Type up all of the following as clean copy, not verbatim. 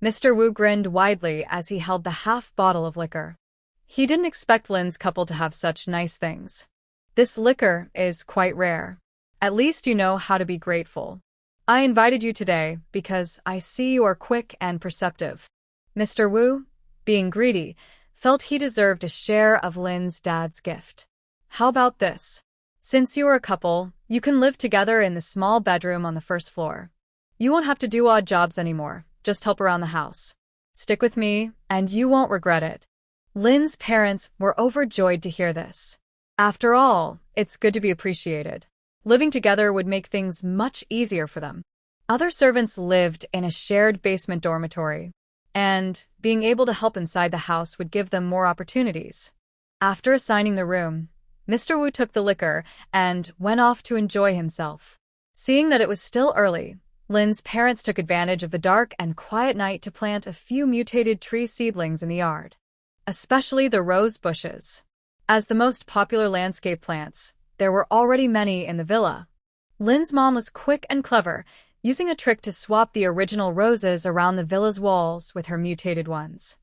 Mr. Wu grinned widely as he held the half bottle of liquor. He didn't expect Lin's couple to have such nice things. This liquor is quite rare. At least you know how to be grateful. I invited you today because I see you are quick and perceptive. Mr. Wu, being greedy, felt he deserved a share of Lin's dad's gift. How about this? Since you are a couple, you can live together in the small bedroom on the first floor. You won't have to do odd jobs anymore, just help around the house. Stick with me, and you won't regret it. Lin's parents were overjoyed to hear this. After all, it's good to be appreciated. Living together would make things much easier for them. Other servants lived in a shared basement dormitory, and being able to help inside the house would give them more opportunities. After assigning the room, Mr. Wu took the liquor and went off to enjoy himself. Seeing that it was still early, Lin's parents took advantage of the dark and quiet night to plant a few mutated tree seedlings in the yard, especially the rose bushes. As the most popular landscape plants, there were already many in the villa. Lin's mom was quick and clever, using a trick to swap the original roses around the villa's walls with her mutated ones.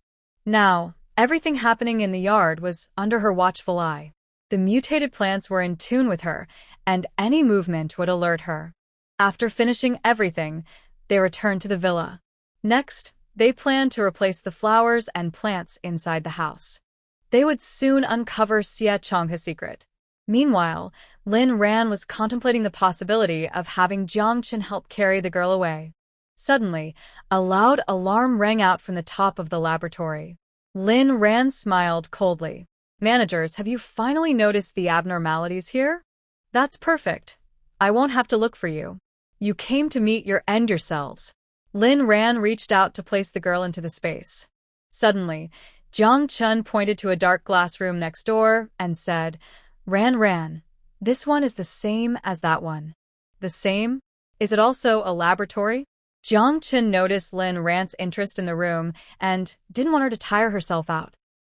Now, everything happening in the yard was under her watchful eye. The mutated plants were in tune with her, and any movement would alert her. After finishing everything, they returned to the villa. Next, they planned to replace the flowers and plants inside the house. They would soon uncover Sia Chonga's secret. Meanwhile, Rhan was contemplating the possibility of having Xiaoxue help carry the girl away. Suddenly, a loud alarm rang out from the top of the laboratory. Rhan smiled coldly. Managers, have you finally noticed the abnormalities here? That's perfect. I won't have to look for you. You came to meet your end yourselves. Rhan reached out to place the girl into the space. Suddenly, Xiaoxue pointed to a dark glass room next door and said, Rhan, this one is the same as that one. The same? Is it also a laboratory? Xiaoxue noticed Rhan's interest in the room and didn't want her to tire herself out.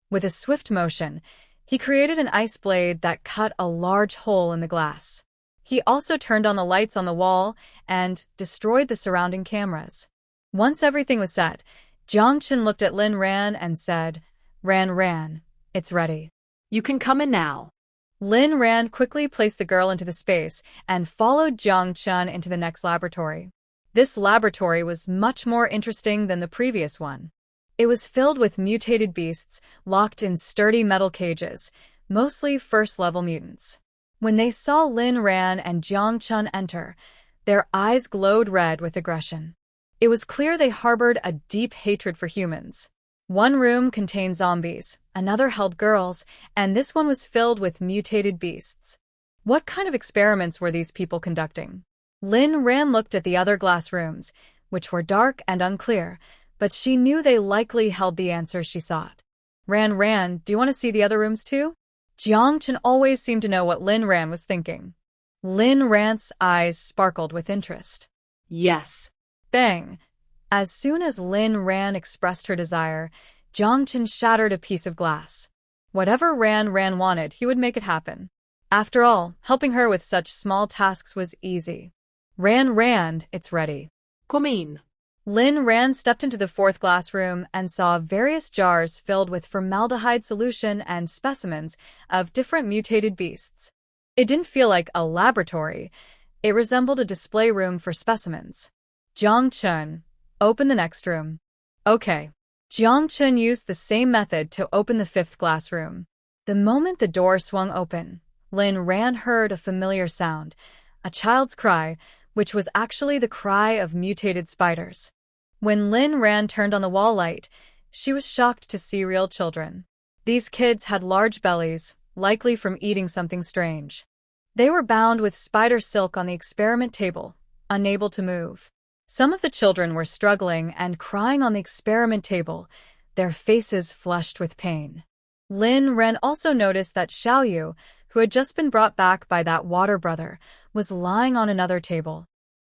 With a swift motion, he created an ice blade that cut a large hole in the glass. He also turned on the lights on the wall and destroyed the surrounding cameras. Once everything was set, Xiaoxue looked at Rhan and said, Rhan, it's ready. You can come in now. Rhan quickly placed the girl into the space and followed Xiaoxue into the next laboratory. This laboratory was much more interesting than the previous one. It was filled with mutated beasts locked in sturdy metal cages, mostly first-level mutants. When they saw Rhan and Xiaoxue enter, their eyes glowed red with aggression. It was clear they harbored a deep hatred for humans. One room contained zombies, another held girls, and this one was filled with mutated beasts. What kind of experiments were these people conducting? Rhan looked at the other glass rooms, which were dark and unclear, but she knew they likely held the answers she sought. Rhan, do you want to see the other rooms too? Xiaoxue always seemed to know what Rhan was thinking. Rhan's eyes sparkled with interest. Yes. Bang! As soon as Rhan expressed her desire, Xiaoxue shattered a piece of glass. Whatever Rhan wanted, he would make it happen. After all, helping her with such small tasks was easy. Rhan, it's ready. Come in. Rhan stepped into the fourth glass room and saw various jars filled with formaldehyde solution and specimens of different mutated beasts. It didn't feel like a laboratory. It resembled a display room for specimens. Xiaoxue, open the next room. Okay. Xiaoxue used the same method to open the fifth glass room. The moment the door swung open, Rhan heard a familiar sound, a child's cry, which was actually the cry of mutated spiders. When Rhan turned on the wall light, she was shocked to see real children. These kids had large bellies, likely from eating something strange. They were bound with spider silk on the experiment table, unable to move. Some of the children were struggling and crying on the experiment table, their faces flushed with pain. Rhan also noticed that Xiaoyu, who had just been brought back by that water brother, was lying on another table.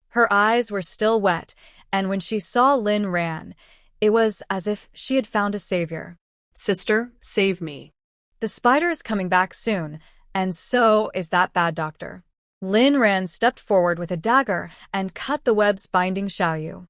Her eyes were still wet, and when she saw Rhan, it was as if she had found a savior. Sister, save me. The spider is coming back soon, and so is that bad doctor. Rhan stepped forward with a dagger and cut the webs binding Xiaoyu.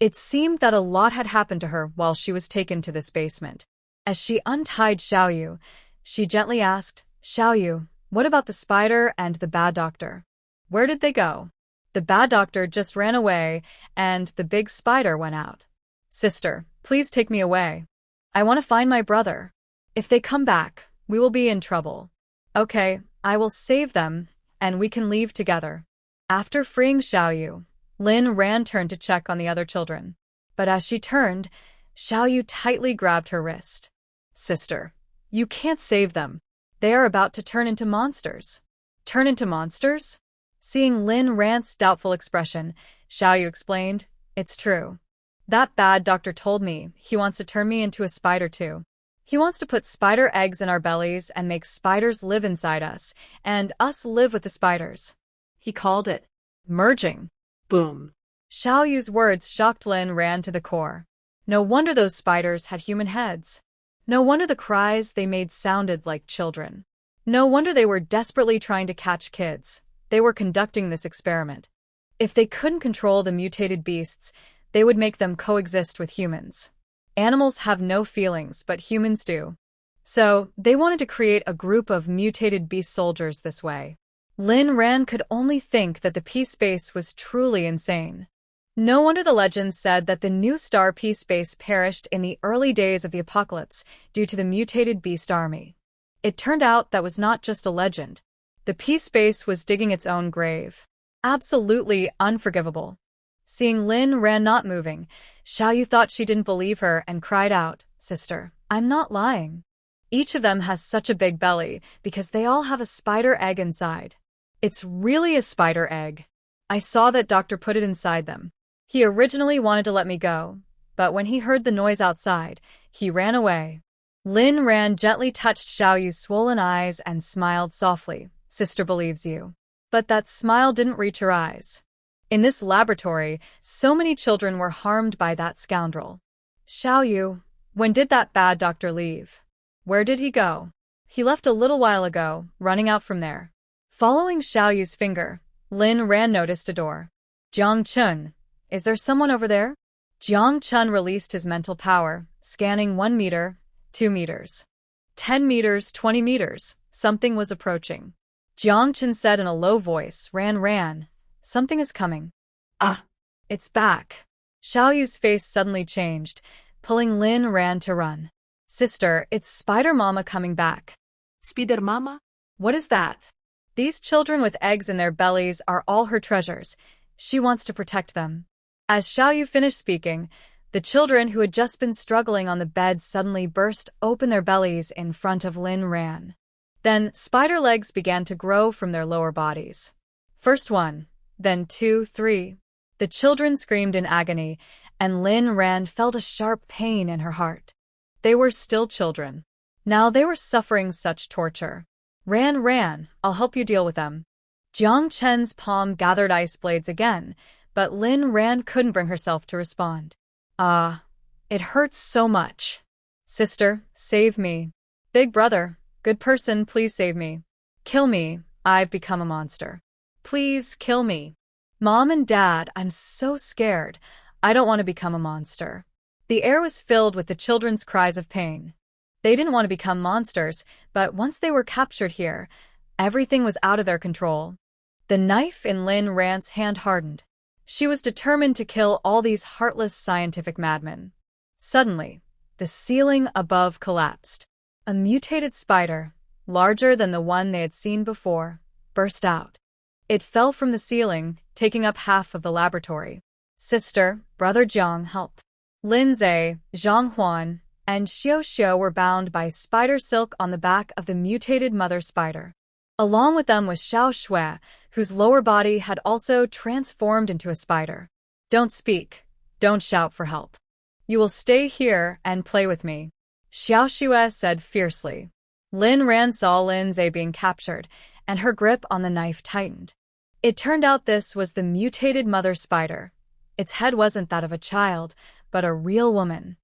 It seemed that a lot had happened to her while she was taken to this basement. As she untied Xiaoyu, she gently asked, Xiaoyu, what about the spider and the bad doctor? Where did they go? The bad doctor just ran away, and the big spider went out. Sister, please take me away. I want to find my brother. If they come back, we will be in trouble. Okay, I will save them, and we can leave together. After freeing Xiaoyu, Rhan turned to check on the other children. But as she turned, Xiaoyu tightly grabbed her wrist. Sister, you can't save them. They are about to turn into monsters. Turn into monsters? Seeing Rhan's doubtful expression, Xiaoyu explained, it's true. That bad doctor told me he wants to turn me into a spider too. He wants to put spider eggs in our bellies and make spiders live inside us, and us live with the spiders. He called it merging. Boom. Xiaoyu's words shocked Rhan to the core. No wonder those spiders had human heads. No wonder the cries they made sounded like children. No wonder they were desperately trying to catch kids. They were conducting this experiment. If they couldn't control the mutated beasts, they would make them coexist with humans. Animals have no feelings, but humans do. So, they wanted to create a group of mutated beast soldiers this way. Rhan could only think that the Peace Base was truly insane. No wonder the legends said that the new star Peace Base perished in the early days of the apocalypse due to the mutated beast army. It turned out that was not just a legend. The Peace Base was digging its own grave. Absolutely unforgivable. Seeing Rhan not moving, Xiaoyu thought she didn't believe her and cried out, Sister, I'm not lying. Each of them has such a big belly because they all have a spider egg inside. It's really a spider egg. I saw that doctor put it inside them. He originally wanted to let me go, but when he heard the noise outside, he ran away. Rhan gently touched Xiaoyu's swollen eyes and smiled softly. Sister believes you. But that smile didn't reach her eyes. In this laboratory, so many children were harmed by that scoundrel. Xiaoyu, when did that bad doctor leave? Where did he go? He left a little while ago, running out from there. Following Xiaoyu's finger, Rhan noticed a door. Jiang Chun, is there someone over there? Jiang Chun released his mental power, scanning 1 meter, 2 meters. 10 meters, 20 meters, something was approaching. Jiang Chun said in a low voice, Rhan, something is coming. Ah. It's back. Xiaoyu's face suddenly changed, pulling Rhan to run. Sister, it's Spider Mama coming back. Spider Mama? What is that? These children with eggs in their bellies are all her treasures. She wants to protect them. As Xiaoyu finished speaking, the children who had just been struggling on the bed suddenly burst open their bellies in front of Rhan. Then spider legs began to grow from their lower bodies. First 1, then 2, 3. The children screamed in agony, and Rhan felt a sharp pain in her heart. They were still children. Now they were suffering such torture. Rhan, I'll help you deal with them. Jiang Chen's palm gathered ice blades again, but Rhan couldn't bring herself to respond. It hurts so much. Sister, save me. Big brother, good person, please save me. Kill me, I've become a monster. Please kill me. Mom and Dad, I'm so scared. I don't want to become a monster. The air was filled with the children's cries of pain. They didn't want to become monsters, but once they were captured here, everything was out of their control. The knife in Rhan's hand hardened. She was determined to kill all these heartless scientific madmen. Suddenly, the ceiling above collapsed. A mutated spider, larger than the one they had seen before, burst out. It fell from the ceiling, taking up half of the laboratory. Sister, Brother Jiang, help. Lindsay, Zhang Huan, and Xiaoxue were bound by spider silk on the back of the mutated mother spider. Along with them was Xiaoxue, whose lower body had also transformed into a spider. Don't speak. Don't shout for help. You will stay here and play with me, Xiaoxue said fiercely. Rhan saw Lindsay being captured, and her grip on the knife tightened. It turned out this was the mutated mother spider. Its head wasn't that of a child, but a real woman.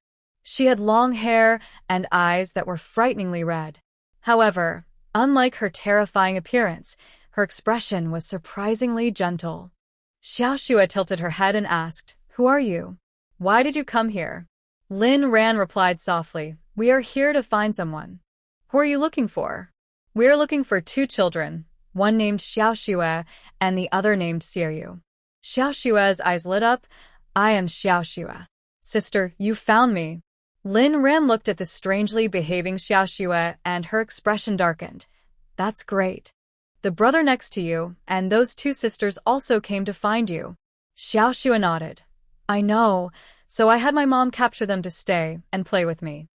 She had long hair and eyes that were frighteningly red. However, unlike her terrifying appearance, her expression was surprisingly gentle. Xiaoxue tilted her head and asked, Who are you? Why did you come here? Rhan replied softly, We are here to find someone. Who are you looking for? We are looking for two children, one named Xiaoxue and the other named Xiaoyu. Xiaoxue's eyes lit up. I am Xiaoxue. Sister, you found me. Rhan looked at the strangely behaving Xiaoxue and her expression darkened. That's great. The brother next to you and those two sisters also came to find you. Xiaoxue nodded. I know, so I had my mom capture them to stay and play with me.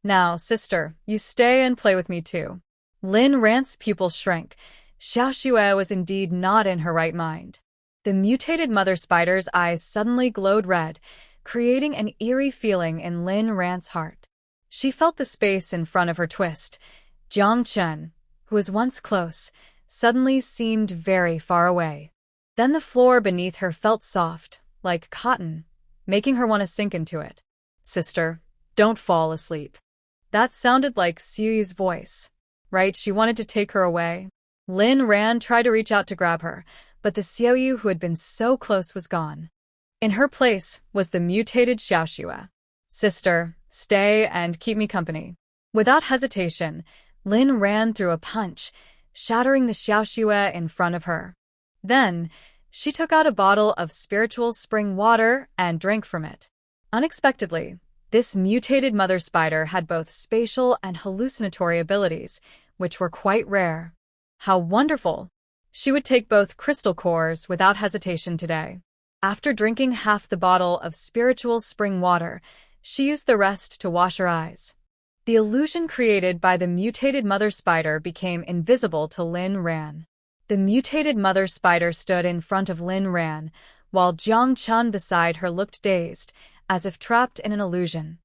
Now, sister, you stay and play with me too. Rhan's pupils shrank. Xiaoxue was indeed not in her right mind. The mutated mother spider's eyes suddenly glowed red, creating an eerie feeling in Rhan's heart. She felt the space in front of her twist. Jiangchen, who was once close, suddenly seemed very far away. Then the floor beneath her felt soft, like cotton, making her want to sink into it. Sister, don't fall asleep. That sounded like Xiaoyu's voice. Right, she wanted to take her away. Rhan tried to reach out to grab her, but the Xiaoyu who had been so close was gone. In her place was the mutated Xiaoxue. Sister, stay and keep me company. Without hesitation, Rhan threw a punch, shattering the Xiaoxue in front of her. Then, she took out a bottle of spiritual spring water and drank from it. Unexpectedly, this mutated mother spider had both spatial and hallucinatory abilities, which were quite rare. How wonderful! She would take both crystal cores without hesitation today. After drinking half the bottle of spiritual spring water, she used the rest to wash her eyes. The illusion created by the mutated mother spider became invisible to Rhan. The mutated mother spider stood in front of Rhan, while Jiangchen beside her looked dazed, as if trapped in an illusion.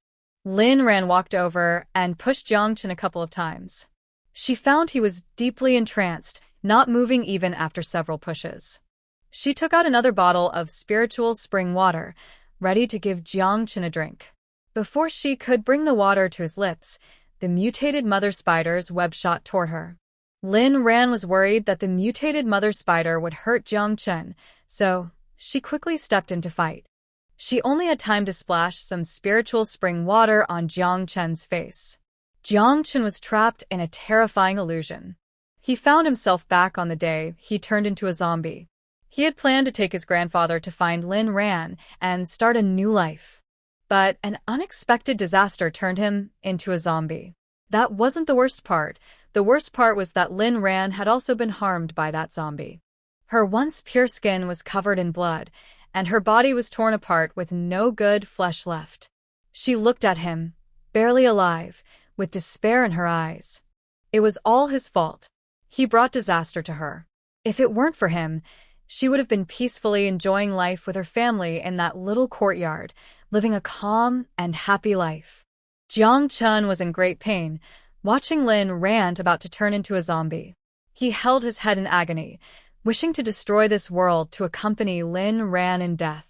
Rhan walked over and pushed Jiangchen a couple of times. She found he was deeply entranced, not moving even after several pushes. She took out another bottle of spiritual spring water, ready to give Jiangchen a drink. Before she could bring the water to his lips, the mutated mother spider's web shot toward her. Rhan was worried that the mutated mother spider would hurt Jiangchen, so she quickly stepped in to fight. She only had time to splash some spiritual spring water on Jiangchen's face. Jiangchen was trapped in a terrifying illusion. He found himself back on the day he turned into a zombie. He had planned to take his grandfather to find Rhan and start a new life. But an unexpected disaster turned him into a zombie. That wasn't the worst part. The worst part was that Rhan had also been harmed by that zombie. Her once pure skin was covered in blood, and her body was torn apart with no good flesh left. She looked at him, barely alive, with despair in her eyes. It was all his fault. He brought disaster to her. If it weren't for him, she would have been peacefully enjoying life with her family in that little courtyard, living a calm and happy life. Jiangchen was in great pain, watching Rhan about to turn into a zombie. He held his head in agony, wishing to destroy this world to accompany Rhan in death.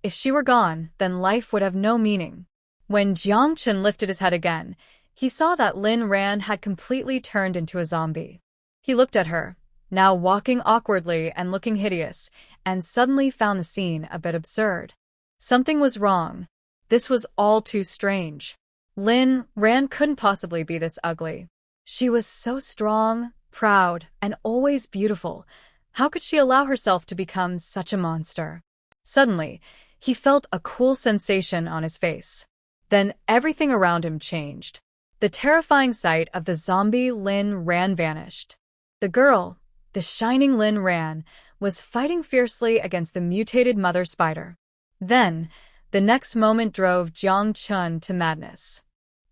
If she were gone, then life would have no meaning. When Jiangchen lifted his head again, he saw that Rhan had completely turned into a zombie. He looked at her, now walking awkwardly and looking hideous, and suddenly found the scene a bit absurd. Something was wrong. This was all too strange. Rhan couldn't possibly be this ugly. She was so strong, proud, and always beautiful. How could she allow herself to become such a monster? Suddenly, he felt a cool sensation on his face. Then everything around him changed. The terrifying sight of the zombie Rhan vanished. The girl, the shining Rhan, was fighting fiercely against the mutated mother spider. Then, the next moment drove Jiangchen to madness.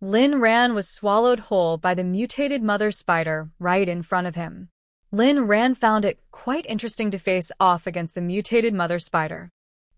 Rhan was swallowed whole by the mutated mother spider right in front of him. Rhan found it quite interesting to face off against the mutated mother spider.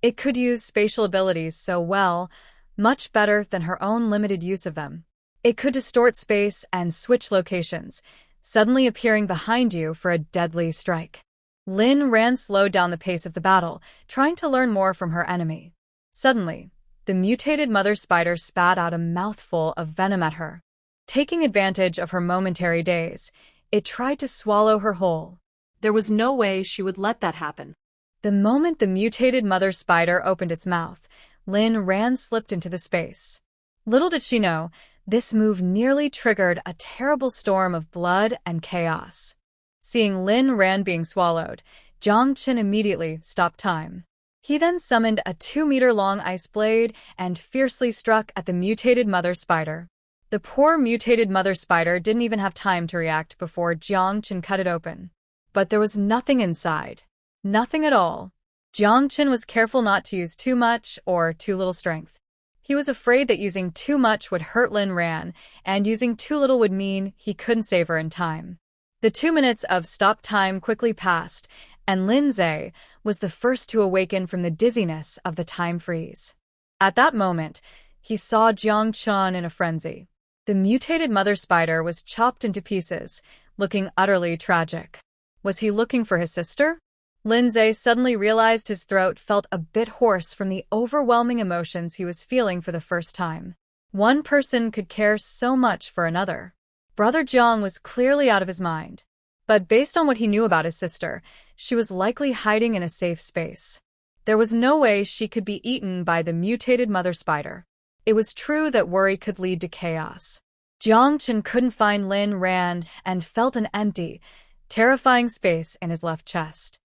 It could use spatial abilities so well, much better than her own limited use of them. It could distort space and switch locations, suddenly appearing behind you for a deadly strike. Rhan slowed down the pace of the battle, trying to learn more from her enemy. Suddenly, the mutated mother spider spat out a mouthful of venom at her. Taking advantage of her momentary daze, it tried to swallow her whole. There was no way she would let that happen. The moment the mutated mother spider opened its mouth, Rhan slipped into the space. Little did she know, this move nearly triggered a terrible storm of blood and chaos. Seeing Rhan being swallowed, Jiang Chen immediately stopped time. He then summoned a 2-meter-long ice blade and fiercely struck at the mutated mother spider. The poor mutated mother spider didn't even have time to react before Jiang Chen cut it open. But there was nothing inside. Nothing at all. Jiang Chen was careful not to use too much or too little strength. He was afraid that using too much would hurt Rhan, and using too little would mean he couldn't save her in time. The 2 minutes of stop time quickly passed, and Zhe was the first to awaken from the dizziness of the time freeze. At that moment, he saw Jiang Chen in a frenzy. The mutated mother spider was chopped into pieces, looking utterly tragic. Was he looking for his sister? Zhe suddenly realized his throat felt a bit hoarse from the overwhelming emotions he was feeling for the first time. One person could care so much for another. Brother Jiang was clearly out of his mind. But based on what he knew about his sister, she was likely hiding in a safe space. There was no way she could be eaten by the mutated mother spider. It was true that worry could lead to chaos. Jiang Chen couldn't find Rhan and felt an empty, terrifying space in his left chest.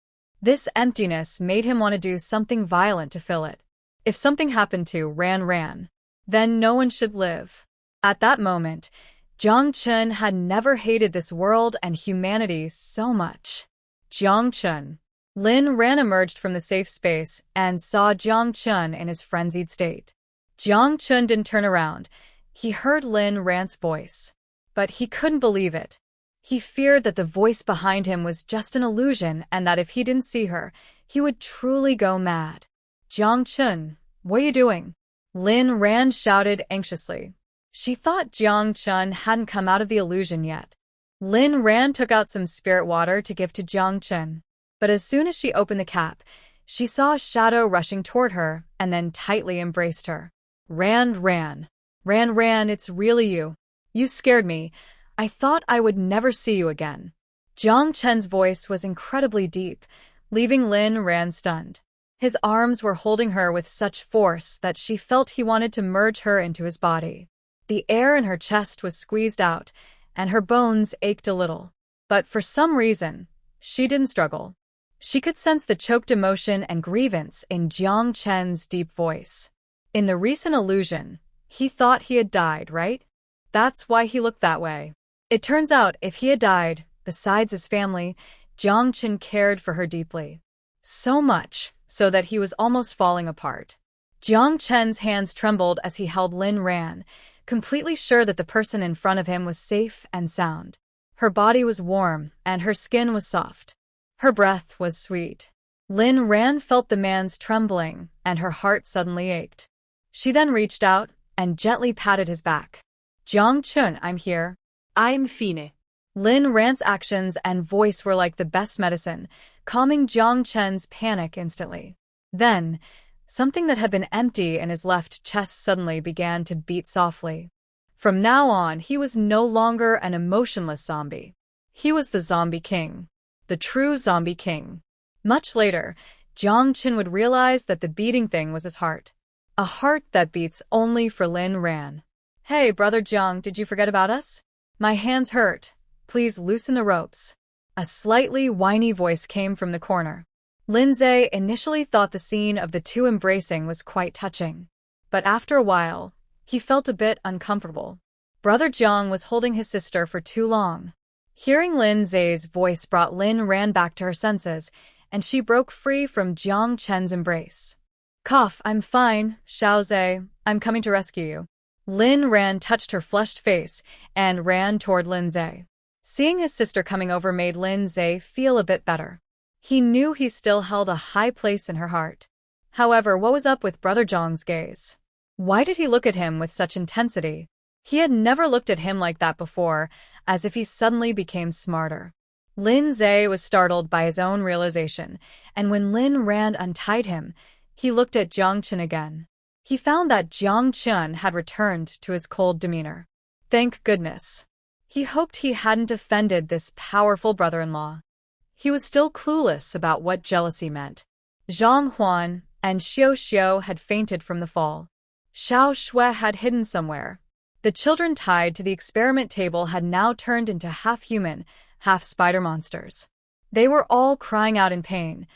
This emptiness made him want to do something violent to fill it. If something happened to Rhan, then no one should live. At that moment, Jiang Chen had never hated this world and humanity so much. Jiang Chen. Rhan emerged from the safe space and saw Jiang Chen in his frenzied state. Jiang Chen didn't turn around. He heard Rhan's voice. But he couldn't believe it. He feared that the voice behind him was just an illusion and that if he didn't see her, he would truly go mad. Jiang Chen, what are you doing? Rhan shouted anxiously. She thought Jiang Chen hadn't come out of the illusion yet. Rhan took out some spirit water to give to Jiang Chen. But as soon as she opened the cap, she saw a shadow rushing toward her and then tightly embraced her. Rhan, it's really you. You scared me. I thought I would never see you again. Jiang Chen's voice was incredibly deep, leaving Rhan stunned. His arms were holding her with such force that she felt he wanted to merge her into his body. The air in her chest was squeezed out, and her bones ached a little. But for some reason, she didn't struggle. She could sense the choked emotion and grievance in Jiang Chen's deep voice. In the recent illusion, he thought he had died, right? That's why he looked that way. It turns out if he had died, besides his family, Jiang Chen cared for her deeply. So much, so that he was almost falling apart. Jiang Chen's hands trembled as he held Rhan, completely sure that the person in front of him was safe and sound. Her body was warm, and her skin was soft. Her breath was sweet. Rhan felt the man's trembling, and her heart suddenly ached. She then reached out and gently patted his back. Jiang Chen, I'm here. I'm fine. Rhan's actions and voice were like the best medicine, calming Jiang Chen's panic instantly. Then, something that had been empty in his left chest suddenly began to beat softly. From now on, he was no longer an emotionless zombie. He was the zombie king. The true zombie king. Much later, Jiang Chen would realize that the beating thing was his heart. A heart that beats only for Rhan. Hey, Brother Jiang, did you forget about us? My hands hurt. Please loosen the ropes. A slightly whiny voice came from the corner. Zhe initially thought the scene of the two embracing was quite touching. But after a while, he felt a bit uncomfortable. Brother Jiang was holding his sister for too long. Hearing Zhe's voice brought Rhan back to her senses, and she broke free from Jiang Chen's embrace. Cough, I'm fine, Xiaoxue. I'm coming to rescue you. Rhan touched her flushed face and ran toward Zhe. Seeing his sister coming over made Zhe feel a bit better. He knew he still held a high place in her heart. However, what was up with Brother Jiang's gaze? Why did he look at him with such intensity? He had never looked at him like that before, as if he suddenly became smarter. Zhe was startled by his own realization, and when Rhan untied him, he looked at Jiang Chen again. He found that Jiang Chen had returned to his cold demeanor. Thank goodness. He hoped he hadn't offended this powerful brother-in-law. He was still clueless about what jealousy meant. Zhang Huan, and Xiaoxue had fainted from the fall. Xiaoxue had hidden somewhere. The children tied to the experiment table had now turned into half-human, half-spider monsters. They were all crying out in pain,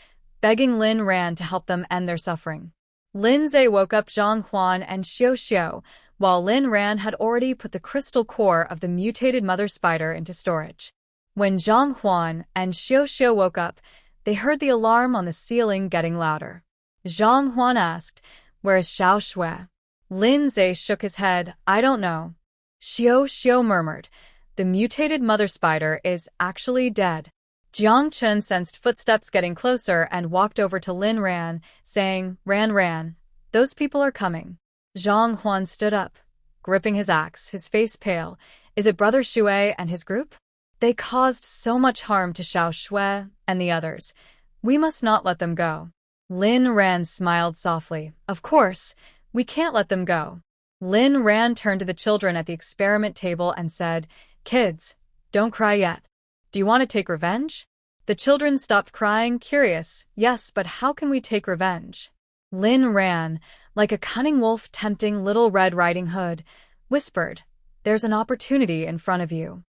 begging Rhan to help them end their suffering. Linze woke up Zhang Huan and Xiaoxue, while Rhan had already put the crystal core of the mutated mother spider into storage. When Zhang Huan and Xiaoxue woke up, they heard the alarm on the ceiling getting louder. Zhang Huan asked, "Where is Xiaoxue?" Linze shook his head, "I don't know." Xiaoxue murmured, "The mutated mother spider is actually dead." Jiang Chun sensed footsteps getting closer and walked over to Rhan, saying, Rhan, those people are coming." Zhang Huan stood up, gripping his axe, his face pale. "Is it Brother Xue and his group? They caused so much harm to Xiaoxue and the others. We must not let them go." Rhan smiled softly. "Of course, we can't let them go." Rhan turned to the children at the experiment table and said, "Kids, don't cry yet. Do you want to take revenge?" The children stopped crying, curious. "Yes, but how can we take revenge?" Rhan, like a cunning wolf tempting Little Red Riding Hood, whispered, "There's an opportunity in front of you.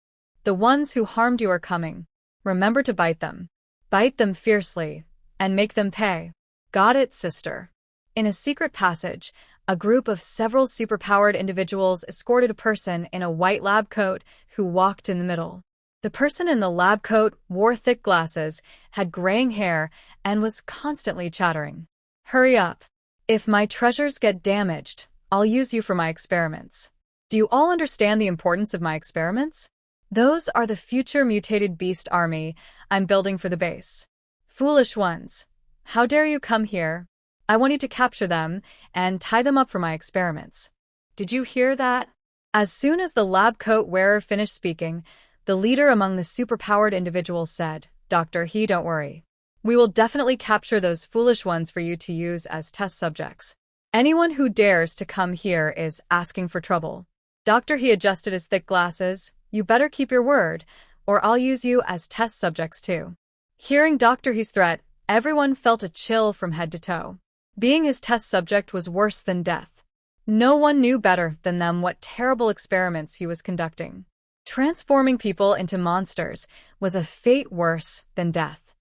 The ones who harmed you are coming. Remember to bite them. Bite them fiercely, and make them pay." "Got it, sister." In a secret passage, a group of several superpowered individuals escorted a person in a white lab coat who walked in the middle. The person in the lab coat wore thick glasses, had graying hair, and was constantly chattering. "Hurry up. If my treasures get damaged, I'll use you for my experiments. Do you all understand the importance of my experiments? Those are the future mutated beast army I'm building for the base. Foolish ones. How dare you come here? I want you to capture them and tie them up for my experiments. Did you hear that?" As soon as the lab coat wearer finished speaking, the leader among the superpowered individuals said, "Dr. He, don't worry. We will definitely capture those foolish ones for you to use as test subjects. Anyone who dares to come here is asking for trouble." Dr. He adjusted his thick glasses. "You better keep your word, or I'll use you as test subjects too." Hearing Dr. He's threat, everyone felt a chill from head to toe. Being his test subject was worse than death. No one knew better than them what terrible experiments he was conducting. Transforming people into monsters was a fate worse than death.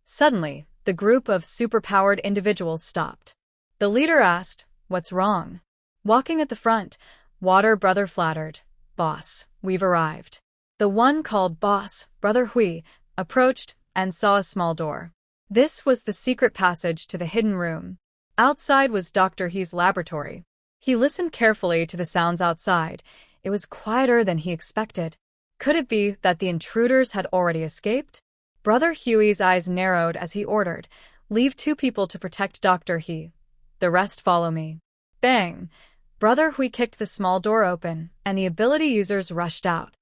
Suddenly, the group of superpowered individuals stopped. The leader asked, "What's wrong?" Walking at the front, Water Brother flattered, "Boss, we've arrived." The one called Boss, Brother Hui, approached and saw a small door. This was the secret passage to the hidden room. Outside was Dr. He's laboratory. He listened carefully to the sounds outside. It was quieter than he expected. Could it be that the intruders had already escaped? Brother Huey's eyes narrowed as he ordered, "Leave 2 people to protect Dr. He. The rest follow me." Bang! Brother Hui kicked the small door open, and the ability users rushed out.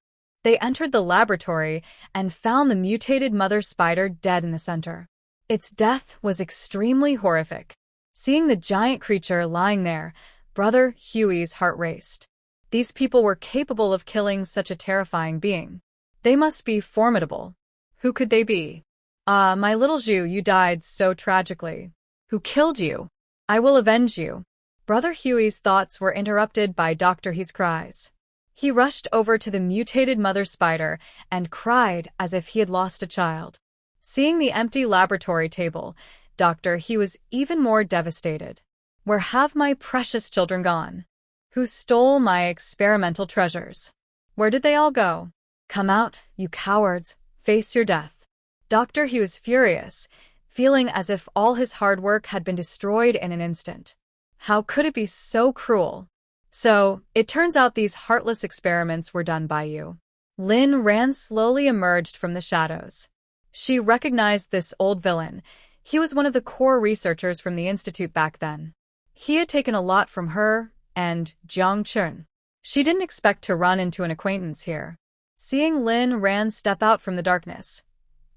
They entered the laboratory and found the mutated mother spider dead in the center. Its death was extremely horrific. Seeing the giant creature lying there, Brother Huey's heart raced. These people were capable of killing such a terrifying being. They must be formidable. Who could they be? "Ah, my little Xiu, you died so tragically. Who killed you? I will avenge you." Brother Huey's thoughts were interrupted by Dr. He's cries. He rushed over to the mutated mother spider and cried as if he had lost a child. Seeing the empty laboratory table, Dr. He was even more devastated. "Where have my precious children gone? Who stole my experimental treasures? Where did they all go? Come out, you cowards, face your death." Dr. He was furious, feeling as if all his hard work had been destroyed in an instant. How could it be so cruel? "So, it turns out these heartless experiments were done by you." Rhan slowly emerged from the shadows. She recognized this old villain. He was one of the core researchers from the institute back then. He had taken a lot from her and Jiang Chun. She didn't expect to run into an acquaintance here. Seeing Rhan step out from the darkness,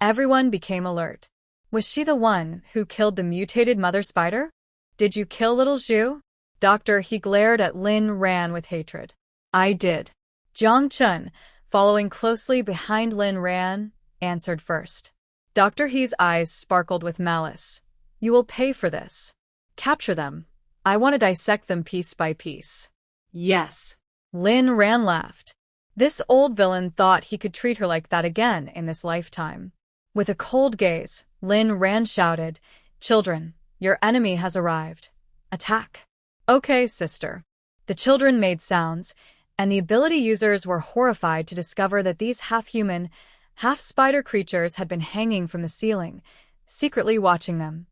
everyone became alert. Was she the one who killed the mutated mother spider? "Did you kill little Xiu?" Dr. He glared at Rhan with hatred. "I did." Jiang Chun, following closely behind Rhan, answered first. Dr. He's eyes sparkled with malice. "You will pay for this." Capture them. I want to dissect them piece by piece. Yes. Rhan laughed. This old villain thought he could treat her like that again in this lifetime. With a cold gaze, Rhan shouted, "Children, your enemy has arrived. Attack." "Okay, sister." The children made sounds, and the ability users were horrified to discover that these half-human, half-spider creatures had been hanging from the ceiling, secretly watching them.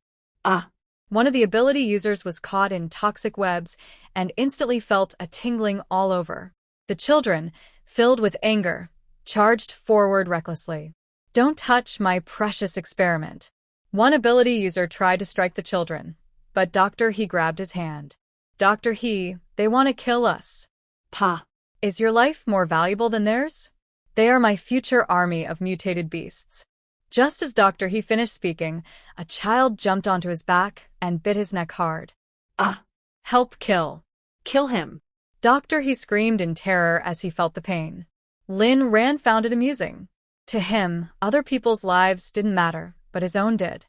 Ah. One of the ability users was caught in toxic webs and instantly felt a tingling all over. The children, filled with anger, charged forward recklessly. "Don't touch my precious experiment." One ability user tried to strike the children, but Dr. He grabbed his hand. "Dr. He, they want to kill us." Pa. "Is your life more valuable than theirs? They are my future army of mutated beasts." Just as Dr. He finished speaking, a child jumped onto his back and bit his neck hard. Ah. "Help kill." Kill him. Dr. He screamed in terror as he felt the pain. Rhan found it amusing. To him, other people's lives didn't matter, but his own did.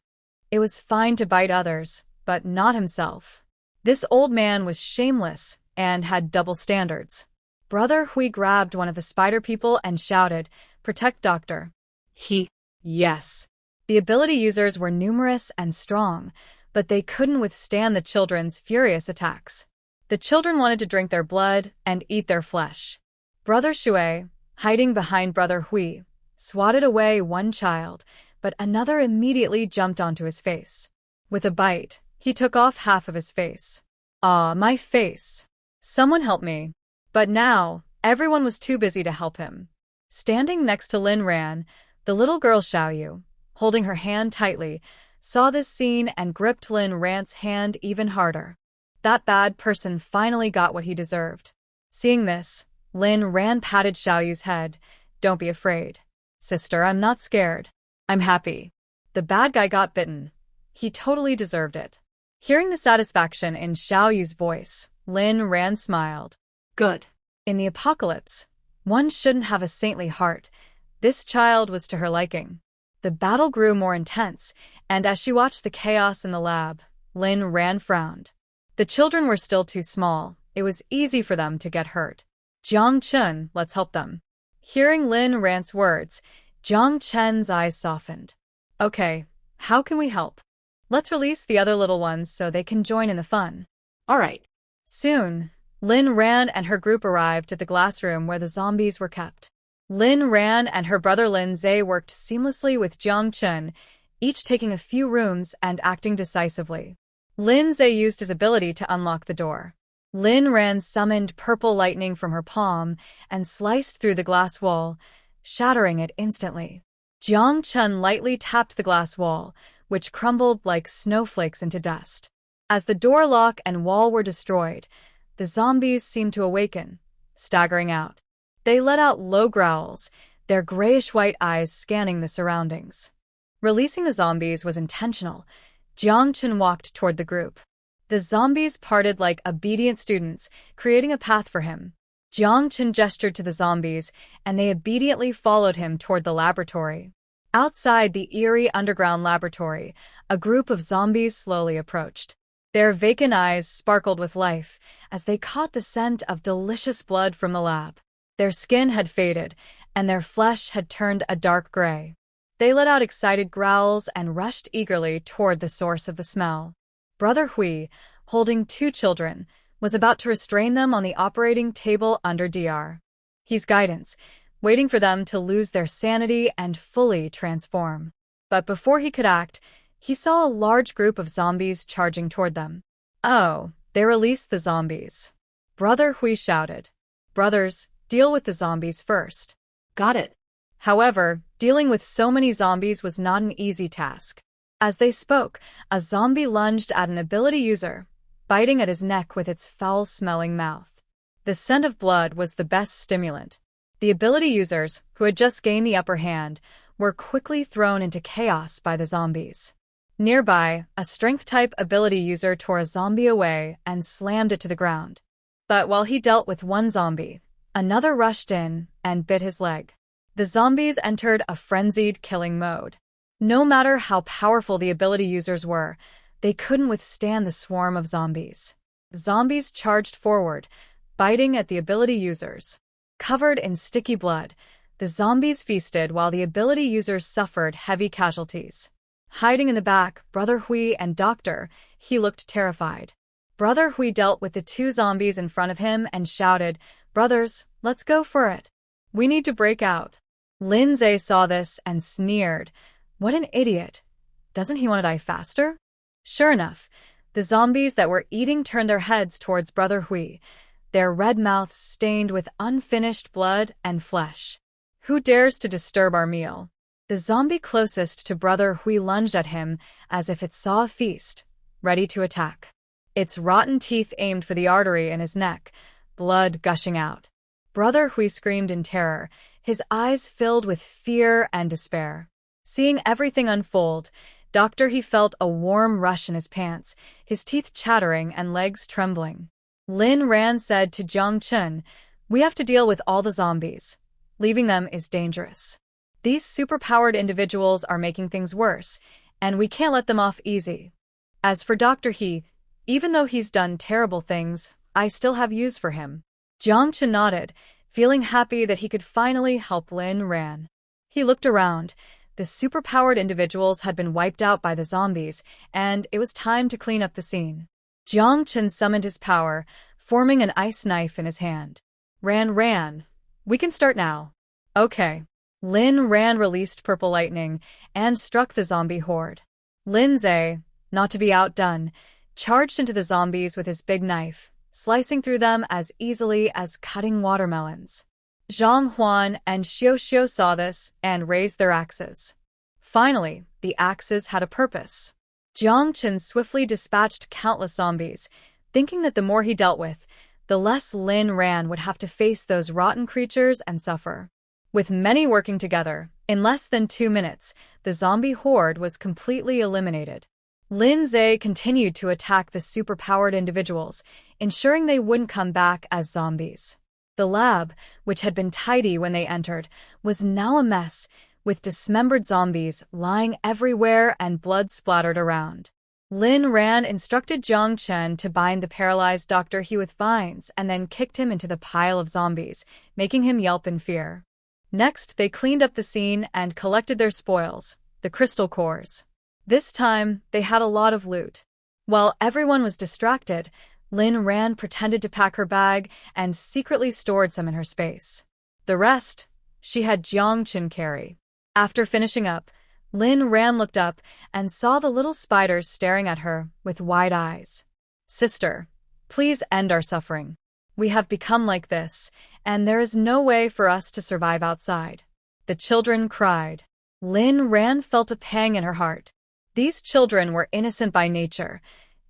It was fine to bite others, but not himself. This old man was shameless and had double standards. Brother Hui grabbed one of the spider people and shouted, "Protect Doctor." He. Yes. The ability users were numerous and strong, but they couldn't withstand the children's furious attacks. The children wanted to drink their blood and eat their flesh. Brother Shui, hiding behind Brother Hui, swatted away one child, but another immediately jumped onto his face. With a bite, he took off half of his face. "Ah, my face. Someone help me." But now, everyone was too busy to help him. Standing next to Rhan, the little girl Xiaoyu, holding her hand tightly, saw this scene and gripped Rhan's hand even harder. That bad person finally got what he deserved. Seeing this, Rhan patted Xiaoyu's head. "Don't be afraid. Sister, I'm not scared. I'm happy. The bad guy got bitten. He totally deserved it." Hearing the satisfaction in Xiaoyu's voice, Rhan smiled. Good. In the apocalypse, one shouldn't have a saintly heart. This child was to her liking. The battle grew more intense, and as she watched the chaos in the lab, Rhan frowned. The children were still too small. It was easy for them to get hurt. "Jiang Chen, let's help them." Hearing Rhan's words, Jiang Chen's eyes softened. "Okay, how can we help? Let's release the other little ones so they can join in the fun." All right. Soon, Rhan and her group arrived at the glass room where the zombies were kept. Rhan and her brother Zhe worked seamlessly with Jiang Chen, each taking a few rooms and acting decisively. Zhe used his ability to unlock the door. Rhan summoned purple lightning from her palm and sliced through the glass wall, shattering it instantly. Jiang Chen lightly tapped the glass wall, which crumbled like snowflakes into dust. As the door lock and wall were destroyed, the zombies seemed to awaken, staggering out. They let out low growls, their grayish-white eyes scanning the surroundings. Releasing the zombies was intentional. Jiang Chen walked toward the group. The zombies parted like obedient students, creating a path for him. Jiang Chen gestured to the zombies, and they obediently followed him toward the laboratory. Outside the eerie underground laboratory, a group of zombies slowly approached. Their vacant eyes sparkled with life as they caught the scent of delicious blood from the lab. Their skin had faded, and their flesh had turned a dark gray. They let out excited growls and rushed eagerly toward the source of the smell. Brother Hui, holding two children, was about to restrain them on the operating table under Dr. He's guidance, waiting for them to lose their sanity and fully transform. But before he could act, he saw a large group of zombies charging toward them. "Oh, they released the zombies." Brother Hui shouted. "Brothers, deal with the zombies first." Got it. However, dealing with so many zombies was not an easy task. As they spoke, a zombie lunged at an ability user, biting at his neck with its foul-smelling mouth. The scent of blood was the best stimulant. The ability users, who had just gained the upper hand, were quickly thrown into chaos by the zombies. Nearby, a strength-type ability user tore a zombie away and slammed it to the ground. But while he dealt with one zombie, another rushed in and bit his leg. The zombies entered a frenzied killing mode. No matter how powerful the ability users were, They couldn't withstand the swarm of zombies. Zombies charged forward, biting at the ability users. Covered in sticky blood, the zombies feasted while the ability users suffered heavy casualties. Hiding in the back, Brother Hui and Doctor, he looked terrified. Brother Hui dealt with the two zombies in front of him and shouted, "Brothers, let's go for it. We need to break out." Lindsay saw this and sneered. What an idiot. Doesn't he want to die faster? Sure enough, the zombies that were eating turned their heads towards Brother Hui, their red mouths stained with unfinished blood and flesh. Who dares to disturb our meal? The zombie closest to Brother Hui lunged at him as if it saw a feast, ready to attack. Its rotten teeth aimed for the artery in his neck, blood gushing out. Brother Hui screamed in terror, his eyes filled with fear and despair. Seeing everything unfold, Doctor He felt a warm rush in his pants, his teeth chattering and legs trembling. Rhan said to Jiang Chun, "We have to deal with all the zombies. Leaving them is dangerous. These superpowered individuals are making things worse, and we can't let them off easy. As for Dr. He, even though he's done terrible things, I still have use for him." Jiang Chun nodded, feeling happy that he could finally help Rhan. He looked around. The superpowered individuals had been wiped out by the zombies, and it was time to clean up the scene. Jiang Chun summoned his power, forming an ice knife in his hand. Rhan, we can start now." "Okay." Rhan released purple lightning and struck the zombie horde. Lindsay, not to be outdone, charged into the zombies with his big knife, slicing through them as easily as cutting watermelons. Zhang Huan and Xiaoxue saw this and raised their axes. Finally, the axes had a purpose. Jiang Chun swiftly dispatched countless zombies, thinking that the more he dealt with, the less Rhan would have to face those rotten creatures and suffer. With many working together, in less than 2 minutes, the zombie horde was completely eliminated. Lindsay continued to attack the superpowered individuals, ensuring they wouldn't come back as zombies. The lab, which had been tidy when they entered, was now a mess, with dismembered zombies lying everywhere and blood splattered around. Rhan instructed Jiang Chun to bind the paralyzed Dr. He with vines and then kicked him into the pile of zombies, making him yelp in fear. Next, they cleaned up the scene and collected their spoils, the crystal cores. This time, they had a lot of loot. While everyone was distracted, Rhan pretended to pack her bag and secretly stored some in her space. The rest, she had Jiang Chun carry. After finishing up, Rhan looked up and saw the little spiders staring at her with wide eyes. "Sister, please end our suffering. We have become like this, and there is no way for us to survive outside." The children cried. Rhan felt a pang in her heart. These children were innocent by nature.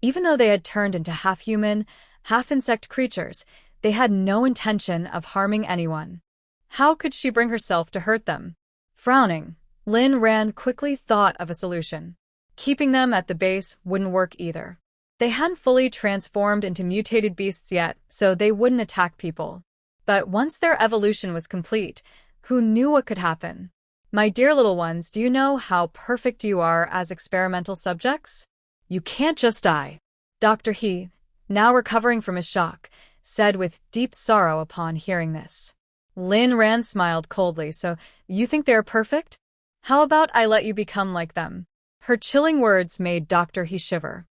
Even though they had turned into half-human, half-insect creatures, they had no intention of harming anyone. How could she bring herself to hurt them? Frowning, Rhan quickly thought of a solution. Keeping them at the base wouldn't work either. They hadn't fully transformed into mutated beasts yet, so they wouldn't attack people. But once their evolution was complete, who knew what could happen? "My dear little ones, do you know how perfect you are as experimental subjects? You can't just die." Dr. He, now recovering from his shock, said with deep sorrow upon hearing this. Rhan smiled coldly. "So, you think they are perfect? How about I let you become like them?" Her chilling words made Dr. He shiver.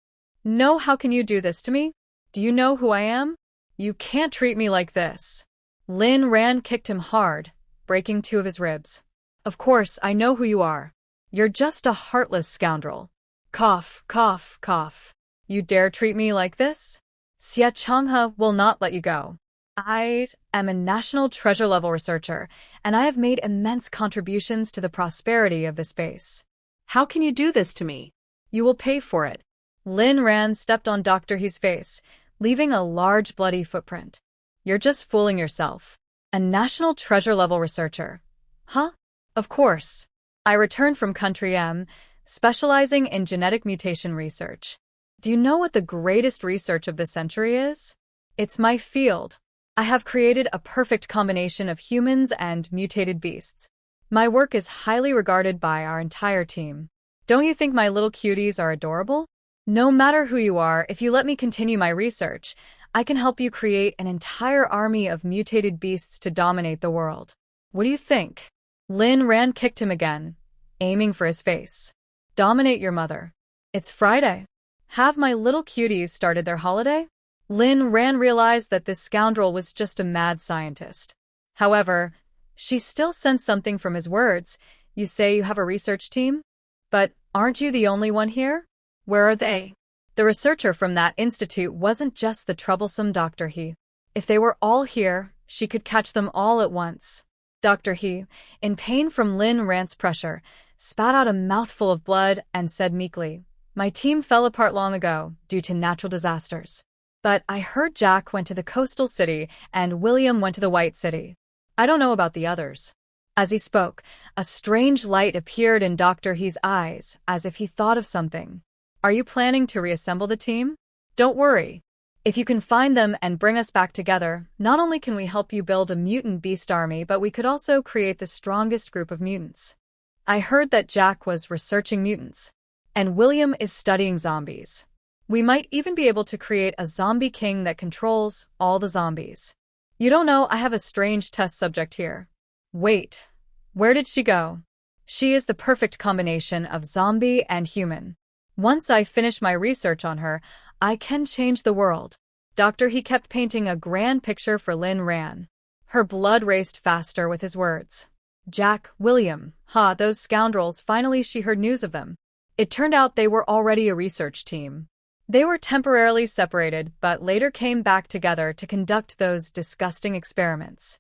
"No, how can you do this to me? Do you know who I am? You can't treat me like this." Rhan kicked him hard, breaking 2 of his ribs. "Of course, I know who you are. You're just a heartless scoundrel. Cough, cough, cough. You dare treat me like this? Sia Chonga will not let you go. I am a national treasure-level researcher, and I have made immense contributions to the prosperity of the space. How can you do this to me? You will pay for it." Rhan stepped on Dr. He's face, leaving a large bloody footprint. "You're just fooling yourself. A national treasure-level researcher. Huh? Of course. I returned from Country M, specializing in genetic mutation research. Do you know what the greatest research of the century is? It's my field. I have created a perfect combination of humans and mutated beasts. My work is highly regarded by our entire team. Don't you think my little cuties are adorable?" No matter who you are, if you let me continue my research, I can help you create an entire army of mutated beasts to dominate the world. What do you think? Rhan kicked him again, aiming for his face. Dominate your mother. It's Friday. Have my little cuties started their holiday? Rhan realized that this scoundrel was just a mad scientist. However, she still sensed something from his words. You say you have a research team? But aren't you the only one here? Where are they? The researcher from that institute wasn't just the troublesome Dr. He. If they were all here, she could catch them all at once. Dr. He, in pain from Rhan's pressure, spat out a mouthful of blood and said meekly, "My team fell apart long ago due to natural disasters. But I heard Jack went to the coastal city and William went to the white city. I don't know about the others." As he spoke, a strange light appeared in Dr. He's eyes, as if he thought of something. Are you planning to reassemble the team? Don't worry. If you can find them and bring us back together, not only can we help you build a mutant beast army, but we could also create the strongest group of mutants. I heard that Jack was researching mutants, and William is studying zombies. We might even be able to create a zombie king that controls all the zombies. You don't know, I have a strange test subject here. Wait, where did she go? She is the perfect combination of zombie and human. Once I finish my research on her, I can change the world. Dr. He kept painting a grand picture for Rhan. Her blood raced faster with his words. Jack, William, those scoundrels, finally she heard news of them. It turned out they were already a research team. They were temporarily separated, but later came back together to conduct those disgusting experiments.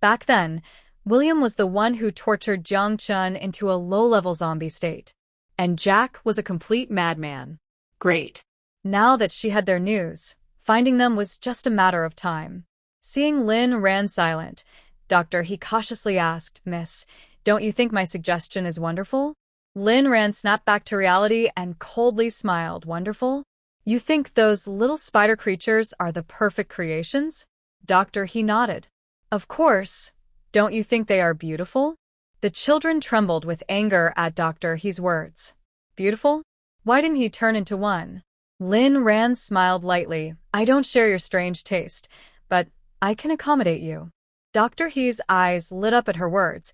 Back then, William was the one who tortured Jiang Chun into a low-level zombie state. And Jack was a complete madman. Great. Now that she had their news, finding them was just a matter of time. Seeing Rhan silent, Dr. He cautiously asked, "Miss, don't you think my suggestion is wonderful?" Rhan snapped back to reality and coldly smiled. Wonderful? You think those little spider creatures are the perfect creations? Dr. He nodded. Of course. Don't you think they are beautiful? The children trembled with anger at Dr. He's words. Beautiful? Why didn't he turn into one? Rhan smiled lightly. I don't share your strange taste, but I can accommodate you. Dr. He's eyes lit up at her words.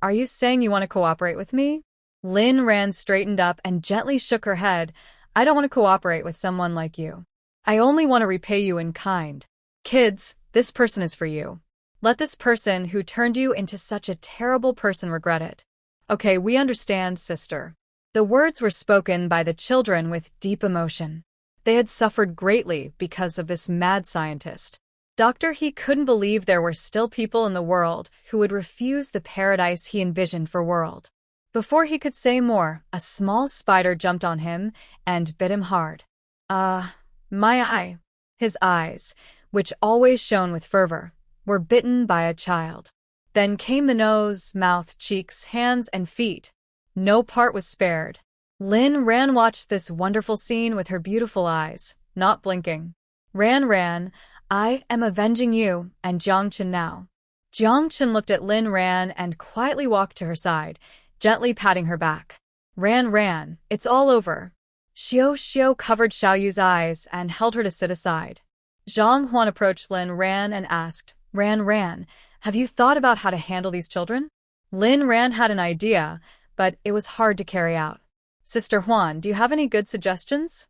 Are you saying you want to cooperate with me? Rhan straightened up and gently shook her head. I don't want to cooperate with someone like you. I only want to repay you in kind. Kids, this person is for you. Let this person who turned you into such a terrible person regret it. Okay, we understand, sister. The words were spoken by the children with deep emotion. They had suffered greatly because of this mad scientist. Dr. He couldn't believe there were still people in the world who would refuse the paradise he envisioned for world. Before he could say more, a small spider jumped on him and bit him hard. My eye. His eyes, which always shone with fervor, were bitten by a child. Then came the nose, mouth, cheeks, hands, and feet. No part was spared. Rhan watched this wonderful scene with her beautiful eyes, not blinking. Rhan, I am avenging you and Jiang Chun now. Jiang Chun looked at Rhan and quietly walked to her side, gently patting her back. Rhan, it's all over. Xiau covered Xiaoyu's eyes and held her to sit aside. Zhang Huan approached Rhan and asked, Rhan, have you thought about how to handle these children? Rhan had an idea, but it was hard to carry out. Sister Huan, do you have any good suggestions?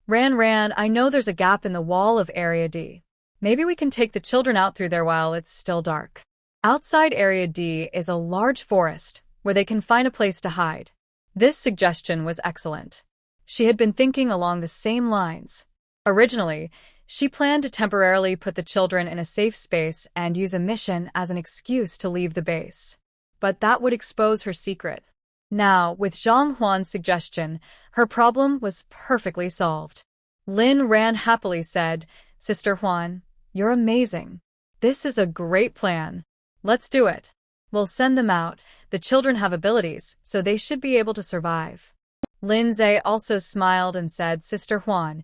Rhan, I know there's a gap in the wall of Area D. Maybe we can take the children out through there while it's still dark. Outside Area D is a large forest where they can find a place to hide. This suggestion was excellent. She had been thinking along the same lines. Originally, she planned to temporarily put the children in a safe space and use a mission as an excuse to leave the base. But that would expose her secret. Now, with Zhang Huan's suggestion, her problem was perfectly solved. Rhan happily said, Sister Huan, you're amazing. This is a great plan. Let's do it. We'll send them out. The children have abilities, so they should be able to survive. Lindsay also smiled and said, Sister Huan,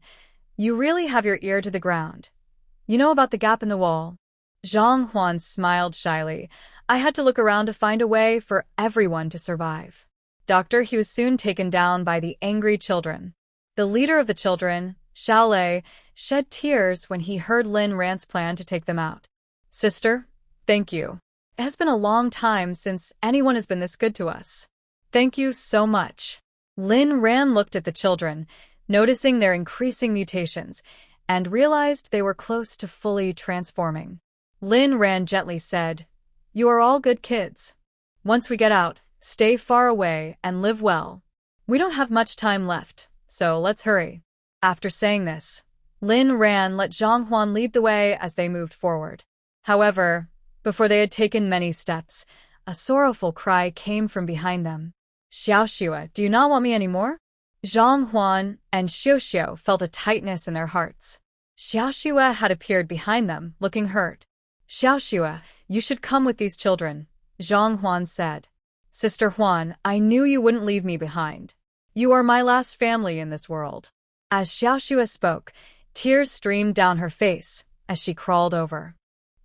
you really have your ear to the ground. You know about the gap in the wall? Zhang Huan smiled shyly. I had to look around to find a way for everyone to survive. He was soon taken down by the angry children. The leader of the children, Xiaoyu, shed tears when he heard Lin Ran's plan to take them out. Sister, thank you. It has been a long time since anyone has been this good to us. Thank you so much. Lin Ran looked at the children, noticing their increasing mutations, and realized they were close to fully transforming. Lin Ran gently said, "You are all good kids. Once we get out, stay far away and live well. We don't have much time left, so let's hurry." After saying this, Lin Ran let Zhang Huan lead the way as they moved forward. However, before they had taken many steps, a sorrowful cry came from behind them. "Xiaoxue, do you not want me anymore?" Zhang Huan and Xiaoxue felt a tightness in their hearts. Xiaoxue had appeared behind them, looking hurt. "Xiaoxue, you should come with these children," Zhang Huan said. "Sister Huan, I knew you wouldn't leave me behind. You are my last family in this world." As Xiaoxue spoke, tears streamed down her face as she crawled over.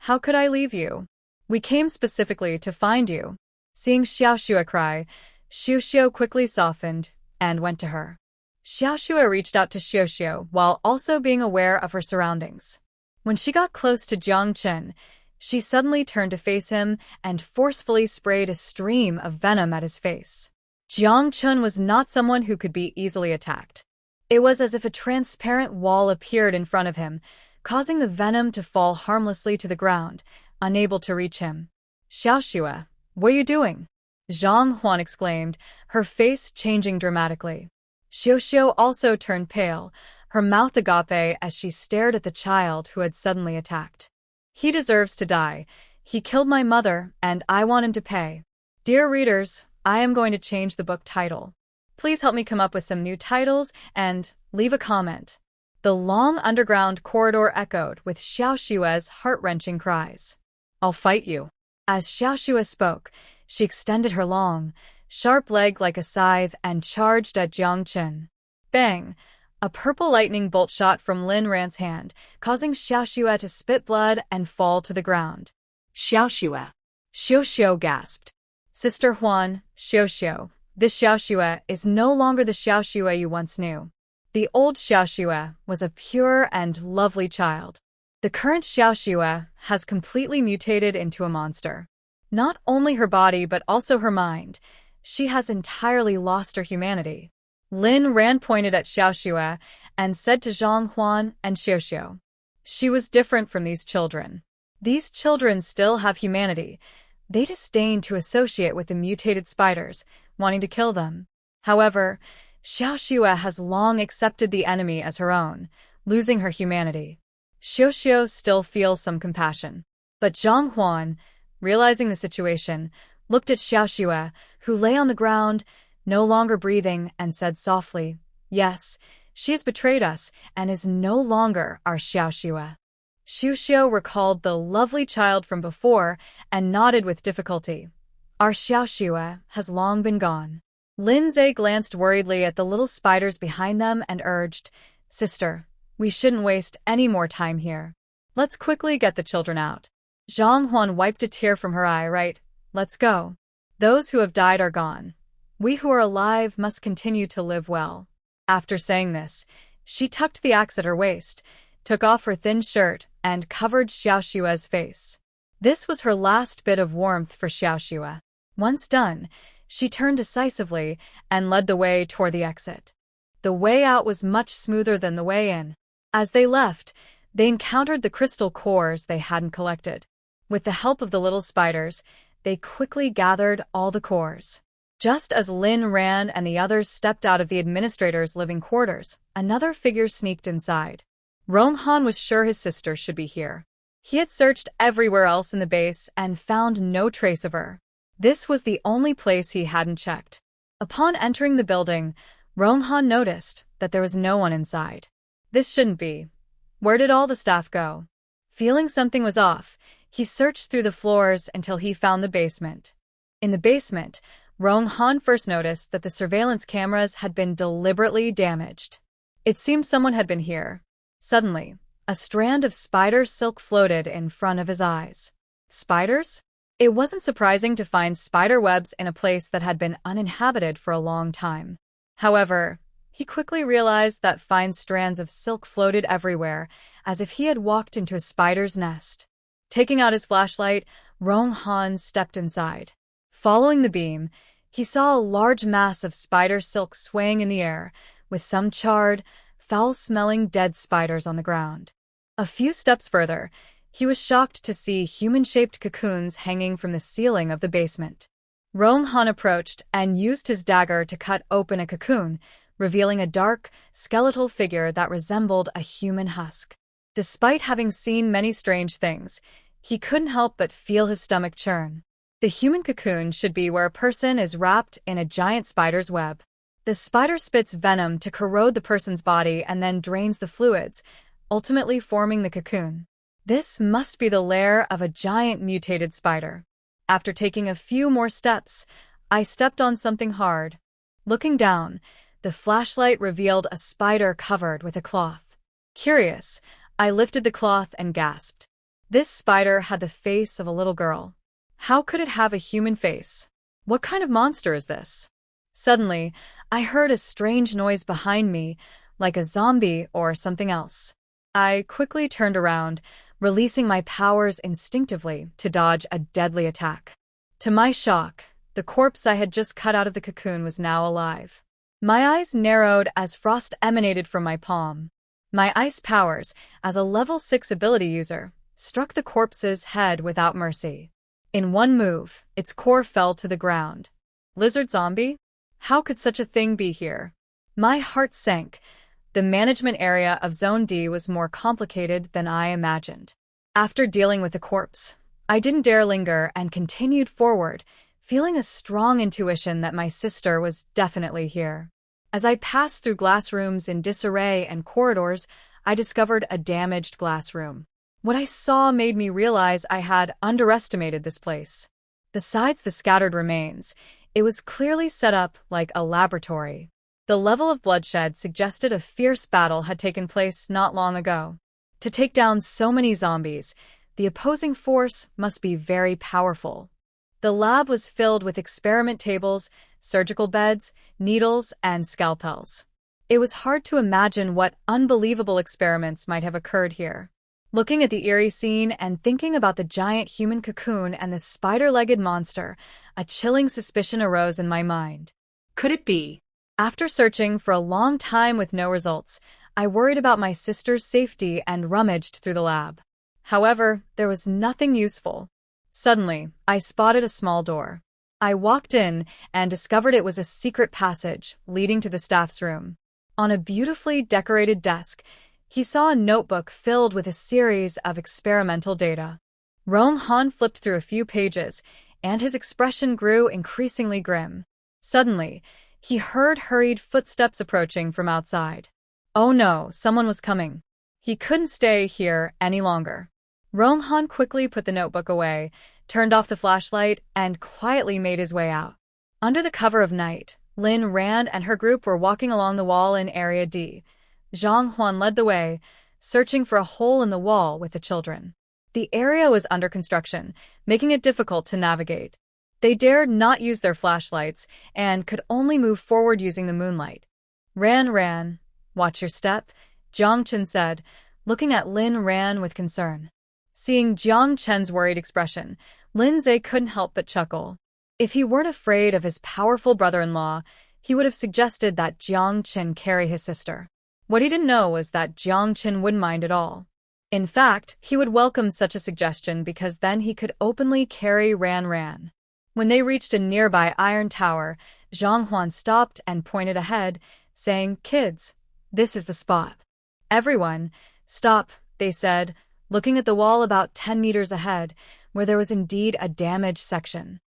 "How could I leave you? We came specifically to find you." Seeing Xiaoxue cry, Xiaoxue quickly softened and went to her. Xiaoxue reached out to Xiaoxue while also being aware of her surroundings. When she got close to Jiang Chen, she suddenly turned to face him and forcefully sprayed a stream of venom at his face. Jiang Chen was not someone who could be easily attacked. It was as if a transparent wall appeared in front of him, causing the venom to fall harmlessly to the ground, unable to reach him. "Xiaoxue, what are you doing?" Zhang Huan exclaimed, her face changing dramatically. Xiaoxue also turned pale, her mouth agape as she stared at the child who had suddenly attacked. "He deserves to die. He killed my mother, and I want him to pay." Dear readers, I am going to change the book title. Please help me come up with some new titles and leave a comment. The long underground corridor echoed with Xiaoxue's heart-wrenching cries. "I'll fight you." As Xiaoxue spoke, she extended her long, sharp leg like a scythe and charged at Jiang Chen. Bang! A purple lightning bolt shot from Lin Ran's hand, causing Xiaoxue to spit blood and fall to the ground. Xiaoxue. Xiaoxue gasped. "Sister Huan, Xiaoxue, this Xiaoxue is no longer the Xiaoxue you once knew. The old Xiaoxue was a pure and lovely child. The current Xiaoxue has completely mutated into a monster. Not only her body but also her mind. She has entirely lost her humanity." Lin Ran pointed at Xiaoxue and said to Zhang Huan and Xiaoxue, "She was different from these children. These children still have humanity. They disdain to associate with the mutated spiders, wanting to kill them. However, Xiaoxue has long accepted the enemy as her own, losing her humanity." Xiaoxue still feels some compassion. But Zhang Huan, realizing the situation, looked at Xiaoxue, who lay on the ground, no longer breathing, and said softly, "Yes, she has betrayed us and is no longer our Xiaoxue." Xiaoxue recalled the lovely child from before and nodded with difficulty. "Our Xiaoxue has long been gone." Lin Zhe glanced worriedly at the little spiders behind them and urged, "Sister, we shouldn't waste any more time here. Let's quickly get the children out." Zhang Huan wiped a tear from her eye. "Right, let's go. Those who have died are gone. We who are alive must continue to live well." After saying this, she tucked the axe at her waist, took off her thin shirt, and covered Xiaoxue's face. This was her last bit of warmth for Xiaoxue. Once done, she turned decisively and led the way toward the exit. The way out was much smoother than the way in. As they left, they encountered the crystal cores they hadn't collected. With the help of the little spiders, they quickly gathered all the cores. Just as Lin Ran and the others stepped out of the administrator's living quarters, another figure sneaked inside. Rong Han was sure his sister should be here. He had searched everywhere else in the base and found no trace of her. This was the only place he hadn't checked. Upon entering the building, Rong Han noticed that there was no one inside. This shouldn't be. Where did all the staff go? Feeling something was off, he searched through the floors until he found the basement. In the basement, Rong Han first noticed that the surveillance cameras had been deliberately damaged. It seemed someone had been here. Suddenly, a strand of spider silk floated in front of his eyes. Spiders? It wasn't surprising to find spider webs in a place that had been uninhabited for a long time. However, He quickly realized that fine strands of silk floated everywhere, as if he had walked into a spider's nest. Taking out his flashlight, Rong Han stepped inside. Following the beam, he saw a large mass of spider silk swaying in the air, with some charred, foul-smelling dead spiders on the ground. A few steps further, he was shocked to see human-shaped cocoons hanging from the ceiling of the basement. Rong Han approached and used his dagger to cut open a cocoon, revealing a dark, skeletal figure that resembled a human husk. Despite having seen many strange things, he couldn't help but feel his stomach churn. The human cocoon should be where a person is wrapped in a giant spider's web. The spider spits venom to corrode the person's body and then drains the fluids, ultimately forming the cocoon. This must be the lair of a giant mutated spider. After taking a few more steps, I stepped on something hard. Looking down, the flashlight revealed a spider covered with a cloth. Curious, I lifted the cloth and gasped. This spider had the face of a little girl. How could it have a human face? What kind of monster is this? Suddenly, I heard a strange noise behind me, like a zombie or something else. I quickly turned around, releasing my powers instinctively to dodge a deadly attack. To my shock, the corpse I had just cut out of the cocoon was now alive. My eyes narrowed as frost emanated from my palm. My ice powers, as a level 6 ability user, struck the corpse's head without mercy. In one move, its core fell to the ground. Lizard zombie? How could such a thing be here? My heart sank. The management area of Zone D was more complicated than I imagined. After dealing with the corpse, I didn't dare linger and continued forward, feeling a strong intuition that my sister was definitely here. As I passed through glass rooms in disarray and corridors, I discovered a damaged glass room. What I saw made me realize I had underestimated this place. Besides the scattered remains, it was clearly set up like a laboratory. The level of bloodshed suggested a fierce battle had taken place not long ago. To take down so many zombies, the opposing force must be very powerful. The lab was filled with experiment tables, surgical beds, needles, and scalpels. It was hard to imagine what unbelievable experiments might have occurred here. Looking at the eerie scene and thinking about the giant human cocoon and the spider-legged monster, a chilling suspicion arose in my mind. Could it be? After searching for a long time with no results, I worried about my sister's safety and rummaged through the lab. However, there was nothing useful. Suddenly, I spotted a small door. I walked in and discovered it was a secret passage leading to the staff's room. On a beautifully decorated desk, he saw a notebook filled with a series of experimental data. Rong Han flipped through a few pages, and his expression grew increasingly grim. Suddenly, he heard hurried footsteps approaching from outside. Oh no, someone was coming. He couldn't stay here any longer. Rong Han quickly put the notebook away, turned off the flashlight, and quietly made his way out. Under the cover of night, Rhan and her group were walking along the wall in Area D. Zhang Huan led the way, searching for a hole in the wall with the children. The area was under construction, making it difficult to navigate. They dared not use their flashlights and could only move forward using the moonlight. Rhan, watch your step, Jiang Chen said, looking at Rhan with concern. Seeing Jiang Chen's worried expression, Lin Zhe couldn't help but chuckle. If he weren't afraid of his powerful brother-in-law, he would have suggested that Jiang Chen carry his sister. What he didn't know was that Jiang Chen wouldn't mind at all. In fact, he would welcome such a suggestion because then he could openly carry Rhan. When they reached a nearby iron tower, Zhang Huan stopped and pointed ahead, saying, "Kids, this is the spot." Everyone, stop, they said, looking at the wall about 10 meters ahead, where there was indeed a damaged section.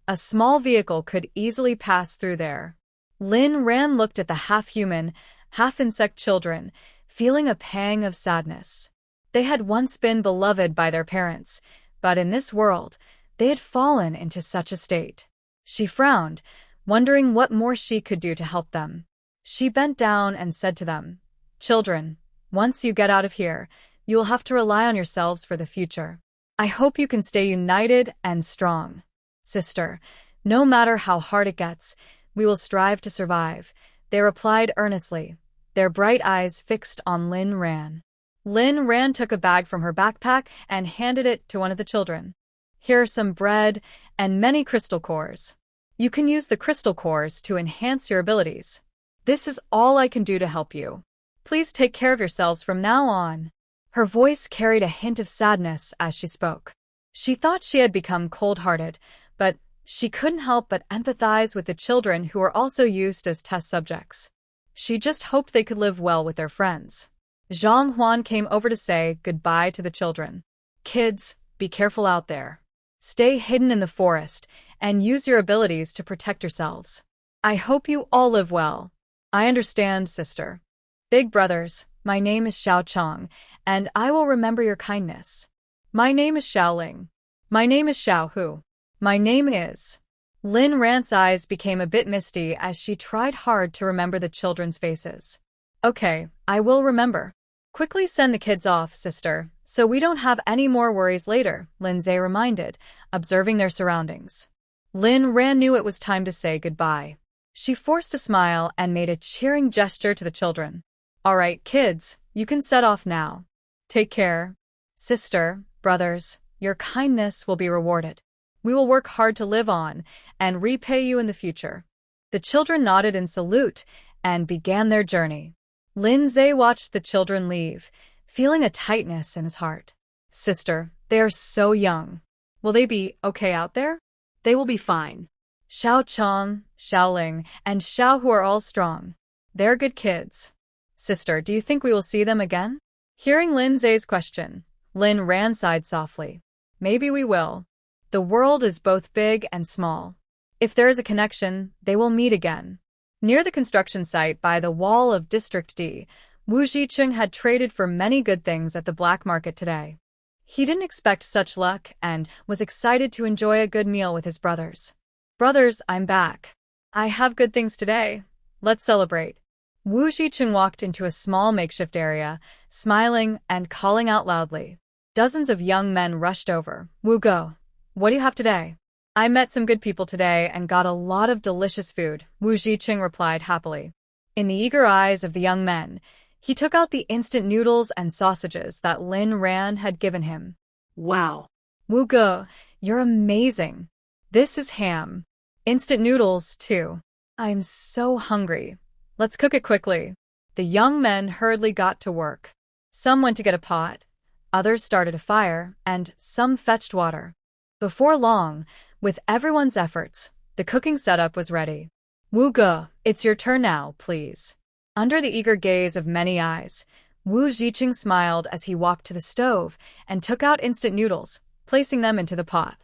A small vehicle could easily pass through there. Rhan looked at the half-human, half-insect children, feeling a pang of sadness. They had once been beloved by their parents, but in this world, they had fallen into such a state. She frowned, wondering what more she could do to help them. She bent down and said to them, "Children, once you get out of here, you will have to rely on yourselves for the future. I hope you can stay united and strong. Sister, no matter how hard it gets, we will strive to survive. they replied earnestly, their bright eyes fixed on Lin Rhan. Lin Rhan took a bag from her backpack and handed it to one of the children. Here are some bread and many crystal cores. You can use the crystal cores to enhance your abilities. This is all I can do to help you. Please take care of yourselves from now on. Her voice carried a hint of sadness as she spoke. She thought she had become cold-hearted, but she couldn't help but empathize with the children who were also used as test subjects. She just hoped they could live well with their friends. Zhang Huan came over to say goodbye to the children. Kids, be careful out there. Stay hidden in the forest and use your abilities to protect yourselves. I hope you all live well. I understand, sister. Big brothers, my name is Xiao Chong, and I will remember your kindness. My name is Xiao Ling. My name is Xiaoyu. My name is... Lin Rhan's eyes became a bit misty as she tried hard to remember the children's faces. Okay, I will remember. Quickly send the kids off, sister, so we don't have any more worries later, Lindsay reminded, observing their surroundings. Lin Rhan knew it was time to say goodbye. She forced a smile and made a cheering gesture to the children. All right, kids, you can set off now. Take care. Sister, brothers, your kindness will be rewarded. We will work hard to live on and repay you in the future. The children nodded in salute and began their journey. Lindsay watched the children leave, feeling a tightness in his heart. Sister, they are so young. Will they be okay out there? They will be fine. Xiao Chong, Xiao Ling, and Xiao Hu are all strong. They're good kids. Sister, do you think we will see them again? Hearing Lindsay's question, Lin Rhan sighed softly. Maybe we will. The world is both big and small. If there is a connection, they will meet again. Near the construction site by the wall of District D, Wu Zhiqing had traded for many good things at the black market today. He didn't expect such luck and was excited to enjoy a good meal with his brothers. Brothers, I'm back. I have good things today. Let's celebrate. Wu Zhiqing walked into a small makeshift area, smiling and calling out loudly. Dozens of young men rushed over. Wu Go, what do you have today? I met some good people today and got a lot of delicious food, Wu Zhiqing replied happily. In the eager eyes of the young men, he took out the instant noodles and sausages that Lin Rhan had given him. Wow. Wu Go, you're amazing. This is ham. Instant noodles, too. I'm so hungry. Let's cook it quickly. The young men hurriedly got to work. Some went to get a pot, others started a fire, and some fetched water. Before long, with everyone's efforts, the cooking setup was ready. Wu Ge, it's your turn now, please. Under the eager gaze of many eyes, Wu Zhiqing smiled as he walked to the stove and took out instant noodles, placing them into the pot.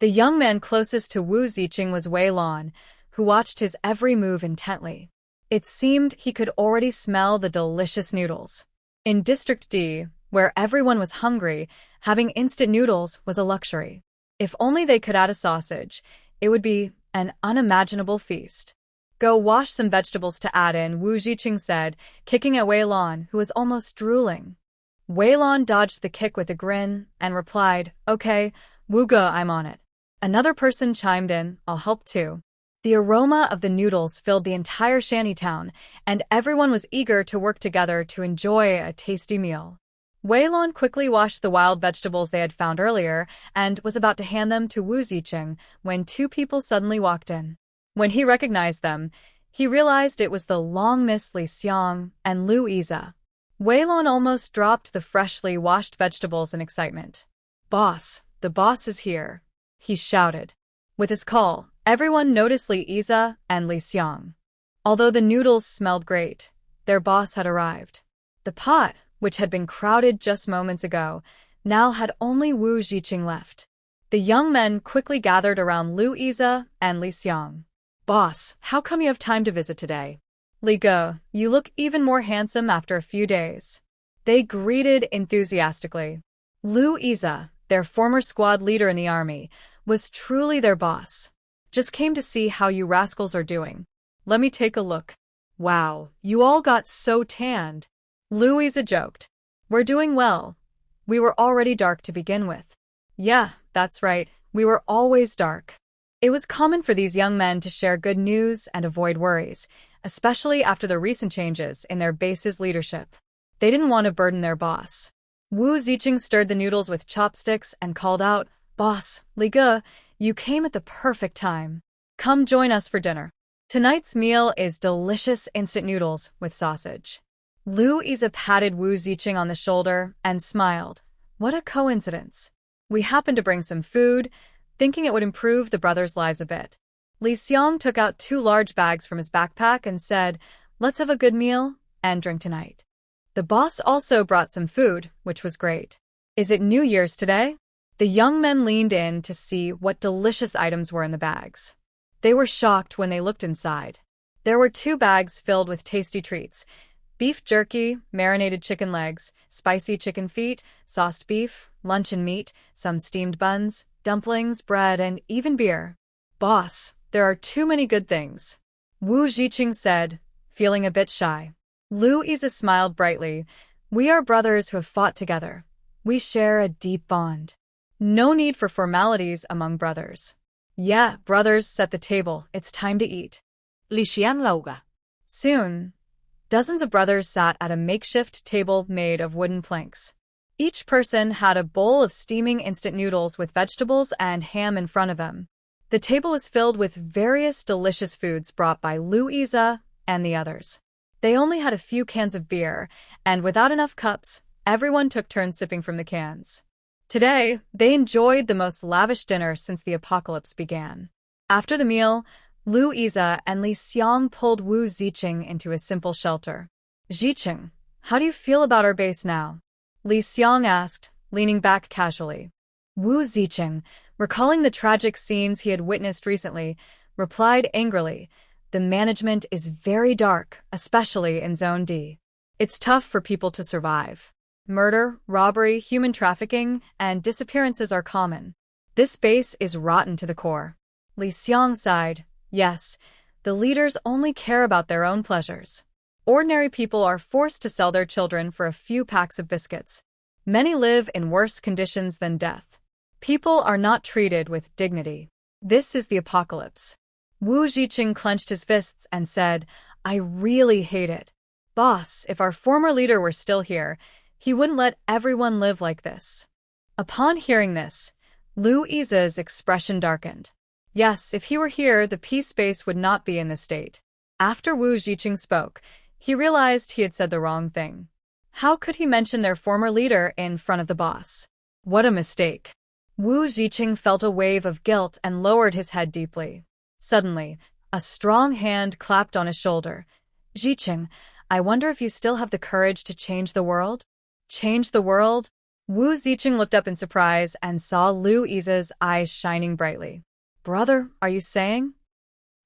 The young man closest to Wu Zhiqing was Yilon, who watched his every move intently. It seemed he could already smell the delicious noodles. In District D, where everyone was hungry, having instant noodles was a luxury. If only they could add a sausage, it would be an unimaginable feast. Go wash some vegetables to add in, Wu Zhiqing said, kicking at Yilon, who was almost drooling. Yilon dodged the kick with a grin and replied, Okay, Wu Ge, I'm on it. Another person chimed in, I'll help too. The aroma of the noodles filled the entire shantytown, and everyone was eager to work together to enjoy a tasty meal. Yilon quickly washed the wild vegetables they had found earlier and was about to hand them to Wu Zhiqing when two people suddenly walked in. When he recognized them, he realized it was the long-missed Li Xiang and Louisa. Yilon almost dropped the freshly washed vegetables in excitement. Boss, the boss is here, he shouted. With his call, everyone noticed Louisa and Li Xiang. Although the noodles smelled great, their boss had arrived. The pot, which had been crowded just moments ago, now had only Wu Zhiqing left. The young men quickly gathered around Louisa and Li Xiang. Boss, how come you have time to visit today? Li Ge, you look even more handsome after a few days. They greeted enthusiastically. Louisa, their former squad leader in the army, was truly their boss. Just came to see how you rascals are doing. Let me take a look. Wow, you all got so tanned. Louisa joked. We're doing well. We were already dark to begin with. Yeah, that's right, we were always dark. It was common for these young men to share good news and avoid worries, especially after the recent changes in their base's leadership. They didn't want to burden their boss. Wu Ziqing stirred the noodles with chopsticks and called out, "Boss, Li Ge, you came at the perfect time. Come join us for dinner. Tonight's meal is delicious instant noodles with sausage." Louisa patted Wu Ziqing on the shoulder and smiled. What a coincidence. We happened to bring some food, thinking it would improve the brothers' lives a bit. Li Xiang took out 2 large bags from his backpack and said, "Let's have a good meal and drink tonight." The boss also brought some food, which was great. "Is it New Year's today?" The young men leaned in to see what delicious items were in the bags. They were shocked when they looked inside. There were 2 bags filled with tasty treats: beef jerky, marinated chicken legs, spicy chicken feet, sauced beef, luncheon meat, some steamed buns, dumplings, bread, and even beer. "Boss, there are too many good things," Wu Ziqing said, feeling a bit shy. Louisa smiled brightly. "We are brothers who have fought together. We share a deep bond. No need for formalities among brothers." "Yeah, brothers, set the table. It's time to eat." Li Xian lauga. Soon, dozens of brothers sat at a makeshift table made of wooden planks. Each person had a bowl of steaming instant noodles with vegetables and ham in front of them. The table was filled with various delicious foods brought by Louisa and the others. They only had a few cans of beer, and without enough cups, everyone took turns sipping from the cans. Today, they enjoyed the most lavish dinner since the apocalypse began. After the meal, Louisa and Li Xiang pulled Wu Ziqing into a simple shelter. "Ziqing, how do you feel about our base now?" Li Xiang asked, leaning back casually. Wu Ziqing, recalling the tragic scenes he had witnessed recently, replied angrily, "The management is very dark, especially in Zone D. It's tough for people to survive. Murder, robbery, human trafficking, and disappearances are common. This base is rotten to the core." Li Xiang sighed. "Yes, the leaders only care about their own pleasures. Ordinary people are forced to sell their children for a few packs of biscuits. Many live in worse conditions than death. People are not treated with dignity. This is the apocalypse." Wu Ziqing clenched his fists and said, "I really hate it. Boss, if our former leader were still here, he wouldn't let everyone live like this." Upon hearing this, Louisa's expression darkened. Yes, if he were here, the peace base would not be in this state. After Wu Ziqing spoke, he realized he had said the wrong thing. How could he mention their former leader in front of the boss? What a mistake. Wu Ziqing felt a wave of guilt and lowered his head deeply. Suddenly, a strong hand clapped on his shoulder. "Ziqing, I wonder if you still have the courage to change the world?" "Change the world?" Wu Ziqing looked up in surprise and saw Louisa's eyes shining brightly. "Brother, are you saying?"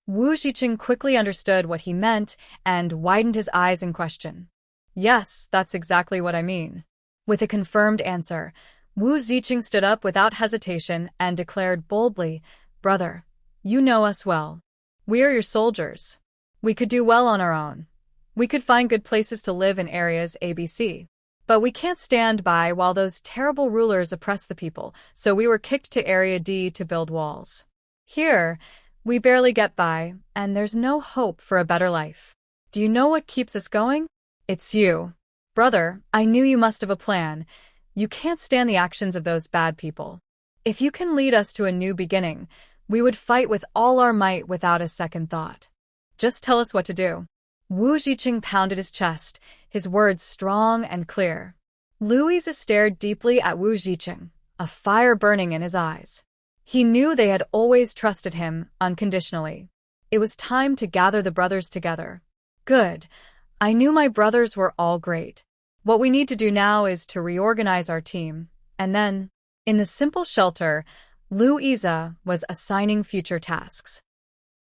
Wu Ziqing quickly understood what he meant and widened his eyes in question. "Yes, that's exactly what I mean." With a confirmed answer, Wu Ziqing stood up without hesitation and declared boldly, "Brother, you know us well. We are your soldiers. We could do well on our own. We could find good places to live in areas ABC. But we can't stand by while those terrible rulers oppress the people, so we were kicked to Area D to build walls. Here, we barely get by, and there's no hope for a better life. Do you know what keeps us going? It's you. Brother, I knew you must have a plan. You can't stand the actions of those bad people. If you can lead us to a new beginning, we would fight with all our might without a second thought. Just tell us what to do." Wu Ziqing pounded his chest, his words strong and clear. Louisa stared deeply at Wu Ziqing, a fire burning in his eyes. He knew they had always trusted him unconditionally. It was time to gather the brothers together. "Good. I knew my brothers were all great. What we need to do now is to reorganize our team, and then..." In the simple shelter, Louisa was assigning future tasks.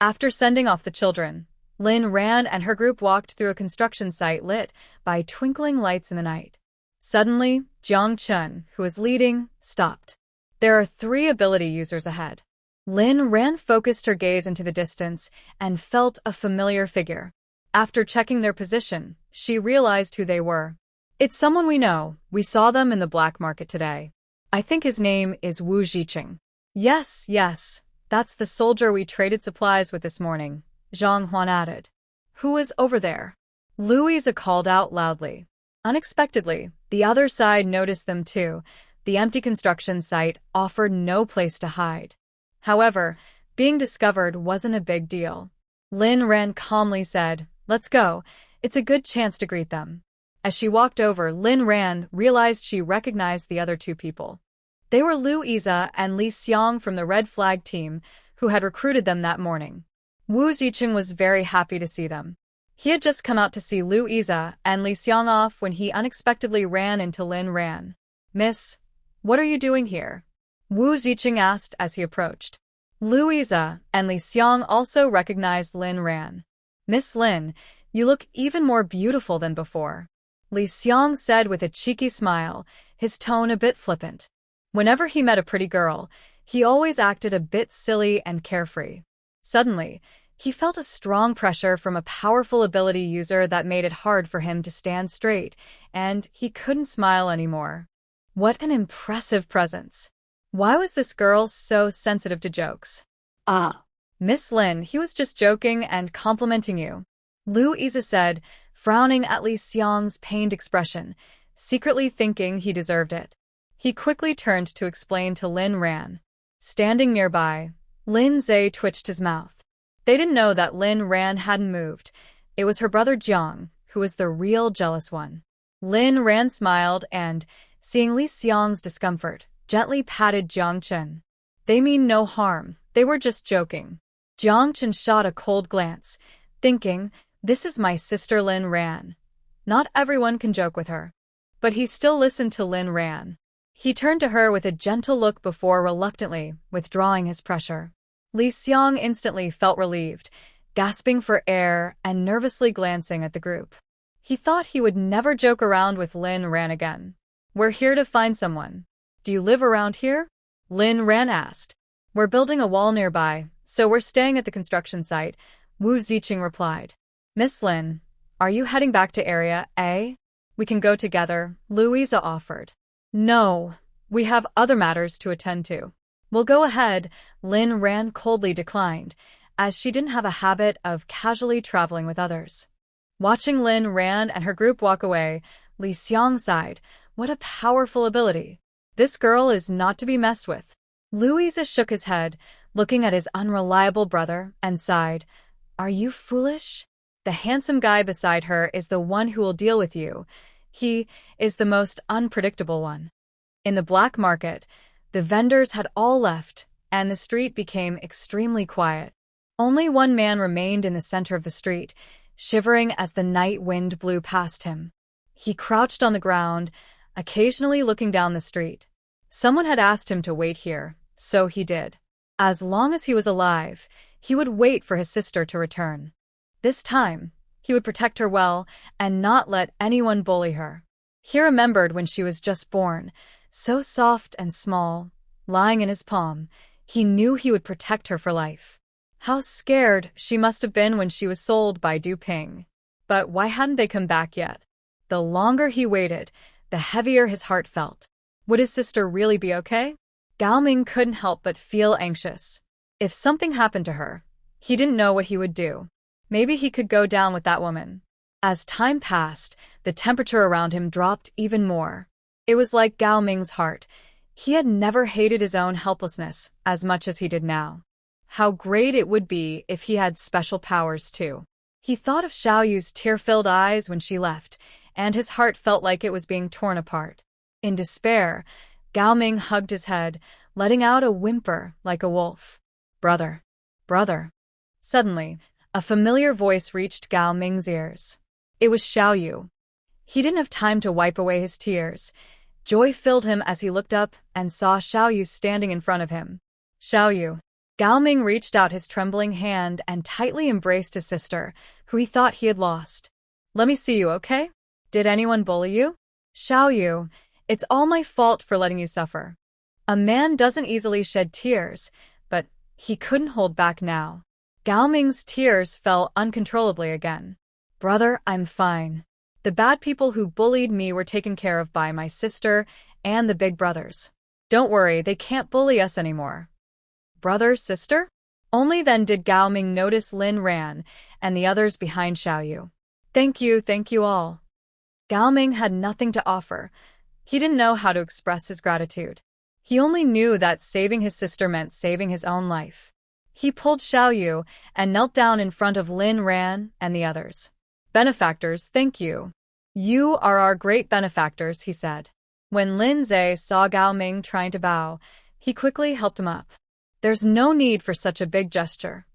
After sending off the children, Rhan and her group walked through a construction site lit by twinkling lights in the night. Suddenly, Jiang Chun, who was leading, stopped. There are 3 ability users ahead. Rhan focused her gaze into the distance and felt a familiar figure. After checking their position, she realized who they were. "It's someone we know. We saw them in the black market today. I think his name is Wu Ziqing." Yes, That's the soldier we traded supplies with this morning, Rong Han added. Who is over there? Louisa called out loudly. Unexpectedly, the other side noticed them too. The empty construction site offered no place to hide. However, being discovered wasn't a big deal. Rhan calmly said, "Let's go. It's a good chance to greet them." As she walked over, Rhan realized she recognized the other two people. They were Louisa and Li Xiang from the Red Flag team, who had recruited them that morning. Wu Zicheng was very happy to see them. He had just come out to see Louisa and Li Xiang off when he unexpectedly ran into Rhan. "Miss, what are you doing here?" Wu Zicheng asked as he approached. Louisa and Li Xiang also recognized Rhan. "Miss Lin, you look even more beautiful than before," Li Xiang said with a cheeky smile, his tone a bit flippant. Whenever he met a pretty girl, he always acted a bit silly and carefree. Suddenly, he felt a strong pressure from a powerful ability user that made it hard for him to stand straight, and he couldn't smile anymore. What an impressive presence. Why was this girl so sensitive to jokes? Miss Lin, he was just joking and complimenting you," Louisa said, frowning at Li Xiang's pained expression, secretly thinking he deserved it. He quickly turned to explain to Rhan. Standing nearby, Lin Zhe twitched his mouth. They didn't know that Rhan hadn't moved. It was her brother Jiang, who was the real jealous one. Rhan smiled and, seeing Li Xiang's discomfort, gently patted Jiang Chen. "They mean no harm, they were just joking." Jiang Chen shot a cold glance, thinking, "This is my sister Rhan. Not everyone can joke with her." But he still listened to Rhan. He turned to her with a gentle look before reluctantly withdrawing his pressure. Li Xiang instantly felt relieved, gasping for air and nervously glancing at the group. He thought he would never joke around with Rhan again. "We're here to find someone. Do you live around here?" Rhan asked. "We're building a wall nearby, so we're staying at the construction site," Wu Zicheng replied. "Miss Lin, are you heading back to Area A? We can go together," Louisa offered. "No, we have other matters to attend to." "We'll go ahead," Rhan coldly declined, as she didn't have a habit of casually traveling with others. Watching Rhan and her group walk away, Li Xiang sighed. What a powerful ability. This girl is not to be messed with. Louisa shook his head, looking at his unreliable brother, and sighed. "Are you foolish? The handsome guy beside her is the one who will deal with you. He is the most unpredictable one." In the black market, the vendors had all left, and the street became extremely quiet. Only one man remained in the center of the street, shivering as the night wind blew past him. He crouched on the ground, occasionally looking down the street. Someone had asked him to wait here, so he did. As long as he was alive, he would wait for his sister to return. This time, he would protect her well and not let anyone bully her. He remembered when she was just born, so soft and small, lying in his palm. He knew he would protect her for life. How scared she must have been when she was sold by Du Ping. But why hadn't they come back yet? The longer he waited, the heavier his heart felt. Would his sister really be okay? Gao Ming couldn't help but feel anxious. If something happened to her, he didn't know what he would do. Maybe he could go down with that woman. As time passed, the temperature around him dropped even more. It was like Gao Ming's heart. He had never hated his own helplessness as much as he did now. How great it would be if he had special powers too. He thought of Xiaoyu's tear-filled eyes when she left, and his heart felt like it was being torn apart. In despair, Gao Ming hugged his head, letting out a whimper like a wolf. "Brother, brother." Suddenly, a familiar voice reached Gao Ming's ears. It was Xiaoyu. He didn't have time to wipe away his tears. Joy filled him as he looked up and saw Xiaoyu standing in front of him. "Xiaoyu." Gao Ming reached out his trembling hand and tightly embraced his sister, who he thought he had lost. "Let me see you, okay? Did anyone bully you?" "Xiaoyu, it's all my fault for letting you suffer." A man doesn't easily shed tears, but he couldn't hold back now. Gao Ming's tears fell uncontrollably again. "Brother, I'm fine. The bad people who bullied me were taken care of by my sister and the big brothers. Don't worry, they can't bully us anymore." Brother, sister? Only then did Gao Ming notice Lin Ran and the others behind Xiaoyu. Thank you all. Gao Ming had nothing to offer. He didn't know how to express his gratitude. He only knew that saving his sister meant saving his own life. He pulled Xiaoyu and knelt down in front of Lin Ran and the others. Benefactors, thank you. You are our great benefactors, he said. When Lin Zhe saw Gao Ming trying to bow, he quickly helped him up. There's no need for such a big gesture.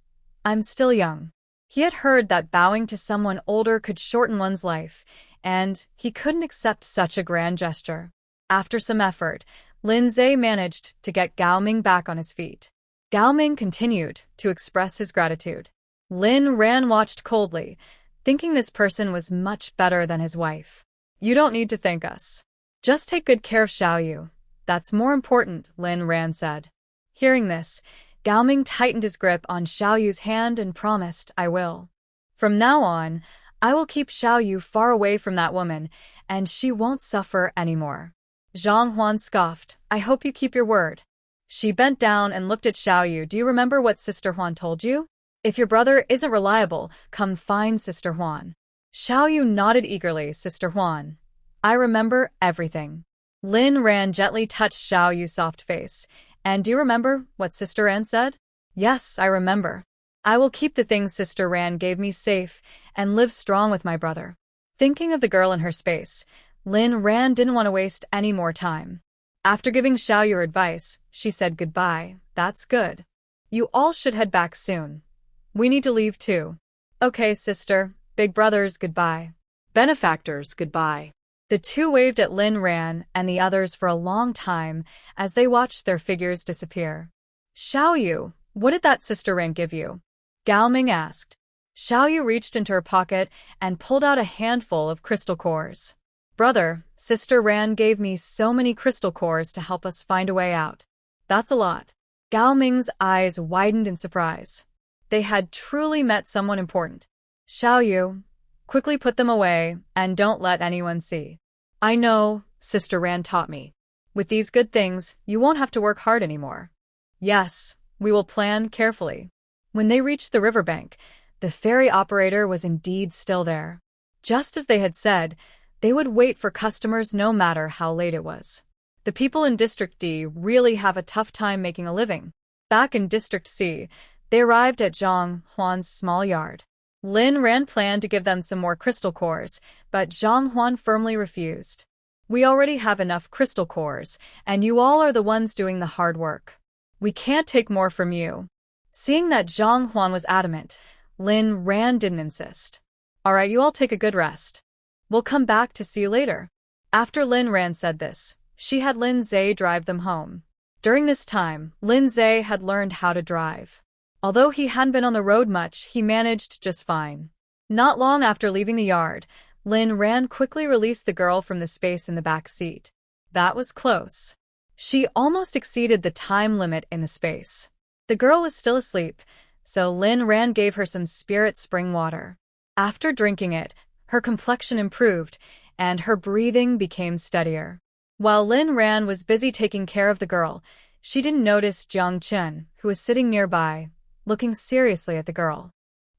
I'm still young. He had heard that bowing to someone older could shorten one's life, and he couldn't accept such a grand gesture. After some effort, Lin Zhe managed to get Gao Ming back on his feet. Gao Ming continued to express his gratitude. Lin Ran watched coldly, thinking this person was much better than his wife. You don't need to thank us. Just take good care of Xiaoyu. That's more important, Lin Ran said. Hearing this, Gao Ming tightened his grip on Xiaoyu's hand and promised, I will. From now on, I will keep Xiaoyu far away from that woman, and she won't suffer anymore. Zhang Huan scoffed, I hope you keep your word. She bent down and looked at Xiaoyu. Do you remember what Sister Huan told you? If your brother isn't reliable, come find Sister Huan. Xiaoyu nodded eagerly, Sister Huan. I remember everything. Lin Ran gently touched Xiaoyu's soft face. And do you remember what Sister Ran said? Yes, I remember. I will keep the things Sister Ran gave me safe and live strong with my brother. Thinking of the girl in her space, Lin Ran didn't want to waste any more time. After giving Xiaoyu her advice, she said goodbye. That's good. You all should head back soon. We need to leave too. Okay, sister. Big brothers, goodbye. Benefactors, goodbye. The two waved at Lin Ran and the others for a long time as they watched their figures disappear. Xiaoyu, what did that Sister Ran give you? Gao Ming asked. Xiaoyu reached into her pocket and pulled out a handful of crystal cores. Brother, Sister Ran gave me so many crystal cores to help us find a way out. That's a lot. Gao Ming's eyes widened in surprise. They had truly met someone important. Xiaoyu, quickly put them away and don't let anyone see. I know, Sister Ran taught me. With these good things, you won't have to work hard anymore. Yes, we will plan carefully. When they reached the riverbank, the ferry operator was indeed still there. Just as they had said, they would wait for customers no matter how late it was. The people in District D really have a tough time making a living. Back in District C, they arrived at Zhang Huan's small yard. Lin Ran planned to give them some more crystal cores, but Zhang Huan firmly refused. We already have enough crystal cores, and you all are the ones doing the hard work. We can't take more from you. Seeing that Zhang Huan was adamant, Lin Ran didn't insist. All right, you all take a good rest. We'll come back to see you later. After Lin Ran said this, she had Lin Zhe drive them home. During this time, Lin Zhe had learned how to drive. Although he hadn't been on the road much, he managed just fine. Not long after leaving the yard, Lin Ran quickly released the girl from the space in the back seat. That was close. She almost exceeded the time limit in the space. The girl was still asleep, so Lin Ran gave her some spirit spring water. After drinking it, her complexion improved, and her breathing became steadier. While Lin Ran was busy taking care of the girl, she didn't notice Jiang Chen, who was sitting nearby, looking seriously at the girl.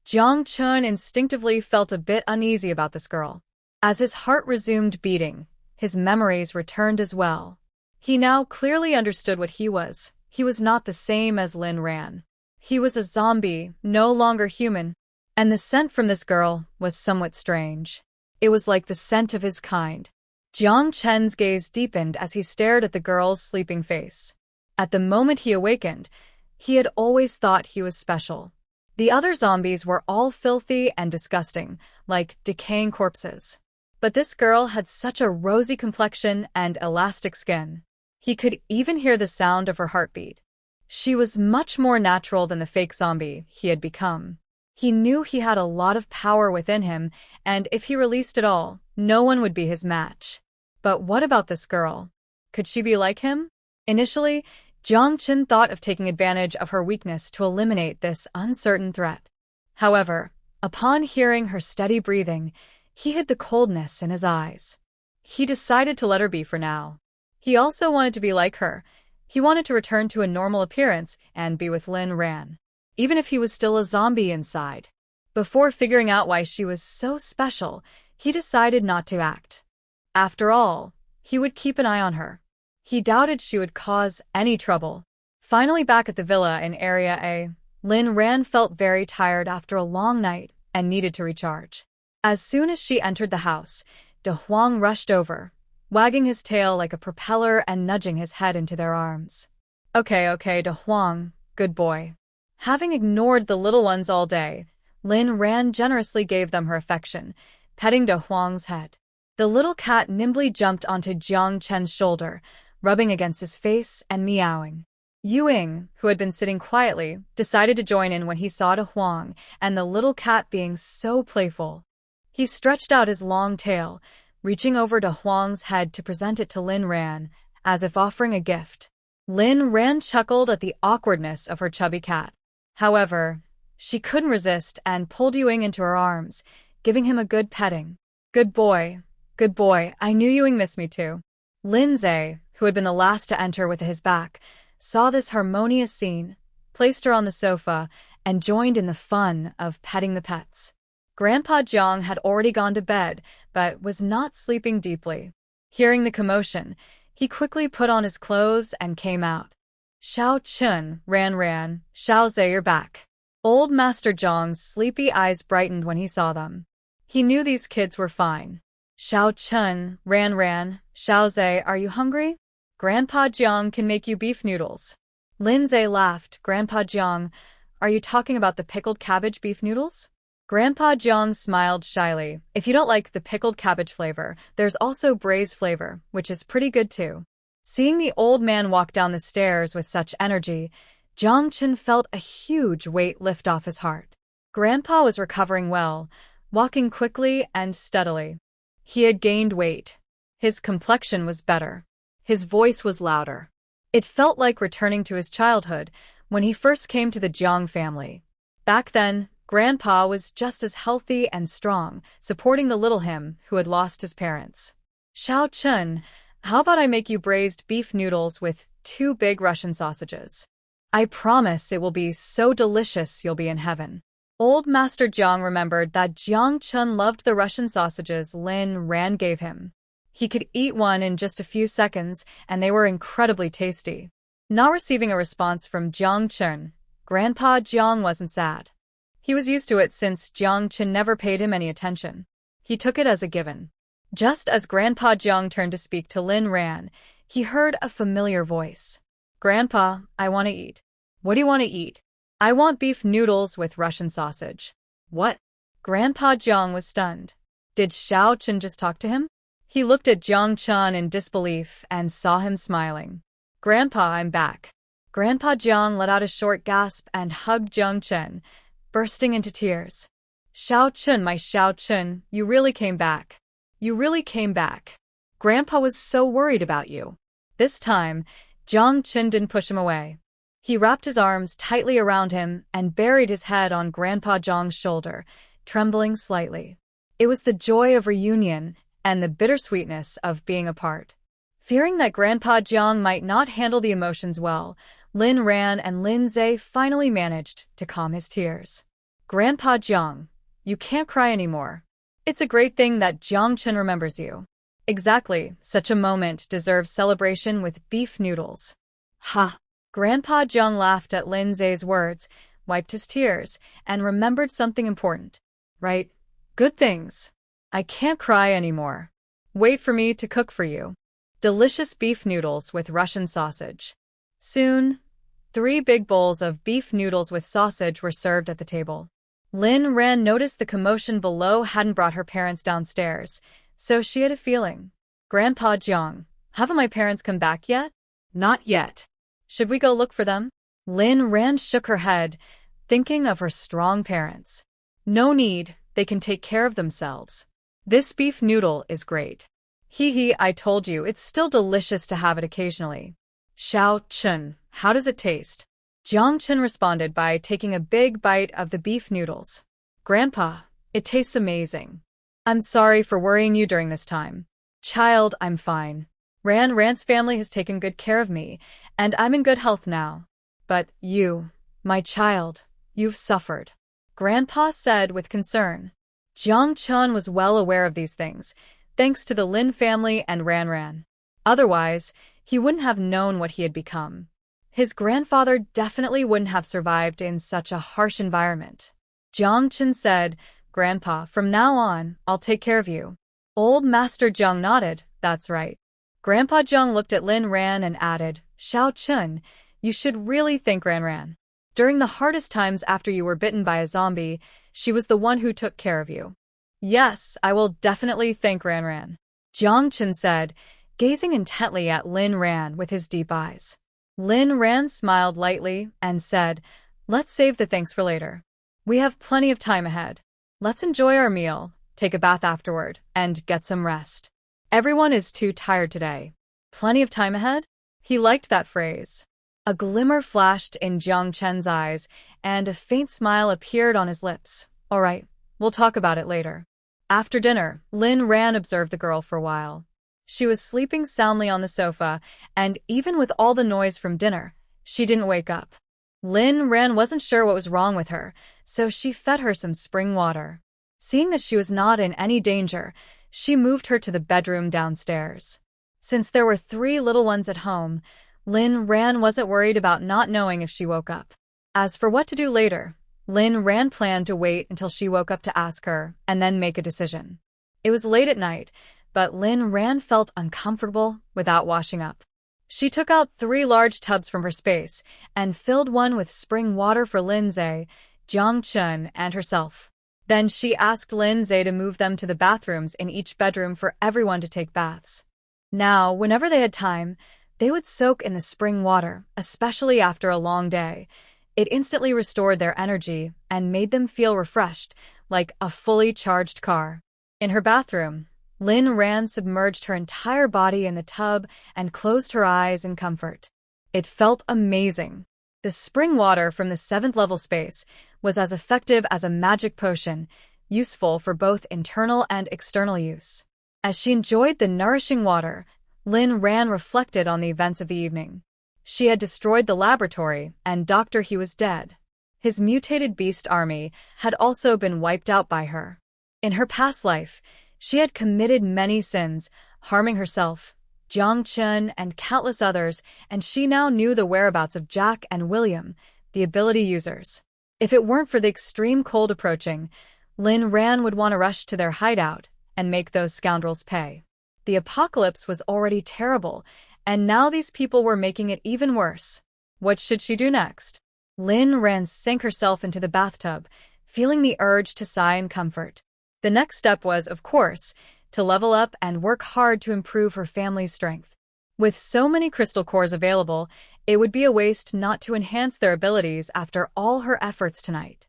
Jiang Chen instinctively felt a bit uneasy about this girl. As his heart resumed beating, his memories returned as well. He now clearly understood what he was. He was not the same as Lin Ran. He was a zombie, no longer human. And the scent from this girl was somewhat strange. It was like the scent of his kind. Jiang Chen's gaze deepened as he stared at the girl's sleeping face. At the moment he awakened, he had always thought he was special. The other zombies were all filthy and disgusting, like decaying corpses. But this girl had such a rosy complexion and elastic skin. He could even hear the sound of her heartbeat. She was much more natural than the fake zombie he had become. He knew he had a lot of power within him, and if he released it all, no one would be his match. But what about this girl? Could she be like him? Initially, Jiang Chen thought of taking advantage of her weakness to eliminate this uncertain threat. However, upon hearing her steady breathing, he hid the coldness in his eyes. He decided to let her be for now. He also wanted to be like her. He wanted to return to a normal appearance and be with Rhan, even if he was still a zombie inside. Before figuring out why she was so special, he decided not to act. After all, he would keep an eye on her. He doubted she would cause any trouble. Finally back at the villa in Area A, Rhan felt very tired after a long night and needed to recharge. As soon as she entered the house, De Huang rushed over, wagging his tail like a propeller and nudging his head into their arms. Okay, De Huang, good boy. Having ignored the little ones all day, Rhan generously gave them her affection, petting De Huang's head. The little cat nimbly jumped onto Jiang Chen's shoulder, rubbing against his face and meowing. Ying, who had been sitting quietly, decided to join in when he saw De Huang and the little cat being so playful. He stretched out his long tail, reaching over De Huang's head to present it to Rhan, as if offering a gift. Rhan chuckled at the awkwardness of her chubby cat. However, she couldn't resist and pulled Ying into her arms, giving him a good petting. Good boy, I knew Ying missed me too. Lindsay, who had been the last to enter with his back, saw this harmonious scene, placed her on the sofa, and joined in the fun of petting the pets. Grandpa Jiang had already gone to bed, but was not sleeping deeply. Hearing the commotion, he quickly put on his clothes and came out. Xiao Rhan, Xiaoxue, you're back. Old Master Jiang's sleepy eyes brightened when he saw them. He knew these kids were fine. Xiao Rhan, Xiaoxue, are you hungry? Grandpa Jiang can make you beef noodles. Lindsay laughed. Grandpa Jiang, are you talking about the pickled cabbage beef noodles? Grandpa Jiang smiled shyly. If you don't like the pickled cabbage flavor, there's also braised flavor, which is pretty good too. Seeing the old man walk down the stairs with such energy, Jiang Chen felt a huge weight lift off his heart. Grandpa was recovering well, walking quickly and steadily. He had gained weight. His complexion was better. His voice was louder. It felt like returning to his childhood when he first came to the Jiang family. Back then, Grandpa was just as healthy and strong, supporting the little him who had lost his parents. Xiao, how about I make you braised beef noodles with 2 big Russian sausages? I promise it will be so delicious you'll be in heaven. Old Master Jiang remembered that Jiang Chen loved the Russian sausages Rhan gave him. He could eat one in just a few seconds, and they were incredibly tasty. Not receiving a response from Jiang Chen, Grandpa Jiang wasn't sad. He was used to it since Jiang Chen never paid him any attention. He took it as a given. Just as Grandpa Jiang turned to speak to Rhan, he heard a familiar voice. Grandpa, I want to eat. What do you want to eat? I want beef noodles with Russian sausage. What? Grandpa Jiang was stunned. Did Xiao Chen just talk to him? He looked at Jiang Chen in disbelief and saw him smiling. Grandpa, I'm back. Grandpa Jiang let out a short gasp and hugged Jiang Chen, bursting into tears. Xiao Chen, my Xiao Chen, you really came back. You really came back. Grandpa was so worried about you. This time, Jiang Chen didn't push him away. He wrapped his arms tightly around him and buried his head on Grandpa Jiang's shoulder, trembling slightly. It was the joy of reunion and the bittersweetness of being apart. Fearing that Grandpa Jiang might not handle the emotions well, Rhan and Lindsay finally managed to calm his tears. Grandpa Jiang, you can't cry anymore. It's a great thing that Jiang Chen remembers you. Exactly, such a moment deserves celebration with beef noodles. Ha! Grandpa Jiang laughed at Lindsay's words, wiped his tears, and remembered something important. Right? Good things. I can't cry anymore. Wait for me to cook for you. Delicious beef noodles with Russian sausage. Soon, 3 big bowls of beef noodles with sausage were served at the table. Rhan noticed the commotion below hadn't brought her parents downstairs, so she had a feeling. Grandpa Jiang, haven't my parents come back yet? Not yet. Should we go look for them? Rhan shook her head, thinking of her strong parents. No need, they can take care of themselves. This beef noodle is great. Hee, I told you, it's still delicious to have it occasionally. Xiao Chen, how does it taste? Jiang Chen responded by taking a big bite of the beef noodles. Grandpa, it tastes amazing. I'm sorry for worrying you during this time. Child, I'm fine. Ran's family has taken good care of me, and I'm in good health now. But you, my child, you've suffered," Grandpa said with concern. Jiang Chun was well aware of these things, thanks to the Lin family and Ran. Otherwise, he wouldn't have known what he had become. His grandfather definitely wouldn't have survived in such a harsh environment. Jiang Chun said, "Grandpa, from now on, I'll take care of you." Old Master Jiang nodded, "That's right." Grandpa Jiang looked at Lin Ran and added, "Xiao Chun, you should really thank Ran. During the hardest times after you were bitten by a zombie, she was the one who took care of you." "Yes, I will definitely thank Ran," Jiang Chun said, gazing intently at Lin Ran with his deep eyes. Lin Ran smiled lightly and said, "Let's save the thanks for later. We have plenty of time ahead. Let's enjoy our meal, take a bath afterward, and get some rest. Everyone is too tired today." Plenty of time ahead? He liked that phrase. A glimmer flashed in Jiang Chen's eyes, and a faint smile appeared on his lips. "All right, we'll talk about it later." After dinner, Lin Ran observed the girl for a while. She was sleeping soundly on the sofa, and even with all the noise from dinner, she didn't wake up. Lin Ran wasn't sure what was wrong with her, so she fed her some spring water. Seeing that she was not in any danger, she moved her to the bedroom downstairs. Since there were 3 little ones at home, Lin Ran wasn't worried about not knowing if she woke up. As for what to do later, Lin Ran planned to wait until she woke up to ask her, and then make a decision. It was late at night, but Lin Ran felt uncomfortable without washing up. She took out 3 large tubs from her space and filled one with spring water for Lin Zhe, Jiang Chun, and herself. Then she asked Lin Zhe to move them to the bathrooms in each bedroom for everyone to take baths. Now, whenever they had time, they would soak in the spring water, especially after a long day. It instantly restored their energy and made them feel refreshed, like a fully charged car. In her bathroom, Lin Ran submerged her entire body in the tub and closed her eyes in comfort. It felt amazing. The spring water from the 7th level space was as effective as a magic potion, useful for both internal and external use. As she enjoyed the nourishing water, Lin Ran reflected on the events of the evening. She had destroyed the laboratory, and Dr. He was dead. His mutated beast army had also been wiped out by her. In her past life, she had committed many sins, harming herself, Jiang Chun, and countless others, and she now knew the whereabouts of Jack and William, the ability users. If it weren't for the extreme cold approaching, Lin Ran would want to rush to their hideout and make those scoundrels pay. The apocalypse was already terrible, and now these people were making it even worse. What should she do next? Lin Ran sank herself into the bathtub, feeling the urge to sigh in comfort. The next step was, of course, to level up and work hard to improve her family's strength. With so many crystal cores available, it would be a waste not to enhance their abilities after all her efforts tonight.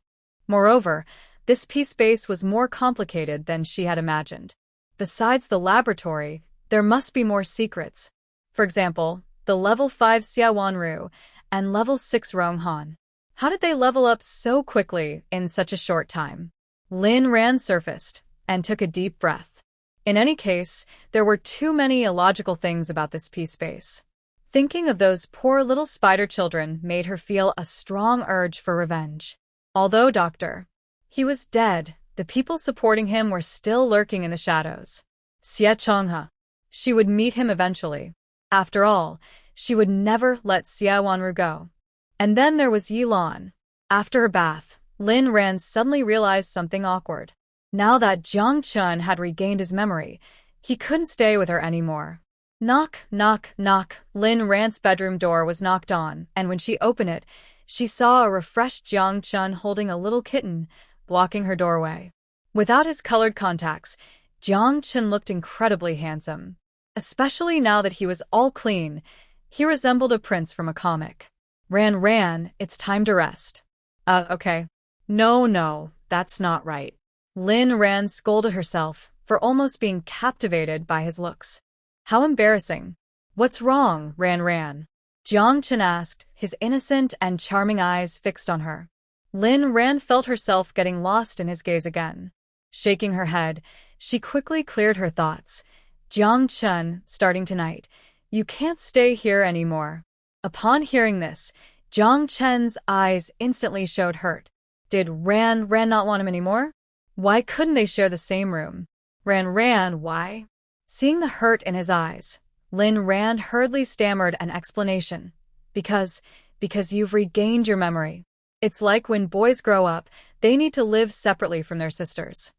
Moreover, this peace base was more complicated than she had imagined. Besides the laboratory, there must be more secrets. For example, the level 5 Sia Wanu and level 6 Rong Han. How did they level up so quickly in such a short time? Lin Ran surfaced and took a deep breath. In any case, there were too many illogical things about this peace base. Thinking of those poor little spider children made her feel a strong urge for revenge. Although Dr. He was dead, the people supporting him were still lurking in the shadows. Sia Chonga. She would meet him eventually. After all, she would never let Sia Wanu go. And then there was Yilon. After her bath, Lin Ran suddenly realized something awkward. Now that Jiang Chun had regained his memory, he couldn't stay with her anymore. Knock, knock, knock. Lin Ran's bedroom door was knocked on, and when she opened it, she saw a refreshed Jiang Chun holding a little kitten, blocking her doorway. Without his colored contacts, Jiang Chun looked incredibly handsome. Especially now that he was all clean, he resembled a prince from a comic. Ran, it's time to rest. Okay. No, that's not right. Lin Ran scolded herself for almost being captivated by his looks. How embarrassing. What's wrong, Ran? Jiang Chun asked, his innocent and charming eyes fixed on her. Lin Ran felt herself getting lost in his gaze again. Shaking her head, she quickly cleared her thoughts. Jiang Chen, starting tonight, you can't stay here anymore. Upon hearing this, Jiang Chen's eyes instantly showed hurt. Did Rhan not want him anymore? Why couldn't they share the same room? Rhan, why? Seeing the hurt in his eyes, Rhan hurriedly stammered an explanation. Because you've regained your memory. It's like when boys grow up, they need to live separately from their sisters.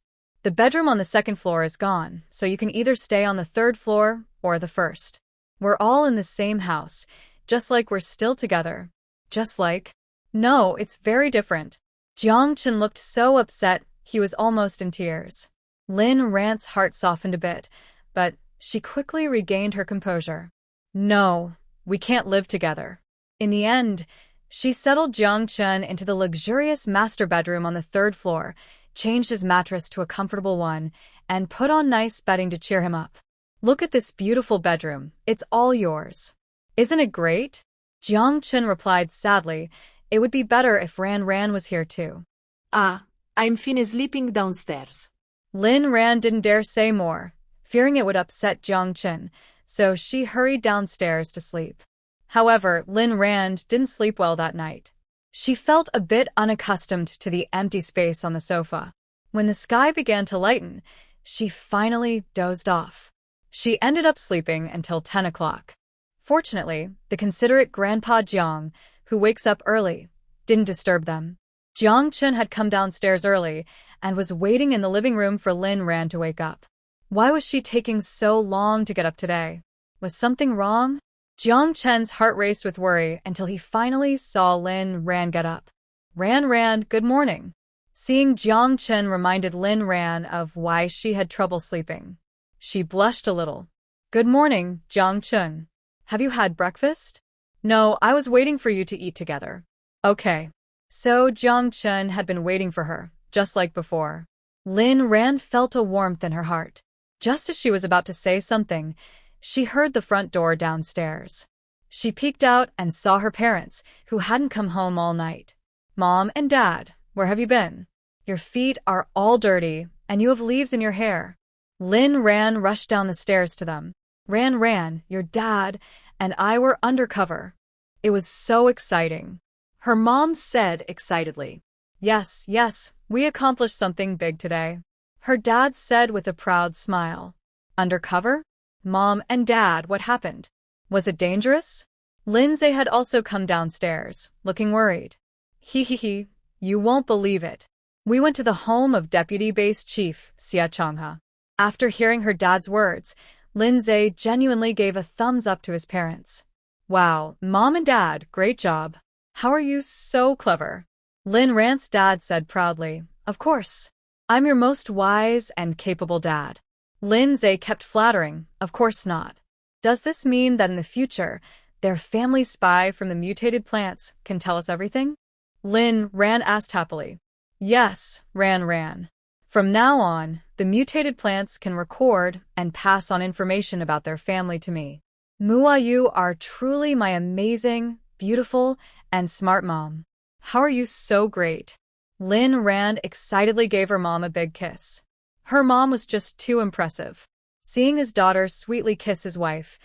The bedroom on the second floor is gone, so you can either stay on the third floor or the first. We're all in the same house, just like we're still together. Just like? No, it's very different. Jiang Chen looked so upset, he was almost in tears. Rhan's heart softened a bit, but she quickly regained her composure. No, we can't live together. In the end, she settled Jiang Chen into the luxurious master bedroom on the third floor, changed his mattress to a comfortable one, and put on nice bedding to cheer him up. Look at this beautiful bedroom. It's all yours. Isn't it great? Jiang Chen replied sadly. It would be better if Rhan was here too. I'm finished sleeping downstairs. Rhan didn't dare say more, fearing it would upset Jiang Chen, so she hurried downstairs to sleep. However, Rhan didn't sleep well that night. She felt a bit unaccustomed to the empty space on the sofa. When the sky began to lighten, she finally dozed off. She ended up sleeping until 10 o'clock. Fortunately, the considerate Grandpa Jiang, who wakes up early, didn't disturb them. Jiang Chen had come downstairs early and was waiting in the living room for Rhan to wake up. Why was she taking so long to get up today? Was something wrong? Jiang Chen's heart raced with worry until he finally saw Rhan get up. Rhan, good morning. Seeing Jiang Chen reminded Rhan of why she had trouble sleeping. She blushed a little. Good morning, Jiang Chen. Have you had breakfast? No, I was waiting for you to eat together. Okay. So Jiang Chen had been waiting for her, just like before. Rhan felt a warmth in her heart. Just as she was about to say something, she heard the front door downstairs. She peeked out and saw her parents, who hadn't come home all night. Mom and Dad, where have you been? Your feet are all dirty, and you have leaves in your hair. Rhan rushed down the stairs to them. Rhan, your dad and I were undercover. It was so exciting. Her mom said excitedly. Yes, we accomplished something big today. Her dad said with a proud smile. Undercover? Mom and Dad, what happened? Was it dangerous? Lindsay had also come downstairs, looking worried. He, you won't believe it. We went to the home of Deputy Base Chief Sia Chonga. After hearing her dad's words, Lindsay genuinely gave a thumbs up to his parents. Wow, Mom and Dad, great job. How are you so clever? Rhan's dad said proudly. Of course. I'm your most wise and capable dad. Lindsay kept flattering. Of course not. Does this mean that in the future, their family spy from the mutated plants can tell us everything? Rhan asked happily. Yes, Rhan. From now on, the mutated plants can record and pass on information about their family to me. You are truly my amazing, beautiful, and smart mom. How are you so great? Rhan excitedly gave her mom a big kiss. Her mom was just too impressive. Seeing his daughter sweetly kiss his wife,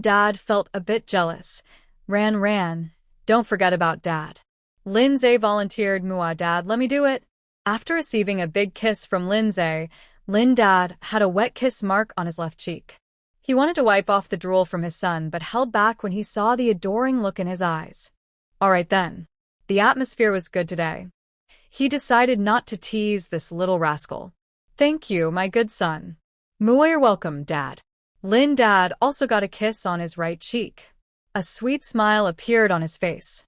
Dad felt a bit jealous. Rhan, don't forget about Dad. Lindsay volunteered. Dad, let me do it. After receiving a big kiss from Lindsay, Dad had a wet kiss mark on his left cheek. He wanted to wipe off the drool from his son but held back when he saw the adoring look in his eyes. All right then. The atmosphere was good today. He decided not to tease this little rascal. Thank you, my good son. You're welcome, Dad. Dad also got a kiss on his right cheek. A sweet smile appeared on his face.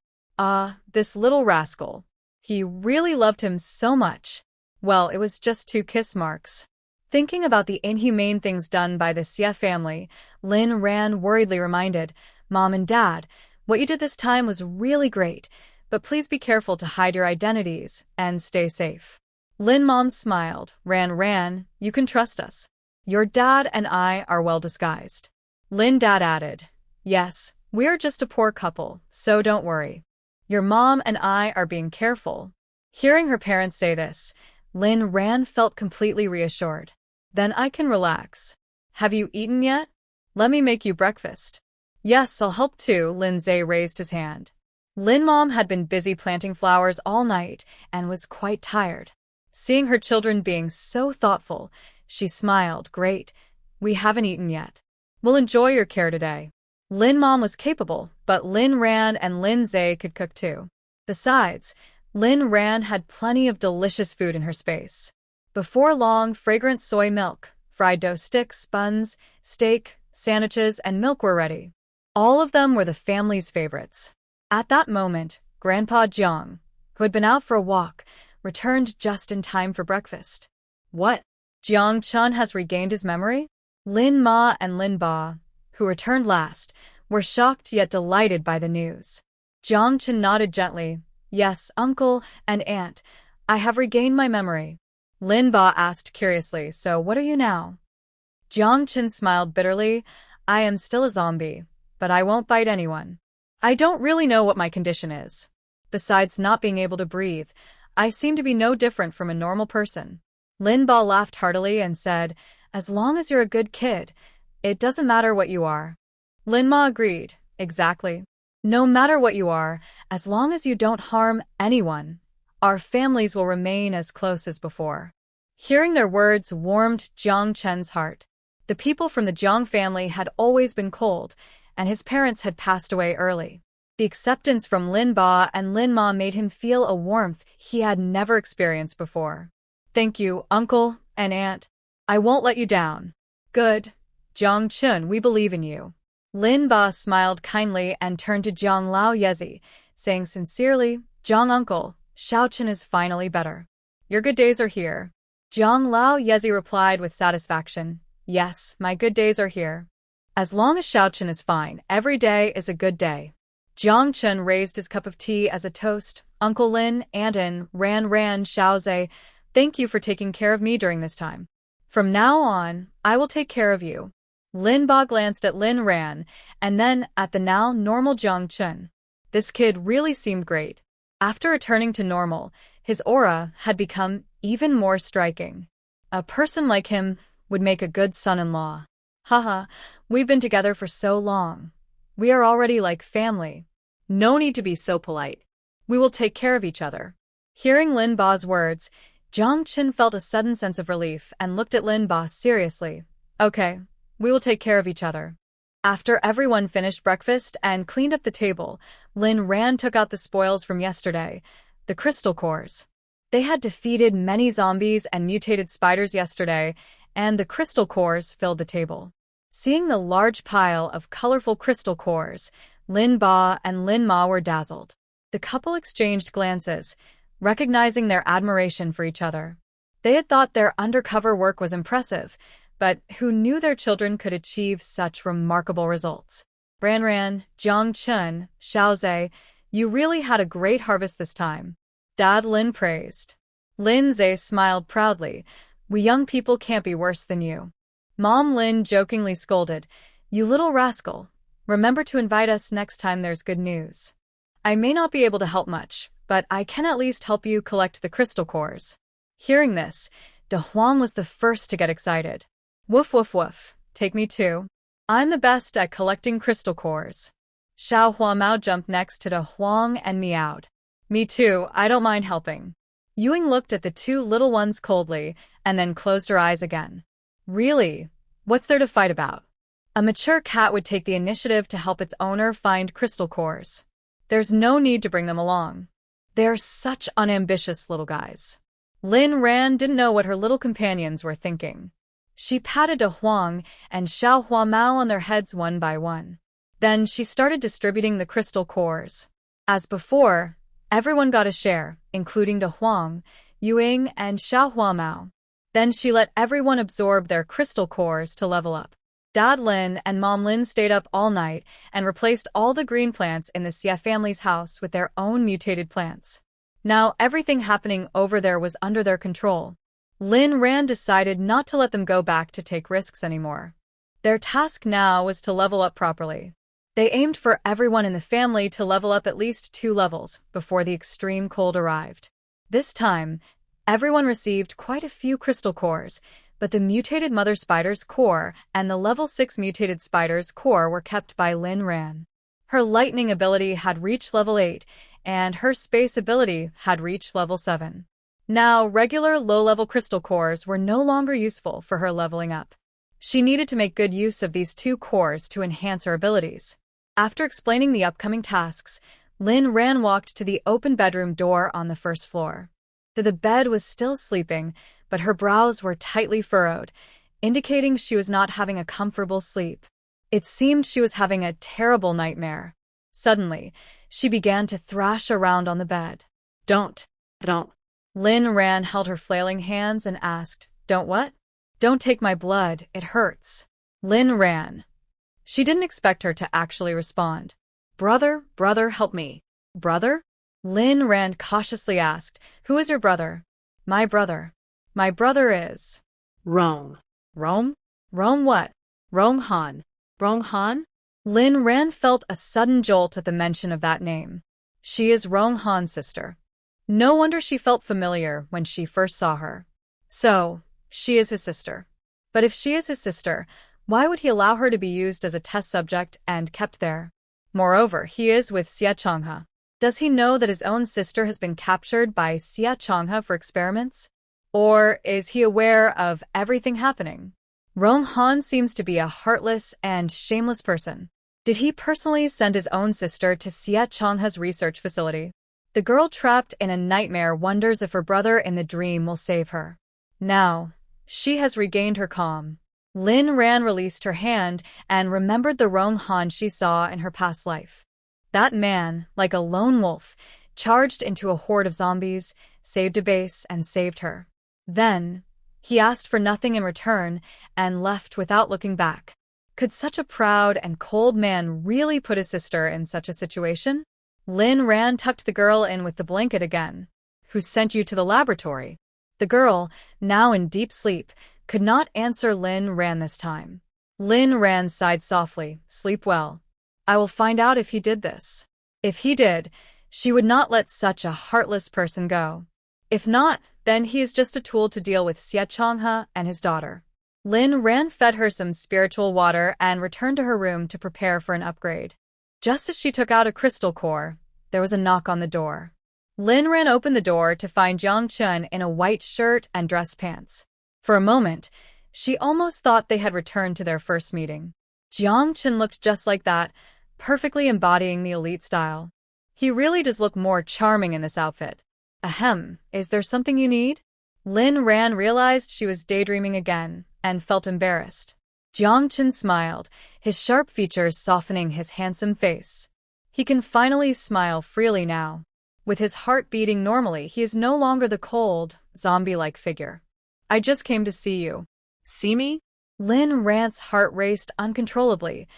This little rascal. He really loved him so much. Well, it was just 2 kiss marks. Thinking about the inhumane things done by the Sia family, Rhan worriedly reminded, Mom and Dad, what you did this time was really great, but please be careful to hide your identities and stay safe. Mom smiled. Rhan, you can trust us. Your dad and I are well disguised. Dad added, yes, we're just a poor couple, so don't worry. Your mom and I are being careful. Hearing her parents say this, Rhan felt completely reassured. Then I can relax. Have you eaten yet? Let me make you breakfast. Yes, I'll help too, Lin Zhe raised his hand. Lin Mom had been busy planting flowers all night and was quite tired. Seeing her children being so thoughtful, she smiled. Great, we haven't eaten yet. We'll enjoy your care today. Lin Mom was capable, but Lin Rhan and Lin Zhe could cook too. Besides, Lin Rhan had plenty of delicious food in her space. Before long, fragrant soy milk, fried dough sticks, buns, steak, sandwiches, and milk were ready. All of them were the family's favorites. At that moment, Grandpa Jiang, who had been out for a walk, returned just in time for breakfast. What? Jiang Chun has regained his memory? Lin Ma and Lin Ba, who returned last, were shocked yet delighted by the news. Jiang Chun nodded gently. Yes, uncle and aunt, I have regained my memory. Lin Ba asked curiously, so what are you now? Jiang Chun smiled bitterly. I am still a zombie, but I won't bite anyone. I don't really know what my condition is. Besides not being able to breathe, I seem to be no different from a normal person. Lin Ba laughed heartily and said, as long as you're a good kid, it doesn't matter what you are. Lin Ma agreed. Exactly. No matter what you are, as long as you don't harm anyone, our families will remain as close as before. Hearing their words warmed Jiang Chen's heart. The people from the Jiang family had always been cold, and his parents had passed away early. The acceptance from Lin Ba and Lin Ma made him feel a warmth he had never experienced before. Thank you, uncle and aunt. I won't let you down. Good. Jiang Chun, we believe in you. Lin Ba smiled kindly and turned to Jiang Lao Yezi, saying sincerely, Jiang uncle, Xiaochun is finally better. Your good days are here. Jiang Lao Yezi replied with satisfaction. Yes, my good days are here. As long as Xiaochun is fine, every day is a good day. Jiang Chun raised his cup of tea as a toast. Uncle Lin, Anin, Rhan, Xiaoxue, thank you for taking care of me during this time. From now on, I will take care of you. Lin Ba glanced at Lin Rhan, and then at the now normal Jiang Chun. This kid really seemed great. After returning to normal, his aura had become even more striking. A person like him would make a good son-in-law. Haha, we've been together for so long. We are already like family. No need to be so polite. We will take care of each other. Hearing Lin Ba's words, Jiang Chun felt a sudden sense of relief and looked at Lin Ba seriously. Okay, we will take care of each other. After everyone finished breakfast and cleaned up the table, Lin Rhan took out the spoils from yesterday, the crystal cores. They had defeated many zombies and mutated spiders yesterday, and the crystal cores filled the table. Seeing the large pile of colorful crystal cores, Lin Ba and Lin Ma were dazzled. The couple exchanged glances, recognizing their admiration for each other. They had thought their undercover work was impressive, but who knew their children could achieve such remarkable results? Rhan, Jiang Chun, Xiaoxue, you really had a great harvest this time. Dad Lin praised. Lin Zhe smiled proudly. We young people can't be worse than you. Mom Lin jokingly scolded, you little rascal. Remember to invite us next time there's good news. I may not be able to help much, but I can at least help you collect the crystal cores. Hearing this, De Huang was the first to get excited. Woof woof woof, take me too. I'm the best at collecting crystal cores. Xiao Huamao jumped next to De Huang and meowed. Me too, I don't mind helping. Yuing looked at the two little ones coldly and then closed her eyes again. Really? What's there to fight about? A mature cat would take the initiative to help its owner find crystal cores. There's no need to bring them along. They're such unambitious little guys. Lin Rhan didn't know what her little companions were thinking. She patted De Huang and Xiao Huamao on their heads one by one. Then she started distributing the crystal cores. As before, everyone got a share, including De Huang, Yuing, and Xiao Huamao. Then she let everyone absorb their crystal cores to level up. Dad Lin and Mom Lin stayed up all night and replaced all the green plants in the Sia family's house with their own mutated plants. Now everything happening over there was under their control. Lin Rhan decided not to let them go back to take risks anymore. Their task now was to level up properly. They aimed for everyone in the family to level up at least 2 levels before the extreme cold arrived. This time, everyone received quite a few crystal cores, but the mutated mother spider's core and the level 6 mutated spider's core were kept by Rhan. Her lightning ability had reached level 8, and her space ability had reached level 7. Now, regular low-level crystal cores were no longer useful for her leveling up. She needed to make good use of these 2 cores to enhance her abilities. After explaining the upcoming tasks, Rhan walked to the open bedroom door on the first floor. The bed was still sleeping, but her brows were tightly furrowed, indicating she was not having a comfortable sleep. It seemed she was having a terrible nightmare. Suddenly, she began to thrash around on the bed. Don't. Rhan held her flailing hands and asked, "Don't what?" "Don't take my blood, it hurts." Rhan. She didn't expect her to actually respond. Brother, help me." "Brother?" Rhan cautiously asked, "Who is your brother?" My brother is... Wrong. Rome? Rome what? Rong Han. Rong Han? Rhan felt a sudden jolt at the mention of that name. She is Rong Han's sister. No wonder she felt familiar when she first saw her. So, she is his sister. But if she is his sister, why would he allow her to be used as a test subject and kept there? Moreover, he is with Sia Chonga. Does he know that his own sister has been captured by Sia Chonga for experiments? Or is he aware of everything happening? Rong Han seems to be a heartless and shameless person. Did he personally send his own sister to Sia Chonga's research facility? The girl trapped in a nightmare wonders if her brother in the dream will save her. Now, she has regained her calm. Rhan released her hand and remembered the Rong Han she saw in her past life. That man, like a lone wolf, charged into a horde of zombies, saved a base, and saved her. Then, he asked for nothing in return and left without looking back. Could such a proud and cold man really put his sister in such a situation? Rhan tucked the girl in with the blanket again. "Who sent you to the laboratory?" The girl, now in deep sleep, could not answer Rhan this time. Rhan sighed softly, "Sleep well. I will find out if he did this." If he did, she would not let such a heartless person go. If not, then he is just a tool to deal with Sia Chonga and his daughter. Rhan fed her some spiritual water and returned to her room to prepare for an upgrade. Just as she took out a crystal core, there was a knock on the door. Rhan opened the door to find Xiaoxue in a white shirt and dress pants. For a moment, she almost thought they had returned to their first meeting. Xiaoxue looked just like that, perfectly embodying the elite style. He really does look more charming in this outfit. Ahem, is there something you need? Rhan realized she was daydreaming again and felt embarrassed. Xiaoxue smiled, his sharp features softening his handsome face. He can finally smile freely now. With his heart beating normally, he is no longer the cold, zombie-like figure. "I just came to see you." See me? Rhan's heart raced uncontrollably.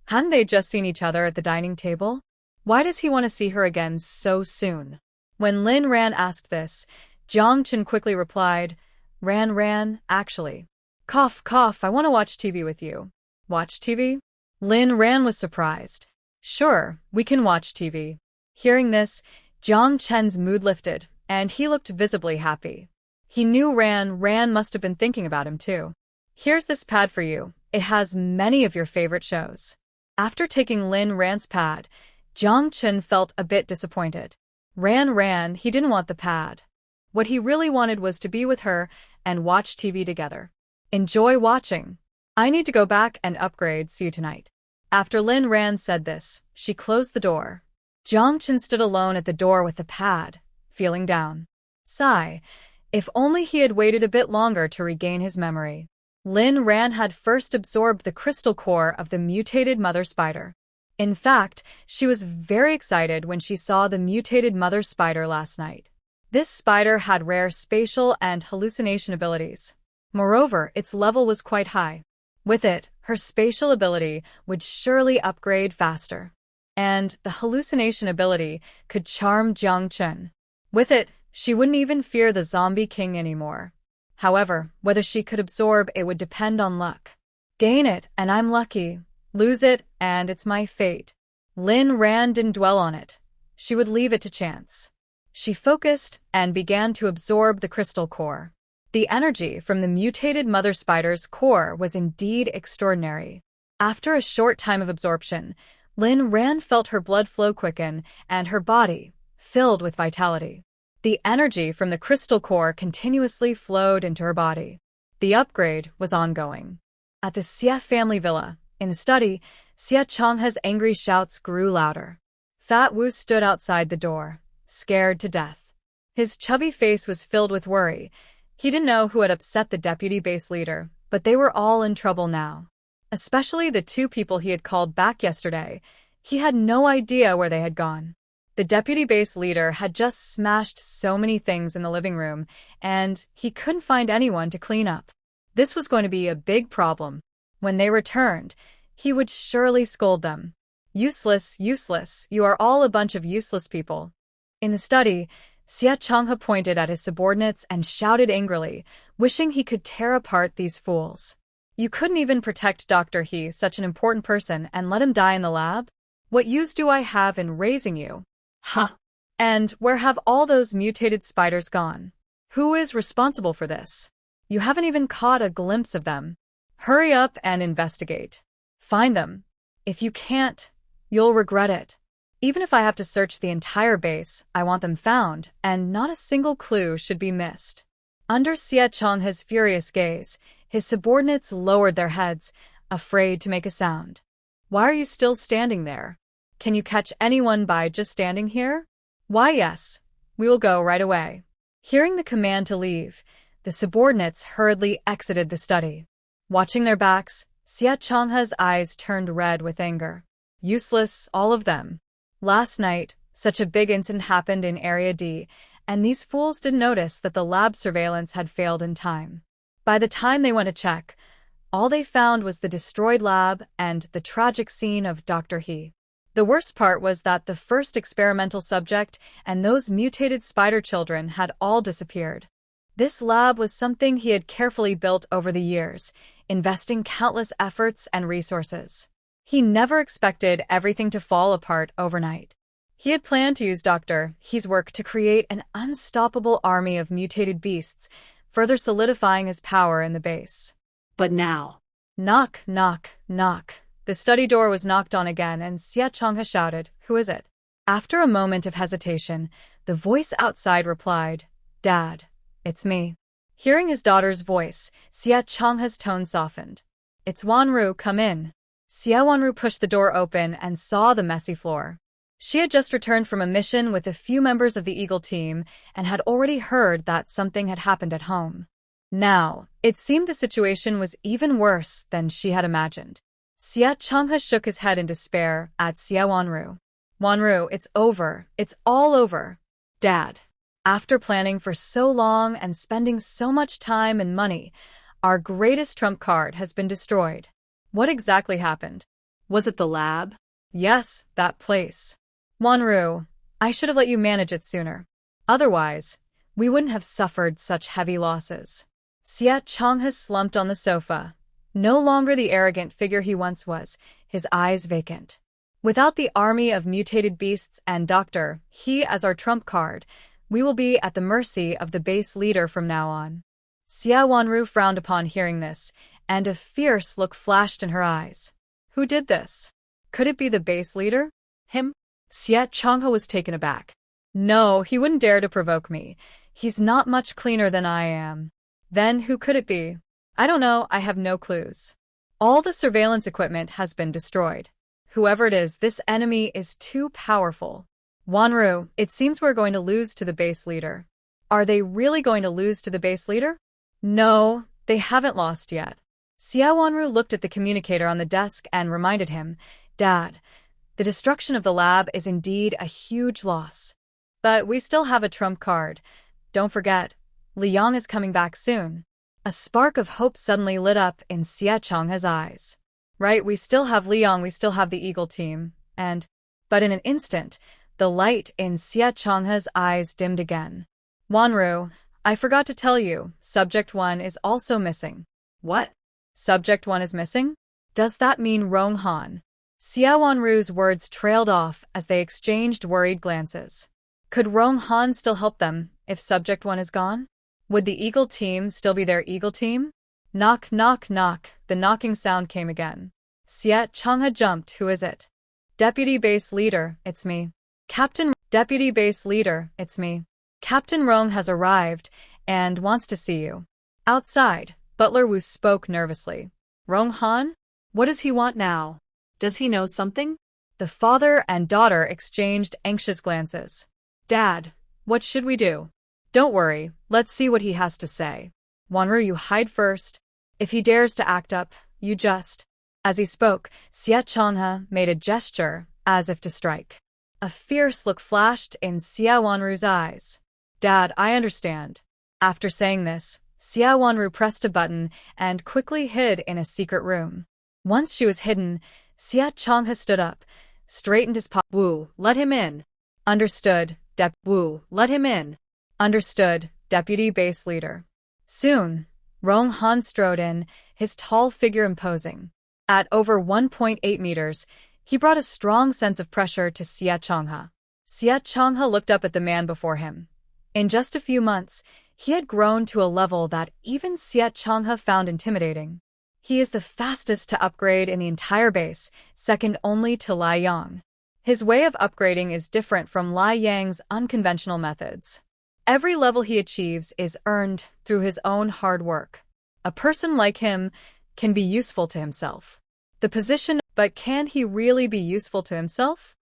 Hadn't they just seen each other at the dining table? Why does he want to see her again so soon? When Rhan asked this, Xiaoxue quickly replied, Rhan, actually. Cough, I want to watch TV with you." "Watch TV?" Rhan was surprised. "Sure, we can watch TV." Hearing this, Xiaoxue's mood lifted, and he looked visibly happy. He knew Rhan must have been thinking about him too. "Here's this pad for you. It has many of your favorite shows." After taking Rhan's pad, Xiaoxue felt a bit disappointed. Rhan, he didn't want the pad. What he really wanted was to be with her and watch TV together. "Enjoy watching. I need to go back and upgrade, see you tonight." After Rhan said this, she closed the door. Xiaoxue stood alone at the door with the pad, feeling down. Sigh, if only he had waited a bit longer to regain his memory. Rhan had first absorbed the crystal core of the mutated mother spider. In fact, she was very excited when she saw the mutated mother spider last night. This spider had rare spatial and hallucination abilities. Moreover, its level was quite high. With it, her spatial ability would surely upgrade faster. And the hallucination ability could charm Xiaoxue. With it, she wouldn't even fear the zombie king anymore. However, whether she could absorb it would depend on luck. Gain it, and I'm lucky. Lose it, and it's my fate. Rhan didn't dwell on it. She would leave it to chance. She focused and began to absorb the crystal core. The energy from the mutated mother spider's core was indeed extraordinary. After a short time of absorption, Rhan felt her blood flow quicken and her body filled with vitality. The energy from the crystal core continuously flowed into her body. The upgrade was ongoing. At the Sia family villa, in the study, Sia Chonga's angry shouts grew louder. Fat Wu stood outside the door, scared to death. His chubby face was filled with worry. He didn't know who had upset the deputy base leader, but they were all in trouble now. Especially the two people he had called back yesterday. He had no idea where they had gone. The deputy base leader had just smashed so many things in the living room, and he couldn't find anyone to clean up. This was going to be a big problem. When they returned, he would surely scold them. Useless, useless, you are all a bunch of useless people. In the study, Sia Chonga pointed at his subordinates and shouted angrily, wishing he could tear apart these fools. You couldn't even protect Dr. He, such an important person, and let him die in the lab? What use do I have in raising you? Huh. And where have all those mutated spiders gone? Who is responsible for this? You haven't even caught a glimpse of them. Hurry up and investigate. Find them. If you can't, you'll regret it. Even if I have to search the entire base, I want them found, and not a single clue should be missed. Under Sia Chonga's furious gaze, his subordinates lowered their heads, afraid to make a sound. Why are you still standing there? Can you catch anyone by just standing here? Why, yes. We will go right away. Hearing the command to leave, the subordinates hurriedly exited the study. Watching their backs, Sia Chonga's eyes turned red with anger. Useless, all of them. Last night, such a big incident happened in Area D, and these fools didn't notice that the lab surveillance had failed in time. By the time they went to check, all they found was the destroyed lab and the tragic scene of Dr. He. The worst part was that the first experimental subject and those mutated spider children had all disappeared. This lab was something he had carefully built over the years, investing countless efforts and resources. He never expected everything to fall apart overnight. He had planned to use Dr. He's work to create an unstoppable army of mutated beasts, further solidifying his power in the base. But now... Knock, knock, knock. The study door was knocked on again, and Sia Chonga shouted, "Who is it?" After a moment of hesitation, the voice outside replied, "Dad, it's me." Hearing his daughter's voice, Sia Chonga's tone softened. "It's Wanu, come in." Sia Wanu pushed the door open and saw the messy floor. She had just returned from a mission with a few members of the Eagle team and had already heard that something had happened at home. Now, it seemed the situation was even worse than she had imagined. Sia Chonga shook his head in despair at Sia Wanu. "Wanu, it's over. It's all over. Dad. After planning for so long and spending so much time and money, our greatest trump card has been destroyed." "What exactly happened?" Was it the lab? "Yes, that place. Wanu, I should have let you manage it sooner. Otherwise, we wouldn't have suffered such heavy losses." Sia Chonga slumped on the sofa, no longer the arrogant figure he once was, his eyes vacant. "Without the army of mutated beasts and Dr. He as our trump card, we will be at the mercy of the base leader from now on." Sia Wanu frowned upon hearing this, and a fierce look flashed in her eyes. Who did this? Could it be the base leader? Him? Sia Chonga was taken aback. "No, he wouldn't dare to provoke me. He's not much cleaner than I am." "Then who could it be?" "I don't know, I have no clues. All the surveillance equipment has been destroyed. Whoever it is, this enemy is too powerful." "Wanu, it seems we're going to lose to the base leader." "Are they really going to lose to the base leader?" "No, they haven't lost yet." Sia Wanu looked at the communicator on the desk and reminded him, "Dad, the destruction of the lab is indeed a huge loss. But we still have a trump card. Don't forget, Liang is coming back soon." A spark of hope suddenly lit up in Sia Chonga's eyes. "Right, we still have Liang, we still have the Eagle team, and..." But in an instant, the light in Sia Chonga's eyes dimmed again. "Wanu, I forgot to tell you, Subject 1 is also missing." What? Subject 1 is missing? Does that mean Rong Han? Sia Wanu's words trailed off as they exchanged worried glances. Could Rong Han still help them if Subject 1 is gone? Would the Eagle team still be their Eagle team? Knock, knock, knock. The knocking sound came again. Sia Chonga jumped. Who is it? Deputy Base Leader, it's me. Deputy Base Leader, it's me. Captain Rong has arrived and wants to see you. Outside, Butler Wu spoke nervously. Rong Han? What does he want now? Does he know something? The father and daughter exchanged anxious glances. Dad, what should we do? Don't worry, let's see what he has to say. Wanru, you hide first. If he dares to act up, you just... As he spoke, Sia Chonga made a gesture, as if to strike. A fierce look flashed in Sia Wanru's eyes. Dad, I understand. After saying this, Sia Wanu pressed a button and quickly hid in a secret room. Once she was hidden, Sia Chonga stood up, straightened his pocket. Wu, let him in. Understood, Wu, let him in. Understood, Deputy Base Leader. Soon, Rong Han strode in, his tall figure imposing. At over 1.8 meters, he brought a strong sense of pressure to Sia Chonga. Sia Chonga looked up at the man before him. In just a few months, he had grown to a level that even Sia Chonga found intimidating. He is the fastest to upgrade in the entire base, second only to Lai Yang. His way of upgrading is different from Lai Yang's unconventional methods. Every level he achieves is earned through his own hard work. A person like him can be useful to himself. The position, but can he really be useful to himself?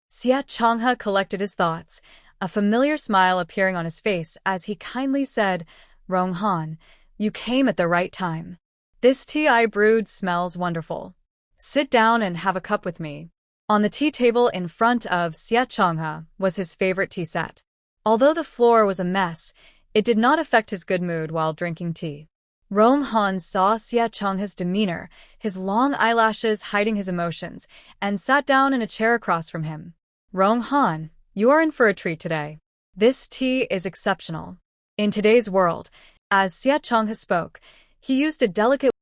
Sia Chonga collected his thoughts, a familiar smile appearing on his face as he kindly said, Rong Han, you came at the right time. This tea I brewed smells wonderful. Sit down and have a cup with me. On the tea table in front of Sia Chonga was his favorite tea set. Although the floor was a mess, it did not affect his good mood while drinking tea. Rong Han saw Sia Chonga's demeanor, his long eyelashes hiding his emotions, and sat down in a chair across from him. Rong Han, you are in for a treat today. This tea is exceptional. In today's world, as Sia Chonga spoke, he used a delicate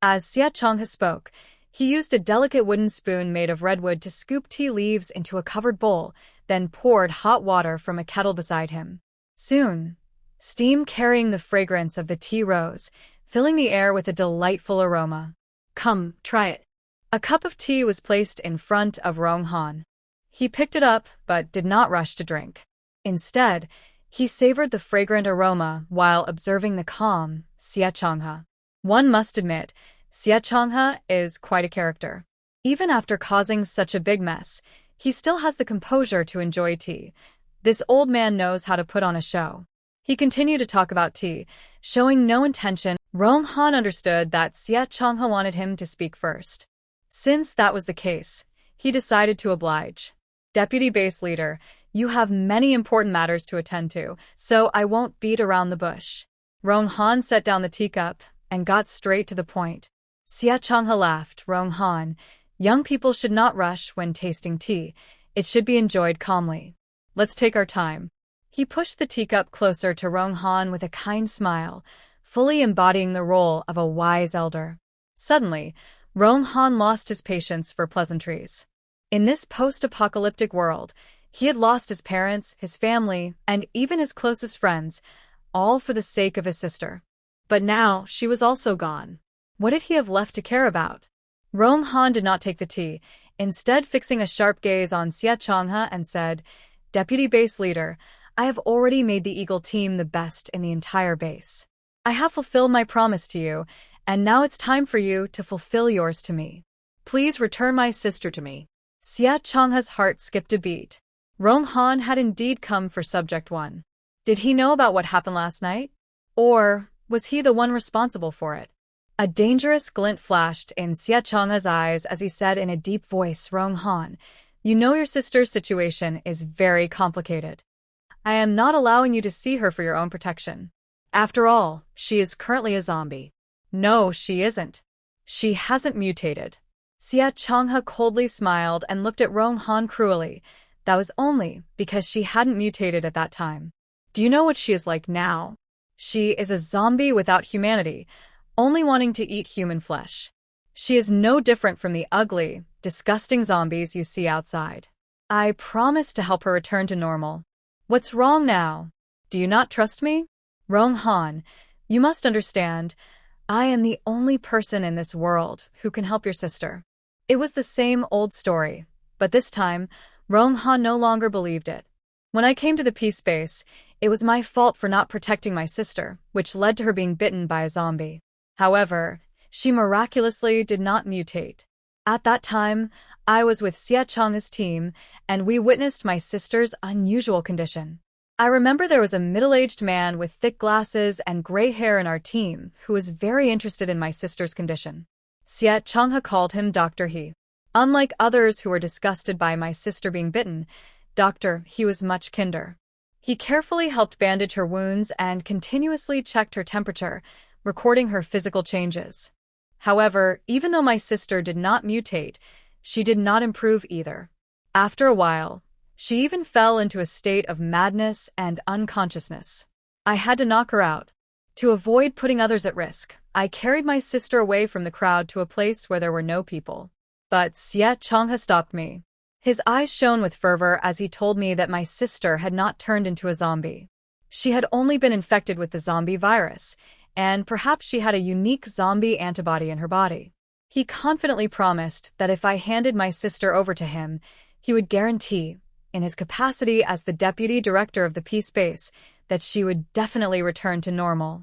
wooden spoon made of redwood to scoop tea leaves into a covered bowl, then poured hot water from a kettle beside him. Soon, steam carrying the fragrance of the tea rose, filling the air with a delightful aroma. Come, try it. A cup of tea was placed in front of Rong Han. He picked it up, but did not rush to drink. Instead, he savored the fragrant aroma while observing the calm Sia Chonga. One must admit, Sia Chonga is quite a character. Even after causing such a big mess, he still has the composure to enjoy tea. This old man knows how to put on a show. He continued to talk about tea, showing no intention. Rong Han understood that Sia Chonga wanted him to speak first. Since that was the case, he decided to oblige. Deputy Base Leader, you have many important matters to attend to, so I won't beat around the bush. Rong Han set down the teacup and got straight to the point. Sia Chonga laughed. Rong Han, young people should not rush when tasting tea. It should be enjoyed calmly. Let's take our time. He pushed the teacup closer to Rong Han with a kind smile, fully embodying the role of a wise elder. Suddenly, Rong Han lost his patience for pleasantries. In this post-apocalyptic world, he had lost his parents, his family, and even his closest friends, all for the sake of his sister. But now she was also gone. What did he have left to care about? Rong Han did not take the tea, instead fixing a sharp gaze on Sia Chonga and said, Deputy Base Leader, I have already made the Eagle team the best in the entire base. I have fulfilled my promise to you, and now it's time for you to fulfill yours to me. Please return my sister to me. Sia Chonga's heart skipped a beat. Rong Han had indeed come for subject one. Did he know about what happened last night? Or was he the one responsible for it? A dangerous glint flashed in Sia Chonga's eyes as he said in a deep voice, Rong Han, you know your sister's situation is very complicated. I am not allowing you to see her for your own protection. After all, she is currently a zombie. No, she isn't. She hasn't mutated. Sia Chonga coldly smiled and looked at Rong Han cruelly. That was only because she hadn't mutated at that time. Do you know what she is like now? She is a zombie without humanity, only wanting to eat human flesh. She is no different from the ugly, disgusting zombies you see outside. I promise to help her return to normal. What's wrong now? Do you not trust me? Rong Han, you must understand, I am the only person in this world who can help your sister. It was the same old story, but this time, Rong Han no longer believed it. When I came to the peace base, it was my fault for not protecting my sister, which led to her being bitten by a zombie. However, she miraculously did not mutate. At that time, I was with Sia Chonga's team, and we witnessed my sister's unusual condition. I remember there was a middle-aged man with thick glasses and gray hair in our team who was very interested in my sister's condition. Sia Chonga called him Dr. He. Unlike others who were disgusted by my sister being bitten, Dr. He was much kinder. He carefully helped bandage her wounds and continuously checked her temperature, recording her physical changes. However, even though my sister did not mutate, she did not improve either. After a while, she even fell into a state of madness and unconsciousness. I had to knock her out. To avoid putting others at risk, I carried my sister away from the crowd to a place where there were no people. But Sia Chonga stopped me. His eyes shone with fervor as he told me that my sister had not turned into a zombie. She had only been infected with the zombie virus, and perhaps she had a unique zombie antibody in her body. He confidently promised that if I handed my sister over to him, he would guarantee, in his capacity as the deputy director of the peace base, that she would definitely return to normal.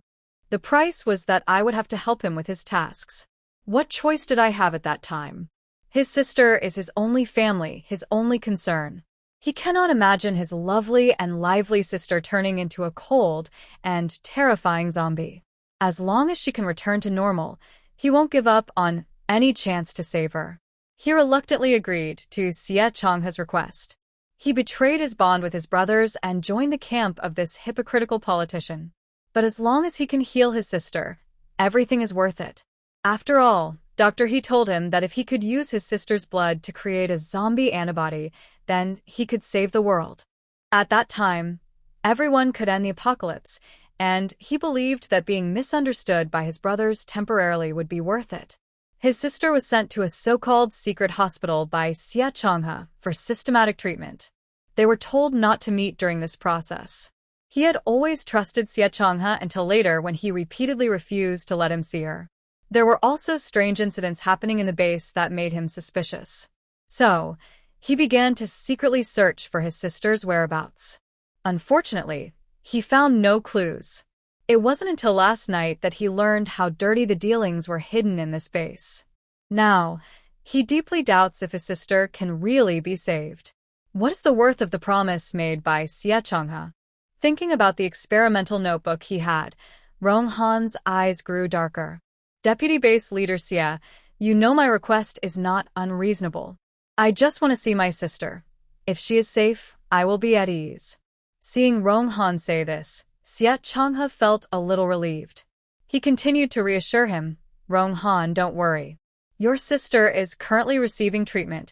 The price was that I would have to help him with his tasks. What choice did I have at that time? His sister is his only family, his only concern. He cannot imagine his lovely and lively sister turning into a cold and terrifying zombie. As long as she can return to normal, he won't give up on any chance to save her. He reluctantly agreed to Sia Chonga's request. He betrayed his bond with his brothers and joined the camp of this hypocritical politician. But as long as he can heal his sister, everything is worth it. After all, Dr. He told him that if he could use his sister's blood to create a zombie antibody, then he could save the world. At that time, everyone could end the apocalypse, and he believed that being misunderstood by his brothers temporarily would be worth it. His sister was sent to a so-called secret hospital by Sia Chonga for systematic treatment. They were told not to meet during this process. He had always trusted Sia Chonga until later when he repeatedly refused to let him see her. There were also strange incidents happening in the base that made him suspicious. So, he began to secretly search for his sister's whereabouts. Unfortunately, he found no clues. It wasn't until last night that he learned how dirty the dealings were hidden in this base. Now, he deeply doubts if his sister can really be saved. What is the worth of the promise made by Sia Chonga? Thinking about the experimental notebook he had, Rong Han's eyes grew darker. Deputy Base Leader Sia, you know my request is not unreasonable. I just want to see my sister. If she is safe, I will be at ease. Seeing Rong Han say this, Sia Chonga felt a little relieved. He continued to reassure him, Rong Han, don't worry. Your sister is currently receiving treatment.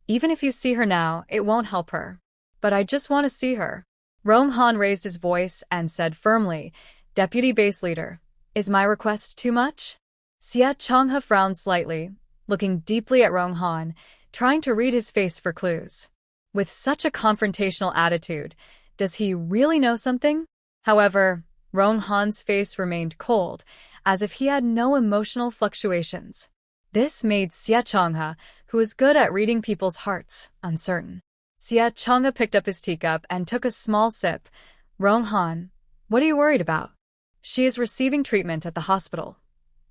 Even if you see her now, it won't help her. But I just want to see her. Rong Han raised his voice and said firmly, Deputy Base Leader, is my request too much? Sia Chonga frowned slightly, looking deeply at Rong Han, trying to read his face for clues. With such a confrontational attitude, does he really know something? However, Rong Han's face remained cold, as if he had no emotional fluctuations. This made Sia Chonga, who was good at reading people's hearts, uncertain. Sia Chonga picked up his teacup and took a small sip. Rong Han, what are you worried about? She is receiving treatment at the hospital.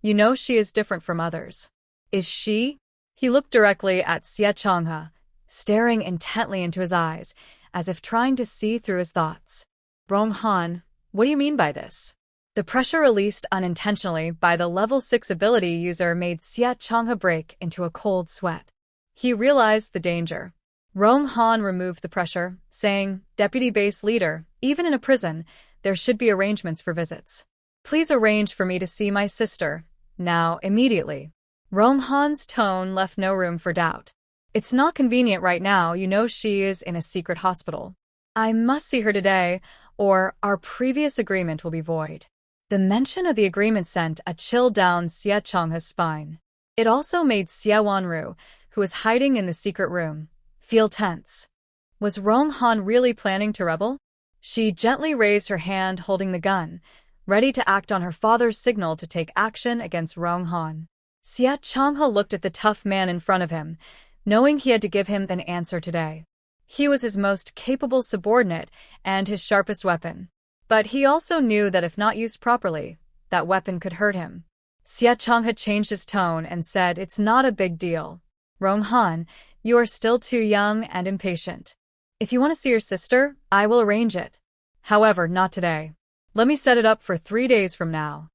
You know she is different from others. Is she? He looked directly at Sia Chonga, staring intently into his eyes, as if trying to see through his thoughts. Rong Han, what do you mean by this? The pressure released unintentionally by the level 6 ability user made Sia Chonga break into a cold sweat. He realized the danger. Rong Han removed the pressure, saying, Deputy Base Leader, even in a prison, there should be arrangements for visits. Please arrange for me to see my sister, now, immediately. Rong Han's tone left no room for doubt. It's not convenient right now, you know she is in a secret hospital. I must see her today, or our previous agreement will be void. The mention of the agreement sent a chill down Sia Chonga's spine. It also made Sia Wanu, who was hiding in the secret room, feel tense. Was Rong Han really planning to rebel? She gently raised her hand holding the gun, ready to act on her father's signal to take action against Rong Han. Sia Chonga looked at the tough man in front of him, knowing he had to give him an answer today. He was his most capable subordinate and his sharpest weapon. But he also knew that if not used properly, that weapon could hurt him. Sia Chonga changed his tone and said, "It's not a big deal. Rong Han, you are still too young and impatient. If you want to see your sister, I will arrange it. However, not today. Let me set it up for 3 days from now.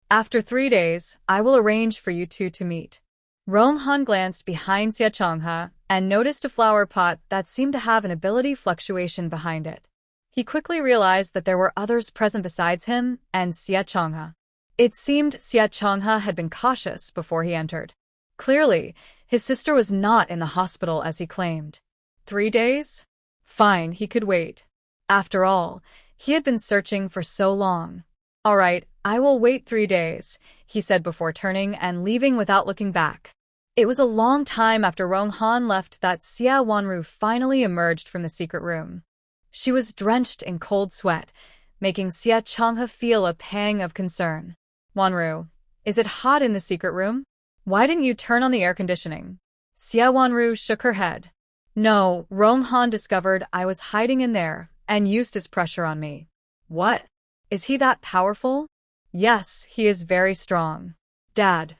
After 3 days, I will arrange for you two to meet." Rong Han glanced behind Sia Chonga and noticed a flower pot that seemed to have an ability fluctuation behind it. He quickly realized that there were others present besides him and Sia Chonga. It seemed Sia Chonga had been cautious before he entered. Clearly, his sister was not in the hospital as he claimed. 3 days? Fine, he could wait. After all, he had been searching for so long. "All right, I will wait 3 days," he said before turning and leaving without looking back. It was a long time after Rong Han left that Sia Wanu finally emerged from the secret room. She was drenched in cold sweat, making Sia Chonga feel a pang of concern. "Wanu, is it hot in the secret room? Why didn't you turn on the air conditioning?" Sia Wanu shook her head. "No, Rong Han discovered I was hiding in there and used his pressure on me." "What? Is he that powerful?" "Yes, he is very strong." "Dad,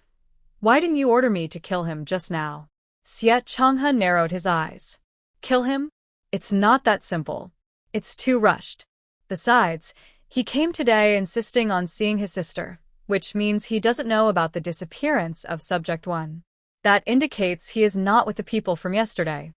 why didn't you order me to kill him just now?" Sia Chonga narrowed his eyes. "Kill him? It's not that simple. It's too rushed. Besides, he came today insisting on seeing his sister, which means he doesn't know about the disappearance of Subject 1. That indicates he is not with the people from yesterday.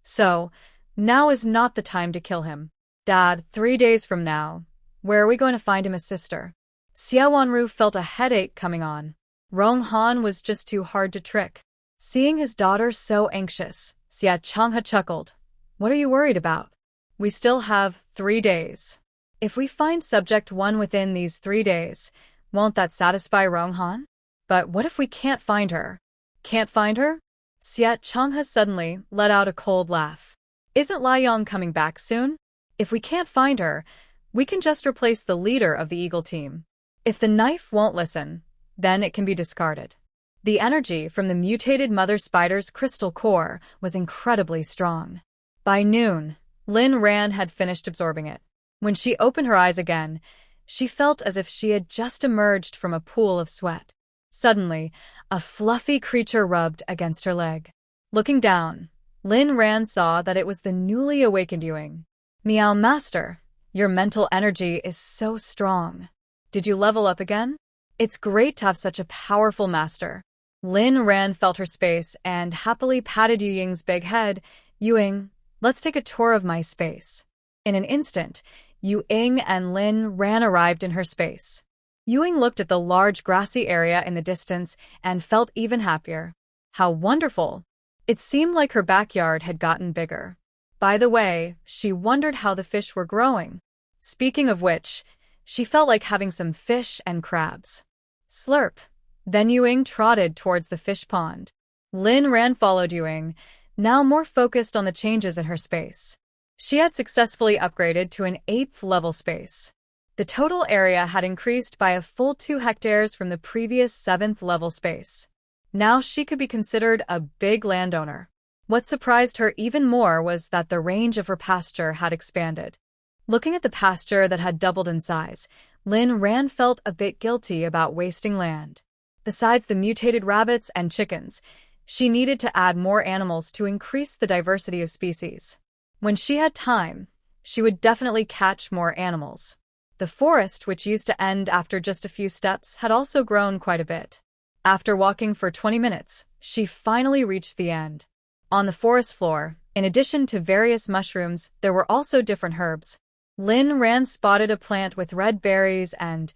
So, now is not the time to kill him. Dad, 3 days from now, where are we going to find him a sister?" Sia Wanu felt a headache coming on. Rong Han was just too hard to trick. Seeing his daughter so anxious, Sia Chonga chuckled. "What are you worried about? We still have 3 days. If we find Subject 1 within these 3 days, won't that satisfy Rong Han? But what if we can't find her?" "Can't find her?" Sia Chonga suddenly let out a cold laugh. "Isn't Liang coming back soon? If we can't find her, we can just replace the leader of the Eagle team. If the knife won't listen, then it can be discarded." The energy from the mutated mother spider's crystal core was incredibly strong. By noon, Rhan had finished absorbing it. When she opened her eyes again, she felt as if she had just emerged from a pool of sweat. Suddenly, a fluffy creature rubbed against her leg. Looking down, Rhan saw that it was the newly awakened Yuing. "Meow Master, your mental energy is so strong. Did you level up again? It's great to have such a powerful master." Rhan felt her space and happily patted Yuing's big head. "Yuing, let's take a tour of my space." In an instant, Yuing and Rhan arrived in her space. Yuing looked at the large grassy area in the distance and felt even happier. How wonderful! It seemed like her backyard had gotten bigger. By the way, she wondered how the fish were growing. Speaking of which, she felt like having some fish and crabs. Slurp. Then Yuing trotted towards the fish pond. Rhan followed Yuing, now more focused on the changes in her space. She had successfully upgraded to an 8th level space. The total area had increased by a full 2 hectares from the previous 7th level space. Now she could be considered a big landowner. What surprised her even more was that the range of her pasture had expanded. Looking at the pasture that had doubled in size, Rhan felt a bit guilty about wasting land. Besides the mutated rabbits and chickens, she needed to add more animals to increase the diversity of species. When she had time, she would definitely catch more animals. The forest, which used to end after just a few steps, had also grown quite a bit. After walking for 20 minutes, she finally reached the end. On the forest floor, in addition to various mushrooms, there were also different herbs. Rhan spotted a plant with red berries and,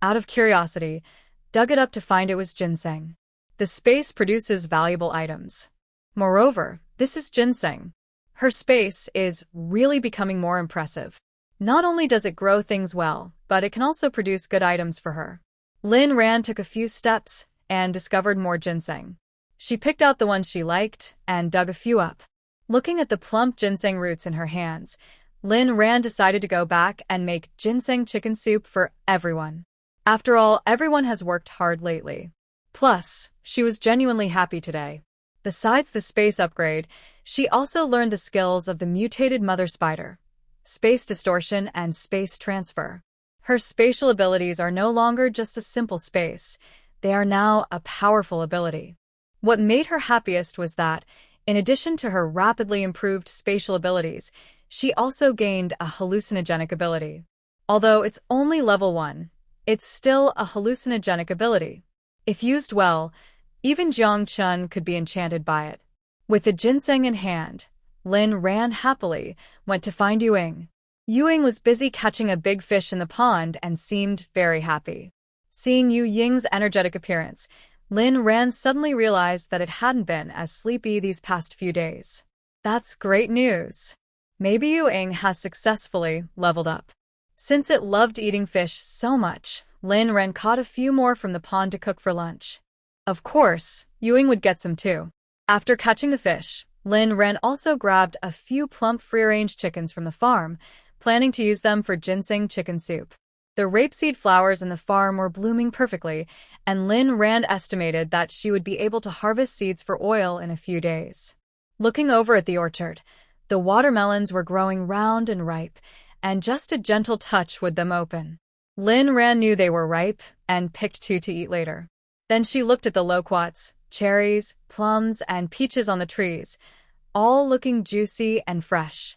out of curiosity, dug it up to find it was ginseng. The space produces valuable items. Moreover, this is ginseng. Her space is really becoming more impressive. Not only does it grow things well, but it can also produce good items for her. Rhan took a few steps and discovered more ginseng. She picked out the ones she liked and dug a few up. Looking at the plump ginseng roots in her hands, Rhan decided to go back and make ginseng chicken soup for everyone. After all, everyone has worked hard lately. Plus, she was genuinely happy today. Besides the space upgrade, she also learned the skills of the mutated mother spider, space distortion and space transfer. Her spatial abilities are no longer just a simple space, they are now a powerful ability. What made her happiest was that, in addition to her rapidly improved spatial abilities, she also gained a hallucinogenic ability. Although it's only level 1, it's still a hallucinogenic ability. If used well, even Jiang Chun could be enchanted by it. With the ginseng in hand, Rhan happily went to find Yuing. Yuing was busy catching a big fish in the pond and seemed very happy. Seeing Yu Ying's energetic appearance, Rhan suddenly realized that it hadn't been as sleepy these past few days. That's great news. Maybe Yuing has successfully leveled up. Since it loved eating fish so much, Rhan caught a few more from the pond to cook for lunch. Of course, Yuing would get some too. After catching the fish, Rhan also grabbed a few plump free-range chickens from the farm, planning to use them for ginseng chicken soup. The rapeseed flowers in the farm were blooming perfectly, and Rhan estimated that she would be able to harvest seeds for oil in a few days. Looking over at the orchard, the watermelons were growing round and ripe, and just a gentle touch would them open. Rhan knew they were ripe and picked 2 to eat later. Then she looked at the loquats, cherries, plums, and peaches on the trees, all looking juicy and fresh.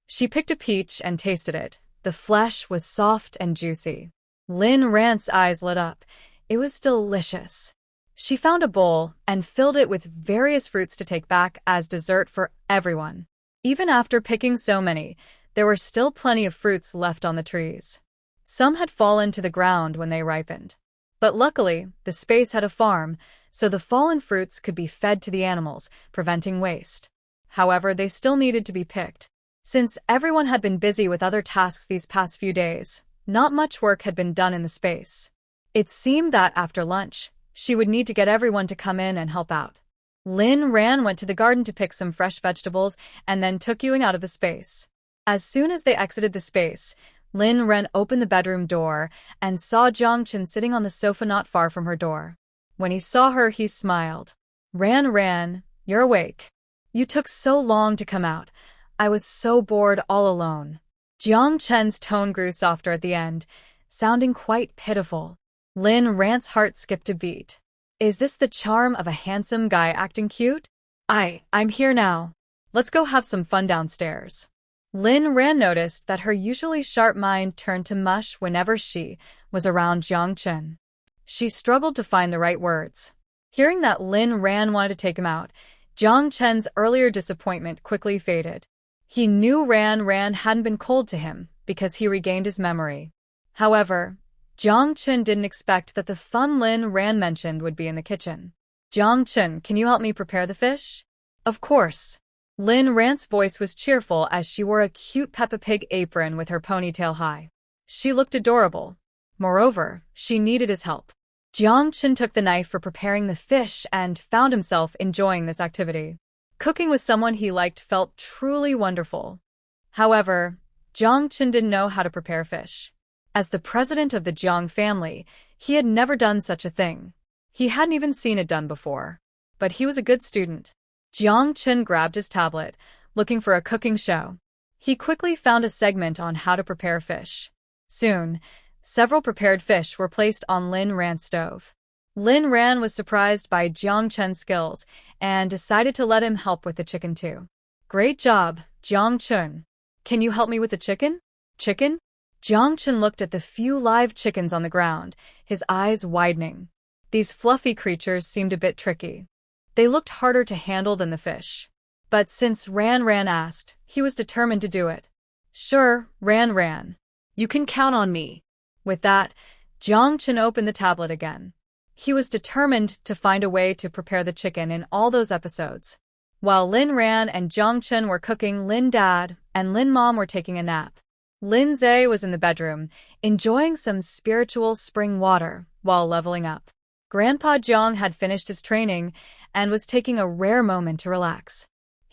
She picked a peach and tasted it. The flesh was soft and juicy. Rhan's eyes lit up. It was delicious. She found a bowl and filled it with various fruits to take back as dessert for everyone. Even after picking so many, there were still plenty of fruits left on the trees. Some had fallen to the ground when they ripened. But luckily, the space had a farm, so the fallen fruits could be fed to the animals, preventing waste. However, they still needed to be picked. Since everyone had been busy with other tasks these past few days, not much work had been done in the space. It seemed that after lunch, she would need to get everyone to come in and help out. Rhan went to the garden to pick some fresh vegetables and then took Yuing out of the space. As soon as they exited the space, Rhan opened the bedroom door and saw Jiang Chun sitting on the sofa not far from her door. When he saw her, he smiled. Rhan, you're awake. You took so long to come out. I was so bored all alone. Jiang Chun's tone grew softer at the end, sounding quite pitiful. Rhan's heart skipped a beat. Is this the charm of a handsome guy acting cute? I'm here now. Let's go have some fun downstairs. Rhan noticed that her usually sharp mind turned to mush whenever she was around Jiang Chun. She struggled to find the right words. Hearing that Rhan wanted to take him out, Jiang Chun's earlier disappointment quickly faded. He knew Rhan hadn't been cold to him because he regained his memory. However, Jiang Chun didn't expect that the fun Rhan mentioned would be in the kitchen. Jiang Chun, can you help me prepare the fish? Of course. Rhan's voice was cheerful as she wore a cute Peppa Pig apron with her ponytail high. She looked adorable. Moreover, she needed his help. Jiang Chun took the knife for preparing the fish and found himself enjoying this activity. Cooking with someone he liked felt truly wonderful. However, Jiang Chun didn't know how to prepare fish. As the president of the Jiang family, he had never done such a thing. He hadn't even seen it done before. But he was a good student. Jiang Chun grabbed his tablet, looking for a cooking show. He quickly found a segment on how to prepare fish. Soon, several prepared fish were placed on Rhan's stove. Rhan was surprised by Jiang Chun's skills and decided to let him help with the chicken too. Great job, Jiang Chun. Can you help me with the chicken? Chicken? Jiang Chun looked at the few live chickens on the ground, his eyes widening. These fluffy creatures seemed a bit tricky. They looked harder to handle than the fish. But since Rhan asked, he was determined to do it. Sure, Rhan. You can count on me. With that, Jiang Chun opened the tablet again. He was determined to find a way to prepare the chicken in all those episodes. While Rhan and Jiang Chun were cooking, Dad and Mom were taking a nap. Zhe was in the bedroom, enjoying some spiritual spring water while leveling up. Grandpa Jiang had finished his training and was taking a rare moment to relax.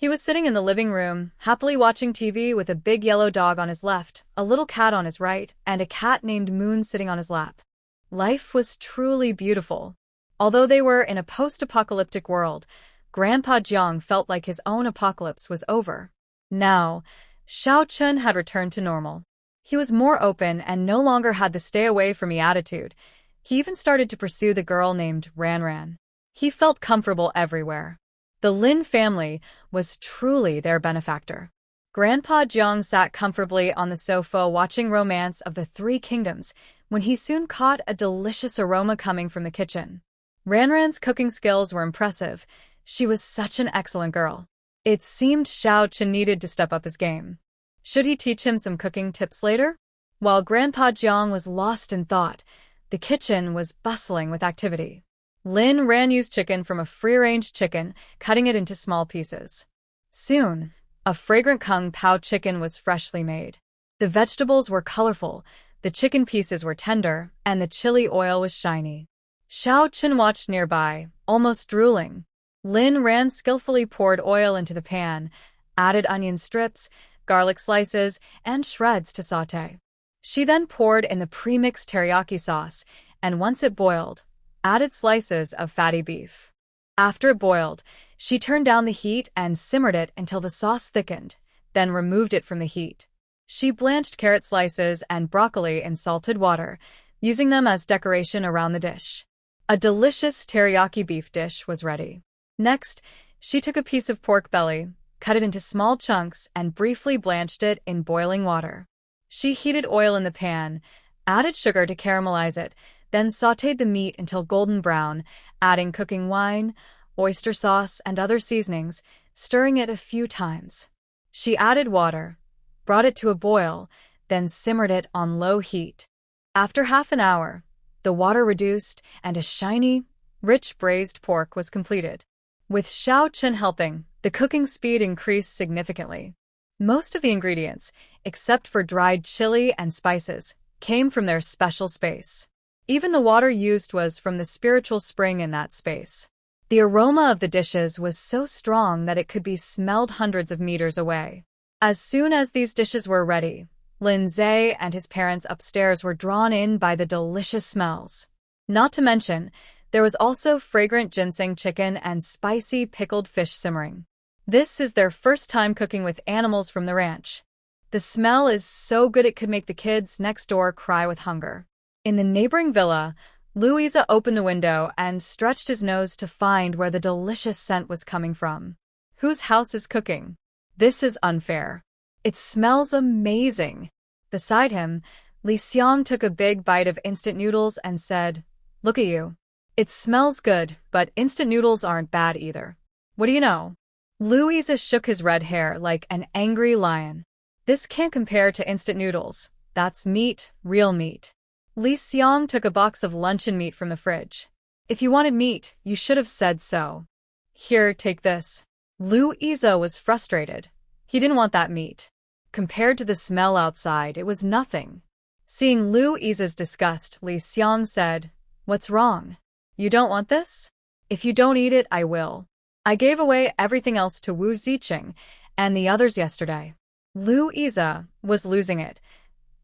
He was sitting in the living room, happily watching TV with a big yellow dog on his left, a little cat on his right, and a cat named Moon sitting on his lap. Life was truly beautiful. Although they were in a post-apocalyptic world, Grandpa Jiang felt like his own apocalypse was over. Now, Xiaochun had returned to normal. He was more open and no longer had the stay-away-from-me attitude. He even started to pursue the girl named Rhan. He felt comfortable everywhere. The Lin family was truly their benefactor. Grandpa Jiang sat comfortably on the sofa watching Romance of the Three Kingdoms when he soon caught a delicious aroma coming from the kitchen. Rhan's cooking skills were impressive. She was such an excellent girl. It seemed Xiaochun needed to step up his game. Should he teach him some cooking tips later? While Grandpa Jiang was lost in thought, the kitchen was bustling with activity. Rhan used chicken from a free-range chicken, cutting it into small pieces. Soon, a fragrant kung pao chicken was freshly made. The vegetables were colorful, the chicken pieces were tender, and the chili oil was shiny. Xiaochun watched nearby, almost drooling. Rhan skillfully poured oil into the pan, added onion strips, garlic slices, and shreds to sauté. She then poured in the pre-mixed teriyaki sauce, and once it boiled, added slices of fatty beef. After it boiled, she turned down the heat and simmered it until the sauce thickened, then removed it from the heat. She blanched carrot slices and broccoli in salted water, using them as decoration around the dish. A delicious teriyaki beef dish was ready. Next, she took a piece of pork belly, cut it into small chunks, and briefly blanched it in boiling water. She heated oil in the pan, added sugar to caramelize it, then sautéed the meat until golden brown, adding cooking wine, oyster sauce, and other seasonings, stirring it a few times. She added water, brought it to a boil, then simmered it on low heat. After half an hour, the water reduced and a shiny, rich braised pork was completed. With Xiaochun helping, the cooking speed increased significantly. Most of the ingredients, except for dried chili and spices, came from their special space. Even the water used was from the spiritual spring in that space. The aroma of the dishes was so strong that it could be smelled hundreds of meters away. As soon as these dishes were ready, Lin Zhe and his parents upstairs were drawn in by the delicious smells. Not to mention, there was also fragrant ginseng chicken and spicy pickled fish simmering. This is their first time cooking with animals from the ranch. The smell is so good it could make the kids next door cry with hunger. In the neighboring villa, Louisa opened the window and stretched his nose to find where the delicious scent was coming from. Whose house is cooking? This is unfair. It smells amazing. Beside him, Li Xiang took a big bite of instant noodles and said, "Look at you. It smells good, but instant noodles aren't bad either. What do you know?" Louisa shook his red hair like an angry lion. "This can't compare to instant noodles. That's meat, real meat." Li Xiang took a box of luncheon meat from the fridge. "If you wanted meat, you should have said so. Here, take this." Louisa was frustrated. He didn't want that meat. Compared to the smell outside, it was nothing. Seeing Louisa's disgust, Li Xiang said, "What's wrong? You don't want this? If you don't eat it, I will. I gave away everything else to Wu Ziqing and the others yesterday." Louisa was losing it.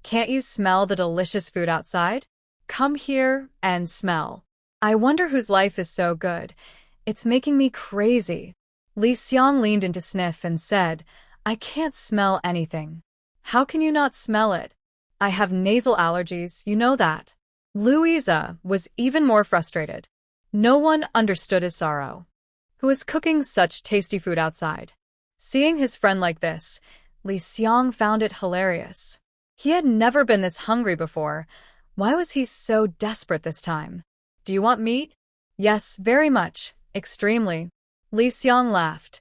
"Can't you smell the delicious food outside? Come here and smell. I wonder whose life is so good. It's making me crazy." Li Xiang leaned in to sniff and said, "I can't smell anything." "How can you not smell it? I have nasal allergies, you know that." Louisa was even more frustrated. No one understood his sorrow. Who is cooking such tasty food outside? Seeing his friend like this, Li Xiang found it hilarious. He had never been this hungry before. Why was he so desperate this time? "Do you want meat?" "Yes, very much, extremely." Li Xiang laughed.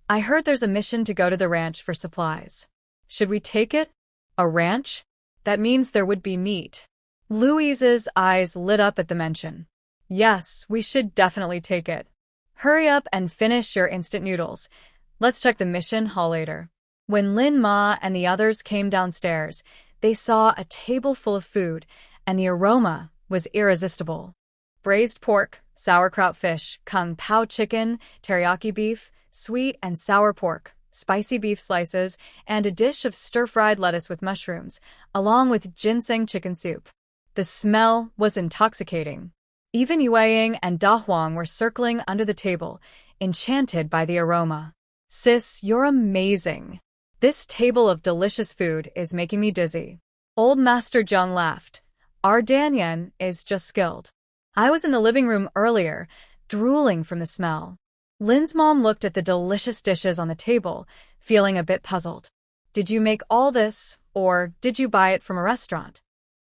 "I heard there's a mission to go to the ranch for supplies. Should we take it? A ranch? That means there would be meat." Louisa's eyes lit up at the mention. "Yes, we should definitely take it. Hurry up and finish your instant noodles. Let's check the mission hall later." When Lin Ma and the others came downstairs, they saw a table full of food, and the aroma was irresistible. Braised pork, sauerkraut fish, kung pao chicken, teriyaki beef, sweet and sour pork, spicy beef slices, and a dish of stir-fried lettuce with mushrooms, along with ginseng chicken soup. The smell was intoxicating. Even Yueying and Da Huang were circling under the table, enchanted by the aroma. Sis, you're amazing. This table of delicious food is making me dizzy. Old Master Zheng laughed. Our Danyan is just skilled. I was in the living room earlier, drooling from the smell. Lin's mom looked at the delicious dishes on the table, feeling a bit puzzled. Did you make all this, or did you buy it from a restaurant?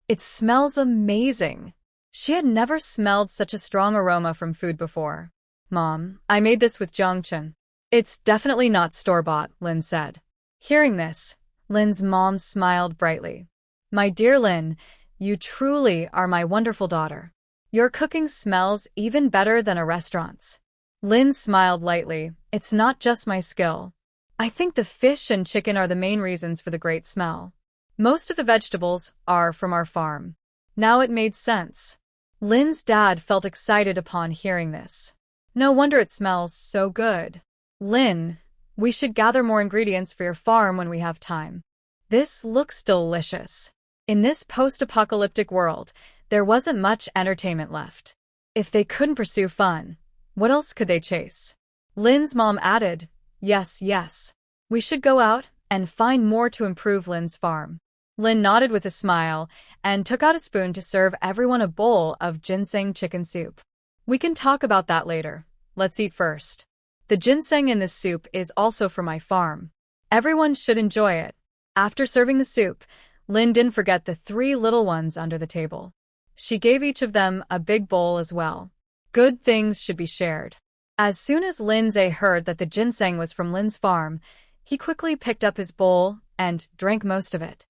It smells amazing. She had never smelled such a strong aroma from food before. Mom, I made this with Zhangchen. It's definitely not store-bought, Lin said. Hearing this, Lin's mom smiled brightly. My dear Lin, you truly are my wonderful daughter. Your cooking smells even better than a restaurant's. Lin smiled lightly. It's not just my skill. I think the fish and chicken are the main reasons for the great smell. Most of the vegetables are from our farm. Now it made sense. Lin's dad felt excited upon hearing this. No wonder it smells so good. Lin, we should gather more ingredients for your farm when we have time. This looks delicious. In this post-apocalyptic world, there wasn't much entertainment left. If they couldn't pursue fun, what else could they chase? Lin's mom added, yes, we should go out and find more to improve Lin's farm. Lin nodded with a smile and took out a spoon to serve everyone a bowl of ginseng chicken soup. We can talk about that later. Let's eat first. The ginseng in this soup is also for my farm. Everyone should enjoy it. After serving the soup, Lin didn't forget the 3 little ones under the table. She gave each of them a big bowl as well. Good things should be shared. As soon as Lin Zhe heard that the ginseng was from Lin's farm, he quickly picked up his bowl and drank most of it.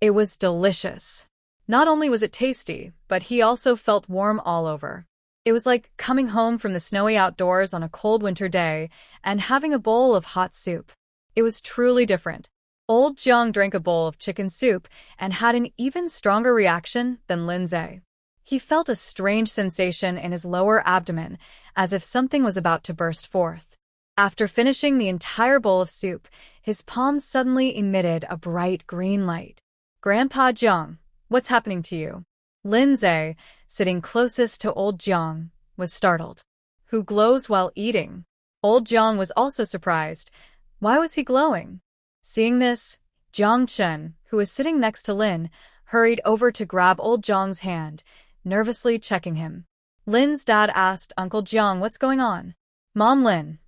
It was delicious. Not only was it tasty, but he also felt warm all over. It was like coming home from the snowy outdoors on a cold winter day and having a bowl of hot soup. It was truly different. Old Jiang drank a bowl of chicken soup and had an even stronger reaction than Lin Zhe. He felt a strange sensation in his lower abdomen, as if something was about to burst forth. After finishing the entire bowl of soup, his palms suddenly emitted a bright green light. Grandpa Jiang, what's happening to you? Lin Zhe, sitting closest to old Jiang, was startled. Who glows while eating? Old Jiang was also surprised. Why was he glowing? Seeing this, Jiang Chen, who was sitting next to Lin, hurried over to grab old Jiang's hand, nervously checking him. Lin's dad asked Uncle Jiang what's going on. Mom Lin.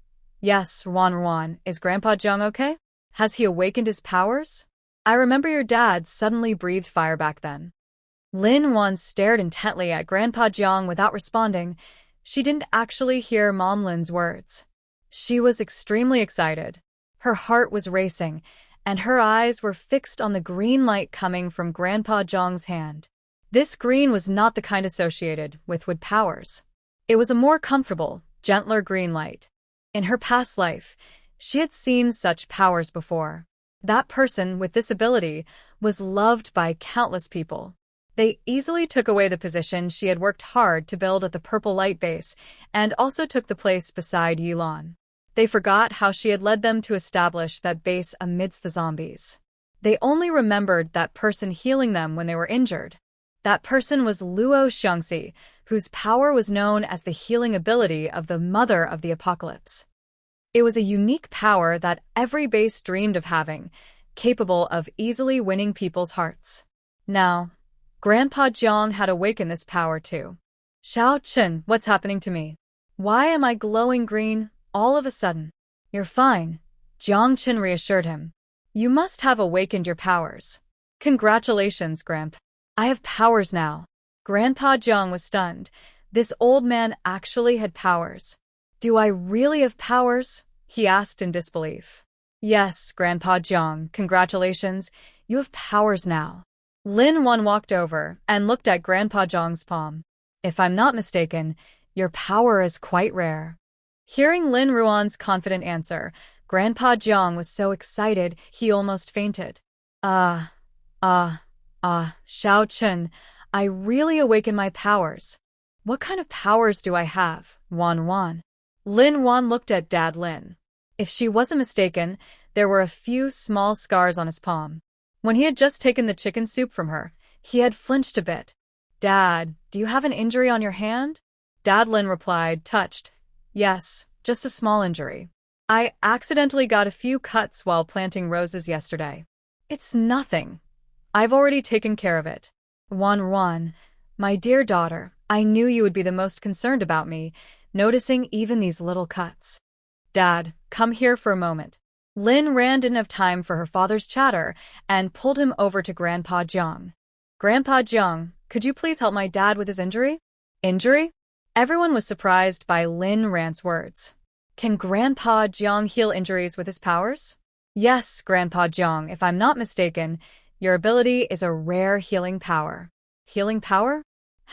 Yes, Rhan, is Grandpa Jiang okay? Has he awakened his powers? I remember your dad suddenly breathed fire back then. Lin Wan stared intently at Grandpa Jiang without responding. She didn't actually hear Mom Lin's words. She was extremely excited. Her heart was racing, and her eyes were fixed on the green light coming from Grandpa Jiang's hand. This green was not the kind associated with wood powers. It was a more comfortable, gentler green light. In her past life, she had seen such powers before. That person with this ability was loved by countless people. They easily took away the position she had worked hard to build at the Purple Light base and also took the place beside Yilon. They forgot how she had led them to establish that base amidst the zombies. They only remembered that person healing them when they were injured. That person was Luo Shing, whose power was known as the healing ability of the Mother of the Apocalypse. It was a unique power that every base dreamed of having, capable of easily winning people's hearts. Now, Grandpa Jiang had awakened this power too. Xiao Chen, what's happening to me? Why am I glowing green all of a sudden? You're fine, Jiang Chen reassured him. You must have awakened your powers. Congratulations, Gramp. I have powers now. Grandpa Jiang was stunned. This old man actually had powers. Do I really have powers? He asked in disbelief. Yes, Grandpa Jiang, congratulations. You have powers now. Lin Wan walked over and looked at Grandpa Jiang's palm. If I'm not mistaken, your power is quite rare. Hearing Lin Ruan's confident answer, Grandpa Jiang was so excited he almost fainted. Xiao Chen, I really awakened my powers. What kind of powers do I have, Wan? Lin Wan looked at Dad Lin. If she wasn't mistaken, there were a few small scars on his palm. When he had just taken the chicken soup from her, he had flinched a bit. "Dad, do you have an injury on your hand?" Dad Lin replied, touched. "Yes, just a small injury. I accidentally got a few cuts while planting roses yesterday. It's nothing. I've already taken care of it." Wan, my dear daughter, I knew you would be the most concerned about me, noticing even these little cuts. Dad, come here for a moment. Rhan didn't have time for her father's chatter and pulled him over to Grandpa Jiang. "Grandpa Jiang, could you please help my dad with his injury?" "Injury?" Everyone was surprised by Rhan's words. "Can Grandpa Jiang heal injuries with his powers?" "Yes, Grandpa Jiang, if I'm not mistaken, your ability is a rare healing power." "Healing power?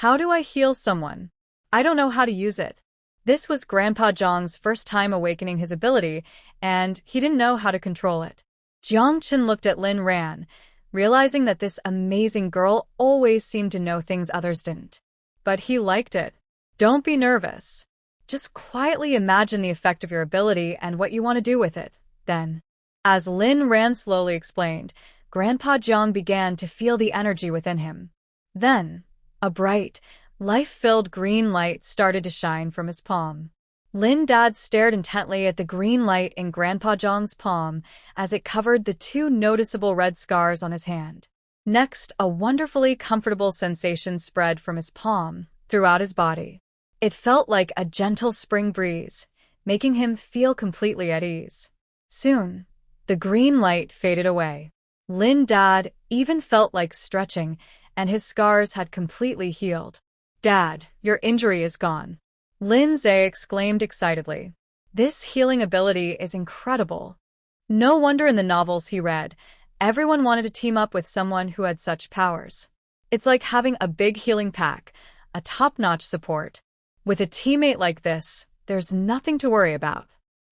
How do I heal someone? I don't know how to use it." This was Grandpa Jiang's first time awakening his ability, and he didn't know how to control it. Jiang Chen looked at Rhan, realizing that this amazing girl always seemed to know things others didn't. But he liked it. "Don't be nervous. Just quietly imagine the effect of your ability and what you want to do with it. Then," as Rhan slowly explained, Grandpa Jiang began to feel the energy within him. Then, a bright, life-filled green light started to shine from his palm. Dad stared intently at the green light in Grandpa Jiang's palm as it covered the two noticeable red scars on his hand. Next, a wonderfully comfortable sensation spread from his palm throughout his body. It felt like a gentle spring breeze, making him feel completely at ease. Soon, the green light faded away. Dad even felt like stretching, and his scars had completely healed. "Dad, your injury is gone," Zhe exclaimed excitedly. "This healing ability is incredible." No wonder in the novels he read, everyone wanted to team up with someone who had such powers. It's like having a big healing pack, a top-notch support. With a teammate like this, there's nothing to worry about.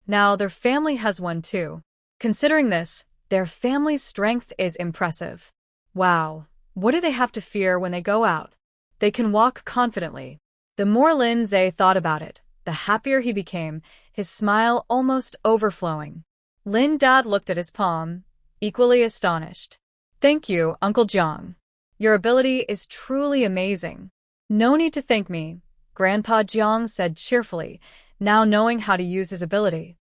Now their family has one too. Considering this, their family's strength is impressive. Wow, what do they have to fear when they go out? They can walk confidently. The more Zhe thought about it, the happier he became, his smile almost overflowing. Dad looked at his palm, equally astonished. "Thank you, Uncle Jiang. Your ability is truly amazing." "No need to thank me," Grandpa Jiang said cheerfully, now knowing how to use his ability.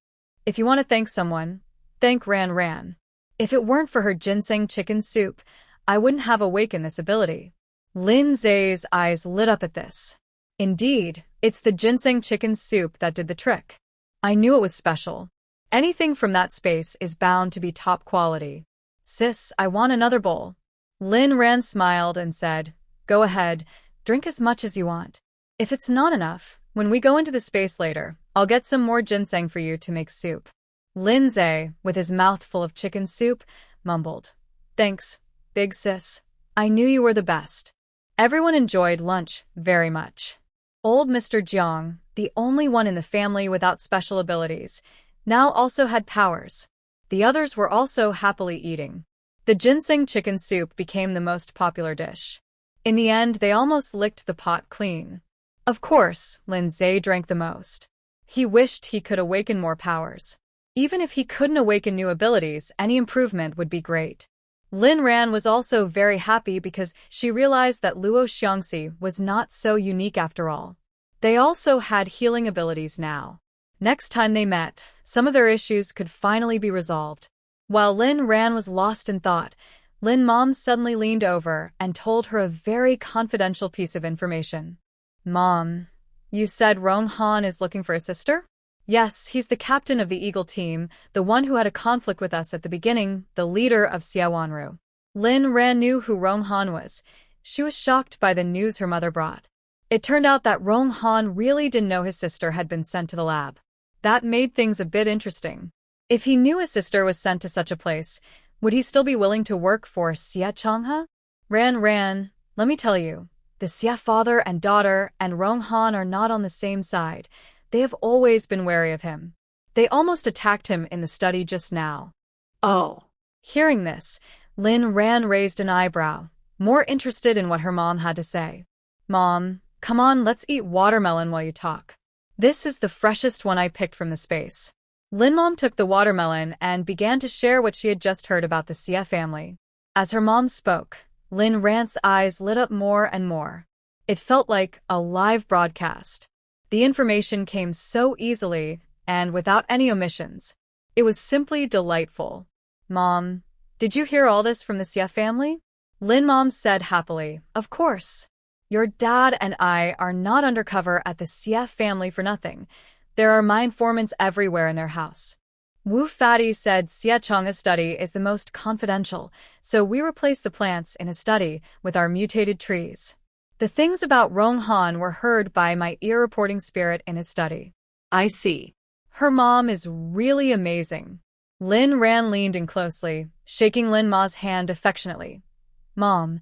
"If you want to thank someone, thank Rhan. If it weren't for her ginseng chicken soup, I wouldn't have awakened this ability." Zhe's eyes lit up at this. "Indeed, it's the ginseng chicken soup that did the trick. I knew it was special. Anything from that space is bound to be top quality. Sis, I want another bowl." Rhan smiled and said, "Go ahead, drink as much as you want. If it's not enough, when we go into the space later, I'll get some more ginseng for you to make soup." Zhe, with his mouth full of chicken soup, mumbled, "Thanks, big sis. I knew you were the best." Everyone enjoyed lunch very much. Old Mr. Jiang, the only one in the family without special abilities, now also had powers. The others were also happily eating. The ginseng chicken soup became the most popular dish. In the end, they almost licked the pot clean. Of course, Zhe drank the most. He wished he could awaken more powers. Even if he couldn't awaken new abilities, any improvement would be great. Rhan was also very happy because she realized that Luo Shing was not so unique after all. They also had healing abilities now. Next time they met, some of their issues could finally be resolved. While Rhan was lost in thought, Mom suddenly leaned over and told her a very confidential piece of information. "Mom, you said Rong Han is looking for a sister?" "Yes, he's the captain of the Eagle team, the one who had a conflict with us at the beginning, the leader of Sia Wanu." Rhan knew who Rong Han was. She was shocked by the news her mother brought. It turned out that Rong Han really didn't know his sister had been sent to the lab. That made things a bit interesting. If he knew his sister was sent to such a place, would he still be willing to work for Sia Chonga? Rhan, let me tell you, the Sia father and daughter and Rong Han are not on the same side. They have always been wary of him. They almost attacked him in the study just now. Oh. Hearing this, Rhan raised an eyebrow, more interested in what her mom had to say. "Mom, come on, let's eat watermelon while you talk. This is the freshest one I picked from the space." Lin mom took the watermelon and began to share what she had just heard about the Sia family. As her mom spoke, Lin Ran's eyes lit up more and more. It felt like a live broadcast. The information came so easily and without any omissions. It was simply delightful. Mom, did you hear all this from the Sia family? Lin mom said happily, of course. Your dad and I are not undercover at the Sia family for nothing. There are mine informants everywhere in their house. Wu Fatty said Sia Chonga's study is the most confidential, so we replaced the plants in his study with our mutated trees. The things about Rong Han were heard by my ear-reporting spirit in his study. I see. Her mom is really amazing. Lin Ran leaned in closely, shaking Lin Ma's hand affectionately. Mom,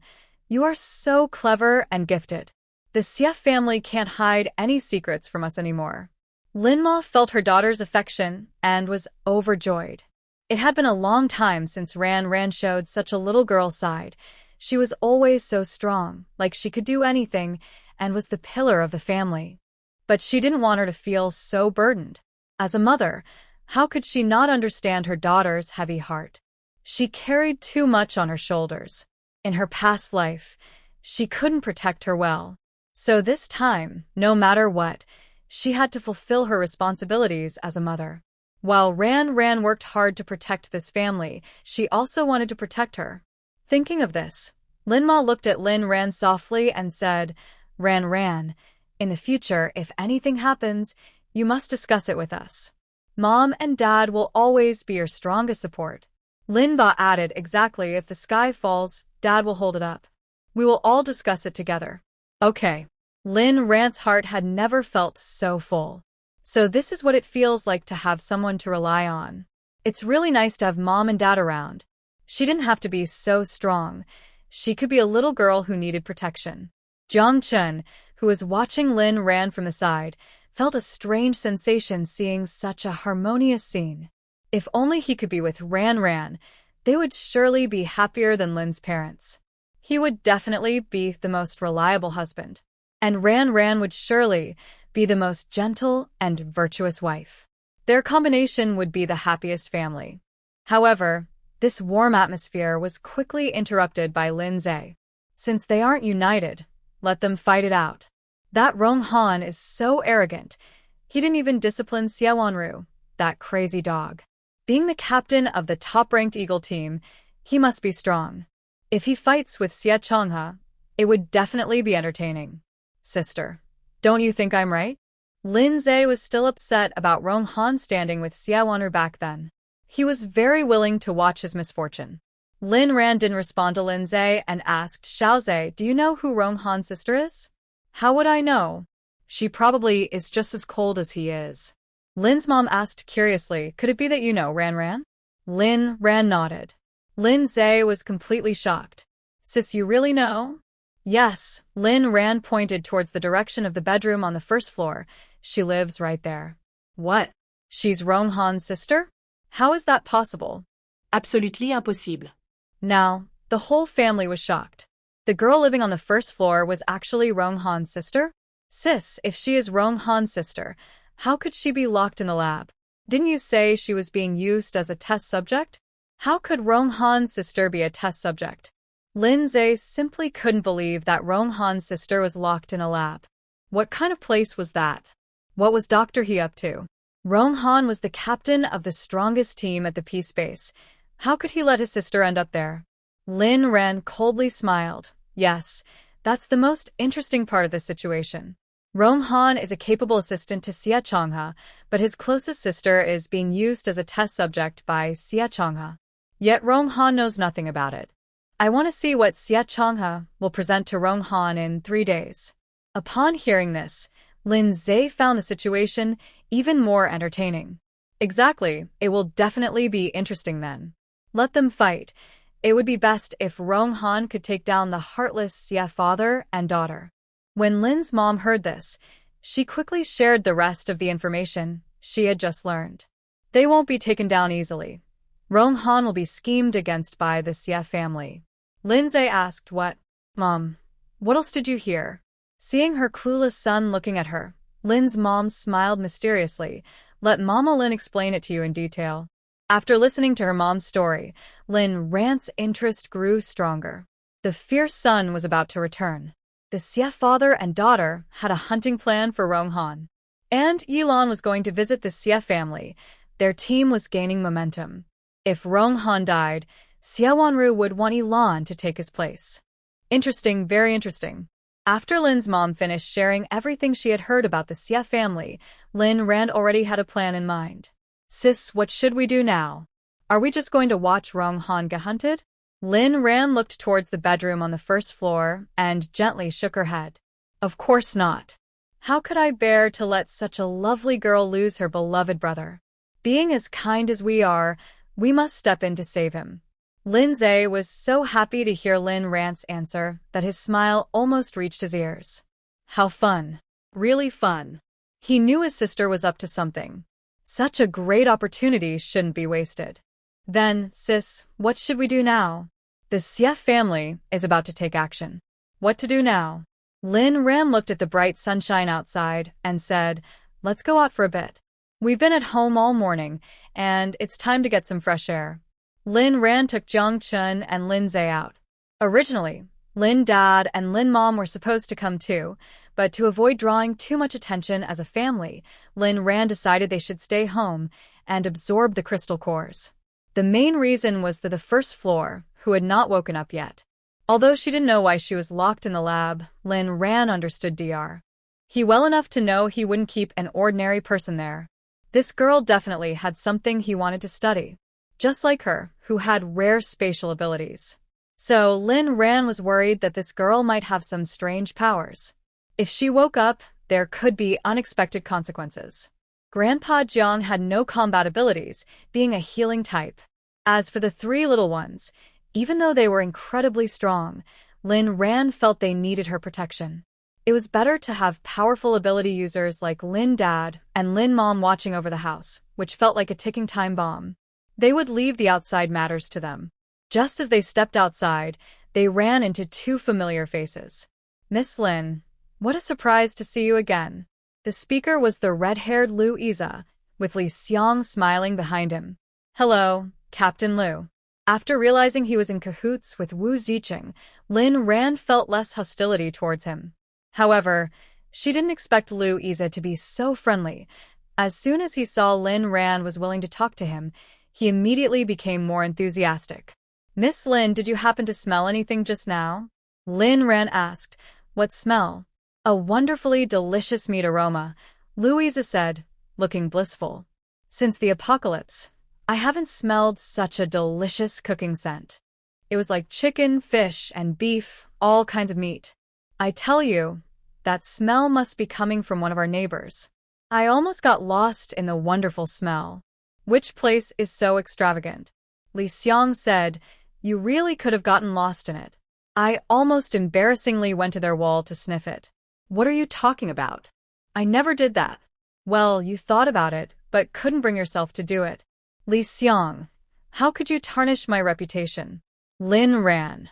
you are so clever and gifted. The Sia family can't hide any secrets from us anymore. Lin Ma felt her daughter's affection and was overjoyed. It had been a long time since Ran showed such a little girl side. She was always so strong, like she could do anything, and was the pillar of the family. But she didn't want her to feel so burdened. As a mother, how could she not understand her daughter's heavy heart? She carried too much on her shoulders. In her past life, she couldn't protect her well. So this time, no matter what, she had to fulfill her responsibilities as a mother. While Ran worked hard to protect this family, she also wanted to protect her. Thinking of this, Lin Ma looked at Lin Ran softly and said, Ran, in the future, if anything happens, you must discuss it with us. Mom and Dad will always be your strongest support. Lin Ba added, exactly, if the sky falls, Dad will hold it up. We will all discuss it together. Okay. Lin Ran's heart had never felt so full. So this is what it feels like to have someone to rely on. It's really nice to have Mom and Dad around. She didn't have to be so strong. She could be a little girl who needed protection. Jiang Chun, who was watching Lin Ran from the side, felt a strange sensation seeing such a harmonious scene. If only he could be with Ran, they would surely be happier than Lin's parents. He would definitely be the most reliable husband. And Ran would surely be the most gentle and virtuous wife. Their combination would be the happiest family. However, this warm atmosphere was quickly interrupted by Lin Zhe. Since they aren't united, let them fight it out. That Rong Han is so arrogant. He didn't even discipline Sia Wanu, that crazy dog. Being the captain of the top-ranked Eagle team, he must be strong. If he fights with Sia Chonga, it would definitely be entertaining. Sister, don't you think I'm right? Lin Zhe was still upset about Rong Han standing with Sia Wanu back then. He was very willing to watch his misfortune. Lin Ran didn't respond to Lin Zhe and asked Xiaoxue, do you know who Rong Han's sister is? How would I know? She probably is just as cold as he is. Lin's mom asked curiously, could it be that you know Ran? Lin Ran nodded. Lin Zhe was completely shocked. Sis, you really know? Yes, Lin Ran pointed towards the direction of the bedroom on the first floor. She lives right there. What? She's Rong Han's sister? How is that possible? Absolutely impossible. Now, the whole family was shocked. The girl living on the first floor was actually Rong Han's sister? Sis, if she is Rong Han's sister, how could she be locked in the lab? Didn't you say she was being used as a test subject? How could Rong Han's sister be a test subject? Lin Zhe simply couldn't believe that Rong Han's sister was locked in a lab. What kind of place was that? What was Dr. He up to? Rong Han was the captain of the strongest team at the Peace Base. How could he let his sister end up there? Lin Ran coldly smiled. Yes, that's the most interesting part of this situation. Rong Han is a capable assistant to Sia Chonga, but his closest sister is being used as a test subject by Sia Chonga. Yet Rong Han knows nothing about it. I want to see what Sia Chonga will present to Rong Han in 3 days. Upon hearing this, Lin Zhe found the situation even more entertaining. Exactly, it will definitely be interesting then. Let them fight. It would be best if Rong Han could take down the heartless Sia father and daughter. When Lin's mom heard this, she quickly shared the rest of the information she had just learned. They won't be taken down easily. Rong Han will be schemed against by the Sia family. Lin Zhe asked, what? Mom, what else did you hear? Seeing her clueless son looking at her, Lin's mom smiled mysteriously. Let Mama Lin explain it to you in detail. After listening to her mom's story, Rhan's interest grew stronger. The fierce sun was about to return. The Sia father and daughter had a hunting plan for Rong Han. And Yilon was going to visit the Sia family. Their team was gaining momentum. If Rong Han died, Sia Wanu would want Yilon to take his place. Interesting, very interesting. After Lin's mom finished sharing everything she had heard about the Sia family, Rhan already had a plan in mind. Sis, what should we do now? Are we just going to watch Rong Han get hunted? Rhan looked towards the bedroom on the first floor and gently shook her head. Of course not. How could I bear to let such a lovely girl lose her beloved brother? Being as kind as we are, we must step in to save him. Lindsay was so happy to hear Rhan's answer that his smile almost reached his ears. How fun. Really fun. He knew his sister was up to something. Such a great opportunity shouldn't be wasted. Then, sis, what should we do now? The Sia family is about to take action. What to do now? Rhan looked at the bright sunshine outside and said, let's go out for a bit. We've been at home all morning, and it's time to get some fresh air. Rhan took Xiaoxue and Lindsay out. Originally, Lin Dad and Lin Mom were supposed to come too, but to avoid drawing too much attention as a family, Rhan decided they should stay home and absorb the crystal cores. The main reason was the first floor, who had not woken up yet. Although she didn't know why she was locked in the lab, Rhan understood Dr. He well enough to know he wouldn't keep an ordinary person there. This girl definitely had something he wanted to study. Just like her, who had rare spatial abilities. So Rhan was worried that this girl might have some strange powers. If she woke up, there could be unexpected consequences. Grandpa Jiang had no combat abilities, being a healing type. As for the three little ones, even though they were incredibly strong, Rhan felt they needed her protection. It was better to have powerful ability users like Lin Dad and Lin Mom watching over the house, which felt like a ticking time bomb. They would leave the outside matters to them. Just as they stepped outside, they ran into two familiar faces. Miss Lin, what a surprise to see you again. The speaker was the red-haired Louisa, with Li Xiang smiling behind him. Hello, Captain Liu. After realizing he was in cahoots with Wu Ziqing, Rhan felt less hostility towards him. However, she didn't expect Louisa to be so friendly. As soon as he saw Rhan was willing to talk to him, he immediately became more enthusiastic. Miss Lin, did you happen to smell anything just now? Rhan asked. What smell? A wonderfully delicious meat aroma, Louisa said, looking blissful. Since the apocalypse, I haven't smelled such a delicious cooking scent. It was like chicken, fish, and beef, all kinds of meat. I tell you, that smell must be coming from one of our neighbors. I almost got lost in the wonderful smell. Which place is so extravagant? Li Xiang said, you really could have gotten lost in it. I almost embarrassingly went to their wall to sniff it. What are you talking about? I never did that. Well, you thought about it, but couldn't bring yourself to do it. Li Xiang, how could you tarnish my reputation? Rhan.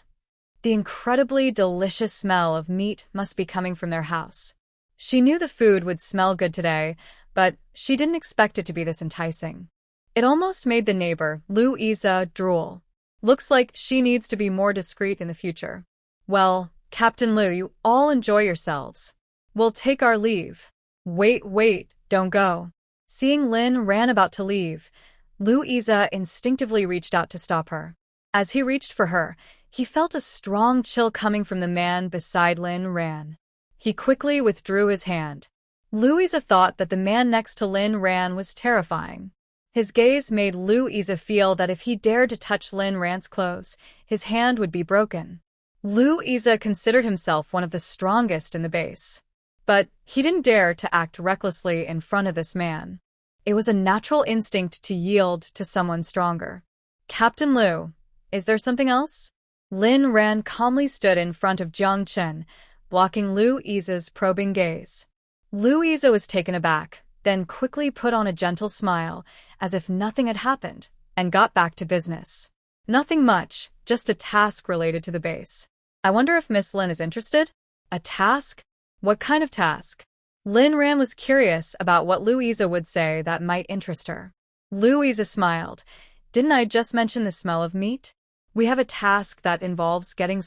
The incredibly delicious smell of meat must be coming from their house. She knew the food would smell good today, but she didn't expect it to be this enticing. It almost made the neighbor, Louisa, drool. Looks like she needs to be more discreet in the future. Well, Captain Liu, you all enjoy yourselves. We'll take our leave. Wait, don't go. Seeing Rhan about to leave, Louisa instinctively reached out to stop her. As he reached for her, he felt a strong chill coming from the man beside Rhan. He quickly withdrew his hand. Louisa thought that the man next to Rhan was terrifying. His gaze made Louisa feel that if he dared to touch Rhan's clothes, his hand would be broken. Louisa considered himself one of the strongest in the base. But he didn't dare to act recklessly in front of this man. It was a natural instinct to yield to someone stronger. Captain Liu, is there something else? Rhan calmly stood in front of Jiang Chen, blocking Louisa's probing gaze. Louisa was taken aback, then quickly put on a gentle smile, as if nothing had happened, and got back to business. Nothing much, just a task related to the base. I wonder if Miss Lin is interested? A task? What kind of task? Rhan was curious about what Louisa would say that might interest her. Louisa smiled. Didn't I just mention the smell of meat? We have a task that involves getting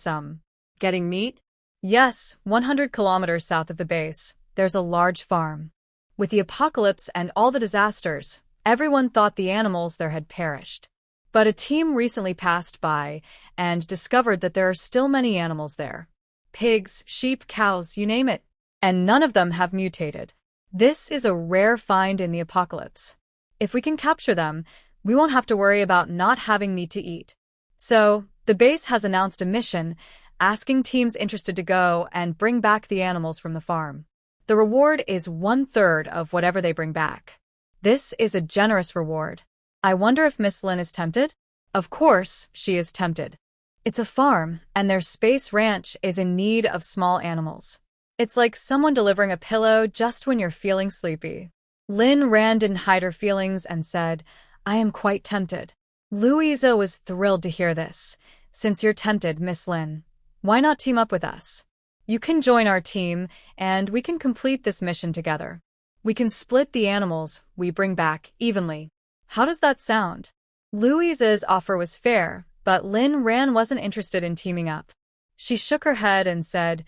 meat? Yes, 100 kilometers south of the base, there's a large farm. With the apocalypse and all the disasters, everyone thought the animals there had perished. But a team recently passed by and discovered that there are still many animals there. Pigs, sheep, cows, you name it. And none of them have mutated. This is a rare find in the apocalypse. If we can capture them, we won't have to worry about not having meat to eat. So, the base has announced a mission, asking teams interested to go and bring back the animals from the farm. The reward is 1/3 of whatever they bring back. This is a generous reward. I wonder if Miss Lin is tempted? Of course, she is tempted. It's a farm, and their space ranch is in need of small animals. It's like someone delivering a pillow just when you're feeling sleepy. Rhan didn't hide her feelings and said, I am quite tempted. Louisa was thrilled to hear this. Since you're tempted, Miss Lin, why not team up with us? You can join our team, and we can complete this mission together. We can split the animals we bring back evenly. How does that sound? Louisa's offer was fair, but Rhan wasn't interested in teaming up. She shook her head and said,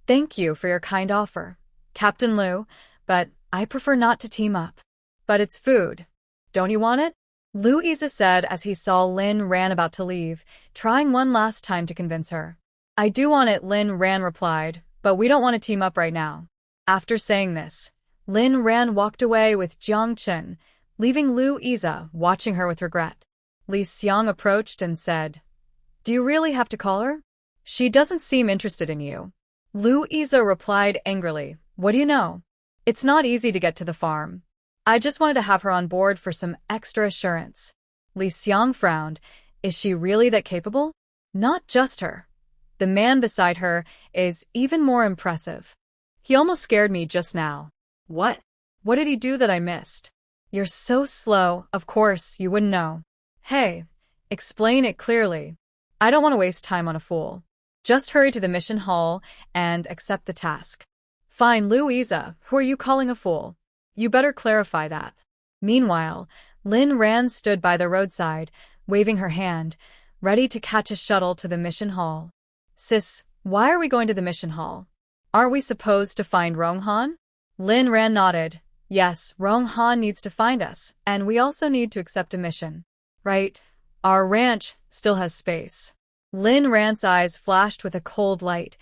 Thank you for your kind offer, Captain Liu, but I prefer not to team up. But it's food. Don't you want it? Louisa said as he saw Rhan about to leave, trying one last time to convince her. I do want it, Rhan replied, but we don't want to team up right now. After saying this, Rhan walked away with Jiang Chen, leaving Louisa watching her with regret. Li Xiang approached and said, Do you really have to call her? She doesn't seem interested in you. Louisa replied angrily, What do you know? It's not easy to get to the farm. I just wanted to have her on board for some extra assurance. Li Xiang frowned. Is she really that capable? Not just her. The man beside her is even more impressive. He almost scared me just now. What? What did he do that I missed? You're so slow, of course you wouldn't know. Hey, explain it clearly. I don't want to waste time on a fool. Just hurry to the mission hall and accept the task. Fine, Louisa, who are you calling a fool? You better clarify that. Meanwhile, Rhan stood by the roadside, waving her hand, ready to catch a shuttle to the mission hall. Sis, why are we going to the mission hall? Aren't we supposed to find Rong Han? Rhan nodded. Yes, Rong Han needs to find us, and we also need to accept a mission. Right? Our ranch still has space. Rhan's eyes flashed with a cold light.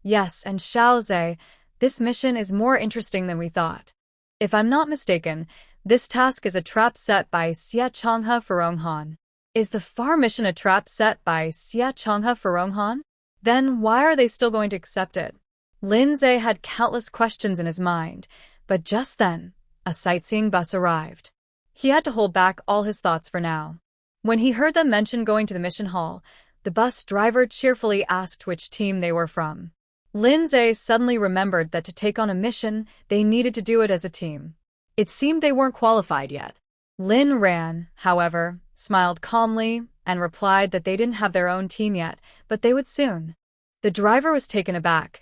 Yes, and Xiaoxue, this mission is more interesting than we thought. If I'm not mistaken, this task is a trap set by Sia Chonga for Rong Han. Is the farm mission a trap set by Sia Chonga for Rong Han? Then why are they still going to accept it? Lindsay had countless questions in his mind, but just then, a sightseeing bus arrived. He had to hold back all his thoughts for now. When he heard them mention going to the mission hall, the bus driver cheerfully asked which team they were from. Lindsay suddenly remembered that to take on a mission, they needed to do it as a team. It seemed they weren't qualified yet. Rhan, however, smiled calmly and replied that they didn't have their own team yet, but they would soon. The driver was taken aback,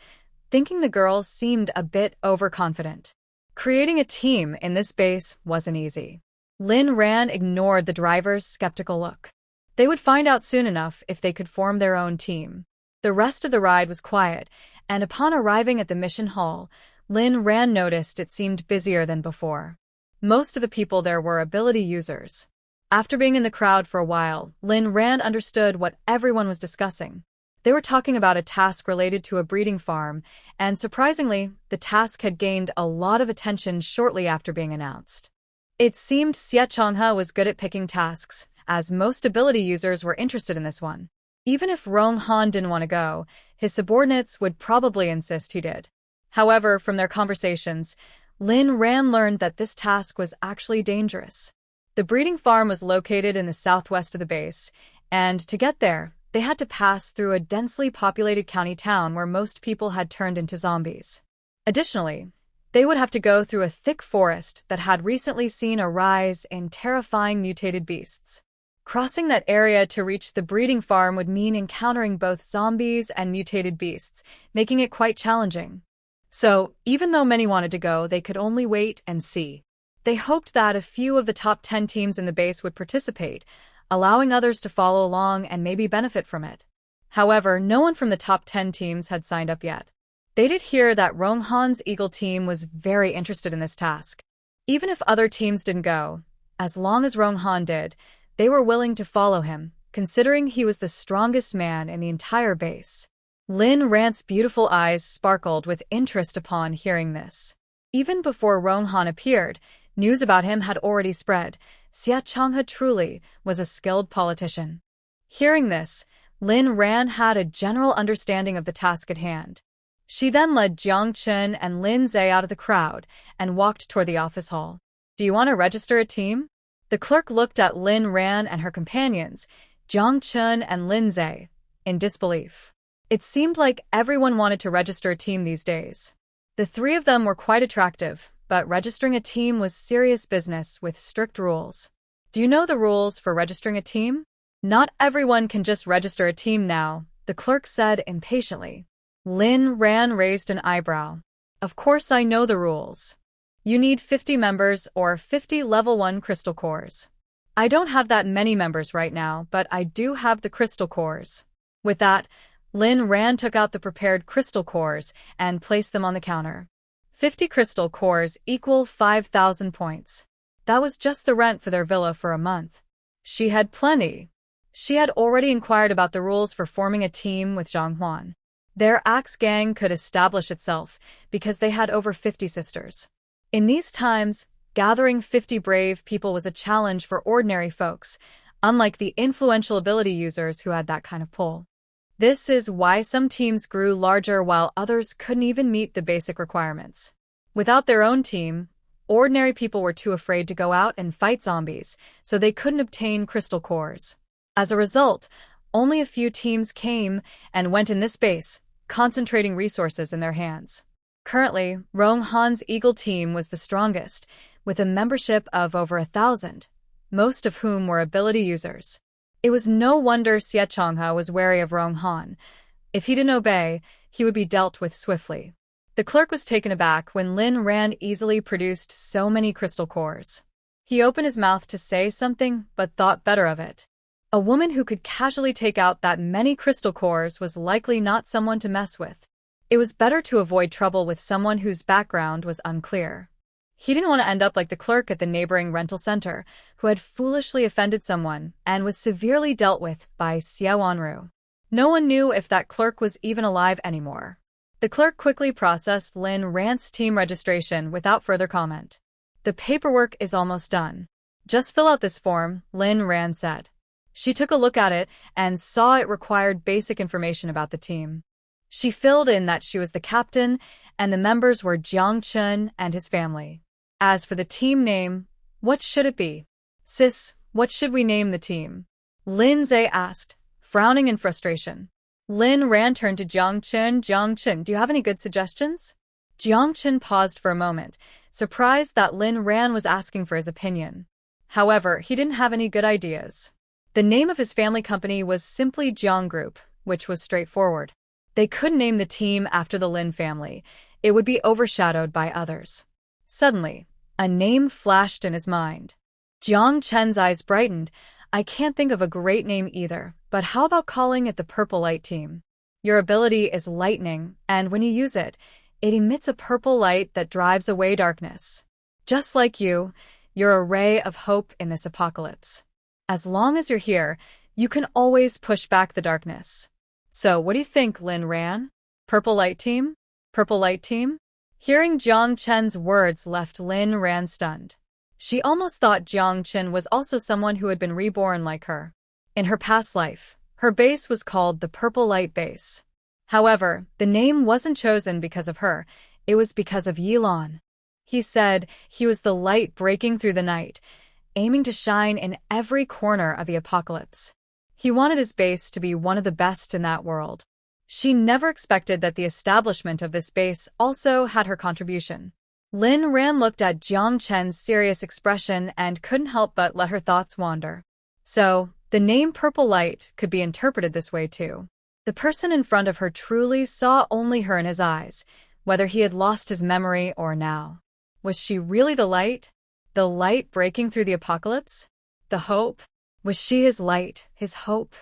thinking the girls seemed a bit overconfident. Creating a team in this base wasn't easy. Rhan ignored the driver's skeptical look. They would find out soon enough if they could form their own team. The rest of the ride was quiet, and upon arriving at the mission hall, Rhan noticed it seemed busier than before. Most of the people there were ability users. After being in the crowd for a while, Rhan understood what everyone was discussing. They were talking about a task related to a breeding farm, and surprisingly, the task had gained a lot of attention shortly after being announced. It seemed Sia Chonga was good at picking tasks, as most ability users were interested in this one. Even if Rong Han didn't want to go, his subordinates would probably insist he did. However, from their conversations, Rhan learned that this task was actually dangerous. The breeding farm was located in the southwest of the base, and to get there, they had to pass through a densely populated county town where most people had turned into zombies. Additionally, they would have to go through a thick forest that had recently seen a rise in terrifying mutated beasts. Crossing that area to reach the breeding farm would mean encountering both zombies and mutated beasts, making it quite challenging. So, even though many wanted to go, they could only wait and see. They hoped that a few of the top 10 teams in the base would participate, allowing others to follow along and maybe benefit from it. However, no one from the top 10 teams had signed up yet. They did hear that Rong Han's Eagle team was very interested in this task. Even if other teams didn't go, as long as Rong Han did, they were willing to follow him, considering he was the strongest man in the entire base. Rhan's beautiful eyes sparkled with interest upon hearing this. Even before Rong Han appeared, news about him had already spread. Sia Chonga truly was a skilled politician. Hearing this, Rhan had a general understanding of the task at hand. She then led Jiang Chen and Lin Zhe out of the crowd and walked toward the office hall. Do you want to register a team? The clerk looked at Rhan and her companions, Jiang Chen and Lin Zhe, in disbelief. It seemed like everyone wanted to register a team these days. The three of them were quite attractive, but registering a team was serious business with strict rules. Do you know the rules for registering a team? Not everyone can just register a team now, the clerk said impatiently. Rhan raised an eyebrow. Of course I know the rules. You need 50 members or 50 level 1 crystal cores. I don't have that many members right now, but I do have the crystal cores. With that, Rhan took out the prepared crystal cores and placed them on the counter. 50 crystal cores equal 5,000 points. That was just the rent for their villa for a month. She had plenty. She had already inquired about the rules for forming a team with Zhang Huan. Their axe gang could establish itself because they had over 50 sisters. In these times, gathering 50 brave people was a challenge for ordinary folks, unlike the influential ability users who had that kind of pull. This is why some teams grew larger while others couldn't even meet the basic requirements. Without their own team, ordinary people were too afraid to go out and fight zombies, so they couldn't obtain crystal cores. As a result, only a few teams came and went in this base, concentrating resources in their hands. Currently, Rong Han's Eagle team was the strongest, with a membership of over 1,000, most of whom were ability users. It was no wonder Sia Chonga was wary of Rong Han. If he didn't obey, he would be dealt with swiftly. The clerk was taken aback when Rhan easily produced so many crystal cores. He opened his mouth to say something, but thought better of it. A woman who could casually take out that many crystal cores was likely not someone to mess with. It was better to avoid trouble with someone whose background was unclear. He didn't want to end up like the clerk at the neighboring rental center, who had foolishly offended someone and was severely dealt with by Sia Wanu. No one knew if that clerk was even alive anymore. The clerk quickly processed Rhan's team registration without further comment. The paperwork is almost done. Just fill out this form, Rhan said. She took a look at it and saw it required basic information about the team. She filled in that she was the captain and the members were Jiang Chen and his family. As for the team name, what should it be? Sis, what should we name the team? Lin Zhe asked, frowning in frustration. Rhan turned to Jiang Chen. Jiang Chen, do you have any good suggestions? Jiang Chen paused for a moment, surprised that Rhan was asking for his opinion. However, he didn't have any good ideas. The name of his family company was simply Jiang Group, which was straightforward. They couldn't name the team after the Lin family. It would be overshadowed by others. Suddenly, a name flashed in his mind. Jiang Chen's eyes brightened. I can't think of a great name either, but how about calling it the Purple Light Team? Your ability is lightning, and when you use it, it emits a purple light that drives away darkness. Just like you, you're a ray of hope in this apocalypse. As long as you're here, you can always push back the darkness. So, what do you think, Rhan? Purple Light Team? Purple Light Team? Hearing Jiang Chen's words left Rhan stunned. She almost thought Jiang Chen was also someone who had been reborn like her. In her past life, her base was called the Purple Light Base. However, the name wasn't chosen because of her, it was because of Yilon. He said he was the light breaking through the night, aiming to shine in every corner of the apocalypse. He wanted his base to be one of the best in that world. She never expected that the establishment of this base also had her contribution. Rhan looked at Jiang Chen's serious expression and couldn't help but let her thoughts wander. So, the name Purple Light could be interpreted this way too. The person in front of her truly saw only her in his eyes, whether he had lost his memory or now. Was she really the light? The light breaking through the apocalypse? The hope? Was she his light, his hope?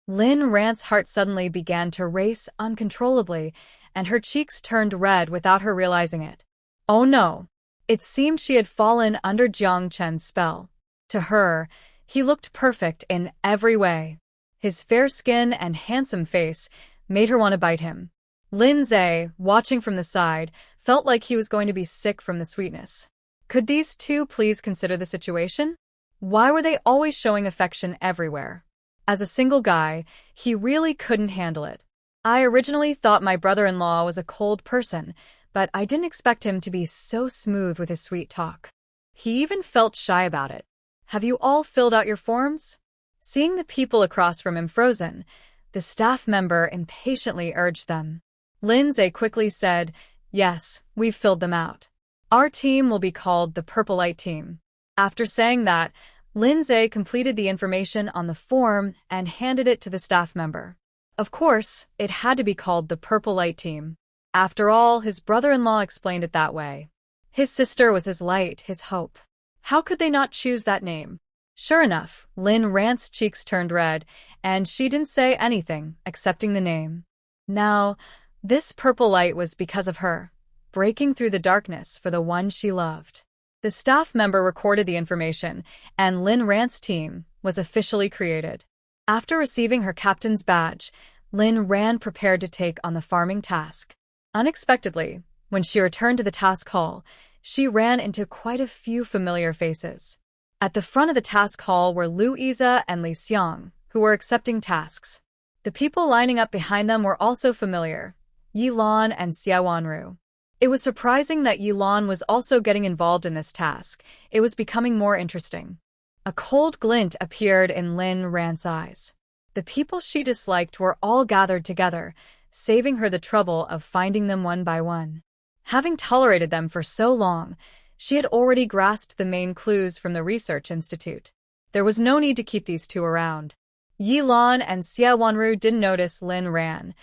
Lin Rant's heart suddenly began to race uncontrollably, and her cheeks turned red without her realizing it. Oh no! It seemed she had fallen under Jiang Chen's spell. To her, he looked perfect in every way. His fair skin and handsome face made her want to bite him. Lin Zhe, watching from the side, felt like he was going to be sick from the sweetness. Could these two please consider the situation? Why were they always showing affection everywhere? As a single guy, he really couldn't handle it. I originally thought my brother-in-law was a cold person, but I didn't expect him to be so smooth with his sweet talk. He even felt shy about it. Have you all filled out your forms? Seeing the people across from him frozen, the staff member impatiently urged them. Lindsay quickly said, "Yes, we've filled them out. Our team will be called the Purple Light Team." After saying that, Lindsay completed the information on the form and handed it to the staff member. Of course, it had to be called the Purple Light Team. After all, his brother-in-law explained it that way. His sister was his light, his hope. How could they not choose that name? Sure enough, Lin Rant's cheeks turned red, and she didn't say anything, accepting the name. Now, this purple light was because of her, breaking through the darkness for the one she loved. The staff member recorded the information, and Lin Rant's team was officially created. After receiving her captain's badge, Lin Ran prepared to take on the farming task. Unexpectedly, when she returned to the task hall, she ran into quite a few familiar faces. At the front of the task hall were Louisa and Li Xiang, who were accepting tasks. The people lining up behind them were also familiar, Yilon and Sia Wanu. It was surprising that Yilon was also getting involved in this task. It was becoming more interesting. A cold glint appeared in Lin Ran's eyes. The people she disliked were all gathered together, saving her the trouble of finding them one by one. Having tolerated them for so long, she had already grasped the main clues from the research institute. There was no need to keep these two around. Yilon and Sia Wanu didn't notice Lin Ran.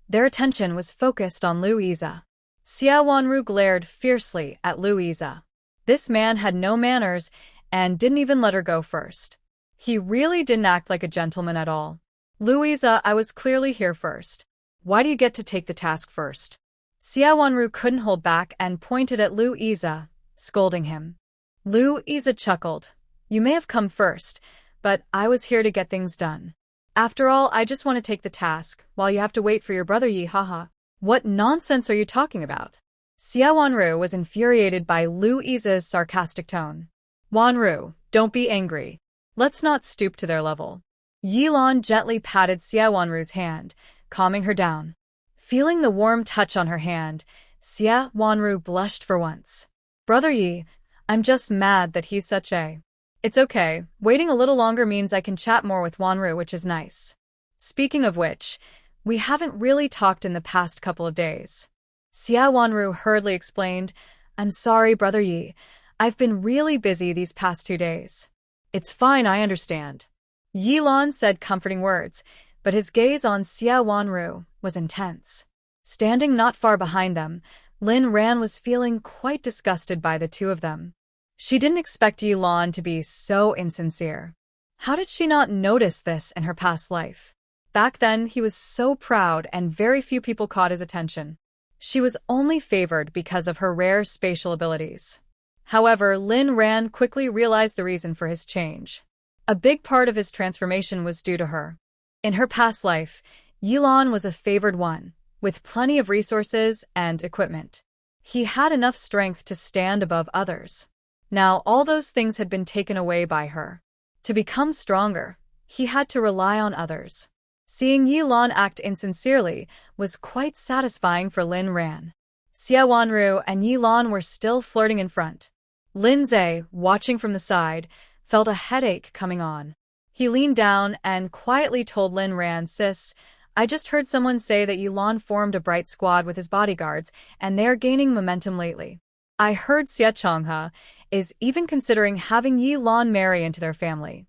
Their attention was focused on Louisa. Sia Wanu glared fiercely at Louisa. This man had no manners and didn't even let her go first. He really didn't act like a gentleman at all. "Louisa, I was clearly here first. Why do you get to take the task first?" Sia Wanu couldn't hold back and pointed at Louisa, scolding him. Louisa chuckled. "You may have come first, but I was here to get things done. After all, I just want to take the task, while you have to wait for your brother Yi, haha." "What nonsense are you talking about?" Sia Wanu was infuriated by Louisa's sarcastic tone. "Wanu, don't be angry. Let's not stoop to their level." Yilon gently patted Sia Wanu's hand, calming her down. Feeling the warm touch on her hand, Sia Wanu blushed for once. "Brother Yi, I'm just mad that he's such a..." "It's okay, waiting a little longer means I can chat more with Wanu, which is nice. Speaking of which, we haven't really talked in the past couple of days." Sia Wanu hurriedly explained, "I'm sorry, Brother Yi. I've been really busy these past 2 days." "It's fine, I understand." Yilon said comforting words, but his gaze on Sia Wanu was intense. Standing not far behind them, Lin Ran was feeling quite disgusted by the two of them. She didn't expect Yilon to be so insincere. How did she not notice this in her past life? Back then, he was so proud and very few people caught his attention. She was only favored because of her rare spatial abilities. However, Lin Ran quickly realized the reason for his change. A big part of his transformation was due to her. In her past life, Yilon was a favored one, with plenty of resources and equipment. He had enough strength to stand above others. Now all those things had been taken away by her. To become stronger, he had to rely on others. Seeing Yilon act insincerely was quite satisfying for Lin Ran. Sia Wanu and Yilon were still flirting in front. Lin Zhe, watching from the side, felt a headache coming on. He leaned down and quietly told Lin Ran, "Sis, I just heard someone say that Yilon formed a bright squad with his bodyguards, and they're gaining momentum lately. I heard Sia Chonga is even considering having Yilon marry into their family."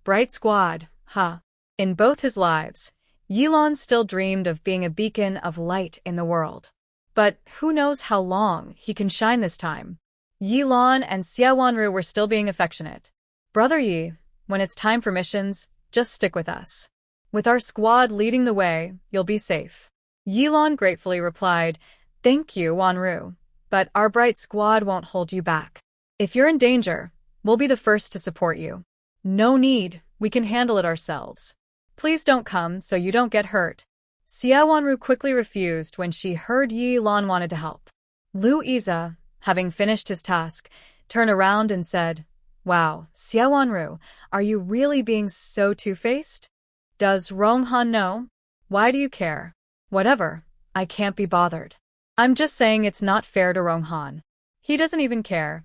Bright squad, huh? In both his lives, Yilon still dreamed of being a beacon of light in the world. But who knows how long he can shine this time. Yilon and Sia Wanu were still being affectionate. Brother Yi, when it's time for missions, just stick with us. With our squad leading the way, you'll be safe. Yilon gratefully replied, Thank you, Wanru. But our bright squad won't hold you back. If you're in danger, we'll be the first to support you. No need, we can handle it ourselves. Please don't come so you don't get hurt. Sia Wanu quickly refused when she heard Yilon wanted to help. Louisa, having finished his task, turned around and said, Wow, Sia Wanu, are you really being so two-faced? Does Rong Han know? Why do you care? Whatever, I can't be bothered. I'm just saying it's not fair to Rong Han. He doesn't even care.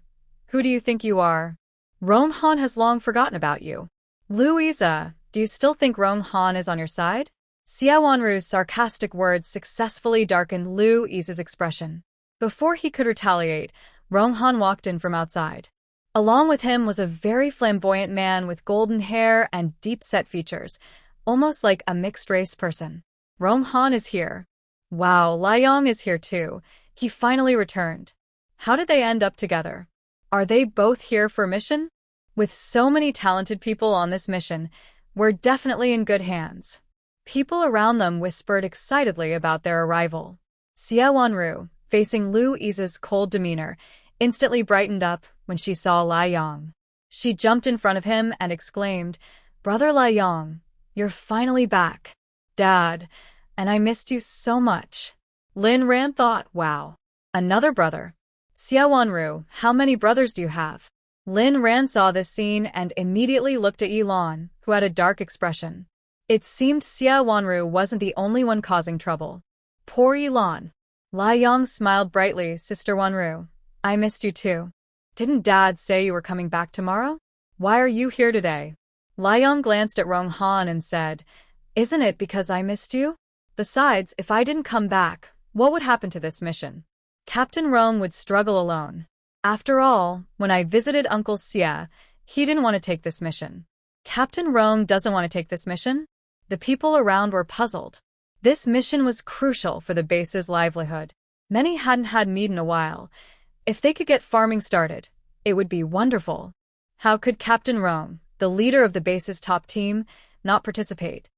Who do you think you are? Rong Han has long forgotten about you. Louisa, do you still think Rong Han is on your side? Sia Wanu's sarcastic words successfully darkened Louisa's expression. Before he could retaliate, Rong Han walked in from outside. Along with him was a very flamboyant man with golden hair and deep-set features, almost like a mixed-race person. Rong Han is here. Wow, Liang is here too. He finally returned. How did they end up together? Are they both here for a mission? With so many talented people on this mission, we're definitely in good hands. People around them whispered excitedly about their arrival. Sia Wanu, facing Louisa's cold demeanor, instantly brightened up when she saw Liang. She jumped in front of him and exclaimed, Brother Liang, you're finally back. Dad, and I missed you so much. Rhan thought, wow, another brother. Sia Wanu, how many brothers do you have? Rhan saw this scene and immediately looked at Yilon, who had a dark expression. It seemed Sia Wanu wasn't the only one causing trouble. Poor Yilon. Liang smiled brightly, Sister Wanu. I missed you too. Didn't Dad say you were coming back tomorrow? Why are you here today? Liang glanced at Rong Han and said, Isn't it because I missed you? Besides, if I didn't come back, what would happen to this mission? Captain Rong would struggle alone. After all, when I visited Uncle Sia, he didn't want to take this mission. Captain Rong doesn't want to take this mission? The people around were puzzled. This mission was crucial for the base's livelihood. Many hadn't had meat in a while. If they could get farming started, it would be wonderful. How could Captain Rong, the leader of the base's top team, not participate?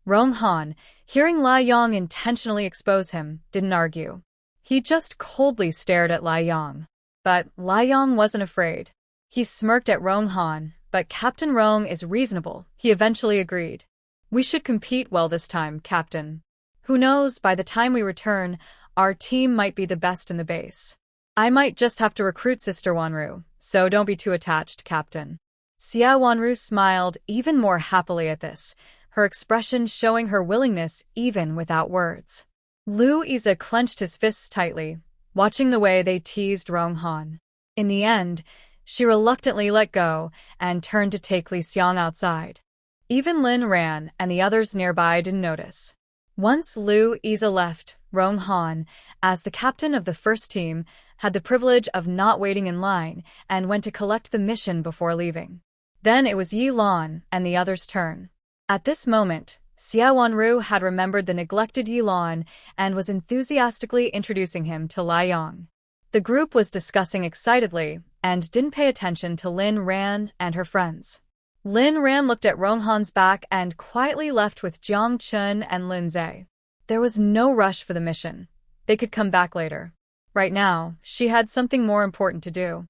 Rong Han, hearing Liang intentionally expose him, didn't argue. He just coldly stared at Liang. But Liang wasn't afraid. He smirked at Rong Han, but Captain Rong is reasonable, he eventually agreed. We should compete well this time, Captain. Who knows, by the time we return, our team might be the best in the base. I might just have to recruit Sister Wanu, so don't be too attached, Captain. Sia Wanu smiled even more happily at this, her expression showing her willingness even without words. Louisa clenched his fists tightly, watching the way they teased Rong Han. In the end, she reluctantly let go and turned to take Li Xiang outside. Even Rhan and the others nearby didn't notice. Once Louisa left, Rong Han, as the captain of the first team, had the privilege of not waiting in line and went to collect the mission before leaving. Then it was Yilon and the others' turn. At this moment, Sia Wanu had remembered the neglected Yilon and was enthusiastically introducing him to Liang. The group was discussing excitedly and didn't pay attention to Rhan and her friends. Rhan looked at Rong Han's back and quietly left with Jiang Chun and Lindsay. There was no rush for the mission. They could come back later. Right now, she had something more important to do.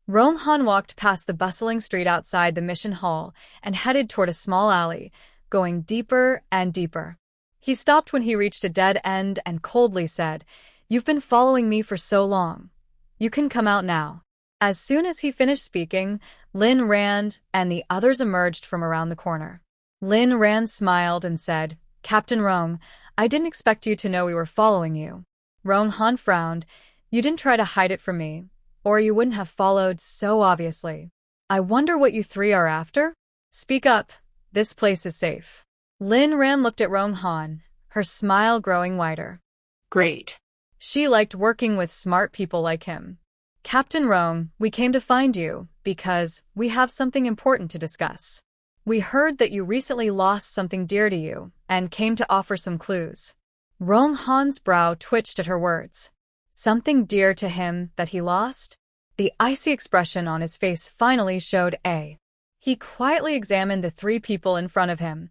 Rong Han walked past the bustling street outside the mission hall and headed toward a small alley, going deeper and deeper. He stopped when he reached a dead end and coldly said, You've been following me for so long. You can come out now. As soon as he finished speaking, Rhan and the others emerged from around the corner. Rhan smiled and said, Captain Rong, I didn't expect you to know we were following you. Rong Han frowned. You didn't try to hide it from me, or you wouldn't have followed so obviously. I wonder what you three are after? Speak up. This place is safe. Rhan looked at Rong Han, her smile growing wider. Great. She liked working with smart people like him. Captain Rong, we came to find you because we have something important to discuss. We heard that you recently lost something dear to you and came to offer some clues. Rong Han's brow twitched at her words. Something dear to him that he lost? The icy expression on his face finally showed A. He quietly examined the three people in front of him.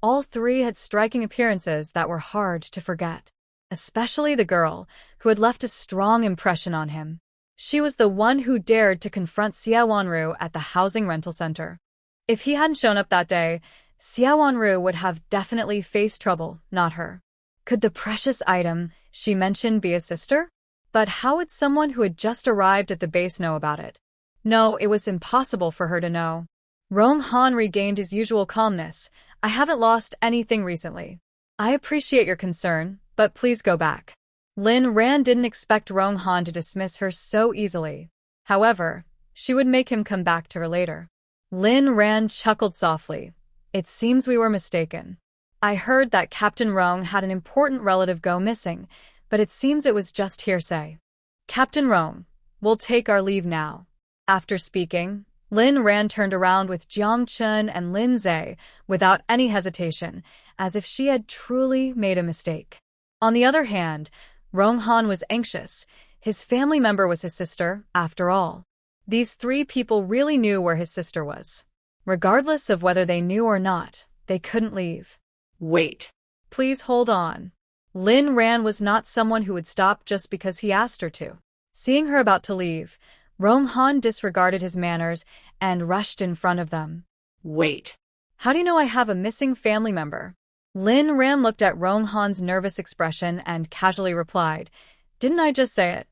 All three had striking appearances that were hard to forget. Especially the girl, who had left a strong impression on him. She was the one who dared to confront Sia Wanu at the housing rental center. If he hadn't shown up that day, Sia Wanu would have definitely faced trouble, not her. Could the precious item she mentioned be a sister? But how would someone who had just arrived at the base know about it? No, it was impossible for her to know. Rong Han regained his usual calmness. I haven't lost anything recently. I appreciate your concern, but please go back. Rhan didn't expect Rong Han to dismiss her so easily. However, she would make him come back to her later. Rhan chuckled softly. It seems we were mistaken. I heard that Captain Rong had an important relative go missing, but it seems it was just hearsay. Captain Rong, we'll take our leave now. After speaking, Rhan turned around with Jiang Chun and Lin Zhe without any hesitation, as if she had truly made a mistake. On the other hand, Rong Han was anxious. His family member was his sister, after all. These three people really knew where his sister was. Regardless of whether they knew or not, they couldn't leave. Wait. Please hold on. Rhan was not someone who would stop just because he asked her to. Seeing her about to leave, Rong Han disregarded his manners and rushed in front of them. Wait. How do you know I have a missing family member? Rhan looked at Rong Han's nervous expression and casually replied, Didn't I just say it?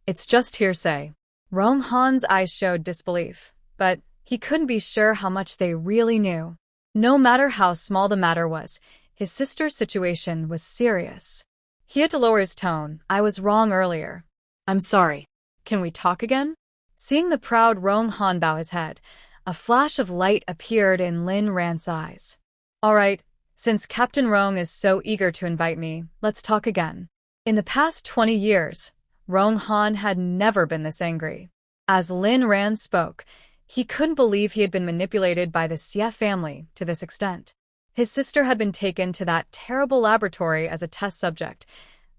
It's just hearsay. Rong Han's eyes showed disbelief, but he couldn't be sure how much they really knew. No matter how small the matter was, his sister's situation was serious. He had to lower his tone. I was wrong earlier. I'm sorry. Can we talk again? Seeing the proud Rong Han bow his head, a flash of light appeared in Rhan's eyes. All right, since Captain Rong is so eager to invite me, let's talk again. In the past 20 years, Rong Han had never been this angry. As Rhan spoke, he couldn't believe he had been manipulated by the Sia family to this extent. His sister had been taken to that terrible laboratory as a test subject.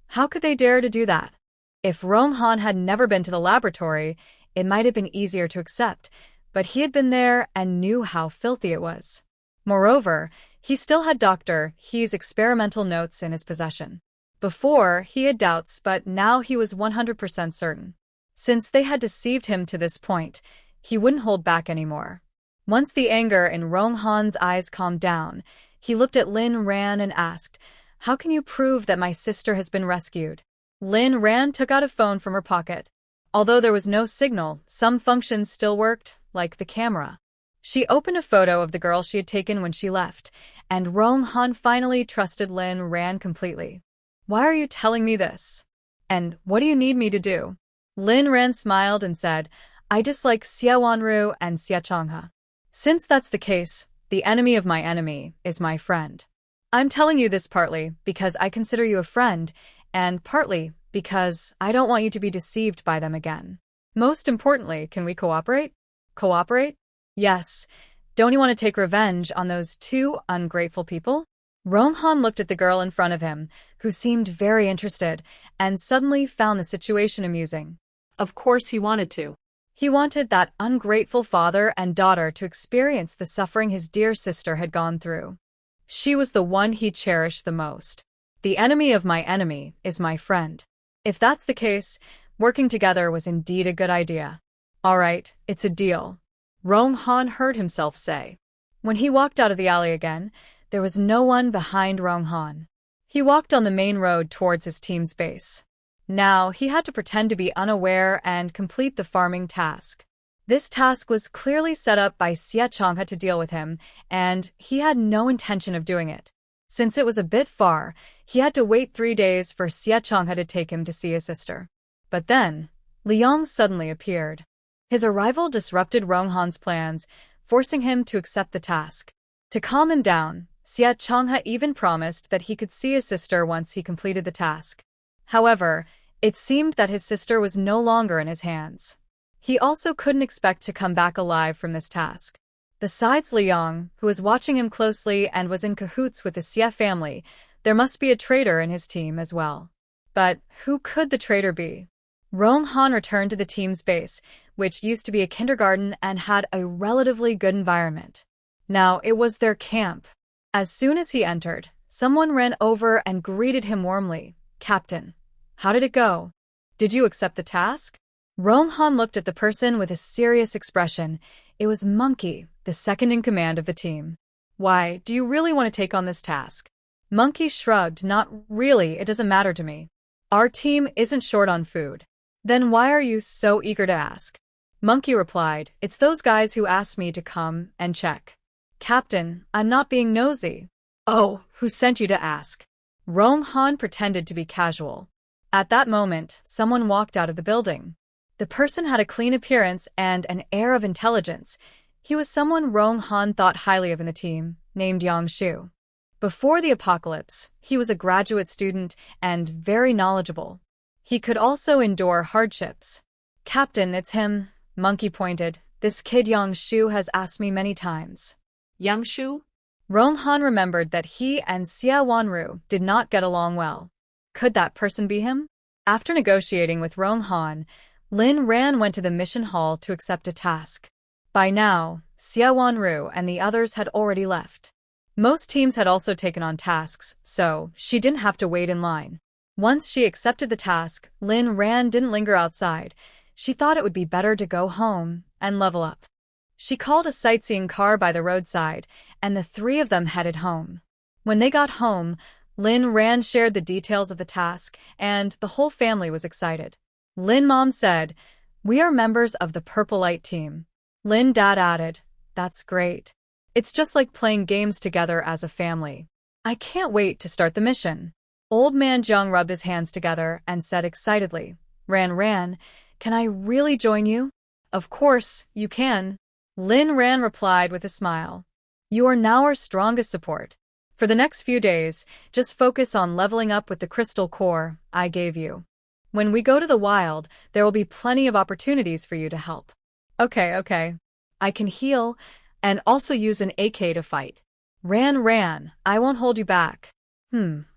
How could they dare to do that? If Rong Han had never been to the laboratory, it might have been easier to accept, but he had been there and knew how filthy it was. Moreover, he still had Dr. He's experimental notes in his possession. Before, he had doubts, but now he was 100% certain. Since they had deceived him to this point, he wouldn't hold back anymore. Once the anger in Rong Han's eyes calmed down, he looked at Rhan and asked, How can you prove that my sister has been rescued? Rhan took out a phone from her pocket. Although there was no signal, some functions still worked, like the camera. She opened a photo of the girl she had taken when she left, and Rong Han finally trusted Rhan completely. Why are you telling me this? And what do you need me to do? Rhan smiled and said, I dislike Sia Wanu and Sia Chonga. Since that's the case, the enemy of my enemy is my friend. I'm telling you this partly because I consider you a friend, and partly because I don't want you to be deceived by them again. Most importantly, can we cooperate? Cooperate? Yes. Don't you want to take revenge on those two ungrateful people? Rong Han looked at the girl in front of him, who seemed very interested, and suddenly found the situation amusing. Of course he wanted to. He wanted that ungrateful father and daughter to experience the suffering his dear sister had gone through. She was the one he cherished the most. The enemy of my enemy is my friend. If that's the case, working together was indeed a good idea. All right, it's a deal. Rong Han heard himself say. When he walked out of the alley again, there was no one behind Rong Han. He walked on the main road towards his team's base. Now, he had to pretend to be unaware and complete the farming task. This task was clearly set up by Sia Chonga to deal with him, and he had no intention of doing it. Since it was a bit far, he had to wait 3 days for Sia Chonga to take him to see his sister. But then, Liang suddenly appeared. His arrival disrupted Rong Han's plans, forcing him to accept the task. To calm him down, Sia Chonga even promised that he could see his sister once he completed the task. However, it seemed that his sister was no longer in his hands. He also couldn't expect to come back alive from this task. Besides Liang, who was watching him closely and was in cahoots with the Sia family, there must be a traitor in his team as well. But who could the traitor be? Rong Han returned to the team's base, which used to be a kindergarten and had a relatively good environment. Now it was their camp. As soon as he entered, someone ran over and greeted him warmly. "Captain, how did it go? Did you accept the task?" Rong Han looked at the person with a serious expression. It was Monkey, the second in command of the team. "Why, do you really want to take on this task?" Monkey shrugged. "Not really, it doesn't matter to me. Our team isn't short on food." "Then why are you so eager to ask?" Monkey replied, "It's those guys who asked me to come and check." "Captain, I'm not being nosy." "Oh, who sent you to ask?" Rong Han pretended to be casual. At that moment, someone walked out of the building. The person had a clean appearance and an air of intelligence. He was someone Rong Han thought highly of in the team, named Xiaoxue. Before the apocalypse, he was a graduate student and very knowledgeable. He could also endure hardships. "Captain, it's him," Monkey pointed. "This kid Xiaoxue has asked me many times." Yangshu? Rong Han remembered that he and Sia Wanu did not get along well. Could that person be him? After negotiating with Rong Han, Rhan went to the mission hall to accept a task. By now, Sia Wanu and the others had already left. Most teams had also taken on tasks, so she didn't have to wait in line. Once she accepted the task, Rhan didn't linger outside. She thought it would be better to go home and level up. She called a sightseeing car by the roadside, and the three of them headed home. When they got home, Rhan shared the details of the task, and the whole family was excited. Mom said, "We are members of the Purple Light team." Dad added, "That's great. It's just like playing games together as a family. I can't wait to start the mission." Old Man Jiang rubbed his hands together and said excitedly, Rhan, can I really join you?" "Of course, you can." Rhan replied with a smile. "You are now our strongest support. For the next few days, just focus on leveling up with the crystal core I gave you. When we go to the wild, there will be plenty of opportunities for you to help." Okay. I can heal and also use an AK to fight." Rhan, I won't hold you back."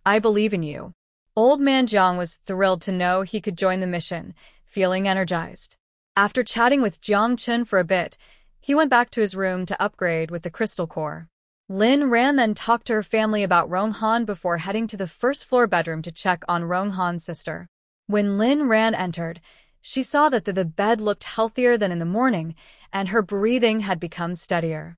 I believe in you." Old Man Jiang was thrilled to know he could join the mission, feeling energized. After chatting with Jiang Chen for a bit, he went back to his room to upgrade with the crystal core. Rhan then talked to her family about Rong Han before heading to the first-floor bedroom to check on Rong Han's sister. When Rhan entered, she saw that the bed looked healthier than in the morning, and her breathing had become steadier.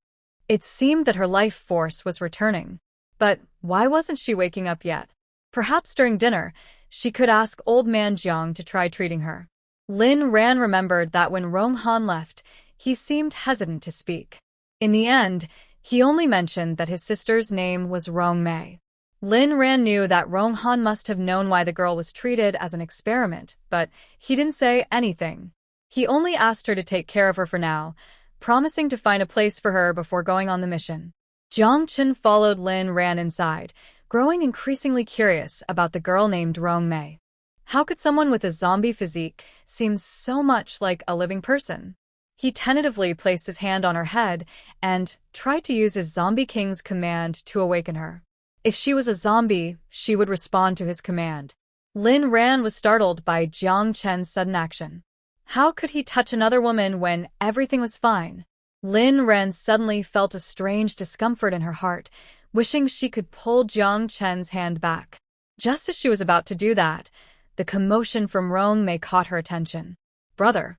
It seemed that her life force was returning. But why wasn't she waking up yet? Perhaps during dinner, she could ask Old Man Jiang to try treating her. Rhan remembered that when Rong Han left, he seemed hesitant to speak. In the end, he only mentioned that his sister's name was Rong Mei. Rhan knew that Rong Han must have known why the girl was treated as an experiment, but he didn't say anything. He only asked her to take care of her for now, promising to find a place for her before going on the mission. Jiang Chen followed Rhan inside, growing increasingly curious about the girl named Rong Mei. How could someone with a zombie physique seem so much like a living person? He tentatively placed his hand on her head and tried to use his Zombie King's command to awaken her. If she was a zombie, she would respond to his command. Rhan was startled by Jiang Chen's sudden action. How could he touch another woman when everything was fine? Rhan suddenly felt a strange discomfort in her heart, wishing she could pull Jiang Chen's hand back. Just as she was about to do that, the commotion from Rong Mei caught her attention. Brother!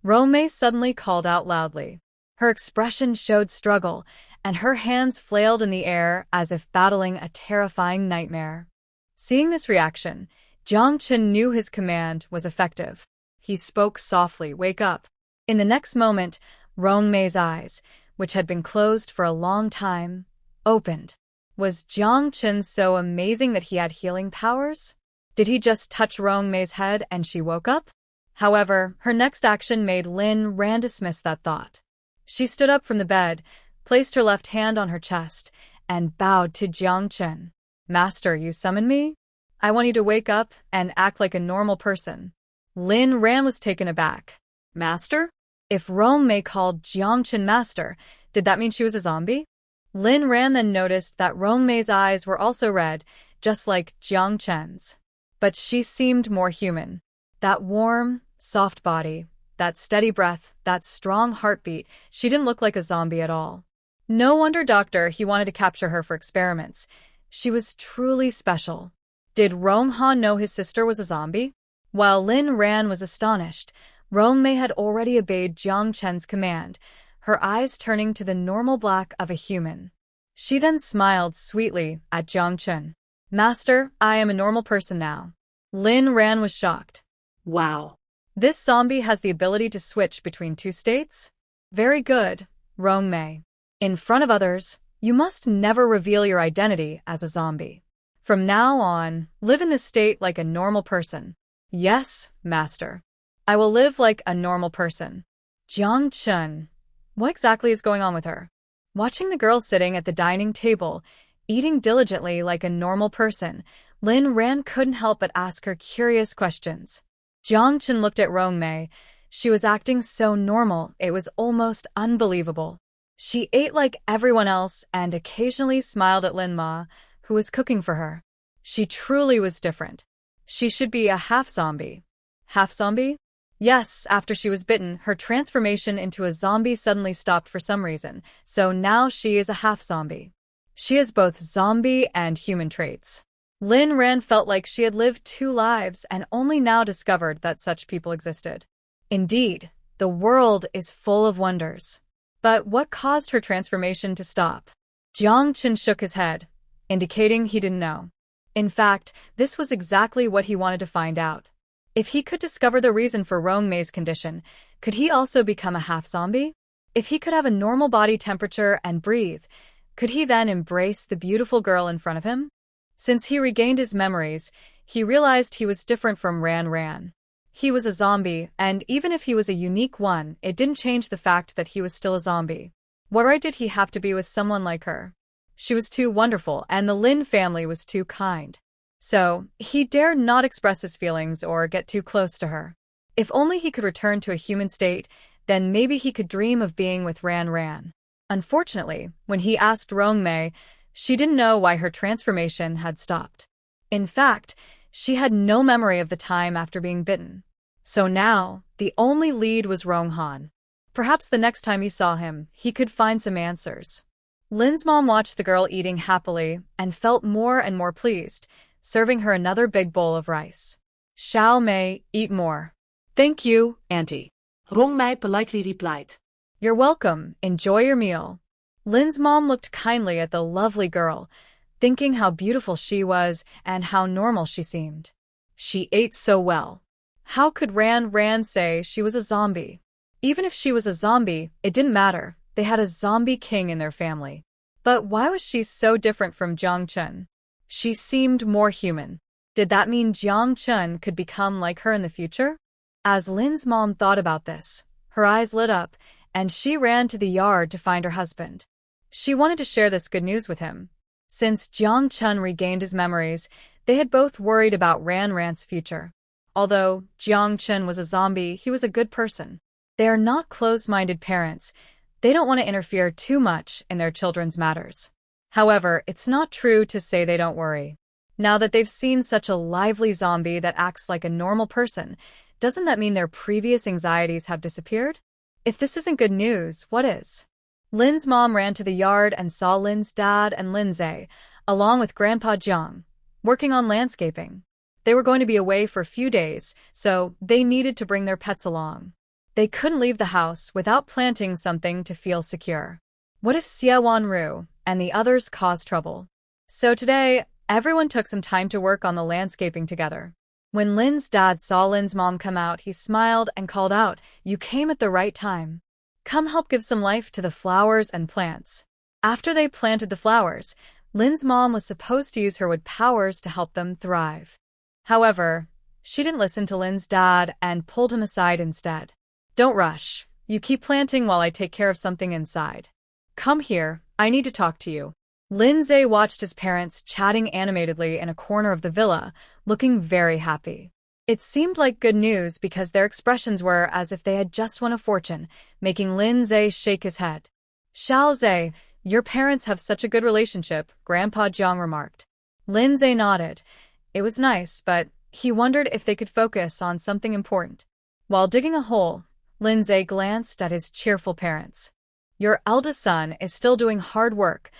Rong Mei suddenly called out loudly. Her expression showed struggle, and her hands flailed in the air as if battling a terrifying nightmare. Seeing this reaction, Jiang Chen knew his command was effective. He spoke softly, "Wake up." In the next moment, Rong Mei's eyes, which had been closed for a long time, opened. Was Jiang Chen so amazing that he had healing powers? Did he just touch Rong Mei's head and she woke up? However, her next action made Rhan dismiss that thought. She stood up from the bed, placed her left hand on her chest, and bowed to Jiang Chen. "Master, you summoned me? I want you to wake up and act like a normal person." Rhan was taken aback. "Master?" If Rong Mei called Jiang Chen master, did that mean she was a zombie? Rhan then noticed that Rong Mei's eyes were also red, just like Jiang Chen's. But she seemed more human. That warm, soft body, that steady breath, that strong heartbeat, she didn't look like a zombie at all. No wonder he wanted to capture her for experiments. She was truly special. Did Rong Han know his sister was a zombie? While Rhan was astonished, Rong Mei had already obeyed Jiang Chen's command, her eyes turning to the normal black of a human. She then smiled sweetly at Jiang Chen. Master, I am a normal person now. Rhan was shocked. Wow. This zombie has the ability to switch between two states? Very good, Rong Mei. In front of others, you must never reveal your identity as a zombie. From now on, live in this state like a normal person. Yes, master. I will live like a normal person. Jiang Chen. What exactly is going on with her? Watching the girl sitting at the dining table, eating diligently like a normal person, Rhan couldn't help but ask her curious questions. Jiang Chen looked at Rong Mei. She was acting so normal, it was almost unbelievable. She ate like everyone else and occasionally smiled at Ma, who was cooking for her. She truly was different. She should be a half-zombie. Half-zombie? Yes, after she was bitten, her transformation into a zombie suddenly stopped for some reason, so now she is a half-zombie. She has both zombie and human traits. Rhan felt like she had lived two lives and only now discovered that such people existed. Indeed, the world is full of wonders. But what caused her transformation to stop? Jiang Chen shook his head, indicating he didn't know. In fact, this was exactly what he wanted to find out. If he could discover the reason for Rong Mei's condition, could he also become a half-zombie? If he could have a normal body temperature and breathe, could he then embrace the beautiful girl in front of him? Since he regained his memories, he realized he was different from Rhan. He was a zombie, and even if he was a unique one, it didn't change the fact that he was still a zombie. What right did he have to be with someone like her? She was too wonderful, and the Lin family was too kind. So, he dared not express his feelings or get too close to her. If only he could return to a human state, then maybe he could dream of being with Rhan. Unfortunately, when he asked Rong Mei, she didn't know why her transformation had stopped. In fact, she had no memory of the time after being bitten. So now, the only lead was Rong Han. Perhaps the next time he saw him, he could find some answers. Lin's mom watched the girl eating happily and felt more and more pleased, serving her another big bowl of rice. Xiao Mei, eat more. Thank you, Auntie. Rong Mei politely replied. You're welcome. Enjoy your meal. Lin's mom looked kindly at the lovely girl, thinking how beautiful she was and how normal she seemed. She ate so well. How could Rhan say she was a zombie? Even if she was a zombie, it didn't matter. They had a zombie king in their family. But why was she so different from Jiang Chen? She seemed more human. Did that mean Jiang Chen could become like her in the future? As Lin's mom thought about this, her eyes lit up, and she ran to the yard to find her husband. She wanted to share this good news with him. Since Jiang Chen regained his memories, they had both worried about Rhan's future. Although Jiang Chen was a zombie, he was a good person. They are not closed-minded parents. They don't want to interfere too much in their children's matters. However, it's not true to say they don't worry. Now that they've seen such a lively zombie that acts like a normal person, doesn't that mean their previous anxieties have disappeared? If this isn't good news, what is? Lin's mom ran to the yard and saw Lin's dad and Lindsay, along with Grandpa Jiang, working on landscaping. They were going to be away for a few days, so they needed to bring their pets along. They couldn't leave the house without planting something to feel secure. What if Sia Wanu and the others caused trouble? So today, everyone took some time to work on the landscaping together. When Lin's dad saw Lin's mom come out, he smiled and called out, "You came at the right time. Come help give some life to the flowers and plants." After they planted the flowers, Lin's mom was supposed to use her wood powers to help them thrive. However, she didn't listen to Lin's dad and pulled him aside instead. "Don't rush. You keep planting while I take care of something inside. Come here, I need to talk to you." Lindsay watched his parents chatting animatedly in a corner of the villa, looking very happy. It seemed like good news because their expressions were as if they had just won a fortune, making Lindsay shake his head. "Xiaoxue, your parents have such a good relationship," Grandpa Jiang remarked. Lindsay nodded. It was nice, but He wondered if they could focus on something important. While digging a hole, Lindsay glanced at his cheerful parents. Your eldest son is still doing hard work.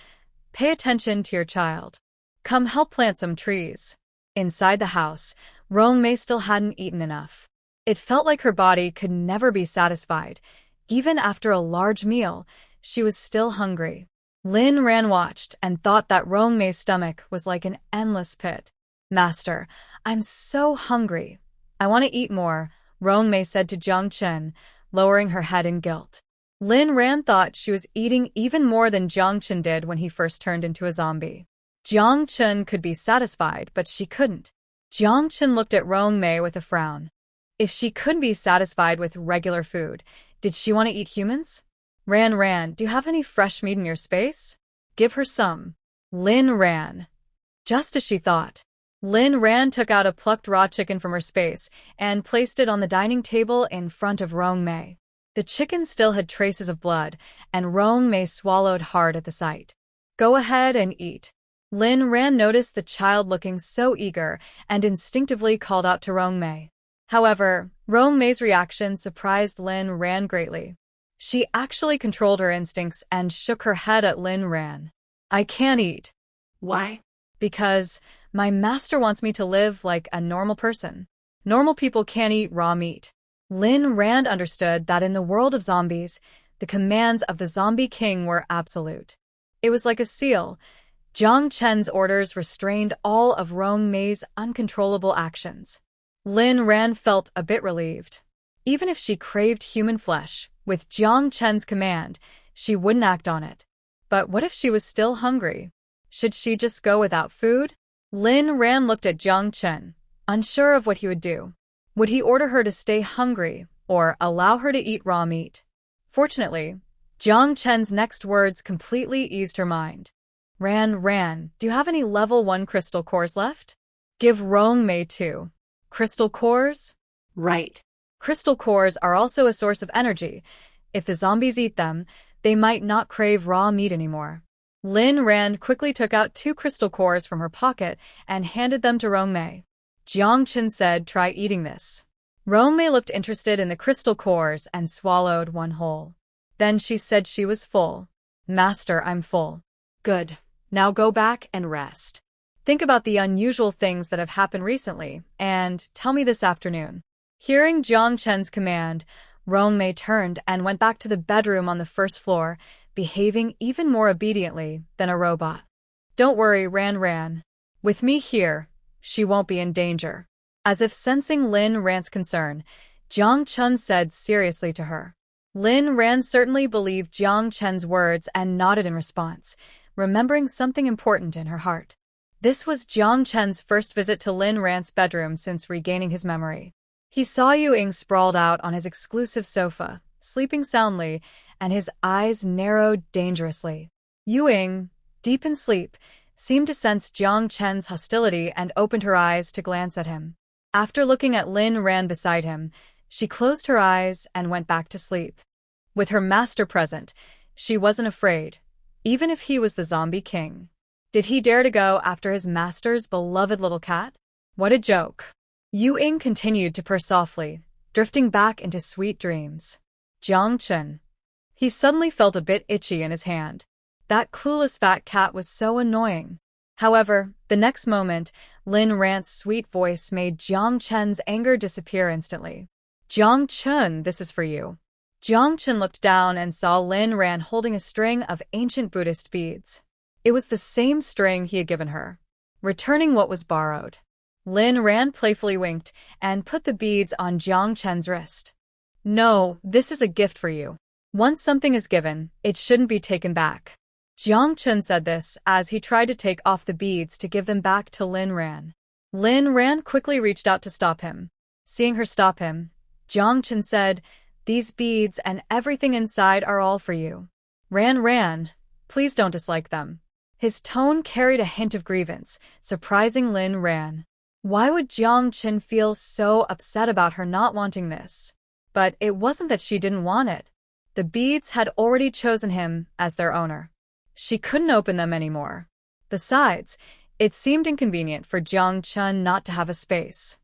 Pay attention to your child. Come help plant some trees. Inside the house, Rong Mei still hadn't eaten enough. It felt like her body could never be satisfied. Even after a large meal, she was still hungry. Rhan watched and thought that Rong Mei's stomach was like an endless pit. Master, I'm so hungry. I want to eat more, Rong Mei said to Jiang Chen, lowering her head in guilt. Rhan thought she was eating even more than Jiang Chen did when he first turned into a zombie. Jiang Chen could be satisfied, but she couldn't. Jiang Chen looked at Rong Mei with a frown. If she couldn't be satisfied with regular food, did she want to eat humans? Rhan, do you have any fresh meat in your space? Give her some. Rhan. Just as she thought. Rhan took out a plucked raw chicken from her space and placed it on the dining table in front of Rong Mei. The chicken still had traces of blood, and Rong Mei swallowed hard at the sight. Go ahead and eat. Rhan noticed the child looking so eager and instinctively called out to Rong Mei. However, Rong Mei's reaction surprised Rhan greatly. She actually controlled her instincts and shook her head at Rhan. I can't eat. Why? Because my master wants me to live like a normal person. Normal people can't eat raw meat. Rhan understood that in the world of zombies, the commands of the zombie king were absolute. It was like a seal. Jiang Chen's orders restrained all of Rong Mei's uncontrollable actions. Rhan felt a bit relieved. Even if she craved human flesh, with Jiang Chen's command, she wouldn't act on it. But what if she was still hungry? Should she just go without food? Rhan looked at Jiang Chen, unsure of what he would do. Would he order her to stay hungry, or allow her to eat raw meat? Fortunately, Jiang Chen's next words completely eased her mind. Rhan, do you have any level 1 crystal cores left? Give Rong Mei 2. Crystal cores? Right. Crystal cores are also a source of energy. If the zombies eat them, they might not crave raw meat anymore. Rhan quickly took out 2 crystal cores from her pocket and handed them to Rong Mei. Jiang Chen said, try eating this. Rong Mei looked interested in the crystal cores and swallowed one whole. Then she said she was full. Master, I'm full. Good. Now go back and rest. Think about the unusual things that have happened recently, and tell me this afternoon. Hearing Jiang Chen's command, Rong Mei turned and went back to the bedroom on the first floor, behaving even more obediently than a robot. Don't worry, Rhan. With me here, she won't be in danger. As if sensing Rhan's concern, Jiang Chen said seriously to her. Rhan certainly believed Jiang Chen's words and nodded in response, remembering something important in her heart. This was Jiang Chen's first visit to Rhan's bedroom since regaining his memory. He saw Ying sprawled out on his exclusive sofa, sleeping soundly, and his eyes narrowed dangerously. Ying, deep in sleep, seemed to sense Jiang Chen's hostility and opened her eyes to glance at him. After looking at Rhan beside him, she closed her eyes and went back to sleep. With her master present, she wasn't afraid, even if he was the zombie king. Did he dare to go after his master's beloved little cat? What a joke. Ying continued to purr softly, drifting back into sweet dreams. Jiang Chen. He suddenly felt a bit itchy in his hand. That clueless fat cat was so annoying. However, the next moment, Rhan's sweet voice made Jiang Chen's anger disappear instantly. Jiang Chen, this is for you. Jiang Chen looked down and saw Rhan holding a string of ancient Buddhist beads. It was the same string he had given her, returning what was borrowed. Rhan playfully winked and put the beads on Jiang Chen's wrist. No, this is a gift for you. Once something is given, it shouldn't be taken back. Jiang Chen said this as he tried to take off the beads to give them back to Rhan. Rhan quickly reached out to stop him. Seeing her stop him, Jiang Chen said, these beads and everything inside are all for you. Rhan, please don't dislike them. His tone carried a hint of grievance, surprising Rhan. Why would Jiang Chen feel so upset about her not wanting this? But it wasn't that she didn't want it. The beads had already chosen him as their owner. She couldn't open them anymore. Besides, It seemed inconvenient for Jiang Chun not to have a space.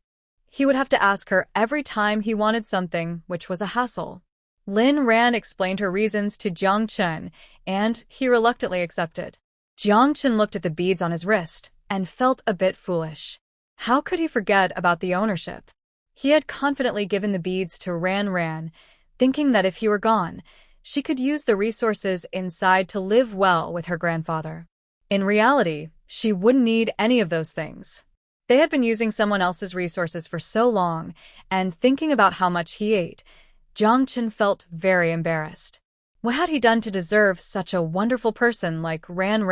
He would have to ask her every time he wanted something, which was a hassle. Rhan explained her reasons to Jiang Chun, and he reluctantly accepted. Jiang Chun looked at the beads on his wrist and felt a bit foolish. How could he forget about the ownership? He had confidently given the beads to Rhan, thinking that if he were gone, she could use the resources inside to live well with her grandfather. In reality, she wouldn't need any of those things. They had been using someone else's resources for so long, and thinking about how much he ate, Jiang Chun felt very embarrassed. What had he done to deserve such a wonderful person like Rhan?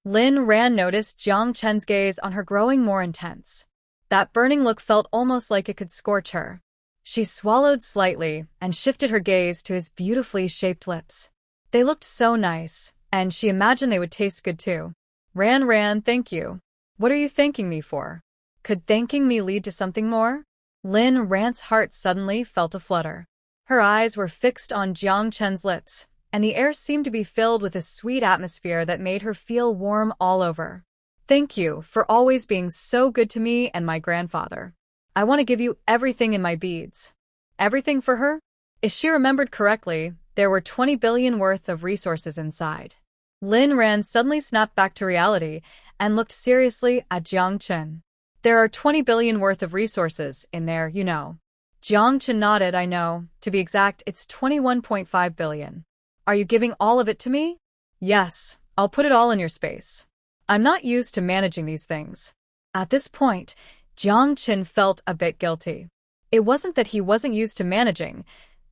Rhan noticed Jiang Chun's gaze on her growing more intense. That burning look felt almost like it could scorch her. She swallowed slightly and shifted her gaze to his beautifully shaped lips. They looked so nice, and she imagined they would taste good too. Rhan, thank you. What are you thanking me for? Could thanking me lead to something more? Rhan's heart suddenly felt a flutter. Her eyes were fixed on Jiang Chun's lips, and the air seemed to be filled with a sweet atmosphere that made her feel warm all over. Thank you for always being so good to me and my grandfather. I want to give you everything in my beads. Everything for her? If she remembered correctly, there were 20 billion worth of resources inside. Rhan suddenly snapped back to reality and looked seriously at Jiang Chun. There are 20 billion worth of resources in there, you know. Jiang Chun nodded. I know. To be exact, it's 21.5 billion. Are you giving all of it to me? Yes, I'll put it all in your space. I'm not used to managing these things. At this point, Jiang Chun felt a bit guilty. It wasn't that he wasn't used to managing.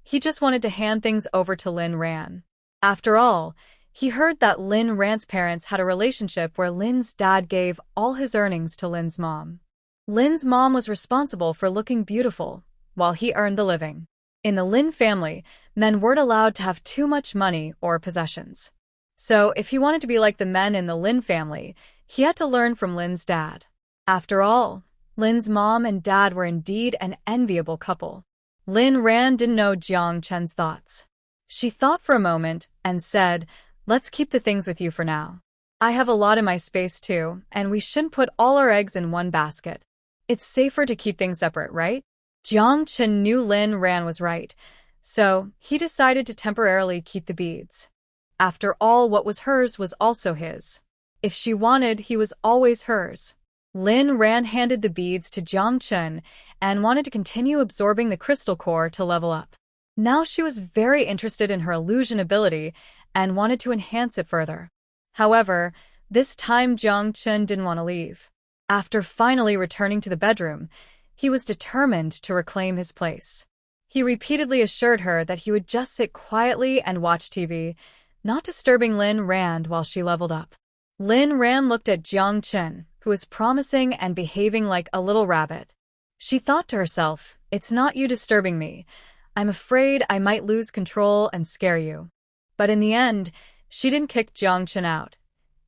He just wanted to hand things over to Rhan. After all, he heard that Rhan's parents had a relationship where Lin's dad gave all his earnings to Lin's mom. Lin's mom was responsible for looking beautiful, while he earned the living. In the Lin family, men weren't allowed to have too much money or possessions. So if he wanted to be like the men in the Lin family, he had to learn from Lin's dad. After all, Lin's mom and dad were indeed an enviable couple. Rhan didn't know Jiang Chun's thoughts. She thought for a moment and said, "Let's keep the things with you for now. I have a lot in my space too, and we shouldn't put all our eggs in one basket. It's safer to keep things separate, right?" Jiang Chun knew Rhan was right, so he decided to temporarily keep the beads. After all, what was hers was also his. If she wanted, he was always hers. Rhan handed the beads to Jiang Chun and wanted to continue absorbing the crystal core to level up. Now she was very interested in her illusion ability and wanted to enhance it further. However, this time Jiang Chun didn't want to leave. After finally returning to the bedroom, he was determined to reclaim his place. He repeatedly assured her that he would just sit quietly and watch TV, not disturbing Rhan while she leveled up. Rhan looked at Jiang Chun, who was promising and behaving like a little rabbit. She thought to herself, "It's not you disturbing me. I'm afraid I might lose control and scare you." But in the end, she didn't kick Jiang Chun out.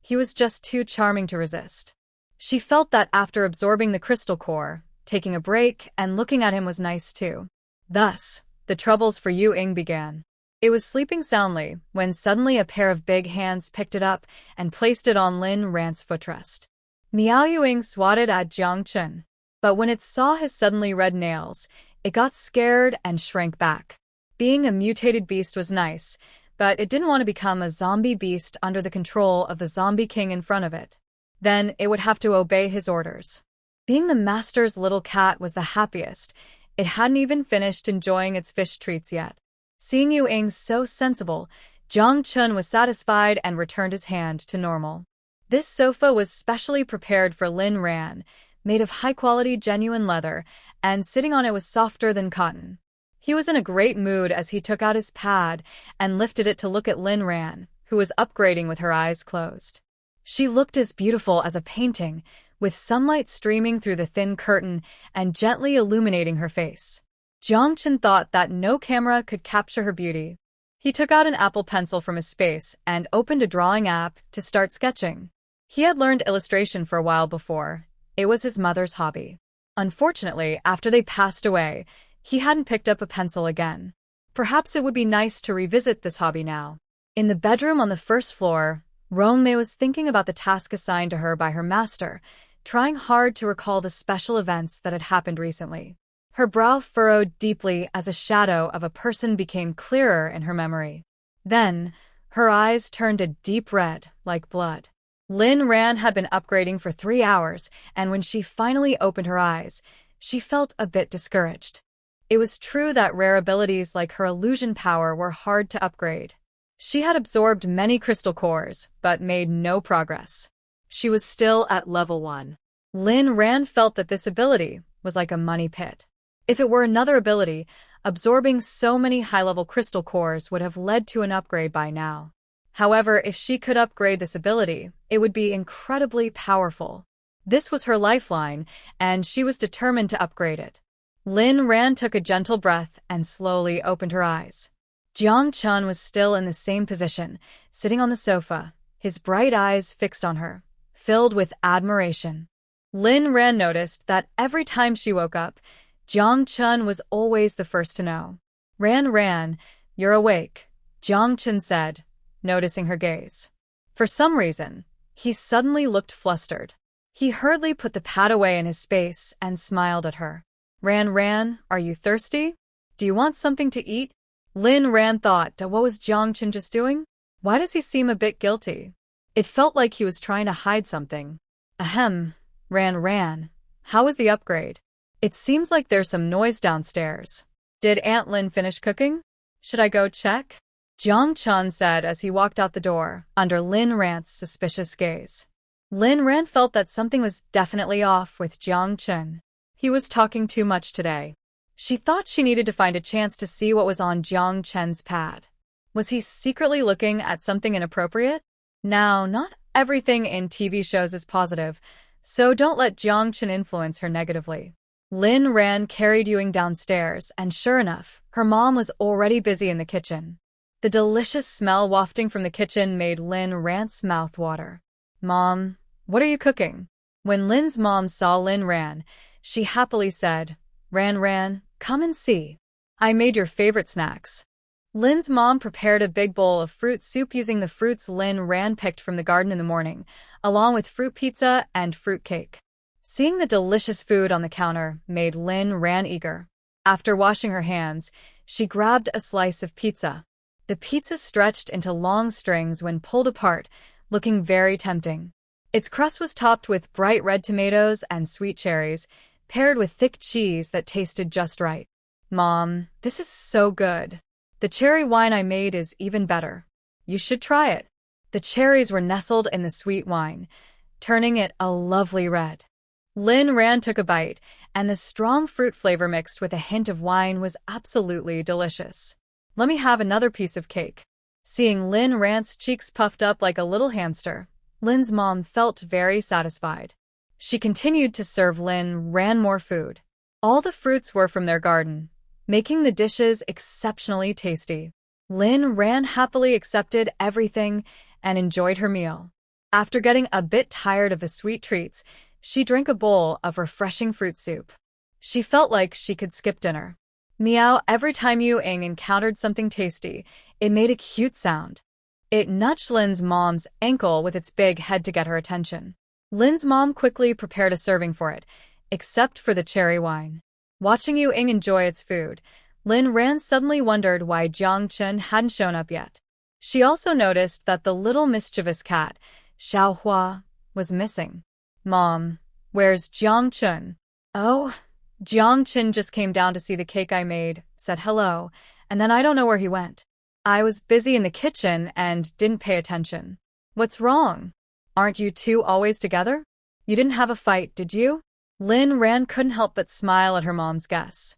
He was just too charming to resist. She felt that after absorbing the crystal core, taking a break and looking at him was nice too. Thus, the troubles for Yu Ying began. It was sleeping soundly when suddenly a pair of big hands picked it up and placed it on Rhan's footrest. Miao Ying swatted at Jiang Chun, but when it saw his suddenly red nails, it got scared and shrank back. Being a mutated beast was nice, but it didn't want to become a zombie beast under the control of the zombie king in front of it. Then it would have to obey his orders. Being the master's little cat was the happiest. It hadn't even finished enjoying its fish treats yet. Seeing Yu Ying so sensible, Jiang Chun was satisfied and returned his hand to normal. This sofa was specially prepared for Rhan, made of high-quality genuine leather, and sitting on it was softer than cotton. He was in a great mood as he took out his pad and lifted it to look at Rhan, who was upgrading with her eyes closed. She looked as beautiful as a painting, with sunlight streaming through the thin curtain and gently illuminating her face. Jiang Chun thought that no camera could capture her beauty. He took out an Apple Pencil from his space and opened a drawing app to start sketching. He had learned illustration for a while before. It was his mother's hobby. Unfortunately, after they passed away, he hadn't picked up a pencil again. Perhaps it would be nice to revisit this hobby now. In the bedroom on the first floor, Rongmei was thinking about the task assigned to her by her master, trying hard to recall the special events that had happened recently. Her brow furrowed deeply as a shadow of a person became clearer in her memory. Then, her eyes turned a deep red, like blood. Rhan had been upgrading for 3 hours, and when she finally opened her eyes, she felt a bit discouraged. It was true that rare abilities like her illusion power were hard to upgrade. She had absorbed many crystal cores, but made no progress. She was still at level 1. Rhan felt that this ability was like a money pit. If it were another ability, absorbing so many high-level crystal cores would have led to an upgrade by now. However, if she could upgrade this ability, it would be incredibly powerful. This was her lifeline, and she was determined to upgrade it. Rhan took a gentle breath and slowly opened her eyes. Jiang Chun was still in the same position, sitting on the sofa, his bright eyes fixed on her, filled with admiration. Rhan noticed that every time she woke up, Jiang Chun was always the first to know. Rhan, you're awake, Jiang Chun said, noticing her gaze. For some reason, he suddenly looked flustered. He hurriedly put the pad away in his space and smiled at her. Rhan, are you thirsty? Do you want something to eat? Rhan thought, what was Jiang Chun just doing? Why does he seem a bit guilty? It felt like he was trying to hide something. Ahem, Rhan, how was the upgrade? It seems like there's some noise downstairs. Did Aunt Lin finish cooking? Should I go check? Jiang Chun said as he walked out the door, under Rhan's suspicious gaze. Rhan felt that something was definitely off with Jiang Chun. He was talking too much today. She thought she needed to find a chance to see what was on Jiang Chun's pad. Was he secretly looking at something inappropriate? Now, not everything in TV shows is positive, so don't let Jiang Chun influence her negatively. Rhan carried Ewing downstairs, and sure enough, her mom was already busy in the kitchen. The delicious smell wafting from the kitchen made Rhan's mouth water. Mom, what are you cooking? When Lin's mom saw Rhan, she happily said, Rhan, come and see. I made your favorite snacks. Lin's mom prepared a big bowl of fruit soup using the fruits Rhan picked from the garden in the morning, along with fruit pizza and fruit cake. Seeing the delicious food on the counter made Rhan eager. After washing her hands, she grabbed a slice of pizza. The pizza stretched into long strings when pulled apart, looking very tempting. Its crust was topped with bright red tomatoes and sweet cherries, paired with thick cheese that tasted just right. Mom, this is so good. The cherry wine I made is even better. You should try it. The cherries were nestled in the sweet wine, turning it a lovely red. Rhan took a bite, and the strong fruit flavor mixed with a hint of wine was absolutely delicious. Let me have another piece of cake. Seeing Rhan's cheeks puffed up like a little hamster, Lin's mom felt very satisfied. She continued to serve Rhan more food. All the fruits were from their garden, making the dishes exceptionally tasty. Rhan happily accepted everything and enjoyed her meal. After getting a bit tired of the sweet treats, she drank a bowl of refreshing fruit soup. She felt like she could skip dinner. Meow, every time Ewing encountered something tasty, it made a cute sound. It nudged Lin's mom's ankle with its big head to get her attention. Lin's mom quickly prepared a serving for it, except for the cherry wine. Watching Ewing enjoy its food, Rhan suddenly wondered why Jiang Chun hadn't shown up yet. She also noticed that the little mischievous cat, Xiaoxue, was missing. Mom, where's Jiang Chun? Oh, Jiang Chun just came down to see the cake I made, said hello, and then I don't know where he went. I was busy in the kitchen and didn't pay attention. What's wrong? Aren't you two always together? You didn't have a fight, did you? Rhan couldn't help but smile at her mom's guess.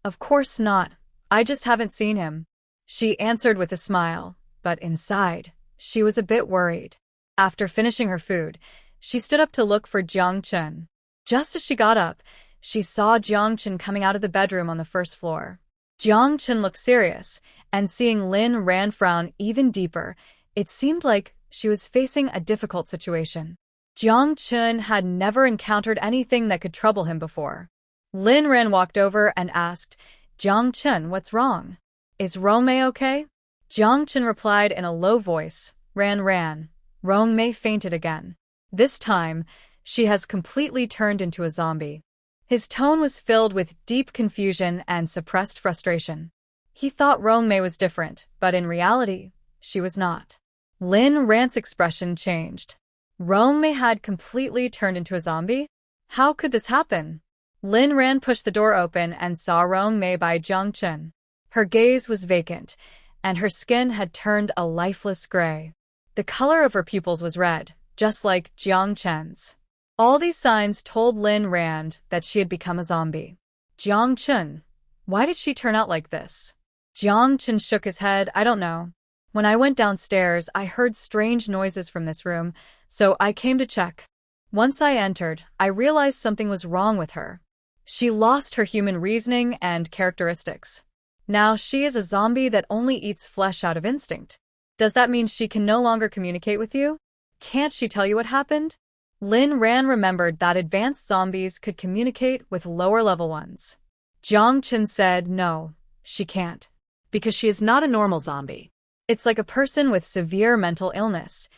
Of course not. I just haven't seen him. She answered with a smile, but inside, she was a bit worried. After finishing her food, she stood up to look for Jiang Chun. Just as she got up, she saw Jiang Chun coming out of the bedroom on the first floor. Jiang Chun looked serious, and seeing Rhan frown even deeper, it seemed like she was facing a difficult situation. Jiang Chun had never encountered anything that could trouble him before. Rhan walked over and asked, Jiang Chun, what's wrong? Is Rongmei okay? Jiang Chun replied in a low voice, Rhan, Rong Mei fainted again. This time, she has completely turned into a zombie. His tone was filled with deep confusion and suppressed frustration. He thought Rong Mei was different, but in reality, she was not. Lin Ran's expression changed. Rong Mei had completely turned into a zombie? How could this happen? Lin Ran pushed the door open and saw Rong Mei by Jiang Chen. Her gaze was vacant, and her skin had turned a lifeless gray. The color of her pupils was red, just like Jiang Chen's. All these signs told Lin Ran that she had become a zombie. Jiang Chen, why did she turn out like this? Jiang Chen shook his head. I don't know. When I went downstairs, I heard strange noises from this room, so I came to check. Once I entered, I realized something was wrong with her. She lost her human reasoning and characteristics. Now she is a zombie that only eats flesh out of instinct. Does that mean she can no longer communicate with you? Can't she tell you what happened? Lin Ran remembered that advanced zombies could communicate with lower-level ones. Jiang Chen said no, she can't. Because she is not a normal zombie. It's like a person with severe mental illness.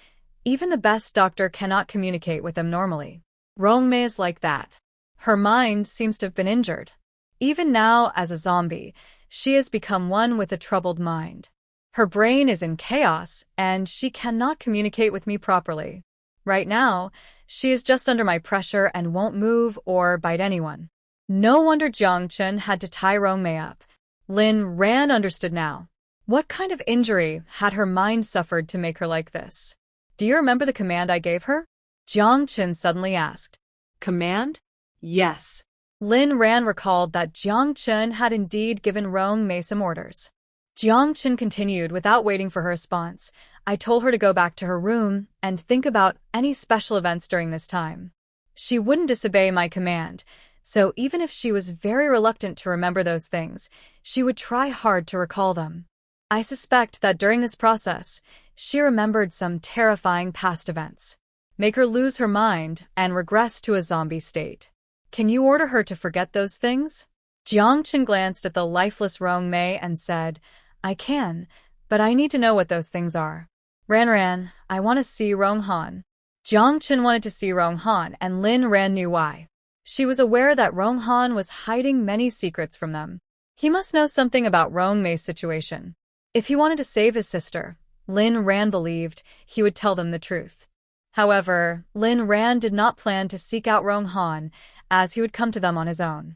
Even the best doctor cannot communicate with them normally. Rong Mei is like that. Her mind seems to have been injured. Even now, as a zombie, she has become one with a troubled mind. Her brain is in chaos, and she cannot communicate with me properly. Right now, she is just under my pressure and won't move or bite anyone. No wonder Jiang Chen had to tie Rong Mei up. Lin Ran understood now. What kind of injury had her mind suffered to make her like this? Do you remember the command I gave her? Jiang Chen suddenly asked. Command? Yes. Lin Ran recalled that Jiang Chen had indeed given Rong Mei some orders. Jiang Chen continued without waiting for her response. I told her to go back to her room and think about any special events during this time. She wouldn't disobey my command, so even if she was very reluctant to remember those things, she would try hard to recall them. I suspect that during this process, she remembered some terrifying past events. Make her lose her mind and regress to a zombie state. Can you order her to forget those things? Jiang Chen glanced at the lifeless Rong Mei and said, I can, but I need to know what those things are. Ran, I want to see Rong Han. Jiang Chen wanted to see Rong Han, and Lin Ran knew why. She was aware that Rong Han was hiding many secrets from them. He must know something about Rong Mei's situation. If he wanted to save his sister, Lin Ran believed he would tell them the truth. However, Lin Ran did not plan to seek out Rong Han, as he would come to them on his own.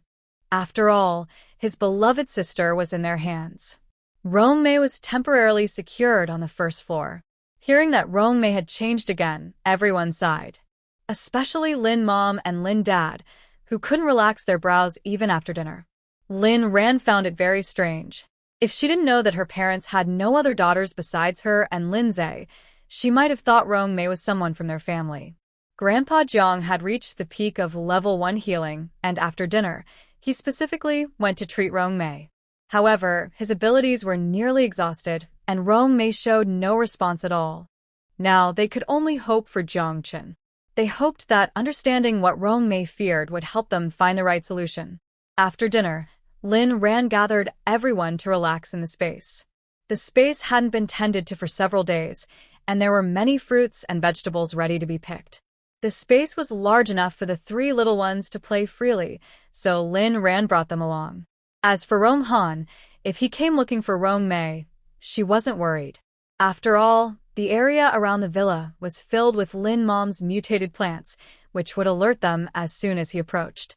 After all, his beloved sister was in their hands. Rong Mei was temporarily secured on the first floor. Hearing that Rong Mei had changed again, everyone sighed. Especially Lin Mom and Lin Dad, who couldn't relax their brows even after dinner. Lin Ran found it very strange. If she didn't know that her parents had no other daughters besides her and Lin Zhe, she might have thought Rong Mei was someone from their family. Grandpa Jiang had reached the peak of level 1 healing, and after dinner, he specifically went to treat Rong Mei. However, his abilities were nearly exhausted, and Rong Mei showed no response at all. Now, they could only hope for Jiang Chen. They hoped that understanding what Rong Mei feared would help them find the right solution. After dinner, Lin Ran gathered everyone to relax in the space. The space hadn't been tended to for several days, and there were many fruits and vegetables ready to be picked. The space was large enough for the 3 little ones to play freely, so Lin Ran brought them along. As for Rong Han, if he came looking for Rong Mei, she wasn't worried. After all, the area around the villa was filled with Lin Mom's mutated plants, which would alert them as soon as he approached.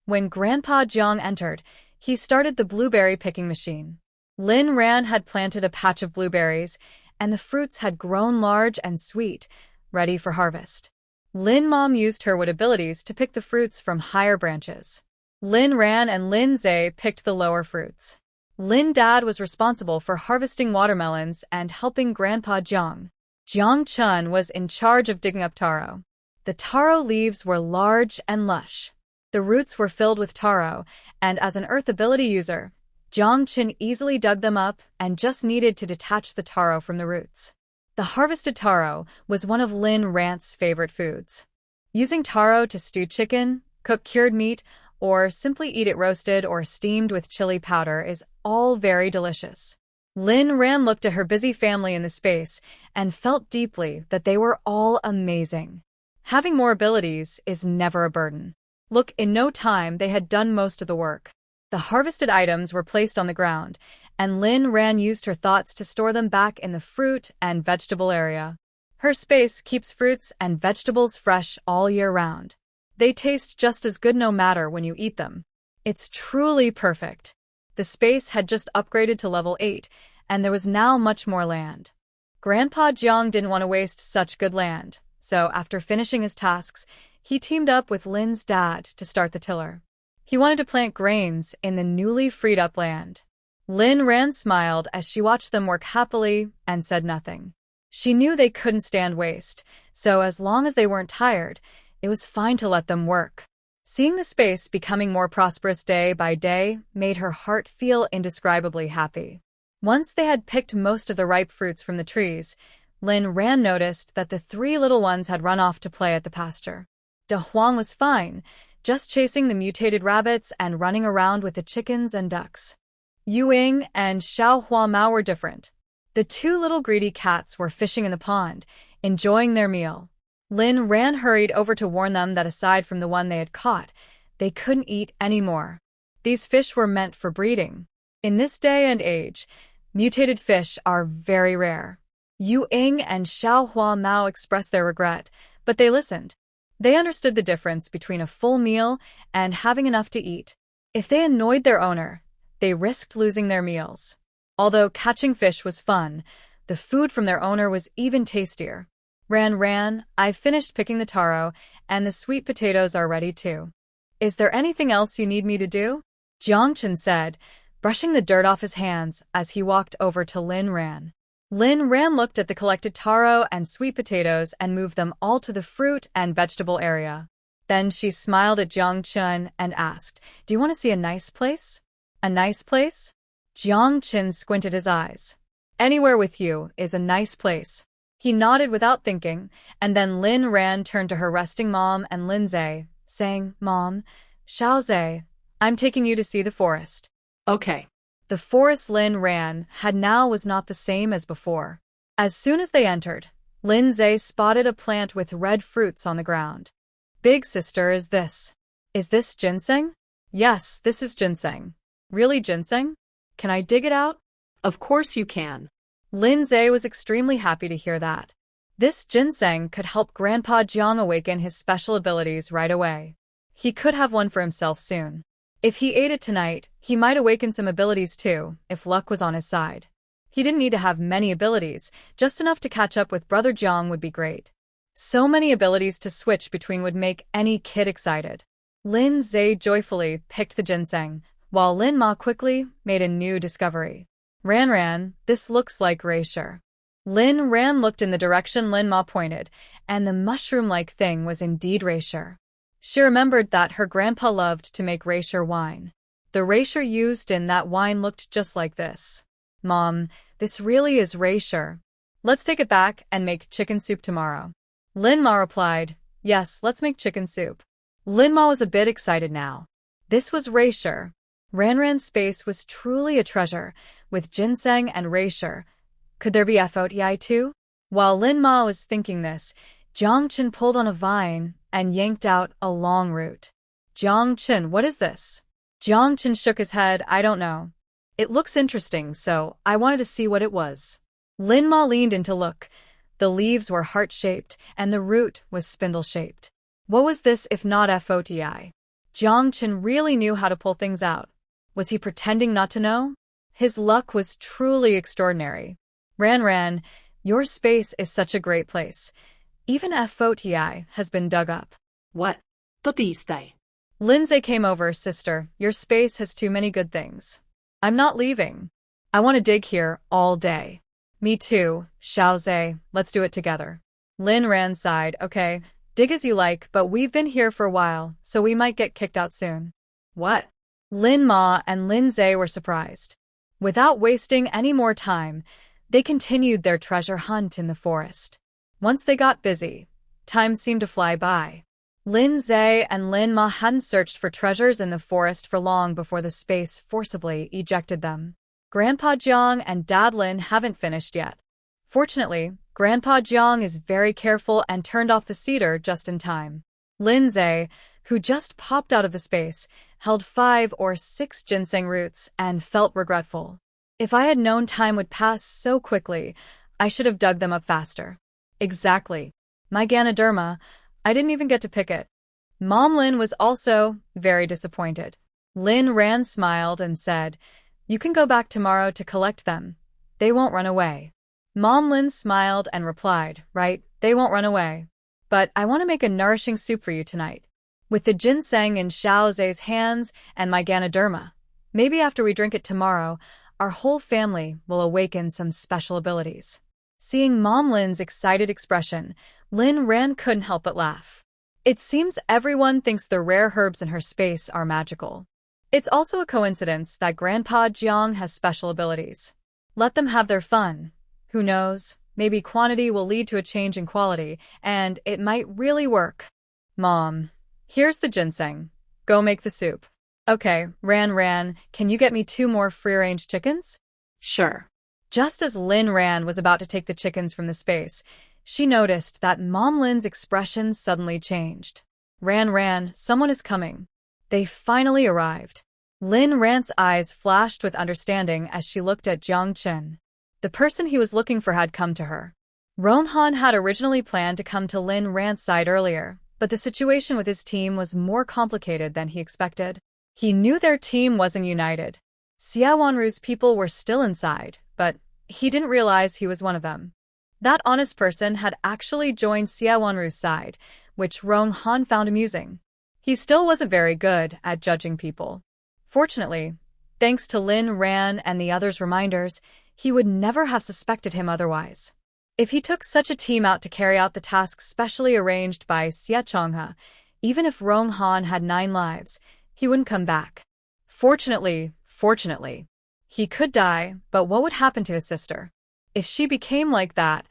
When Grandpa Jiang entered, he started the blueberry picking machine. Lin Ran had planted a patch of blueberries, and the fruits had grown large and sweet, ready for harvest. Lin Mom used her wood abilities to pick the fruits from higher branches. Lin Ran and Lin Zhe picked the lower fruits. Lin Dad was responsible for harvesting watermelons and helping Grandpa Jiang. Jiang Chen was in charge of digging up taro. The taro leaves were large and lush. The roots were filled with taro, and as an earth ability user, Jiang Chen easily dug them up and just needed to detach the taro from the roots. The harvested taro was one of Lin Ran's favorite foods. Using taro to stew chicken, cook cured meat, or simply eat it roasted or steamed with chili powder is all very delicious. Rhan looked at her busy family in the space and felt deeply that they were all amazing. Having more abilities is never a burden. Look, in no time they had done most of the work. The harvested items were placed on the ground, and Rhan used her thoughts to store them back in the fruit and vegetable area. Her space keeps fruits and vegetables fresh all year round. They taste just as good no matter when you eat them. It's truly perfect. The space had just upgraded to level 8, and there was now much more land. Grandpa Jiang didn't want to waste such good land, so after finishing his tasks, he teamed up with Lin's dad to start the tiller. He wanted to plant grains in the newly freed up land. Rhan smiled as she watched them work happily and said nothing. She knew they couldn't stand waste, so as long as they weren't tired, it was fine to let them work. Seeing the space becoming more prosperous day by day made her heart feel indescribably happy. Once they had picked most of the ripe fruits from the trees, Rhan noticed that the 3 little ones had run off to play at the pasture. De Huang was fine, just chasing the mutated rabbits and running around with the chickens and ducks. Yuying and Xiao Mao were different. The 2 little greedy cats were fishing in the pond, enjoying their meal. Rhan hurried over to warn them that aside from the one they had caught, they couldn't eat any more. These fish were meant for breeding. In this day and age, mutated fish are very rare. Yuying and Xiao Mao expressed their regret, but they listened. They understood the difference between a full meal and having enough to eat. If they annoyed their owner, they risked losing their meals. Although catching fish was fun, the food from their owner was even tastier. Rhan, I've finished picking the taro, and the sweet potatoes are ready too. Is there anything else you need me to do? Jiangchen said, brushing the dirt off his hands as he walked over to Rhan. Rhan looked at the collected taro and sweet potatoes and moved them all to the fruit and vegetable area. Then she smiled at Jiangchen and asked, do you want to see a nice place? A nice place? Jiangchen squinted his eyes. Anywhere with you is a nice place. He nodded without thinking, and then Rhan turned to her resting mom and Lindsay, saying, Mom, Xiaoxue, I'm taking you to see the forest. Okay. The forest Rhan had now was not the same as before. As soon as they entered, Lindsay spotted a plant with red fruits on the ground. Big sister, is this ginseng? Yes, this is ginseng. Really ginseng? Can I dig it out? Of course you can. Lindsay was extremely happy to hear that. This ginseng could help Grandpa Jiang awaken his special abilities right away. He could have one for himself soon. If he ate it tonight, he might awaken some abilities too, if luck was on his side. He didn't need to have many abilities, just enough to catch up with Brother Jiang would be great. So many abilities to switch between would make any kid excited. Lindsay joyfully picked the ginseng, while Ma quickly made a new discovery. Rhan, this looks like Reisher. Rhan looked in the direction Ma pointed, and the mushroom-like thing was indeed Reisher. She remembered that her grandpa loved to make Reisher wine. The Reisher used in that wine looked just like this. Mom, this really is Reisher. Let's take it back and make chicken soup tomorrow. Ma replied, yes, let's make chicken soup. Ma was a bit excited now. This was Reisher. Rhan's space was truly a treasure, with ginseng and Reisher. Could there be FOTI too? While Ma was thinking this, Jiangchen pulled on a vine and yanked out a long root. Jiangchen, what is this? Jiangchen shook his head, I don't know. It looks interesting, so I wanted to see what it was. Ma leaned in to look. The leaves were heart-shaped, and the root was spindle-shaped. What was this if not FOTI? Jiangchen really knew how to pull things out. Was he pretending not to know? His luck was truly extraordinary. Rhan, your space is such a great place. Even FOTI has been dug up. What? Totiste. Lindsay came over, sister. Your space has too many good things. I'm not leaving. I want to dig here all day. Me too, Xiaoxue. Let's do it together. Rhan sighed. Okay, dig as you like, but we've been here for a while, so we might get kicked out soon. What? Ma and Lindsay were surprised. Without wasting any more time, they continued their treasure hunt in the forest. Once they got busy, time seemed to fly by. Lindsay and Ma hadn't searched for treasures in the forest for long before the space forcibly ejected them. Grandpa Jiang and Dad Lin haven't finished yet. Fortunately, Grandpa Jiang is very careful and turned off the cedar just in time. Lin Zhe, who just popped out of the space, held 5 or 6 ginseng roots and felt regretful. If I had known time would pass so quickly, I should have dug them up faster. Exactly. My Ganoderma, I didn't even get to pick it. Mom Lin was also very disappointed. Lin Rhan smiled and said, "You can go back tomorrow to collect them. They won't run away." Mom Lin smiled and replied, "Right, they won't run away. But I want to make a nourishing soup for you tonight. With the ginseng in Xiaoxue's hands and my Ganoderma. Maybe after we drink it tomorrow, our whole family will awaken some special abilities." Seeing Mom Lin's excited expression, Lin Rhan couldn't help but laugh. It seems everyone thinks the rare herbs in her space are magical. It's also a coincidence that Grandpa Jiang has special abilities. Let them have their fun. Who knows, maybe quantity will lead to a change in quality, and it might really work. Mom, here's the ginseng. Go make the soup. Okay, Rhan, can you get me 2 more free-range chickens? Sure. Just as Lin Rhan was about to take the chickens from the space, she noticed that Mom Lin's expression suddenly changed. Rhan, someone is coming. They finally arrived. Lin Rhan's eyes flashed with understanding as she looked at Jiang Chen. The person he was looking for had come to her. Rong Han had originally planned to come to Lin Rhan's side earlier, but the situation with his team was more complicated than he expected. He knew their team wasn't united. Sia Wanu's people were still inside, but he didn't realize he was one of them. That honest person had actually joined Sia Wanu's side, which Rong Han found amusing. He still wasn't very good at judging people. Fortunately, thanks to Lin Rhan and the others' reminders, he would never have suspected him otherwise. If he took such a team out to carry out the task specially arranged by Sia Chonga, even if Rong Han had 9 lives, he wouldn't come back. Fortunately, he could die, but what would happen to his sister? If she became like that,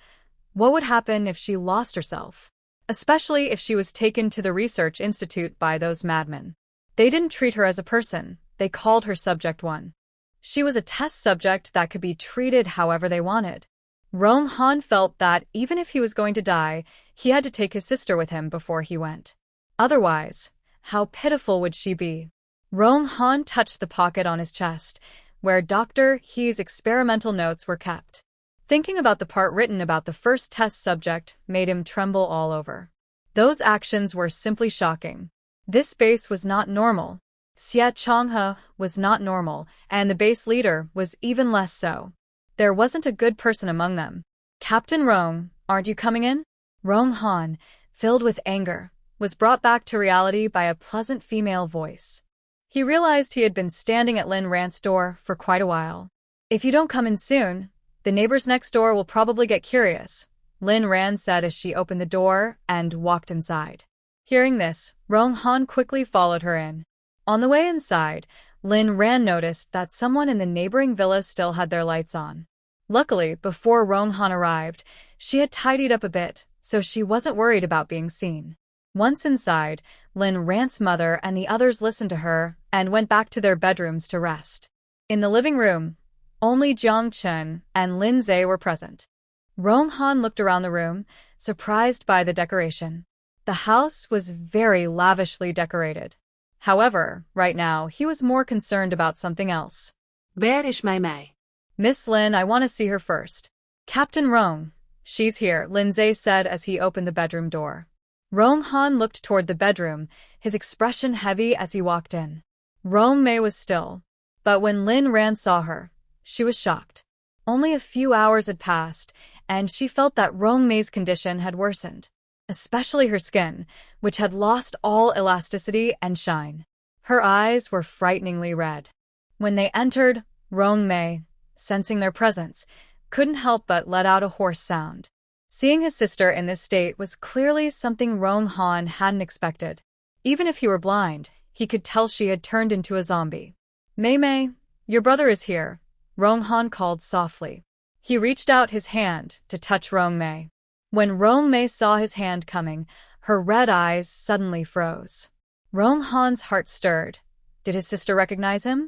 what would happen if she lost herself? Especially if she was taken to the research institute by those madmen. They didn't treat her as a person, they called her Subject 1. She was a test subject that could be treated however they wanted. Rong Han felt that even if he was going to die, he had to take his sister with him before he went. Otherwise, how pitiful would she be? Rong Han touched the pocket on his chest, where Dr. He's experimental notes were kept. Thinking about the part written about the first test subject made him tremble all over. Those actions were simply shocking. This base was not normal. Sia Chonga was not normal, and the base leader was even less so. There wasn't a good person among them. "Captain Rong, aren't you coming in?" Rong Han, filled with anger, was brought back to reality by a pleasant female voice. He realized he had been standing at Lin Rhan's door for quite a while. "If you don't come in soon, the neighbors next door will probably get curious," Lin Rhan said as she opened the door and walked inside. Hearing this, Rong Han quickly followed her in. On the way inside, Lin Rhan noticed that someone in the neighboring villa still had their lights on. Luckily, before Rong Han arrived, she had tidied up a bit, so she wasn't worried about being seen. Once inside, Lin Rhan's mother and the others listened to her and went back to their bedrooms to rest. In the living room, only Jiang Chen and Lin Zhe were present. Rong Han looked around the room, surprised by the decoration. The house was very lavishly decorated. However, right now, he was more concerned about something else. Where is my Mei? "Miss Lin, I want to see her first." "Captain Rong, she's here," Lin Zhe said as he opened the bedroom door. Rong Han looked toward the bedroom, his expression heavy as he walked in. Rong Mei was still, but when Lin Rhan saw her, she was shocked. Only a few hours had passed, and she felt that Rong Mei's condition had worsened, especially her skin, which had lost all elasticity and shine. Her eyes were frighteningly red. When they entered, Rong Mei, sensing their presence, couldn't help but let out a hoarse sound. Seeing his sister in this state was clearly something Rong Han hadn't expected. Even if he were blind, he could tell she had turned into a zombie. "Mei, your brother is here," Rong Han called softly. He reached out his hand to touch Rong Mei. When Rong Mei saw his hand coming, her red eyes suddenly froze. Rong Han's heart stirred. Did his sister recognize him?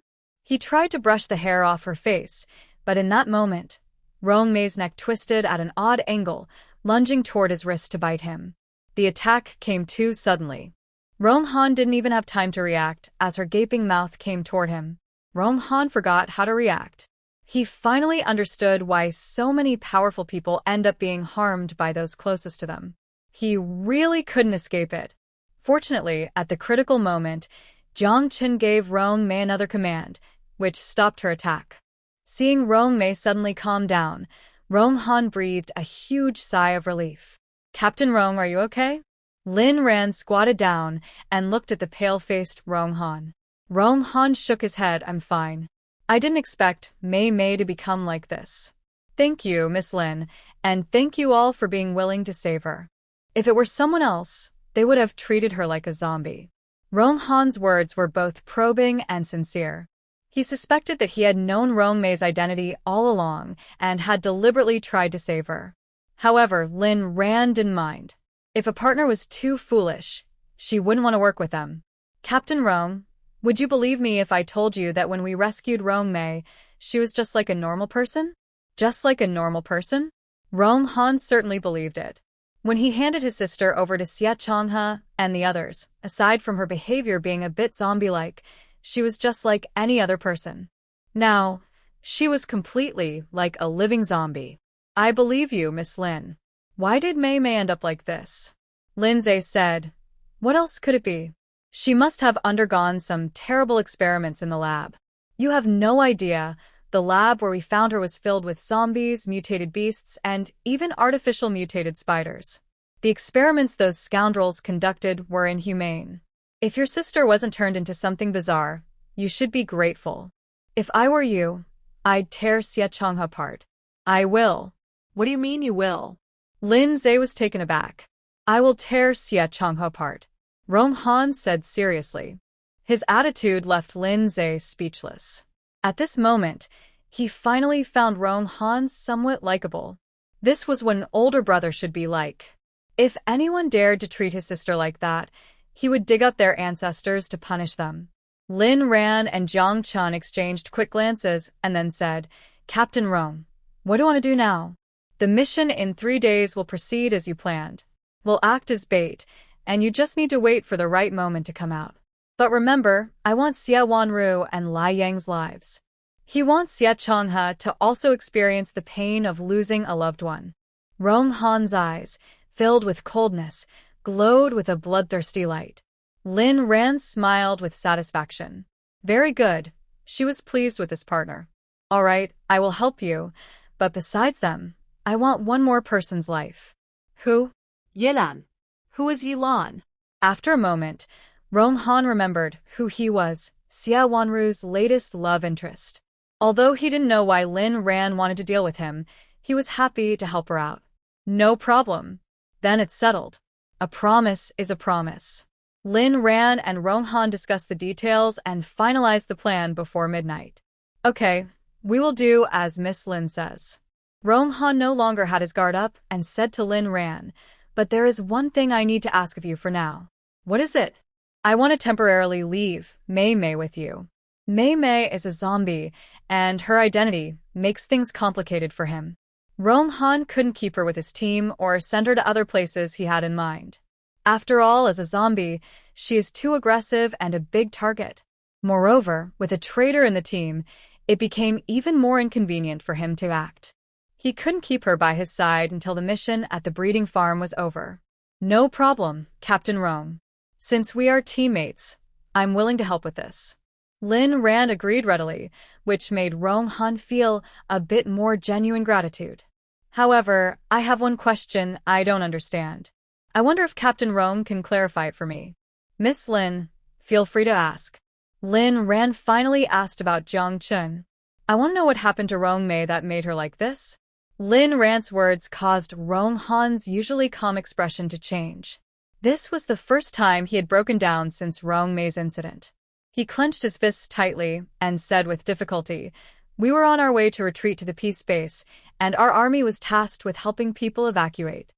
He tried to brush the hair off her face, but in that moment, Rong Mei's neck twisted at an odd angle, lunging toward his wrist to bite him. The attack came too suddenly. Rong Han didn't even have time to react as her gaping mouth came toward him. Rong Han forgot how to react. He finally understood why so many powerful people end up being harmed by those closest to them. He really couldn't escape it. Fortunately, at the critical moment, Jiang Qin gave Rong Mei another command, which stopped her attack. Seeing Rong Mei suddenly calm down, Rong Han breathed a huge sigh of relief. "Captain Rong, are you okay?" Lin Rhan squatted down and looked at the pale-faced Rong Han. Rong Han shook his head. "I'm fine. I didn't expect Mei to become like this. Thank you, Miss Lin, and thank you all for being willing to save her. If it were someone else, they would have treated her like a zombie." Rong Han's words were both probing and sincere. He suspected that he had known Rong Mei's identity all along and had deliberately tried to save her. However, Lin Rhan didn't mind. If a partner was too foolish, she wouldn't want to work with them. "Captain Rong, would you believe me if I told you that when we rescued Rong Mei, she was just like a normal person?" Just like a normal person? Rong Han certainly believed it. When he handed his sister over to Sia Chonga and the others, aside from her behavior being a bit zombie-like, she was just like any other person. Now, she was completely like a living zombie. "I believe you, Miss Lin. Why did Mei end up like this?" Lindsay said. "What else could it be? She must have undergone some terrible experiments in the lab. You have no idea. The lab where we found her was filled with zombies, mutated beasts, and even artificial mutated spiders. The experiments those scoundrels conducted were inhumane. If your sister wasn't turned into something bizarre, you should be grateful. If I were you, I'd tear Sia Chonga apart." "I will." What do you mean you will? Lin Zhe was taken aback. "I will tear Sia Chonga apart," Rong Han said seriously. His attitude left Lin Zhe speechless. At this moment, he finally found Rong Han somewhat likable. This was what an older brother should be like. If anyone dared to treat his sister like that, he would dig up their ancestors to punish them. Lin Rhan and Jiang Chun exchanged quick glances and then said, "Captain Rong, what do you want to do now?" "The mission in 3 days will proceed as you planned. We'll act as bait, and you just need to wait for the right moment to come out. But remember, I want Sia Wanu and Lai Yang's lives. He wants Sia Chonga to also experience the pain of losing a loved one." Rong Han's eyes, filled with coldness, glowed with a bloodthirsty light. Lin Rhan smiled with satisfaction. Very good. She was pleased with this partner. "All right, I will help you, but besides them, I want one more person's life." "Who?" Yilon. Who is Yilon? After a moment, Rong Han remembered who he was, Sia Wanu's latest love interest. Although he didn't know why Lin Rhan wanted to deal with him, he was happy to help her out. "No problem. Then it's settled. A promise is a promise." Lin Rhan and Rong Han discussed the details and finalized the plan before midnight. "Okay, we will do as Miss Lin says." Rong Han no longer had his guard up and said to Lin Rhan, "But there is one thing I need to ask of you for now." "What is it?" "I want to temporarily leave Mei with you. Mei is a zombie, and her identity makes things complicated for him. Rong Han couldn't keep her with his team or send her to other places he had in mind. After all, as a zombie, she is too aggressive and a big target. Moreover, with a traitor in the team, it became even more inconvenient for him to act. He couldn't keep her by his side until the mission at the breeding farm was over." "No problem, Captain Rong. Since we are teammates, I'm willing to help with this." Lin Rhan agreed readily, which made Rong Han feel a bit more genuine gratitude. "However, I have one question I don't understand. I wonder if Captain Rong can clarify it for me." "Miss Lin, feel free to ask." Lin Rhan finally asked about Jiang Chun. "I want to know what happened to Rong Mei that made her like this." Lin Rhan's words caused Rong Han's usually calm expression to change. This was the first time he had broken down since Rong Mei's incident. He clenched his fists tightly and said with difficulty, "We were on our way to retreat to the peace base, and our army was tasked with helping people evacuate.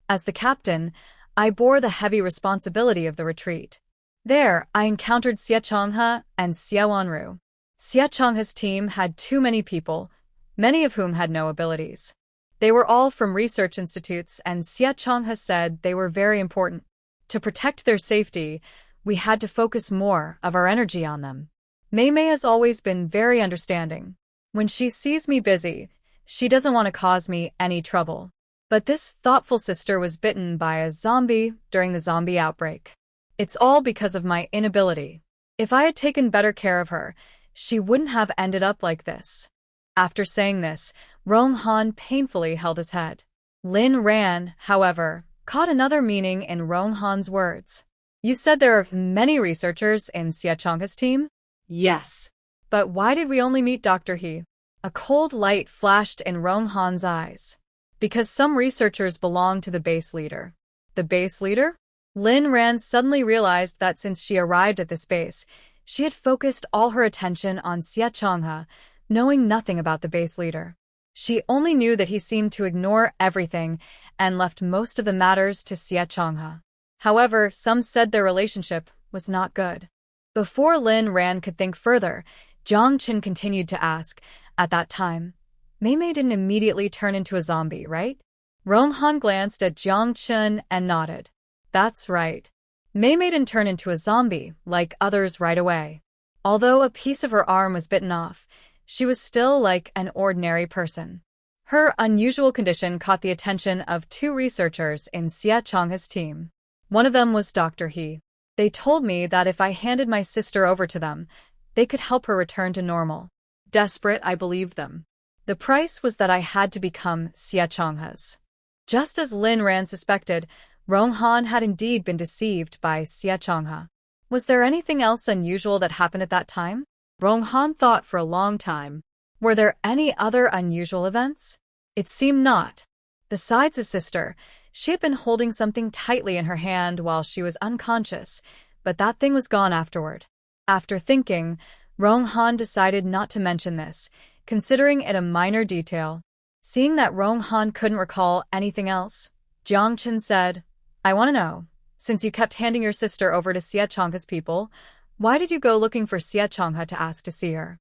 As the captain, I bore the heavy responsibility of the retreat. There, I encountered Sia Chonga and Sia Wanu. Sia Chonga's team had too many people, many of whom had no abilities. They were all from research institutes, and Sia Chonga said they were very important. To protect their safety, we had to focus more of our energy on them. Mei Mei has always been very understanding. When she sees me busy, she doesn't want to cause me any trouble. But this thoughtful sister was bitten by a zombie during the zombie outbreak. It's all because of my inability. If I had taken better care of her, she wouldn't have ended up like this. After saying this, Rong Han painfully held his head. Rhan, however, caught another meaning in Rong Han's words. You said there are many researchers in Sia Chonga's team? Yes. But why did we only meet Dr. He? A cold light flashed in Rong Han's eyes. Because some researchers belong to the base leader. The base leader? Rhan suddenly realized that since she arrived at this base, she had focused all her attention on Sia Chonga, knowing nothing about the base leader. She only knew that he seemed to ignore everything and left most of the matters to Sia Chonga. However, some said their relationship was not good. Before Rhan could think further, Jiang Chen continued to ask, at that time, Mei Mei didn't immediately turn into a zombie, right? Rong Han glanced at Jiang Chen and nodded. That's right. Mei Mei didn't turn into a zombie, like others right away. Although a piece of her arm was bitten off, she was still like an ordinary person. Her unusual condition caught the attention of two researchers in Sia Chonga's team. One of them was Dr. He. They told me that if I handed my sister over to them, they could help her return to normal. Desperate, I believed them. The price was that I had to become Sia Chonga's. Just as Rhan suspected, Rong Han had indeed been deceived by Sia Chonga. Was there anything else unusual that happened at that time? Rong Han thought for a long time. Were there any other unusual events? It seemed not. Besides his sister, she had been holding something tightly in her hand while she was unconscious, but that thing was gone afterward. After thinking, Rong Han decided not to mention this, considering it a minor detail. Seeing that Rong Han couldn't recall anything else, Jiang Chen said, I want to know, since you kept handing your sister over to Sia Chonga's people, why did you go looking for Sia Chonga to ask to see her?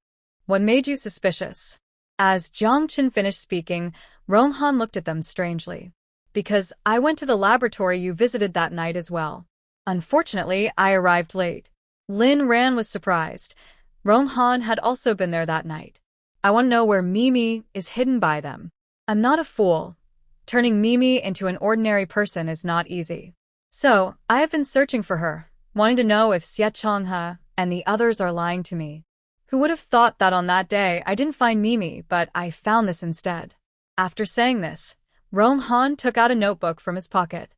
What made you suspicious? As Jiang Chen finished speaking, Rong Han looked at them strangely. Because I went to the laboratory you visited that night as well. Unfortunately, I arrived late. Rhan was surprised. Rong Han had also been there that night. I want to know where Mimi is hidden by them. I'm not a fool. Turning Mimi into an ordinary person is not easy. So, I have been searching for her, wanting to know if Sia Chonga and the others are lying to me. Who would have thought that on that day I didn't find Mimi, but I found this instead? After saying this, Rong Han took out a notebook from his pocket.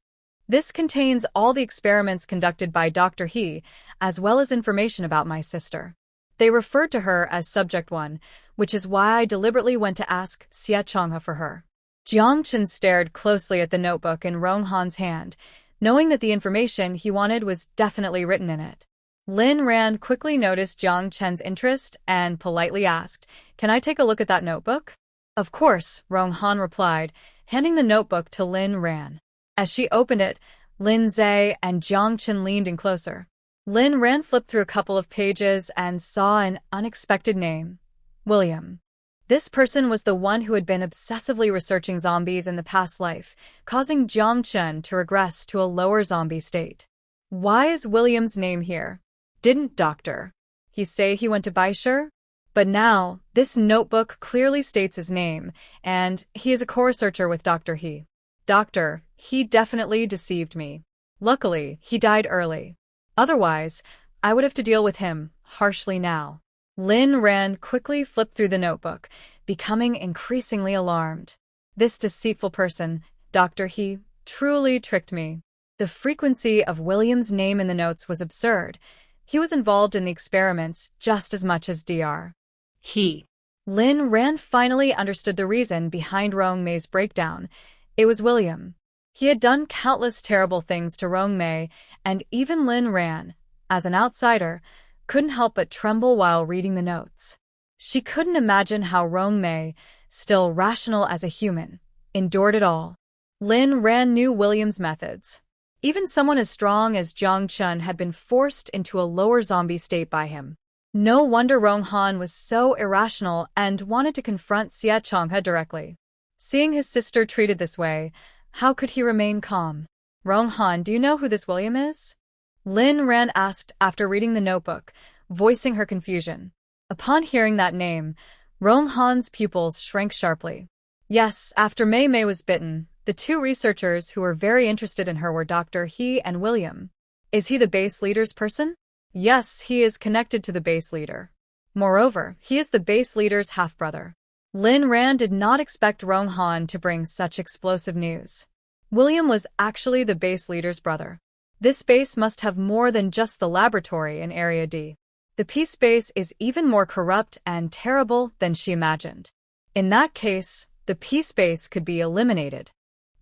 This contains all the experiments conducted by Dr. He, as well as information about my sister. They referred to her as Subject 1, which is why I deliberately went to ask Sia Chonga for her. Jiang Chen stared closely at the notebook in Rong Han's hand, knowing that the information he wanted was definitely written in it. Rhan quickly noticed Jiang Chen's interest and politely asked, Can I take a look at that notebook? Of course, Rong Han replied, handing the notebook to Rhan. As she opened it, Lin Zhe and Jiang Chen leaned in closer. Rhan flipped through a couple of pages and saw an unexpected name. William. This person was the one who had been obsessively researching zombies in the past life, causing Jiang Chen to regress to a lower zombie state. Why is William's name here? Didn't Dr. He say he went to Baisher? But now, this notebook clearly states his name, and he is a co-researcher with Dr. He. Dr. He definitely deceived me. Luckily, he died early. Otherwise, I would have to deal with him harshly now. Rhan quickly flipped through the notebook, becoming increasingly alarmed. This deceitful person, Dr. He, truly tricked me. The frequency of William's name in the notes was absurd. He was involved in the experiments just as much as Dr. He. Rhan finally understood the reason behind Rong Mei's breakdown. It was William. He had done countless terrible things to Rong Mei, and even Rhan, as an outsider, couldn't help but tremble while reading the notes. She couldn't imagine how Rong Mei, still rational as a human, endured it all. Rhan knew William's methods. Even someone as strong as Jiang Chen had been forced into a lower zombie state by him. No wonder Rong Han was so irrational and wanted to confront Sia Chonga directly. Seeing his sister treated this way, how could he remain calm? Rong Han, do you know who this William is? Rhan asked after reading the notebook, voicing her confusion. Upon hearing that name, Rong Han's pupils shrank sharply. Yes, after Mei was bitten, the two researchers who were very interested in her were Dr. He and William. Is he the base leader's person? Yes, he is connected to the base leader. Moreover, he is the base leader's half-brother. Rhan did not expect Rong Han to bring such explosive news. William was actually the base leader's brother. This base must have more than just the laboratory in Area D. The Peace Base is even more corrupt and terrible than she imagined. In that case, the Peace Base could be eliminated.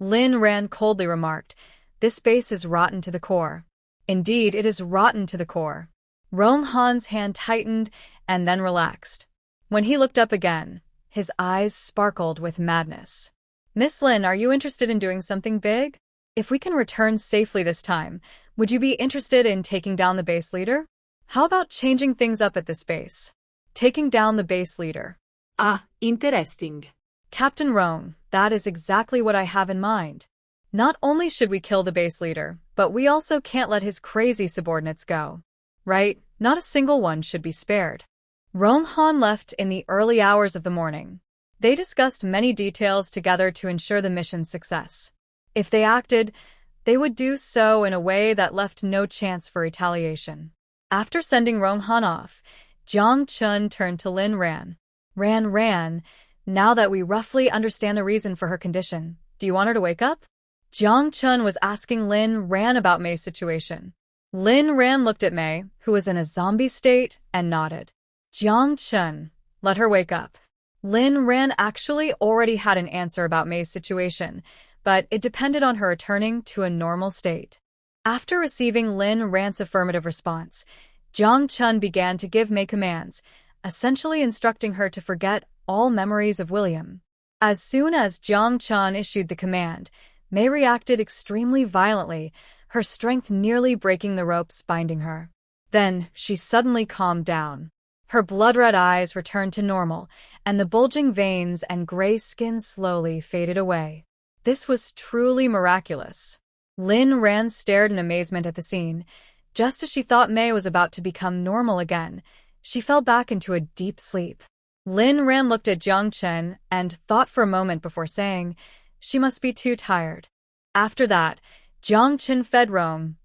Rhan coldly remarked, "This base is rotten to the core." Indeed, it is rotten to the core. Rong Han's hand tightened and then relaxed. When he looked up again, his eyes sparkled with madness. "Miss Lin, are you interested in doing something big? If we can return safely this time, would you be interested in taking down the base leader? How about changing things up at this base? Taking down the base leader." Ah, interesting. Captain Rong, that is exactly what I have in mind. Not only should we kill the base leader, but we also can't let his crazy subordinates go. Right? Not a single one should be spared. Rong Han left in the early hours of the morning. They discussed many details together to ensure the mission's success. If they acted, they would do so in a way that left no chance for retaliation. After sending Rong Han off, Jiang Chun turned to Rhan. Rhan, now that we roughly understand the reason for her condition, do you want her to wake up? Jiang Chun was asking Rhan about Mei's situation. Rhan looked at Mei, who was in a zombie state, and nodded. Jiang Chun, let her wake up. Rhan actually already had an answer about Mei's situation, but it depended on her returning to a normal state. After receiving Rhan's affirmative response, Jiang Chun began to give Mei commands, essentially instructing her to forget all memories of William. As soon as Jiang Chun issued the command, Mei reacted extremely violently, her strength nearly breaking the ropes binding her. Then, she suddenly calmed down. Her blood-red eyes returned to normal, and the bulging veins and gray skin slowly faded away. This was truly miraculous. Rhan stared in amazement at the scene. Just as she thought Mei was about to become normal again, she fell back into a deep sleep. Rhan looked at Jiang Chun and thought for a moment before saying, "She must be too tired." After that, Jiang Chun fed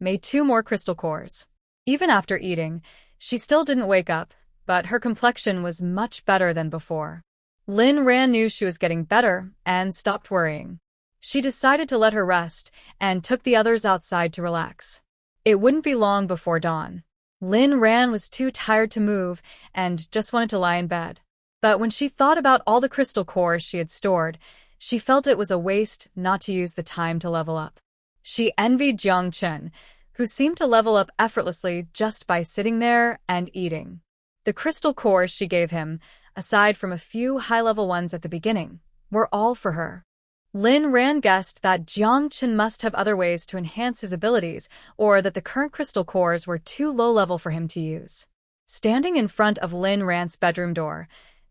Mei 2 more crystal cores. Even after eating, she still didn't wake up, but her complexion was much better than before. Rhan knew she was getting better and stopped worrying. She decided to let her rest and took the others outside to relax. It wouldn't be long before dawn. Rhan was too tired to move and just wanted to lie in bed. But when she thought about all the crystal cores she had stored, she felt it was a waste not to use the time to level up. She envied Jiang Chun, who seemed to level up effortlessly just by sitting there and eating. The crystal cores she gave him, aside from a few high-level ones at the beginning, were all for her. Rhan guessed that Jiang Chun must have other ways to enhance his abilities, or that the current crystal cores were too low-level for him to use. Standing in front of Rhan's bedroom door,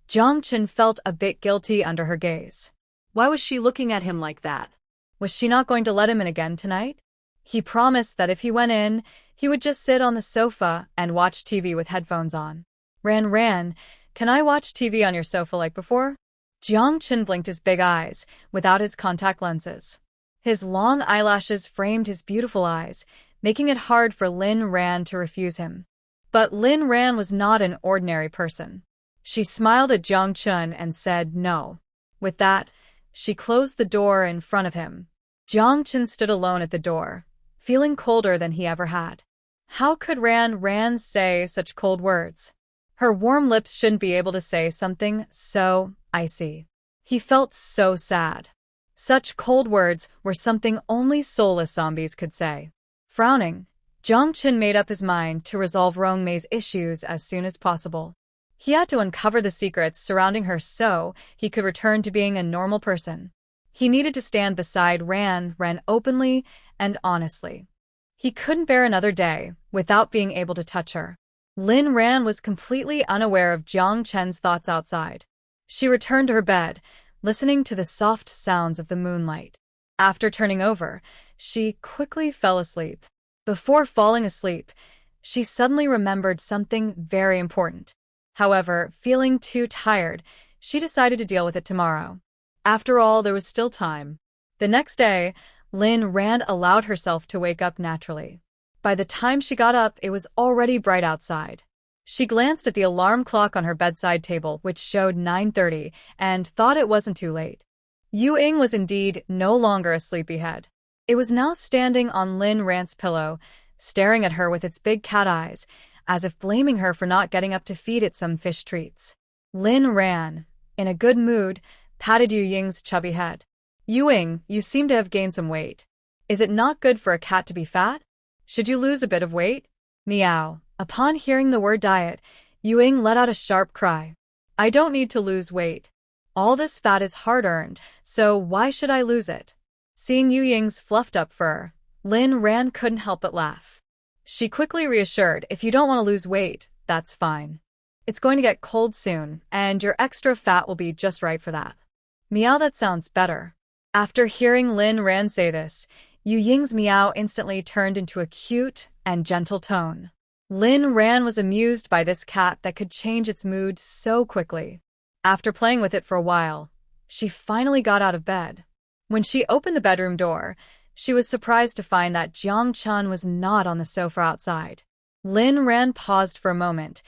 Jiang Chun felt a bit guilty under her gaze. Why was she looking at him like that? Was she not going to let him in again tonight? He promised that if he went in, he would just sit on the sofa and watch TV with headphones on. Rhan, can I watch TV on your sofa like before? Jiang Chun blinked his big eyes, without his contact lenses. His long eyelashes framed his beautiful eyes, making it hard for Rhan to refuse him. But Rhan was not an ordinary person. She smiled at Jiang Chun and said no. With that, she closed the door in front of him. Jiang Chun stood alone at the door, feeling colder than he ever had. How could Rhan say such cold words? Her warm lips shouldn't be able to say something so icy. He felt so sad. Such cold words were something only soulless zombies could say. Frowning, Jiang Chun made up his mind to resolve Mei's issues as soon as possible. He had to uncover the secrets surrounding her so he could return to being a normal person. He needed to stand beside Rhan openly and honestly. He couldn't bear another day without being able to touch her. Lin Ran was completely unaware of Jiang Chen's thoughts outside. She returned to her bed, listening to the soft sounds of the moonlight. After turning over, she quickly fell asleep. Before falling asleep, she suddenly remembered something very important. However, feeling too tired, she decided to deal with it tomorrow. After all, there was still time. The next day, Lin Ran allowed herself to wake up naturally. By the time she got up, it was already bright outside. She glanced at the alarm clock on her bedside table, which showed 9:30, and thought it wasn't too late. Yu Ying was indeed no longer a sleepyhead. It was now standing on Lin Ran's pillow, staring at her with its big cat eyes, as if blaming her for not getting up to feed it some fish treats. Lin Ran, in a good mood, patted Yu Ying's chubby head. Yu Ying, you seem to have gained some weight. Is it not good for a cat to be fat? Should you lose a bit of weight? Meow. Upon hearing the word diet, Yu Ying let out a sharp cry. I don't need to lose weight. All this fat is hard-earned, so why should I lose it? Seeing Yu Ying's fluffed-up fur, Lin Ran couldn't help but laugh. She quickly reassured, if you don't want to lose weight, that's fine. It's going to get cold soon, and your extra fat will be just right for that. Meow, that sounds better. After hearing Lin Ran say this, Yu Ying's meow instantly turned into a cute and gentle tone. Lin Ran was amused by this cat that could change its mood so quickly. After playing with it for a while, she finally got out of bed. When she opened the bedroom door, she was surprised to find that Jiang Chen was not on the sofa outside. Lin Ran paused for a moment,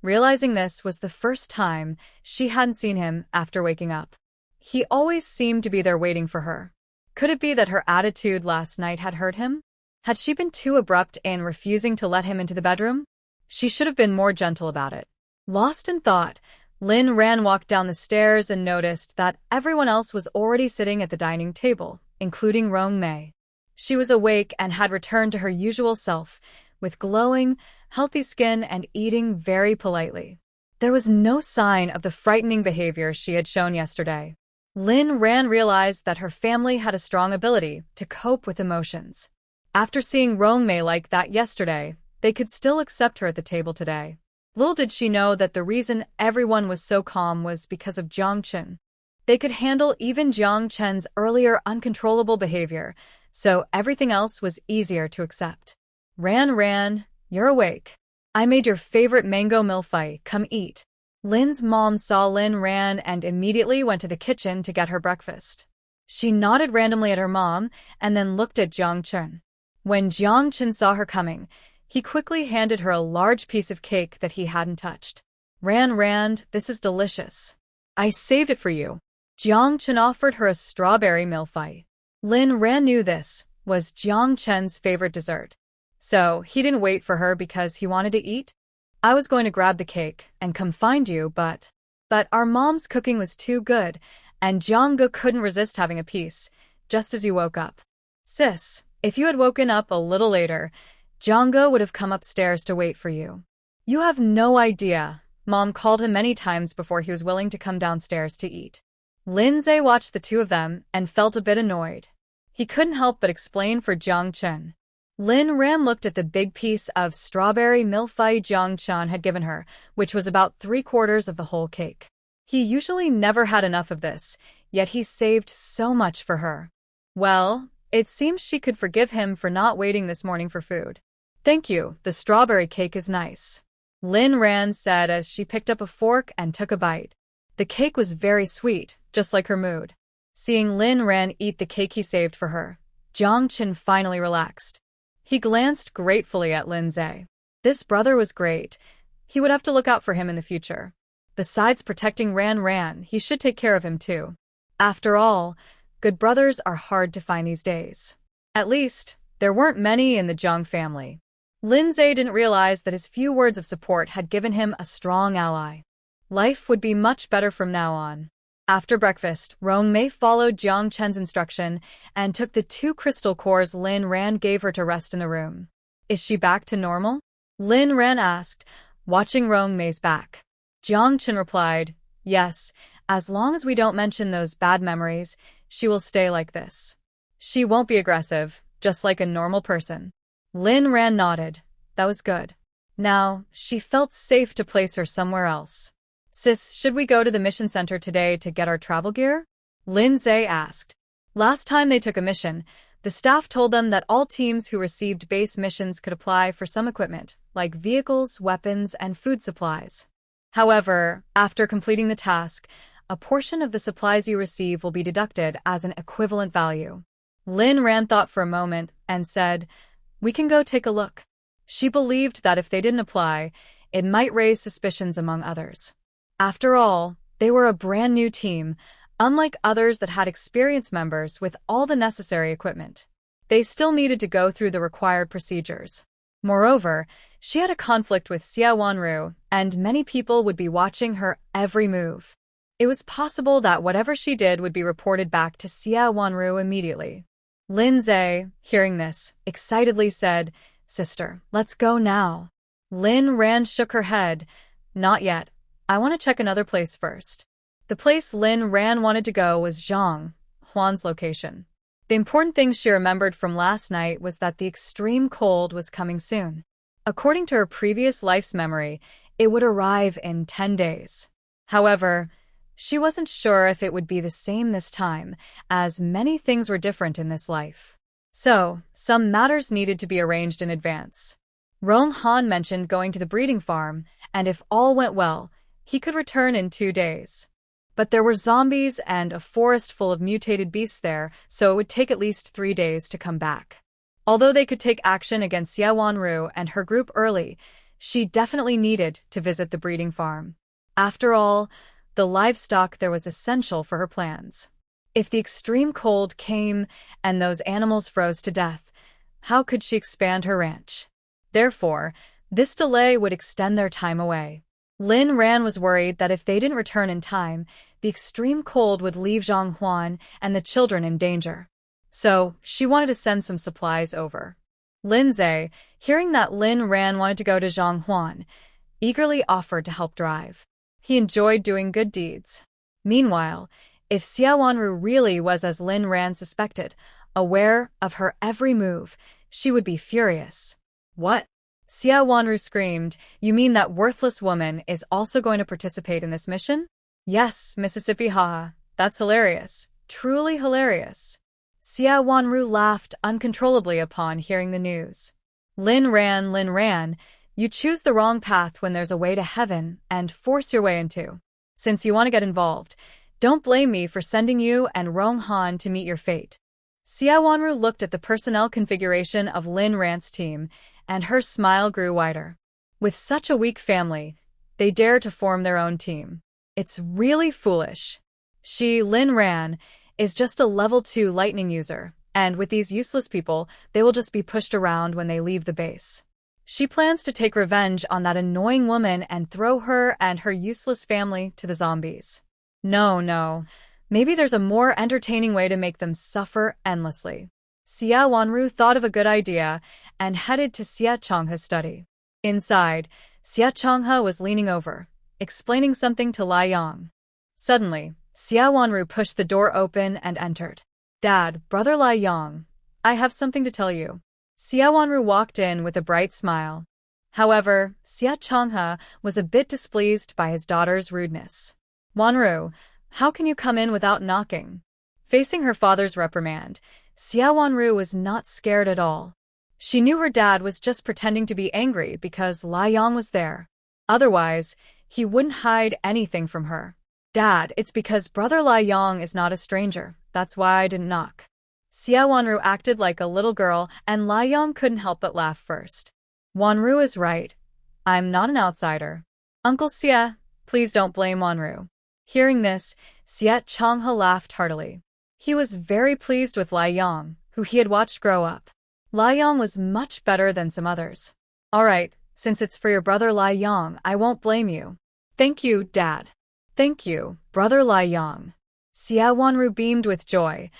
realizing this was the first time she hadn't seen him after waking up. He always seemed to be there waiting for her. Could it be that her attitude last night had hurt him? Had she been too abrupt in refusing to let him into the bedroom? She should have been more gentle about it. Lost in thought, Lin Ran walked down the stairs and noticed that everyone else was already sitting at the dining table, including Rong Mei. She was awake and had returned to her usual self, with glowing, healthy skin and eating very politely. There was no sign of the frightening behavior she had shown yesterday. Lin Ran realized that her family had a strong ability to cope with emotions. After seeing Rong Mei like that yesterday, they could still accept her at the table today. Little did she know that the reason everyone was so calm was because of Jiang Chen. They could handle even Jiang Chen's earlier uncontrollable behavior, so everything else was easier to accept. Ran, you're awake. I made your favorite mango milfai, come eat. Lin's mom saw Lin Ran and immediately went to the kitchen to get her breakfast. She nodded randomly at her mom and then looked at Jiang Chen. When Jiang Chen saw her coming, he quickly handed her a large piece of cake that he hadn't touched. Ran, this is delicious. I saved it for you. Jiang Chen offered her a strawberry milfai. Lin Ran knew this was Jiang Chen's favorite dessert. So he didn't wait for her because he wanted to eat. I was going to grab the cake and come find you, but our mom's cooking was too good, and Jiangge couldn't resist having a piece, just as you woke up. Sis, if you had woken up a little later, Jiangge would have come upstairs to wait for you. You have no idea. Mom called him many times before he was willing to come downstairs to eat. Lindsay watched the two of them and felt a bit annoyed. He couldn't help but explain for Jiang Chen. Lin Ran looked at the big piece of strawberry milfai Jiang Chen had given her, which was about 3/4 of the whole cake. He usually never had enough of this, yet he saved so much for her. Well, it seems she could forgive him for not waiting this morning for food. Thank you, the strawberry cake is nice. Lin Ran said as she picked up a fork and took a bite. The cake was very sweet, just like her mood. Seeing Lin Ran eat the cake he saved for her, Jiang Chen finally relaxed. He glanced gratefully at Lindsay. This brother was great. He would have to look out for him in the future. Besides protecting Ran, he should take care of him too. After all, good brothers are hard to find these days. At least, there weren't many in the Zhang family. Lindsay didn't realize that his few words of support had given him a strong ally. Life would be much better from now on. After breakfast, Rong Mei followed Jiang Chen's instruction and took the 2 crystal cores Lin Ran gave her to rest in the room. Is she back to normal? Lin Ran asked, watching Rong Mei's back. Jiang Chen replied, yes, as long as we don't mention those bad memories, she will stay like this. She won't be aggressive, just like a normal person. Lin Ran nodded. That was good. Now, she felt safe to place her somewhere else. Sis, should we go to the mission center today to get our travel gear? Lindsay asked. Last time they took a mission, the staff told them that all teams who received base missions could apply for some equipment, like vehicles, weapons, and food supplies. However, after completing the task, a portion of the supplies you receive will be deducted as an equivalent value. Rhan thought for a moment and said, "We can go take a look." She believed that if they didn't apply, it might raise suspicions among others. After all, they were a brand new team, unlike others that had experienced members with all the necessary equipment. They still needed to go through the required procedures. Moreover, she had a conflict with Sia Wanu, and many people would be watching her every move. It was possible that whatever she did would be reported back to Sia Wanu immediately. Lindsay, hearing this, excitedly said, "Sister, let's go now." Rhan shook her head. "Not yet. I want to check another place first." The place Rhan wanted to go was Zhang Huan's location. The important thing she remembered from last night was that the extreme cold was coming soon. According to her previous life's memory, it would arrive in 10 days. However, she wasn't sure if it would be the same this time, as many things were different in this life. So, some matters needed to be arranged in advance. Rong Han mentioned going to the breeding farm, and if all went well, he could return in 2 days. But there were zombies and a forest full of mutated beasts there, so it would take at least 3 days to come back. Although they could take action against Sia Wanu and her group early, she definitely needed to visit the breeding farm. After all, the livestock there was essential for her plans. If the extreme cold came and those animals froze to death, how could she expand her ranch? Therefore, this delay would extend their time away. Rhan was worried that if they didn't return in time, the extreme cold would leave Zhang Huan and the children in danger. So, she wanted to send some supplies over. Lindsay, hearing that Rhan wanted to go to Zhang Huan, eagerly offered to help drive. He enjoyed doing good deeds. Meanwhile, if Sia Wanu really was as Rhan suspected, aware of her every move, she would be furious. "What?" Sia Wanu screamed. "You mean that worthless woman is also going to participate in this mission?" "Yes, Mississippi, haha. That's hilarious. Truly hilarious." Sia Wanu laughed uncontrollably upon hearing the news. Rhan, you choose the wrong path when there's a way to heaven and force your way into. Since you want to get involved, don't blame me for sending you and Rong Han to meet your fate. Sia Wanu looked at the personnel configuration of Rhan's team, and her smile grew wider. With such a weak family, they dare to form their own team. It's really foolish. She, Rhan, is just a level 2 lightning user, and with these useless people, they will just be pushed around when they leave the base. She plans to take revenge on that annoying woman and throw her and her useless family to the zombies. No. Maybe there's a more entertaining way to make them suffer endlessly. Sia Wanu thought of a good idea and headed to Sia Chonga's study. Inside, Sia Chonga was leaning over, explaining something to Liang. Suddenly, Sia Wanu pushed the door open and entered. "Dad, brother Liang, I have something to tell you." Sia Wanu walked in with a bright smile. However, Sia Chonga was a bit displeased by his daughter's rudeness. "Wanu, how can you come in without knocking?" Facing her father's reprimand, Sia Wanu was not scared at all. She knew her dad was just pretending to be angry because Liang was there. Otherwise, he wouldn't hide anything from her. "Dad, it's because brother Liang is not a stranger. That's why I didn't knock." Sia Wanu acted like a little girl, and Liang couldn't help but laugh first. "Wanu is right. I'm not an outsider. Uncle Sia, please don't blame Wanu." Hearing this, Sia Chonga laughed heartily. He was very pleased with Liang, who he had watched grow up. Liang was much better than some others. "All right, since it's for your brother Liang, I won't blame you." "Thank you, Dad." "Thank you, brother Liang." Sia Wanu beamed with joy.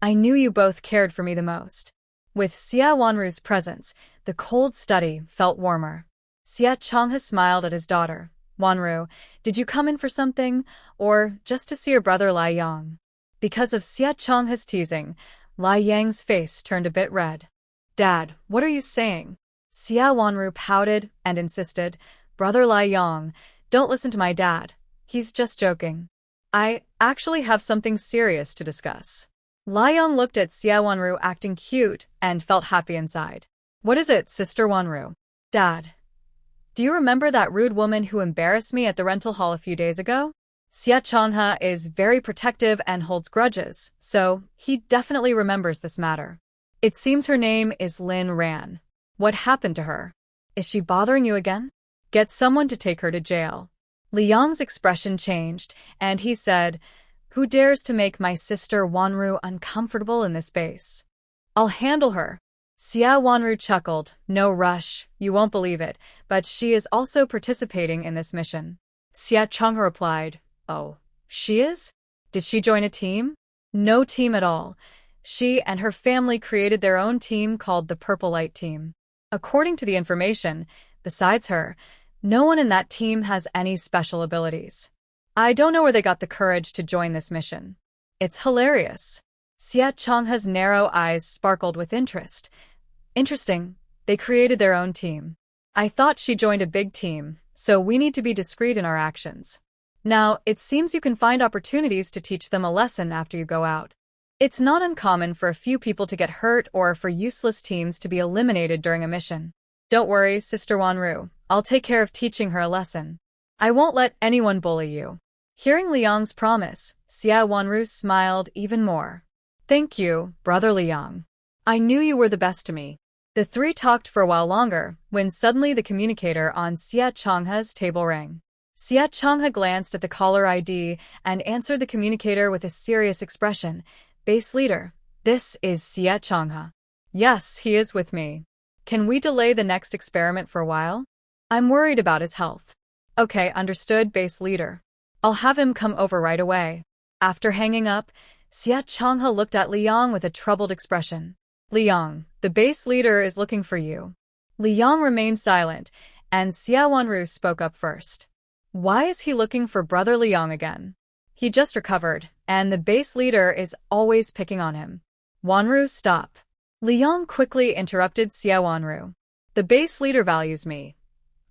"I knew you both cared for me the most." With Sia Wanu's presence, the cold study felt warmer. Sia Chonga smiled at his daughter. "Wanu, did you come in for something, or just to see your brother Liang?" Because of Sia Chonga's teasing, Liang's face turned a bit red. "Dad, what are you saying?" Sia Wanu pouted and insisted, "Brother Liang, don't listen to my dad. He's just joking. I actually have something serious to discuss." Liang looked at Sia Wanu acting cute and felt happy inside. "What is it, Sister Wanu?" "Dad, do you remember that rude woman who embarrassed me at the rental hall a few days ago?" Sia Chonga is very protective and holds grudges, so he definitely remembers this matter. It seems her name is Rhan. What happened to her? Is she bothering you again? Get someone to take her to jail. Liang's expression changed, and he said, "Who dares to make my sister Wanu uncomfortable in this base? I'll handle her." Sia Wanu chuckled. "No rush, you won't believe it, but she is also participating in this mission." Sia Chonga replied, "Oh, she is? Did she join a team?" "No team at all. She and her family created their own team called the Purple Light Team. According to the information, besides her, no one in that team has any special abilities. I don't know where they got the courage to join this mission. It's hilarious." Sia Chonga's narrow eyes sparkled with interest. "Interesting. They created their own team. I thought she joined a big team, so we need to be discreet in our actions. Now, it seems you can find opportunities to teach them a lesson after you go out. It's not uncommon for a few people to get hurt or for useless teams to be eliminated during a mission. Don't worry, Sister Wanu. I'll take care of teaching her a lesson. I won't let anyone bully you." Hearing Liang's promise, Sia Wanu smiled even more. "Thank you, Brother Liang. I knew you were the best to me." The three talked for a while longer, when suddenly the communicator on Sia Chonga's table rang. Sia Chonga glanced at the caller ID and answered the communicator with a serious expression. "Base leader, this is Sia Chonga." "Yes, he is with me. Can we delay the next experiment for a while? I'm worried about his health." "Okay, understood, base leader. I'll have him come over right away." After hanging up, Sia Chonga looked at Liang with a troubled expression. "Liang, the base leader is looking for you." Liang remained silent, and Sia Wanu spoke up first. "Why is he looking for Brother Liang again? He just recovered, and the base leader is always picking on him." "Wanu, stop." Liang quickly interrupted Sia Wanu. "The base leader values me.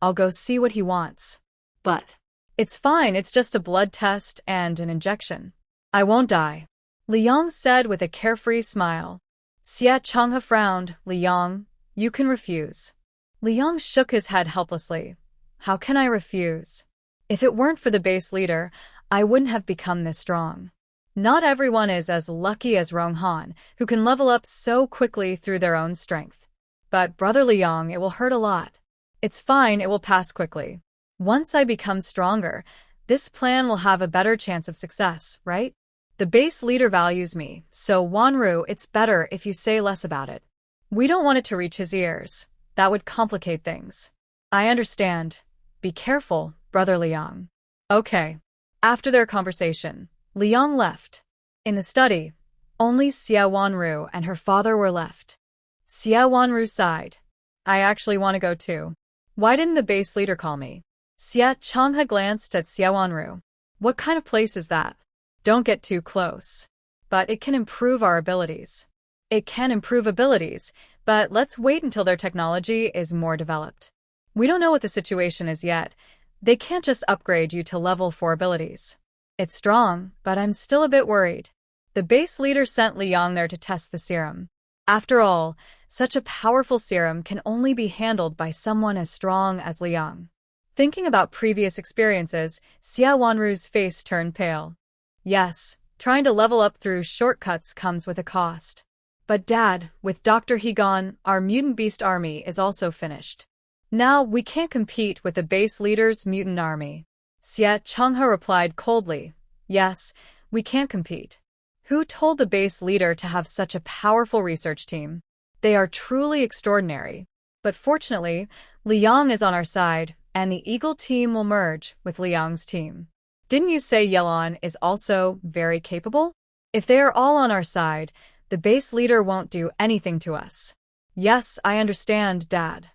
I'll go see what he wants." But "It's fine, it's just a blood test and an injection. I won't die," Liang said with a carefree smile. Sia Chonga frowned. "Liang, you can refuse." Liang shook his head helplessly. "How can I refuse? If it weren't for the base leader, I wouldn't have become this strong. Not everyone is as lucky as Rong Han, who can level up so quickly through their own strength. But Brother Liang, it will hurt a lot. It's fine, it will pass quickly. Once I become stronger, this plan will have a better chance of success, right? The base leader values me, so Wanu, it's better if you say less about it. We don't want it to reach his ears. That would complicate things." "I understand. Be careful, Brother Liang." "Okay." After their conversation, Liang left. In the study, only Sia Wanu and her father were left. Sia Wanu sighed. "I actually want to go too. Why didn't the base leader call me?" Sia Chonga glanced at Sia Wanu. "What kind of place is that? Don't get too close." "But it can improve our abilities." "It can improve abilities, but let's wait until their technology is more developed. We don't know what the situation is yet. They can't just upgrade you to level 4 abilities." "It's strong, but I'm still a bit worried." The base leader sent Liang there to test the serum. After all, such a powerful serum can only be handled by someone as strong as Liang. Thinking about previous experiences, Sia Wanu's face turned pale. "Yes, trying to level up through shortcuts comes with a cost. But Dad, with Dr. He gone, our mutant beast army is also finished. Now we can't compete with the base leader's mutant army." Sia Chonga replied coldly. "Yes, we can't compete. Who told the base leader to have such a powerful research team? They are truly extraordinary. But fortunately, Liang is on our side, and the Eagle team will merge with Liang's team. Didn't you say Yilon is also very capable? If they are all on our side, the base leader won't do anything to us." "Yes, I understand, Dad."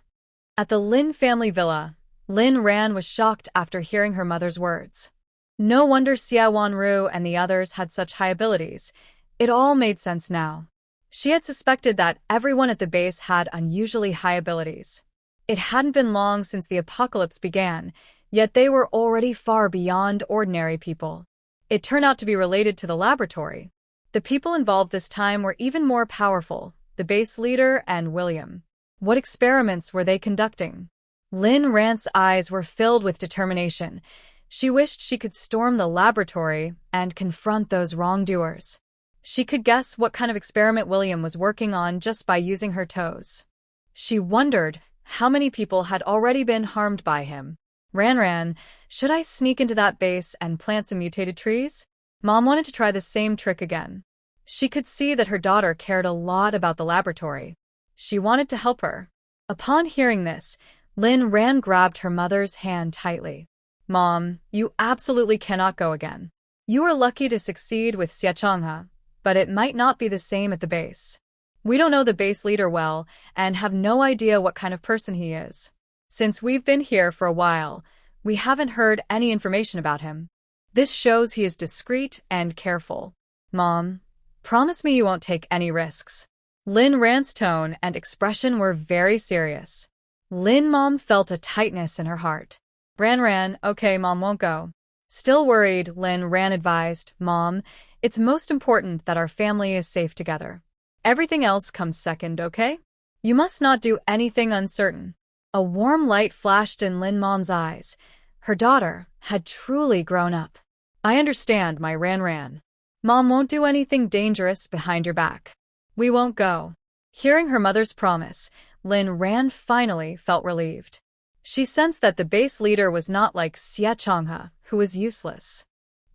At the Lin family villa, Rhan was shocked after hearing her mother's words. No wonder Sia Wanu and the others had such high abilities. It all made sense now. She had suspected that everyone at the base had unusually high abilities. It hadn't been long since the apocalypse began, yet they were already far beyond ordinary people. It turned out to be related to the laboratory. The people involved this time were even more powerful, the base leader and William. What experiments were they conducting? Lin Rand's eyes were filled with determination. She wished she could storm the laboratory and confront those wrongdoers. She could guess what kind of experiment William was working on just by using her toes. She wondered how many people had already been harmed by him. Rhan, should I sneak into that base and plant some mutated trees? Mom wanted to try the same trick again. She could see that her daughter cared a lot about the laboratory. She wanted to help her. Upon hearing this, Rhan grabbed her mother's hand tightly. Mom, you absolutely cannot go again. You are lucky to succeed with Sia Chonga, but it might not be the same at the base. We don't know the base leader well and have no idea what kind of person he is. Since we've been here for a while, we haven't heard any information about him. This shows he is discreet and careful. Mom, promise me you won't take any risks. Rhan's tone and expression were very serious. Mom felt a tightness in her heart. Rhan, okay, Mom won't go. Still worried, Rhan advised, Mom, it's most important that our family is safe together. Everything else comes second, okay? You must not do anything uncertain. A warm light flashed in Mom's eyes. Her daughter had truly grown up. I understand, my Rhan. Mom won't do anything dangerous behind your back. We won't go. Hearing her mother's promise, Rhan finally felt relieved. She sensed that the base leader was not like Sia Chonga, who was useless.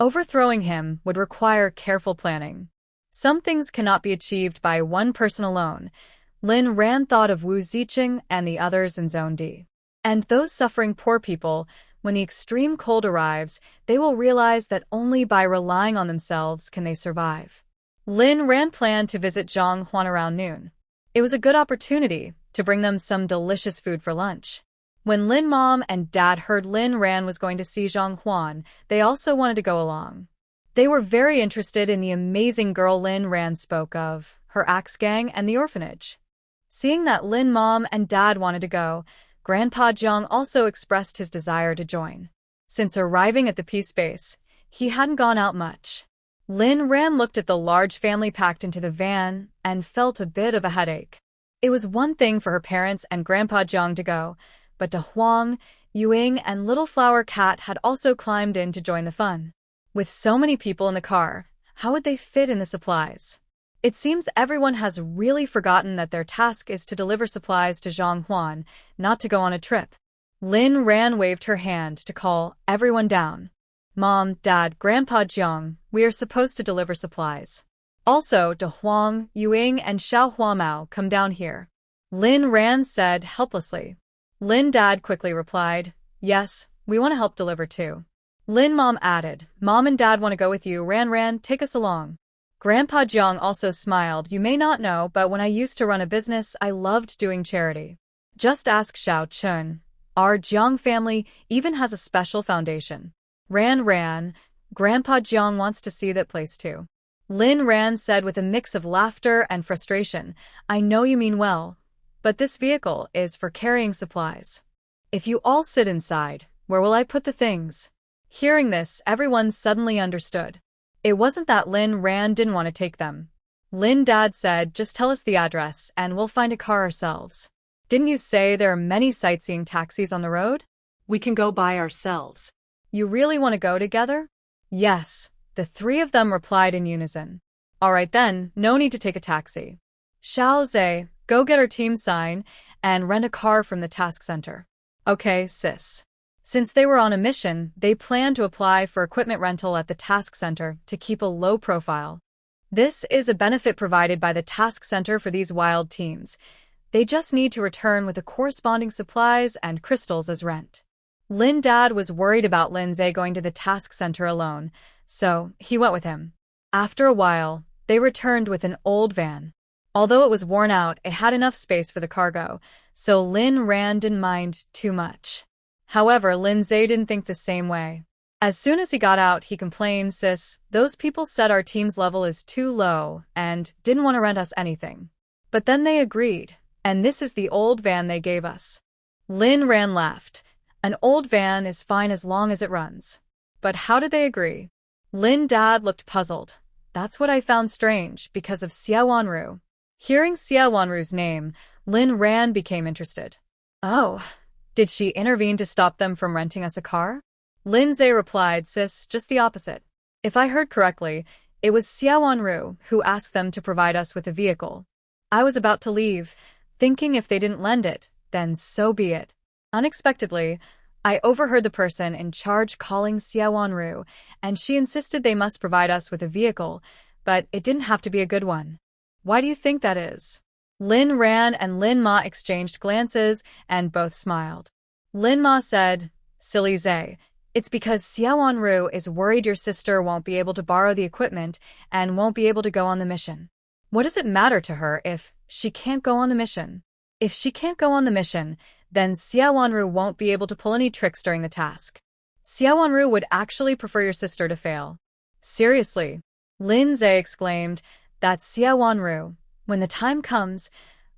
Overthrowing him would require careful planning. Some things cannot be achieved by one person alone. Rhan thought of Wu Ziqing and the others in Zone D. And those suffering poor people, when the extreme cold arrives, they will realize that only by relying on themselves can they survive. Rhan planned to visit Zhang Huan around noon. It was a good opportunity to bring them some delicious food for lunch. When Mom and Dad heard Rhan was going to see Zhang Huan, they also wanted to go along. They were very interested in the amazing girl Rhan spoke of, her axe gang, and the orphanage. Seeing that Mom and Dad wanted to go, Grandpa Zhang also expressed his desire to join. Since arriving at the peace base, he hadn't gone out much. Rhan looked at the large family packed into the van and felt a bit of a headache. It was one thing for her parents and Grandpa Zhang to go, but De Huang, Yuing, and Little Flower Cat had also climbed in to join the fun. With so many people in the car, how would they fit in the supplies? It seems everyone has really forgotten that their task is to deliver supplies to Zhang Huan, not to go on a trip. Rhan waved her hand to call everyone down. Mom, Dad, Grandpa Zhang, we are supposed to deliver supplies. Also, De Huang, Yuing, and Xiao Huamao come down here. Rhan said helplessly. Dad quickly replied, yes, we want to help deliver too. Mom added, Mom and Dad want to go with you, Rhan, take us along. Grandpa Zhang also smiled, you may not know, but when I used to run a business, I loved doing charity. Just ask Xiaoxue. Our Zhang family even has a special foundation. Rhan, Grandpa Zhang wants to see that place too. Rhan said with a mix of laughter and frustration, I know you mean well, but this vehicle is for carrying supplies. If you all sit inside, where will I put the things? Hearing this, everyone suddenly understood. It wasn't that Rhan didn't want to take them. Dad said, just tell us the address and we'll find a car ourselves. Didn't you say there are many sightseeing taxis on the road? We can go by ourselves. You really want to go together? Yes, the three of them replied in unison. All right then, no need to take a taxi. Xiaoxue, go get our team sign and rent a car from the task center. Okay, sis. Since they were on a mission, they planned to apply for equipment rental at the task center to keep a low profile. This is a benefit provided by the task center for these wild teams. They just need to return with the corresponding supplies and crystals as rent. Dad was worried about Lindsay going to the task center alone, so he went with him. After a while, they returned with an old van. Although it was worn out, it had enough space for the cargo, so Rhan didn't mind too much. However, Lindsay didn't think the same way. As soon as he got out, he complained, sis, those people said our team's level is too low and didn't want to rent us anything. But then they agreed, and this is the old van they gave us. Rhan laughed. An old van is fine as long as it runs. But how did they agree? Dad looked puzzled. That's what I found strange, because of Sia Wanu. Hearing Sia Wanu's name, Rhan became interested. Oh, did she intervene to stop them from renting us a car? Lindsay replied, sis, just the opposite. If I heard correctly, it was Sia Wanu who asked them to provide us with a vehicle. I was about to leave, thinking if they didn't lend it, then so be it. Unexpectedly, I overheard the person in charge calling Sia Wanu, and she insisted they must provide us with a vehicle, but it didn't have to be a good one. Why do you think that is? Rhan and Ma exchanged glances, and both smiled. Ma said, silly Zay, it's because Sia Wanu is worried your sister won't be able to borrow the equipment and won't be able to go on the mission. What does it matter to her if she can't go on the mission? If she can't go on the mission, then Sia Wanu won't be able to pull any tricks during the task. Sia Wanu would actually prefer your sister to fail. Seriously, Lindsay exclaimed, that's Sia Wanu. When the time comes,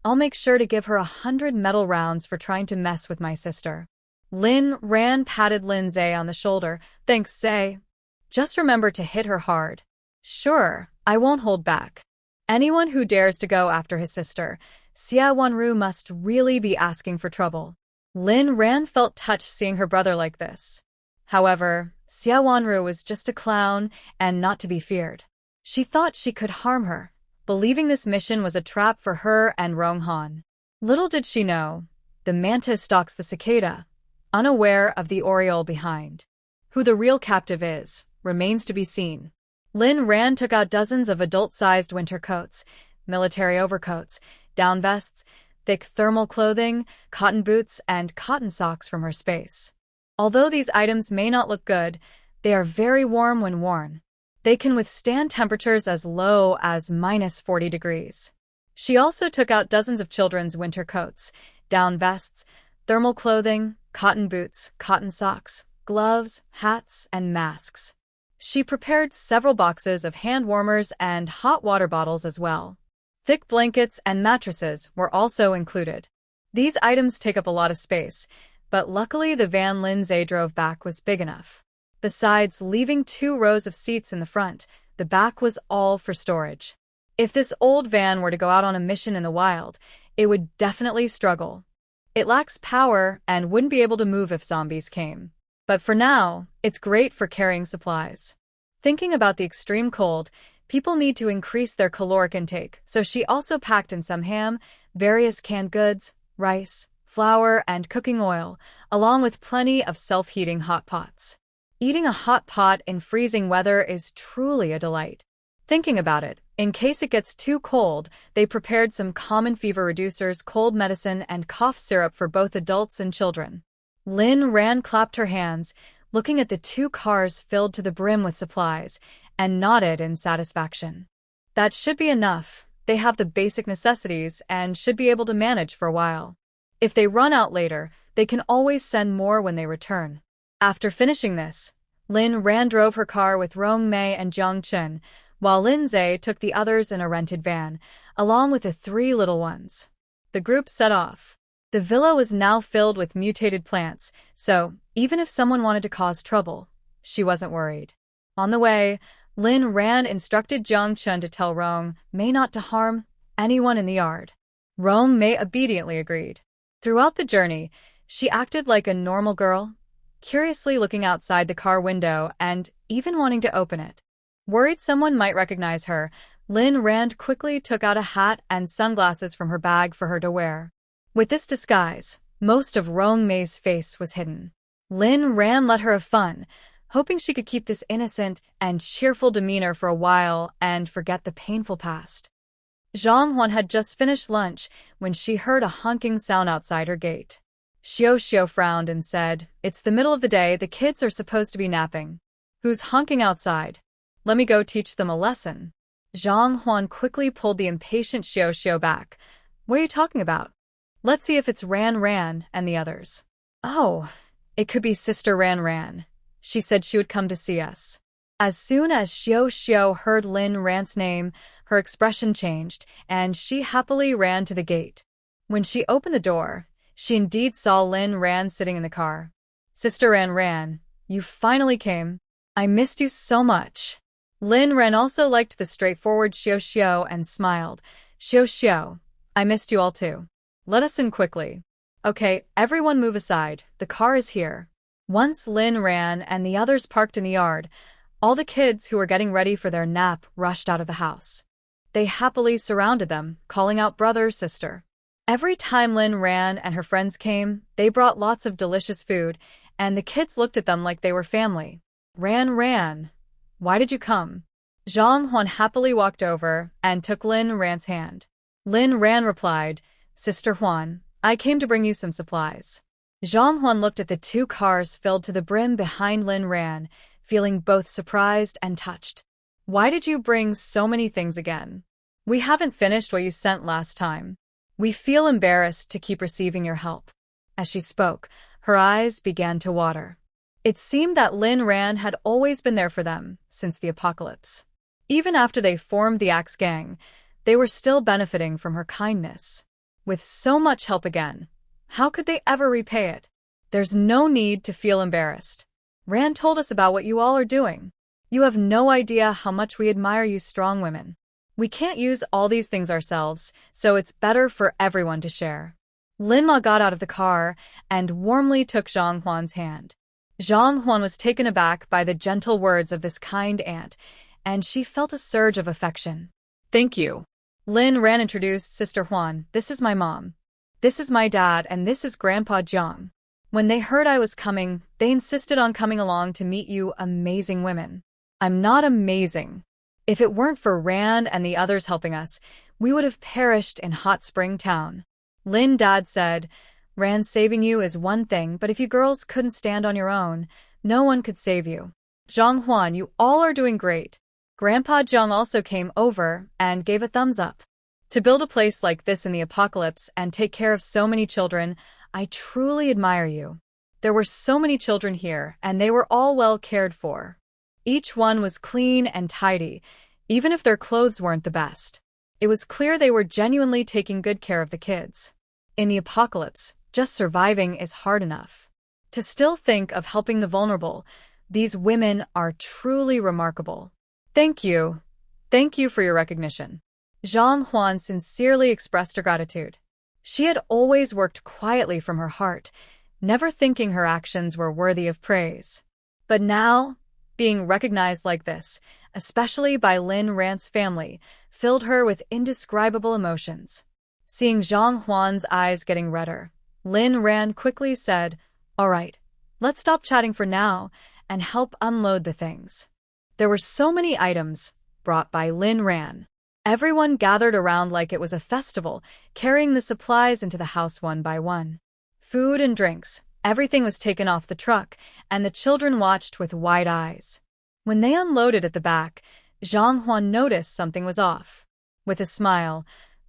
I'll make sure to give her 100 medal rounds for trying to mess with my sister. Rhan patted Lindsay on the shoulder. Thanks, Zay. Just remember to hit her hard. Sure, I won't hold back. Anyone who dares to go after his sister, Sia Wanu must really be asking for trouble. Rhan felt touched seeing her brother like this. However, Sia Wanu was just a clown and not to be feared. She thought she could harm her, believing this mission was a trap for her and Rong Han. Little did she know, the mantis stalks the cicada, unaware of the oriole behind. Who the real captive is, remains to be seen. Rhan took out dozens of adult-sized winter coats, military overcoats, down vests, thick thermal clothing, cotton boots, and cotton socks from her space. Although these items may not look good, they are very warm when worn. They can withstand temperatures as low as -40 degrees. She also took out dozens of children's winter coats, down vests, thermal clothing, cotton boots, cotton socks, gloves, hats, and masks. She prepared several boxes of hand warmers and hot water bottles as well. Thick blankets and mattresses were also included. These items take up a lot of space, but luckily the van Lindsay drove back was big enough. Besides leaving 2 rows of seats in the front, the back was all for storage. If this old van were to go out on a mission in the wild, it would definitely struggle. It lacks power and wouldn't be able to move if zombies came. But for now, it's great for carrying supplies. Thinking about the extreme cold, people need to increase their caloric intake, so she also packed in some ham, various canned goods, rice, flour, and cooking oil, along with plenty of self-heating hot pots. Eating a hot pot in freezing weather is truly a delight. Thinking about it, in case it gets too cold, they prepared some common fever reducers, cold medicine, and cough syrup for both adults and children. Rhan clapped her hands, looking at the 2 cars filled to the brim with supplies, and nodded in satisfaction. That should be enough. They have the basic necessities and should be able to manage for a while. If they run out later, they can always send more when they return. After finishing this, Rhan drove her car with Rong Mei and Jiang Chen, while Lindsay took the others in a rented van, along with the 3 little ones. The group set off. The villa was now filled with mutated plants, so even if someone wanted to cause trouble, she wasn't worried. On the way, Rhan instructed Jiang Chen to tell Rong Mei not to harm anyone in the yard. Rong Mei obediently agreed. Throughout the journey, she acted like a normal girl, curiously looking outside the car window and even wanting to open it. Worried someone might recognize her, Rhan quickly took out a hat and sunglasses from her bag for her to wear. With this disguise, most of Rong Mei's face was hidden. Rhan let her have fun, hoping she could keep this innocent and cheerful demeanor for a while and forget the painful past. Zhang Huan had just finished lunch when she heard a honking sound outside her gate. Xiaoxue frowned and said, "It's the middle of the day, the kids are supposed to be napping. Who's honking outside? Let me go teach them a lesson." Zhang Huan quickly pulled the impatient Xiaoxue back. "What are you talking about? Let's see if it's Rhan and the others." "Oh, it could be Sister Rhan. She said she would come to see us." As soon as Xiaoxue heard Rhan's name, her expression changed, and she happily ran to the gate. When she opened the door, She indeed saw Rhan sitting in the car. Sister Rhan, you finally came. I missed you so much. Rhan also liked the straightforward Xiaoxue and smiled. Xiaoxue, I missed you all too. Let us in quickly. Okay, everyone move aside. The car is here. Once Rhan and the others parked in the yard, all the kids who were getting ready for their nap rushed out of the house. They happily surrounded them, calling out brother, sister. Every time Rhan and her friends came, they brought lots of delicious food, and the kids looked at them like they were family. Rhan, why did you come? Zhang Huan happily walked over and took Rhan's hand. Rhan replied, Sister Huan, I came to bring you some supplies. Zhang Huan looked at the two cars filled to the brim behind Rhan, feeling both surprised and touched. Why did you bring so many things again? We haven't finished what you sent last time. We feel embarrassed to keep receiving your help. As she spoke, her eyes began to water. It seemed that Rhan had always been there for them since the apocalypse. Even after they formed the Axe Gang, they were still benefiting from her kindness. With so much help again, how could they ever repay it? There's no need to feel embarrassed. Rhan told us about what you all are doing. You have no idea how much we admire you strong women. We can't use all these things ourselves, so it's better for everyone to share. Ma got out of the car and warmly took Zhang Huan's hand. Zhang Huan was taken aback by the gentle words of this kind aunt, and she felt a surge of affection. Thank you. Rhan introduced Sister Huan. This is my mom. This is my dad, and this is Grandpa Jiang. When they heard I was coming, they insisted on coming along to meet you amazing women. I'm not amazing. If it weren't for Rhan and the others helping us, we would have perished in Hot Spring Town. Dad said, Rhan saving you is one thing, but if you girls couldn't stand on your own, no one could save you. Zhang Huan, you all are doing great. Grandpa Jiang also came over and gave a thumbs up. To build a place like this in the apocalypse and take care of so many children, I truly admire you. There were so many children here, and they were all well cared for. Each one was clean and tidy, even if their clothes weren't the best. It was clear they were genuinely taking good care of the kids. In the apocalypse, just surviving is hard enough. To still think of helping the vulnerable, these women are truly remarkable. Thank you. Thank you for your recognition. Zhang Huan sincerely expressed her gratitude. She had always worked quietly from her heart, never thinking her actions were worthy of praise. But now, being recognized like this, especially by Rhan's family, filled her with indescribable emotions. Seeing Zhang Huan's eyes getting redder, Rhan quickly said, All right, let's stop chatting for now and help unload the things. There were so many items brought by Rhan. Everyone gathered around like it was a festival, carrying the supplies into the house one by one. Food and drinks, everything was taken off the truck, and the children watched with wide eyes. When they unloaded at the back, Zhang Huan noticed something was off. With a smile,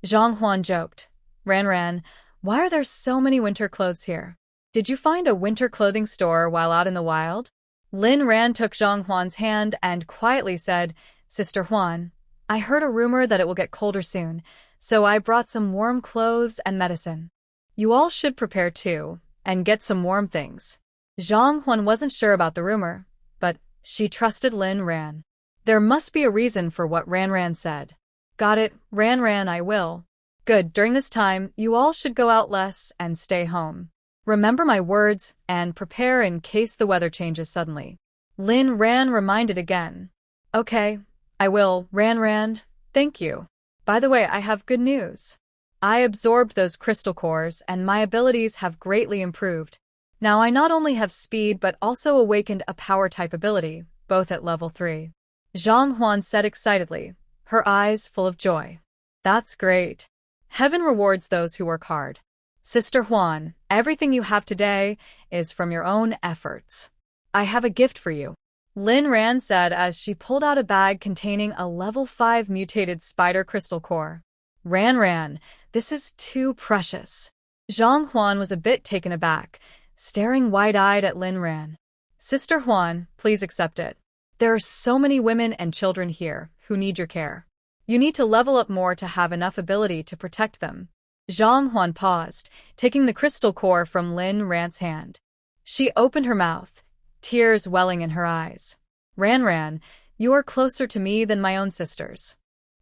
Zhang Huan joked, Rhan, why are there so many winter clothes here? Did you find a winter clothing store while out in the wild? Rhan took Zhang Huan's hand and quietly said, Sister Huan, I heard a rumor that it will get colder soon, so I brought some warm clothes and medicine. You all should prepare too, and get some warm things. Zhang Huan wasn't sure about the rumor, but she trusted Rhan. There must be a reason for what Rhan said. Got it, Rhan, I will. Good, during this time, you all should go out less and stay home. Remember my words and prepare in case the weather changes suddenly. Rhan reminded again. Okay, I will, Rhan, thank you. By the way, I have good news. I absorbed those crystal cores and my abilities have greatly improved. Now I not only have speed but also awakened a power-type ability, both at level 3. Zhang Huan said excitedly, her eyes full of joy. That's great. Heaven rewards those who work hard. Sister Huan, everything you have today is from your own efforts. I have a gift for you. Rhan said as she pulled out a bag containing a level 5 mutated spider crystal core. Rhan, this is too precious. Zhang Huan was a bit taken aback, staring wide-eyed at Rhan. Sister Huan, please accept it. There are so many women and children here who need your care. You need to level up more to have enough ability to protect them. Zhang Huan paused, taking the crystal core from Lin Ran's hand. She opened her mouth, tears welling in her eyes. Ran, you are closer to me than my own sisters.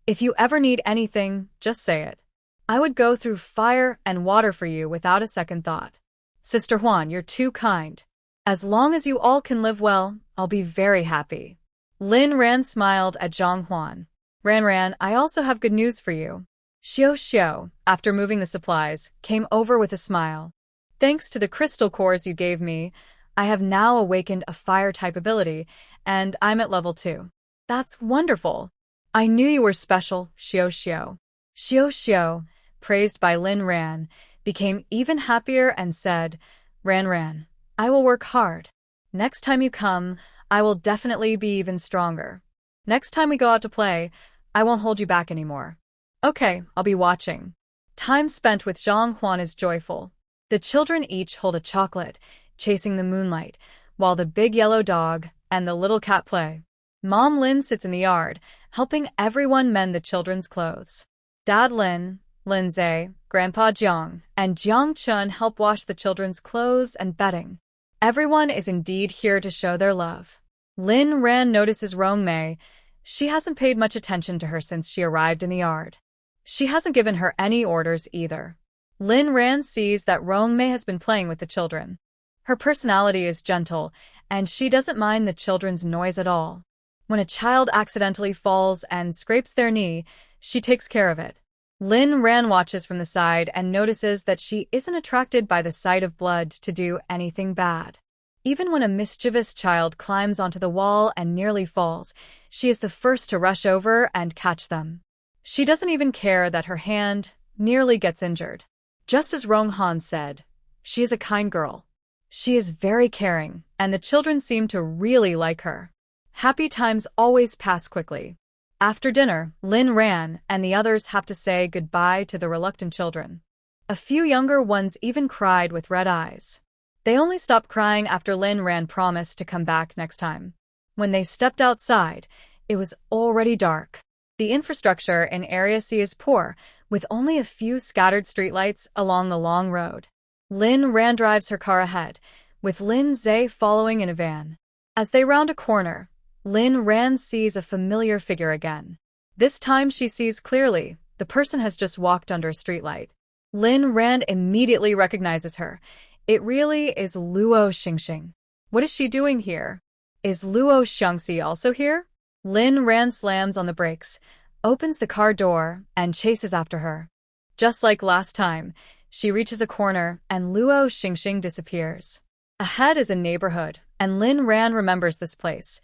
If you ever need anything, just say it. I would go through fire and water for you without a second thought. Sister Huan, you're too kind. As long as you all can live well, I'll be very happy. Lin Ran smiled at Zhang Huan. Ran, I also have good news for you. Xiau, after moving the supplies, came over with a smile. Thanks to the crystal cores you gave me, I have now awakened a fire-type ability, and I'm at level 2. That's wonderful. I knew you were special, Xiau. Xiau, praised by Lin Ran, became even happier and said, Ran, I will work hard. Next time you come, I will definitely be even stronger. Next time we go out to play, I won't hold you back anymore. Okay, I'll be watching. Time spent with Zhang Huan is joyful. The children each hold a chocolate, chasing the moonlight, while the big yellow dog and the little cat play. Mom Lin sits in the yard, helping everyone mend the children's clothes. Dad Lin, Zhe, Grandpa Jiang, and Jiang Chun help wash the children's clothes and bedding. Everyone is indeed here to show their love. Lin Ran notices Rong Mei. She hasn't paid much attention to her since she arrived in the yard. She hasn't given her any orders either. Lin Ran sees that Rong Mei has been playing with the children. Her personality is gentle, and she doesn't mind the children's noise at all. When a child accidentally falls and scrapes their knee, she takes care of it. Lin Ran watches from the side and notices that she isn't attracted by the sight of blood to do anything bad. Even when a mischievous child climbs onto the wall and nearly falls, she is the first to rush over and catch them. She doesn't even care that her hand nearly gets injured. Just as Rong Han said, she is a kind girl. She is very caring, and the children seem to really like her. Happy times always pass quickly. After dinner, Lin Ran and the others have to say goodbye to the reluctant children. A few younger ones even cried with red eyes. They only stopped crying after Lin Ran promised to come back next time. When they stepped outside, it was already dark. The infrastructure in Area C is poor, with only a few scattered streetlights along the long road. Lin Ran drives her car ahead, with Lin Zhe following in a van. As they round a corner, Lin Ran sees a familiar figure again. This time she sees clearly. The person has just walked under a streetlight. Lin Ran immediately recognizes her. It really is Luo Shing. What is she doing here? Is Luo Xiangxi also here? Lin Ran slams on the brakes, opens the car door, and chases after her. Just like last time, she reaches a corner and Luo Xing disappears. Ahead is a neighborhood, and Lin Ran remembers this place.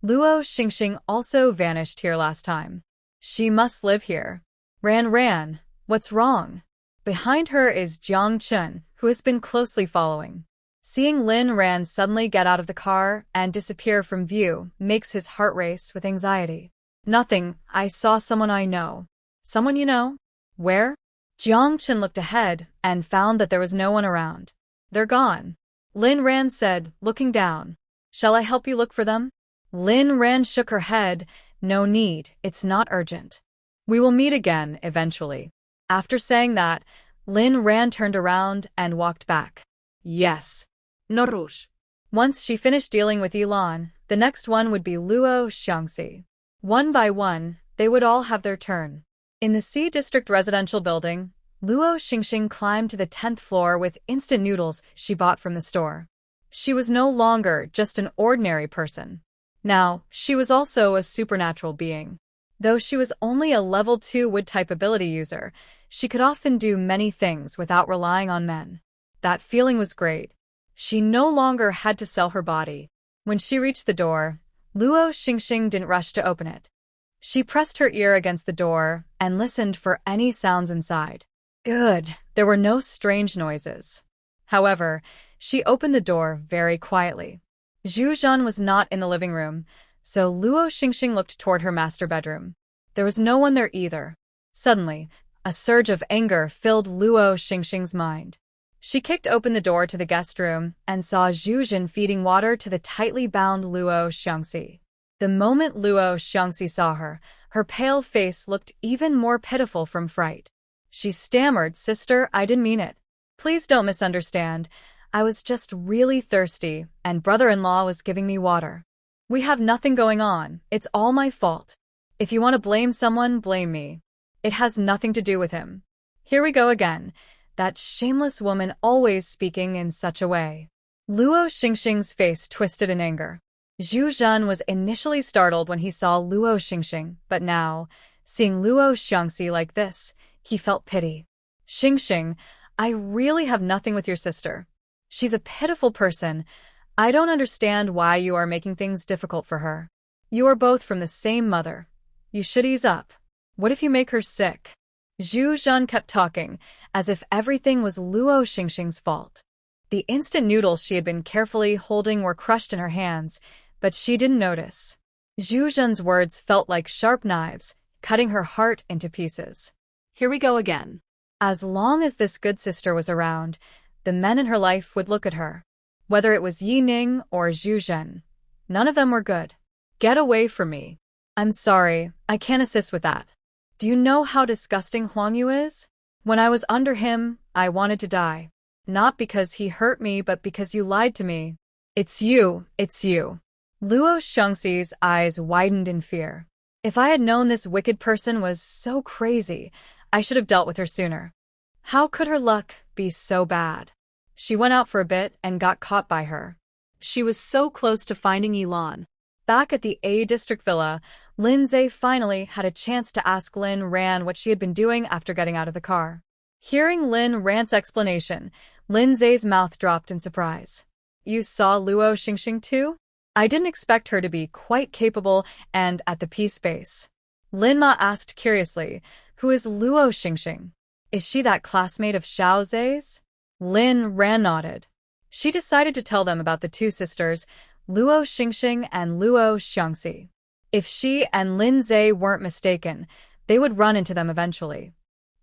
Luo Xing also vanished here last time. She must live here. Ran, what's wrong? Behind her is Jiang Chun, who has been closely following. Seeing Lin Ran suddenly get out of the car and disappear from view makes his heart race with anxiety. Nothing, I saw someone I know. Someone you know? Where? Jiang Chun looked ahead and found that there was no one around. They're gone. Lin Ran said, looking down. Shall I help you look for them? Lin Ran shook her head. No need, it's not urgent. We will meet again, eventually. After saying that, Lin Ran turned around and walked back. Yes. No rush. Once she finished dealing with Yilon, the next one would be Luo Xiangxi. One by one, they would all have their turn. In the C District residential building, Luo Xing climbed to the 10th floor with instant noodles she bought from the store. She was no longer just an ordinary person. Now, she was also a supernatural being. Though she was only a level 2 wood-type ability user, she could often do many things without relying on men. That feeling was great. She no longer had to sell her body. When she reached the door, Luo Xing didn't rush to open it. She pressed her ear against the door and listened for any sounds inside. Good, there were no strange noises. However, she opened the door very quietly. Zhu Zhan was not in the living room, so Luo Xing looked toward her master bedroom. There was no one there either. Suddenly, a surge of anger filled Luo Xing's mind. She kicked open the door to the guest room and saw Zhu Zhan feeding water to the tightly bound Luo Xiangxi. The moment Luo Xiangxi saw her, her pale face looked even more pitiful from fright. She stammered, "Sister, I didn't mean it. Please don't misunderstand. I was just really thirsty, and brother-in-law was giving me water. We have nothing going on. It's all my fault. If you want to blame someone, blame me. It has nothing to do with him." Here we go again. That shameless woman always speaking in such a way. Luo Xingxing's face twisted in anger. Zhu Zhen was initially startled when he saw Luo Xingxing, but now, seeing Luo Xiaoxue like this, he felt pity. "Xingxing, I really have nothing with your sister. She's a pitiful person. I don't understand why you are making things difficult for her. You are both from the same mother. You should ease up. What if you make her sick?" Zhu Zhen kept talking, as if everything was Luo Xingxing's fault. The instant noodles she had been carefully holding were crushed in her hands, but she didn't notice. Zhu Zhen's words felt like sharp knives, cutting her heart into pieces. Here we go again. As long as this good sister was around, the men in her life would look at her. Whether it was Yi Ning or Zhu Zhen, none of them were good. "Get away from me. I'm sorry, I can't assist with that. Do you know how disgusting Huang Yu is? When I was under him, I wanted to die. Not because he hurt me, but because you lied to me. It's you, it's you." Luo Xiangxi's eyes widened in fear. If I had known this wicked person was so crazy, I should have dealt with her sooner. How could her luck be so bad? She went out for a bit and got caught by her. She was so close to finding Yilon. Back at the A District Villa, Lin Zhe finally had a chance to ask Lin Rhan what she had been doing after getting out of the car. Hearing Lin Rhan's explanation, Lin Zhe's mouth dropped in surprise. "You saw Luo Xingxing too? I didn't expect her to be quite capable and at the peace base." Lin Ma asked curiously, "Who is Luo Xingxing? Is she that classmate of Xiaoxue's?" Lin Rhan nodded. She decided to tell them about the two sisters, Luo Xingxing and Luo Xiangxi. If she and Lin Zhe weren't mistaken, they would run into them eventually.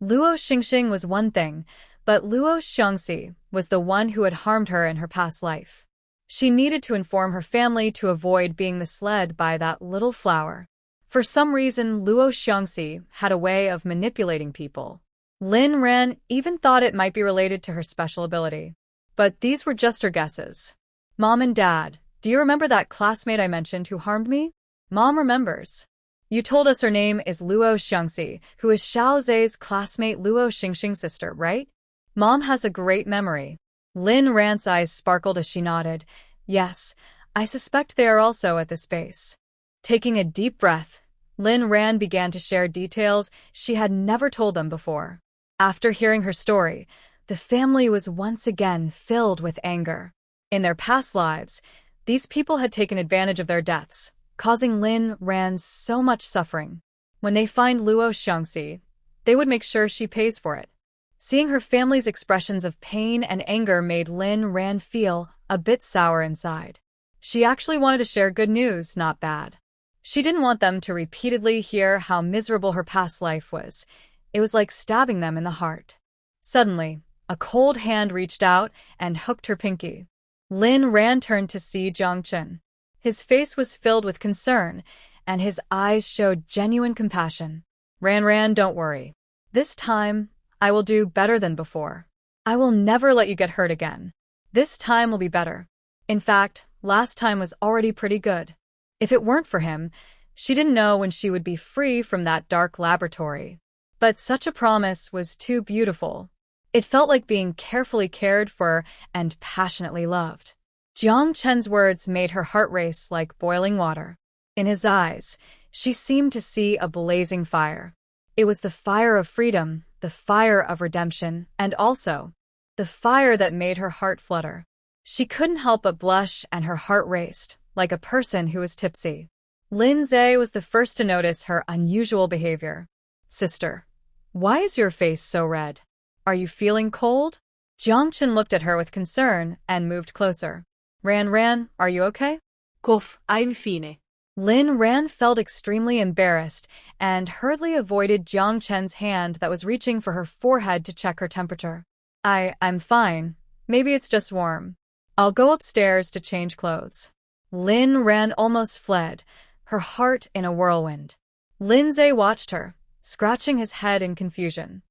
Luo Xingxing was one thing, but Luo Xiangxi was the one who had harmed her in her past life. She needed to inform her family to avoid being misled by that little flower. For some reason, Luo Xiangxi had a way of manipulating people. Lin Rhan even thought it might be related to her special ability. But these were just her guesses. "Mom and Dad, do you remember that classmate I mentioned who harmed me?" Mom remembers. "You told us her name is Luo Xiangxi, who is Xiaoxue's classmate Luo Xingxing's sister, right?" Mom has a great memory. Lin Rhan's eyes sparkled as she nodded. "Yes, I suspect they are also at this base." Taking a deep breath, Lin Rhan began to share details she had never told them before. After hearing her story, the family was once again filled with anger. In their past lives, these people had taken advantage of their deaths, causing Lin Rhan so much suffering. When they find Luo Xiangxi, they would make sure she pays for it. Seeing her family's expressions of pain and anger made Lin Rhan feel a bit sour inside. She actually wanted to share good news, not bad. She didn't want them to repeatedly hear how miserable her past life was. It was like stabbing them in the heart. Suddenly, a cold hand reached out and hooked her pinky. Lin Rhan turned to see Zhongchen. His face was filled with concern, and his eyes showed genuine compassion. Ran, don't worry. This time, I will do better than before. I will never let you get hurt again. This time will be better. In fact, last time was already pretty good. If it weren't for him, she didn't know when she would be free from that dark laboratory. But such a promise was too beautiful. It felt like being carefully cared for and passionately loved. Jiang Chen's words made her heart race like boiling water. In his eyes, she seemed to see a blazing fire. It was the fire of freedom, the fire of redemption, and also the fire that made her heart flutter. She couldn't help but blush and her heart raced, like a person who was tipsy. Lin Zhe was the first to notice her unusual behavior. "Sister, why is your face so red? Are you feeling cold?" Jiangchen looked at her with concern and moved closer. Ran, are you okay?" Cough, I'm fine. Lin Rhan felt extremely embarrassed and hurriedly avoided Jiang Chen's hand that was reaching for her forehead to check her temperature. I'm fine. Maybe it's just warm. I'll go upstairs to change clothes." Lin Rhan almost fled, her heart in a whirlwind. Lin Zhe watched her, scratching his head in confusion.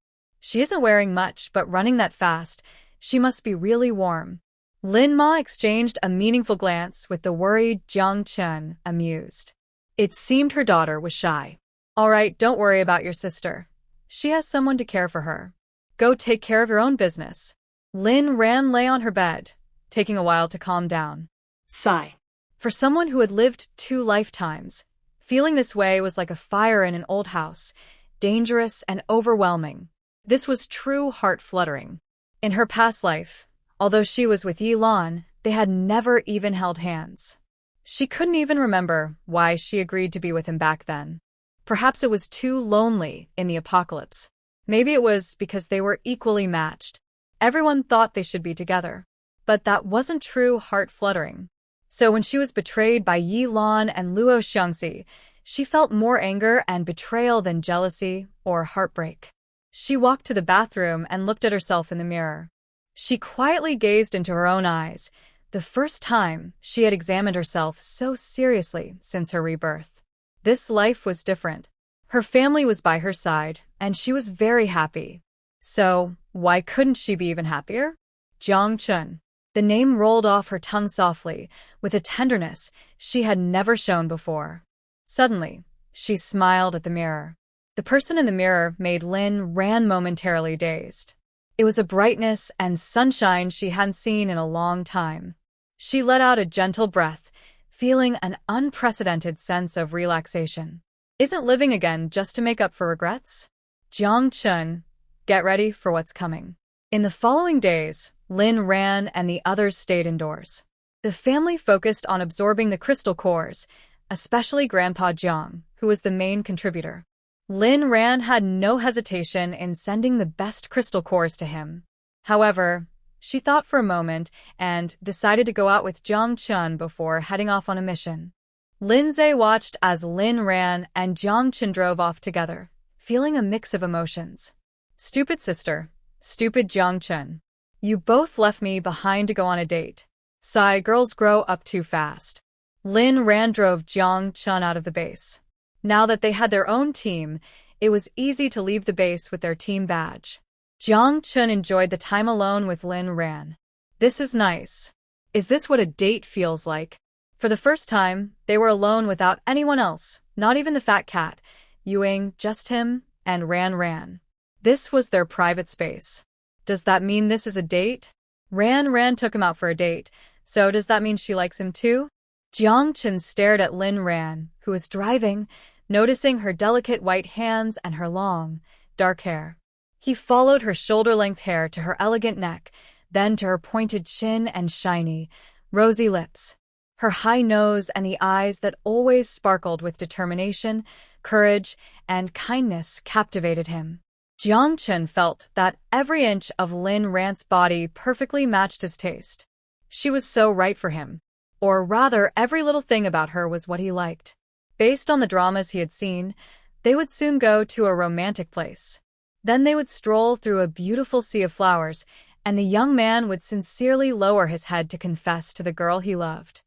She isn't wearing much, but running that fast, she must be really warm. Lin Ma exchanged a meaningful glance with the worried Jiang Chen, amused. It seemed her daughter was shy. All right, don't worry about your sister. She has someone to care for her. Go take care of your own business. Lin Rhan lay on her bed, taking a while to calm down. Sigh. For someone who had lived 2 lifetimes, feeling this way was like a fire in an old house, dangerous and overwhelming. This was true heart-fluttering. In her past life, although she was with Yilon, they had never even held hands. She couldn't even remember why she agreed to be with him back then. Perhaps it was too lonely in the apocalypse. Maybe it was because they were equally matched. Everyone thought they should be together. But that wasn't true heart-fluttering. So when she was betrayed by Yilon and Luo Shing, she felt more anger and betrayal than jealousy or heartbreak. She walked to the bathroom and looked at herself in the mirror. She quietly gazed into her own eyes, the first time she had examined herself so seriously since her rebirth. This life was different. Her family was by her side, and she was very happy. So, why couldn't she be even happier? Jiang Chen. The name rolled off her tongue softly, with a tenderness she had never shown before. Suddenly, she smiled at the mirror. The person in the mirror made Lin Rhan momentarily dazed. It was a brightness and sunshine she hadn't seen in a long time. She let out a gentle breath, feeling an unprecedented sense of relaxation. Isn't living again just to make up for regrets? Jiang Chen, get ready for what's coming. In the following days, Lin Rhan and the others stayed indoors. The family focused on absorbing the crystal cores, especially Grandpa Jiang, who was the main contributor. Lin Rhan had no hesitation in sending the best crystal cores to him. However, she thought for a moment and decided to go out with Jiang Chen before heading off on a mission. Lindsay watched as Lin Rhan and Jiang Chen drove off together, feeling a mix of emotions. Stupid sister, stupid Jiang Chen. You both left me behind to go on a date. Sigh, girls grow up too fast. Lin Rhan drove Jiang Chen out of the base. Now that they had their own team, it was easy to leave the base with their team badge. Jiang Chen enjoyed the time alone with Lin Rhan. This is nice. Is this what a date feels like? For the first time, they were alone without anyone else, not even the fat cat, Yuing, just him, and Rhan. This was their private space. Does that mean this is a date? Rhan took him out for a date, so does that mean she likes him too? Jiang Chen stared at Lin Rhan, who was driving, noticing her delicate white hands and her long, dark hair. He followed her shoulder-length hair to her elegant neck, then to her pointed chin and shiny, rosy lips. Her high nose and the eyes that always sparkled with determination, courage, and kindness captivated him. Jiang Chen felt that every inch of Lin Rhan's body perfectly matched his taste. She was so right for him. Or rather, every little thing about her was what he liked. Based on the dramas he had seen, they would soon go to a romantic place. Then they would stroll through a beautiful sea of flowers, and the young man would sincerely lower his head to confess to the girl he loved.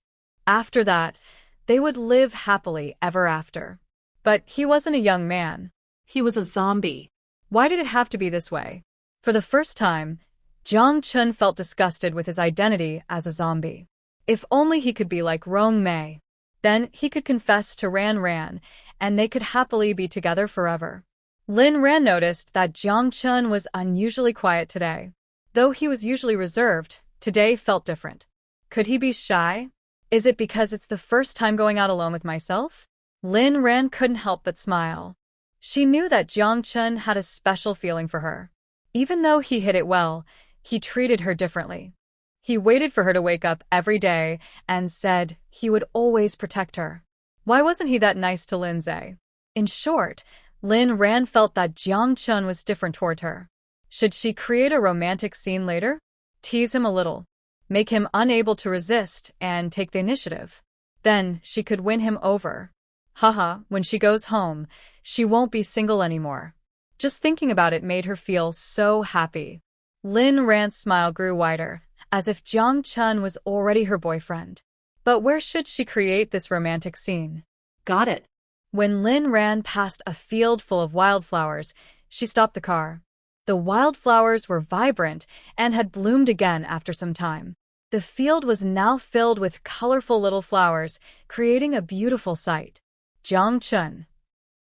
After that, they would live happily ever after. But he wasn't a young man. He was a zombie. Why did it have to be this way? For the first time, Jiang Chen felt disgusted with his identity as a zombie. If only he could be like Rong Mei. Then he could confess to Rhan, and they could happily be together forever. Lin Rhan noticed that Jiang Chen was unusually quiet today. Though he was usually reserved, today felt different. Could he be shy? Is it because it's the first time going out alone with myself? Lin Rhan couldn't help but smile. She knew that Jiang Chen had a special feeling for her. Even though he hid it well, he treated her differently. He waited for her to wake up every day and said he would always protect her. Why wasn't he that nice to Lindsay? In short, Lin Rhan felt that Jiang Chen was different toward her. Should she create a romantic scene later? Tease him a little. Make him unable to resist and take the initiative. Then she could win him over. Haha, when she goes home, she won't be single anymore. Just thinking about it made her feel so happy. Lin Rhan's smile grew wider, as if Jiang Chen was already her boyfriend. But where should she create this romantic scene? Got it. When Lin Rhan passed a field full of wildflowers, she stopped the car. The wildflowers were vibrant and had bloomed again after some time. The field was now filled with colorful little flowers, creating a beautiful sight. Jiangchun.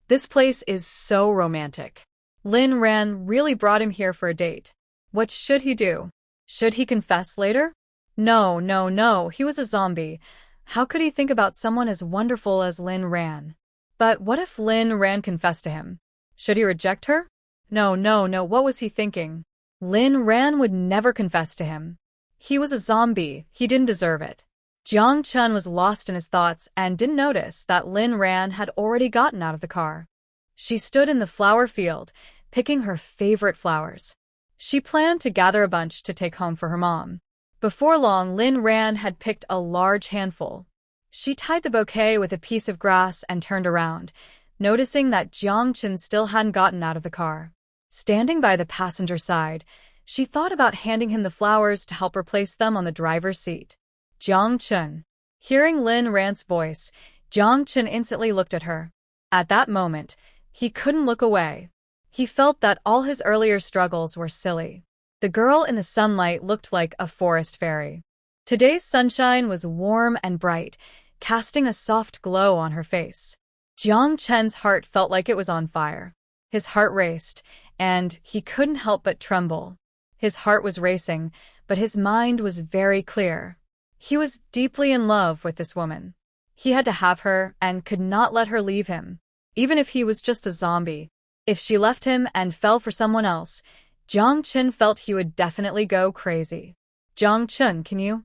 This place is so romantic. Rhan really brought him here for a date. What should he do? Should he confess later? No, he was a zombie. How could he think about someone as wonderful as Rhan? But what if Rhan confessed to him? Should he reject her? No, what was he thinking? Rhan would never confess to him. He was a zombie, he didn't deserve it. Jiangchun was lost in his thoughts and didn't notice that Rhan had already gotten out of the car. She stood in the flower field, picking her favorite flowers. She planned to gather a bunch to take home for her mom. Before long, Rhan had picked a large handful. She tied the bouquet with a piece of grass and turned around, noticing that Jiangchun still hadn't gotten out of the car. Standing by the passenger side, she thought about handing him the flowers to help replace them on the driver's seat. Jiangchun. Hearing Rhan's voice, Jiangchun instantly looked at her. At that moment, he couldn't look away. He felt that all his earlier struggles were silly. The girl in the sunlight looked like a forest fairy. Today's sunshine was warm and bright, casting a soft glow on her face. Jiangchun's heart felt like it was on fire. His heart raced, and he couldn't help but tremble. His heart was racing, but his mind was very clear. He was deeply in love with this woman. He had to have her and could not let her leave him, even if he was just a zombie. If she left him and fell for someone else, Jiangchun felt he would definitely go crazy. Jiangchun, can you?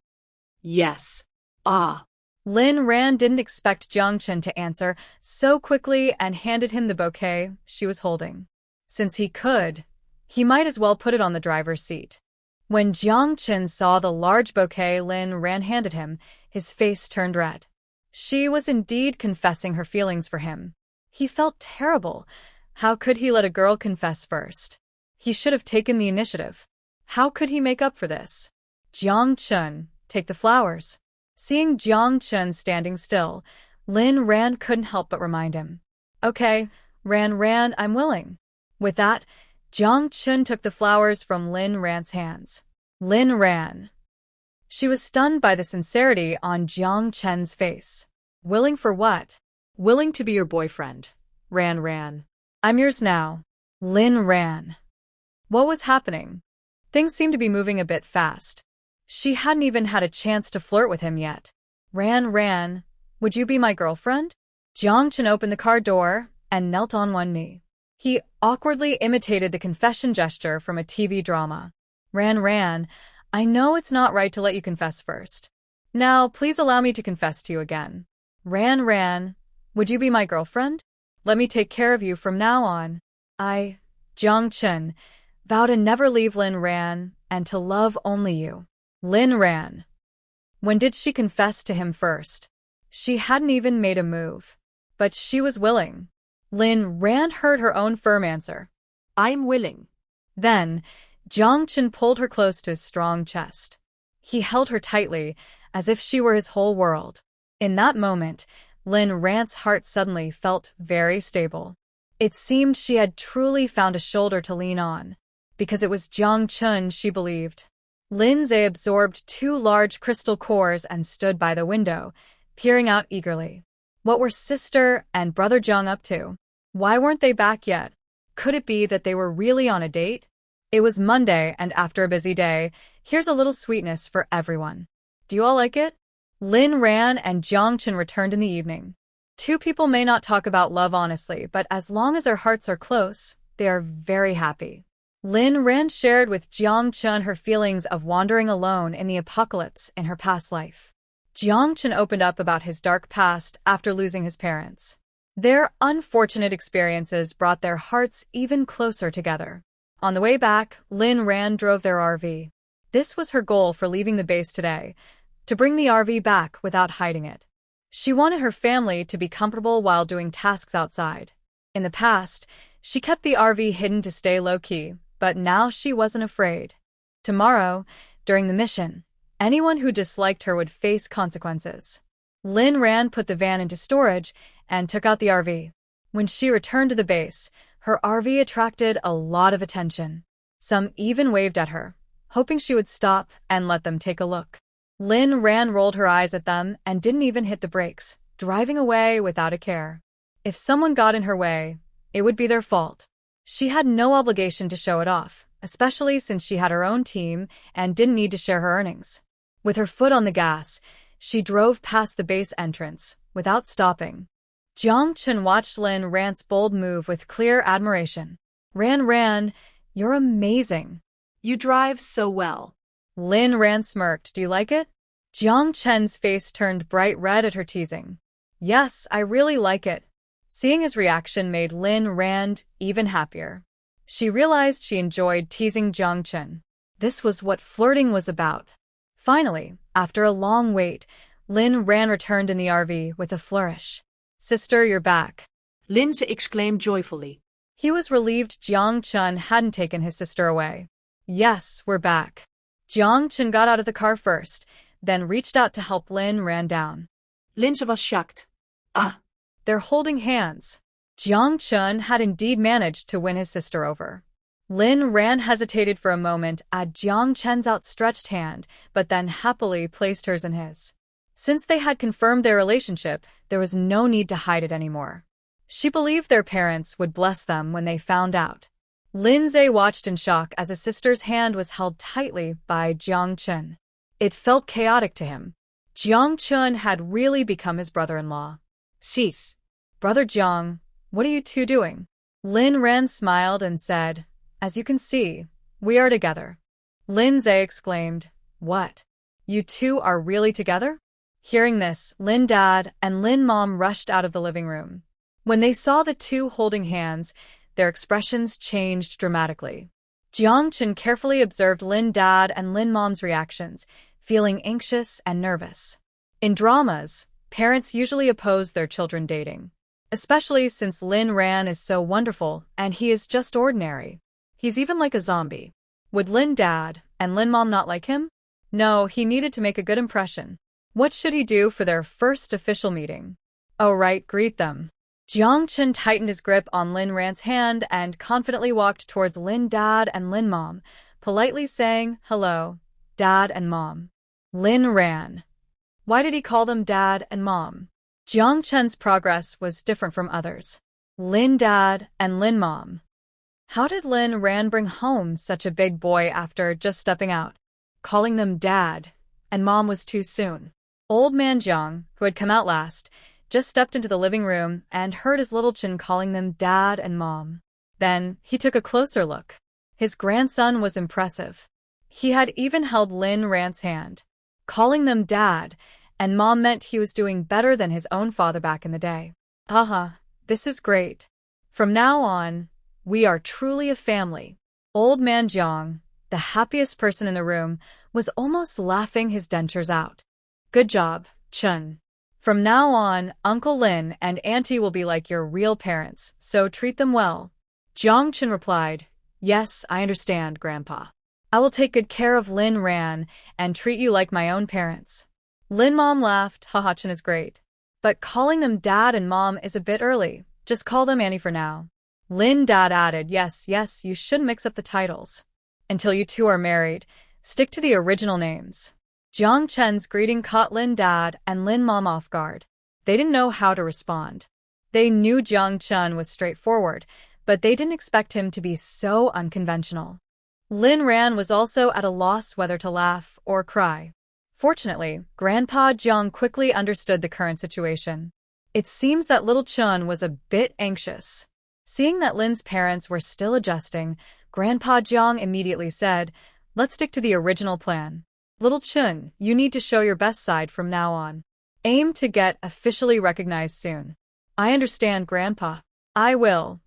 Yes. Rhan didn't expect Jiangchun to answer so quickly and handed him the bouquet she was holding. Since he could, he might as well put it on the driver's seat. When Jiangchun saw the large bouquet Rhan handed him, his face turned red. She was indeed confessing her feelings for him. He felt terrible. How could he let a girl confess first? He should have taken the initiative. How could he make up for this? Jiangchun, take the flowers. Seeing Jiangchun standing still, Rhan couldn't help but remind him. Okay, Rhan, I'm willing. With that, Jiangchun took the flowers from Rhan's hands. Rhan. She was stunned by the sincerity on Jiangchun's face. Willing for what? Willing to be your boyfriend. Rhan. I'm yours now. Rhan. What was happening? Things seemed to be moving a bit fast. She hadn't even had a chance to flirt with him yet. Rhan, would you be my girlfriend? Jiangchun opened the car door and knelt on one knee. He awkwardly imitated the confession gesture from a TV drama. Rhan, I know it's not right to let you confess first. Now, please allow me to confess to you again. Rhan, would you be my girlfriend? Let me take care of you from now on. I, Jiangchun, vow to never leave Rhan and to love only you. Rhan. When did she confess to him first? She hadn't even made a move. But she was willing. Rhan heard her own firm answer. I'm willing. Then, Jiangchun pulled her close to his strong chest. He held her tightly, as if she were his whole world. In that moment, Rhan's heart suddenly felt very stable. It seemed she had truly found a shoulder to lean on, because it was Jiangchun she believed. Lindsay absorbed 2 large crystal cores and stood by the window, peering out eagerly. What were sister and brother Jiang up to? Why weren't they back yet? Could it be that they were really on a date? It was Monday, and after a busy day, here's a little sweetness for everyone. Do you all like it? Rhan and Jiangchun returned in the evening. 2 people may not talk about love honestly, but as long as their hearts are close, they are very happy. Rhan shared with Jiangchun her feelings of wandering alone in the apocalypse in her past life. Jiangchun opened up about his dark past after losing his parents. Their unfortunate experiences brought their hearts even closer together. On the way back, Rhan drove their RV. This was her goal for leaving the base today, to bring the RV back without hiding it. She wanted her family to be comfortable while doing tasks outside. In the past, she kept the RV hidden to stay low-key, but now she wasn't afraid. Tomorrow, during the mission, anyone who disliked her would face consequences. Rhan put the van into storage and took out the RV. When she returned to the base, her RV attracted a lot of attention. Some even waved at her, hoping she would stop and let them take a look. Rhan rolled her eyes at them and didn't even hit the brakes, driving away without a care. If someone got in her way, it would be their fault. She had no obligation to show it off, especially since she had her own team and didn't need to share her earnings. With her foot on the gas, she drove past the base entrance, without stopping. Jiang Chun watched Rhan's bold move with clear admiration. Rhan, you're amazing. You drive so well. Rhan smirked. Do you like it? Jiang Chen's face turned bright red at her teasing. Yes, I really like it. Seeing his reaction made Rhan even happier. She realized she enjoyed teasing Jiang Chen. This was what flirting was about. Finally, after a long wait, Rhan returned in the RV with a flourish. Sister, you're back. Lindsay exclaimed joyfully. He was relieved Jiang Chen hadn't taken his sister away. Yes, we're back. Jiang Chen got out of the car first, then reached out to help Rhan down. Lindsay was shocked. Ah. They're holding hands. Jiang Chen had indeed managed to win his sister over. Rhan hesitated for a moment at Jiang Chen's outstretched hand, but then happily placed hers in his. Since they had confirmed their relationship, there was no need to hide it anymore. She believed their parents would bless them when they found out. Lindsay watched in shock as his sister's hand was held tightly by Jiang Chen. It felt chaotic to him. Jiang Chen had really become his brother-in-law. Cease. Brother Jiang, what are you two doing? Rhan smiled and said, as you can see, we are together. Lindsay exclaimed, what? You two are really together? Hearing this, Lin Dad and Lin Mom rushed out of the living room. When they saw the two holding hands, their expressions changed dramatically. Jiang Chen carefully observed Lin Dad and Lin Mom's reactions, feeling anxious and nervous. In dramas, parents usually oppose their children dating, especially since Rhan is so wonderful and he is just ordinary. He's even like a zombie. Would Lin Dad and Lin Mom not like him? No, he needed to make a good impression. What should he do for their first official meeting? Oh right, greet them. Jiang Chen tightened his grip on Rhan's hand and confidently walked towards Lin Dad and Lin Mom, politely saying, hello, Dad and Mom. Rhan. Why did he call them Dad and Mom? Jiang Chen's progress was different from others. Lin Dad and Lin Mom. How did Rhan bring home such a big boy after just stepping out? Calling them Dad and Mom was too soon. Old man Jiang, who had come out last, just stepped into the living room and heard his little Chen calling them Dad and Mom. Then, he took a closer look. His grandson was impressive. He had even held Rhan's hand. Calling them Dad and Mom meant he was doing better than his own father back in the day. Haha, this is great. From now on, we are truly a family. Old man Jiang, the happiest person in the room, was almost laughing his dentures out. Good job, Chun. From now on, Uncle Lin and Auntie will be like your real parents, so treat them well. Jiang Chen replied, yes, I understand, Grandpa. I will take good care of Rhan and treat you like my own parents. Lin Mom laughed, haha, Chen is great. But calling them Dad and Mom is a bit early. Just call them Annie for now. Lin Dad added, yes, you should mix up the titles. Until you two are married, stick to the original names. Jiang Chen's greeting caught Lin Dad and Lin Mom off guard. They didn't know how to respond. They knew Jiang Chen was straightforward, but they didn't expect him to be so unconventional. Rhan was also at a loss whether to laugh or cry. Fortunately, Grandpa Jiang quickly understood the current situation. It seems that little Chun was a bit anxious. Seeing that Lin's parents were still adjusting, Grandpa Jiang immediately said, let's stick to the original plan. Little Chun, you need to show your best side from now on. Aim to get officially recognized soon. I understand, Grandpa. I will.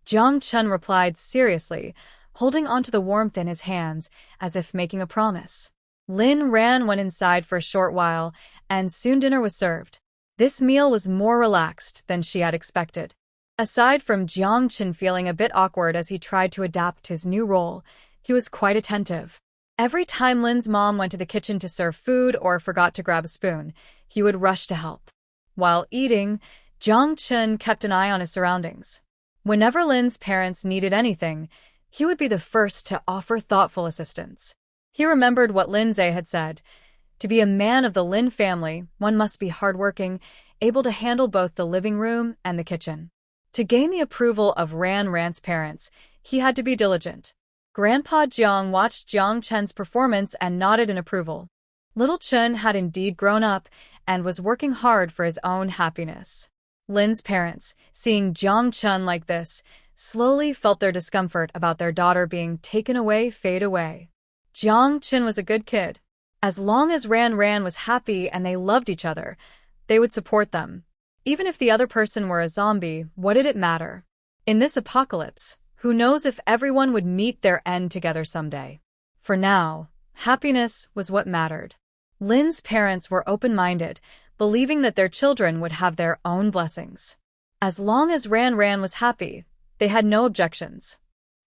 Jiang Chun replied seriously, holding onto the warmth in his hands as if making a promise. Rhan went inside for a short while, and soon dinner was served. This meal was more relaxed than she had expected. Aside from Jiang Chen feeling a bit awkward as he tried to adapt his new role, he was quite attentive. Every time Lin's mom went to the kitchen to serve food or forgot to grab a spoon, he would rush to help. While eating, Jiang Chen kept an eye on his surroundings. Whenever Lin's parents needed anything, He would be the first to offer thoughtful assistance. He remembered what Lin Zhe had said. To be a man of the Lin family, one must be hardworking, able to handle both the living room and the kitchen. To gain the approval of Ran's parents, he had to be diligent. Grandpa Jiang watched Jiang Chen's performance and nodded in approval. Little Chen had indeed grown up and was working hard for his own happiness. Lin's parents, seeing Jiang Chen like this, slowly felt their discomfort about their daughter being taken away fade away. Jiang Chen was a good kid. As long as Rhan was happy and they loved each other, they would support them. Even if the other person were a zombie, what did it matter? In this apocalypse, who knows if everyone would meet their end together someday? For now, happiness was what mattered. Lin's parents were open-minded, believing that their children would have their own blessings. As long as Rhan was happy, they had no objections.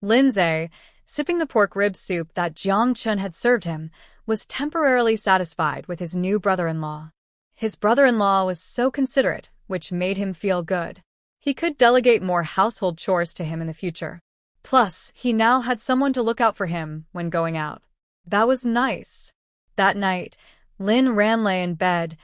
Lin Zhe, sipping the pork rib soup that Jiang Chen had served him, was temporarily satisfied with his new brother-in-law. His brother-in-law was so considerate, which made him feel good. He could delegate more household chores to him in the future. Plus, he now had someone to look out for him when going out. That was nice. That night, Lin lay in bed,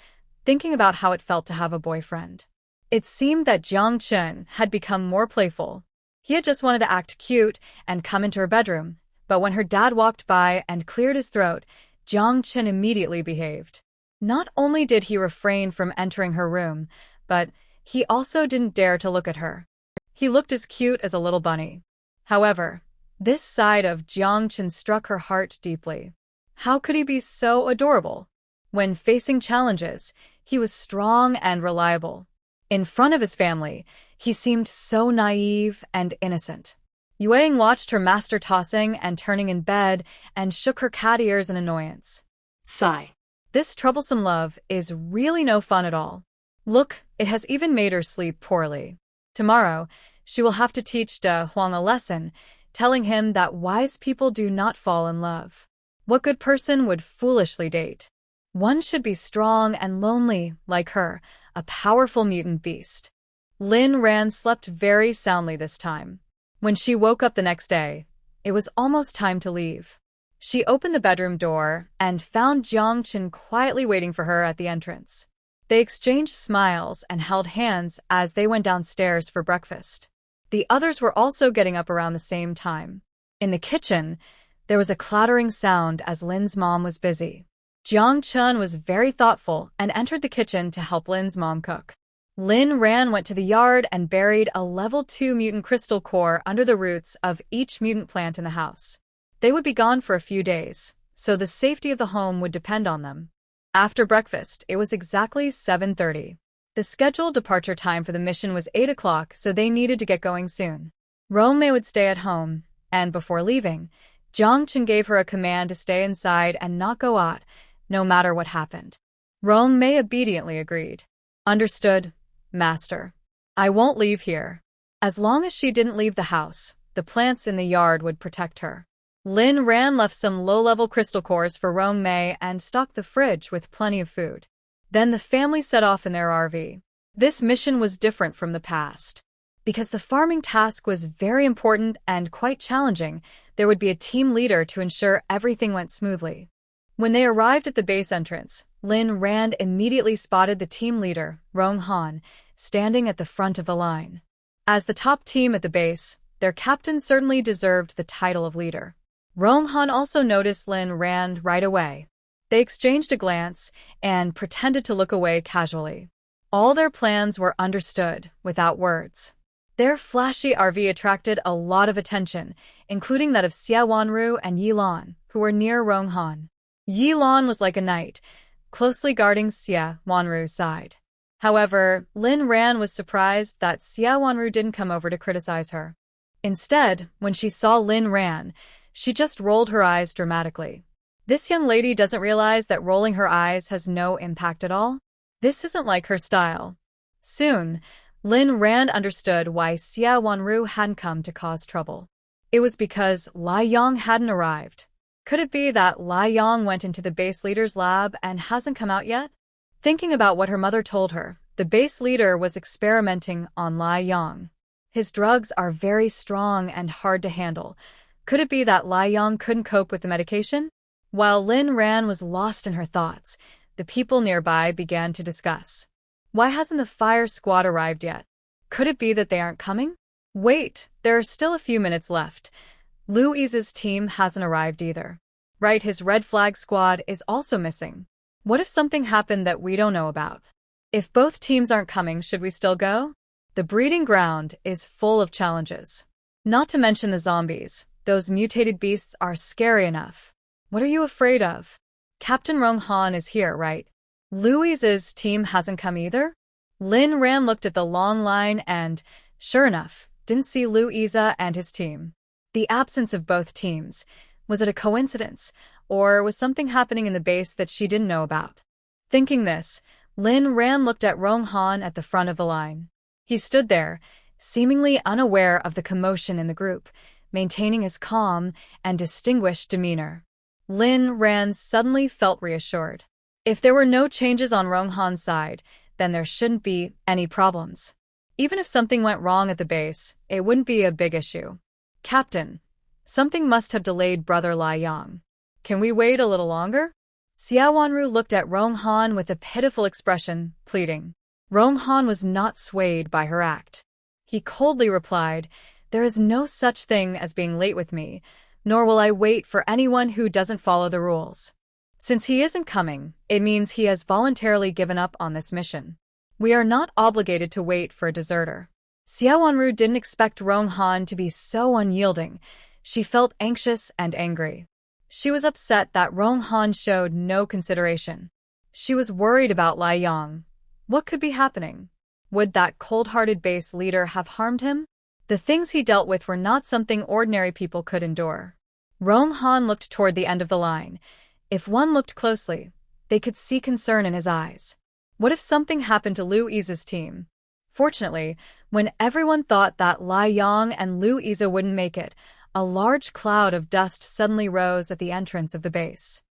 thinking about how it felt to have a boyfriend. It seemed that Jiang Chen had become more playful. He had just wanted to act cute and come into her bedroom, but when her dad walked by and cleared his throat, Jiang Chen immediately behaved. Not only did he refrain from entering her room, but he also didn't dare to look at her. He looked as cute as a little bunny. However, this side of Jiang Chen struck her heart deeply. How could he be so adorable? When facing challenges, he was strong and reliable. In front of his family, he seemed so naive and innocent. Yueying watched her master tossing and turning in bed and shook her cat ears in annoyance. Sigh. This troublesome love is really no fun at all. Look, it has even made her sleep poorly. Tomorrow, she will have to teach De Huang a lesson, telling him that wise people do not fall in love. What good person would foolishly date? One should be strong and lonely, like her, a powerful mutant beast. Lin slept very soundly this time. When she woke up the next day, it was almost time to leave. She opened the bedroom door and found Jiang Chen quietly waiting for her at the entrance. They exchanged smiles and held hands as they went downstairs for breakfast. The others were also getting up around the same time. In the kitchen, there was a clattering sound as Lin's mom was busy. Jiang Chen was very thoughtful and entered the kitchen to help Lin's mom cook. Lin went to the yard and buried a level 2 mutant crystal core under the roots of each mutant plant in the house. They would be gone for a few days, so the safety of the home would depend on them. After breakfast, it was exactly 7:30. The scheduled departure time for the mission was 8 o'clock, so they needed to get going soon. Rong would stay at home, and before leaving, Jiang Chen gave her a command to stay inside and not go out, no matter what happened. Rong obediently agreed. Understood, Master. I won't leave here. As long as she didn't leave the house, the plants in the yard would protect her. Lin left some low-level crystal cores for Rong and stocked the fridge with plenty of food. Then the family set off in their RV. This mission was different from the past. Because the farming task was very important and quite challenging, there would be a team leader to ensure everything went smoothly. When they arrived at the base entrance, Lin immediately spotted the team leader, Rong Han, standing at the front of the line. As the top team at the base, their captain certainly deserved the title of leader. Rong Han also noticed Lin right away. They exchanged a glance and pretended to look away casually. All their plans were understood, without words. Their flashy RV attracted a lot of attention, including that of Sia Wanu and Yilon, who were near Rong Han. Yilon was like a knight, closely guarding Sia Wanu's side. However, Lin was surprised that Sia Wanu didn't come over to criticize her. Instead, when she saw Lin, she just rolled her eyes dramatically. This young lady doesn't realize that rolling her eyes has no impact at all. This isn't like her style. Soon, Lin understood why Sia Wanu hadn't come to cause trouble. It was because Lai Yang hadn't arrived. Could it be that Lai Yang went into the base leader's lab and hasn't come out yet? Thinking about what her mother told her, the base leader was experimenting on Lai Yang. His drugs are very strong and hard to handle, Could it be that Liang couldn't cope with the medication? While Rhan was lost in her thoughts, the people nearby began to discuss. Why hasn't the fire squad arrived yet? Could it be that they aren't coming? Wait, there are still a few minutes left. Louisa's team hasn't arrived either. Right, his red flag squad is also missing. What if something happened that we don't know about? If both teams aren't coming, should we still go? The breeding ground is full of challenges. Not to mention the zombies. Those mutated beasts are scary enough. What are you afraid of? Captain Rong Han is here, right? Louisa's team hasn't come either? Rhan looked at the long line and, sure enough, didn't see Louisa and his team. The absence of both teams. Was it a coincidence, or was something happening in the base that she didn't know about? Thinking this, Rhan looked at Rong Han at the front of the line. He stood there, seemingly unaware of the commotion in the group, maintaining his calm and distinguished demeanor. Rhan suddenly felt reassured. If there were no changes on Rong Han's side, then there shouldn't be any problems. Even if something went wrong at the base, it wouldn't be a big issue. Captain, something must have delayed Brother Liang. Can we wait a little longer? Sia Wanu looked at Rong Han with a pitiful expression, pleading. Rong Han was not swayed by her act. He coldly replied, "There is no such thing as being late with me, nor will I wait for anyone who doesn't follow the rules. Since he isn't coming, it means he has voluntarily given up on this mission. We are not obligated to wait for a deserter." Sia Wanu didn't expect Rong Han to be so unyielding. She felt anxious and angry. She was upset that Rong Han showed no consideration. She was worried about Liang. What could be happening? Would that cold-hearted base leader have harmed him? The things he dealt with were not something ordinary people could endure. Rong Han looked toward the end of the line. If one looked closely, they could see concern in his eyes. What if something happened to Louisa's team? Fortunately, when everyone thought that Liang and Louisa wouldn't make it, a large cloud of dust suddenly rose at the entrance of the base.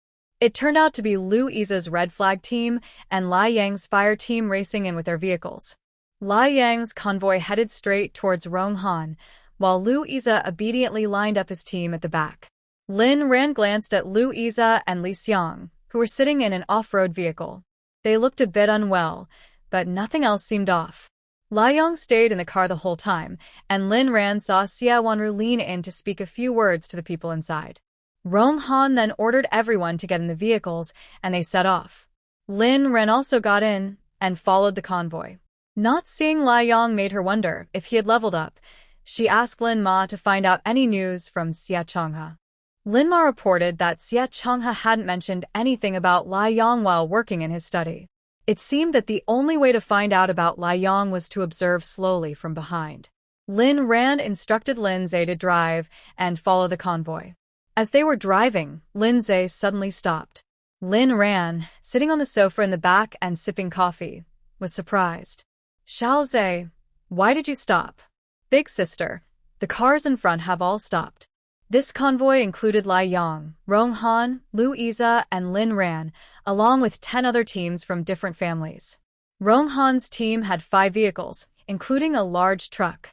It turned out to be Louisa's red flag team and Liang's fire team racing in with their vehicles. Liang's convoy headed straight towards Rong Han, while Louisa obediently lined up his team at the back. Rhan glanced at Louisa and Li Xiang, who were sitting in an off-road vehicle. They looked a bit unwell, but nothing else seemed off. Liang stayed in the car the whole time, and Rhan saw Sia Wanu lean in to speak a few words to the people inside. Rong Han then ordered everyone to get in the vehicles, and they set off. Rhan also got in and followed the convoy. Not seeing Liang made her wonder if he had leveled up. She asked Lin Ma to find out any news from Sia Chonga. Lin Ma reported that Sia Chonga hadn't mentioned anything about Liang while working in his study. It seemed that the only way to find out about Liang was to observe slowly from behind. Rhan instructed Lindsay to drive and follow the convoy. As they were driving, Lindsay suddenly stopped. Rhan, sitting on the sofa in the back and sipping coffee, was surprised. "Xiaoxue, why did you stop?" "Big sister, the cars in front have all stopped." This convoy included Liang, Rong Han, Louisa, and Rhan, along with 10 other teams from different families. Rong Han's team had 5 vehicles, including a large truck.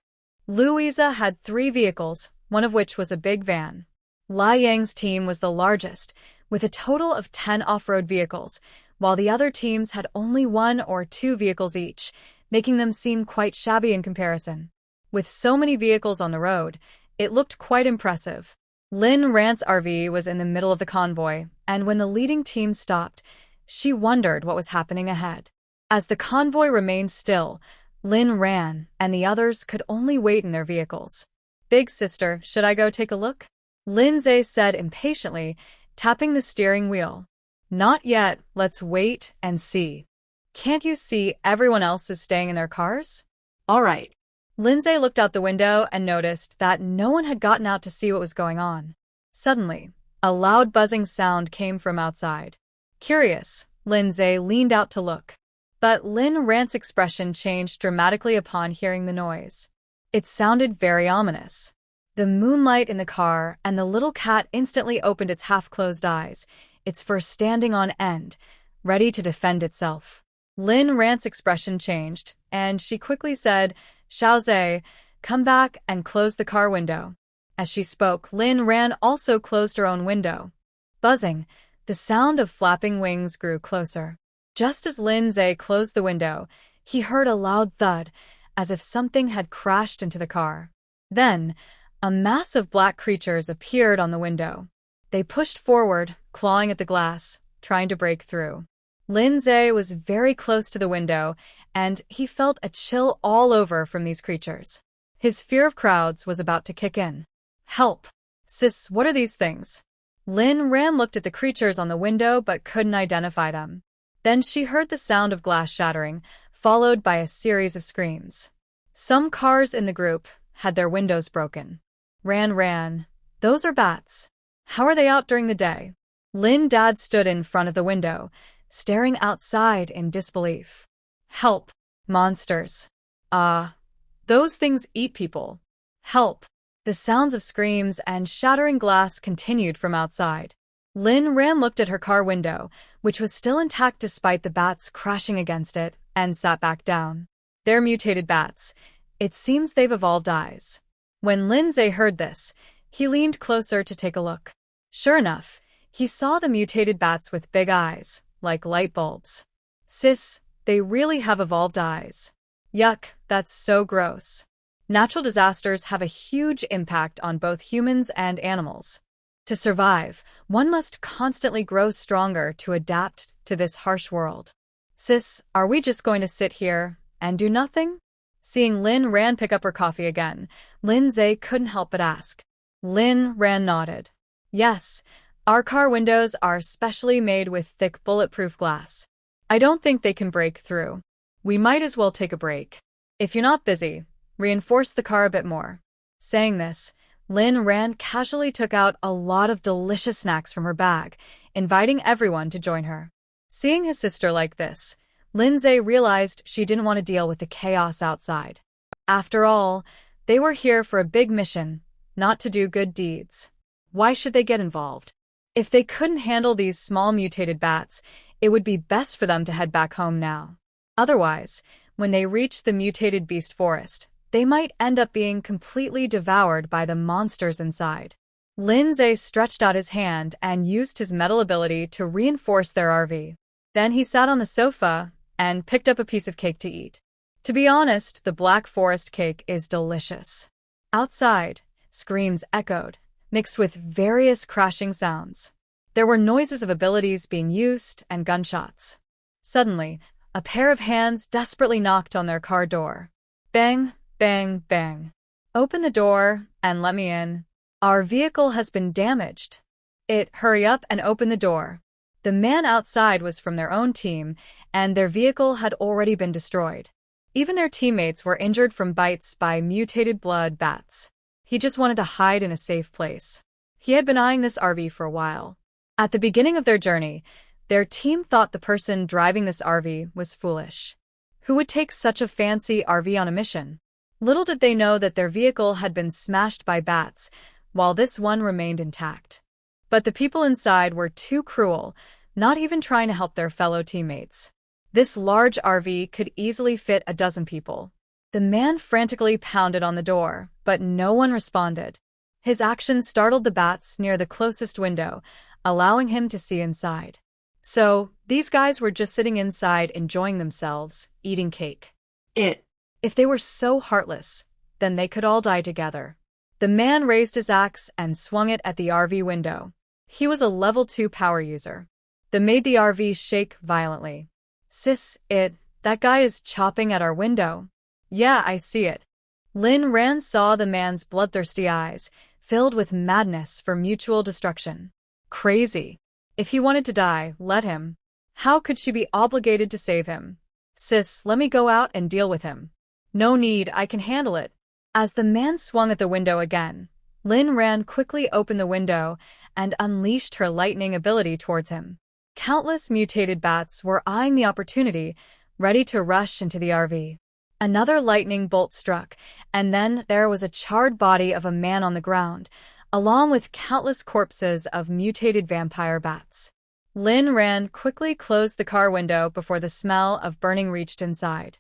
Louisa had 3 vehicles, one of which was a big van. Liang's team was the largest, with a total of 10 off-road vehicles, while the other teams had only 1 or 2 vehicles each, making them seem quite shabby in comparison. With so many vehicles on the road, it looked quite impressive. Rhan's RV was in the middle of the convoy, and when the leading team stopped, she wondered what was happening ahead. As the convoy remained still, Rhan and the others could only wait in their vehicles. "Big sister, should I go take a look?" Lindsay said impatiently, tapping the steering wheel. "Not yet, let's wait and see. Can't you see everyone else is staying in their cars?" All right. Lindsay looked out the window and noticed that no one had gotten out to see what was going on. Suddenly, a loud buzzing sound came from outside. Curious, Lindsay leaned out to look. But Rhan's expression changed dramatically upon hearing the noise. It sounded very ominous. The moonlight in the car and the little cat instantly opened its half-closed eyes, its fur standing on end, ready to defend itself. Rhan's expression changed, and she quickly said, "Xiaoxue, come back and close the car window." As she spoke, Rhan also closed her own window. Buzzing, the sound of flapping wings grew closer. Just as Lindsay closed the window, he heard a loud thud, as if something had crashed into the car. Then, a mass of black creatures appeared on the window. They pushed forward, clawing at the glass, trying to break through. Lindsay was very close to the window, and he felt a chill all over from these creatures. His fear of crowds was about to kick in. Help! Sis, what are these things? Rhan looked at the creatures on the window but couldn't identify them. Then she heard the sound of glass shattering, followed by a series of screams. Some cars in the group had their windows broken. Rhan, those are bats. How are they out during the day? Dad stood in front of the window, staring outside in disbelief. Help! Monsters. Those things eat people. Help! The sounds of screams and shattering glass continued from outside. Rhan looked at her car window, which was still intact despite the bats crashing against it, and sat back down. They're mutated bats. It seems they've evolved eyes. When Lindsay heard this, he leaned closer to take a look. Sure enough, he saw the mutated bats with big eyes, like light bulbs. Sis, they really have evolved eyes. Yuck, that's so gross. Natural disasters have a huge impact on both humans and animals. To survive, one must constantly grow stronger to adapt to this harsh world. Sis, are we just going to sit here and do nothing? Seeing Rhan pick up her coffee again, Lindsay couldn't help but ask. Rhan nodded. Yes, our car windows are specially made with thick bulletproof glass. I don't think they can break through. We might as well take a break. If you're not busy, reinforce the car a bit more. Saying this, Rhan casually took out a lot of delicious snacks from her bag, inviting everyone to join her. Seeing his sister like this, Lindsay realized she didn't want to deal with the chaos outside. After all, they were here for a big mission, not to do good deeds. Why should they get involved? If they couldn't handle these small mutated bats, it would be best for them to head back home now. Otherwise, when they reach the mutated beast forest, they might end up being completely devoured by the monsters inside. Lindsay stretched out his hand and used his metal ability to reinforce their RV. Then he sat on the sofa and picked up a piece of cake to eat. To be honest, the black forest cake is delicious. Outside, screams echoed, mixed with various crashing sounds. There were noises of abilities being used and gunshots. Suddenly, a pair of hands desperately knocked on their car door. Bang, bang, bang. Open the door and let me in. Our vehicle has been damaged. Hurry up and open the door. The man outside was from their own team, and their vehicle had already been destroyed. Even their teammates were injured from bites by mutated blood bats. He just wanted to hide in a safe place. He had been eyeing this RV for a while. At the beginning of their journey, their team thought the person driving this RV was foolish. Who would take such a fancy RV on a mission? Little did they know that their vehicle had been smashed by bats, while this one remained intact. But the people inside were too cruel, not even trying to help their fellow teammates. This large RV could easily fit a dozen people. The man frantically pounded on the door, but no one responded. His actions startled the bats near the closest window, allowing him to see inside. So, these guys were just sitting inside enjoying themselves, eating cake. If they were so heartless, then they could all die together. The man raised his axe and swung it at the RV window. He was a level 2 power user. That made the RV shake violently. Sis, that guy is chopping at our window. Yeah, I see it. Rhan saw the man's bloodthirsty eyes, filled with madness for mutual destruction. Crazy. If he wanted to die, let him. How could she be obligated to save him? Sis, let me go out and deal with him. No need, I can handle it. As the man swung at the window again, Rhan quickly opened the window and unleashed her lightning ability towards him. Countless mutated bats were eyeing the opportunity, ready to rush into the RV. Another lightning bolt struck, and then there was a charred body of a man on the ground, along with countless corpses of mutated vampire bats. Rhan quickly closed the car window before the smell of burning reached inside.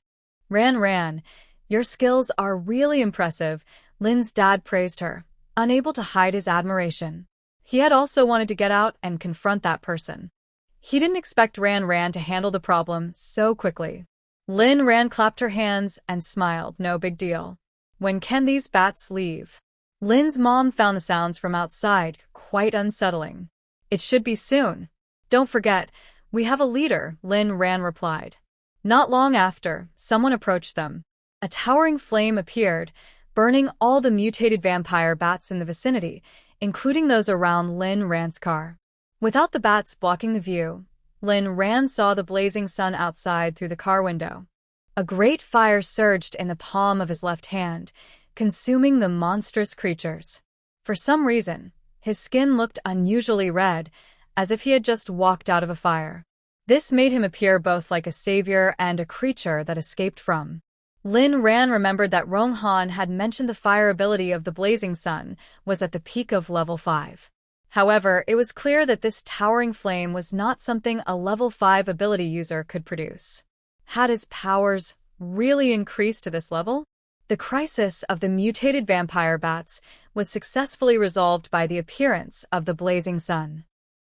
Rhan, your skills are really impressive, Lin's dad praised her. unable to hide his admiration. He had also wanted to get out and confront that person. He didn't expect Rhan to handle the problem so quickly. Rhan clapped her hands and smiled. No big deal. When can these bats leave? Lin's mom found the sounds from outside quite unsettling. It should be soon. Don't forget, we have a leader, Rhan replied. Not long after, someone approached them. A towering flame appeared, burning all the mutated vampire bats in the vicinity, including those around Rhan's car. Without the bats blocking the view, Rhan saw the blazing sun outside through the car window. A great fire surged in the palm of his left hand, consuming the monstrous creatures. For some reason, his skin looked unusually red, as if he had just walked out of a fire. This made him appear both like a savior and a creature that escaped from. Rhan remembered that Rong Han had mentioned the fire ability of the blazing sun was at the peak of level 5. However, it was clear that this towering flame was not something a level 5 ability user could produce. Had his powers really increased to this level? The crisis of the mutated vampire bats was successfully resolved by the appearance of the blazing sun.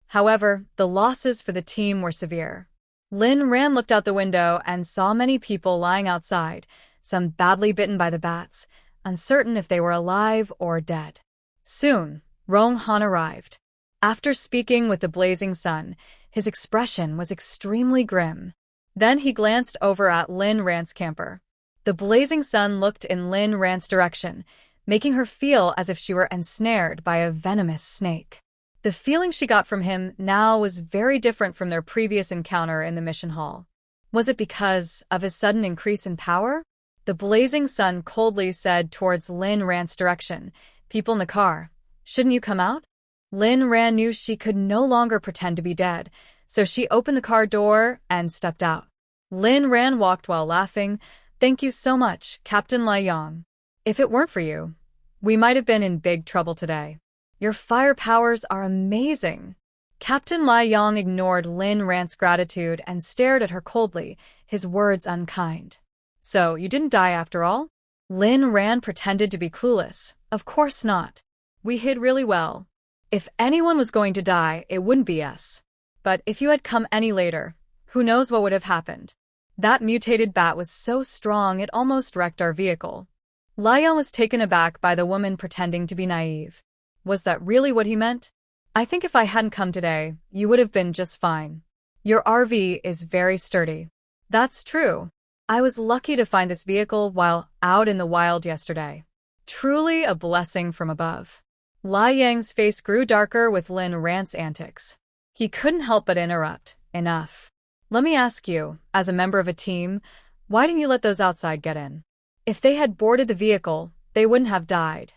However, the losses for the team were severe. Rhan looked out the window and saw many people lying outside, some badly bitten by the bats, uncertain if they were alive or dead. Soon, Rong Han arrived. After speaking with the blazing sun, his expression was extremely grim. Then he glanced over at Rhan's camper. The blazing sun looked in Rhan's direction, making her feel as if she were ensnared by a venomous snake. The feeling she got from him now was very different from their previous encounter in the mission hall. Was it because of his sudden increase in power? The blazing sun coldly said towards Rhan's direction, "People in the car, shouldn't you come out?" Rhan knew she could no longer pretend to be dead, so she opened the car door and stepped out. Rhan walked while laughing. "Thank you so much, Captain Liang. If it weren't for you, we might have been in big trouble today. Your fire powers are amazing." Captain Liang ignored Rhan's gratitude and stared at her coldly, his words unkind. "So, you didn't die after all?" Rhan pretended to be clueless. "Of course not. We hid really well. If anyone was going to die, it wouldn't be us. But if you had come any later, who knows what would have happened. That mutated bat was so strong it almost wrecked our vehicle." Liang was taken aback by the woman pretending to be naive. Was that really what he meant? "I think if I hadn't come today, you would have been just fine. Your RV is very sturdy." "That's true. I was lucky to find this vehicle while out in the wild yesterday. Truly a blessing from above." Liang's face grew darker with Rhan's antics. He couldn't help but interrupt. "Enough. Let me ask you, as a member of a team, why didn't you let those outside get in? If they had boarded the vehicle, they wouldn't have died."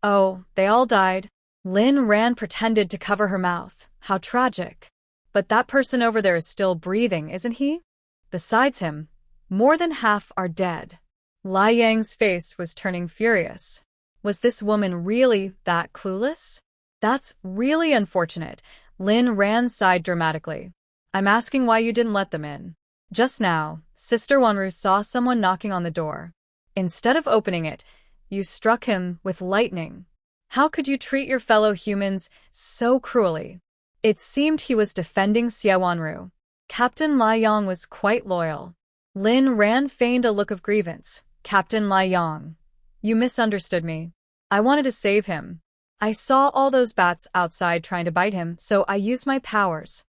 "Oh, they all died." Rhan pretended to cover her mouth. "How tragic. But that person over there is still breathing, isn't he? Besides him, more than half are dead." Liang's face was turning furious. Was this woman really that clueless? "That's really unfortunate." Rhan sighed dramatically. "I'm asking why you didn't let them in. Just now, Sister Wanu saw someone knocking on the door. Instead of opening it, you struck him with lightning. How could you treat your fellow humans so cruelly?" It seemed he was defending Sia Wanu. Captain Liang was quite loyal. Rhan feigned a look of grievance. "Captain Liang, you misunderstood me. I wanted to save him. I saw all those bats outside trying to bite him, so I used my powers.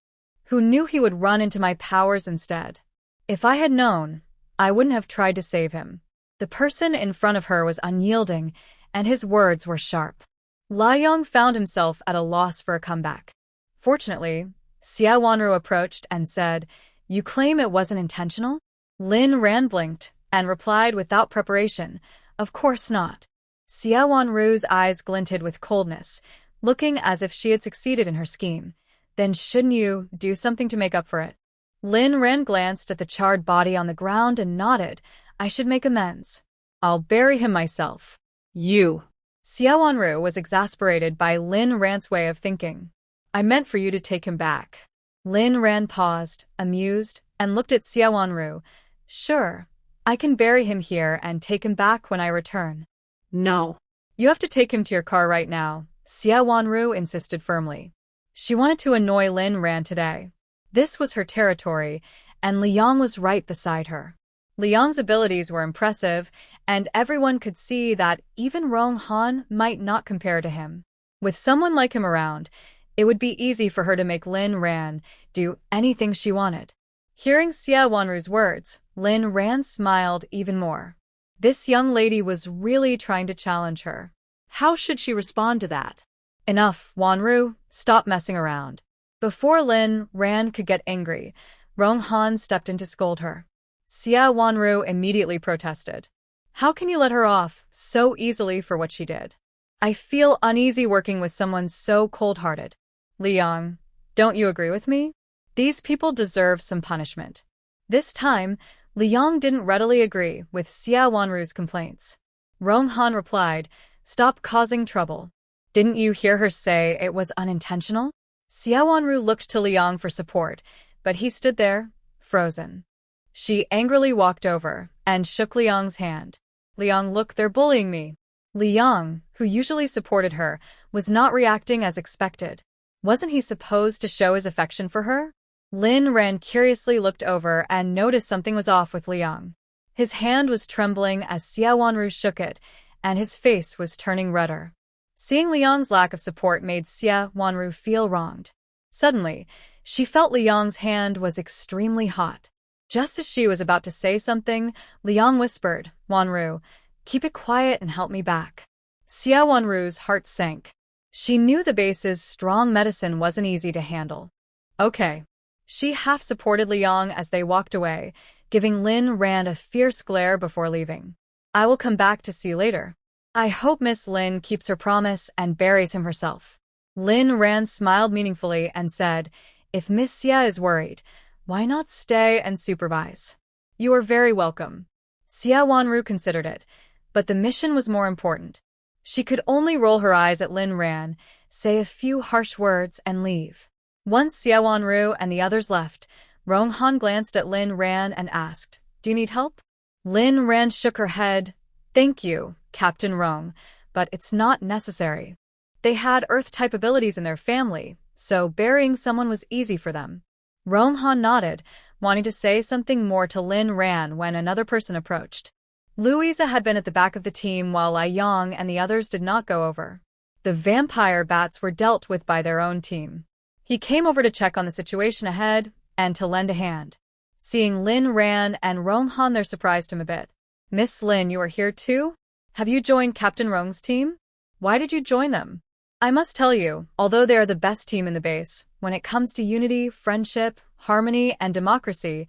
Who knew he would run into my powers instead? If I had known, I wouldn't have tried to save him." The person in front of her was unyielding, and his words were sharp. Liang found himself at a loss for a comeback. Fortunately, Sia Wanu approached and said, "You claim it wasn't intentional?" Rhan blinked and replied without preparation, "Of course not." Sia Wanu's eyes glinted with coldness, looking as if she had succeeded in her scheme. "Then shouldn't you do something to make up for it?" Rhan glanced at the charred body on the ground and nodded. "I should make amends. I'll bury him myself." You. Sia Wanu was exasperated by Rhan's way of thinking. "I meant for you to take him back." Rhan paused, amused, and looked at Sia Wanu. "Sure, I can bury him here and take him back when I return." No. You have to take him to your car right now, Sia Wanu insisted firmly. She wanted to annoy Rhan today. This was her territory, and Liang was right beside her. Liang's abilities were impressive, and everyone could see that even Rong Han might not compare to him. With someone like him around, it would be easy for her to make Rhan do anything she wanted. Hearing Sia Wanu's words, Rhan smiled even more. This young lady was really trying to challenge her. How should she respond to that? Enough, Wanu, stop messing around. Before Rhan could get angry, Rong Han stepped in to scold her. Sia Wanu immediately protested. How can you let her off so easily for what she did? I feel uneasy working with someone so cold-hearted. Liang, don't you agree with me? These people deserve some punishment. This time, Liang didn't readily agree with Sia Wanu's complaints. Rong Han replied, stop causing trouble. Didn't you hear her say it was unintentional? Sia Wanu looked to Liang for support, but he stood there, frozen. She angrily walked over and shook Liang's hand. Liang, look, they're bullying me. Liang, who usually supported her, was not reacting as expected. Wasn't he supposed to show his affection for her? Rhan curiously looked over and noticed something was off with Liang. His hand was trembling as Sia Wanu shook it, and his face was turning redder. Seeing Liang's lack of support made Sia Wanu feel wronged. Suddenly, she felt Liang's hand was extremely hot. Just as she was about to say something, Liang whispered, Wanu, keep it quiet and help me back. Sia Wanu's heart sank. She knew the base's strong medicine wasn't easy to handle. Okay. She half-supported Liang as they walked away, giving Rhan a fierce glare before leaving. I will come back to see you later. I hope Miss Lin keeps her promise and buries him herself. Rhan smiled meaningfully and said, if Miss Sia is worried, why not stay and supervise? You are very welcome. Sia Wanu considered it, but the mission was more important. She could only roll her eyes at Rhan, say a few harsh words, and leave. Once Sia Wanu and the others left, Rong Han glanced at Rhan and asked, do you need help? Rhan shook her head. Thank you, Captain Rong, but it's not necessary. They had Earth-type abilities in their family, so burying someone was easy for them. Rong Han nodded, wanting to say something more to Rhan when another person approached. Louisa had been at the back of the team while Liang and the others did not go over. The vampire bats were dealt with by their own team. He came over to check on the situation ahead and to lend a hand. Seeing Rhan and Rong Han there surprised him a bit. Miss Lin, you are here too? Have you joined Captain Rong's team? Why did you join them? I must tell you, although they are the best team in the base, when it comes to unity, friendship, harmony, and democracy,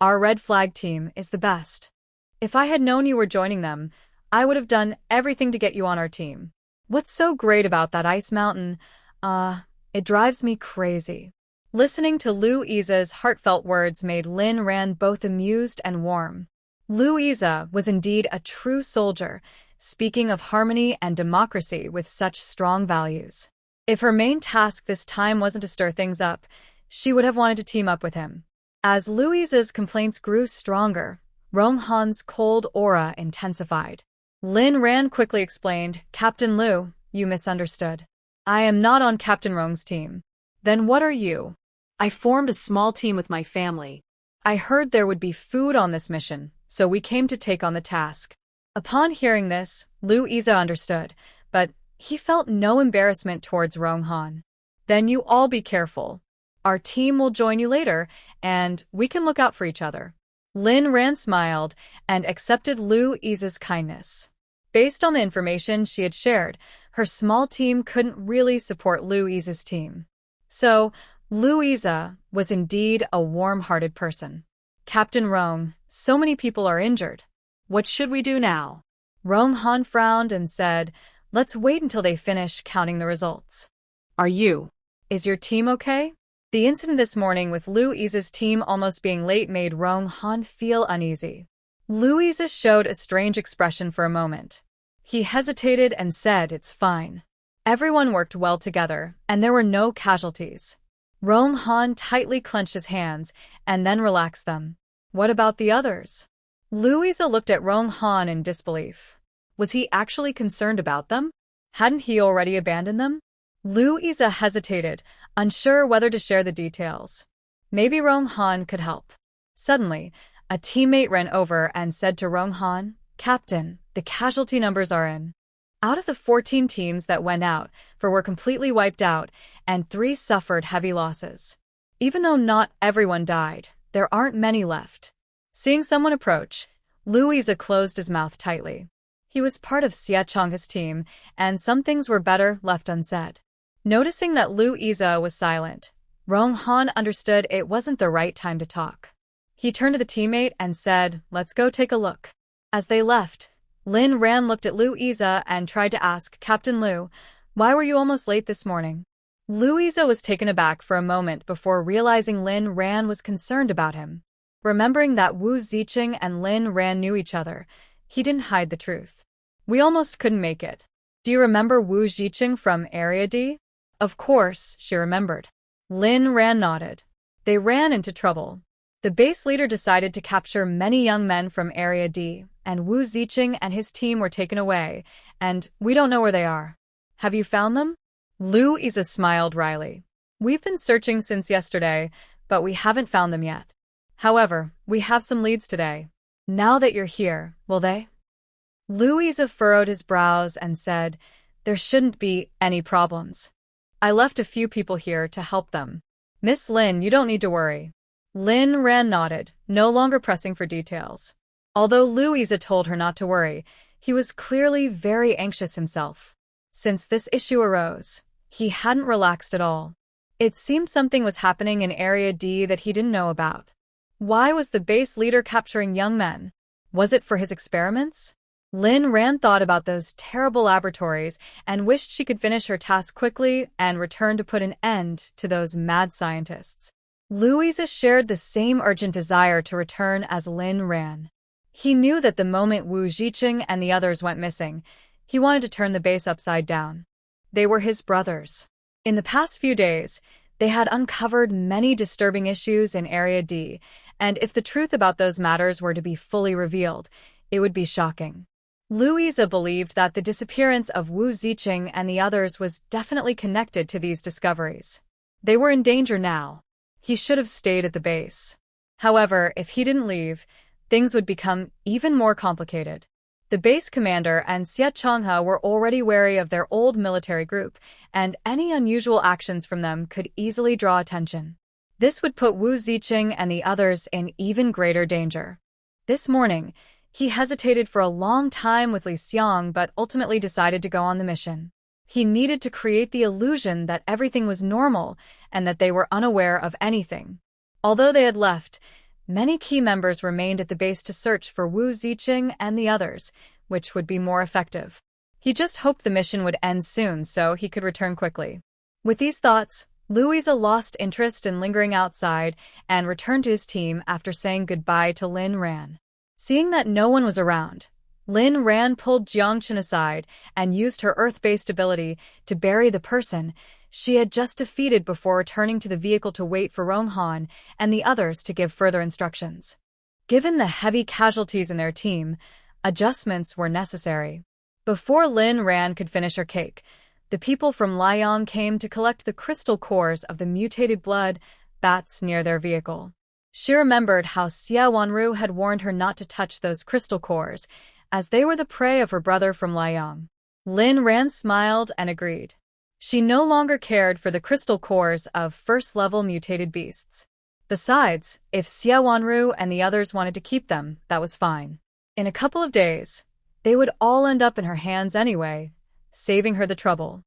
our red flag team is the best. If I had known you were joining them, I would have done everything to get you on our team. What's so great about that ice mountain? It drives me crazy. Listening to Louisa's heartfelt words made Rhan both amused and warm. Louisa was indeed a true soldier, speaking of harmony and democracy with such strong values. If her main task this time wasn't to stir things up, she would have wanted to team up with him. As Louisa's complaints grew stronger, Rong Han's cold aura intensified. Rhan quickly explained, Captain Liu, you misunderstood. I am not on Captain Rong's team. Then what are you? I formed a small team with my family. I heard there would be food on this mission, so we came to take on the task. Upon hearing this, Louisa understood, but he felt no embarrassment towards Rong Han. Then you all be careful. Our team will join you later, and we can look out for each other. Rhan smiled and accepted Louisa's kindness. Based on the information she had shared, her small team couldn't really support Louisa's team. So, Louisa was indeed a warm-hearted person. Captain Rong, so many people are injured. What should we do now? Rong Han frowned and said, let's wait until they finish counting the results. Is your team okay? The incident this morning with Louisa's team almost being late made Rong Han feel uneasy. Louisa showed a strange expression for a moment. He hesitated and said it's fine. Everyone worked well together, and there were no casualties. Rong Han tightly clenched his hands and then relaxed them. What about the others? Louisa looked at Rong Han in disbelief. Was he actually concerned about them? Hadn't he already abandoned them? Louisa hesitated, unsure whether to share the details. Maybe Rong Han could help. Suddenly, a teammate ran over and said to Rong Han, "Captain, the casualty numbers are in." Out of the 14 teams that went out, 4 were completely wiped out, and 3 suffered heavy losses. Even though not everyone died, there aren't many left. Seeing someone approach, Louisa closed his mouth tightly. He was part of Sia Chonga's team, and some things were better left unsaid. Noticing that Louisa was silent, Rong Han understood it wasn't the right time to talk. He turned to the teammate and said, "Let's go take a look." As they left, Rhan looked at Louisa and tried to ask, "Captain Liu, why were you almost late this morning?" Louisa was taken aback for a moment before realizing Rhan was concerned about him. Remembering that Wu Ziqing and Rhan knew each other, he didn't hide the truth. "We almost couldn't make it. Do you remember Wu Ziqing from Area D?" Of course, she remembered. Rhan nodded. They ran into trouble. The base leader decided to capture many young men from Area D, and Wu Ziqing and his team were taken away, and we don't know where they are. Have you found them? Louisa smiled wryly. We've been searching since yesterday, but we haven't found them yet. However, we have some leads today. Now that you're here, will they? Louisa furrowed his brows and said, "There shouldn't be any problems. I left a few people here to help them. Miss Lin, you don't need to worry." Rhan nodded, no longer pressing for details. Although Louisa told her not to worry, he was clearly very anxious himself. Since this issue arose, he hadn't relaxed at all. It seemed something was happening in Area D that he didn't know about. Why was the base leader capturing young men? Was it for his experiments? Rhan thought about those terrible laboratories and wished she could finish her task quickly and return to put an end to those mad scientists. Louisa shared the same urgent desire to return as Rhan. He knew that the moment Wu Ziqing and the others went missing, he wanted to turn the base upside down. They were his brothers. In the past few days, they had uncovered many disturbing issues in Area D, and if the truth about those matters were to be fully revealed, it would be shocking. Louisa believed that the disappearance of Wu Ziqing and the others was definitely connected to these discoveries. They were in danger now. He should have stayed at the base. However, if he didn't leave, things would become even more complicated. The base commander and Sia Chonga were already wary of their old military group, and any unusual actions from them could easily draw attention. This would put Wu Ziqing and the others in even greater danger. This morning, he hesitated for a long time with Li Xiang but ultimately decided to go on the mission. He needed to create the illusion that everything was normal and that they were unaware of anything. Although they had left, many key members remained at the base to search for Wu Ziqing and the others, which would be more effective. He just hoped the mission would end soon so he could return quickly. With these thoughts, Louisa lost interest in lingering outside and returned to his team after saying goodbye to Rhan. Seeing that no one was around, Rhan pulled Jiangchen aside and used her Earth-based ability to bury the person she had just defeated before returning to the vehicle to wait for Rong Han and the others to give further instructions. Given the heavy casualties in their team, adjustments were necessary. Before Rhan could finish her cake, the people from Liang came to collect the crystal cores of the mutated blood bats near their vehicle. She remembered how Sia Wanu had warned her not to touch those crystal cores, as they were the prey of her brother from Liang. Rhan smiled and agreed. She no longer cared for the crystal cores of first-level mutated beasts. Besides, if Sia Wanu and the others wanted to keep them, that was fine. In a couple of days, they would all end up in her hands anyway, saving her the trouble.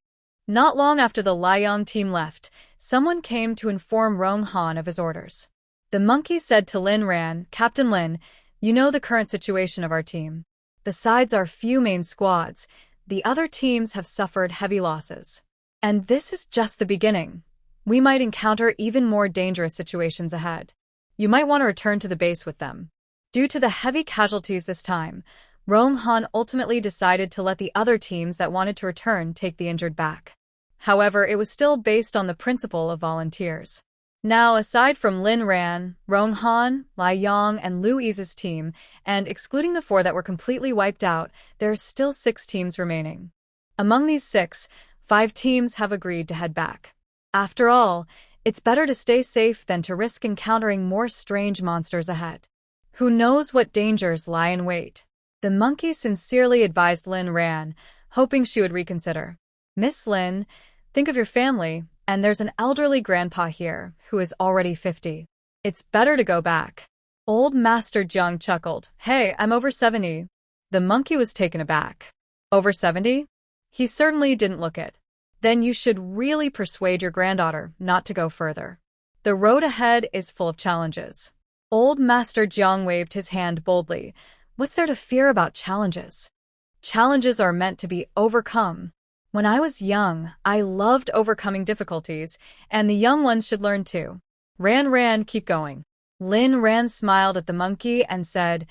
Not long after the Liang team left, someone came to inform Rong Han of his orders. The monkey said to Rhan, "Captain Lin, you know the current situation of our team. Besides our few main squads, the other teams have suffered heavy losses. And this is just the beginning. We might encounter even more dangerous situations ahead. You might want to return to the base with them." Due to the heavy casualties this time, Rong Han ultimately decided to let the other teams that wanted to return take the injured back. However, it was still based on the principle of volunteers. Now, aside from Rhan, Rong Han, Liang, and Louisa's team, and excluding the 4 that were completely wiped out, there are still 6 teams remaining. Among these 6, 5 teams have agreed to head back. After all, it's better to stay safe than to risk encountering more strange monsters ahead. Who knows what dangers lie in wait? The monkey sincerely advised Rhan, hoping she would reconsider. Miss Lin, think of your family, and there's an elderly grandpa here who is already 50. It's better to go back. Old Master Jiang chuckled. Hey, I'm over 70. The monkey was taken aback. Over 70? He certainly didn't look it. Then you should really persuade your granddaughter not to go further. The road ahead is full of challenges. Old Master Jiang waved his hand boldly. What's there to fear about challenges? Challenges are meant to be overcome. When I was young, I loved overcoming difficulties, and the young ones should learn too. Rhan, keep going. Rhan smiled at the monkey and said,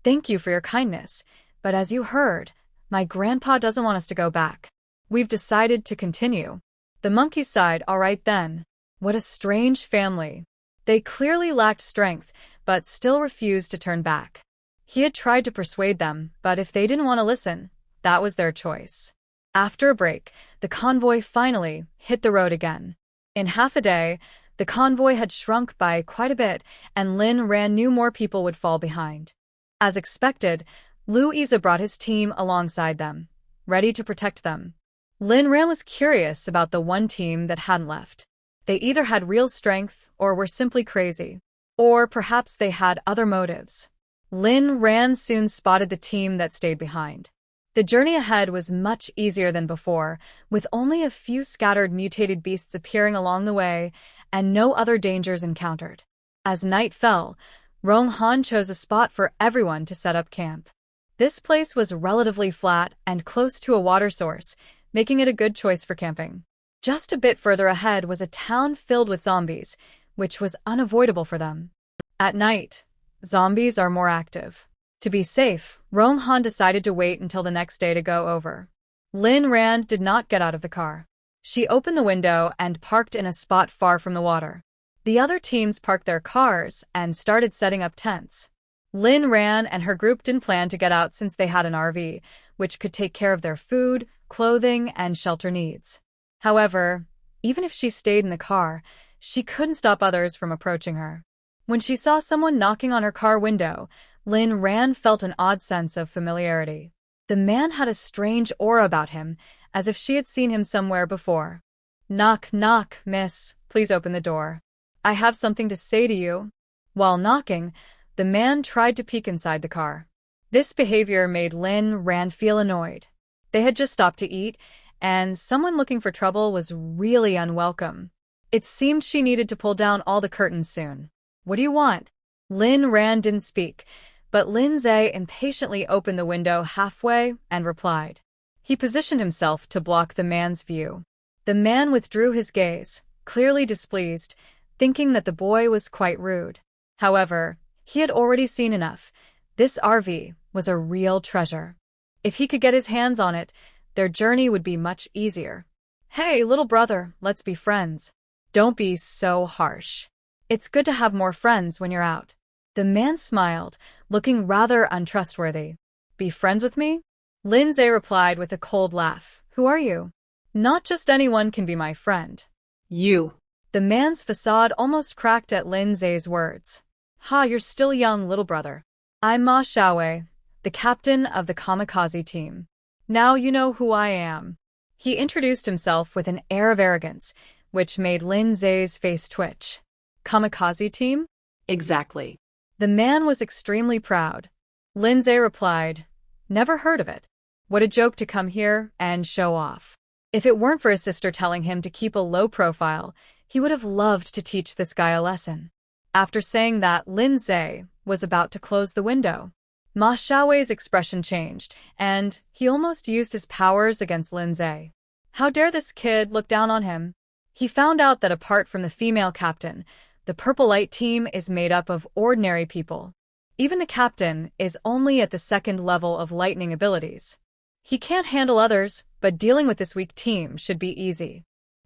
Thank you for your kindness, but as you heard, my grandpa doesn't want us to go back. We've decided to continue. The monkey sighed. All right then. What a strange family. They clearly lacked strength, but still refused to turn back. He had tried to persuade them, but if they didn't want to listen, that was their choice. After a break, the convoy finally hit the road again. In half a day, the convoy had shrunk by quite a bit, and Rhan knew more people would fall behind. As expected, Louisa brought his team alongside them, ready to protect them. Rhan was curious about the one team that hadn't left. They either had real strength or were simply crazy. Or perhaps they had other motives. Rhan soon spotted the team that stayed behind. The journey ahead was much easier than before, with only a few scattered mutated beasts appearing along the way, and no other dangers encountered. As night fell, Rong Han chose a spot for everyone to set up camp. This place was relatively flat and close to a water source, making it a good choice for camping. Just a bit further ahead was a town filled with zombies, which was unavoidable for them. At night, zombies are more active. To be safe, Rong Han decided to wait until the next day to go over. Rhan did not get out of the car. She opened the window and parked in a spot far from the water. The other teams parked their cars and started setting up tents. Rhan and her group didn't plan to get out since they had an RV, which could take care of their food, clothing, and shelter needs. However, even if she stayed in the car, she couldn't stop others from approaching her. When she saw someone knocking on her car window, Rhan felt an odd sense of familiarity. The man had a strange aura about him, as if she had seen him somewhere before. Knock, knock, miss, please open the door. I have something to say to you. While knocking, the man tried to peek inside the car. This behavior made Rhan feel annoyed. They had just stopped to eat, and someone looking for trouble was really unwelcome. It seemed she needed to pull down all the curtains soon. What do you want? Rhan didn't speak, but Zhe impatiently opened the window halfway and replied. He positioned himself to block the man's view. The man withdrew his gaze, clearly displeased, thinking that the boy was quite rude. However, he had already seen enough. This RV was a real treasure. If he could get his hands on it, their journey would be much easier. Hey, little brother, let's be friends. Don't be so harsh. It's good to have more friends when you're out. The man smiled, looking rather untrustworthy. Be friends with me? Zhe replied with a cold laugh. Who are you? Not just anyone can be my friend. You. The man's facade almost cracked at Zhe's words. Ha, you're still young, little brother. I'm Ma Xiaoyu, the captain of the kamikaze team. Now you know who I am. He introduced himself with an air of arrogance, which made Zhe's face twitch. Kamikaze team? Exactly. The man was extremely proud. Zhe replied, Never heard of it. What a joke to come here and show off. If it weren't for his sister telling him to keep a low profile, he would have loved to teach this guy a lesson. After saying that, Zhe was about to close the window. Ma Xiaoyu's expression changed, and he almost used his powers against Zhe. How dare this kid look down on him? He found out that apart from the female captain, the Purple Light team is made up of ordinary people. Even the captain is only at the second level of lightning abilities. He can't handle others, but dealing with this weak team should be easy.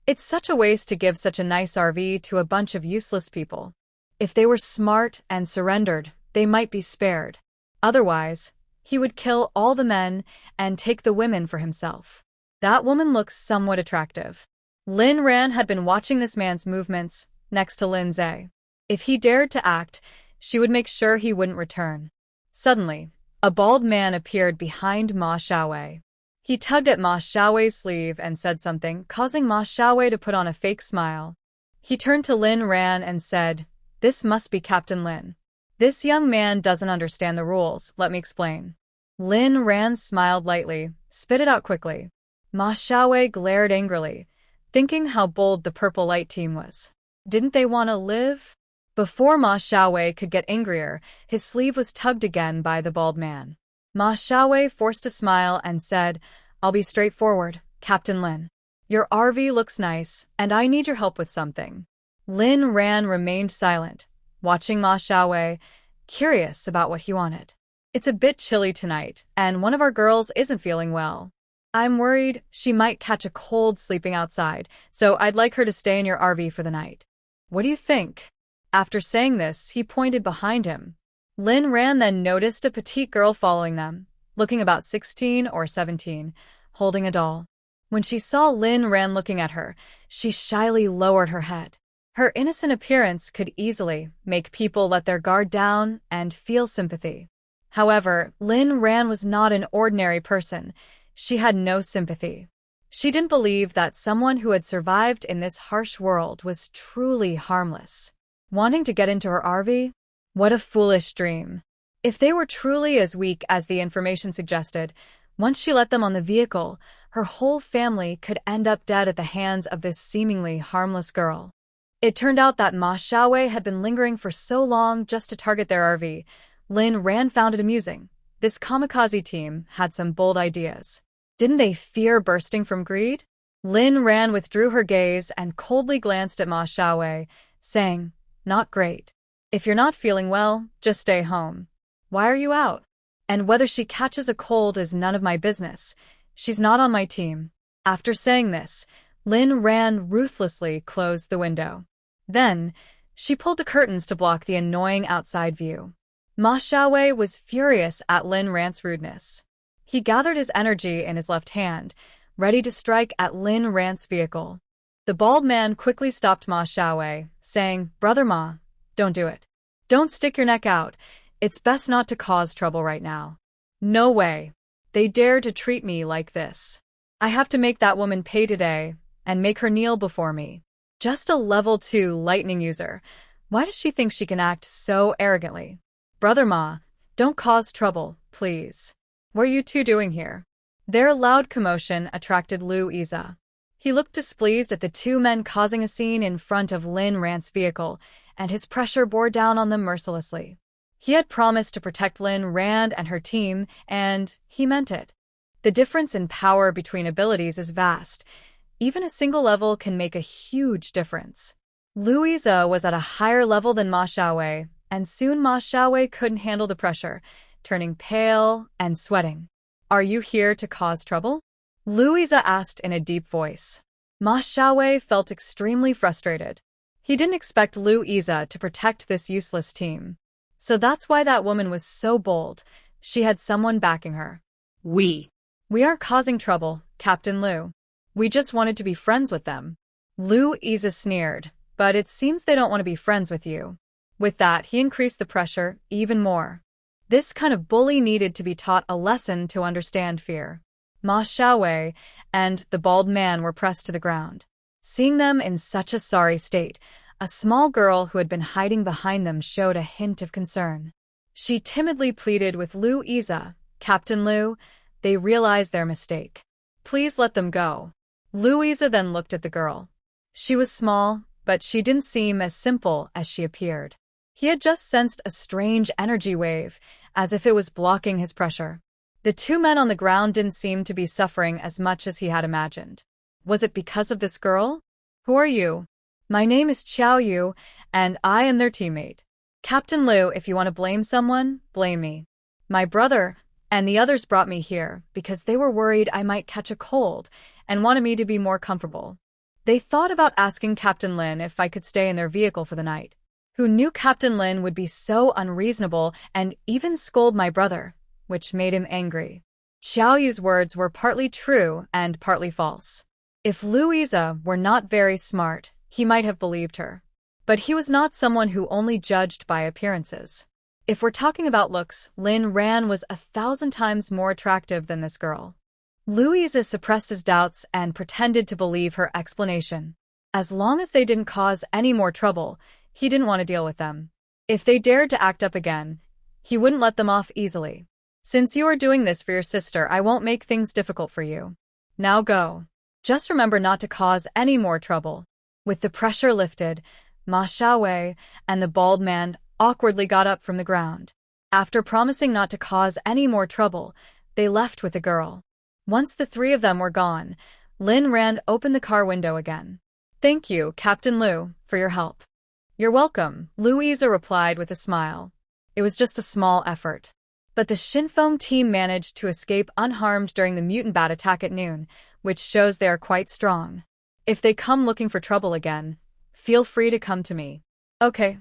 It's such a waste to give such a nice RV to a bunch of useless people. If they were smart and surrendered, they might be spared. Otherwise, he would kill all the men and take the women for himself. That woman looks somewhat attractive. Rhan had been watching this man's movements next to Lindsay. If he dared to act, she would make sure he wouldn't return. Suddenly, a bald man appeared behind Ma Xiaoyu. He tugged at Ma Xiaoyu's sleeve and said something, causing Ma Xiaoyu to put on a fake smile. He turned to Rhan and said, "This must be Captain Lin. This young man doesn't understand the rules, let me explain." Rhan smiled lightly, spit it out quickly. Ma Xiaoyu glared angrily, thinking how bold the Purple Light team was. Didn't they want to live? Before Ma Xiaoyu could get angrier, his sleeve was tugged again by the bald man. Ma Xiaoyu forced a smile and said, "I'll be straightforward, Captain Lin. Your RV looks nice, and I need your help with something." Rhan remained silent, watching Ma Xiaoyu, curious about what he wanted. "It's a bit chilly tonight, and one of our girls isn't feeling well. I'm worried she might catch a cold sleeping outside, so I'd like her to stay in your RV for the night. What do you think?" After saying this, he pointed behind him. Rhan then noticed a petite girl following them, looking about 16 or 17, holding a doll. When she saw Rhan looking at her, she shyly lowered her head. Her innocent appearance could easily make people let their guard down and feel sympathy. However, Rhan was not an ordinary person. She had no sympathy. She didn't believe that someone who had survived in this harsh world was truly harmless. Wanting to get into her RV? What a foolish dream. If they were truly as weak as the information suggested, once she let them on the vehicle, her whole family could end up dead at the hands of this seemingly harmless girl. It turned out that Ma Xiaoyu had been lingering for so long just to target their RV. Rhan found it amusing. This kamikaze team had some bold ideas. Didn't they fear bursting from greed? Rhan withdrew her gaze and coldly glanced at Ma Xiaoyu, saying, "Not great. If you're not feeling well, just stay home. Why are you out? And whether she catches a cold is none of my business. She's not on my team." After saying this, Rhan ruthlessly closed the window. Then, she pulled the curtains to block the annoying outside view. Ma Xiaoyu was furious at Rhan's rudeness. He gathered his energy in his left hand, ready to strike at Rhan's vehicle. The bald man quickly stopped Ma Xiaoyu, saying, "Brother Ma, don't do it. Don't stick your neck out. It's best not to cause trouble right now. No way. They dare to treat me like this. I have to make that woman pay today and make her kneel before me. Just a level 2 lightning user. Why does she think she can act so arrogantly? Brother Ma, don't cause trouble, please. What are you two doing here?" Their loud commotion attracted Louisa. He looked displeased at the two men causing a scene in front of Rhan's vehicle, and his pressure bore down on them mercilessly. He had promised to protect Rhan and her team, and he meant it. The difference in power between abilities is vast. Even a single level can make a huge difference. Louisa was at a higher level than Ma Xiaoyu, and soon Ma Xiaoyu couldn't handle the pressure, turning pale and sweating. "Are you here to cause trouble?" Louisa asked in a deep voice. Ma Xiaoyu felt extremely frustrated. He didn't expect Louisa to protect this useless team. So that's why that woman was so bold. She had someone backing her. We aren't causing trouble, Captain Liu. We just wanted to be friends with them." Louisa sneered, "But it seems they don't want to be friends with you." With that, he increased the pressure even more. This kind of bully needed to be taught a lesson to understand fear. Ma Xiaoyu and the bald man were pressed to the ground. Seeing them in such a sorry state, a small girl who had been hiding behind them showed a hint of concern. She timidly pleaded with Louisa, "Captain Liu, they realize their mistake. Please let them go." Louisa then looked at the girl. She was small, but she didn't seem as simple as she appeared. He had just sensed a strange energy wave, as if it was blocking his pressure. The two men on the ground didn't seem to be suffering as much as he had imagined. Was it because of this girl? "Who are you?" "My name is Xiaoyu, and I am their teammate. Captain Liu, if you want to blame someone, blame me. My brother and the others brought me here because they were worried I might catch a cold and wanted me to be more comfortable. They thought about asking Captain Lin if I could stay in their vehicle for the night. Who knew Captain Lin would be so unreasonable and even scold my brother, which made him angry. Xiaoyu's words were partly true and partly false. If Louisa were not very smart, he might have believed her. But he was not someone who only judged by appearances. If we're talking about looks, Rhan was 1,000 times more attractive than this girl. Louisa suppressed his doubts and pretended to believe her explanation. As long as they didn't cause any more trouble, he didn't want to deal with them. If they dared to act up again, he wouldn't let them off easily. Since you are doing this for your sister, I won't make things difficult for you. Now go. Just remember not to cause any more trouble. With the pressure lifted, Ma Xiaoyu and the bald man awkwardly got up from the ground. After promising not to cause any more trouble, they left with the girl. Once the three of them were gone, Rhan opened the car window again. Thank you, Captain Liu, for your help. You're welcome, Louisa replied with a smile. It was just a small effort. But the Xinfeng team managed to escape unharmed during the mutant bat attack at noon, which shows they are quite strong. If they come looking for trouble again, feel free to come to me. Okay.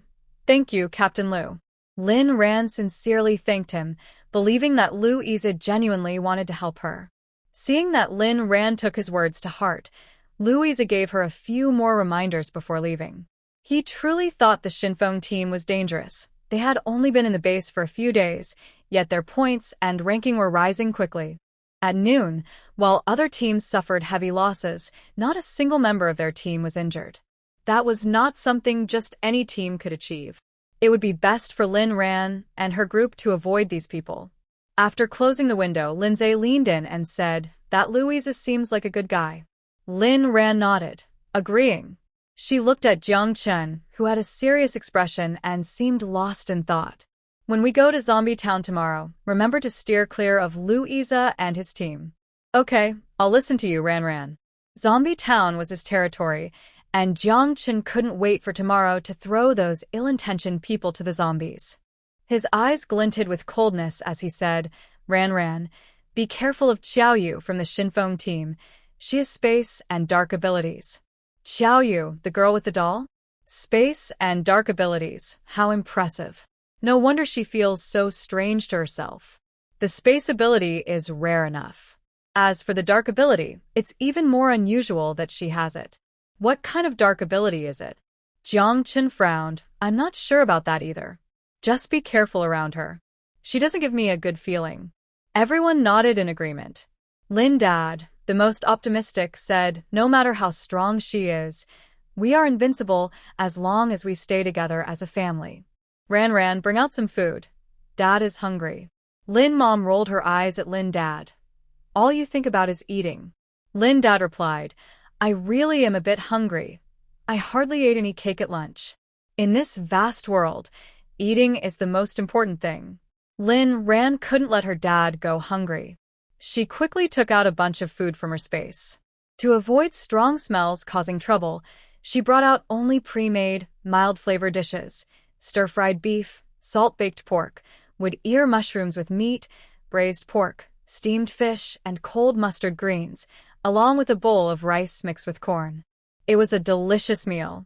Thank you, Captain Liu. Rhan sincerely thanked him, believing that Louisa genuinely wanted to help her. Seeing that Rhan took his words to heart, Louisa gave her a few more reminders before leaving. He truly thought the Xinfeng team was dangerous. They had only been in the base for a few days, yet their points and ranking were rising quickly. At noon, while other teams suffered heavy losses, not a single member of their team was injured. That was not something just any team could achieve. It would be best for Rhan and her group to avoid these people. After closing the window, Lindsay leaned in and said that Louisa seems like a good guy. Rhan nodded, agreeing. She looked at Jiang Chen, who had a serious expression and seemed lost in thought. When we go to Zombie Town tomorrow, remember to steer clear of Louisa and his team. Okay, I'll listen to you, Rhan. Zombie Town was his territory, and Jiang Chen couldn't wait for tomorrow to throw those ill-intentioned people to the zombies. His eyes glinted with coldness as he said, Rhan, be careful of Xiaoyu from the Xinfeng team. She has space and dark abilities. Xiaoyu, the girl with the doll? Space and dark abilities, how impressive. No wonder she feels so strange to herself. The space ability is rare enough. As for the dark ability, it's even more unusual that she has it. What kind of dark ability is it? Jiang Chen frowned. I'm not sure about that either. Just be careful around her. She doesn't give me a good feeling. Everyone nodded in agreement. Dad, the most optimistic, said, no matter how strong she is, we are invincible as long as we stay together as a family. Rhan, bring out some food. Dad is hungry. Mom rolled her eyes at Dad. All you think about is eating. Dad replied, I really am a bit hungry. I hardly ate any cake at lunch. In this vast world, eating is the most important thing. Rhan couldn't let her dad go hungry. She quickly took out a bunch of food from her space. To avoid strong smells causing trouble, she brought out only pre-made, mild-flavored dishes: stir-fried beef, salt-baked pork, wood-ear mushrooms with meat, braised pork, steamed fish, and cold mustard greens, along with a bowl of rice mixed with corn. It was a delicious meal.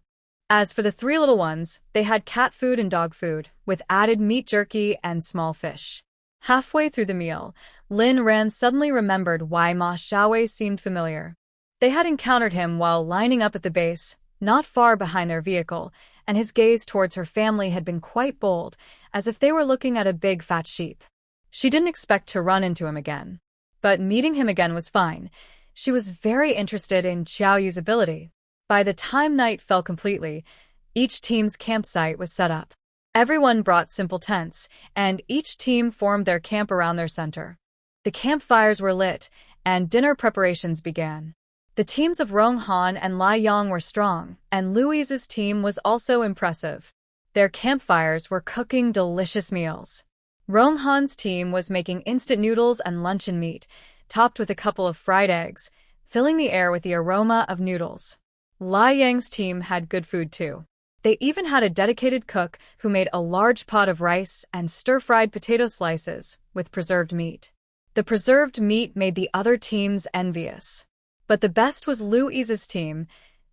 As for the three little ones, they had cat food and dog food, with added meat jerky and small fish. Halfway through the meal, Rhan suddenly remembered why Ma Xiaoyu seemed familiar. They had encountered him while lining up at the base, not far behind their vehicle, and his gaze towards her family had been quite bold, as if they were looking at a big fat sheep. She didn't expect to run into him again. But meeting him again was fine. She was very interested in Xiaoyu's ability. By the time night fell completely, each team's campsite was set up. Everyone brought simple tents, and each team formed their camp around their center. The campfires were lit, and dinner preparations began. The teams of Rong Han and Liang were strong, and Louisa's team was also impressive. Their campfires were cooking delicious meals. Rong Han's team was making instant noodles and luncheon meat, topped with a couple of fried eggs, filling the air with the aroma of noodles. Liang's team had good food too. They even had a dedicated cook who made a large pot of rice and stir-fried potato slices with preserved meat. The preserved meat made the other teams envious. But the best was Louisa's team.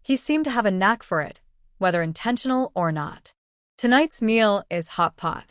He seemed to have a knack for it, whether intentional or not. Tonight's meal is hot pot.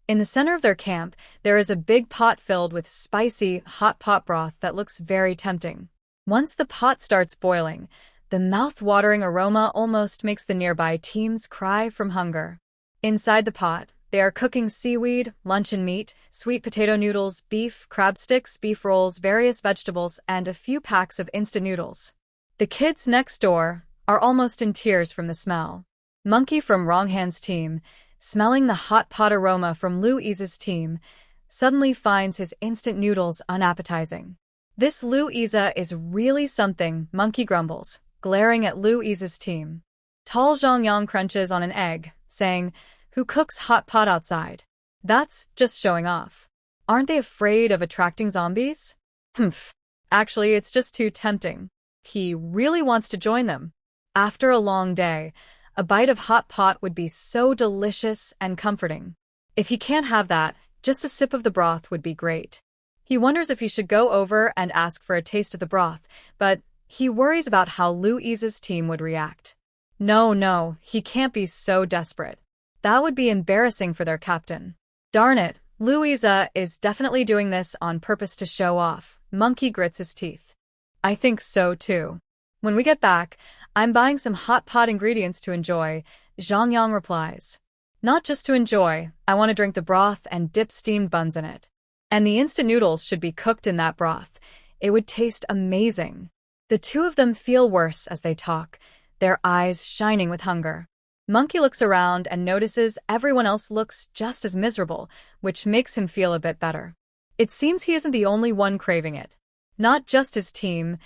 In the center of their camp, there is a big pot filled with spicy, hot pot broth that looks very tempting. Once the pot starts boiling, the mouth-watering aroma almost makes the nearby teams cry from hunger. Inside the pot, they are cooking seaweed, luncheon meat, sweet potato noodles, beef, crab sticks, beef rolls, various vegetables, and a few packs of instant noodles. The kids next door are almost in tears from the smell. Monkey from Rong Han's team, smelling the hot pot aroma from Louisa's team, suddenly finds his instant noodles unappetizing. This Louisa is really something, Monkey grumbles, glaring at Louisa's team. Tall Zhongyang crunches on an egg, saying, "Who cooks hot pot outside? That's just showing off. Aren't they afraid of attracting zombies?" Humph. Actually, it's just too tempting. He really wants to join them. After a long day, a bite of hot pot would be so delicious and comforting. If he can't have that, just a sip of the broth would be great. He wonders if he should go over and ask for a taste of the broth, but he worries about how Louisa's team would react. No, he can't be so desperate. That would be embarrassing for their captain. Darn it, Louisa is definitely doing this on purpose to show off. Monkey grits his teeth. I think so too. When we get back, I'm buying some hot pot ingredients to enjoy, Zhongyang replies. Not just to enjoy, I want to drink the broth and dip steamed buns in it. And the instant noodles should be cooked in that broth. It would taste amazing. The two of them feel worse as they talk, their eyes shining with hunger. Monkey looks around and notices everyone else looks just as miserable, which makes him feel a bit better. It seems he isn't the only one craving it. Not just his team,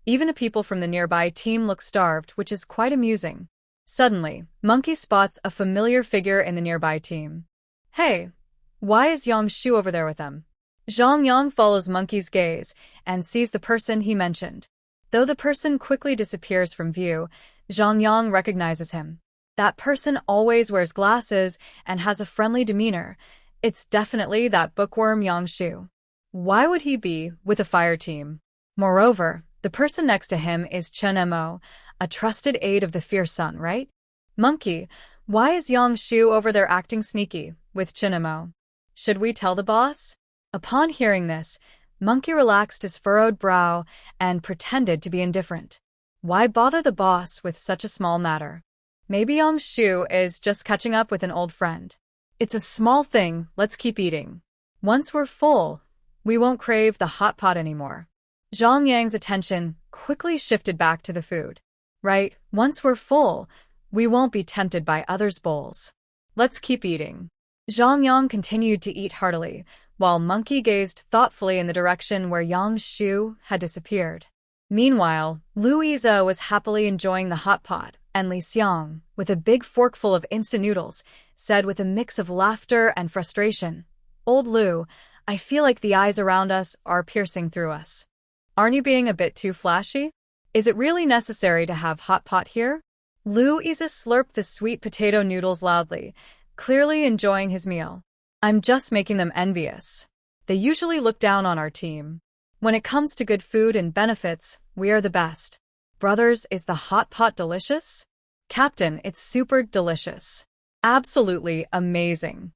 even the people from the nearby team look starved, which is quite amusing. Suddenly, Monkey spots a familiar figure in the nearby team. Hey, why is Xiaoxue over there with them? Zhongyang follows Monkey's gaze and sees the person he mentioned. Though the person quickly disappears from view, Zhongyang recognizes him. That person always wears glasses and has a friendly demeanor. It's definitely that bookworm Xiaoxue. Why would he be with a fire team? Moreover, the person next to him is Chen Mo, a trusted aide of the Fierce Sun, right? Monkey, why is Xiaoxue over there acting sneaky with Chen Mo? Should we tell the boss? Upon hearing this, Monkey relaxed his furrowed brow and pretended to be indifferent. Why bother the boss with such a small matter? Maybe Xiaoxue is just catching up with an old friend. It's a small thing, let's keep eating. Once we're full, we won't crave the hot pot anymore. Zhang Yang's attention quickly shifted back to the food. Right, once we're full, we won't be tempted by others' bowls. Let's keep eating. Zhang Yang continued to eat heartily, while Monkey gazed thoughtfully in the direction where Xiaoxue had disappeared. Meanwhile, Louisa was happily enjoying the hot pot, and Li Xiang, with a big forkful of instant noodles, said with a mix of laughter and frustration, "Old Lou, I feel like the eyes around us are piercing through us. Aren't you being a bit too flashy? Is it really necessary to have hot pot here?" Louisa slurped the sweet potato noodles loudly, clearly enjoying his meal. "I'm just making them envious. They usually look down on our team. When it comes to good food and benefits, we are the best. Brothers, is the hot pot delicious?" "Captain, it's super delicious. Absolutely amazing.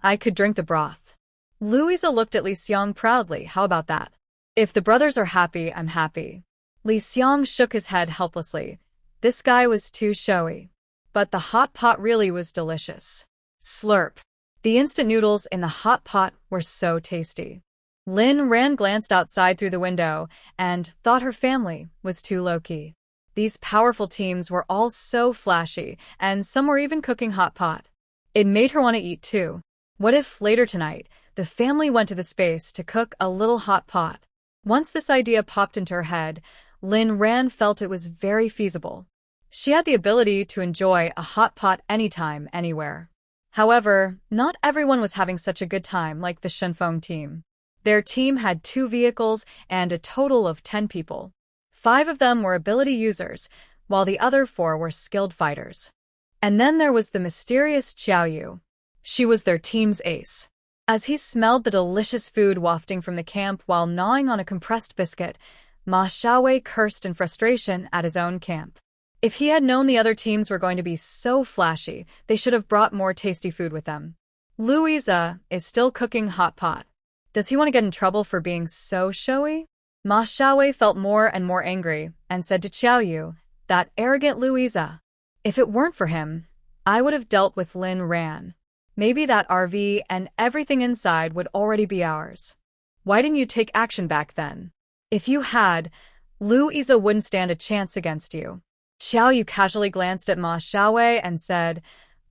I could drink the broth." Louisa looked at Li Xiang proudly. "How about that? If the brothers are happy, I'm happy." Li Xiang shook his head helplessly. This guy was too showy. But the hot pot really was delicious. Slurp. The instant noodles in the hot pot were so tasty. Rhan glanced outside through the window and thought her family was too low-key. These powerful teams were all so flashy, and some were even cooking hot pot. It made her want to eat too. What if later tonight, the family went to the space to cook a little hot pot? Once this idea popped into her head, Rhan felt it was very feasible. She had the ability to enjoy a hot pot anytime, anywhere. However, not everyone was having such a good time like the Shenfeng team. Their team had 2 vehicles and a total of 10 people. 5 of them were ability users, while the other 4 were skilled fighters. And then there was the mysterious Xiaoyu. She was their team's ace. As he smelled the delicious food wafting from the camp while gnawing on a compressed biscuit, Ma Xiaowei cursed in frustration at his own camp. If he had known the other teams were going to be so flashy, they should have brought more tasty food with them. Louisa is still cooking hot pot. Does he want to get in trouble for being so showy? Ma Xiaoyu felt more and more angry and said to Xiaoyu, "That arrogant Louisa. If it weren't for him, I would have dealt with Rhan. Maybe that RV and everything inside would already be ours. Why didn't you take action back then? If you had, Louisa wouldn't stand a chance against you." Xiaoyu casually glanced at Ma Xiaoyu and said,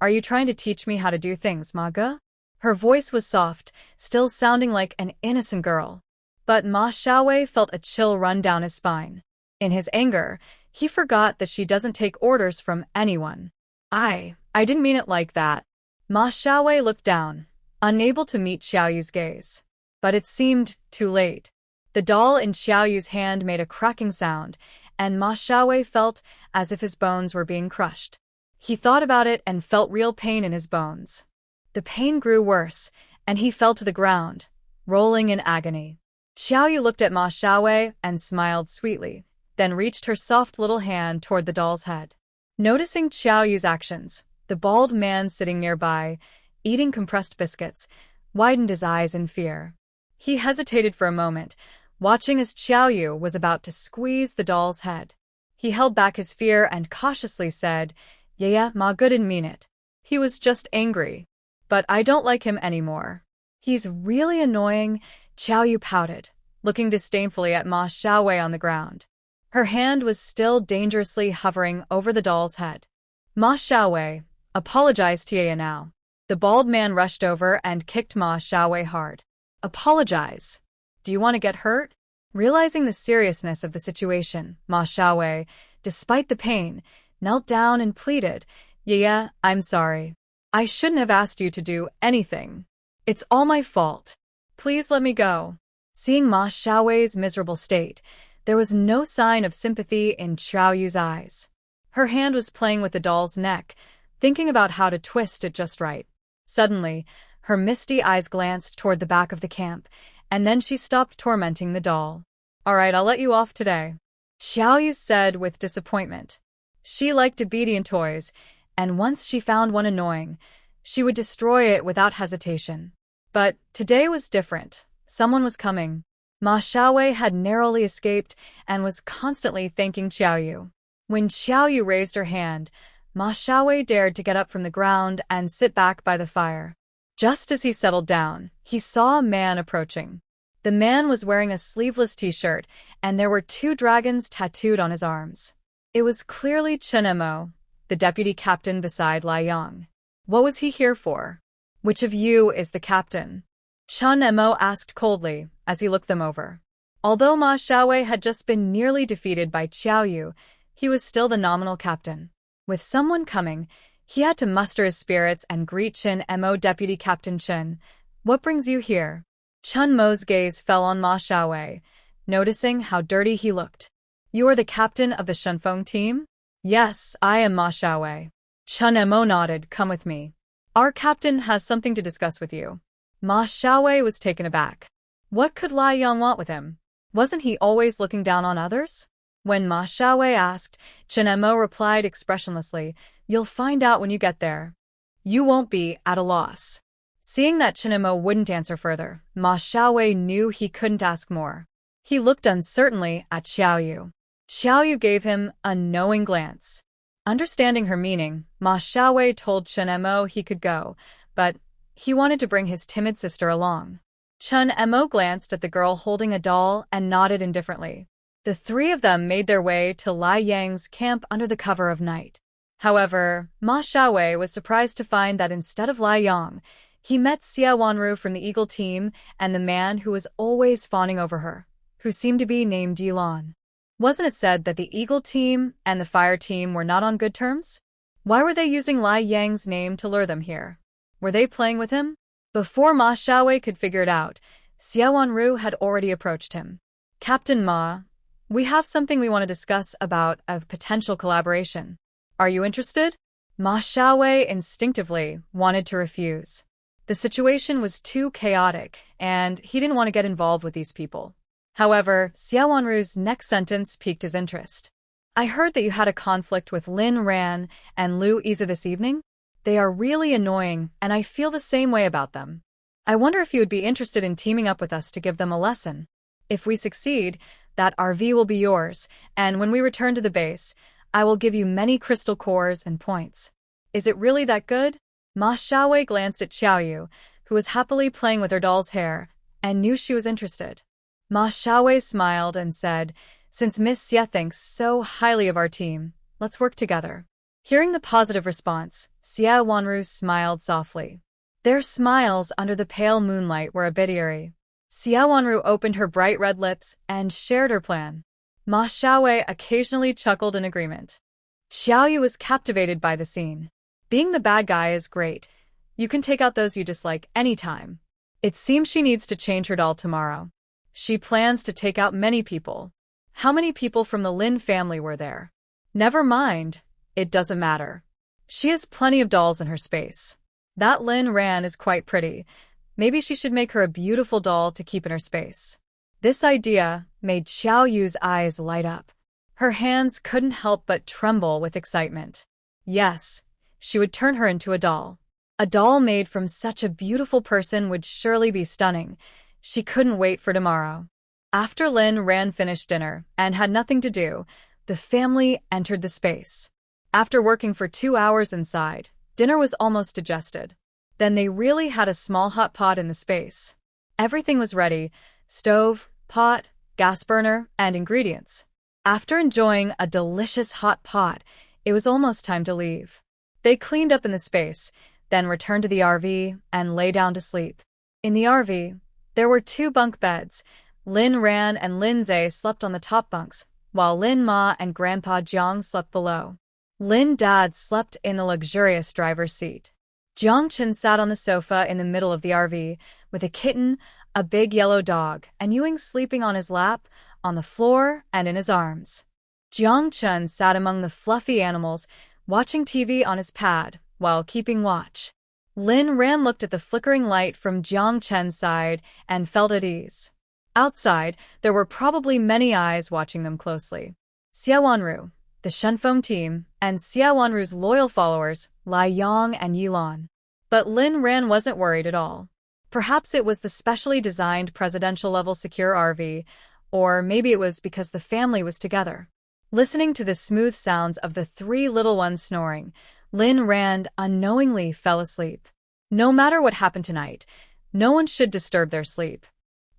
"Are you trying to teach me how to do things, Maga?" Her voice was soft, still sounding like an innocent girl. But Ma Xiaoyu felt a chill run down his spine. In his anger, he forgot that she doesn't take orders from anyone. I didn't mean it like that." Ma Xiaoyu looked down, unable to meet Xiaoyu's gaze. But it seemed too late. The doll in Xiaoyu's hand made a cracking sound, and Ma Xiaoyu felt as if his bones were being crushed. He thought about it and felt real pain in his bones. The pain grew worse, and he fell to the ground, rolling in agony. Xiaoyu looked at Ma Xiaoyu and smiled sweetly, then reached her soft little hand toward the doll's head. Noticing Xiaoyu's actions, the bald man sitting nearby, eating compressed biscuits, widened his eyes in fear. He hesitated for a moment, watching as Xiaoyu was about to squeeze the doll's head. He held back his fear and cautiously said, "Yeah, Ma didn't mean it. He was just angry. But I don't like him anymore. He's really annoying." Xiaoyu pouted, looking disdainfully at Ma Xiaoyu on the ground. Her hand was still dangerously hovering over the doll's head. "Ma Xiaoyu, apologize to Yaya now." The bald man rushed over and kicked Ma Xiaoyu hard. "Apologize? Do you want to get hurt?" Realizing the seriousness of the situation, Ma Xiaoyu, despite the pain, knelt down and pleaded, "Yaya, I'm sorry. I shouldn't have asked you to do anything. It's all my fault. Please let me go." Seeing Ma Xiaoyu's miserable state, there was no sign of sympathy in Xiaoyu's eyes. Her hand was playing with the doll's neck, thinking about how to twist it just right. Suddenly, her misty eyes glanced toward the back of the camp, and then she stopped tormenting the doll. "All right, I'll let you off today," Xiaoyu said with disappointment. She liked obedient toys, and once she found one annoying, she would destroy it without hesitation. But today was different. Someone was coming. Ma Xiaoyu had narrowly escaped and was constantly thanking Xiaoyu. When Xiaoyu raised her hand, Ma Xiaoyu dared to get up from the ground and sit back by the fire. Just as he settled down, he saw a man approaching. The man was wearing a sleeveless t-shirt, and there were 2 dragons tattooed on his arms. It was clearly Chen Mo, the deputy captain beside Liang. What was he here for? "Which of you is the captain?" Chen Mo asked coldly as he looked them over. Although Ma Xiaoyu had just been nearly defeated by Xiaoyu, he was still the nominal captain. With someone coming, he had to muster his spirits and greet Chen Mo. "Deputy Captain Chen, what brings you here?" Chen Mo's gaze fell on Ma Xiaoyu, noticing how dirty he looked. "You are the captain of the Confronting team?" "Yes, I am Ma Xiaoyu." Chen Mo nodded. "Come with me. Our captain has something to discuss with you." Ma Xiaoyu was taken aback. What could Liang want with him? Wasn't he always looking down on others? When Ma Xiaoyu asked, Chen Mo replied expressionlessly, "You'll find out when you get there. You won't be at a loss." Seeing that Chen Mo wouldn't answer further, Ma Xiaoyu knew he couldn't ask more. He looked uncertainly at Xiaoyu. Xiaoyu gave him a knowing glance. Understanding her meaning, Ma Xiaoyu told Chen Mo he could go, but he wanted to bring his timid sister along. Chen Mo glanced at the girl holding a doll and nodded indifferently. The 3 of them made their way to Liang's camp under the cover of night. However, Ma Xiaoyu was surprised to find that instead of Liang, he met Sia Wanu from the Eagle team and the man who was always fawning over her, who seemed to be named Yilon. Wasn't it said that the Eagle team and the Fire team were not on good terms? Why were they using Liang's name to lure them here? Were they playing with him? Before Ma Xiaoyu could figure it out, Sia Wanu had already approached him. "Captain Ma, we have something we want to discuss about a potential collaboration. Are you interested?" Ma Xiaoyu instinctively wanted to refuse. The situation was too chaotic, and he didn't want to get involved with these people. However, Sia Wanu's next sentence piqued his interest. I heard that you had a conflict with Rhan and Louisa this evening. They are really annoying, and I feel the same way about them. I wonder if you would be interested in teaming up with us to give them a lesson. If we succeed, that RV will be yours, and when we return to the base, I will give you many crystal cores and points. Is it really that good? Ma Xiaoyu glanced at Xiaoyu, who was happily playing with her doll's hair, and knew she was interested. Ma Xiaoyu smiled and said, "Since Miss Sia thinks so highly of our team, let's work together." Hearing the positive response, Sia Wanu smiled softly. Their smiles under the pale moonlight were a bit eerie. Sia Wanu opened her bright red lips and shared her plan. Ma Xiaoyu occasionally chuckled in agreement. Xiaoyu was captivated by the scene. Being the bad guy is great. You can take out those you dislike anytime. It seems she needs to change her doll tomorrow. She plans to take out many people. How many people from the Lin family were there? Never mind. It doesn't matter. She has plenty of dolls in her space. That Rhan is quite pretty. Maybe she should make her a beautiful doll to keep in her space. This idea made Xiaoyu's eyes light up. Her hands couldn't help but tremble with excitement. Yes, she would turn her into a doll. A doll made from such a beautiful person would surely be stunning. She couldn't wait for tomorrow. After Rhan finished dinner and had nothing to do, the family entered the space. After working for 2 hours inside, dinner was almost digested. Then they really had a small hot pot in the space. Everything was ready: stove, pot, gas burner, and ingredients. After enjoying a delicious hot pot, it was almost time to leave. They cleaned up in the space, then returned to the RV and lay down to sleep. In the RV, there were 2 bunk beds. Rhan and Zhe slept on the top bunks, while Ma and Grandpa Jiang slept below. Dad slept in the luxurious driver's seat. Jiangchen sat on the sofa in the middle of the RV, with a kitten, a big yellow dog, and Yuing sleeping on his lap, on the floor, and in his arms. Jiangchen sat among the fluffy animals, watching TV on his pad, while keeping watch. Rhan looked at the flickering light from Jiangchen's side and felt at ease. Outside, there were probably many eyes watching them closely. Sia Wanu, the Shenfeng team, and Sia Wanu's loyal followers, Liang and Yilon. But Rhan wasn't worried at all. Perhaps it was the specially designed presidential-level secure RV, or maybe it was because the family was together. Listening to the smooth sounds of the 3 little ones snoring, Rhan unknowingly fell asleep. No matter what happened tonight, no one should disturb their sleep.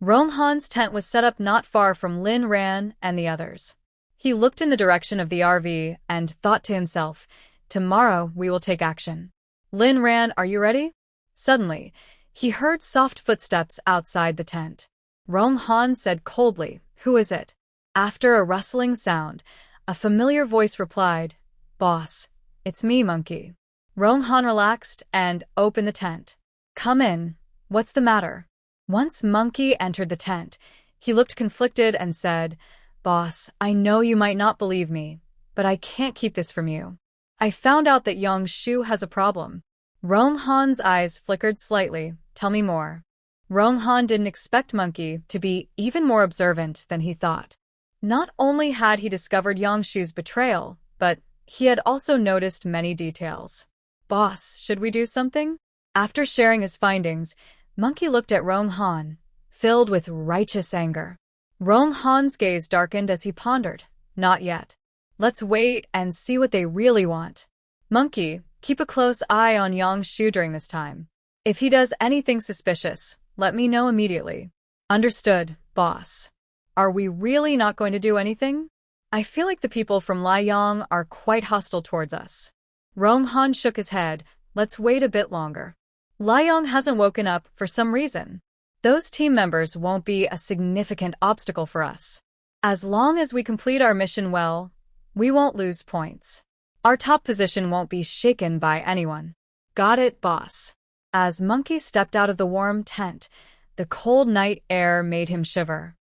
Rong Han's tent was set up not far from Rhan and the others. He looked in the direction of the RV and thought to himself, "Tomorrow we will take action." "Rhan, are you ready?" Suddenly, he heard soft footsteps outside the tent. Rong Han said coldly, "Who is it?" After a rustling sound, a familiar voice replied, "Boss, it's me, Monkey." Rong Han relaxed and opened the tent. "Come in. What's the matter?" Once Monkey entered the tent, he looked conflicted and said, "Boss, I know you might not believe me, but I can't keep this from you. I found out that Xiaoxue has a problem." Rong Han's eyes flickered slightly. "Tell me more." Rong Han didn't expect Monkey to be even more observant than he thought. Not only had he discovered Xiaoxue's betrayal, but he had also noticed many details. "Boss, should we do something?" After sharing his findings, Monkey looked at Rong Han, filled with righteous anger. Rong Han's gaze darkened as he pondered. "Not yet. Let's wait and see what they really want. Monkey, keep a close eye on Xiaoxue during this time. If he does anything suspicious, let me know immediately." "Understood, boss." "Are we really not going to do anything? I feel like the people from Liang are quite hostile towards us." Rong Han shook his head. "Let's wait a bit longer. Liang hasn't woken up for some reason. Those team members won't be a significant obstacle for us. As long as we complete our mission well, we won't lose points. Our top position won't be shaken by anyone." "Got it, boss." As Monkey stepped out of the warm tent, the cold night air made him shiver.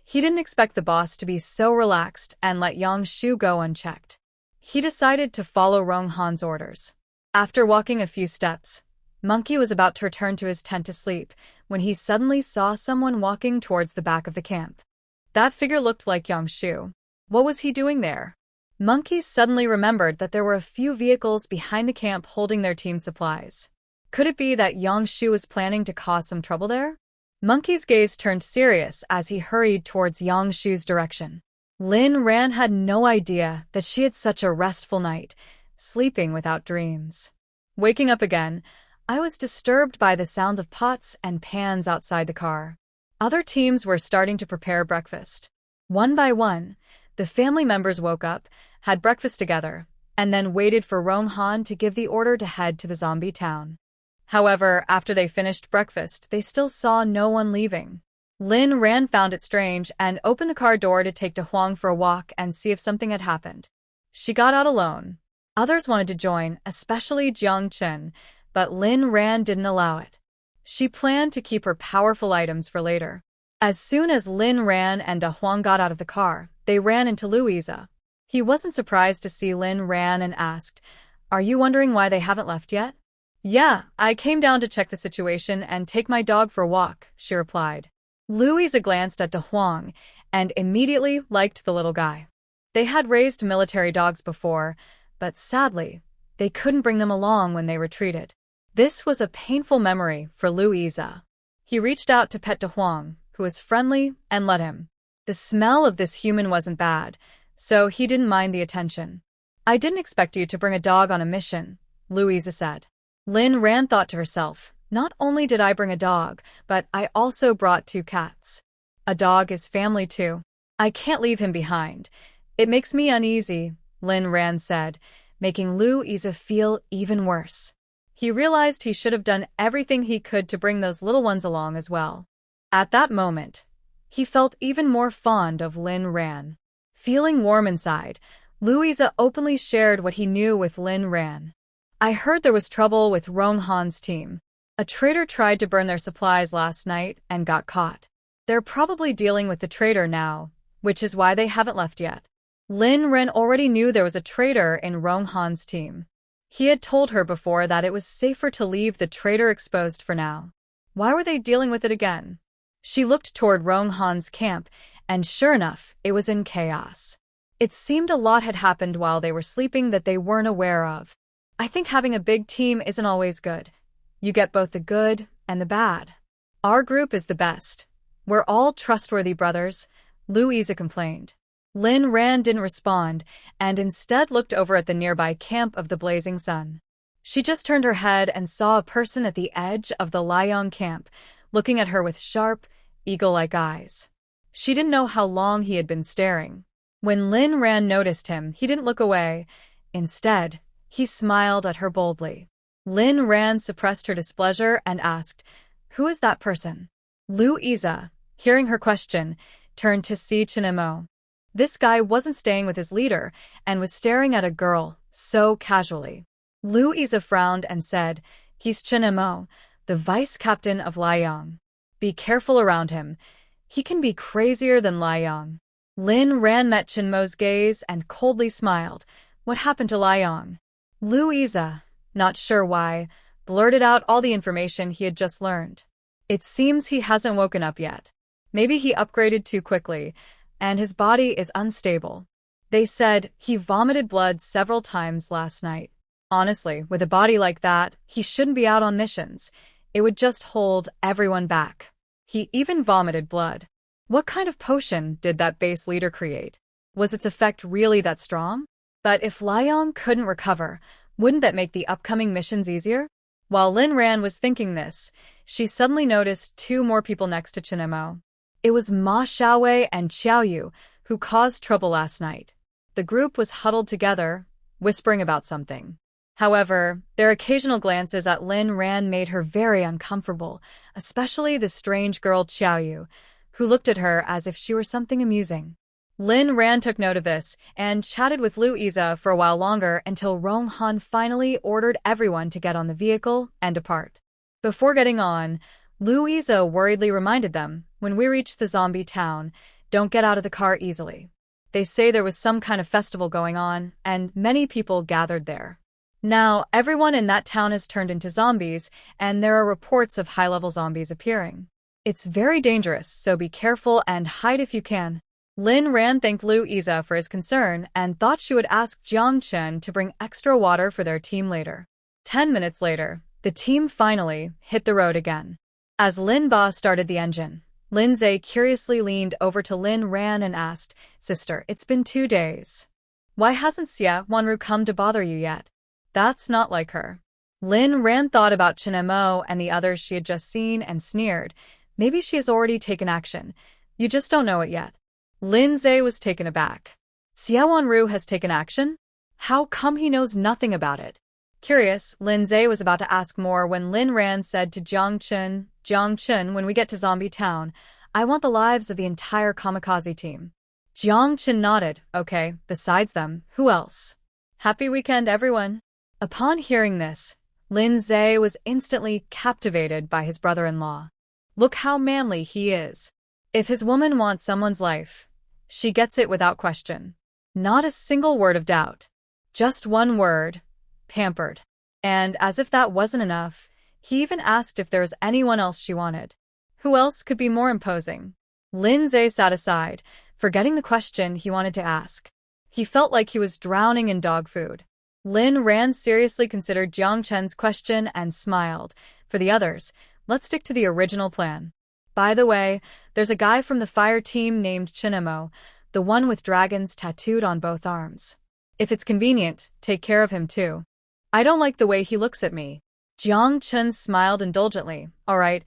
He didn't expect the boss to be so relaxed and let Xiaoxue go unchecked. He decided to follow Rong Han's orders. After walking a few steps, Monkey was about to return to his tent to sleep when he suddenly saw someone walking towards the back of the camp. That figure looked like Xiaoxue. What was he doing there? Monkeys suddenly remembered that there were a few vehicles behind the camp holding their team supplies. Could it be that Xiaoxue was planning to cause some trouble there? Monkey's gaze turned serious as he hurried towards Xiaoxue's direction. Rhan had no idea that she had such a restful night, sleeping without dreams. Waking up again, I was disturbed by the sounds of pots and pans outside the car. Other teams were starting to prepare breakfast. One by one, the family members woke up, had breakfast together, and then waited for Rong Han to give the order to head to the zombie town. However, after they finished breakfast, they still saw no one leaving. Rhan found it strange and opened the car door to take Huang for a walk and see if something had happened. She got out alone. Others wanted to join, especially Jiang Chen, but Rhan didn't allow it. She planned to keep her powerful items for later. As soon as Rhan and Huang got out of the car, they ran into Louisa. He wasn't surprised to see Rhan and asked, "Are you wondering why they haven't left yet?" "Yeah, I came down to check the situation and take my dog for a walk," she replied. Louisa glanced at Huang and immediately liked the little guy. They had raised military dogs before, but sadly, they couldn't bring them along when they retreated. This was a painful memory for Louisa. He reached out to pet Huang, who was friendly, and let him. The smell of this human wasn't bad, so he didn't mind the attention. "I didn't expect you to bring a dog on a mission," Louisa said. Rhan thought to herself, "Not only did I bring a dog, but I also brought 2 cats. A dog is family too. I can't leave him behind. It makes me uneasy," Rhan said, making Louisa feel even worse. He realized he should have done everything he could to bring those little ones along as well. At that moment, he felt even more fond of Rhan. Feeling warm inside, Louisa openly shared what he knew with Rhan. "I heard there was trouble with Rong Han's team. A traitor tried to burn their supplies last night and got caught. They're probably dealing with the traitor now, which is why they haven't left yet." Rhan already knew there was a traitor in Rong Han's team. He had told her before that it was safer to leave the traitor exposed for now. Why were they dealing with it again? She looked toward Rong Han's camp, and sure enough, it was in chaos. It seemed a lot had happened while they were sleeping that they weren't aware of. "I think having a big team isn't always good. You get both the good and the bad. Our group is the best. We're all trustworthy brothers," Louisa complained. Rhan didn't respond, and instead looked over at the nearby camp of the Blazing Sun. She just turned her head and saw a person at the edge of the Liang camp, looking at her with sharp, eagle-like eyes. She didn't know how long he had been staring. When Rhan noticed him, he didn't look away. Instead, he smiled at her boldly. Rhan suppressed her displeasure and asked, "Who is that person?" Louisa, hearing her question, turned to Sia Chonga. This guy wasn't staying with his leader and was staring at a girl so casually. Louisa frowned and said, "He's Chonga, the vice captain of Liang. Be careful around him. He can be crazier than Liang." Rhan met Chonga's gaze and coldly smiled. "What happened to Liang?" Louisa, not sure why, blurted out all the information he had just learned. "It seems he hasn't woken up yet. Maybe he upgraded too quickly, and his body is unstable. They said he vomited blood several times last night. Honestly, with a body like that, he shouldn't be out on missions. It would just hold everyone back. He even vomited blood. What kind of potion did that base leader create? Was its effect really that strong? But if Liang couldn't recover, wouldn't that make the upcoming missions easier?" While Rhan was thinking this, she suddenly noticed 2 more people next to Chonga. It was Ma Xiaowei and Xiaoyu, who caused trouble last night. The group was huddled together, whispering about something. However, their occasional glances at Rhan made her very uncomfortable, especially the strange girl Xiaoyu, who looked at her as if she were something amusing. Rhan took note of this and chatted with Louisa for a while longer until Rong Han finally ordered everyone to get on the vehicle and depart. Before getting on, Louisa worriedly reminded them, "When we reach the zombie town, don't get out of the car easily. They say there was some kind of festival going on, and many people gathered there. Now, everyone in that town has turned into zombies, and there are reports of high-level zombies appearing. It's very dangerous, so be careful and hide if you can." Rhan thanked Louisa for his concern and thought she would ask Jiang Chen to bring extra water for their team later. 10 minutes later, the team finally hit the road again. As Lin Ba started the engine, Lin Zhe curiously leaned over to Rhan and asked, "Sister, it's been 2 days. Why hasn't Sia Wanu come to bother you yet?" That's not like her. Rhan thought about Chen Mo and the others she had just seen and sneered. Maybe she has already taken action. You just don't know it yet. Lin Zhe was taken aback. Sia Wanu has taken action? How come he knows nothing about it? Curious, Lin Zhe was about to ask more when Rhan said to Jiang Chen, when we get to Zombie Town, I want the lives of the entire kamikaze team. Jiang Chen nodded. Okay, besides them, who else? Happy weekend, everyone. Upon hearing this, Lin Zhe was instantly captivated by his brother-in-law. Look how manly he is. If his woman wants someone's life, she gets it without question. Not a single word of doubt. Just one word. Pampered. And as if that wasn't enough, he even asked if there was anyone else she wanted. Who else could be more imposing? Lin Zhe sat aside, forgetting the question he wanted to ask. He felt like he was drowning in dog food. Rhan seriously considered Jiang Chen's question and smiled. For the others, let's stick to the original plan. By the way, there's a guy from the fire team named Chen Mo, the one with dragons tattooed on both arms. If it's convenient, take care of him too. I don't like the way he looks at me. Jiang Chen smiled indulgently. All right,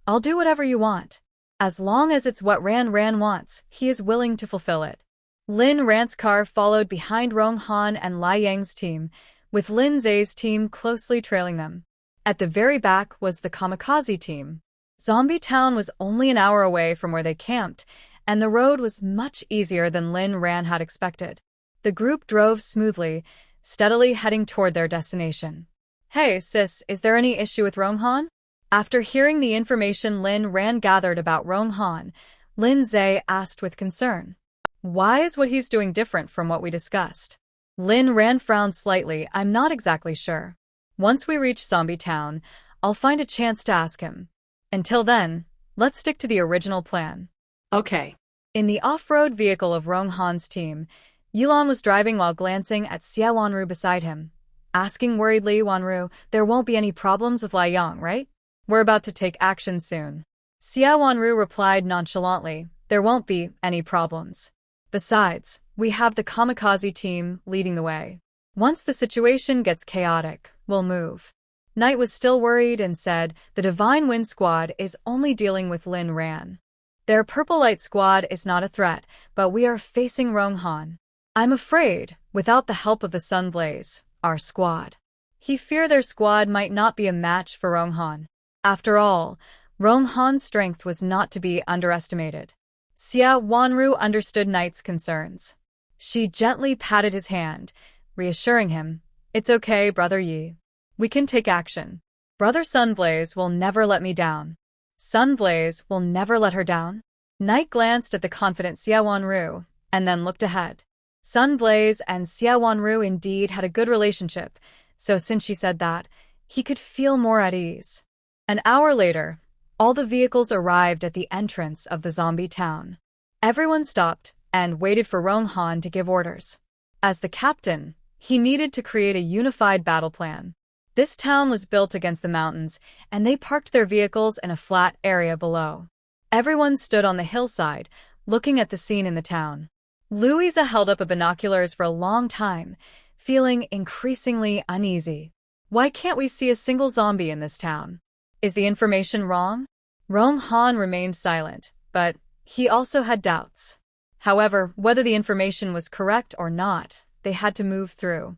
I'll do whatever you want. As long as it's what Rhan wants, he is willing to fulfill it. Rhan's car followed behind Rong Han and Lai Yang's team, with Lin Zhe's team closely trailing them. At the very back was the kamikaze team. Zombie Town was only an hour away from where they camped, and the road was much easier than Rhan had expected. The group drove smoothly, steadily heading toward their destination. Hey, sis, is there any issue with Rong Han? After hearing the information Rhan gathered about Rong Han, Lin Zhe asked with concern. Why is what he's doing different from what we discussed? Rhan frowned slightly. I'm not exactly sure. Once we reach Zombie Town, I'll find a chance to ask him. Until then, let's stick to the original plan. Okay. In the off-road vehicle of Rong Han's team, Yilon was driving while glancing at Sia Wanu beside him, asking worriedly, Wanu, there won't be any problems with Liang, right? We're about to take action soon. Sia Wanu replied nonchalantly, there won't be any problems. Besides, we have the kamikaze team leading the way. Once the situation gets chaotic, we'll move. Knight was still worried and said, the Divine Wind Squad is only dealing with Rhan. Their Purple Light Squad is not a threat, but we are facing Rong Han. I'm afraid, without the help of the Sun Blaze, our squad. He feared their squad might not be a match for Rong Han. After all, Rong Han's strength was not to be underestimated. Sia Wanu understood Knight's concerns. She gently patted his hand, reassuring him, it's okay, Brother Yi. We can take action. Brother Sunblaze will never let me down. Sunblaze will never let her down? Knight glanced at the confident Sia Wanu, and then looked ahead. Sunblaze and Sia Wanu indeed had a good relationship, so since she said that, he could feel more at ease. An hour later, all the vehicles arrived at the entrance of the zombie town. Everyone stopped and waited for Rong Han to give orders. As the captain, he needed to create a unified battle plan. This town was built against the mountains, and they parked their vehicles in a flat area below. Everyone stood on the hillside, looking at the scene in the town. Louisa held up binoculars for a long time, feeling increasingly uneasy. Why can't we see a single zombie in this town? Is the information wrong? Rong Han remained silent, but he also had doubts. However, whether the information was correct or not, they had to move through.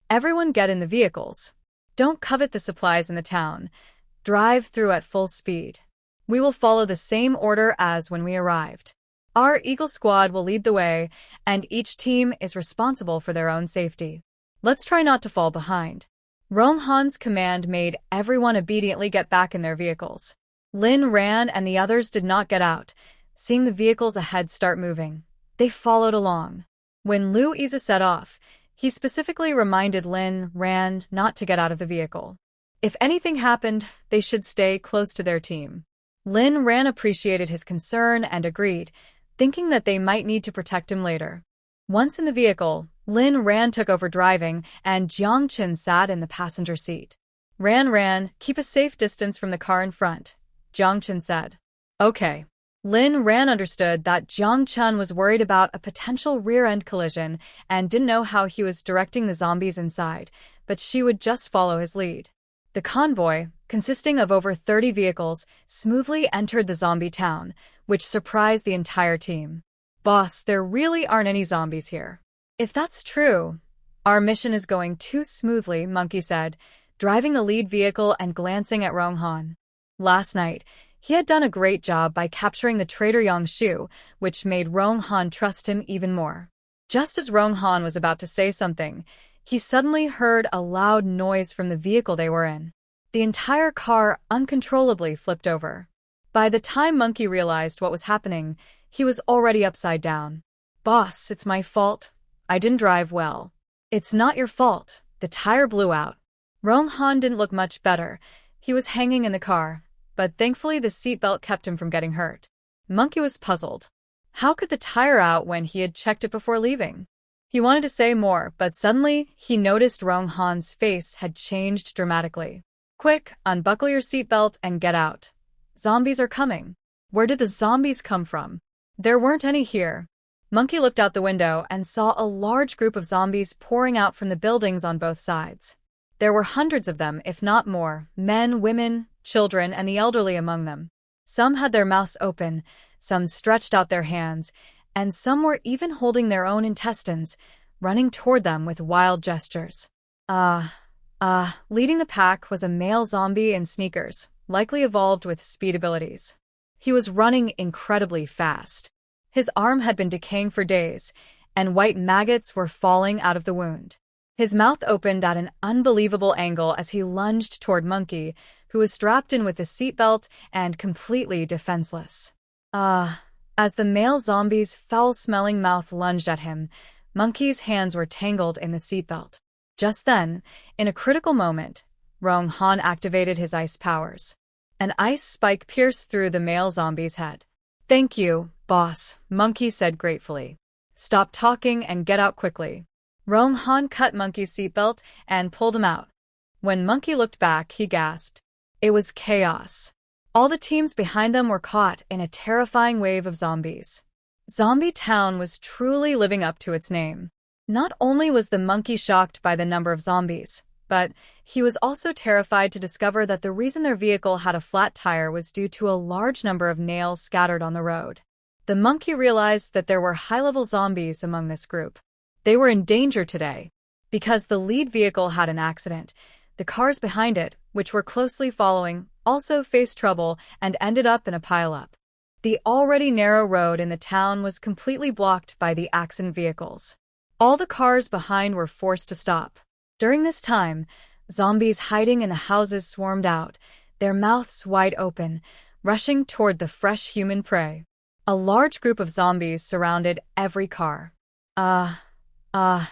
Everyone get in the vehicles. Don't covet the supplies in the town. Drive through at full speed. We will follow the same order as when we arrived. Our Eagle Squad will lead the way, and each team is responsible for their own safety. Let's try not to fall behind. Rong Han's command made everyone obediently get back in their vehicles. Rhan and the others did not get out, seeing the vehicles ahead start moving. They followed along. When Louisa set off, he specifically reminded Rhan not to get out of the vehicle. If anything happened, they should stay close to their team. Rhan appreciated his concern and agreed. thinking that they might need to protect him later. Once in the vehicle, Rhan took over driving and Jiang Chen sat in the passenger seat. Rhan, keep a safe distance from the car in front, Jiang Chen said. Okay. Rhan understood that Jiang Chen was worried about a potential rear-end collision and didn't know how he was directing the zombies inside, but she would just follow his lead. The convoy, consisting of over 30 vehicles, smoothly entered the zombie town, which surprised the entire team. Boss, there really aren't any zombies here. If that's true, our mission is going too smoothly, Monkey said, driving the lead vehicle and glancing at Rong Han. Last night, he had done a great job by capturing the traitor Xiaoxue, which made Rong Han trust him even more. Just as Rong Han was about to say something, he suddenly heard a loud noise from the vehicle they were in. The entire car uncontrollably flipped over. By the time Monkey realized what was happening, he was already upside down. Boss, it's my fault. I didn't drive well. It's not your fault. The tire blew out. Rong Han didn't look much better. He was hanging in the car, but thankfully the seatbelt kept him from getting hurt. Monkey was puzzled. How could the tire out when he had checked it before leaving? He wanted to say more, but suddenly he noticed Rong Han's face had changed dramatically. Quick, unbuckle your seatbelt and get out. Zombies are coming. Where did the zombies come from? There weren't any here. Monkey looked out the window and saw a large group of zombies pouring out from the buildings on both sides. There were hundreds of them, if not more, men, women, children, and the elderly among them. Some had their mouths open, some stretched out their hands, and some were even holding their own intestines, running toward them with wild gestures. Leading the pack was a male zombie in sneakers, likely evolved with speed abilities. He was running incredibly fast. His arm had been decaying for days, and white maggots were falling out of the wound. His mouth opened at an unbelievable angle as he lunged toward Monkey, who was strapped in with a seatbelt and completely defenseless. As the male zombie's foul-smelling mouth lunged at him, Monkey's hands were tangled in the seatbelt. Just then, in a critical moment, Rong Han activated his ice powers. An ice spike pierced through the male zombie's head. Thank you, boss, Monkey said gratefully. Stop talking and get out quickly. Rong Han cut Monkey's seatbelt and pulled him out. When Monkey looked back, he gasped. It was chaos. All the teams behind them were caught in a terrifying wave of zombies. Zombie Town was truly living up to its name. Not only was the monkey shocked by the number of zombies, but he was also terrified to discover that the reason their vehicle had a flat tire was due to a large number of nails scattered on the road. The monkey realized that there were high-level zombies among this group. They were in danger today. Because the lead vehicle had an accident, the cars behind it, which were closely following, also faced trouble and ended up in a pile-up. The already narrow road in the town was completely blocked by the accident vehicles. All the cars behind were forced to stop. During this time, zombies hiding in the houses swarmed out, their mouths wide open, rushing toward the fresh human prey. A large group of zombies surrounded every car.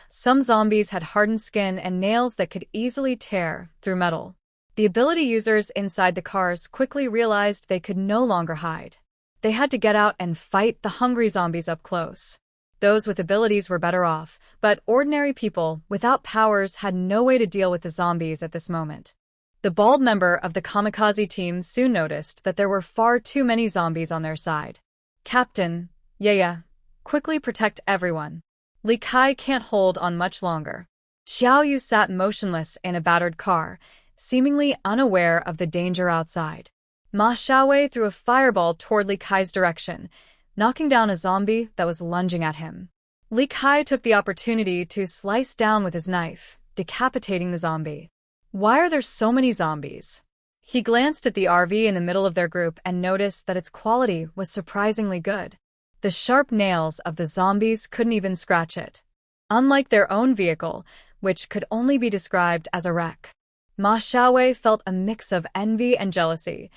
Some zombies had hardened skin and nails that could easily tear through metal. The ability users inside the cars quickly realized they could no longer hide. They had to get out and fight the hungry zombies up close. Those with abilities were better off, but ordinary people without powers had no way to deal with the zombies at this moment. The bald member of the kamikaze team soon noticed that there were far too many zombies on their side. Captain, yeah, quickly protect everyone. Li Kai can't hold on much longer. Xiaoyu sat motionless in a battered car, seemingly unaware of the danger outside. Ma Xiaowei threw a fireball toward Li Kai's direction, knocking down a zombie that was lunging at him. Li Kai took the opportunity to slice down with his knife, decapitating the zombie. Why are there so many zombies? He glanced at the RV in the middle of their group and noticed that its quality was surprisingly good. The sharp nails of the zombies couldn't even scratch it. Unlike their own vehicle, which could only be described as a wreck. Ma Xiaowei felt a mix of envy and jealousy.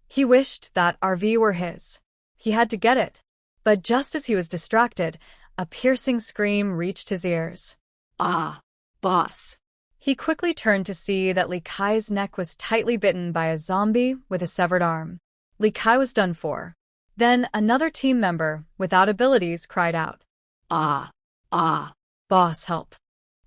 He wished that RV were his. He had to get it. But just as he was distracted, a piercing scream reached his ears. Boss. He quickly turned to see that Li Kai's neck was tightly bitten by a zombie with a severed arm. Li Kai was done for. Then another team member, without abilities, cried out, Ah, ah. "Boss, help."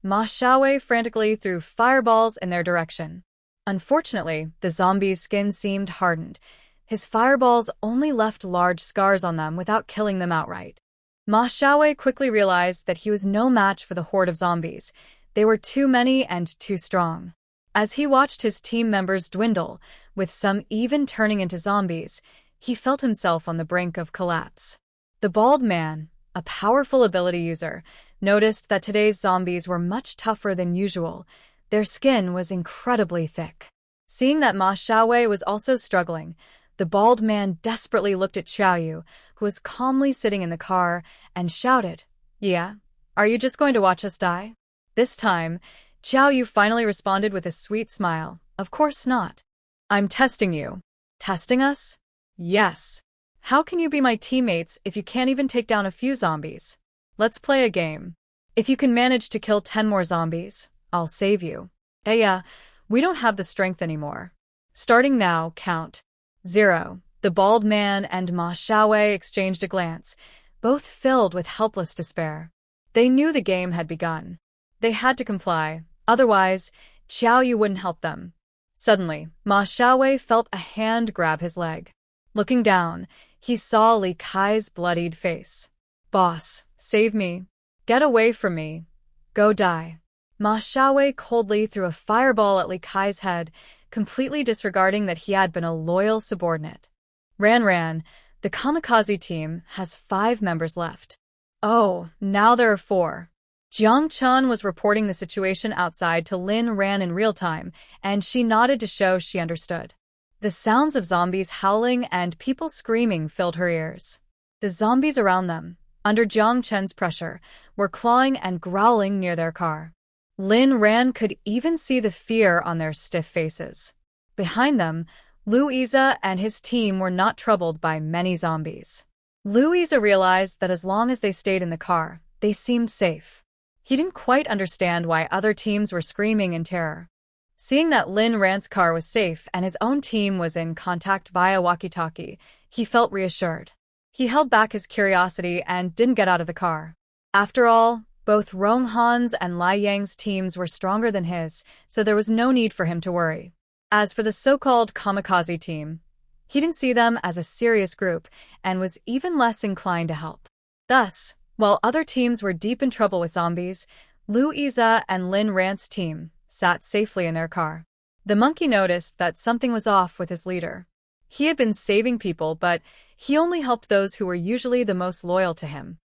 Ma Xiaoyu frantically threw fireballs in their direction. Unfortunately, the zombie's skin seemed hardened. His fireballs only left large scars on them without killing them outright. Ma Xiaoyu quickly realized that he was no match for the horde of zombies. They were too many and too strong. As he watched his team members dwindle, with some even turning into zombies, he felt himself on the brink of collapse. The bald man, a powerful ability user, noticed that today's zombies were much tougher than usual. Their skin was incredibly thick. Seeing that Ma Xiaoyu was also struggling, the bald man desperately looked at Xiaoyu, who was calmly sitting in the car, and shouted, "Yeah? Are you just going to watch us die?" This time, Xiaoyu finally responded with a sweet smile. "Of course not. I'm testing you." "Testing us?" "Yes. How can you be my teammates if you can't even take down a few zombies? Let's play a game. If you can manage to kill 10 more zombies, I'll save you." "Yeah, we don't have the strength anymore. Starting now, count 0. The bald man and Ma Xiaoyu exchanged a glance, both filled with helpless despair. They knew the game had begun. They had to comply, otherwise, Xiaoyu wouldn't help them. Suddenly, Ma Xiaoyu felt a hand grab his leg. Looking down, he saw Li Kai's bloodied face. "Boss, save me. Get away from me. Go die." Ma Xiaoyu coldly threw a fireball at Li Kai's head, completely disregarding that he had been a loyal subordinate. Rhan, the kamikaze team, has 5 members left. Oh, now there are 4. Jiang Chun was reporting the situation outside to Rhan in real time, and she nodded to show she understood. The sounds of zombies howling and people screaming filled her ears. The zombies around them, under Jiang Chun's pressure, were clawing and growling near their car. Rhan could even see the fear on their stiff faces. Behind them, Louisa and his team were not troubled by many zombies. Louisa realized that as long as they stayed in the car, they seemed safe. He didn't quite understand why other teams were screaming in terror. Seeing that Rhan's car was safe and his own team was in contact via walkie-talkie, he felt reassured. He held back his curiosity and didn't get out of the car. After all, both Rong Han's and Lai Yang's teams were stronger than his, so there was no need for him to worry. As for the so-called kamikaze team, he didn't see them as a serious group and was even less inclined to help. Thus, while other teams were deep in trouble with zombies, Louisa and Rhan's team sat safely in their car. The monkey noticed that something was off with his leader. He had been saving people, but he only helped those who were usually the most loyal to him.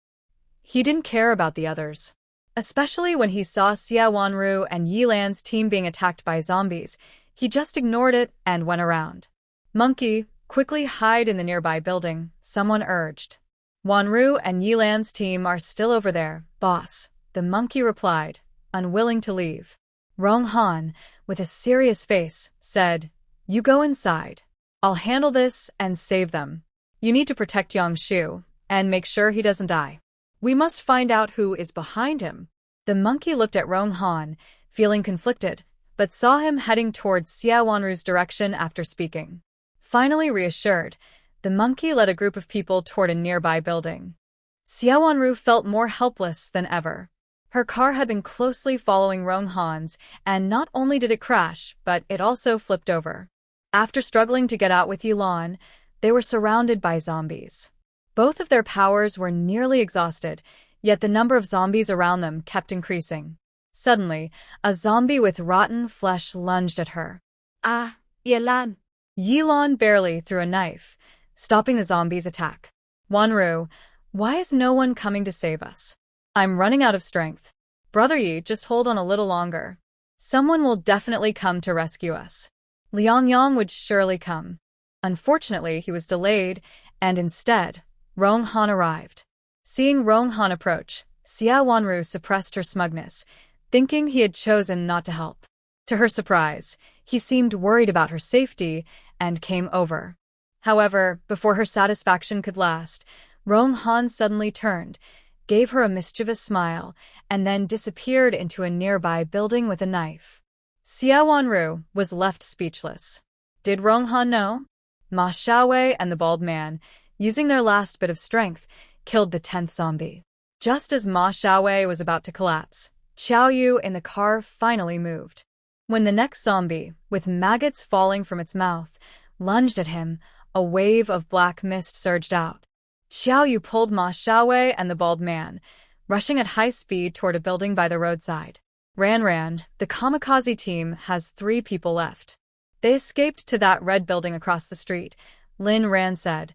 He didn't care about the others. Especially when he saw Sia Wanu and Yilon's team being attacked by zombies, he just ignored it and went around. "Monkey, quickly hide in the nearby building," someone urged. "Wanu and Yilon's team are still over there, boss," the monkey replied, unwilling to leave. Rong Han, with a serious face, said, "You go inside. I'll handle this and save them. You need to protect Xiaoxue and make sure he doesn't die. We must find out who is behind him." The monkey looked at Rong Han, feeling conflicted, but saw him heading towards Sia Wanu's direction after speaking. Finally reassured, the monkey led a group of people toward a nearby building. Sia Wanu felt more helpless than ever. Her car had been closely following Rong Han's, and not only did it crash, but it also flipped over. After struggling to get out with Yilon, they were surrounded by zombies. Both of their powers were nearly exhausted, yet the number of zombies around them kept increasing. Suddenly, a zombie with rotten flesh lunged at her. "Ah, Yilon." Yilon barely threw a knife, stopping the zombie's attack. "Wanu, why is no one coming to save us? I'm running out of strength. Brother Yi, just hold on a little longer. Someone will definitely come to rescue us. Liang would surely come." Unfortunately, he was delayed, and instead, Rong Han arrived. Seeing Rong Han approach, Sia Wanu suppressed her smugness, thinking he had chosen not to help. To her surprise, he seemed worried about her safety and came over. However, before her satisfaction could last, Rong Han suddenly turned, gave her a mischievous smile, and then disappeared into a nearby building with a knife. Sia Wanu was left speechless. Did Rong Han know? Ma Xiaoyu and the bald man, using their last bit of strength, killed the 10th zombie. Just as Ma Xiaoyu was about to collapse, Xiaoyu in the car finally moved. When the next zombie, with maggots falling from its mouth, lunged at him, a wave of black mist surged out. Xiaoyu pulled Ma Xiaoyu and the bald man, rushing at high speed toward a building by the roadside. Rhan, the kamikaze team has 3 people left. They escaped to that red building across the street, Rhan said,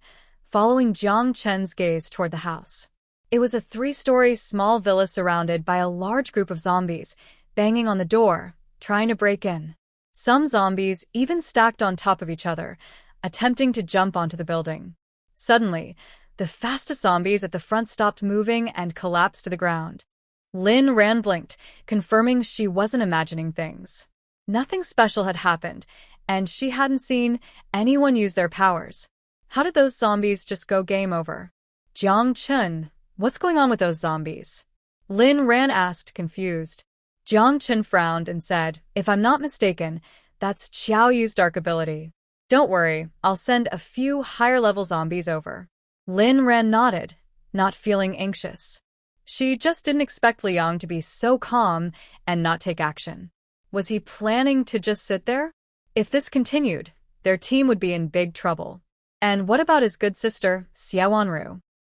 following Jiang Chen's gaze toward the house. It was a 3-story small villa surrounded by a large group of zombies, banging on the door, trying to break in. Some zombies even stacked on top of each other, attempting to jump onto the building. Suddenly, the fastest zombies at the front stopped moving and collapsed to the ground. Rhan blinked, confirming she wasn't imagining things. Nothing special had happened, and she hadn't seen anyone use their powers. How did those zombies just go game over? Jiang Chen, what's going on with those zombies? Rhan asked, confused. Jiang Chen frowned and said, if I'm not mistaken, that's Xiaoyu's dark ability. Don't worry, I'll send a few higher-level zombies over. Rhan nodded, not feeling anxious. She just didn't expect Liang to be so calm and not take action. Was he planning to just sit there? If this continued, their team would be in big trouble. And what about his good sister, Sia Wanu?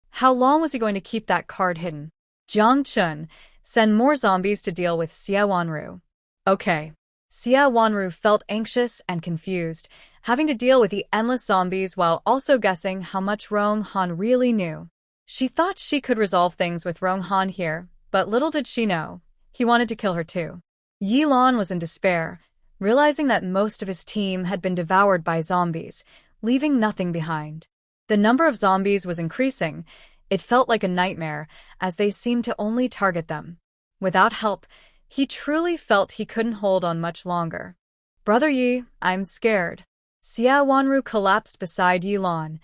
How long was he going to keep that card hidden? Jiang Chen, send more zombies to deal with Sia Wanu. Okay. Sia Wanu felt anxious and confused, having to deal with the endless zombies while also guessing how much Rong Han really knew. She thought she could resolve things with Rong Han here, but little did she know, he wanted to kill her too. Yilon was in despair, realizing that most of his team had been devoured by zombies, leaving nothing behind. The number of zombies was increasing. It felt like a nightmare, as they seemed to only target them. Without help, he truly felt he couldn't hold on much longer. Brother Yi, I'm scared. Sia Wanu collapsed beside Yilon,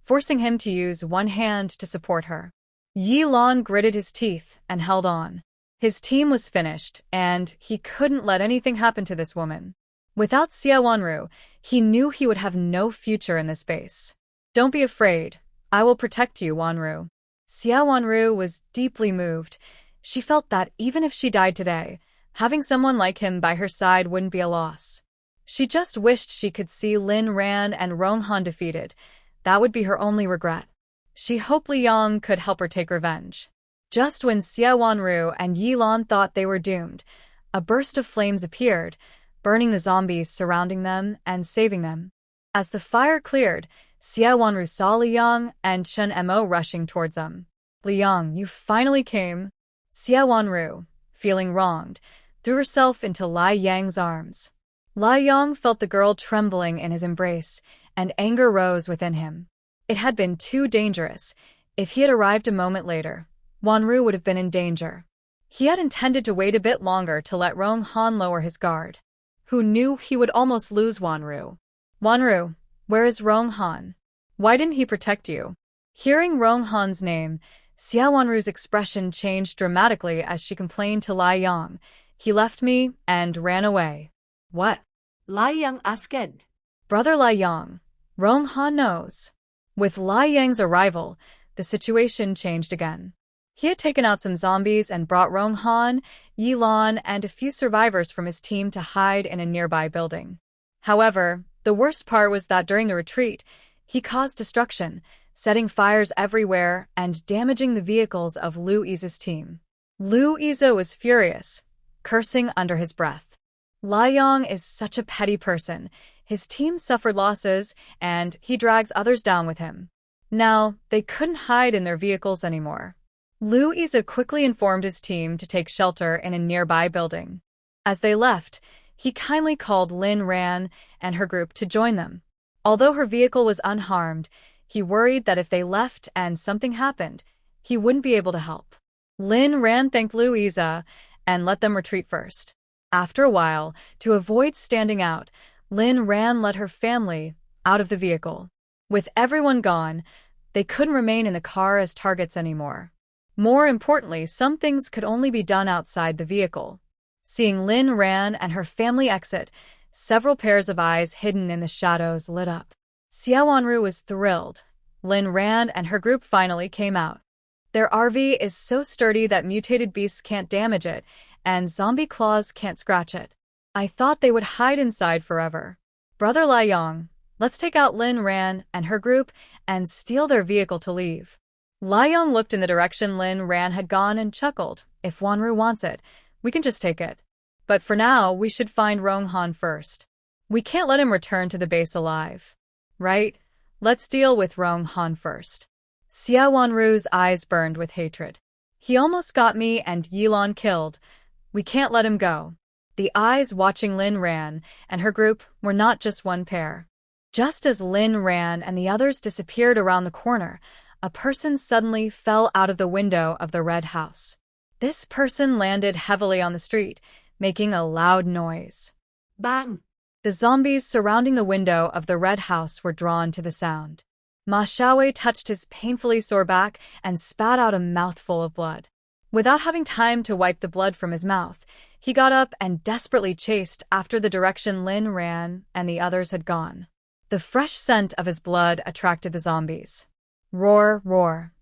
forcing him to use one hand to support her. Yilon gritted his teeth and held on. His team was finished, and he couldn't let anything happen to this woman. Without Sia Wanu, he knew he would have no future in this space. Don't be afraid. I will protect you, Wanu. Sia Wanu was deeply moved. She felt that even if she died today, having someone like him by her side wouldn't be a loss. She just wished she could see Rhan and Rong Han defeated. That would be her only regret. She hoped Liang could help her take revenge. Just when Sia Wanu and Yilon thought they were doomed, a burst of flames appeared, burning the zombies surrounding them and saving them. As the fire cleared, Sia Wanu saw Liang and Chen Mo rushing towards them. Liang, you finally came. Sia Wanu, feeling wronged, threw herself into Lai Yang's arms. Lai Yang felt the girl trembling in his embrace, and anger rose within him. It had been too dangerous. If he had arrived a moment later, Wanu would have been in danger. He had intended to wait a bit longer to let Rong Han lower his guard. Who knew he would almost lose Wanu? Wanu, where is Rong Han? Why didn't he protect you? Hearing Rong Han's name, Sia Wanu's expression changed dramatically as she complained to Lai Yang. He left me and ran away. What? Lai Yang asked. Brother Lai Yang, Rong Han knows. With Lai Yang's arrival, the situation changed again. He had taken out some zombies and brought Rong Han, Yilon, and a few survivors from his team to hide in a nearby building. However, the worst part was that during the retreat, he caused destruction, setting fires everywhere and damaging the vehicles of Luisa's team. Luisa was furious, cursing under his breath. Lai Yang is such a petty person. His team suffered losses, and he drags others down with him. Now, they couldn't hide in their vehicles anymore. Luisa quickly informed his team to take shelter in a nearby building. As they left, he kindly called Rhan and her group to join them. Although her vehicle was unharmed, he worried that if they left and something happened, he wouldn't be able to help. Rhan thanked Louisa and let them retreat first. After a while, to avoid standing out, Rhan led her family out of the vehicle. With everyone gone, they couldn't remain in the car as targets anymore. More importantly, some things could only be done outside the vehicle. Seeing Rhan and her family exit, several pairs of eyes hidden in the shadows lit up. Sia Wanu was thrilled. Rhan and her group finally came out. Their RV is so sturdy that mutated beasts can't damage it, and zombie claws can't scratch it. I thought they would hide inside forever. Brother Liang, let's take out Rhan and her group and steal their vehicle to leave. Liang looked in the direction Rhan had gone and chuckled. If Wanru wants it, we can just take it. But for now, we should find Rong Han first. We can't let him return to the base alive. Right? Let's deal with Rong Han first. Sia Wanu's eyes burned with hatred. He almost got me and Yilon killed. We can't let him go. The eyes watching Rhan and her group were not just one pair. Just as Rhan and the others disappeared around the corner, a person suddenly fell out of the window of the red house. This person landed heavily on the street, making a loud noise. Bang! The zombies surrounding the window of the red house were drawn to the sound. Xiaoyu touched his painfully sore back and spat out a mouthful of blood. Without having time to wipe the blood from his mouth, he got up and desperately chased after the direction Rhan and the others had gone. The fresh scent of his blood attracted the zombies. Roar, roar.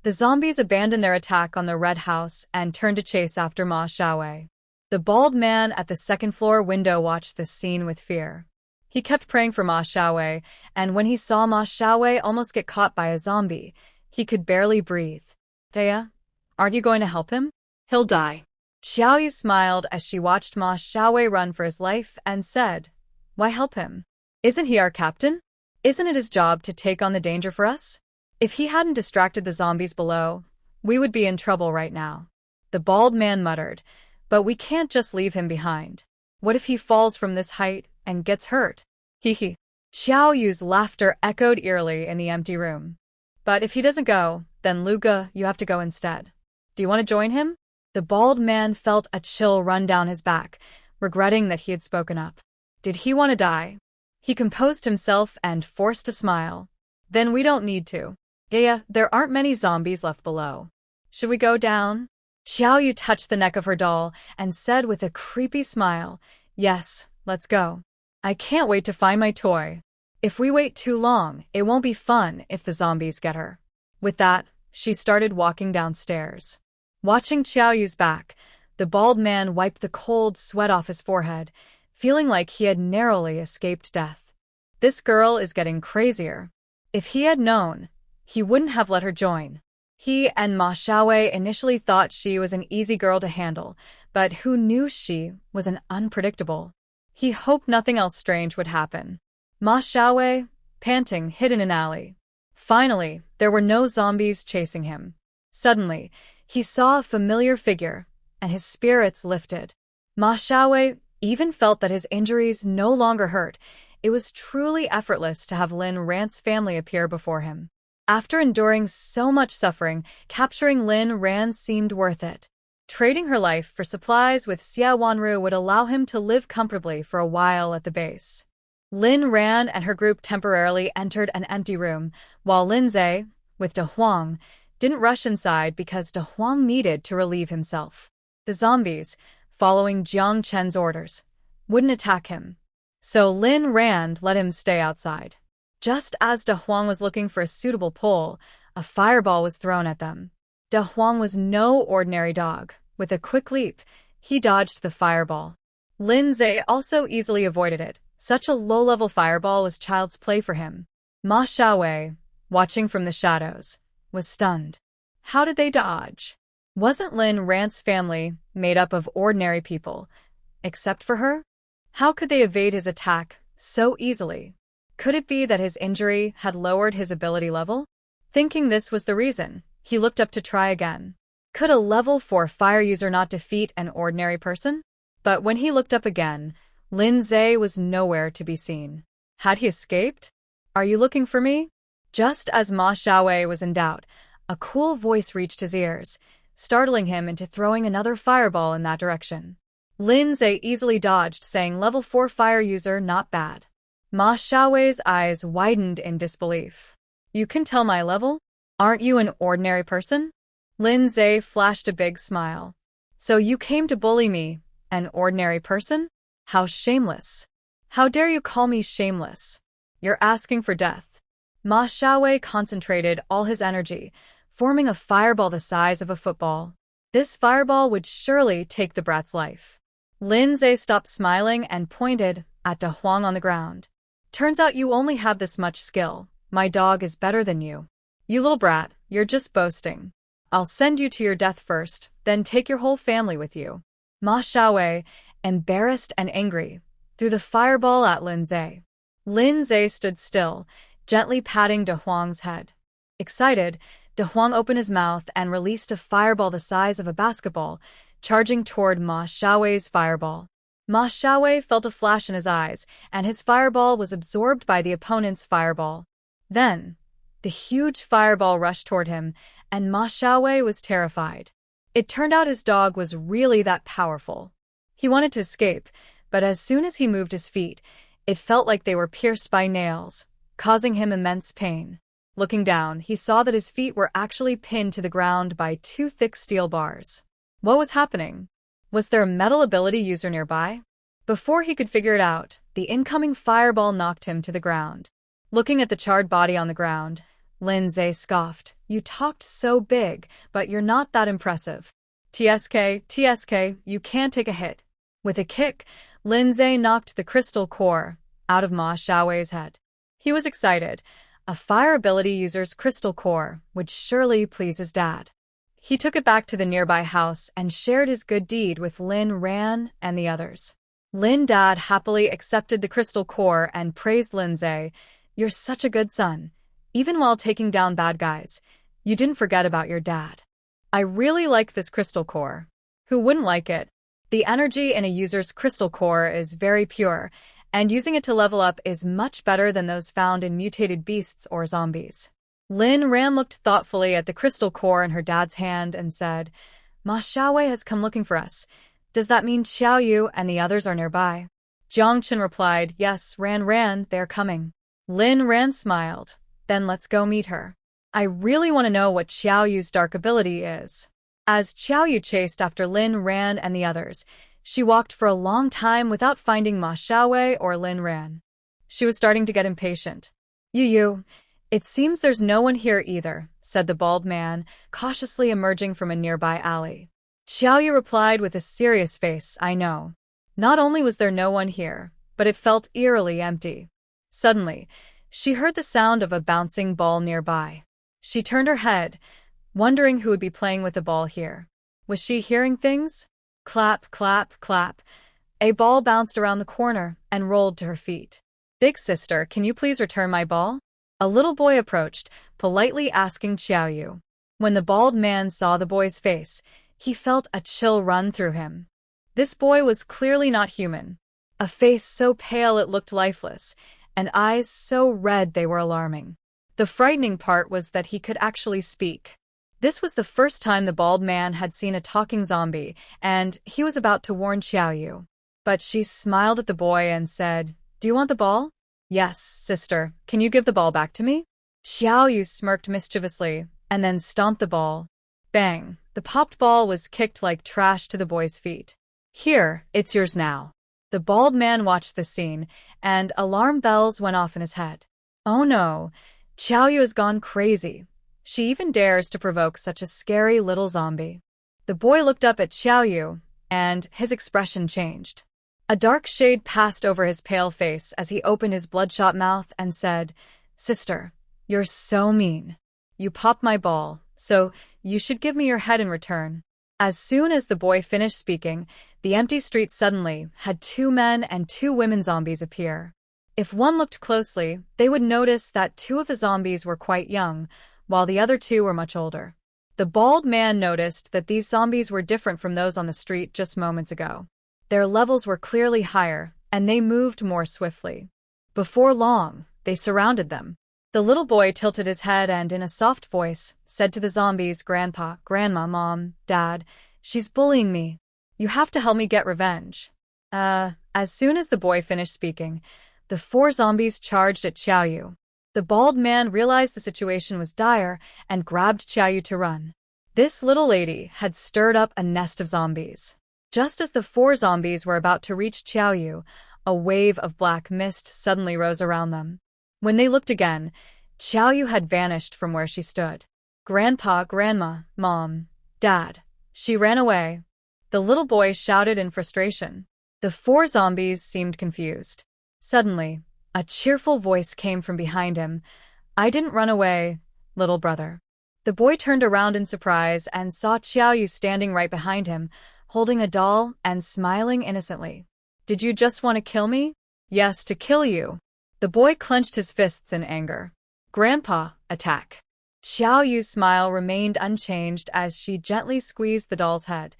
The zombies abandoned their attack on the red house and turned to chase after Xiaoyu. The bald man at the second-floor window watched this scene with fear. He kept praying for Xiaoyu, and when he saw Xiaoyu almost get caught by a zombie, he could barely breathe. Thea, aren't you going to help him? He'll die. Xiaoyu smiled as she watched Xiaoyu run for his life and said, "Why help him? Isn't he our captain? Isn't it his job to take on the danger for us? If he hadn't distracted the zombies below, we would be in trouble right now." The bald man muttered, "But we can't just leave him behind. What if he falls from this height and gets hurt?" Hee. Xiaoyu's laughter echoed eerily in the empty room. "But if he doesn't go, then Luga, you have to go instead. Do you want to join him?" The bald man felt a chill run down his back, regretting that he had spoken up. Did he want to die? He composed himself and forced a smile. "Then we don't need to. Yeah, there aren't many zombies left below. Should we go down?" Xiaoyu touched the neck of her doll and said with a creepy smile, "Yes, let's go. I can't wait to find my toy. If we wait too long, it won't be fun if the zombies get her." With that, she started walking downstairs. Watching Xiaoyu's back, the bald man wiped the cold sweat off his forehead, feeling like he had narrowly escaped death. This girl is getting crazier. If he had known, he wouldn't have let her join. He and Xiaoyu initially thought she was an easy girl to handle, but who knew she was an unpredictable. He hoped nothing else strange would happen. Xiaoyu, panting, hid in an alley. Finally, there were no zombies chasing him. Suddenly, he saw a familiar figure, and his spirits lifted. Xiaoyu even felt that his injuries no longer hurt. It was truly effortless to have Rhan's family appear before him. After enduring so much suffering, capturing Rhan seemed worth it. Trading her life for supplies with Sia Wanu would allow him to live comfortably for a while at the base. Rhan and her group temporarily entered an empty room, while Zhe, with De Huang, didn't rush inside because De Huang needed to relieve himself. The zombies, following Jiang Chen's orders, wouldn't attack him. So Rhan let him stay outside. Just as De Huang was looking for a suitable pole, a fireball was thrown at them. De Huang was no ordinary dog. With a quick leap, he dodged the fireball. Zhe also easily avoided it. Such a low-level fireball was child's play for him. Xiaoyu, watching from the shadows, was stunned. How did they dodge? Wasn't Rhan's family made up of ordinary people, except for her? How could they evade his attack so easily? Could it be that his injury had lowered his ability level? Thinking this was the reason, he looked up to try again. Could a level 4 fire user not defeat an ordinary person? But when he looked up again, Zhe was nowhere to be seen. Had he escaped? "Are you looking for me?" Just as Xiaoyu was in doubt, a cool voice reached his ears, startling him into throwing another fireball in that direction. Zhe easily dodged, saying, "Level 4 fire user, not bad." Xiaoyu's eyes widened in disbelief. "You can tell my level? Aren't you an ordinary person?" Zhe flashed a big smile. "So you came to bully me, an ordinary person? How shameless. How dare you call me shameless? You're asking for death." Ma Xiaoyu concentrated all his energy, forming a fireball the size of a football. This fireball would surely take the brat's life. Lin Zhe stopped smiling and pointed at De Huang on the ground. Turns out you only have this much skill. My dog is better than you. You little brat, you're just boasting. I'll send you to your death first, then take your whole family with you. Ma Xiaoyu, embarrassed and angry, threw the fireball at Lin Zhe. Lin Zhe stood still, gently patting De Huang's head. Excited, De Huang opened his mouth and released a fireball the size of a basketball, charging toward Ma Xiaoyu's fireball. Ma Xiaoyu felt a flash in his eyes, and his fireball was absorbed by the opponent's fireball. Then, the huge fireball rushed toward him, and Ma Xiaoyu was terrified. It turned out his dog was really that powerful. He wanted to escape, but as soon as he moved his feet, it felt like they were pierced by nails, causing him immense pain. Looking down, he saw that his feet were actually pinned to the ground by two thick steel bars. What was happening? Was there a metal ability user nearby? Before he could figure it out, the incoming fireball knocked him to the ground. Looking at the charred body on the ground, Lin Zhe scoffed. You talked so big, but you're not that impressive. TSK, you can't take a hit. With a kick, Lin Zhe knocked the crystal core out of Ma Xiaoyu's head. He was excited. A fire ability user's crystal core would surely please his dad. He took it back to the nearby house and shared his good deed with Lin Rhan and the others. Lin Dad happily accepted the crystal core and praised Lin Zhe. You're such a good son. Even while taking down bad guys, you didn't forget about your dad. I really like this crystal core. Who wouldn't like it? The energy in a user's crystal core is very pure, and using it to level up is much better than those found in mutated beasts or zombies. Lin Rhan looked thoughtfully at the crystal core in her dad's hand and said, Ma Xiaoyu has come looking for us. Does that mean Xiaoyu and the others are nearby? Jiangchen replied, Yes, Rhan, they're coming. Lin Rhan smiled. Then let's go meet her. I really want to know what Xiaoyu's dark ability is. As Xiaoyu chased after Lin Rhan and the others, she walked for a long time without finding Ma Xiaoyu or Lin Rhan. She was starting to get impatient. You, it seems there's no one here either, said the bald man, cautiously emerging from a nearby alley. Xiaoyu replied with a serious face, I know. Not only was there no one here, but it felt eerily empty. Suddenly, she heard the sound of a bouncing ball nearby. She turned her head, wondering who would be playing with the ball here. Was she hearing things? Clap, clap, clap. A ball bounced around the corner and rolled to her feet. Big sister, can you please return my ball? A little boy approached, politely asking Xiaoyu. When the bald man saw the boy's face, he felt a chill run through him. This boy was clearly not human. A face so pale it looked lifeless, and eyes so red they were alarming. The frightening part was that he could actually speak. This was the first time the bald man had seen a talking zombie, and he was about to warn Xiaoyu. But she smiled at the boy and said, Do you want the ball? Yes, sister. Can you give the ball back to me? Xiaoyu smirked mischievously, and then stomped the ball. Bang! The popped ball was kicked like trash to the boy's feet. Here, it's yours now. The bald man watched the scene, and alarm bells went off in his head. Oh no, Xiaoyu has gone crazy. She even dares to provoke such a scary little zombie. The boy looked up at Xiaoyu, and his expression changed. A dark shade passed over his pale face as he opened his bloodshot mouth and said, Sister, you're so mean. You popped my ball, so you should give me your head in return. As soon as the boy finished speaking, the empty street suddenly had 2 men and 2 women zombies appear. If one looked closely, they would notice that 2 of the zombies were quite young, while the other 2 were much older. The bald man noticed that these zombies were different from those on the street just moments ago. Their levels were clearly higher, and they moved more swiftly. Before long, they surrounded them. The little boy tilted his head and, in a soft voice, said to the zombies, Grandpa, Grandma, Mom, Dad, she's bullying me. You have to help me get revenge. As soon as the boy finished speaking, the 4 zombies charged at Xiaoyu. The bald man realized the situation was dire and grabbed Xiaoyu to run. This little lady had stirred up a nest of zombies. Just as the 4 zombies were about to reach Xiaoyu, a wave of black mist suddenly rose around them. When they looked again, Xiaoyu had vanished from where she stood. Grandpa, Grandma, Mom, Dad. She ran away. The little boy shouted in frustration. The 4 zombies seemed confused. Suddenly, a cheerful voice came from behind him. I didn't run away, little brother. The boy turned around in surprise and saw Xiaoyu standing right behind him, holding a doll and smiling innocently. Did you just want to kill me? Yes, to kill you. The boy clenched his fists in anger. Grandpa, attack. Xiaoyu's smile remained unchanged as she gently squeezed the doll's head.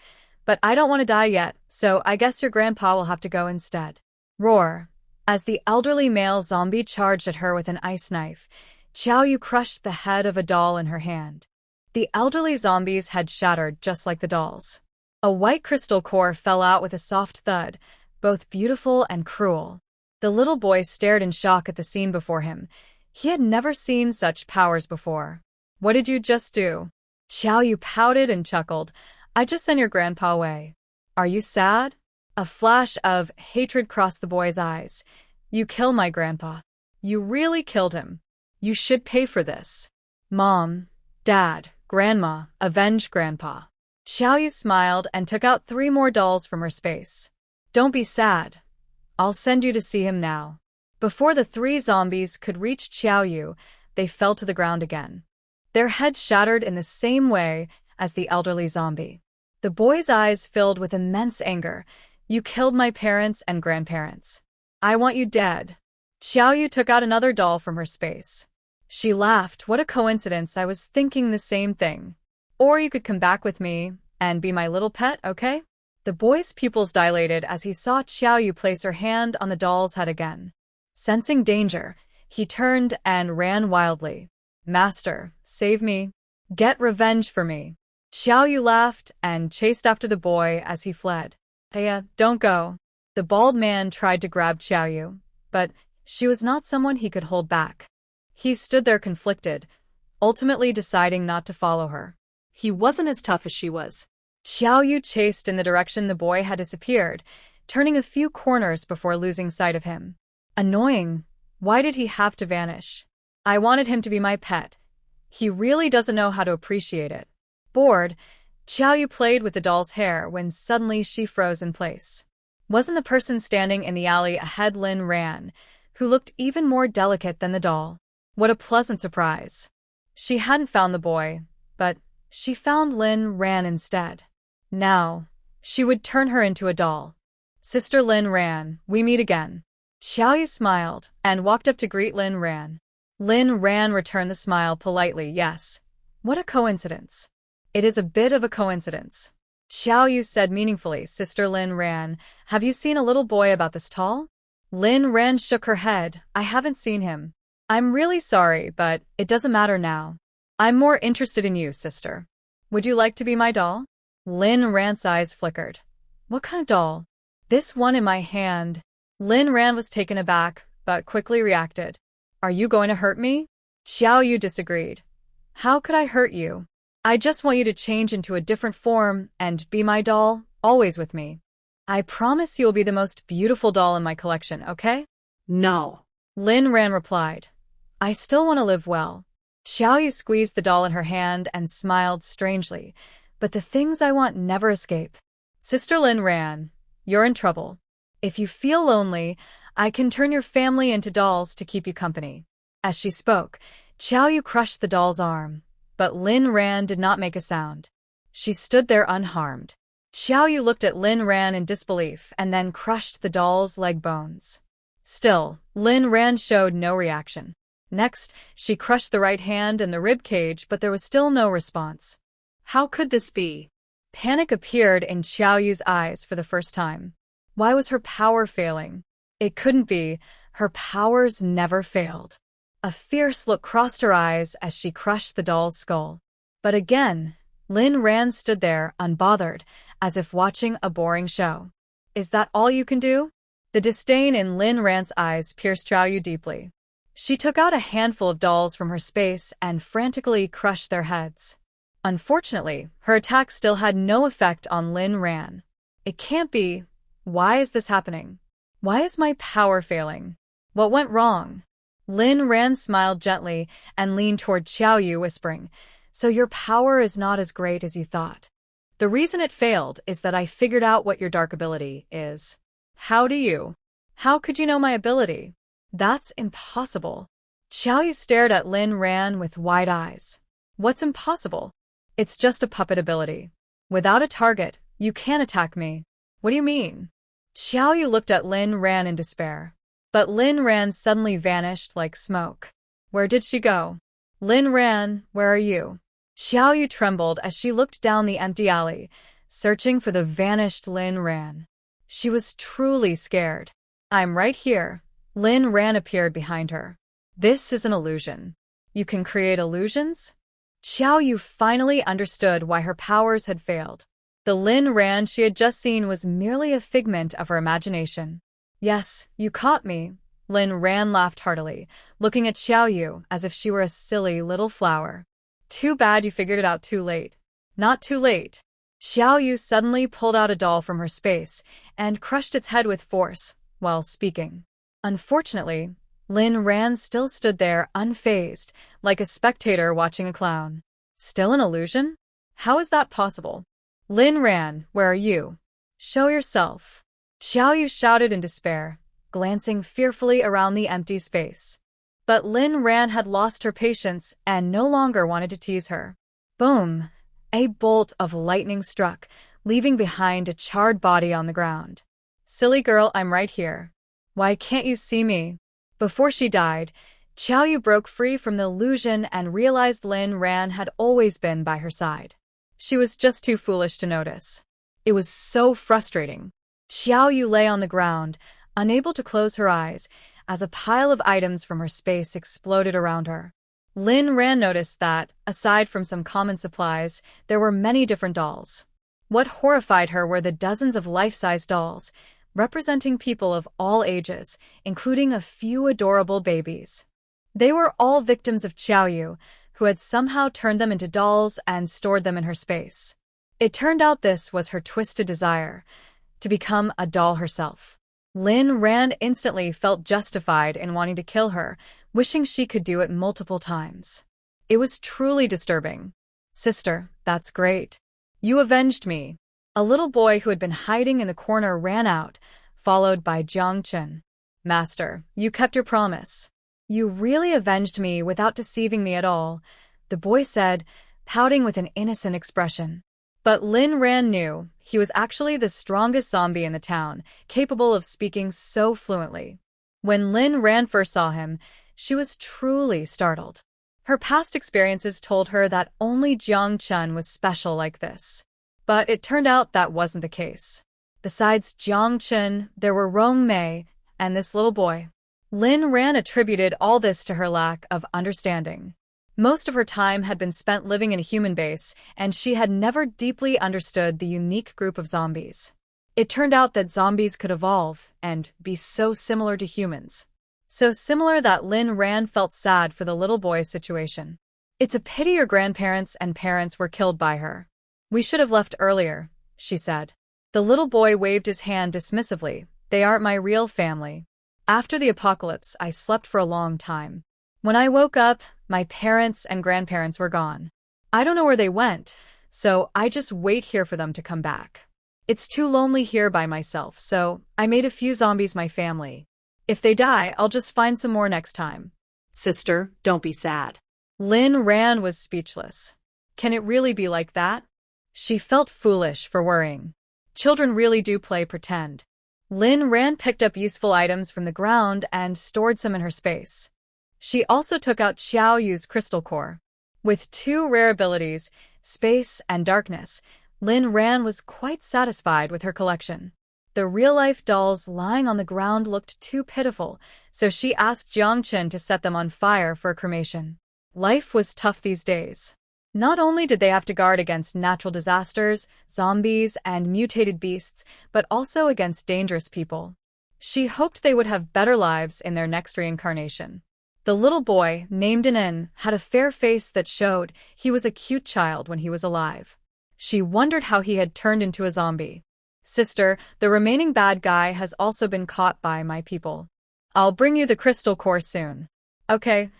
But I don't want to die yet, so I guess your grandpa will have to go instead. Roar. As the elderly male zombie charged at her with an ice knife, Xiaoyu crushed the head of a doll in her hand. The elderly zombies had shattered just like the dolls. A white crystal core fell out with a soft thud, both beautiful and cruel. The little boy stared in shock at the scene before him. He had never seen such powers before. What did you just do? Xiaoyu pouted and chuckled. I just sent your grandpa away. Are you sad? A flash of hatred crossed the boy's eyes. You killed my grandpa. You really killed him. You should pay for this. Mom, Dad, Grandma, avenge Grandpa. Xiaoyu smiled and took out 3 more dolls from her space. Don't be sad. I'll send you to see him now. Before the 3 zombies could reach Xiaoyu, they fell to the ground again. Their heads shattered in the same way as the elderly zombie. The boy's eyes filled with immense anger. You killed my parents and grandparents. I want you dead. Xiaoyu took out another doll from her space. She laughed. What a coincidence, I was thinking the same thing. Or you could come back with me and be my little pet, okay? The boy's pupils dilated as he saw Xiaoyu place her hand on the doll's head again. Sensing danger, he turned and ran wildly. Master, save me. Get revenge for me. Xiaoyu laughed and chased after the boy as he fled. Hey, don't go. The bald man tried to grab Xiaoyu, but she was not someone he could hold back. He stood there conflicted, ultimately deciding not to follow her. He wasn't as tough as she was. Xiaoyu chased in the direction the boy had disappeared, turning a few corners before losing sight of him. Annoying. Why did he have to vanish? I wanted him to be my pet. He really doesn't know how to appreciate it. Bored, Xiaoyu played with the doll's hair when suddenly she froze in place. Wasn't the person standing in the alley ahead Rhan, who looked even more delicate than the doll? What a pleasant surprise. She hadn't found the boy, but she found Rhan instead. Now, she would turn her into a doll. Sister Rhan, we meet again. Xiaoyu smiled and walked up to greet Rhan. Rhan returned the smile politely. Yes. What a coincidence. It is a bit of a coincidence. Xiaoyu said meaningfully. Sister Rhan, have you seen a little boy about this tall? Rhan shook her head. I haven't seen him. I'm really sorry, but it doesn't matter now. I'm more interested in you, sister. Would you like to be my doll? Rhan's eyes flickered. What kind of doll? This one in my hand. Rhan was taken aback, but quickly reacted. Are you going to hurt me? Xiaoyu disagreed. How could I hurt you? I just want you to change into a different form and be my doll, always with me. I promise you'll be the most beautiful doll in my collection, okay? No. Rhan replied. I still want to live well. Xiaoyu squeezed the doll in her hand and smiled strangely, but the things I want never escape. Sister Rhan, you're in trouble. If you feel lonely, I can turn your family into dolls to keep you company. As she spoke, Xiaoyu crushed the doll's arm, but Rhan did not make a sound. She stood there unharmed. Xiaoyu looked at Rhan in disbelief and then crushed the doll's leg bones. Still, Rhan showed no reaction. Next, she crushed the right hand and the rib cage, but there was still no response. How could this be? Panic appeared in Xiaoyu's eyes for the first time. Why was her power failing? It couldn't be. Her powers never failed. A fierce look crossed her eyes as she crushed the doll's skull. But again, Rhan stood there, unbothered, as if watching a boring show. Is that all you can do? The disdain in Rhan's eyes pierced Xiaoyu deeply. She took out a handful of dolls from her space and frantically crushed their heads. Unfortunately, her attack still had no effect on Rhan. It can't be. Why is this happening? Why is my power failing? What went wrong? Rhan smiled gently and leaned toward Xiaoyu, whispering, "So your power is not as great as you thought. The reason it failed is that I figured out what your dark ability is." "How do you? How could you know my ability?" "That's impossible." Xiaoyu stared at Rhan with wide eyes. "What's impossible?" "It's just a puppet ability. Without a target, you can't attack me." "What do you mean?" Xiaoyu looked at Rhan in despair. But Rhan suddenly vanished like smoke. Where did she go? Rhan, where are you? Xiaoyu trembled as she looked down the empty alley, searching for the vanished Rhan. She was truly scared. "I'm right here." Rhan appeared behind her. "This is an illusion. You can create illusions?" Xiaoyu finally understood why her powers had failed. The Rhan she had just seen was merely a figment of her imagination. "Yes, you caught me." Rhan laughed heartily, looking at Xiaoyu as if she were a silly little flower. "Too bad you figured it out too late." "Not too late." Xiaoyu suddenly pulled out a doll from her space and crushed its head with force while speaking. Unfortunately, Rhan still stood there unfazed, like a spectator watching a clown. "Still an illusion? How is that possible?" "Rhan, where are you? Show yourself." Xiaoyu shouted in despair, glancing fearfully around the empty space. But Rhan had lost her patience and no longer wanted to tease her. Boom! A bolt of lightning struck, leaving behind a charred body on the ground. "Silly girl, I'm right here. Why can't you see me?" Before she died, Xiaoyu broke free from the illusion and realized Rhan had always been by her side. She was just too foolish to notice. It was so frustrating. Xiaoyu lay on the ground, unable to close her eyes, as a pile of items from her space exploded around her. Rhan noticed that, aside from some common supplies, there were many different dolls. What horrified her were the dozens of life-size dolls, representing people of all ages, including a few adorable babies. They were all victims of Xiaoyu, who had somehow turned them into dolls and stored them in her space. It turned out this was her twisted desire, to become a doll herself. Rhan instantly felt justified in wanting to kill her, wishing she could do it multiple times. It was truly disturbing. "Sister, that's great. You avenged me." A little boy who had been hiding in the corner ran out, followed by Chen. "Master, you kept your promise. You really avenged me without deceiving me at all," the boy said, pouting with an innocent expression. But Rhan knew he was actually the strongest zombie in the town, capable of speaking so fluently. When Rhan first saw him, she was truly startled. Her past experiences told her that only Chen was special like this. But it turned out that wasn't the case. Besides Chen, there were Rong Mei and this little boy. Rhan attributed all this to her lack of understanding. Most of her time had been spent living in a human base, and she had never deeply understood the unique group of zombies. It turned out that zombies could evolve and be so similar to humans. So similar that Rhan felt sad for the little boy's situation. "It's a pity your grandparents and parents were killed by her. We should have left earlier," she said. The little boy waved his hand dismissively. "They aren't my real family. After the apocalypse, I slept for a long time. When I woke up, my parents and grandparents were gone. I don't know where they went, so I just wait here for them to come back. It's too lonely here by myself, so I made a few zombies my family. If they die, I'll just find some more next time." "Sister, don't be sad." Rhan was speechless. Can it really be like that? She felt foolish for worrying. Children really do play pretend. Rhan picked up useful items from the ground and stored some in her space. She also took out Xiaoyu's crystal core. With two rare abilities, space and darkness, Rhan was quite satisfied with her collection. The real-life dolls lying on the ground looked too pitiful, so she asked Chen to set them on fire for cremation. Life was tough these days. Not only did they have to guard against natural disasters, zombies, and mutated beasts, but also against dangerous people. She hoped they would have better lives in their next reincarnation. The little boy, named Anin, had a fair face that showed he was a cute child when he was alive. She wondered how he had turned into a zombie. "Sister, the remaining bad guy has also been caught by my people. I'll bring you the crystal core soon." Okay,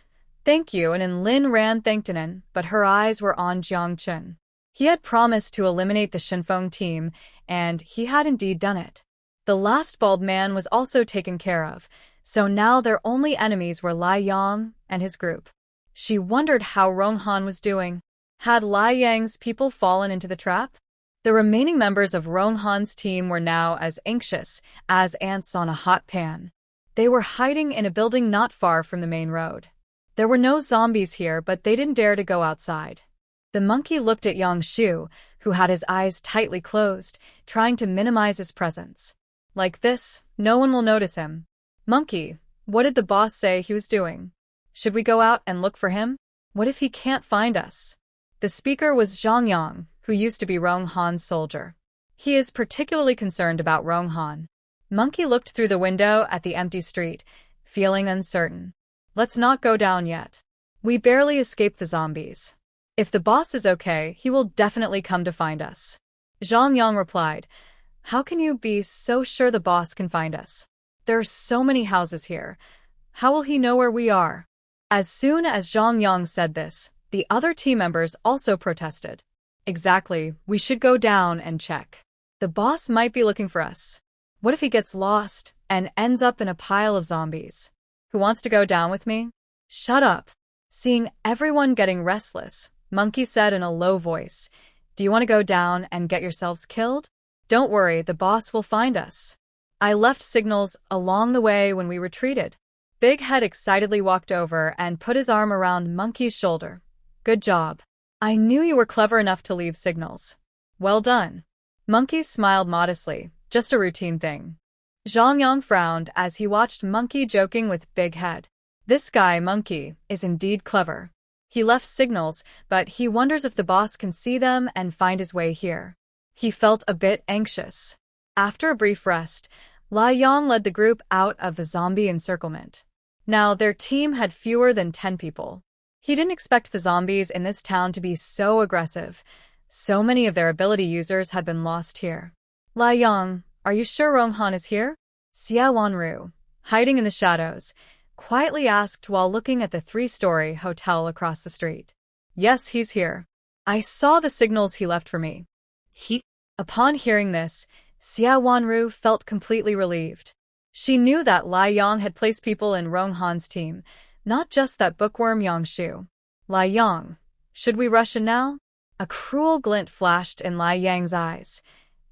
thank you, and Lin Ran thanked Anin, but her eyes were on Jiang Chun. He had promised to eliminate the Shinfeng team, and he had indeed done it. The last bald man was also taken care of, so now their only enemies were Lai Yang and his group. She wondered how Rong Han was doing. Had Lai Yang's people fallen into the trap? The remaining members of Rong Han's team were now as anxious as ants on a hot pan. They were hiding in a building not far from the main road. There were no zombies here, but they didn't dare to go outside. The monkey looked at Xiaoxue, who had his eyes tightly closed, trying to minimize his presence. Like this, no one will notice him. Monkey, what did the boss say he was doing? Should we go out and look for him? What if he can't find us? The speaker was Zhang Yang, who used to be Rong Han's soldier. He is particularly concerned about Rong Han. Monkey looked through the window at the empty street, feeling uncertain. Let's not go down yet. We barely escaped the zombies. If the boss is okay, he will definitely come to find us. Zhang Yang replied, how can you be so sure the boss can find us? There are so many houses here. How will he know where we are? As soon as Zhang Yang said this, the other team members also protested. Exactly, we should go down and check. The boss might be looking for us. What if he gets lost and ends up in a pile of zombies? Who wants to go down with me? Shut up. Seeing everyone getting restless, Monkey said in a low voice, do you want to go down and get yourselves killed? Don't worry, the boss will find us. I left signals along the way when we retreated. Big Head excitedly walked over and put his arm around Monkey's shoulder. Good job. I knew you were clever enough to leave signals. Well done. Monkey smiled modestly, just a routine thing. Zhang Yang frowned as he watched Monkey joking with Big Head. This guy, Monkey, is indeed clever. He left signals, but he wonders if the boss can see them and find his way here. He felt a bit anxious. After a brief rest, Lai Yang led the group out of the zombie encirclement. Now, their team had fewer than 10 people. He didn't expect the zombies in this town to be so aggressive. So many of their ability users had been lost here. Lai Yang, are you sure Rong Han is here? Sia Wanu, hiding in the shadows, quietly asked while looking at the 3-story hotel across the street. Yes, he's here. I saw the signals he left for me. Upon hearing this, Sia Wanu felt completely relieved. She knew that Lai Yang had placed people in Rong Han's team, not just that bookworm Xiaoxue. Lai Yang, should we rush in now? A cruel glint flashed in Lai Yang's eyes.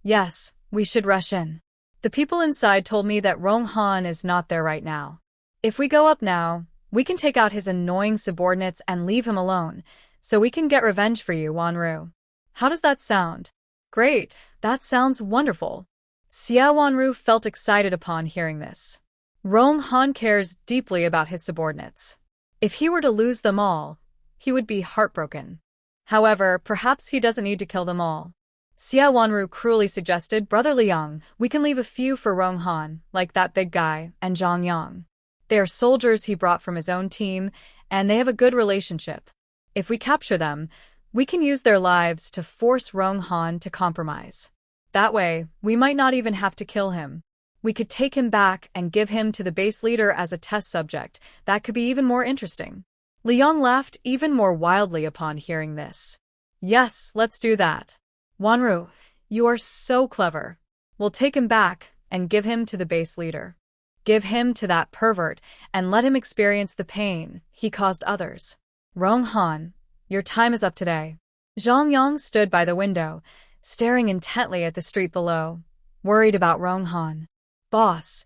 Yes, we should rush in. The people inside told me that Rong Han is not there right now. If we go up now, we can take out his annoying subordinates and leave him alone, so we can get revenge for you, Wanru. How does that sound? Great, that sounds wonderful. Sia Wanu felt excited upon hearing this. Rong Han cares deeply about his subordinates. If he were to lose them all, he would be heartbroken. However, perhaps he doesn't need to kill them all. Sia Wanu cruelly suggested, Brother Liang, we can leave a few for Rong Han, like that big guy, and Zhang Yang. They are soldiers he brought from his own team, and they have a good relationship. If we capture them, we can use their lives to force Rong Han to compromise. That way, we might not even have to kill him. We could take him back and give him to the base leader as a test subject. That could be even more interesting. Liang laughed even more wildly upon hearing this. Yes, let's do that. Wanru, you are so clever. We'll take him back and give him to the base leader. Give him to that pervert and let him experience the pain he caused others. Rong Han, your time is up today. Zhang Yang stood by the window, staring intently at the street below, worried about Rong Han. Boss,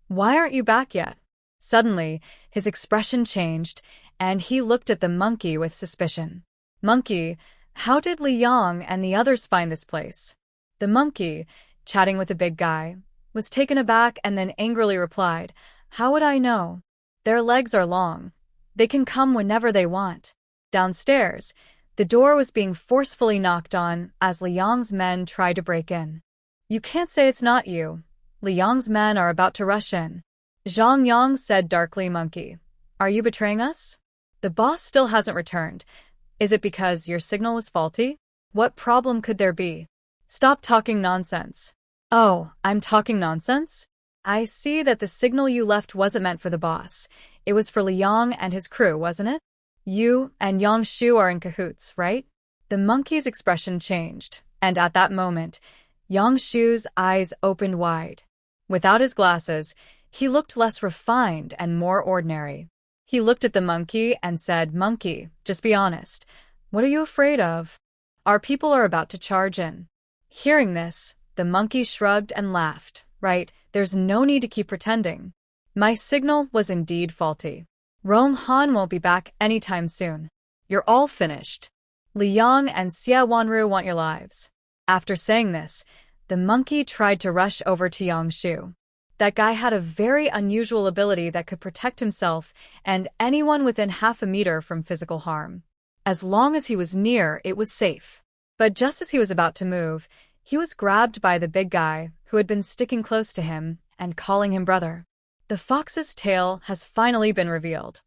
why aren't you back yet? Suddenly, his expression changed, and he looked at the monkey with suspicion. Monkey, how did Liang and the others find this place? The monkey, chatting with the big guy, was taken aback and then angrily replied, How would I know? Their legs are long. They can come whenever they want. Downstairs, the door was being forcefully knocked on as Liang's men tried to break in. You can't say it's not you. Liang's men are about to rush in. Zhang Yang said darkly, Monkey, are you betraying us? The boss still hasn't returned. Is it because your signal was faulty? What problem could there be? Stop talking nonsense. Oh, I'm talking nonsense? I see that the signal you left wasn't meant for the boss. It was for Liang and his crew, wasn't it? You and Xiaoxue are in cahoots, right? The monkey's expression changed, and at that moment, Xiaoxue's eyes opened wide. Without his glasses, he looked less refined and more ordinary. He looked at the monkey and said, "Monkey, just be honest. What are you afraid of? Our people are about to charge in." Hearing this, the monkey shrugged and laughed. "Right, there's no need to keep pretending. My signal was indeed faulty. Rong Han won't be back anytime soon. You're all finished. Liang and Sia Wanu want your lives." After saying this, the monkey tried to rush over to Xiaoxue. That guy had a very unusual ability that could protect himself and anyone within half a meter from physical harm. As long as he was near, it was safe. But just as he was about to move, he was grabbed by the big guy who had been sticking close to him and calling him brother. The fox's tail has finally been revealed.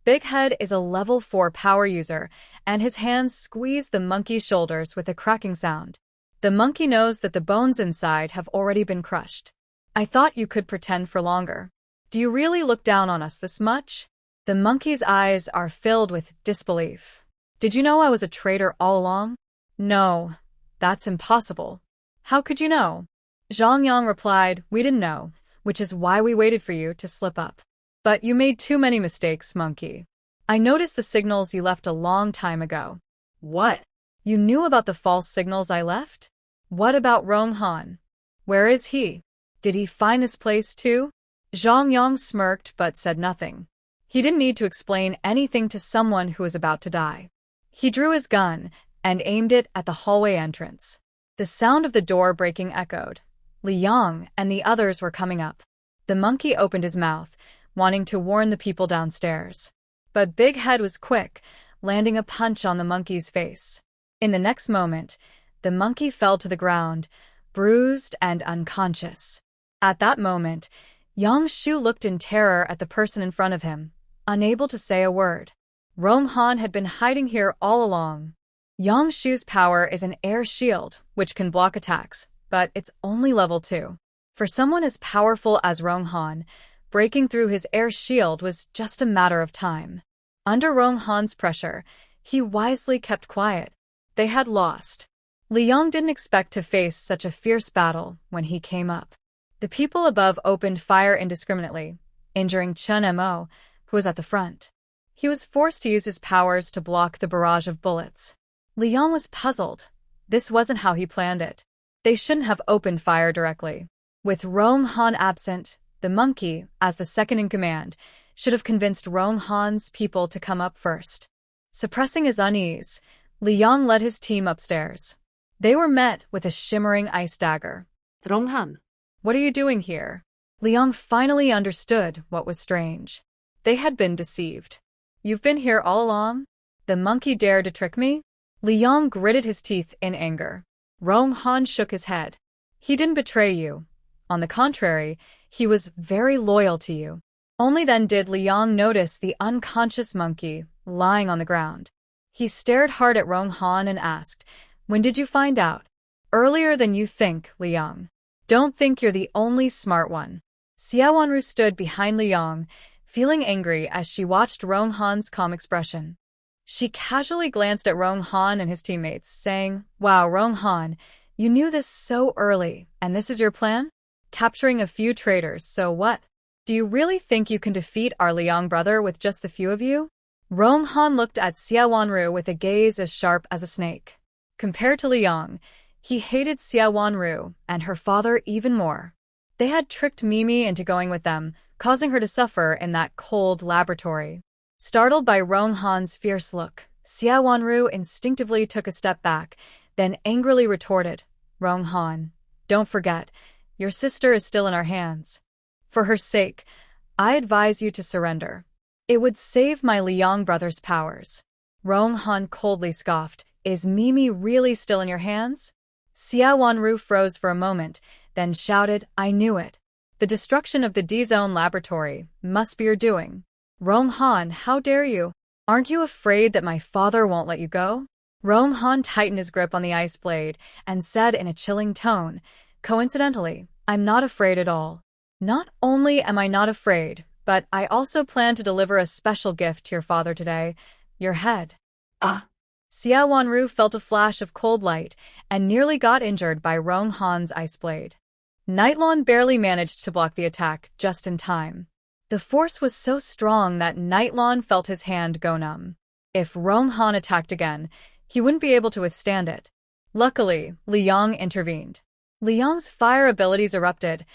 Big Head is a level 4 power user, and his hands squeeze the monkey's shoulders with a cracking sound. The monkey knows that the bones inside have already been crushed. "I thought you could pretend for longer. Do you really look down on us this much?" The monkey's eyes are filled with disbelief. "Did you know I was a traitor all along?" "No, that's impossible. How could you know?" Zhang Yang replied, "We didn't know, which is why we waited for you to slip up. But you made too many mistakes, monkey. I noticed the signals you left a long time ago." What? "You knew about the false signals I left? What about Rong Han? Where is he? Did he find this place too?" Zhang Yang smirked but said nothing. He didn't need to explain anything to someone who was about to die. He drew his gun and aimed it at the hallway entrance. The sound of the door breaking echoed. Liang and the others were coming up. The monkey opened his mouth, wanting to warn the people downstairs. But Big Head was quick, landing a punch on the monkey's face. In the next moment, the monkey fell to the ground, bruised and unconscious. At that moment, Xiaoxue looked in terror at the person in front of him, unable to say a word. Rong Han had been hiding here all along. Xiaoxue's power is an air shield, which can block attacks, but it's only level 2. For someone as powerful as Rong Han, breaking through his air shield was just a matter of time. Under Rong Han's pressure, he wisely kept quiet. They had lost. Liang didn't expect to face such a fierce battle when he came up. The people above opened fire indiscriminately, injuring Chen Mo, who was at the front. He was forced to use his powers to block the barrage of bullets. Liang was puzzled. This wasn't how he planned it. They shouldn't have opened fire directly. With Rong Han absent, the monkey, as the second in command, should have convinced Rong Han's people to come up first. Suppressing his unease, Liang led his team upstairs. They were met with a shimmering ice dagger. Rong Han. "What are you doing here?" Liang finally understood what was strange. They had been deceived. "You've been here all along? The monkey dared to trick me?" Liang gritted his teeth in anger. Rong Han shook his head. "He didn't betray you. On the contrary, he was very loyal to you." Only then did Liang notice the unconscious monkey lying on the ground. He stared hard at Rong Han and asked, "When did you find out?" "Earlier than you think, Liang. Don't think you're the only smart one." Sia Wanu stood behind Liang, feeling angry as she watched Rong Han's calm expression. She casually glanced at Rong Han and his teammates, saying, "Wow, Rong Han, you knew this so early, and this is your plan? Capturing a few traitors, so what? Do you really think you can defeat our Liang brother with just the few of you?" Rong Han looked at Sia Wanu with a gaze as sharp as a snake. Compared to Liang, he hated Sia Wanu and her father even more. They had tricked Mimi into going with them, causing her to suffer in that cold laboratory. Startled by Rong Han's fierce look, Sia Wanu instinctively took a step back, then angrily retorted, "Rong Han, don't forget, your sister is still in our hands. For her sake, I advise you to surrender. It would save my Liang brother's powers." Rong Han coldly scoffed, "Is Mimi really still in your hands?" Sia Wanu froze for a moment, then shouted, "I knew it. The destruction of the D-Zone laboratory must be your doing. Rong Han, how dare you? Aren't you afraid that my father won't let you go?" Rong Han tightened his grip on the ice blade and said in a chilling tone, "Coincidentally, I'm not afraid at all. Not only am I not afraid, but I also plan to deliver a special gift to your father today, your head. Ah, Sia Wanu felt a flash of cold light and nearly got injured by Rong Han's ice blade. Yilon barely managed to block the attack just in time. The force was so strong that Yilon felt his hand go numb. If Rong Han attacked again, he wouldn't be able to withstand it. Luckily, Liang intervened. Liang's fire abilities erupted,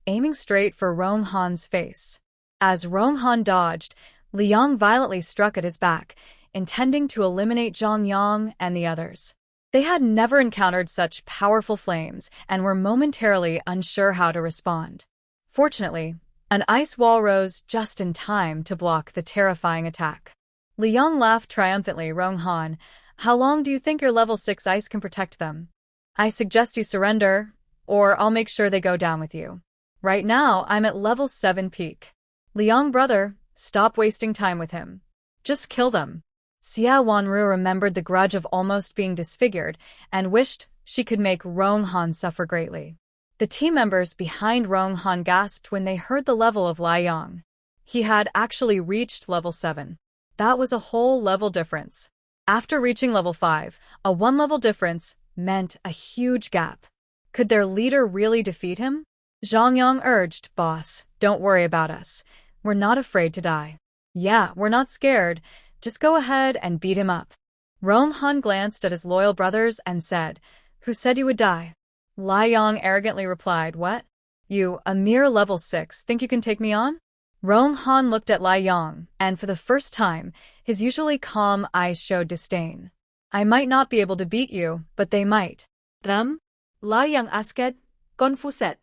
aiming straight for Rong Han's face. As Rong Han dodged, Liang violently struck at his back, intending to eliminate Zhang Yang and the others. They had never encountered such powerful flames and were momentarily unsure how to respond. Fortunately, an ice wall rose just in time to block the terrifying attack. Liang laughed triumphantly. Rong Han, how long do you think your level 6 ice can protect them? I suggest you surrender, or I'll make sure they go down with you. Right now, I'm at level 7 peak. Liang brother, stop wasting time with him. Just kill them. Sia Wanu remembered the grudge of almost being disfigured and wished she could make Rong Han suffer greatly. The team members behind Rong Han gasped when they heard the level of Liang. He had actually reached level 7. That was a whole level difference. After reaching level 5, a 1-level difference meant a huge gap. Could their leader really defeat him? Zhang Yang urged, Boss, don't worry about us. We're not afraid to die. Yeah, we're not scared. Just go ahead and beat him up. Rong Han glanced at his loyal brothers and said, Who said you would die? Liang arrogantly replied, What? You, a mere level 6, think you can take me on? Rong Han looked at Liang, and for the first time, his usually calm eyes showed disdain. I might not be able to beat you, but they might. Ram? Liang asked, confused.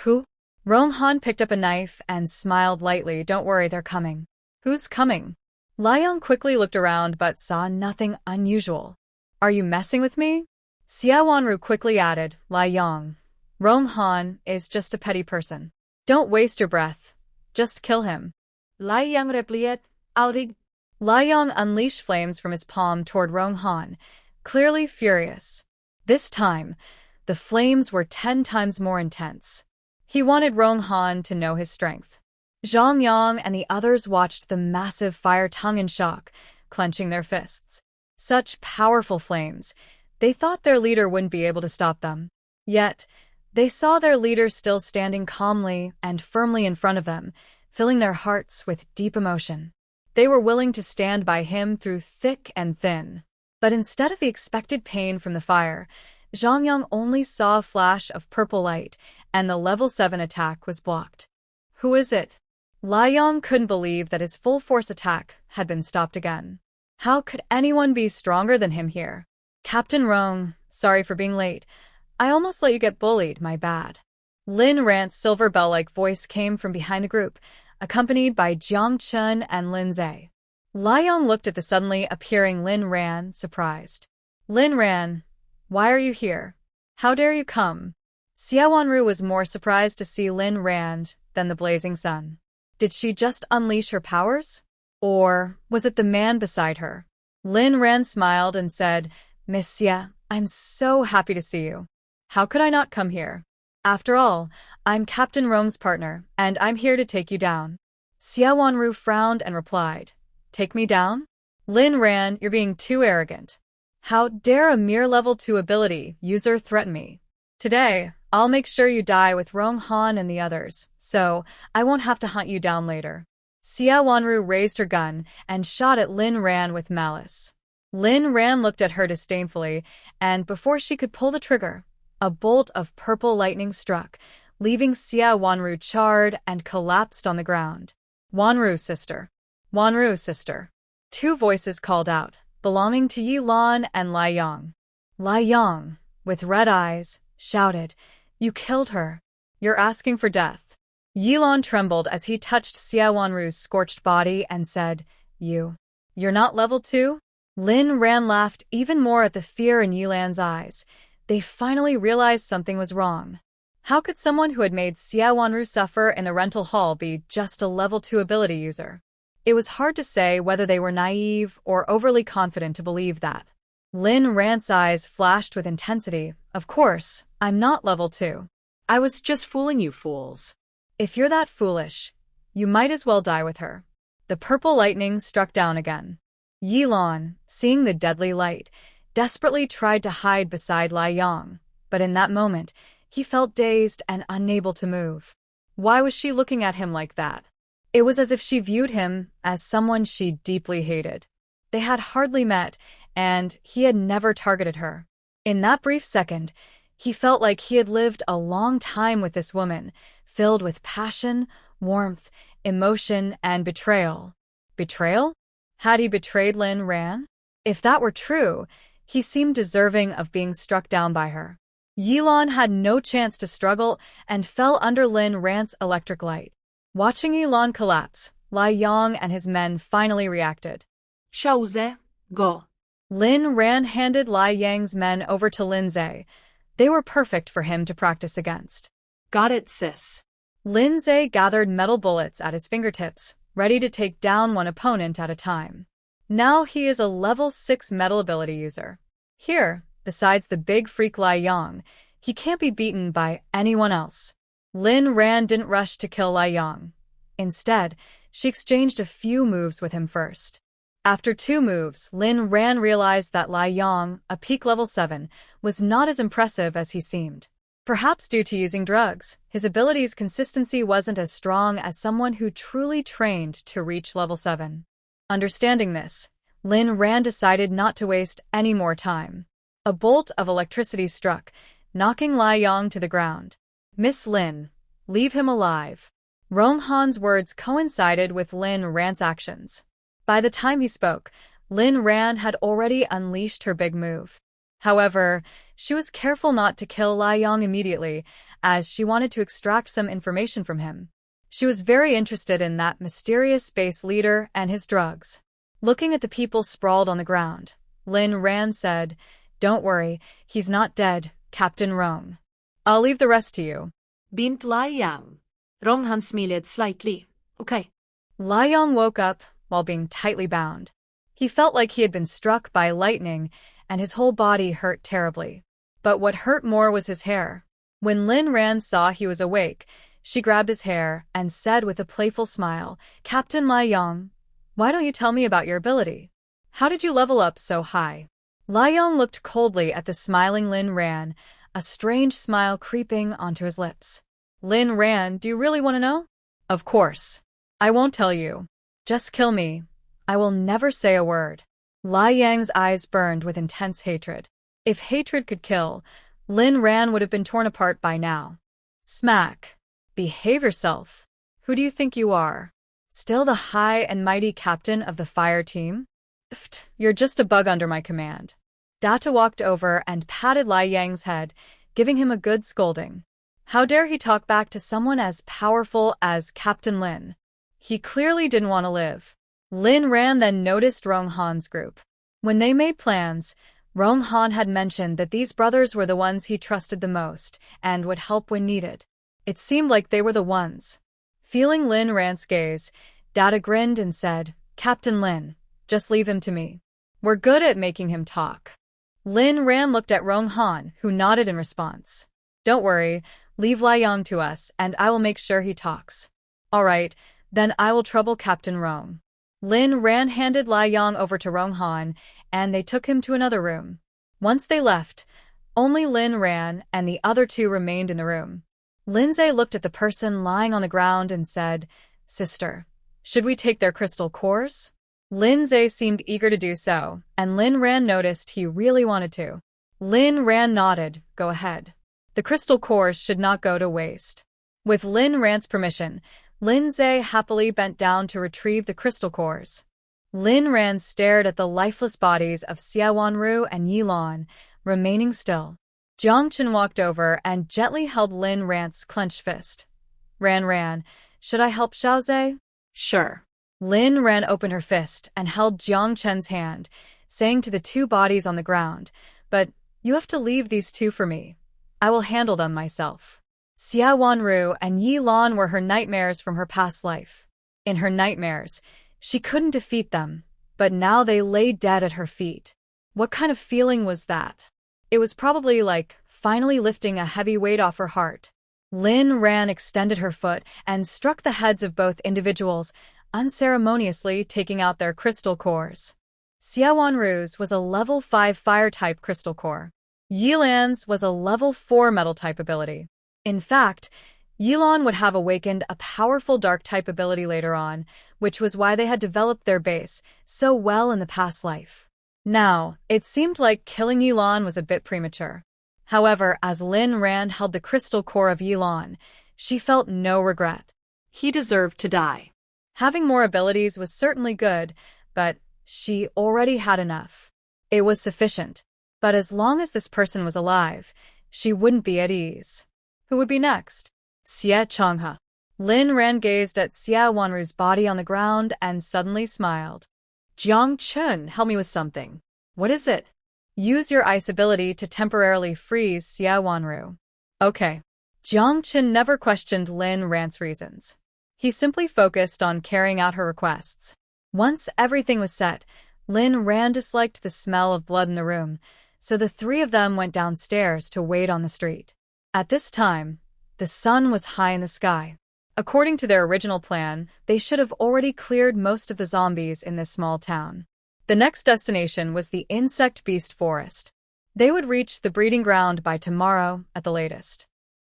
Who? Rong Han picked up a knife and smiled lightly. Don't worry, they're coming. Who's coming? Liang quickly looked around but saw nothing unusual. Are you messing with me? Sia Wanu quickly added, Liang. Rong Han is just a petty person. Don't waste your breath. Just kill him. Liang replied, Aurig. Liang unleashed flames from his palm toward Rong Han, clearly furious. This time, the flames were 10 times more intense. He wanted Rong Han to know his strength. Zhang Yang and the others watched the massive fire tongue in shock, clenching their fists. Such powerful flames. They thought their leader wouldn't be able to stop them. Yet, they saw their leader still standing calmly and firmly in front of them, filling their hearts with deep emotion. They were willing to stand by him through thick and thin. But instead of the expected pain from the fire, Zhang Yang only saw a flash of purple light, and the level 7 attack was blocked. Who is it? Liang couldn't believe that his full-force attack had been stopped again. How could anyone be stronger than him here? Captain Rong, sorry for being late. I almost let you get bullied, my bad. Lin Rant's silver bell-like voice came from behind the group, accompanied by Jiang Chun and Lin Zhe. Liang looked at the suddenly appearing Lin Ran, surprised. Lin Ran, why are you here? How dare you come? Sia Wanu was more surprised to see Lin Ran than the blazing sun. Did she just unleash her powers? Or was it the man beside her? Lin Ran smiled and said, Miss Sia, I'm so happy to see you. How could I not come here? After all, I'm Captain Rong's partner, and I'm here to take you down. Sia Wanu frowned and replied, Take me down? Lin Ran, you're being too arrogant. How dare a mere level 2 ability user threaten me? Today, I'll make sure you die with Rong Han and the others, so I won't have to hunt you down later. Sia Wanu raised her gun and shot at Lin Ran with malice. Lin Ran looked at her disdainfully, and before she could pull the trigger, a bolt of purple lightning struck, leaving Sia Wanu charred and collapsed on the ground. Wanu sister. Wanu sister. 2 voices called out, belonging to Yilon and Liang. Liang, with red eyes, shouted, You killed her. You're asking for death. Yilon trembled as he touched Sia Wanu's scorched body and said, You're not level 2? Lin Ran laughed even more at the fear in Yilon's eyes. They finally realized something was wrong. How could someone who had made Sia Wanu suffer in the rental hall be just a level 2 ability user? It was hard to say whether they were naive or overly confident to believe that. Lin Ran's eyes flashed with intensity. Of course, I'm not level 2. I was just fooling you fools. If you're that foolish, You might as well die with her. The purple lightning struck down again. Yilon, seeing the deadly light, desperately tried to hide beside Liang, but in that moment, he felt dazed and unable to move. Why was she looking at him like that? It was as if she viewed him as someone she deeply hated. They had hardly met, and he had never targeted her. In that brief second, he felt like he had lived a long time with this woman, filled with passion, warmth, emotion, and betrayal. Betrayal? Had he betrayed Rhan? If that were true, he seemed deserving of being struck down by her. Yilon had no chance to struggle and fell under Rhan's electric light. Watching Yilon collapse, Liang and his men finally reacted. Xiaoxue, go. Rhan handed Liang's men over to Lindsay. They were perfect for him to practice against. Got it, sis. Lindsay gathered metal bullets at his fingertips, ready to take down one opponent at a time. Now he is a level 6 metal ability user. Here, besides the big freak Liang, he can't be beaten by anyone else. Rhan didn't rush to kill Liang. Instead, she exchanged a few moves with him first. After 2 moves, Rhan realized that Liang, a peak level 7, was not as impressive as he seemed. Perhaps due to using drugs, his ability's consistency wasn't as strong as someone who truly trained to reach level 7. Understanding this, Rhan decided not to waste any more time. A bolt of electricity struck, knocking Liang to the ground. Miss Lin, leave him alive. Rong Han's words coincided with Rhan's actions. By the time he spoke, Rhan had already unleashed her big move. However, she was careful not to kill Liang immediately, as she wanted to extract some information from him. She was very interested in that mysterious space leader and his drugs. Looking at the people sprawled on the ground, Rhan said, "Don't worry, he's not dead, Captain Rong. I'll leave the rest to you." Bint Liang. Rong Han smiled slightly. Okay. Liang woke up while being tightly bound. He felt like he had been struck by lightning, and his whole body hurt terribly. But what hurt more was his hair. When Rhan saw he was awake, she grabbed his hair and said with a playful smile, "Captain Liang, why don't you tell me about your ability? How did you level up so high?" Liang looked coldly at the smiling Rhan, a strange smile creeping onto his lips. "Rhan, do you really want to know?" "Of course. I won't tell you. Just kill me. I will never say a word." Liang's eyes burned with intense hatred. If hatred could kill, Rhan would have been torn apart by now. Smack. "Behave yourself. Who do you think you are? Still the high and mighty captain of the fire team? Pfft, you're just a bug under my command." Data walked over and patted Liang's head, giving him a good scolding. How dare he talk back to someone as powerful as Captain Lin? He clearly didn't want to live. Rhan then noticed Rong Han's group. When they made plans, Rong Han had mentioned that these brothers were the ones he trusted the most and would help when needed. It seemed like they were the ones. Feeling Rhan's gaze, Data grinned and said, "Captain Lin, just leave him to me. We're good at making him talk." Rhan looked at Rong Han, who nodded in response. "Don't worry, leave Liang to us, and I will make sure he talks." "All right, then I will trouble Captain Rong." Rhan handed Liang over to Rong Han, and they took him to another room. Once they left, only Rhan and the other 2 remained in the room. Lindsay looked at the person lying on the ground and said, "Sister, should we take their crystal cores?" Lindsay seemed eager to do so, and Rhan noticed he really wanted to. Rhan nodded, "Go ahead. The crystal cores should not go to waste." With Rhan's permission, Lindsay happily bent down to retrieve the crystal cores. Rhan stared at the lifeless bodies of Sia Wanu and Yilon, remaining still. Jiangchen walked over and gently held Rhan's clenched fist. Rhan, should I help Xiaoxue?" Sure. Rhan opened her fist and held Jiangchen's hand, saying to the 2 bodies on the ground, "But you have to leave these 2 for me. I will handle them myself." Sia Wanu and Yilon were her nightmares from her past life. In her nightmares, she couldn't defeat them, but now they lay dead at her feet. What kind of feeling was that? It was probably like finally lifting a heavy weight off her heart. Rhan extended her foot and struck the heads of both individuals, unceremoniously taking out their crystal cores. Sia Wanu's was a level 5 fire-type crystal core. Yilon's was a level 4 metal-type ability. In fact, Yilon would have awakened a powerful dark-type ability later on, which was why they had developed their base so well in the past life. Now, it seemed like killing Yilon was a bit premature. However, as Rhan held the crystal core of Yilon, she felt no regret. He deserved to die. Having more abilities was certainly good, but she already had enough. It was sufficient. But as long as this person was alive, she wouldn't be at ease. Who would be next? Sia Chonga. Rhan gazed at Sia Wanu's body on the ground and suddenly smiled. Jiang Chun, help me with something. What is it? Use your ice ability to temporarily freeze Sia Wanu. Okay. Jiang Chun never questioned Rhan's reasons. He simply focused on carrying out her requests. Once everything was set, Rhan disliked the smell of blood in the room, so the three of them went downstairs to wait on the street. At this time, the sun was high in the sky. According to their original plan, they should have already cleared most of the zombies in this small town. The next destination was the insect beast forest. They would reach the breeding ground by tomorrow at the latest.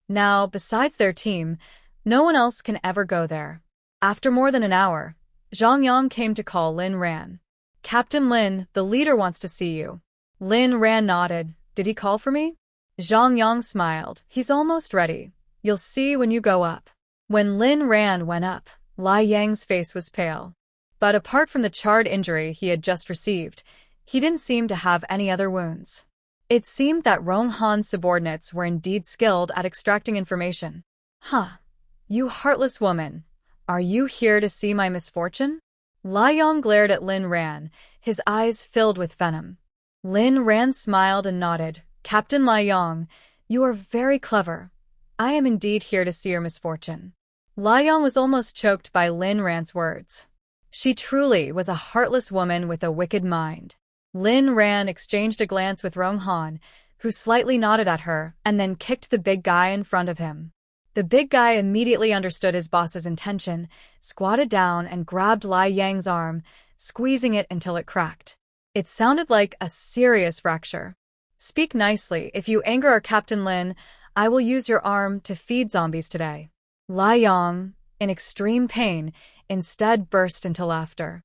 Now, besides their team, no one else can ever go there. After more than an hour, Zhang Yang came to call Rhan. Captain Lin, the leader wants to see you. Rhan nodded. Did he call for me? Zhang Yang smiled. He's almost ready. You'll see when you go up. When Rhan went up, Lai Yang's face was pale. But apart from the charred injury he had just received, he didn't seem to have any other wounds. It seemed that Rong Han's subordinates were indeed skilled at extracting information. Huh. You heartless woman. Are you here to see my misfortune? Lai Yang glared at Rhan, his eyes filled with venom. Rhan smiled and nodded. Captain Lai Yang, you are very clever. I am indeed here to see your misfortune. Lai Yang was almost choked by Rhan's words. She truly was a heartless woman with a wicked mind. Rhan exchanged a glance with Rong Han, who slightly nodded at her and then kicked the big guy in front of him. The big guy immediately understood his boss's intention, squatted down and grabbed Lai Yang's arm, squeezing it until it cracked. It sounded like a serious fracture. Speak nicely. If you anger our Captain Lin, I will use your arm to feed zombies today. Lai Yang, in extreme pain, instead burst into laughter.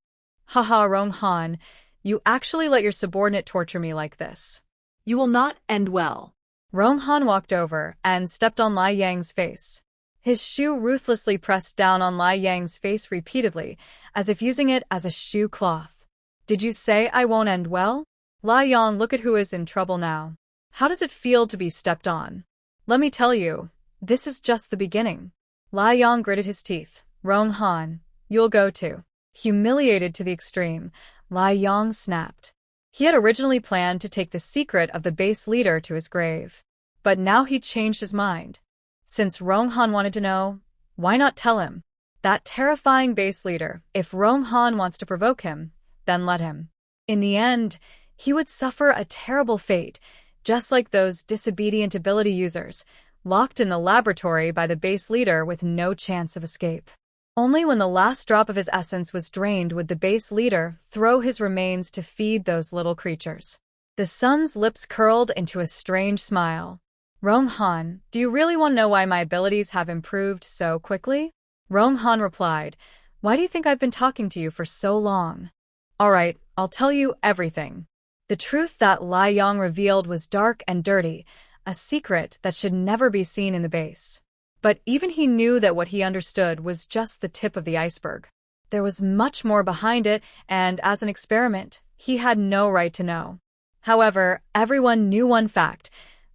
Haha, Rong Han, you actually let your subordinate torture me like this. You will not end well. Rong Han walked over and stepped on Lai Yang's face. His shoe ruthlessly pressed down on Lai Yang's face repeatedly, as if using it as a shoe cloth. Did you say I won't end well? Lai Yang, look at who is in trouble now. How does it feel to be stepped on? Let me tell you, this is just the beginning. Lai Yang gritted his teeth. Rong Han, you'll go too. Humiliated to the extreme, Lai Yang snapped. He had originally planned to take the secret of the base leader to his grave. But now he changed his mind. Since Rong Han wanted to know, why not tell him? That terrifying base leader, if Rong Han wants to provoke him, then let him. In the end, he would suffer a terrible fate, just like those disobedient ability users, locked in the laboratory by the base leader with no chance of escape. Only when the last drop of his essence was drained would the base leader throw his remains to feed those little creatures. The son's lips curled into a strange smile. Rong Han, do you really want to know why my abilities have improved so quickly? Rong Han replied, why do you think I've been talking to you for so long? All right, I'll tell you everything. The truth that Lai Yang revealed was dark and dirty, a secret that should never be seen in the base. But even he knew that what he understood was just the tip of the iceberg. There was much more behind it, and as an experiment, he had no right to know. However, everyone knew one fact.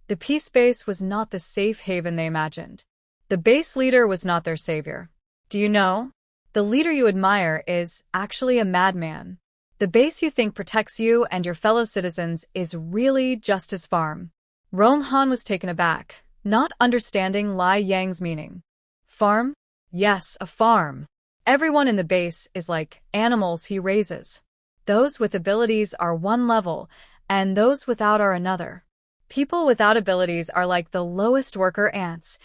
The peace base was not the safe haven they imagined. The base leader was not their savior. Do you know? The leader you admire is actually a madman. The base you think protects you and your fellow citizens is really just his farm. Rong Han was taken aback, not understanding Lai Yang's meaning. Farm? Yes, a farm. Everyone in the base is like animals he raises. Those with abilities are one level, and those without are another. People without abilities are like the lowest worker ants.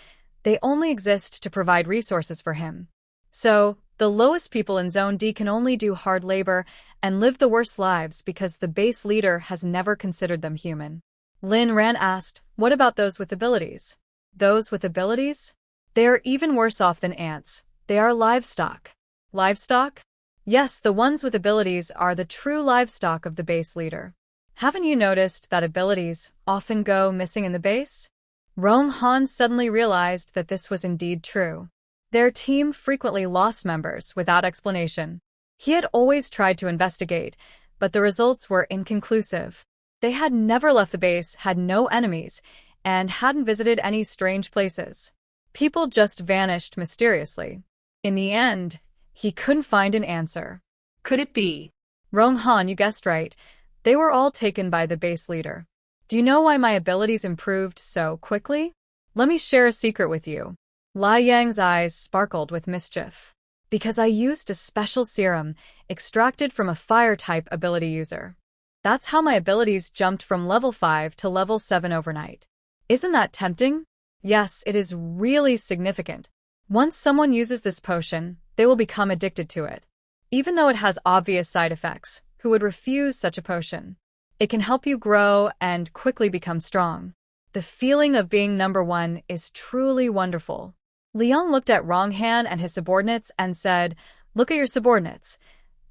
They only exist to provide resources for him. So, the lowest people in Zone D can only do hard labor and live the worst lives because the base leader has never considered them human. Rhan asked, what about those with abilities? Those with abilities? They are even worse off than ants. They are livestock. Livestock? Yes, the ones with abilities are the true livestock of the base leader. Haven't you noticed that abilities often go missing in the base? Rong Han suddenly realized that this was indeed true. Their team frequently lost members without explanation. He had always tried to investigate, but the results were inconclusive. They had never left the base, had no enemies, and hadn't visited any strange places. People just vanished mysteriously. In the end, he couldn't find an answer. Could it be? Rong Han, you guessed right. They were all taken by the base leader. Do you know why my abilities improved so quickly? Let me share a secret with you. Lai Yang's eyes sparkled with mischief. Because I used a special serum extracted from a fire-type ability user. That's how my abilities jumped from level 5 to level 7 overnight. Isn't that tempting? Yes, it is really significant. Once someone uses this potion, they will become addicted to it. Even though it has obvious side effects, who would refuse such a potion? It can help you grow and quickly become strong. The feeling of being number 1 is truly wonderful. Liang looked at Rong Han and his subordinates and said, look at your subordinates.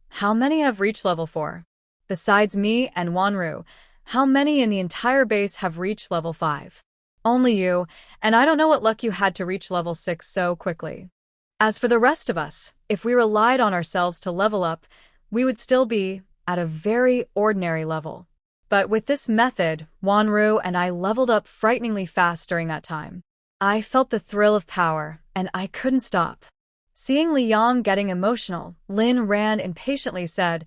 How many have reached level 4? Besides me and Wanru, how many in the entire base have reached level 5? Only you, and I don't know what luck you had to reach level 6 so quickly. As for the rest of us, if we relied on ourselves to level up, we would still be at a very ordinary level. But with this method, Wanru and I leveled up frighteningly fast during that time. I felt the thrill of power, and I couldn't stop. Seeing Liang getting emotional, Rhan impatiently said,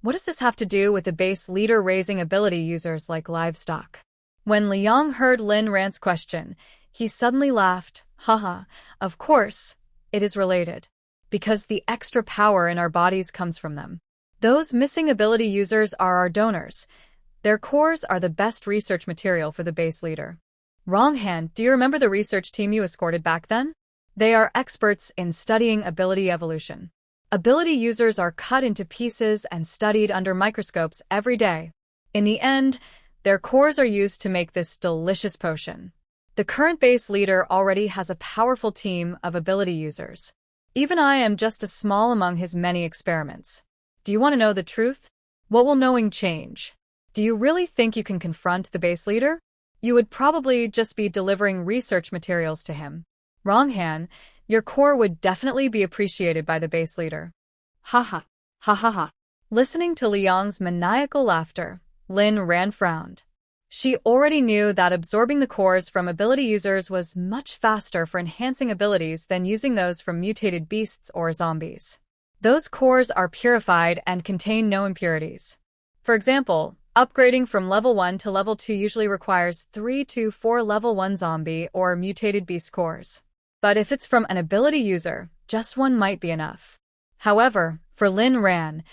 what does this have to do with the base leader raising ability users like livestock? When Liang heard Rhan's question, he suddenly laughed. Haha, of course, it is related. Because the extra power in our bodies comes from them. Those missing ability users are our donors. Their cores are the best research material for the base leader. Rong Han, do you remember the research team you escorted back then? They are experts in studying ability evolution. Ability users are cut into pieces and studied under microscopes every day. In the end, their cores are used to make this delicious potion. The current base leader already has a powerful team of ability users. Even I am just a small among his many experiments. Do you want to know the truth? What will knowing change? Do you really think you can confront the base leader? You would probably just be delivering research materials to him. Rong Han, your core would definitely be appreciated by the base leader. Ha ha, ha ha ha. Listening to Liang's maniacal laughter, Rhan frowned. She already knew that absorbing the cores from ability users was much faster for enhancing abilities than using those from mutated beasts or zombies. Those cores are purified and contain no impurities. For example, upgrading from level 1 to level 2 usually requires 3 to 4 level 1 zombie or mutated beast cores. But if it's from an ability user, just one might be enough. However, for Rhan,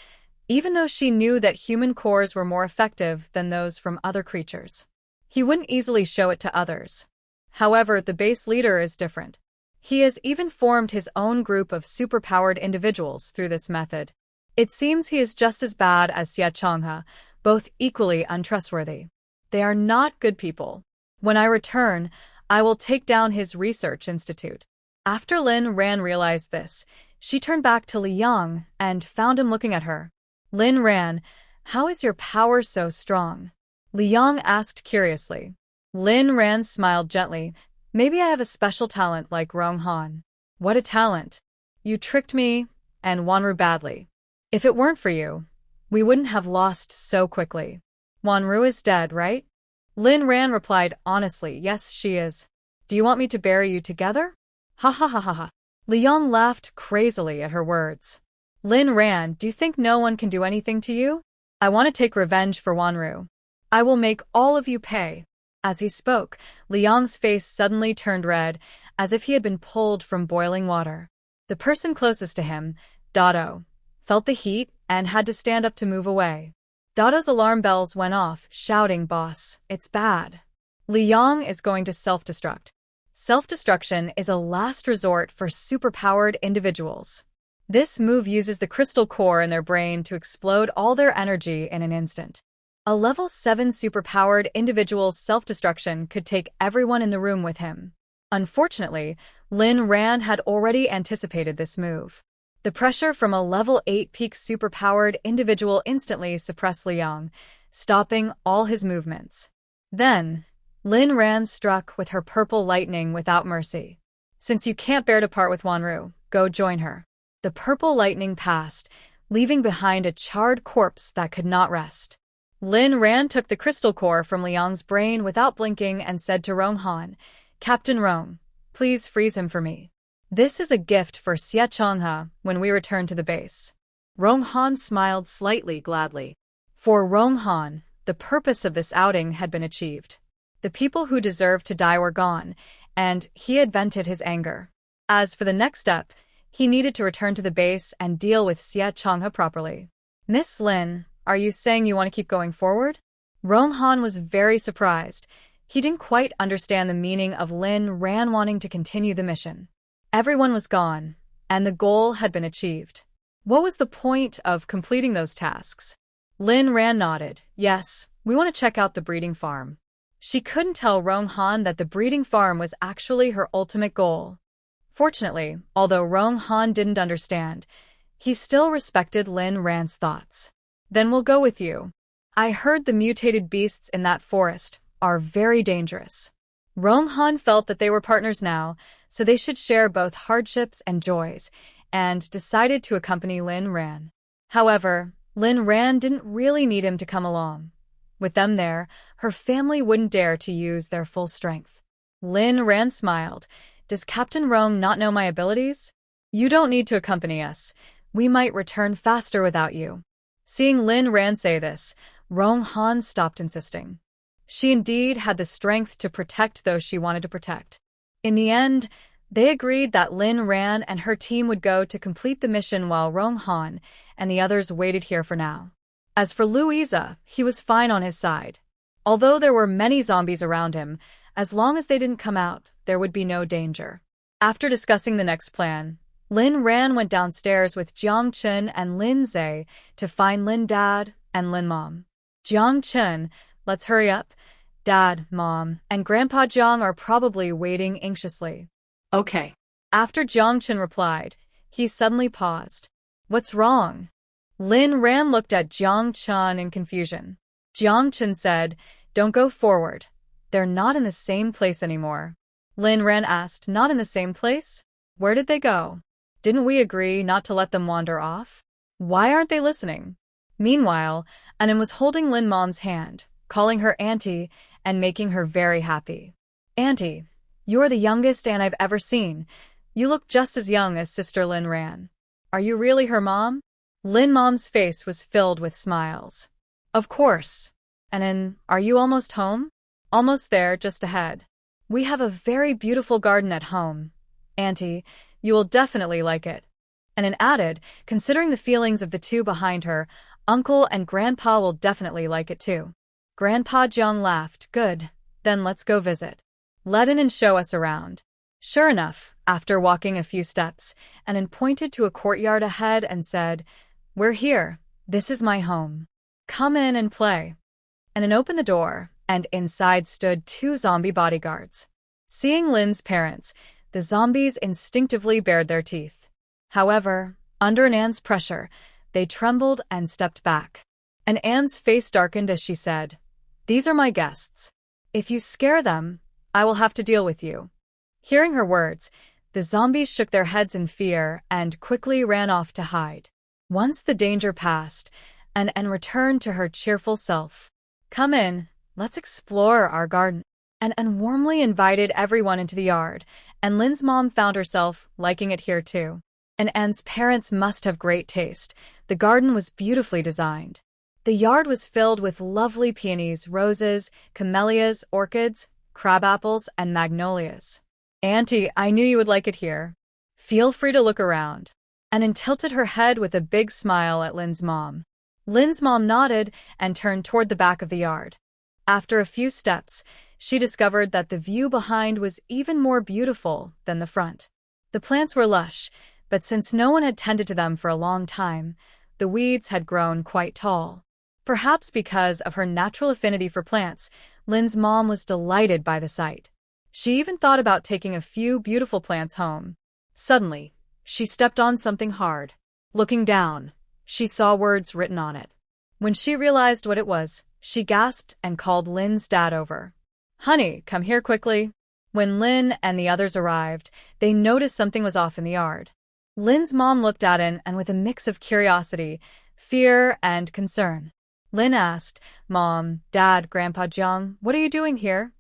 even though she knew that human cores were more effective than those from other creatures, he wouldn't easily show it to others. However, the base leader is different. He has even formed his own group of superpowered individuals through this method. It seems he is just as bad as Sia Chonga, both equally untrustworthy. They are not good people. When I return, I will take down his research institute. After Rhan realized this, she turned back to Liang and found him looking at her. Rhan, how is your power so strong? Liang asked curiously. Rhan smiled gently. Maybe I have a special talent like Rong Han. What a talent. You tricked me and Wanru badly. If it weren't for you, we wouldn't have lost so quickly. Wanru is dead, right? Rhan replied honestly, yes, she is. Do you want me to bury you together? Ha ha ha ha ha. Liang laughed crazily at her words. Rhan, do you think no one can do anything to you? I want to take revenge for Wanru. I will make all of you pay. As he spoke, Liang's face suddenly turned red, as if he had been pulled from boiling water. The person closest to him, Dado, felt the heat and had to stand up to move away. Dado's alarm bells went off, shouting, "Boss, it's bad. Liang is going to self-destruct." Self-destruction is a last resort for superpowered individuals. This move uses the crystal core in their brain to explode all their energy in an instant. A level 7 superpowered individual's self-destruction could take everyone in the room with him. Unfortunately, Rhan had already anticipated this move. The pressure from a level 8 peak superpowered individual instantly suppressed Liang, stopping all his movements. Then, Rhan struck with her purple lightning without mercy. Since you can't bear to part with Wanru, go join her. The purple lightning passed, leaving behind a charred corpse that could not rest. Rhan took the crystal core from Liang's brain without blinking and said to Rong Han, "Captain Rong, please freeze him for me. This is a gift for Sia Chonga when we return to the base." Rong Han smiled slightly gladly. For Rong Han, the purpose of this outing had been achieved. The people who deserved to die were gone, and he had vented his anger. As for the next step, he needed to return to the base and deal with Sia Chonga properly. "Miss Lin, are you saying you want to keep going forward?" Rong Han was very surprised. He didn't quite understand the meaning of Rhan wanting to continue the mission. Everyone was gone, and the goal had been achieved. What was the point of completing those tasks? Rhan nodded. "Yes, we want to check out the breeding farm." She couldn't tell Rong Han that the breeding farm was actually her ultimate goal. Fortunately, although Rong Han didn't understand, he still respected Rhan's thoughts. "Then we'll go with you. I heard the mutated beasts in that forest are very dangerous." Rong Han felt that they were partners now, so they should share both hardships and joys, and decided to accompany Rhan. However, Rhan didn't really need him to come along. With them there, her family wouldn't dare to use their full strength. Rhan smiled. "Does Captain Rong not know my abilities? You don't need to accompany us. We might return faster without you." Seeing Rhan say this, Rong Han stopped insisting. She indeed had the strength to protect those she wanted to protect. In the end, they agreed that Rhan and her team would go to complete the mission while Rong Han and the others waited here for now. As for Louisa, he was fine on his side. Although there were many zombies around him, as long as they didn't come out, there would be no danger. After discussing the next plan, Rhan went downstairs with Jiang Chun and Lin Zhe to find Lin Dad and Lin Mom. "Jiang Chun, let's hurry up. Dad, Mom, and Grandpa Jiang are probably waiting anxiously." Okay. After Jiang Chun replied, he suddenly paused. "What's wrong?" Rhan looked at Jiang Chun in confusion. Jiang Chun said, "Don't go forward. They're not in the same place anymore." Rhan asked, "Not in the same place? Where did they go? Didn't we agree not to let them wander off? Why aren't they listening?" Meanwhile, Anin was holding Lin Mom's hand, calling her Auntie, and making her very happy. "Auntie, you're the youngest aunt I've ever seen. You look just as young as Sister Rhan. Are you really her mom?" Lin Mom's face was filled with smiles. "Of course. Anin, are you almost home?" "Almost there, just ahead. We have a very beautiful garden at home. Auntie, you will definitely like it." Anin added, considering the feelings of the two behind her, "Uncle and Grandpa will definitely like it too." Grandpa Jiang laughed. "Good, then let's go visit. Let Anin show us around." Sure enough, after walking a few steps, Anin pointed to a courtyard ahead and said, "We're here. This is my home. Come in and play." Anin opened the door, and inside stood 2 zombie bodyguards. Seeing Lin's parents, the zombies instinctively bared their teeth. However, under An's pressure, they trembled and stepped back. And An's face darkened as she said, "These are my guests. If you scare them, I will have to deal with you." Hearing her words, the zombies shook their heads in fear and quickly ran off to hide. Once the danger passed, An returned to her cheerful self. "Come in, let's explore our garden." And warmly invited everyone into the yard, and Lin's mom found herself liking it here too. And An's parents must have great taste. The garden was beautifully designed. The yard was filled with lovely peonies, roses, camellias, orchids, crabapples, and magnolias. "Auntie, I knew you would like it here. Feel free to look around." Anin tilted her head with a big smile at Lin's mom. Lin's mom nodded and turned toward the back of the yard. After a few steps, she discovered that the view behind was even more beautiful than the front. The plants were lush, but since no one had tended to them for a long time, the weeds had grown quite tall. Perhaps because of her natural affinity for plants, Lin's mom was delighted by the sight. She even thought about taking a few beautiful plants home. Suddenly, she stepped on something hard. Looking down, she saw words written on it. When she realized what it was, she gasped and called Lin's dad over. "Honey, come here quickly." When Lin and the others arrived, they noticed something was off in the yard. Lin's mom looked at it and with a mix of curiosity, fear, and concern. Lin asked, "Mom, Dad, Grandpa Jiang, what are you doing here?"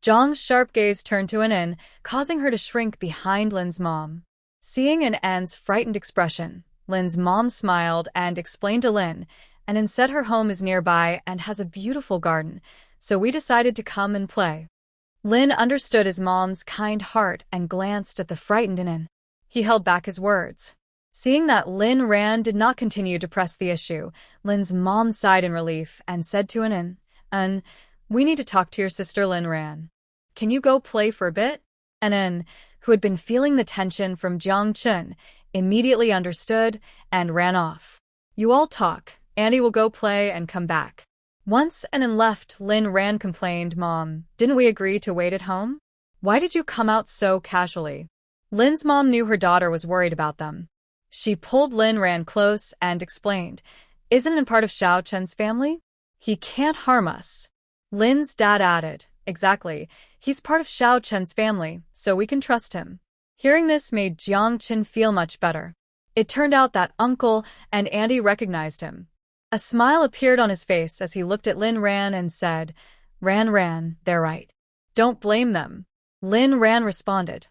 Jiang's sharp gaze turned to Anin, causing her to shrink behind Lin's mom. Seeing An's frightened expression, Lin's mom smiled and explained to Lin, "Anin said her home is nearby and has a beautiful garden, so we decided to come and play." Lin understood his mom's kind heart and glanced at the frightened Anin. He held back his words. Seeing that Rhan did not continue to press the issue, Lin's mom sighed in relief and said to Anin, "An, we need to talk to your sister Rhan. Can you go play for a bit?" Anin, who had been feeling the tension from Jiang Chun, immediately understood and ran off. "You all talk. Andy will go play and come back." Once Anin left, Rhan complained, "Mom, didn't we agree to wait at home? Why did you come out so casually?" Lin's mom knew her daughter was worried about them. She pulled Rhan close and explained, "Isn't it part of Xiao Chun's family? He can't harm us." Lin's dad added, "Exactly, he's part of Xiao Chun's family, so we can trust him." Hearing this made Jiang Chen feel much better. It turned out that Uncle and Andy recognized him. A smile appeared on his face as he looked at Rhan and said, Rhan, they're right. Don't blame them." Rhan responded.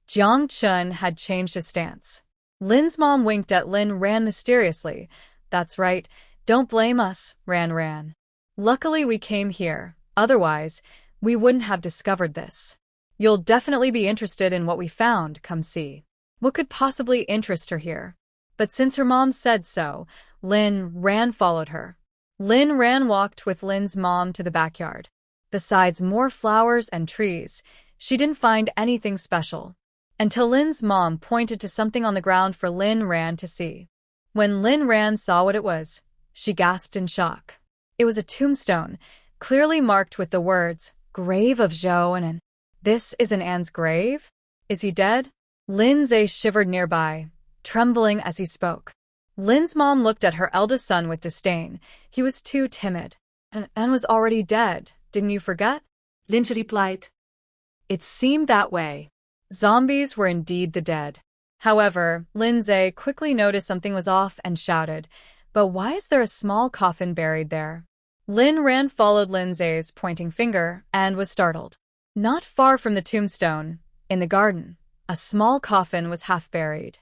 Jiang Chun had changed his stance. Lin's mom winked at Rhan mysteriously. "That's right, don't blame us, Rhan. Luckily we came here, otherwise, we wouldn't have discovered this. You'll definitely be interested in what we found, come see. What could possibly interest her here?" But since her mom said so, Rhan followed her. Rhan walked with Lin's mom to the backyard. Besides more flowers and trees, she didn't find anything special. Until Lin's mom pointed to something on the ground for Rhan to see. When Rhan saw what it was, she gasped in shock. It was a tombstone, clearly marked with the words, "Grave of Zhou Anin." "This is An's grave? Is he dead?" Zhe shivered nearby, trembling as he spoke. Lin's mom looked at her eldest son with disdain. He was too timid. "An was already dead, didn't you forget?" Lin replied. It seemed that way. Zombies were indeed the dead. However, Zhe quickly noticed something was off and shouted, "But why is there a small coffin buried there?" Rhan followed Zhe's pointing finger and was startled. Not far from the tombstone, in the garden, a small coffin was half buried.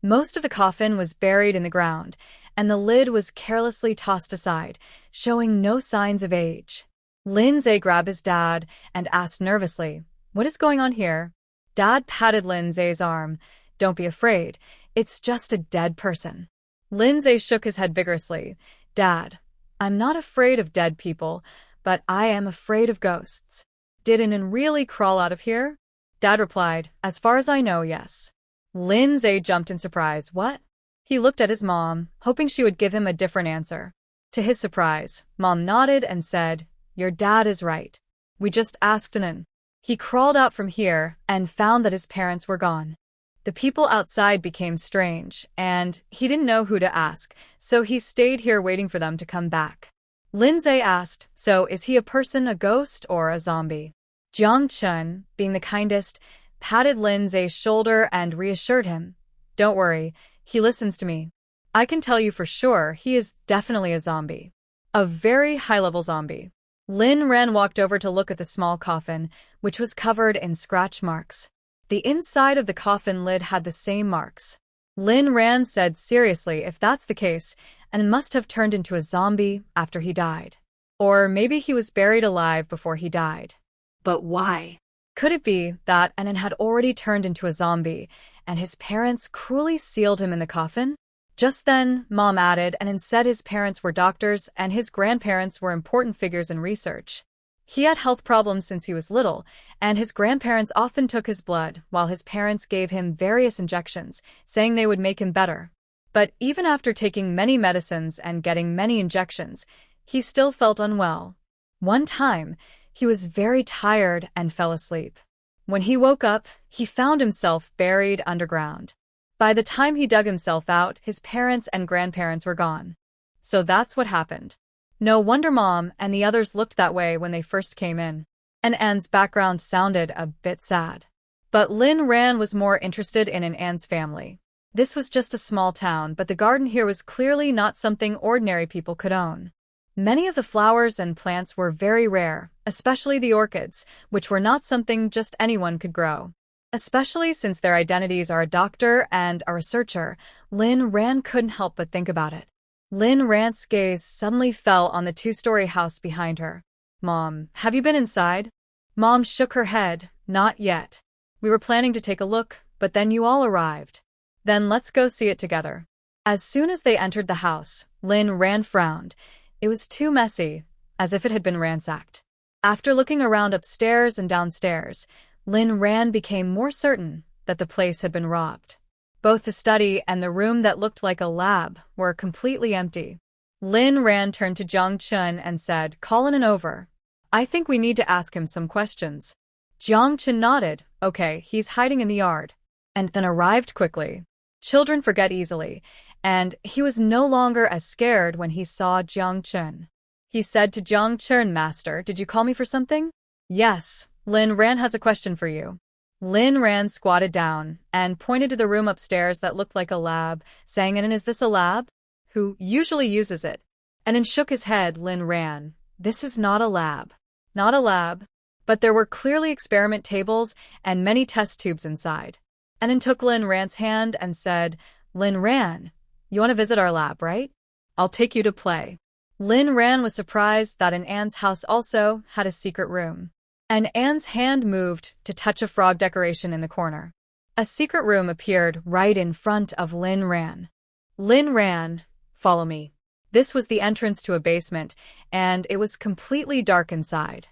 Most of the coffin was buried in the ground, and the lid was carelessly tossed aside, showing no signs of age. Zhe grabbed his dad and asked nervously, "What is going on here?" Dad patted Zhe's arm. "Don't be afraid, it's just a dead person." Zhe shook his head vigorously. "Dad, I'm not afraid of dead people, but I am afraid of ghosts." "Did Anin really crawl out of here?" Dad replied, "As far as I know, yes." Zhe jumped in surprise. "What?" He looked at his mom, hoping she would give him a different answer. To his surprise, Mom nodded and said, "Your dad is right. We just asked Anin. He crawled out from here and found that his parents were gone." The people outside became strange, and he didn't know who to ask, so he stayed here waiting for them to come back. Zhe asked, "So is he a person, a ghost, or a zombie?" Jiang Chun, being the kindest, patted Zhe's shoulder and reassured him. "Don't worry, he listens to me. I can tell you for sure he is definitely a zombie. A very high-level zombie." Rhan walked over to look at the small coffin, which was covered in scratch marks. The inside of the coffin lid had the same marks. Rhan said seriously, "If that's the case, Anin must have turned into a zombie after he died. Or maybe he was buried alive before he died." "But why?" Could it be that Anin had already turned into a zombie, and his parents cruelly sealed him in the coffin? Just then, Mom added, Anin said his parents were doctors and his grandparents were important figures in research. He had health problems since he was little, and his grandparents often took his blood, while his parents gave him various injections, saying they would make him better. But even after taking many medicines and getting many injections, he still felt unwell. One time, he was very tired and fell asleep. When he woke up, he found himself buried underground. By the time he dug himself out, his parents and grandparents were gone. So that's what happened. No wonder Mom and the others looked that way when they first came in. And Anne's background sounded a bit sad. But Rhan was more interested in Anne's family. This was just a small town, but the garden here was clearly not something ordinary people could own. Many of the flowers and plants were very rare, especially the orchids, which were not something just anyone could grow. Especially since their identities are a doctor and a researcher, Rhan couldn't help but think about it. Rhan's gaze suddenly fell on the two-story house behind her. Mom, have you been inside? Mom shook her head. Not yet. We were planning to take a look, but then you all arrived. Then let's go see it together. As soon as they entered the house, Rhan frowned. It was too messy, as if it had been ransacked. After looking around upstairs and downstairs, Rhan became more certain that the place had been robbed. Both the study and the room that looked like a lab were completely empty. Rhan turned to Jiang Chun and said, "Call Anin over. I think we need to ask him some questions." Jiang Chun nodded. "Okay, he's hiding in the yard." And then arrived quickly. Children forget easily, and he was no longer as scared when he saw Jiang Chun. He said to Jiang Chun, "Master, did you call me for something?" "Yes, Rhan has a question for you." Rhan squatted down and pointed to the room upstairs that looked like a lab, saying, "Anin, is this a lab? Who usually uses it?" Anin shook his head. Rhan, "This is not a lab." Not a lab, but there were clearly experiment tables and many test tubes inside. Anin took Rhan's hand and said, "Rhan, you want to visit our lab, right? I'll take you to play." Rhan was surprised that Anne's house also had a secret room. And Anne's hand moved to touch a frog decoration in the corner. A secret room appeared right in front of Rhan. Rhan, follow me. This was the entrance to a basement, and it was completely dark inside.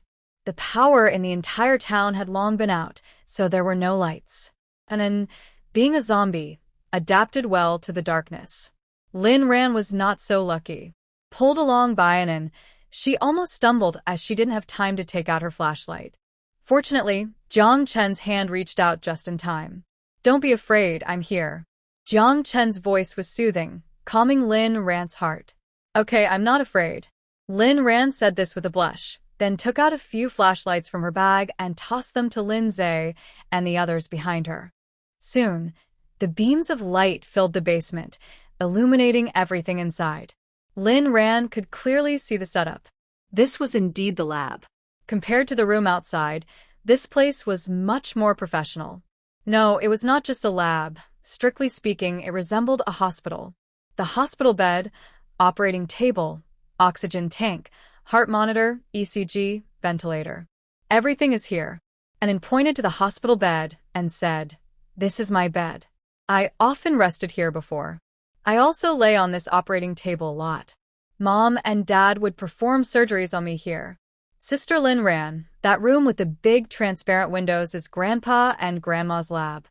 The power in the entire town had long been out, so there were no lights. Anin, being a zombie, adapted well to the darkness. Rhan was not so lucky. Pulled along by Anin, she almost stumbled as she didn't have time to take out her flashlight. Fortunately, Jiang Chun's hand reached out just in time. "Don't be afraid, I'm here." Jiang Chun's voice was soothing, calming Rhan's heart. "Okay, I'm not afraid." Rhan said this with a blush, then took out a few flashlights from her bag and tossed them to Zhe and the others behind her. Soon, the beams of light filled the basement, illuminating everything inside. Rhan could clearly see the setup. This was indeed the lab. Compared to the room outside, this place was much more professional. No, it was not just a lab. Strictly speaking, it resembled a hospital. The hospital bed, operating table, oxygen tank, heart monitor, ECG, ventilator. Everything is here. Anin pointed to the hospital bed and said, "This is my bed. I often rested here before. I also lay on this operating table a lot. Mom and Dad would perform surgeries on me here. Sister Rhan, that room with the big transparent windows is Grandpa and Grandma's lab.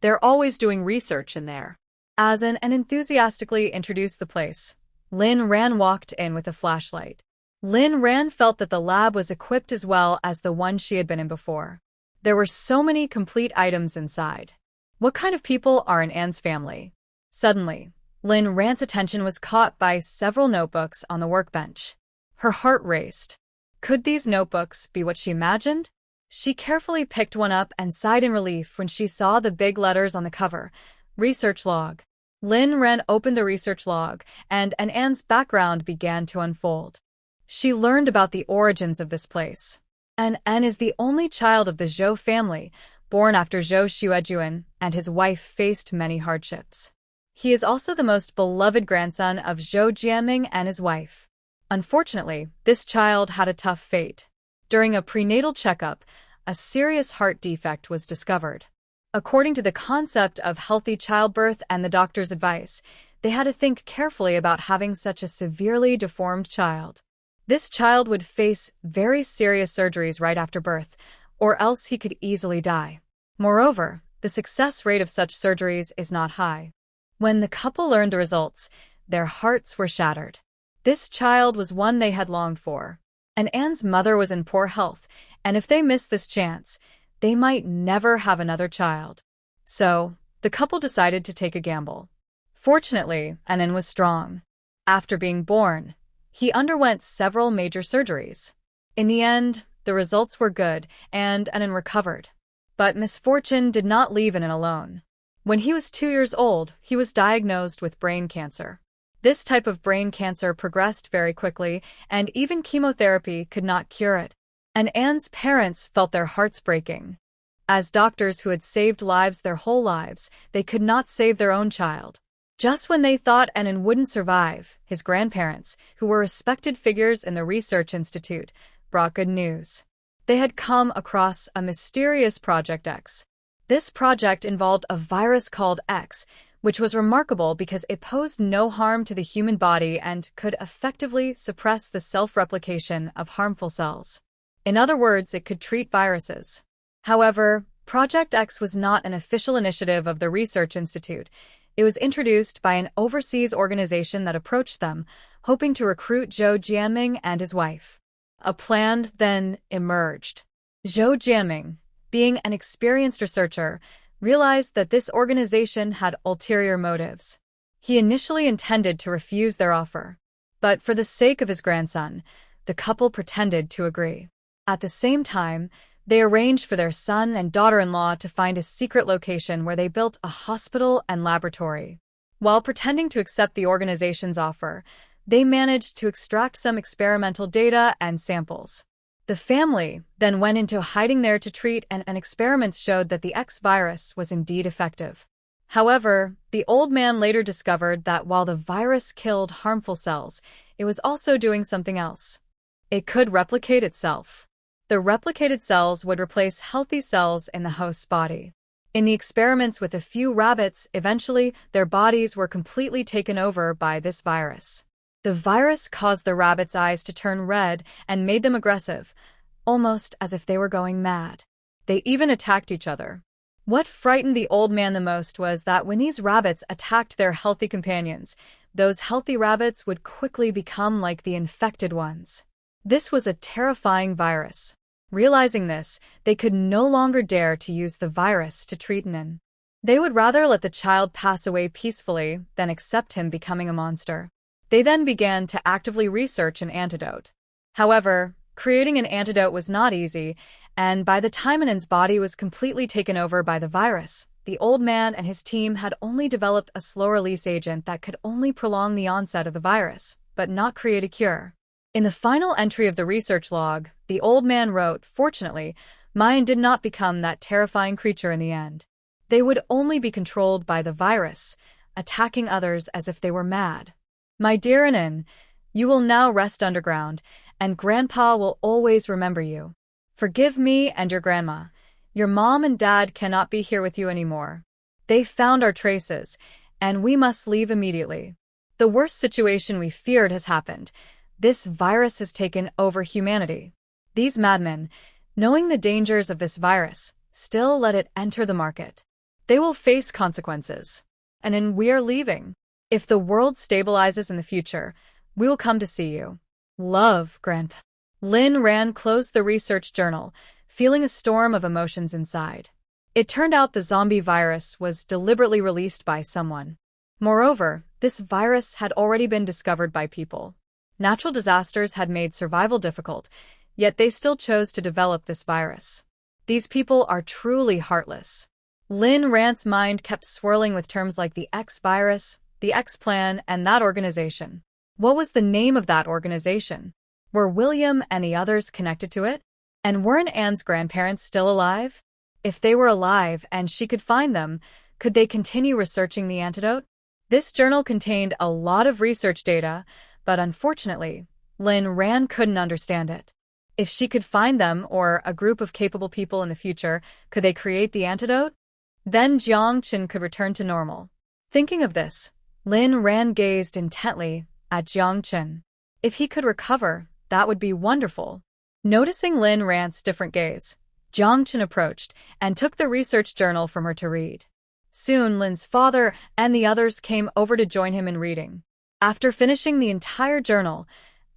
They're always doing research in there." As Anin enthusiastically introduced the place, Rhan walked in with a flashlight. Rhan felt that the lab was equipped as well as the one she had been in before. There were so many complete items inside. What kind of people are in Anne's family? Suddenly, Rhan's attention was caught by several notebooks on the workbench. Her heart raced. Could these notebooks be what she imagined? She carefully picked one up and sighed in relief when she saw the big letters on the cover, Research Log. Rhan opened the research log, and Anne's background began to unfold. She learned about the origins of this place. Anne is the only child of the Zhou family, born after Zhou Xuejuan and his wife faced many hardships. He is also the most beloved grandson of Zhou Jiaming and his wife. Unfortunately, this child had a tough fate. During a prenatal checkup, a serious heart defect was discovered. According to the concept of healthy childbirth and the doctor's advice, they had to think carefully about having such a severely deformed child. This child would face very serious surgeries right after birth, or else he could easily die. Moreover, the success rate of such surgeries is not high. When the couple learned the results, their hearts were shattered. This child was one they had longed for. And Anne's mother was in poor health, and if they missed this chance, they might never have another child. So, the couple decided to take a gamble. Fortunately, Anin was strong. After being born, he underwent several major surgeries. In the end, the results were good, and Anin recovered. But misfortune did not leave Anin alone. When he was 2 years old, he was diagnosed with brain cancer. This type of brain cancer progressed very quickly, and even chemotherapy could not cure it. And Anne's parents felt their hearts breaking. As doctors who had saved lives their whole lives, they could not save their own child. Just when they thought Anin wouldn't survive, his grandparents, who were respected figures in the research institute, brought good news. They had come across a mysterious Project X. This project involved a virus called X, which was remarkable because it posed no harm to the human body and could effectively suppress the self-replication of harmful cells. In other words, it could treat viruses. However, Project X was not an official initiative of the Research Institute. It was introduced by an overseas organization that approached them, hoping to recruit Zhou Jianming and his wife. A plan then emerged. Zhou Jianming, being an experienced researcher, realized that this organization had ulterior motives. He initially intended to refuse their offer, but for the sake of his grandson, the couple pretended to agree. At the same time, they arranged for their son and daughter-in-law to find a secret location where they built a hospital and laboratory. While pretending to accept the organization's offer, they managed to extract some experimental data and samples. The family then went into hiding there to treat, and experiments showed that the X virus was indeed effective. However, the old man later discovered that while the virus killed harmful cells, it was also doing something else. It could replicate itself. The replicated cells would replace healthy cells in the host's body. In the experiments with a few rabbits, eventually their bodies were completely taken over by this virus. The virus caused the rabbits' eyes to turn red and made them aggressive, almost as if they were going mad. They even attacked each other. What frightened the old man the most was that when these rabbits attacked their healthy companions, those healthy rabbits would quickly become like the infected ones. This was a terrifying virus. Realizing this, they could no longer dare to use the virus to treat Anin. They would rather let the child pass away peacefully than accept him becoming a monster. They then began to actively research an antidote. However, creating an antidote was not easy, and by the time Anin's body was completely taken over by the virus, the old man and his team had only developed a slow-release agent that could only prolong the onset of the virus, but not create a cure. In the final entry of the research log, the old man wrote, "Fortunately, mine did not become that terrifying creature in the end. They would only be controlled by the virus, attacking others as if they were mad. My dear Anin, you will now rest underground, and Grandpa will always remember you. Forgive me and your grandma. Your mom and dad cannot be here with you anymore. They found our traces, and we must leave immediately. The worst situation we feared has happened. This virus has taken over humanity. These madmen, knowing the dangers of this virus, still let it enter the market. They will face consequences. And we are leaving. If the world stabilizes in the future, we will come to see you. Love, Grandpa." Rhan closed the research journal, feeling a storm of emotions inside. It turned out the zombie virus was deliberately released by someone. Moreover, this virus had already been discovered by people. Natural disasters had made survival difficult, yet they still chose to develop this virus. These people are truly heartless. Rhan's mind kept swirling with terms like the X virus, the X plan, and that organization. What was the name of that organization? Were William and the others connected to it? And weren't Anne's grandparents still alive? If they were alive and she could find them, could they continue researching the antidote? This journal contained a lot of research data, but unfortunately, Rhan couldn't understand it. If she could find them or a group of capable people in the future, could they create the antidote? Then Jiangchen could return to normal. Thinking of this, Rhan gazed intently at Jiangchen. If he could recover, that would be wonderful. Noticing Lin Ran's different gaze, Jiang Chen approached and took the research journal from her to read. Soon, Lin's father and the others came over to join him in reading. After finishing the entire journal,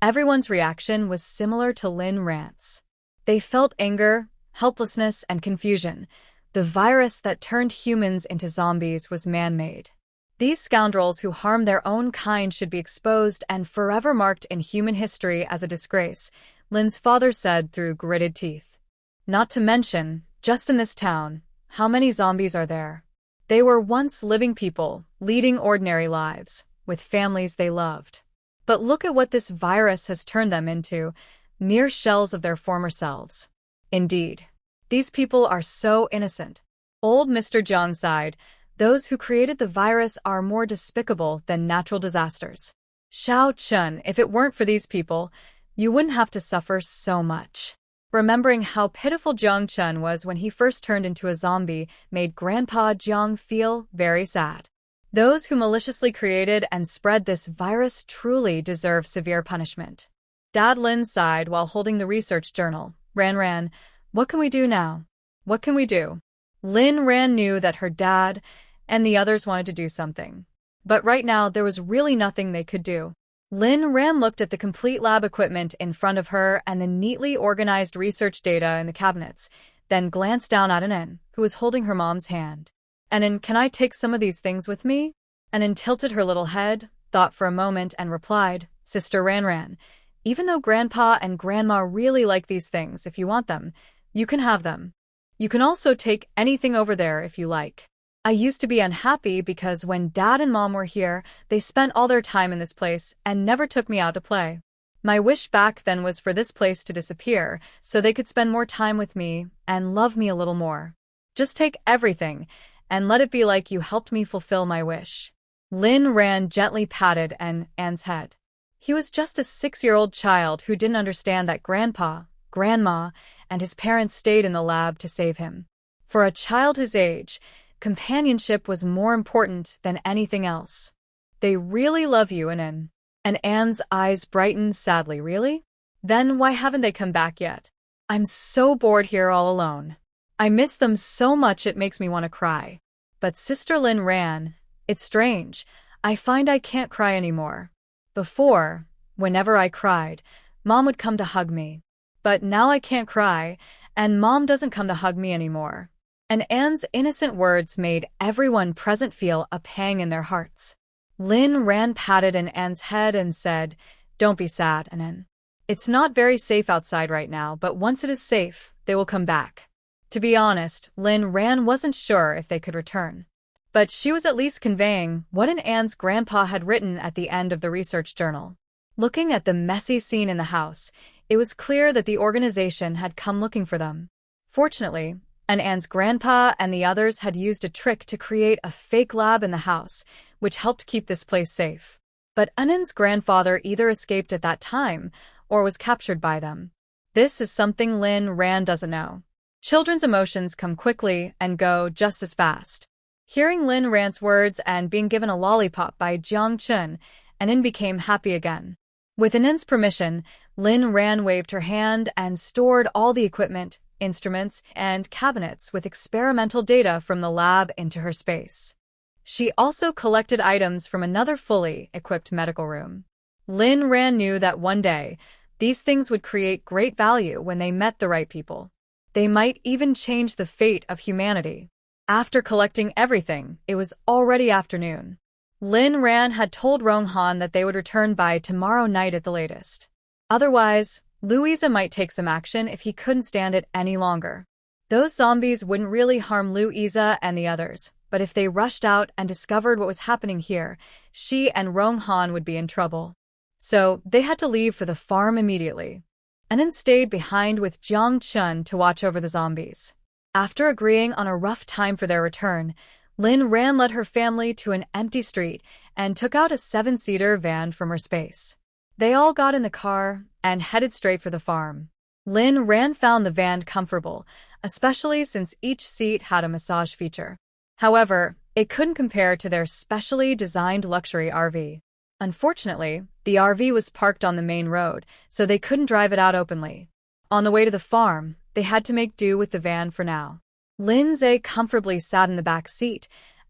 everyone's reaction was similar to Lin Ran's. They felt anger, helplessness, and confusion. The virus that turned humans into zombies was man-made. These scoundrels who harm their own kind should be exposed and forever marked in human history as a disgrace, Lin's father said through gritted teeth. Not to mention, just in this town, how many zombies are there? They were once living people, leading ordinary lives, with families they loved. But look at what this virus has turned them into, mere shells of their former selves. Indeed, these people are so innocent. Old Mr. Jiang sighed. Those who created the virus are more despicable than natural disasters. Xiao Chun, if it weren't for these people, you wouldn't have to suffer so much. Remembering how pitiful Jiang Chun was when he first turned into a zombie made Grandpa Jiang feel very sad. Those who maliciously created and spread this virus truly deserve severe punishment. Dad Lin sighed while holding the research journal. Ran, what can we do now? What can we do? Lin Ran knew that her dad and the others wanted to do something. But right now, there was really nothing they could do. Lin Ran looked at the complete lab equipment in front of her and the neatly organized research data in the cabinets, then glanced down at Anin, who was holding her mom's hand. Anin, can I take some of these things with me? Anin tilted her little head, thought for a moment, and replied, Sister Ran, even though Grandpa and Grandma really like these things, if you want them, you can have them. You can also take anything over there if you like. I used to be unhappy because when Dad and Mom were here, they spent all their time in this place and never took me out to play. My wish back then was for this place to disappear so they could spend more time with me and love me a little more. Just take everything and let it be like you helped me fulfill my wish. Lin Ran gently patted An's head. He was just a 6-year-old child who didn't understand that Grandpa, Grandma, and his parents stayed in the lab to save him. For a child his age, companionship was more important than anything else. They really love you, Anin. And Anne's eyes brightened sadly. Really? Then why haven't they come back yet? I'm so bored here all alone. I miss them so much it makes me want to cry. But Sister Lin Ran, it's strange. I find I can't cry anymore. Before, whenever I cried, Mom would come to hug me. But now I can't cry, and Mom doesn't come to hug me anymore. And Anne's innocent words made everyone present feel a pang in their hearts. Lin Ran patted Anne's head and said, Don't be sad, Anin. It's not very safe outside right now, but once it is safe, they will come back. To be honest, Lin Ran wasn't sure if they could return. But she was at least conveying what Anne's grandpa had written at the end of the research journal. Looking at the messy scene in the house, it was clear that the organization had come looking for them. Fortunately, Anne's grandpa and the others had used a trick to create a fake lab in the house, which helped keep this place safe. But Anin's grandfather either escaped at that time or was captured by them. This is something Lin Ran doesn't know. Children's emotions come quickly and go just as fast. Hearing Lin Ran's words and being given a lollipop by Jiang Chen, Anin became happy again. With Anin's permission, Lin Ran waved her hand and stored all the equipment, instruments, and cabinets with experimental data from the lab into her space. She also collected items from another fully equipped medical room. Lin Ran knew that one day, these things would create great value when they met the right people. They might even change the fate of humanity. After collecting everything, it was already afternoon. Lin Ran had told Rong Han that they would return by tomorrow night at the latest. Otherwise, Louisa might take some action if he couldn't stand it any longer. Those zombies wouldn't really harm Louisa and the others, but if they rushed out and discovered what was happening here, she and Rong Han would be in trouble. So, they had to leave for the farm immediately. Anin stayed behind with Jiang Chen to watch over the zombies. After agreeing on a rough time for their return, Lin Ran led her family to an empty street and took out a 7-seater van from her space. They all got in the car and headed straight for the farm. Lin Ran found the van comfortable, especially since each seat had a massage feature. However, it couldn't compare to their specially designed luxury RV. Unfortunately, The RV was parked on the main road, so they couldn't drive it out openly. On the way to the farm, they had to make do with the van for now. Lindsay comfortably sat in the back seat,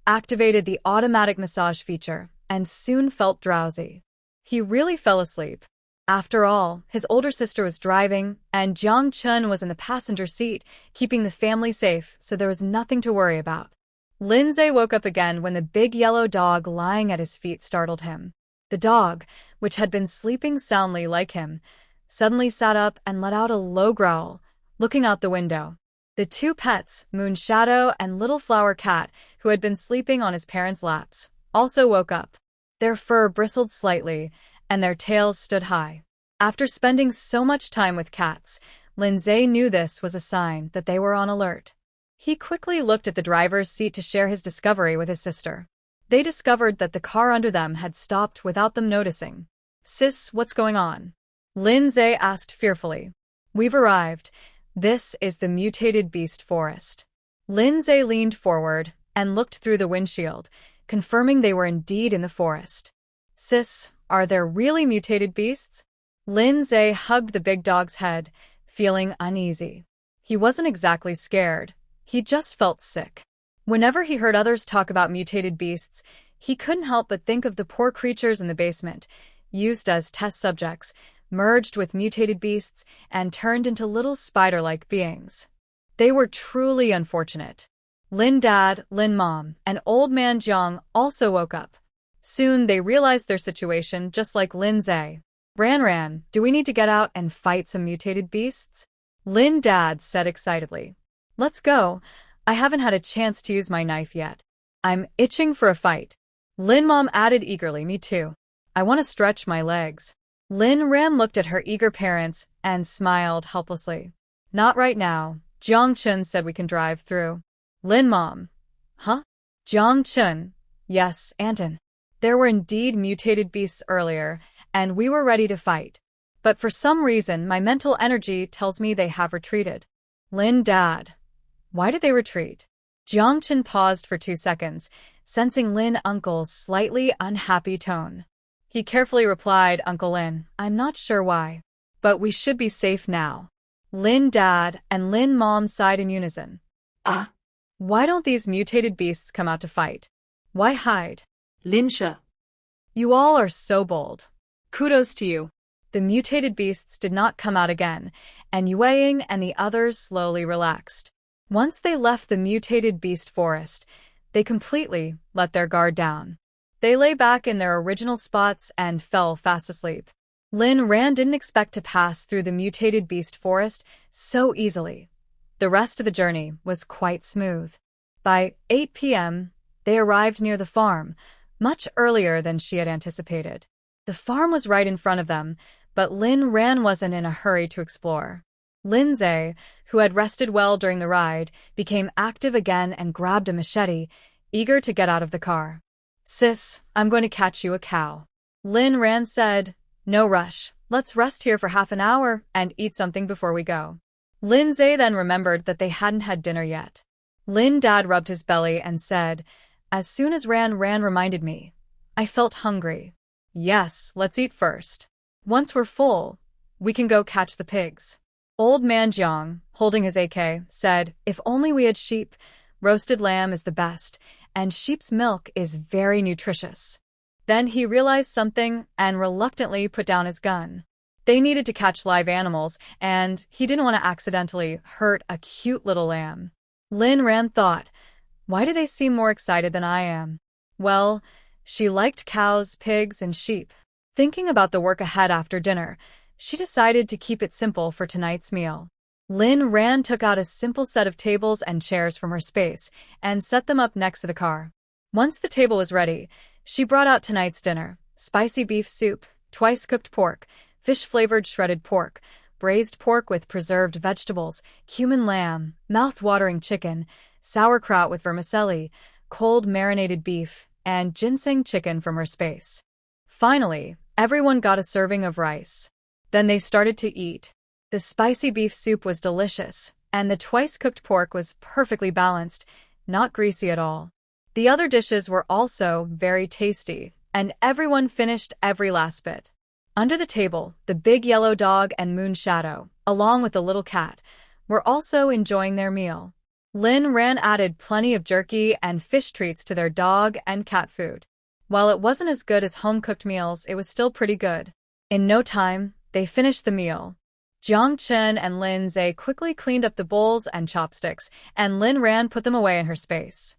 activated the automatic massage feature, and soon felt drowsy. He really fell asleep. After all, his older sister was driving, and Jiang Chun was in the passenger seat, keeping the family safe, so there was nothing to worry about. Lindsay woke up again when the big yellow dog lying at his feet startled him. The dog, which had been sleeping soundly like him, suddenly sat up and let out a low growl, looking out the window. The two pets, Moon Shadow and Little Flower Cat, who had been sleeping on his parents' laps, also woke up. Their fur bristled slightly, and their tails stood high. After spending so much time with cats, Lindsay knew this was a sign that they were on alert. He quickly looked at the driver's seat to share his discovery with his sister. They discovered that the car under them had stopped without them noticing. "Sis, what's going on?" Lindsay asked fearfully. "We've arrived. This is the mutated beast forest." Lindsay leaned forward and looked through the windshield, confirming they were indeed in the forest. "Sis, are there really mutated beasts?" Lindsay hugged the big dog's head, feeling uneasy. He wasn't exactly scared. He just felt sick. Whenever he heard others talk about mutated beasts, he couldn't help but think of the poor creatures in the basement, used as test subjects, merged with mutated beasts, and turned into little spider-like beings. They were truly unfortunate. Lin Dad, Lin Mom, and Old Man Jiang also woke up. Soon they realized their situation just like Lindsay. Ran, do we need to get out and fight some mutated beasts?" Lin Dad said excitedly. "Let's go. I haven't had a chance to use my knife yet. I'm itching for a fight." Lin Mom added eagerly, "Me too. I want to stretch my legs." Lin Ran looked at her eager parents and smiled helplessly. "Not right now. Jiang Chun said we can drive through." Lin Mom. "Huh? Jiang Chun?" "Yes, Anton. There were indeed mutated beasts earlier, and we were ready to fight. But for some reason, my mental energy tells me they have retreated." Lin Dad. "Why did they retreat?" Jiang Chun paused for 2 seconds, sensing Lin Uncle's slightly unhappy tone. He carefully replied, "Uncle Lin, I'm not sure why. But we should be safe now." Lin Dad and Lin Mom sighed in unison. Why don't these mutated beasts come out to fight? Why hide?" Linsha. "You all are so bold. Kudos to you." The mutated beasts did not come out again, and Yueying and the others slowly relaxed. Once they left the mutated beast forest, they completely let their guard down. They lay back in their original spots and fell fast asleep. Lin Ran didn't expect to pass through the mutated beast forest so easily. The rest of the journey was quite smooth. By 8 p.m., they arrived near the farm, much earlier than she had anticipated. The farm was right in front of them, but Lin Ran wasn't in a hurry to explore. Lindsay, who had rested well during the ride, became active again and grabbed a machete, eager to get out of the car. "Sis, I'm going to catch you a cow." Lin Ran said, "No rush. Let's rest here for half an hour and eat something before we go." Lindsay then remembered that they hadn't had dinner yet. Lin Dad rubbed his belly and said, "As soon as Ran reminded me, I felt hungry." "Yes, let's eat first. Once we're full, we can go catch the pigs." Old Man Jiang, holding his AK, said, "If only we had sheep. Roasted lamb is the best, and sheep's milk is very nutritious." Then he realized something and reluctantly put down his gun. They needed to catch live animals, and he didn't want to accidentally hurt a cute little lamb. Lin Ran thought, why do they seem more excited than I am? Well, she liked cows, pigs, and sheep. Thinking about the work ahead after dinner, she decided to keep it simple for tonight's meal. Lin Ran took out a simple set of tables and chairs from her space and set them up next to the car. Once the table was ready, she brought out tonight's dinner: spicy beef soup, twice-cooked pork, fish-flavored shredded pork, braised pork with preserved vegetables, cumin lamb, mouth-watering chicken, sauerkraut with vermicelli, cold marinated beef, and ginseng chicken from her space. Finally, everyone got a serving of rice. Then they started to eat. The spicy beef soup was delicious, and the twice-cooked pork was perfectly balanced, not greasy at all. The other dishes were also very tasty, and everyone finished every last bit. Under the table, the big yellow dog and Moon Shadow, along with the little cat, were also enjoying their meal. Rhan added plenty of jerky and fish treats to their dog and cat food. While it wasn't as good as home-cooked meals, it was still pretty good. In no time, they finished the meal. Jiang Chen and Lin Zhe quickly cleaned up the bowls and chopsticks, and Rhan put them away in her space.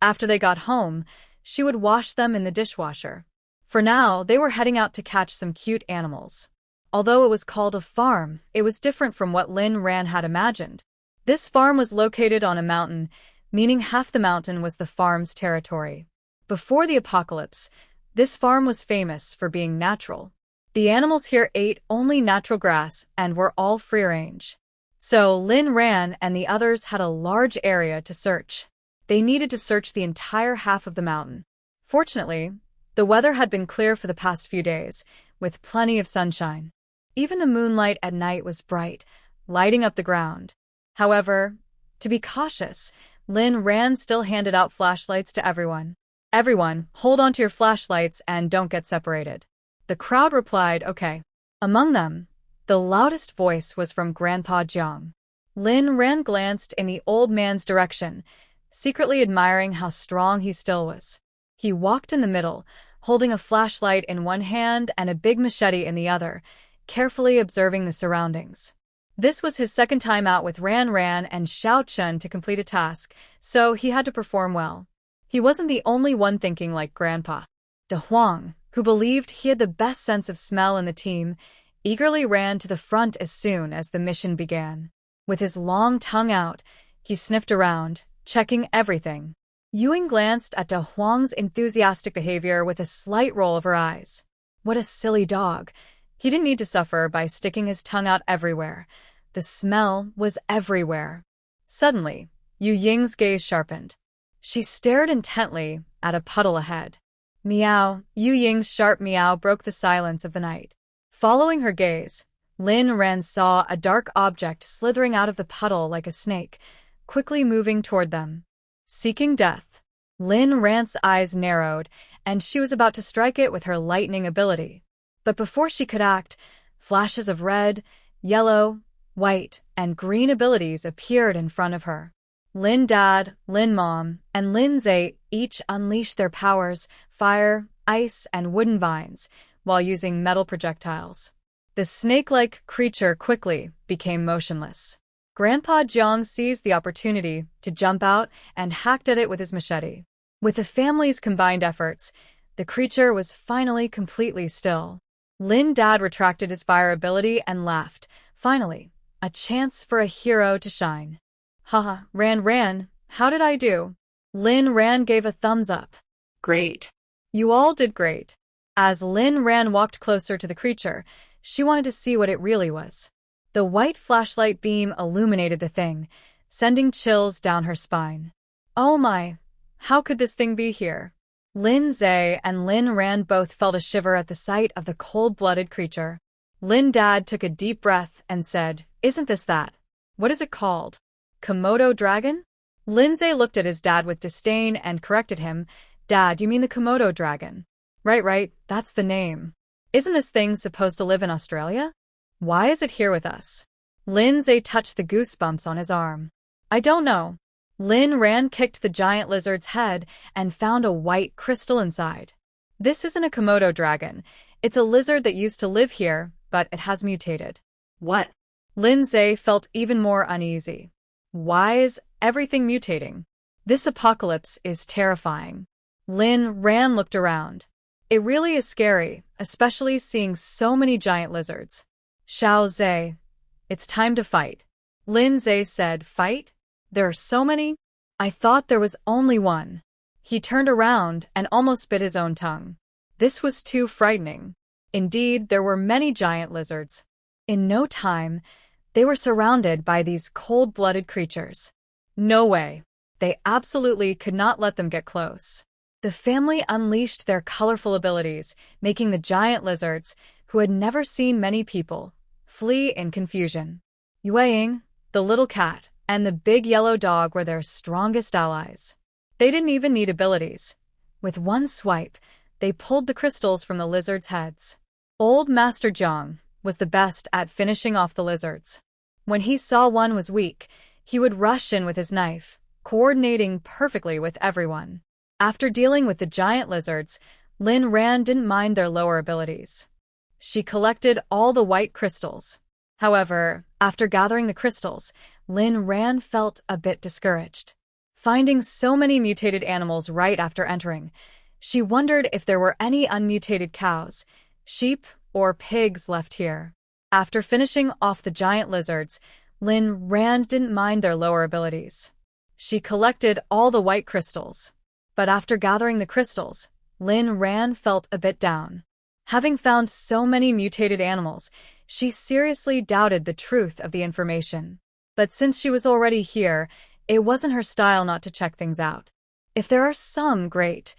After they got home, she would wash them in the dishwasher. For now, they were heading out to catch some cute animals. Although it was called a farm, it was different from what Rhan had imagined. This farm was located on a mountain, meaning half the mountain was the farm's territory. Before the apocalypse, this farm was famous for being natural. The animals here ate only natural grass and were all free-range. So Rhan and the others had a large area to search. They needed to search the entire half of the mountain. Fortunately, the weather had been clear for the past few days, with plenty of sunshine. Even the moonlight at night was bright, lighting up the ground. However, to be cautious, Rhan still handed out flashlights to everyone. Everyone, hold on to your flashlights and don't get separated. The crowd replied, okay. Among them, the loudest voice was from Grandpa Jiang. Rhan glanced in the old man's direction, secretly admiring how strong he still was. He walked in the middle, holding a flashlight in one hand and a big machete in the other, carefully observing the surroundings. This was his second time out with Rhan and Xiao Chun to complete a task, so he had to perform well. He wasn't the only one thinking like Grandpa. De Huang, who believed he had the best sense of smell in the team, eagerly ran to the front as soon as the mission began. With his long tongue out, he sniffed around, checking everything. Yuying glanced at De Huang's enthusiastic behavior with a slight roll of her eyes. What a silly dog. He didn't need to suffer by sticking his tongue out everywhere. The smell was everywhere. Suddenly, Yu Ying's gaze sharpened. She stared intently at a puddle ahead. Meow! Yu Ying's sharp meow broke the silence of the night. Following her gaze, Rhan saw a dark object slithering out of the puddle like a snake, quickly moving toward them. Seeking death. Rhan's eyes narrowed, and she was about to strike it with her lightning ability. But before she could act, flashes of red, yellow, white, and green abilities appeared in front of her. Lin Dad, Lin Mom, and Lin Zhe each unleashed their powers, fire, ice, and wooden vines, while using metal projectiles. The snake-like creature quickly became motionless. Grandpa Jiang seized the opportunity to jump out and hacked at it with his machete. With the family's combined efforts, the creature was finally completely still. Lin Dad retracted his fire ability and laughed. Finally, a chance for a hero to shine. Haha, Rhan, how did I do? Rhan gave a thumbs up. Great. You all did great. As Rhan walked closer to the creature, she wanted to see what it really was. The white flashlight beam illuminated the thing, sending chills down her spine. Oh my, how could this thing be here? Lin Zhe and Rhan both felt a shiver at the sight of the cold-blooded creature. Lin Dad took a deep breath and said, "Isn't this that? What is it called? Komodo dragon?" Lin Zhe looked at his dad with disdain and corrected him. "Dad, you mean the Komodo dragon?" Right, that's the name. Isn't this thing supposed to live in Australia? Why is it here with us?" Lin Zhe touched the goosebumps on his arm. "I don't know." Rhan kicked the giant lizard's head and found a white crystal inside. "This isn't a Komodo dragon. It's a lizard that used to live here, but it has mutated." What? Lin Zhe felt even more uneasy. Why is everything mutating? This apocalypse is terrifying. Rhan looked around. It really is scary, especially seeing so many giant lizards. Xiaoxue, it's time to fight. Lin Zhe said, "Fight? There are so many? I thought there was only one." He turned around and almost bit his own tongue. This was too frightening. Indeed, there were many giant lizards. In no time, they were surrounded by these cold-blooded creatures. No way. They absolutely could not let them get close. The family unleashed their colorful abilities, making the giant lizards, who had never seen many people, flee in confusion. Yueying, the little cat, and the big yellow dog were their strongest allies. They didn't even need abilities. With one swipe, they pulled the crystals from the lizards' heads. Old Master Jiang was the best at finishing off the lizards. When he saw one was weak, he would rush in with his knife, coordinating perfectly with everyone. After dealing with the giant lizards, Rhan didn't mind their lower abilities. She collected all the white crystals. However, after gathering the crystals, Rhan felt a bit discouraged. Finding so many mutated animals right after entering, she wondered if there were any unmutated cows, sheep, or pigs left here. After finishing off the giant lizards, Rhan didn't mind their lower abilities. She collected all the white crystals. But after gathering the crystals, Rhan felt a bit down. Having found so many mutated animals, she seriously doubted the truth of the information. But since she was already here, it wasn't her style not to check things out. If there are some, great.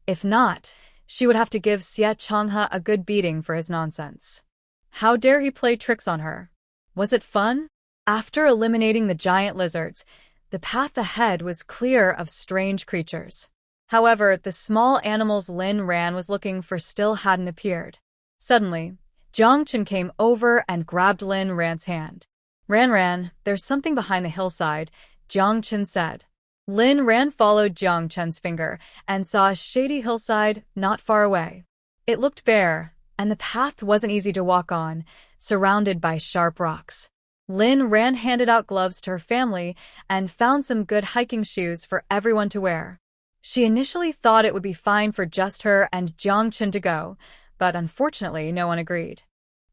If not, she would have to give Sia Chonga a good beating for his nonsense. How dare he play tricks on her? Was it fun? After eliminating the giant lizards, the path ahead was clear of strange creatures. However, the small animals Rhan was looking for still hadn't appeared. Suddenly, Xiaoxue came over and grabbed Rhan's hand. Rhan, there's something behind the hillside, Xiaoxue said. Rhan followed Xiaoxue's finger and saw a shady hillside not far away. It looked bare, and the path wasn't easy to walk on, surrounded by sharp rocks. Rhan handed out gloves to her family and found some good hiking shoes for everyone to wear. She initially thought it would be fine for just her and Xiaoxue to go, but unfortunately no one agreed.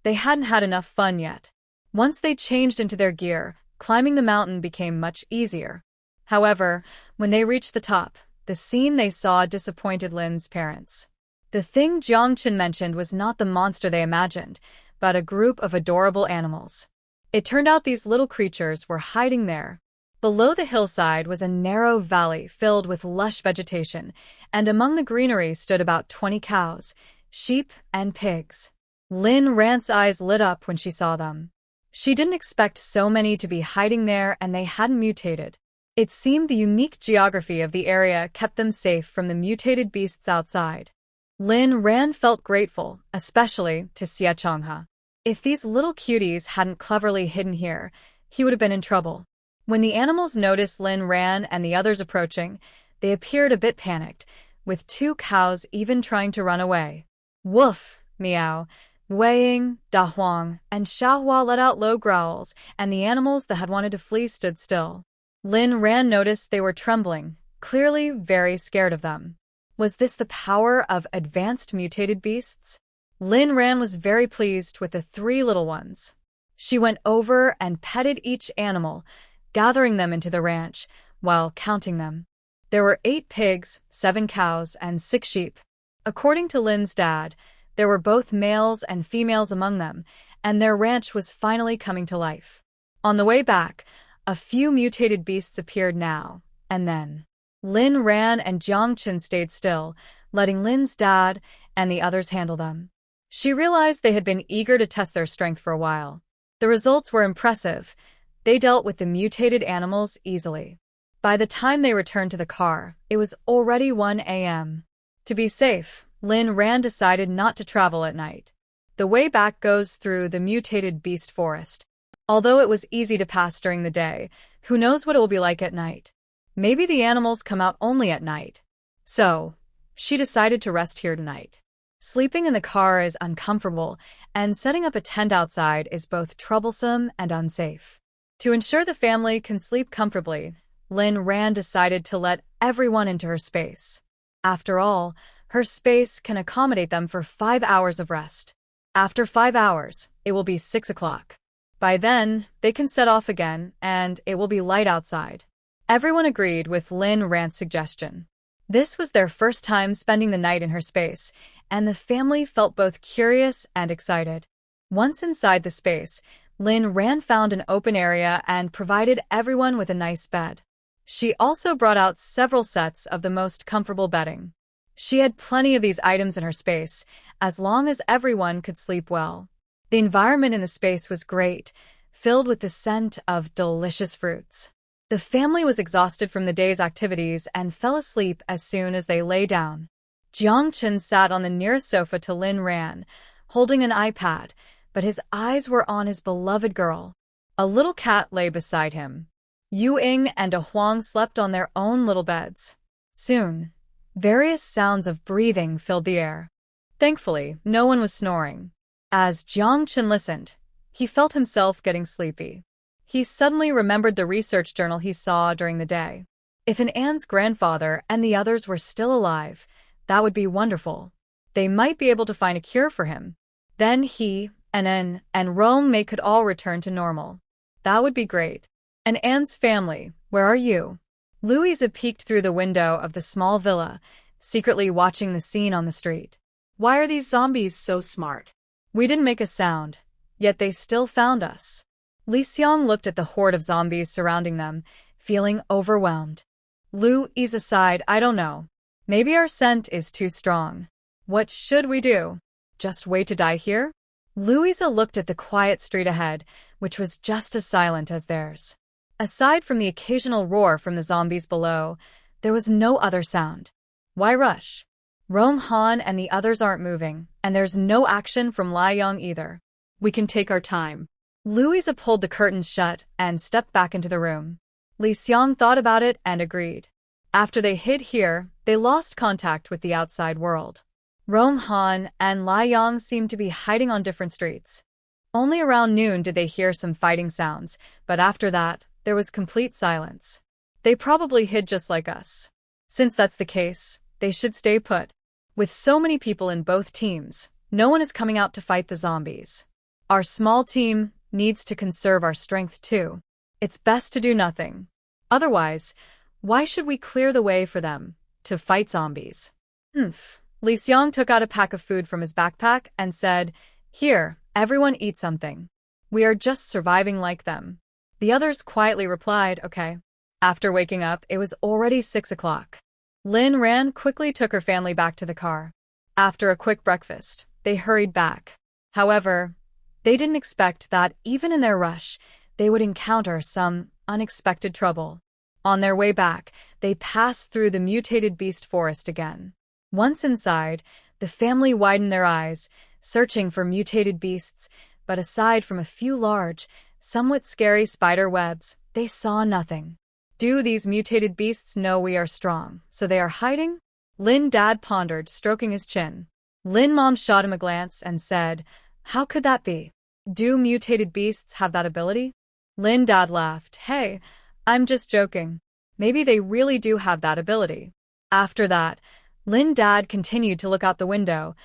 They hadn't had enough fun yet. Once they changed into their gear, climbing the mountain became much easier. However, when they reached the top, the scene they saw disappointed Lin's parents. The thing Xiaoxue mentioned was not the monster they imagined, but a group of adorable animals. It turned out these little creatures were hiding there. Below the hillside was a narrow valley filled with lush vegetation, and among the greenery stood about 20 cows, sheep, and pigs. Rhan's eyes lit up when she saw them. She didn't expect so many to be hiding there, and they hadn't mutated. It seemed the unique geography of the area kept them safe from the mutated beasts outside. Rhan felt grateful, especially to Sia Chonga. If these little cuties hadn't cleverly hidden here, he would have been in trouble. When the animals noticed Rhan and the others approaching, they appeared a bit panicked, with 2 cows even trying to run away. Woof, meow, Weighing, Da Huang, and Xiaohua let out low growls, and the animals that had wanted to flee stood still. Rhan noticed they were trembling, clearly very scared of them. Was this the power of advanced mutated beasts? Rhan was very pleased with the 3 little ones. She went over and petted each animal, gathering them into the ranch, while counting them. There were 8 pigs, 7 cows, and 6 sheep. According to Lin's dad, there were both males and females among them, and their ranch was finally coming to life. On the way back, a few mutated beasts appeared now and then. Rhan and Xiaoxue stayed still, letting Lin's dad and the others handle them. She realized they had been eager to test their strength for a while. The results were impressive. They dealt with the mutated animals easily. By the time they returned to the car, it was already 1 a.m. To be safe, Rhan decided not to travel at night. The way back goes through the mutated beast forest. Although it was easy to pass during the day, who knows what it will be like at night? Maybe the animals come out only at night. So, she decided to rest here tonight. Sleeping in the car is uncomfortable, and setting up a tent outside is both troublesome and unsafe. To ensure the family can sleep comfortably, Rhan decided to let everyone into her space. After all, her space can accommodate them for 5 hours of rest. After 5 hours, it will be 6 o'clock. By then, they can set off again, and it will be light outside. Everyone agreed with Rhan's suggestion. This was their first time spending the night in her space, and the family felt both curious and excited. Once inside the space, Rhan found an open area and provided everyone with a nice bed. She also brought out several sets of the most comfortable bedding. She had plenty of these items in her space, as long as everyone could sleep well. The environment in the space was great, filled with the scent of delicious fruits. The family was exhausted from the day's activities and fell asleep as soon as they lay down. Xiaoxue sat on the nearest sofa to Rhan, holding an iPad, but his eyes were on his beloved girl. A little cat lay beside him. Yu Ying and A Huang slept on their own little beds. Soon, various sounds of breathing filled the air. Thankfully, no one was snoring. As Jiang Chen listened, he felt himself getting sleepy. He suddenly remembered the research journal he saw during the day. If An's grandfather and the others were still alive, that would be wonderful. They might be able to find a cure for him. Then he, Anin, and Rong Mei could all return to normal. That would be great. And Anne's family, where are you? Louisa peeked through the window of the small villa, secretly watching the scene on the street. Why are these zombies so smart? We didn't make a sound, yet they still found us. Li Xiang looked at the horde of zombies surrounding them, feeling overwhelmed. Louisa sighed, I don't know. Maybe our scent is too strong. What should we do? Just wait to die here? Louisa looked at the quiet street ahead, which was just as silent as theirs. Aside from the occasional roar from the zombies below, there was no other sound. Why rush? Rong Han and the others aren't moving, and there's no action from Liang either. We can take our time. Louisa pulled the curtains shut and stepped back into the room. Li Xiang thought about it and agreed. After they hid here, they lost contact with the outside world. Rong Han and Liang seemed to be hiding on different streets. Only around noon did they hear some fighting sounds, but after that, there was complete silence. They probably hid just like us. Since that's the case, they should stay put. With so many people in both teams, no one is coming out to fight the zombies. Our small team needs to conserve our strength too. It's best to do nothing. Otherwise, why should we clear the way for them to fight zombies? Li Xiang took out a pack of food from his backpack and said, Here, everyone eat something. We are just surviving like them. The others quietly replied, okay. After waking up, it was already 6 o'clock. Rhan quickly took her family back to the car. After a quick breakfast, they hurried back. However, they didn't expect that even in their rush, they would encounter some unexpected trouble. On their way back, they passed through the mutated beast forest again. Once inside, the family widened their eyes, searching for mutated beasts, but aside from a few large, somewhat scary spider webs, they saw nothing. Do these mutated beasts know we are strong, so they are hiding? Lin Dad pondered, stroking his chin. Lin Mom shot him a glance and said, How could that be? Do mutated beasts have that ability? Lin Dad laughed, Hey, I'm just joking. Maybe they really do have that ability. After that, Lin Dad continued to look out the window,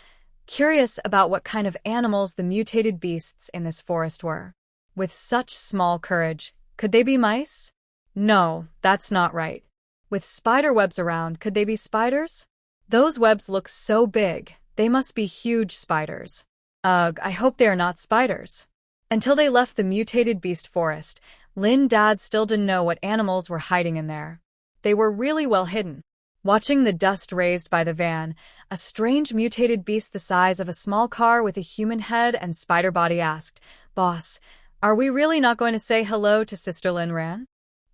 curious about what kind of animals the mutated beasts in this forest were. With such small courage, could they be mice? No, that's not right. With spider webs around, could they be spiders? Those webs look so big, they must be huge spiders. Ugh, I hope they are not spiders. Until they left the mutated beast forest, Lin Dad still didn't know what animals were hiding in there. They were really well hidden. Watching the dust raised by the van, a strange mutated beast the size of a small car with a human head and spider body asked, Boss, are we really not going to say hello to Sister Rhan?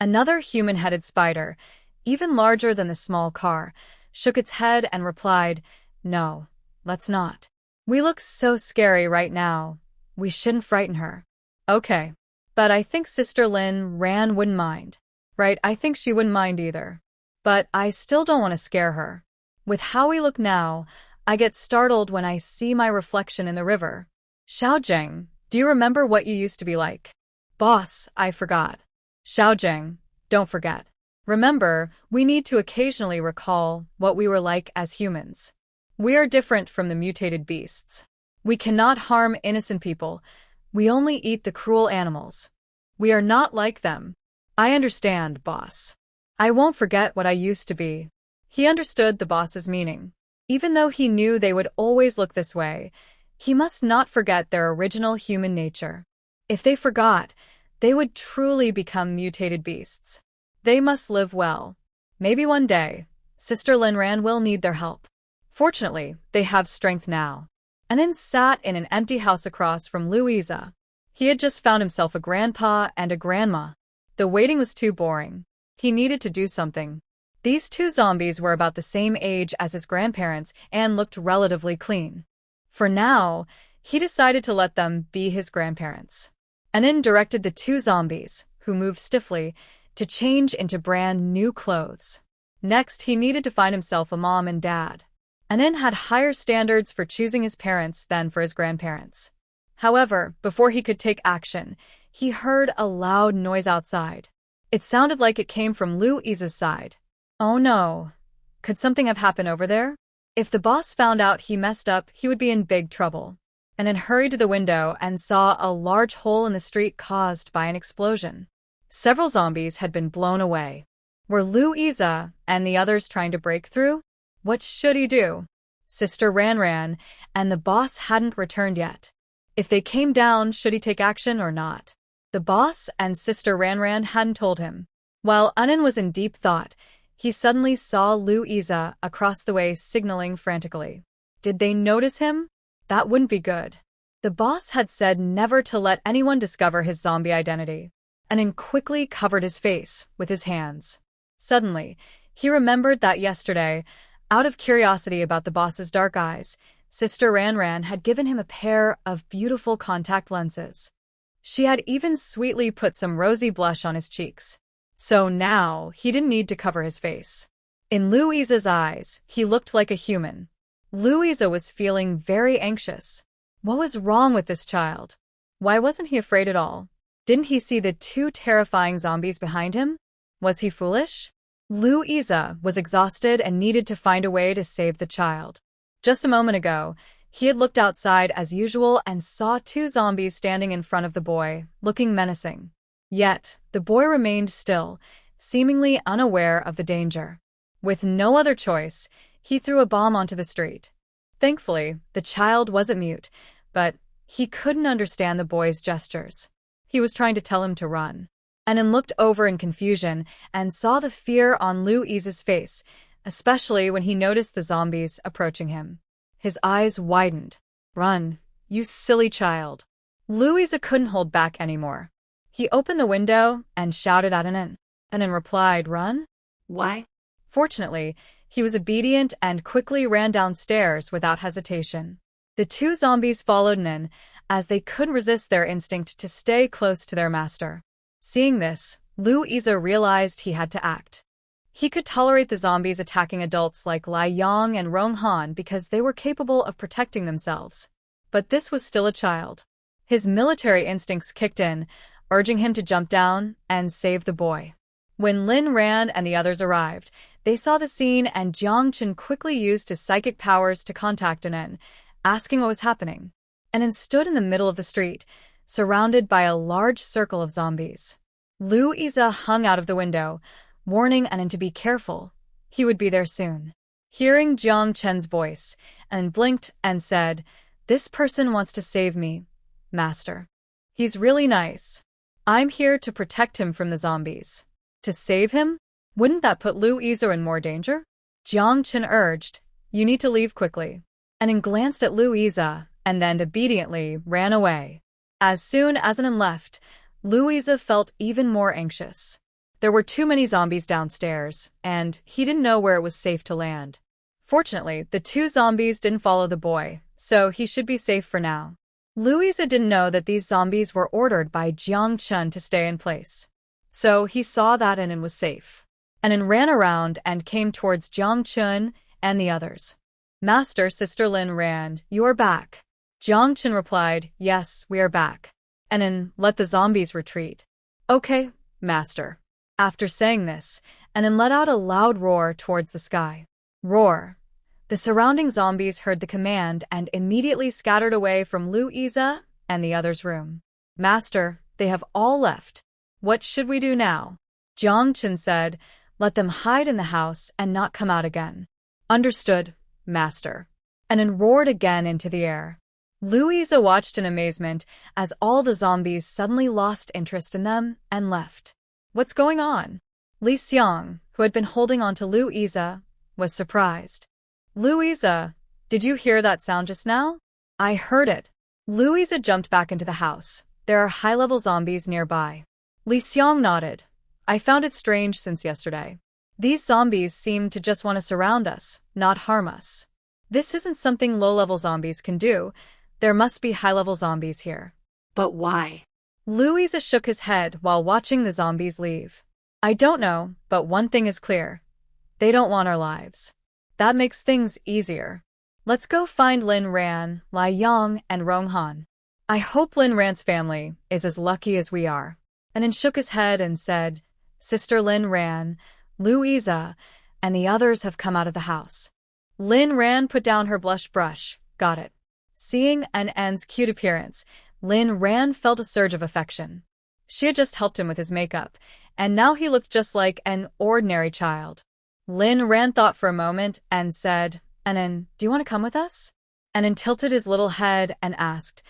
Another human-headed spider, even larger than the small car, shook its head and replied, No, let's not. We look so scary right now. We shouldn't frighten her. Okay. But I think Sister Rhan wouldn't mind. Right, I think she wouldn't mind either. But I still don't want to scare her. With how we look now, I get startled when I see my reflection in the river. Xiaozheng, do you remember what you used to be like? Boss, I forgot. Xiaozheng, don't forget. Remember, we need to occasionally recall what we were like as humans. We are different from the mutated beasts. We cannot harm innocent people. We only eat the cruel animals. We are not like them. I understand, boss. I won't forget what I used to be. He understood the boss's meaning. Even though he knew they would always look this way, he must not forget their original human nature. If they forgot, they would truly become mutated beasts. They must live well. Maybe one day, Sister Rhan will need their help. Fortunately, they have strength now. Anin sat in an empty house across from Louisa. He had just found himself a grandpa and a grandma. The waiting was too boring. He needed to do something. These two zombies were about the same age as his grandparents and looked relatively clean. For now, He decided to let them be his grandparents. Anin directed the two zombies, who moved stiffly, to change into brand new clothes. Next, he needed to find himself a mom and dad. Anin had higher standards for choosing his parents than for his grandparents. However, before he could take action, he heard a loud noise outside. It sounded like it came from Louisa's side. Oh no. Could something have happened over there? If the boss found out he messed up, he would be in big trouble. Anin hurried to the window and saw a large hole in the street caused by an explosion. Several zombies had been blown away. Were Louisa and the others trying to break through? What should he do? Sister Rhan and the boss hadn't returned yet. If they came down, should he take action or not? The boss and Sister Rhan hadn't told him. While Anin was in deep thought, he suddenly saw Louisa across the way signaling frantically. Did they notice him? That wouldn't be good. The boss had said never to let anyone discover his zombie identity. Anin quickly covered his face with his hands. Suddenly, he remembered that yesterday, out of curiosity about the boss's dark eyes, Sister Rhan had given him a pair of beautiful contact lenses. She had even sweetly put some rosy blush on his cheeks. So now, he didn't need to cover his face. In Louisa's eyes, he looked like a human. Louisa was feeling very anxious. What was wrong with this child? Why wasn't he afraid at all? Didn't he see the two terrifying zombies behind him? Was he foolish? Louisa was exhausted and needed to find a way to save the child. Just a moment ago, he had looked outside as usual and saw two zombies standing in front of the boy, looking menacing. Yet, the boy remained still, seemingly unaware of the danger. With no other choice, he threw a bomb onto the street. Thankfully, the child wasn't mute, but he couldn't understand the boy's gestures. He was trying to tell him to run. Anin looked over in confusion and saw the fear on Louisa's face, especially when he noticed the zombies approaching him. His eyes widened. Run, you silly child. Louisa couldn't hold back anymore. He opened the window and shouted at Anin. Anin replied, "Run?" Why? Fortunately, he was obedient and quickly ran downstairs without hesitation. The two zombies followed Anin, as they couldn't resist their instinct to stay close to their master. Seeing this, Louisa realized he had to act. He could tolerate the zombies attacking adults like Liang and Rong Han because they were capable of protecting themselves. But this was still a child. His military instincts kicked in, urging him to jump down and save the boy. When Lin Rhan and the others arrived, they saw the scene and Jiangchen quickly used his psychic powers to contact Anin, asking what was happening. Anin stood in the middle of the street, surrounded by a large circle of zombies. Louisa hung out of the window, warning Anin to be careful. He would be there soon. Hearing Jiang Chen's voice, Anin blinked and said, "This person wants to save me, Master. He's really nice. I'm here to protect him from the zombies." To save him? Wouldn't that put Louisa in more danger? Jiang Chen urged, "You need to leave quickly." Anin glanced at Louisa and then obediently ran away. As soon as Anin left, Louisa felt even more anxious. There were too many zombies downstairs, and he didn't know where it was safe to land. Fortunately, the two zombies didn't follow the boy, so he should be safe for now. Louisa didn't know that these zombies were ordered by Jiang Chen to stay in place. So he saw that Anin was safe. Anin ran around and came towards Jiang Chen and the others. "Master, Sister Lin Rhan, you are back." Jiang Chen replied, "Yes, we are back." Anin, let the zombies retreat. "Okay, Master." After saying this, Anin let out a loud roar towards the sky. Roar. The surrounding zombies heard the command and immediately scattered away from Louisa and the others' room. "Master, they have all left. What should we do now?" Jiang Chen said, "Let them hide in the house and not come out again." "Understood, Master." Anin roared again into the air. Louisa watched in amazement as all the zombies suddenly lost interest in them and left. "What's going on?" Li Xiang, who had been holding on to Louisa, was surprised. "Louisa, did you hear that sound just now?" "I heard it." Louisa jumped back into the house. "There are high-level zombies nearby." Li Xiang nodded. "I found it strange since yesterday. These zombies seem to just want to surround us, not harm us. This isn't something low-level zombies can do, There must be high-level zombies here. But why? Louisa shook his head while watching the zombies leave. I don't know, but one thing is clear. They don't want our lives. That makes things easier. Let's go find Lin Rhan, Liang, and Rong Han. I hope Lin Rhan's family is as lucky as we are. Anin shook his head and said, Sister Lin Rhan, Louisa, and the others have come out of the house. Lin Rhan put down her blush brush. Got it. Seeing An's cute appearance, Lin Rhan felt a surge of affection. She had just helped him with his makeup, and now he looked just like an ordinary child. Lin Rhan thought for a moment and said, Anin, do you want to come with us? Anin tilted his little head and asked,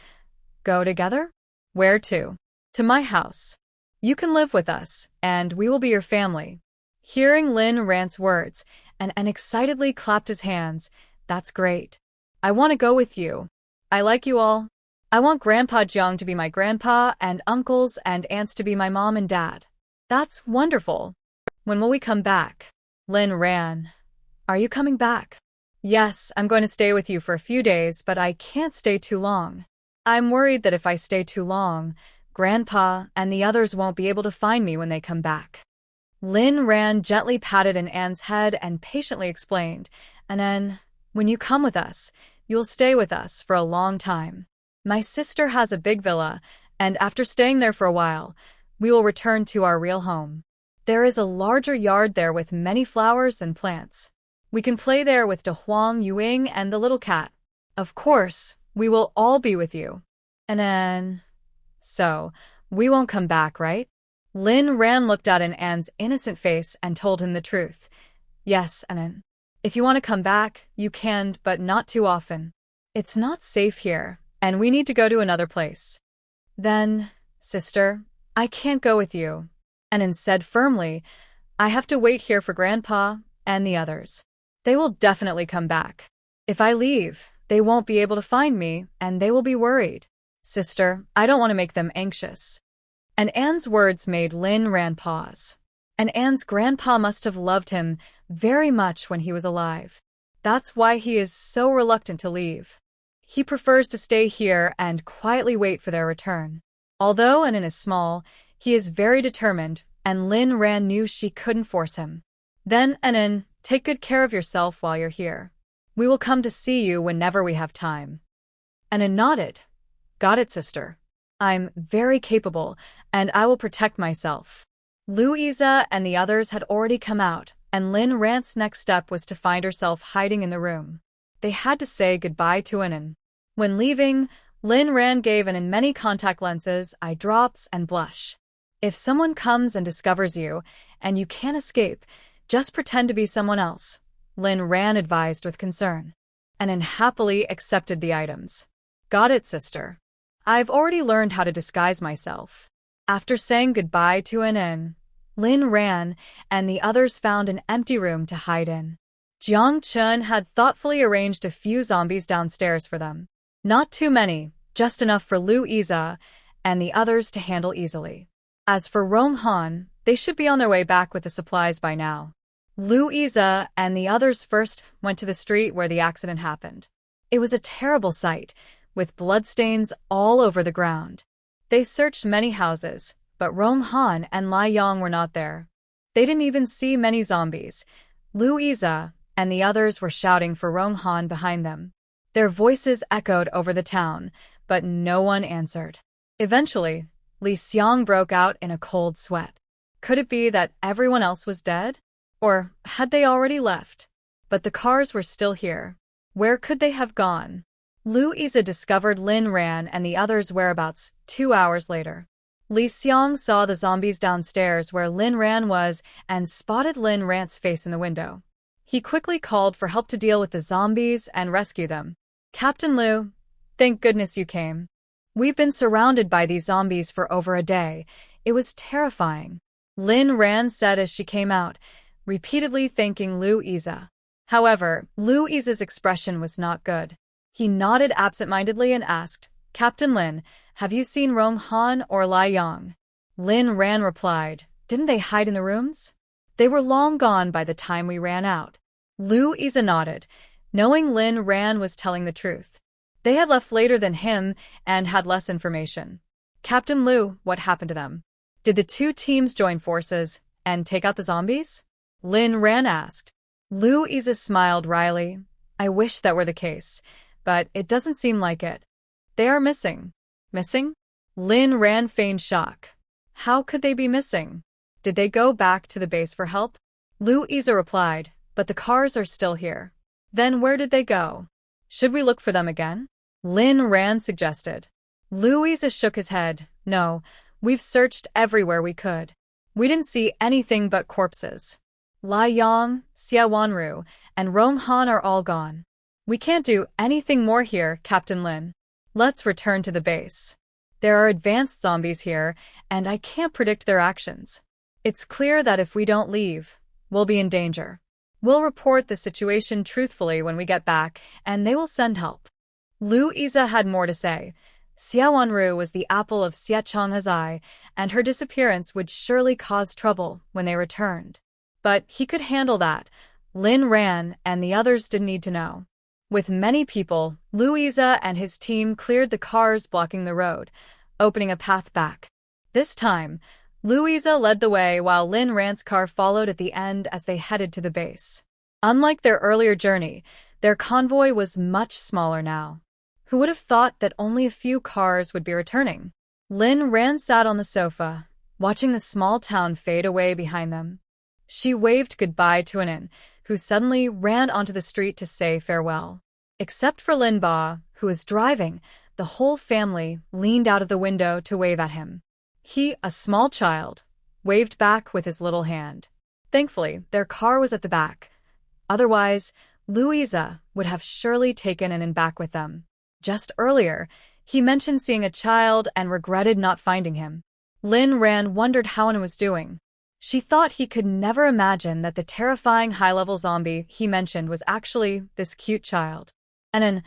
Go together? Where to? To my house. You can live with us, and we will be your family. Hearing Lin Rhan's words, An excitedly clapped his hands. That's great. I want to go with you. I like you all. I want Grandpa Jiang to be my grandpa and uncles and aunts to be my mom and dad. That's wonderful. When will we come back? Lin Rhan. Are you coming back? Yes, I'm going to stay with you for a few days, but I can't stay too long. I'm worried that if I stay too long, Grandpa and the others won't be able to find me when they come back. Lin Rhan gently patted An's head and patiently explained, An, when you come with us, you'll stay with us for a long time. My sister has a big villa, and after staying there for a while, we will return to our real home. There is a larger yard there with many flowers and plants. We can play there with De Huang Yuing and the little cat. Of course, we will all be with you. Anin. So, we won't come back, right? Lin Rhan looked at An's innocent face and told him the truth. Yes, Anin. If you want to come back, you can, but not too often. It's not safe here, and we need to go to another place. Then, sister, I can't go with you. Anin said firmly, I have to wait here for Grandpa and the others. They will definitely come back. If I leave, they won't be able to find me, and they will be worried. Sister, I don't want to make them anxious. An's words made Lin Rhan pause. An's grandpa must have loved him very much when he was alive. That's why he is so reluctant to leave. He prefers to stay here and quietly wait for their return. Although Anin is small, he is very determined, and Lin Rhan knew she couldn't force him. Then, Anin, take good care of yourself while you're here. We will come to see you whenever we have time. Anin nodded. Got it, sister. I'm very capable, and I will protect myself. Louisa and the others had already come out, and Lin Rhan's next step was to find herself hiding in the room. They had to say goodbye to Anin. When leaving, Lin Rhan gave Anin many contact lenses, eye drops, and blush. If someone comes and discovers you, and you can't escape, just pretend to be someone else, Lin Rhan advised with concern. Anin happily accepted the items. Got it, sister. I've already learned how to disguise myself. After saying goodbye to Anin, Lin Rhan and the others found an empty room to hide in. Jiang Chun had thoughtfully arranged a few zombies downstairs for them. Not too many, just enough for Louisa and the others to handle easily. As for Rong Han, they should be on their way back with the supplies by now. Louisa and the others first went to the street where the accident happened. It was a terrible sight, with bloodstains all over the ground. They searched many houses, but Rong Han and Liang were not there. They didn't even see many zombies. Louisa and the others were shouting for Rong Han behind them. Their voices echoed over the town, but no one answered. Eventually, Li Xiang broke out in a cold sweat. Could it be that everyone else was dead? Or had they already left? But the cars were still here. Where could they have gone? Louisa discovered Lin Rhan and the others' whereabouts 2 hours later. Li Xiang saw the zombies downstairs where Lin Rhan was and spotted Lin Rhan's face in the window. He quickly called for help to deal with the zombies and rescue them. Captain Liu, thank goodness you came. We've been surrounded by these zombies for over a day. It was terrifying. Lin Rhan said as she came out, repeatedly thanking Louisa. However, Louisa's expression was not good. He nodded absent-mindedly and asked, Captain Lin, have you seen Rong Han or Liang? Lin Rhan replied, didn't they hide in the rooms? They were long gone by the time we ran out. Louisa nodded, knowing Lin Rhan was telling the truth. They had left later than him and had less information. Captain Liu, what happened to them? Did the two teams join forces and take out the zombies? Rhan asked. Louisa smiled wryly. I wish that were the case, but it doesn't seem like it. They are missing. Missing? Rhan feigned shock. How could they be missing? Did they go back to the base for help? Louisa replied, but the cars are still here. Then where did they go? Should we look for them again? Rhan suggested. Louisa shook his head. No, we've searched everywhere we could. We didn't see anything but corpses. Liang, Sia Wanu, and Rong Han are all gone. We can't do anything more here, Captain Lin. Let's return to the base. There are advanced zombies here, and I can't predict their actions. It's clear that if we don't leave, we'll be in danger. We'll report the situation truthfully when we get back, and they will send help. Louisa had more to say. Sia Wanu was the apple of Sia Chonga's eye, and her disappearance would surely cause trouble when they returned. But he could handle that. Rhan and the others didn't need to know. With many people, Louisa and his team cleared the cars blocking the road, opening a path back. This time, Louisa led the way while Rhan's car followed at the end as they headed to the base. Unlike their earlier journey, their convoy was much smaller now. Who would have thought that only a few cars would be returning? Rhan sat on the sofa, watching the small town fade away behind them. She waved goodbye to Anin, who suddenly ran onto the street to say farewell. Except for Ba, who was driving, the whole family leaned out of the window to wave at him. He, a small child, waved back with his little hand. Thankfully, their car was at the back. Otherwise, Louisa would have surely taken Anin back with them. Just earlier, he mentioned seeing a child and regretted not finding him. Rhan wondered how Anin was doing. She thought he could never imagine that the terrifying high-level zombie he mentioned was actually this cute child. Anin,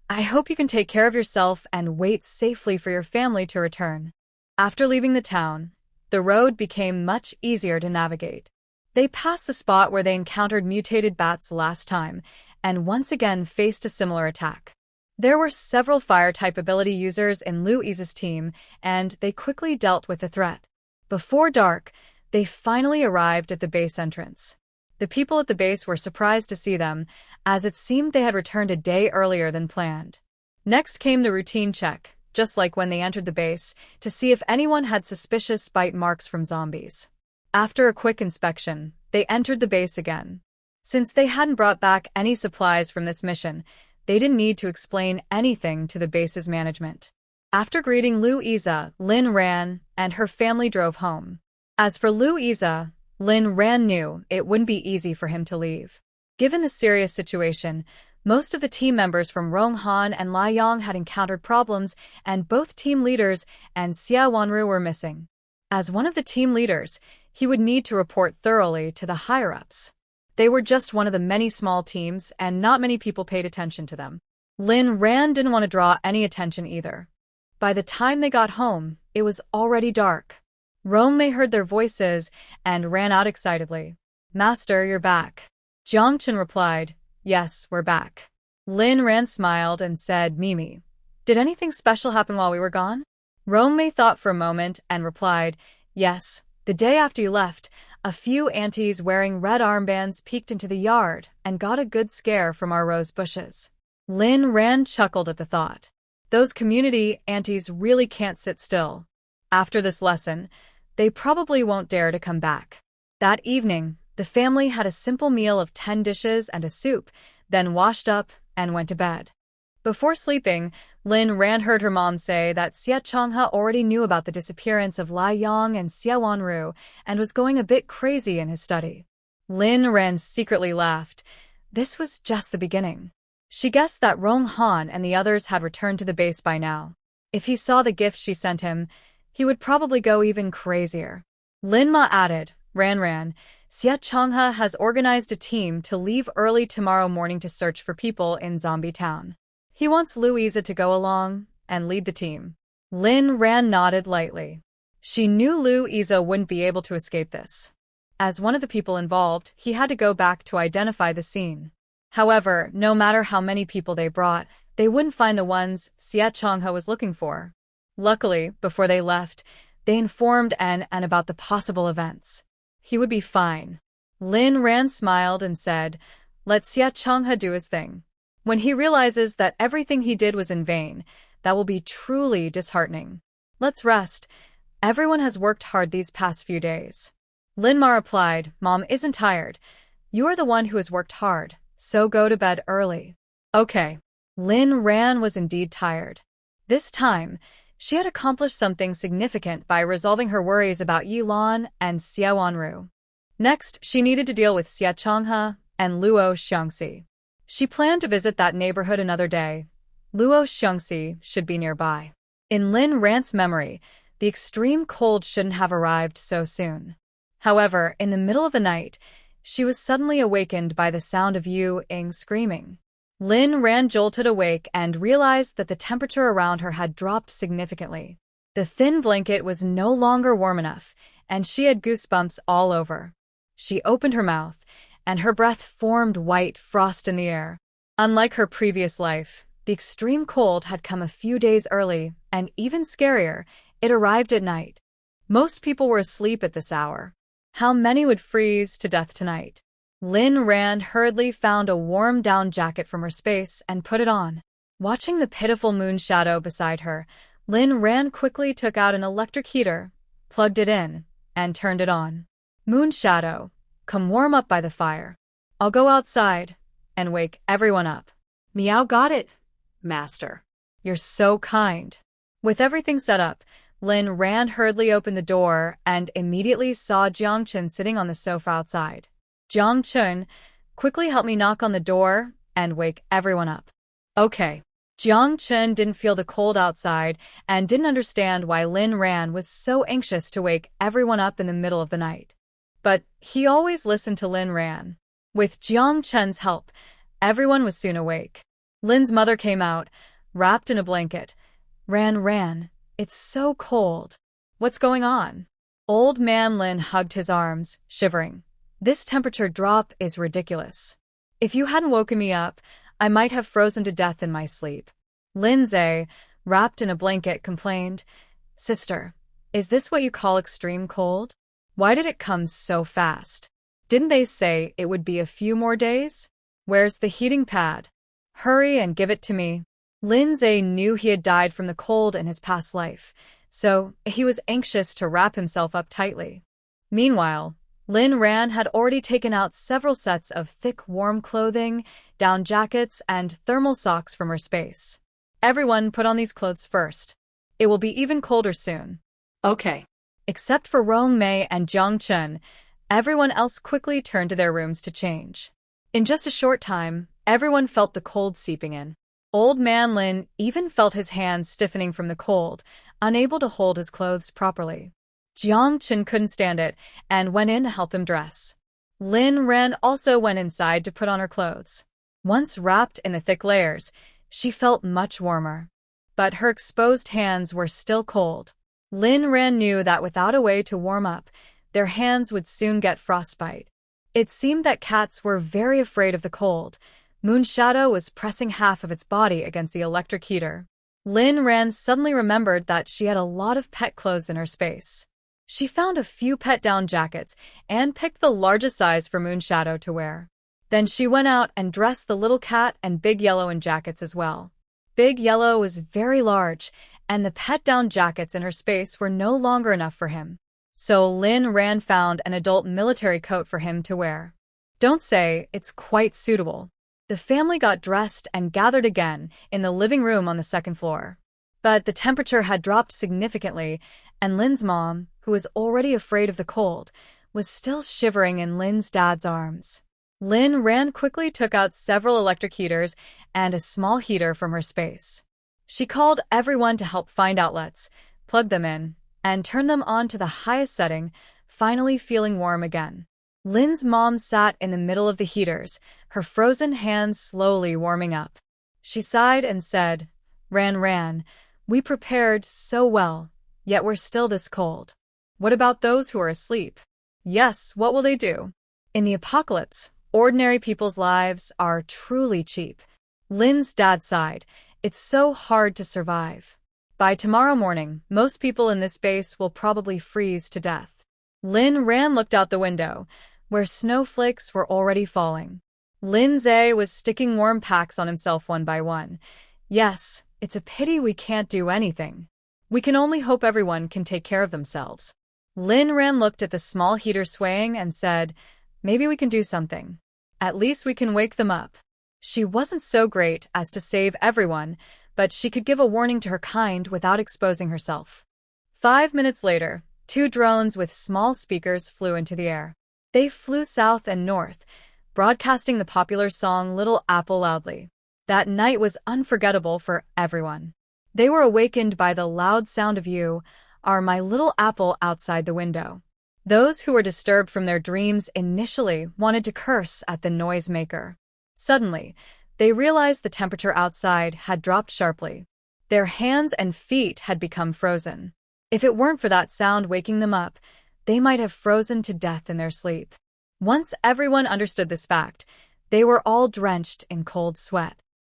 I hope you can take care of yourself and wait safely for your family to return. After leaving the town, the road became much easier to navigate. They passed the spot where they encountered mutated bats last time, and once again faced a similar attack. There were several fire-type ability users in Louisa's team, and they quickly dealt with the threat. Before dark, they finally arrived at the base entrance. The people at the base were surprised to see them, as it seemed they had returned a day earlier than planned. Next came the routine check, just like when they entered the base, to see if anyone had suspicious bite marks from zombies. After a quick inspection, they entered the base again. Since they hadn't brought back any supplies from this mission, they didn't need to explain anything to the base's management. After greeting Louisa, Rhan and her family drove home. As for Louisa, Rhan knew it wouldn't be easy for him to leave. Given the serious situation, most of the team members from Rong Han and Liang had encountered problems, and both team leaders and Sia Wanu were missing. As one of the team leaders, he would need to report thoroughly to the higher-ups. They were just one of the many small teams, and not many people paid attention to them. Rhan didn't want to draw any attention either. By the time they got home, it was already dark. Rong heard their voices and ran out excitedly. Master, you're back. Jiangchen replied, Yes, we're back. Rhan smiled and said, Mimi, did anything special happen while we were gone? Rong thought for a moment and replied, Yes, the day after you left, a few aunties wearing red armbands peeked into the yard and got a good scare from our rose bushes. Rhan chuckled at the thought. Those community aunties really can't sit still. After this lesson, they probably won't dare to come back. That evening, the family had a simple meal of 10 dishes and a soup, then washed up and went to bed. Before sleeping, Rhan heard her mom say that Sia Chonga already knew about the disappearance of Liang and Sia Wanu and was going a bit crazy in his study. Rhan secretly laughed. This was just the beginning. She guessed that Rong Han and the others had returned to the base by now. If he saw the gift she sent him, he would probably go even crazier. Ma added, Rhan, Sia Chonga has organized a team to leave early tomorrow morning to search for people in Zombie Town. He wants Louisa to go along and lead the team. Rhan nodded lightly. She knew Louisa wouldn't be able to escape this. As one of the people involved, he had to go back to identify the scene. However, no matter how many people they brought, they wouldn't find the ones Sia Chonga was looking for. Luckily, before they left, they informed An about the possible events. He would be fine. Rhan smiled and said, "Let Sia Chonga do his thing. When he realizes that everything he did was in vain, that will be truly disheartening. Let's rest. Everyone has worked hard these past few days." Ma replied, "Mom isn't tired. You are the one who has worked hard, so go to bed early." Okay. Rhan was indeed tired. This time, she had accomplished something significant by resolving her worries about Yilon and Sia Wanu. Next, she needed to deal with Sia Chonga and Luo Shing. She planned to visit that neighborhood another day. Luo Shing should be nearby. In Rhan's memory, the extreme cold shouldn't have arrived so soon. However, in the middle of the night, she was suddenly awakened by the sound of Yu-ing screaming. Rhan jolted awake and realized that the temperature around her had dropped significantly. The thin blanket was no longer warm enough, and she had goosebumps all over. She opened her mouth, and her breath formed white frost in the air. Unlike her previous life, the extreme cold had come a few days early, and even scarier, it arrived at night. Most people were asleep at this hour. How many would freeze to death tonight? Rhan hurriedly found a warm down jacket from her space and put it on. Watching the pitiful moon shadow beside her, Rhan quickly took out an electric heater, plugged it in, and turned it on. "Moon shadow, come warm up by the fire. I'll go outside and wake everyone up." Meow got it, master. You're so kind. With everything set up, Rhan hurriedly opened the door and immediately saw Jiangchun sitting on the sofa outside. "Jiangchun, quickly help me knock on the door and wake everyone up." Okay. Jiangchun didn't feel the cold outside and didn't understand why Rhan was so anxious to wake everyone up in the middle of the night. But he always listened to Rhan. With Jiangchun's help, everyone was soon awake. Lin's mother came out, wrapped in a blanket. Rhan, it's so cold. What's going on?" Old man Lin hugged his arms, shivering. "This temperature drop is ridiculous. If you hadn't woken me up, I might have frozen to death in my sleep." Lindsay, wrapped in a blanket, complained, "Sister, is this what you call extreme cold? Why did it come so fast? Didn't they say it would be a few more days? Where's the heating pad? Hurry and give it to me." Lindsay knew he had died from the cold in his past life, so he was anxious to wrap himself up tightly. Meanwhile, Rhan had already taken out several sets of thick, warm clothing, down jackets, and thermal socks from her space. "Everyone put on these clothes first. It will be even colder soon." Okay. Except for Rong Mei and Jiangchun, everyone else quickly turned to their rooms to change. In just a short time, everyone felt the cold seeping in. Old man Lin even felt his hands stiffening from the cold, unable to hold his clothes properly. Jiangchun couldn't stand it and went in to help him dress. Rhan also went inside to put on her clothes. Once wrapped in the thick layers, she felt much warmer. But her exposed hands were still cold. Rhan knew that without a way to warm up, their hands would soon get frostbite. It seemed that cats were very afraid of the cold. Moon Shadow was pressing half of its body against the electric heater. Rhan suddenly remembered that she had a lot of pet clothes in her space. She found a few pet down jackets and picked the largest size for Moon Shadow to wear. Then she went out and dressed the little cat and Big Yellow in jackets as well. Big Yellow was very large, and the pet down jackets in her space were no longer enough for him. So Rhan found an adult military coat for him to wear. Don't say it's quite suitable. The family got dressed and gathered again in the living room on the second floor. But the temperature had dropped significantly, and Lin's mom, who was already afraid of the cold, was still shivering in Lin's dad's arms. Rhan quickly took out several electric heaters and a small heater from her space. She called everyone to help find outlets, plug them in, and turn them on to the highest setting, finally feeling warm again. Lin's mom sat in the middle of the heaters, her frozen hands slowly warming up. She sighed and said, Rhan, we prepared so well, yet we're still this cold. What about those who are asleep? Yes, what will they do? In the apocalypse, ordinary people's lives are truly cheap. Lin's dad sighed. It's so hard to survive. By tomorrow morning, most people in this base will probably freeze to death. Rhan looked out the window, where snowflakes were already falling. Xiaoyu was sticking warm packs on himself one by one. Yes, it's a pity we can't do anything. We can only hope everyone can take care of themselves. Rhan looked at the small heater swaying and said, maybe we can do something. At least we can wake them up. She wasn't so great as to save everyone, but she could give a warning to her kind without exposing herself. 5 minutes later, 2 drones with small speakers flew into the air. They flew south and north, broadcasting the popular song Little Apple loudly. That night was unforgettable for everyone. They were awakened by the loud sound of "You are my little apple" outside the window. Those who were disturbed from their dreams initially wanted to curse at the noisemaker. Suddenly, they realized the temperature outside had dropped sharply. Their hands and feet had become frozen. If it weren't for that sound waking them up, they might have frozen to death in their sleep. Once everyone understood this fact, they were all drenched in cold sweat.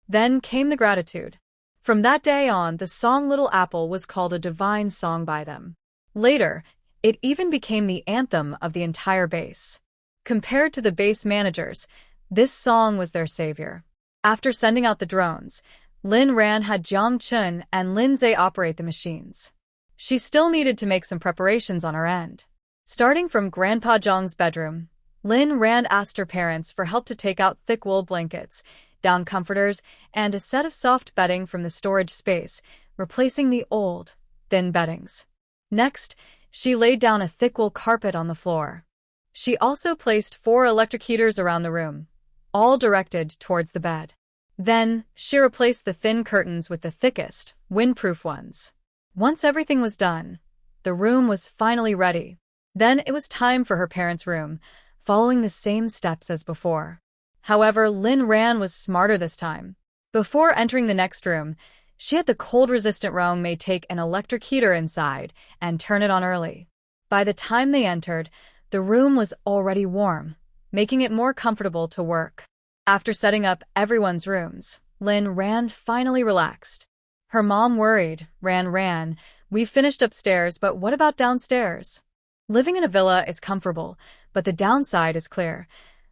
Then came the gratitude. From that day on, the song Little Apple was called a divine song by them. Later, it even became the anthem of the entire base. Compared to the base managers, this song was their savior. After sending out the drones, Rhan had Jiang Chun and Zhe operate the machines. She still needed to make some preparations on her end. Starting from Grandpa Zhang's bedroom, Rhan asked her parents for help to take out thick wool blankets, down comforters, and a set of soft bedding from the storage space, replacing the old, thin beddings. Next, she laid down a thick wool carpet on the floor. She also placed 4 electric heaters around the room, all directed towards the bed. Then, she replaced the thin curtains with the thickest, windproof ones. Once everything was done, the room was finally ready. Then it was time for her parents' room, following the same steps as before. However, Rhan was smarter this time. Before entering the next room, she had the cold-resistant Rong may take an electric heater inside and turn it on early. By the time they entered, the room was already warm, making it more comfortable to work. After setting up everyone's rooms, Rhan finally relaxed. Her mom worried, Rhan, we finished upstairs, but what about downstairs? Living in a villa is comfortable, but the downside is clear.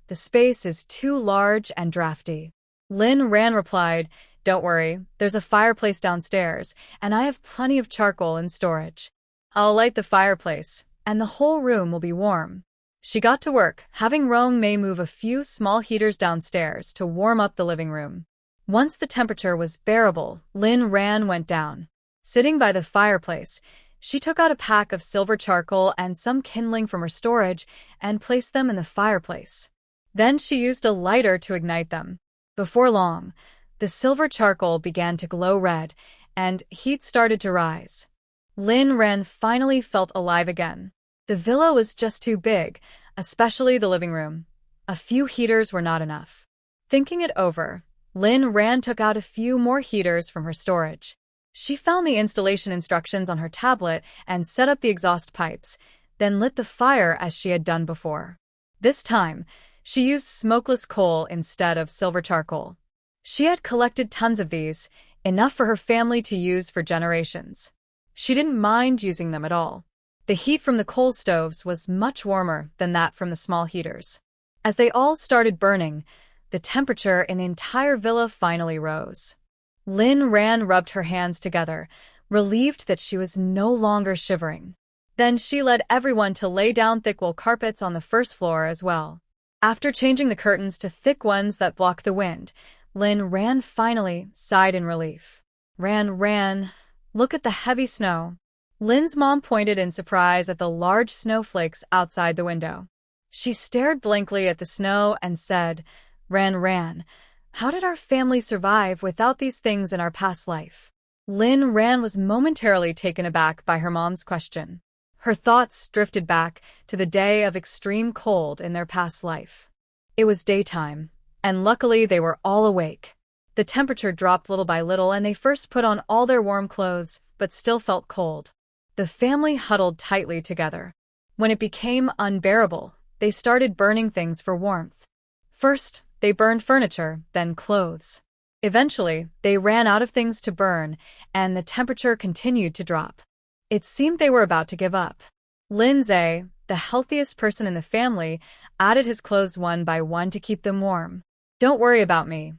The space is too large and drafty. Rhan replied, don't worry, there's a fireplace downstairs, and I have plenty of charcoal in storage. I'll light the fireplace, and the whole room will be warm. She got to work, having Rong Mei move a few small heaters downstairs to warm up the living room. Once the temperature was bearable, Rhan went down. Sitting by the fireplace, she took out a pack of silver charcoal and some kindling from her storage and placed them in the fireplace. Then she used a lighter to ignite them. Before long, the silver charcoal began to glow red, and heat started to rise. Rhan finally felt alive again. The villa was just too big, especially the living room. A few heaters were not enough. Thinking it over, Rhan took out a few more heaters from her storage. She found the installation instructions on her tablet and set up the exhaust pipes, then lit the fire as she had done before. This time, she used smokeless coal instead of silver charcoal. She had collected tons of these, enough for her family to use for generations. She didn't mind using them at all. The heat from the coal stoves was much warmer than that from the small heaters. As they all started burning, the temperature in the entire villa finally rose. Rhan rubbed her hands together, relieved that she was no longer shivering. Then she led everyone to lay down thick wool carpets on the first floor as well. After changing the curtains to thick ones that block the wind, Rhan finally sighed in relief. Rhan, look at the heavy snow. Lin's mom pointed in surprise at the large snowflakes outside the window. She stared blankly at the snow and said, Rhan, how did our family survive without these things in our past life? Rhan was momentarily taken aback by her mom's question. Her thoughts drifted back to the day of extreme cold in their past life. It was daytime, and luckily they were all awake. The temperature dropped little by little and they first put on all their warm clothes, but still felt cold. The family huddled tightly together. When it became unbearable, they started burning things for warmth. First, they burned furniture, then clothes. Eventually, they ran out of things to burn, and the temperature continued to drop. It seemed they were about to give up. Lindsay, the healthiest person in the family, added his clothes one by one to keep them warm. "Don't worry about me.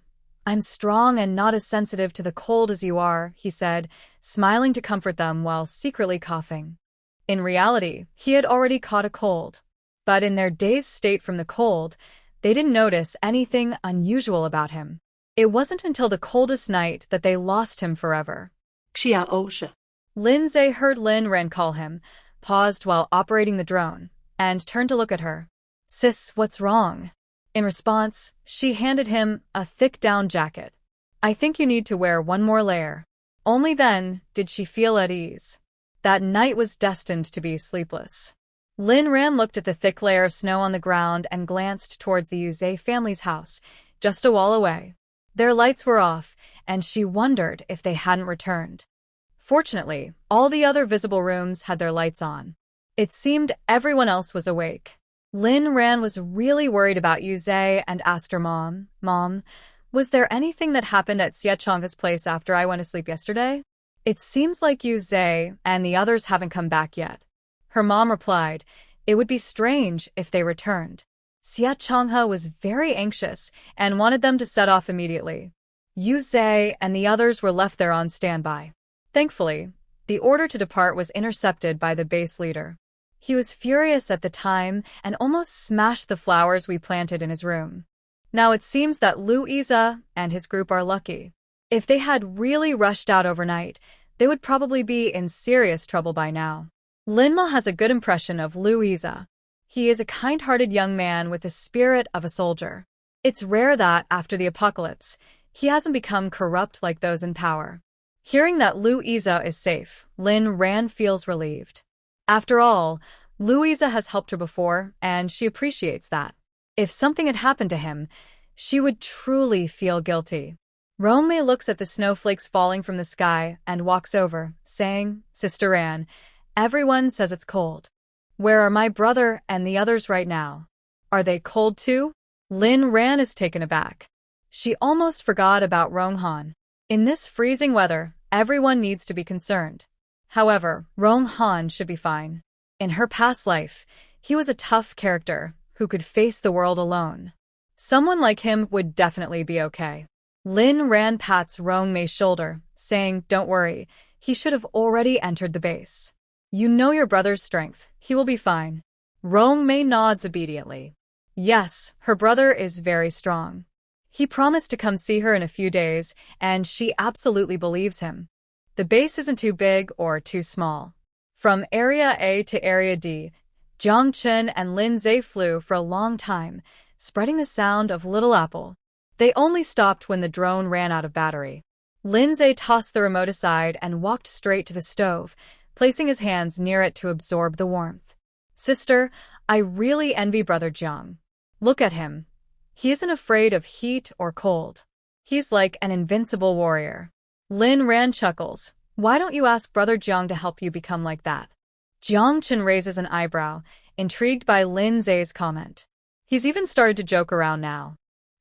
I'm strong and not as sensitive to the cold as you are," he said, smiling to comfort them while secretly coughing. In reality, he had already caught a cold. But in their dazed state from the cold, they didn't notice anything unusual about him. It wasn't until the coldest night that they lost him forever. Xiaoxue. Lindsay heard Lin Ran call him, paused while operating the drone, and turned to look at her. "Sis, what's wrong?" In response, she handed him a thick down jacket. "I think you need to wear one more layer." Only then did she feel at ease. That night was destined to be sleepless. Lin Ran looked at the thick layer of snow on the ground and glanced towards the Yuzhe family's house, just a wall away. Their lights were off, and she wondered if they hadn't returned. Fortunately, all the other visible rooms had their lights on. It seemed everyone else was awake. Lin Ran was really worried about Yuzhe and asked her mom, "Mom, was there anything that happened at Sia Chonga's place after I went to sleep yesterday? It seems like Yuzhe and the others haven't come back yet." Her mom replied, "It would be strange if they returned." Sia Chonga was very anxious and wanted them to set off immediately. Yuzhe and the others were left there on standby. Thankfully, the order to depart was intercepted by the base leader. He was furious at the time and almost smashed the flowers we planted in his room. Now it seems that Louisa and his group are lucky. If they had really rushed out overnight, they would probably be in serious trouble by now. Linma has a good impression of Louisa. He is a kind-hearted young man with the spirit of a soldier. It's rare that, after the apocalypse, he hasn't become corrupt like those in power. Hearing that Louisa is safe, Lin Ran feels relieved. After all, Louisa has helped her before, and she appreciates that. If something had happened to him, she would truly feel guilty. Rong looks at the snowflakes falling from the sky and walks over, saying, "Sister Rhan, everyone says it's cold. Where are my brother and the others right now? Are they cold too?" Lin Ran is taken aback. She almost forgot about Rong Han. In this freezing weather, everyone needs to be concerned. However, Rong Han should be fine. In her past life, he was a tough character who could face the world alone. Someone like him would definitely be okay. Lin Ran pats Rong Mei's shoulder, saying, "Don't worry, he should have already entered the base. You know your brother's strength, he will be fine." Rong Mei nods obediently. Yes, her brother is very strong. He promised to come see her in a few days, and she absolutely believes him. The base isn't too big or too small. From Area A to Area D, Jiang Chen and Lin Zhe flew for a long time, spreading the sound of Little Apple. They only stopped when the drone ran out of battery. Lin Zhe tossed the remote aside and walked straight to the stove, placing his hands near it to absorb the warmth. "Sister, I really envy Brother Jiang. Look at him. He isn't afraid of heat or cold. He's like an invincible warrior." Lin Ran chuckles. "Why don't you ask Brother Jiang to help you become like that?" Jiang Chen raises an eyebrow, intrigued by Lin Zhe's comment. He's even started to joke around now.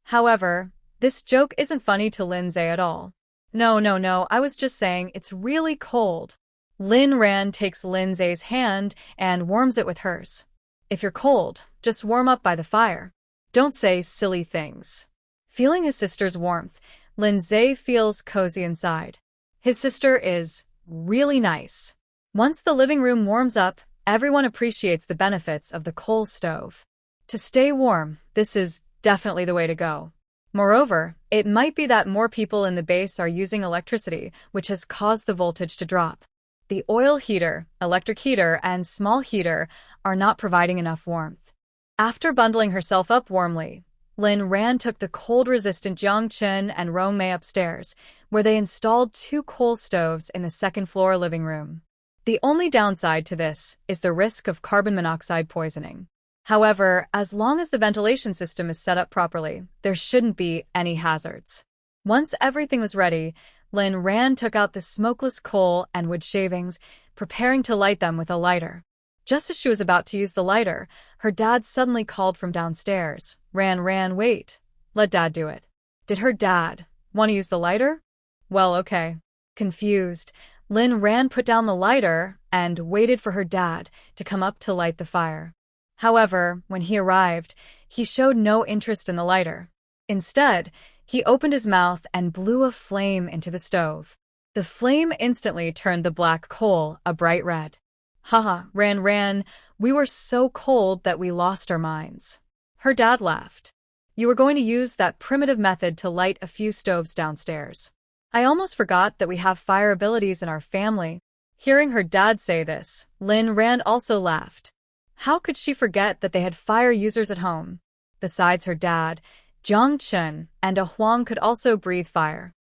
However, this joke isn't funny to Lin Zhe at all. No, I was just saying it's really cold." Lin Ran takes Lin Zhe's hand and warms it with hers. "If you're cold, just warm up by the fire. Don't say silly things." Feeling his sister's warmth, Lin Zhe feels cozy inside. His sister is really nice. Once the living room warms up, everyone appreciates the benefits of the coal stove. To stay warm, this is definitely the way to go. Moreover, it might be that more people in the base are using electricity, which has caused the voltage to drop. The oil heater, electric heater, and small heater are not providing enough warmth. After bundling herself up warmly, Lin Ran took the cold-resistant Jiang Chen and Rong Mei upstairs, where they installed 2 coal stoves in the second-floor living room. The only downside to this is the risk of carbon monoxide poisoning. However, as long as the ventilation system is set up properly, there shouldn't be any hazards. Once everything was ready, Lin Ran took out the smokeless coal and wood shavings, preparing to light them with a lighter. Just as she was about to use the lighter, her dad suddenly called from downstairs. Ran, wait. Let Dad do it." Did her dad, Want to use the lighter? Well, okay. Confused, Rhan put down the lighter and waited for her dad to come up to light the fire. However, when he arrived, he showed no interest in the lighter. Instead, he opened his mouth and blew a flame into the stove. The flame instantly turned the black coal a bright red. Haha, Rhan, we were so cold that we lost our minds. Her dad laughed. You were going to use that primitive method to light a few stoves downstairs. I almost forgot that we have fire abilities in our family. Hearing her dad say this, Rhan also laughed. How could she forget that they had fire users at home? Besides her dad, Jiang Chen and a Huang could also breathe fire.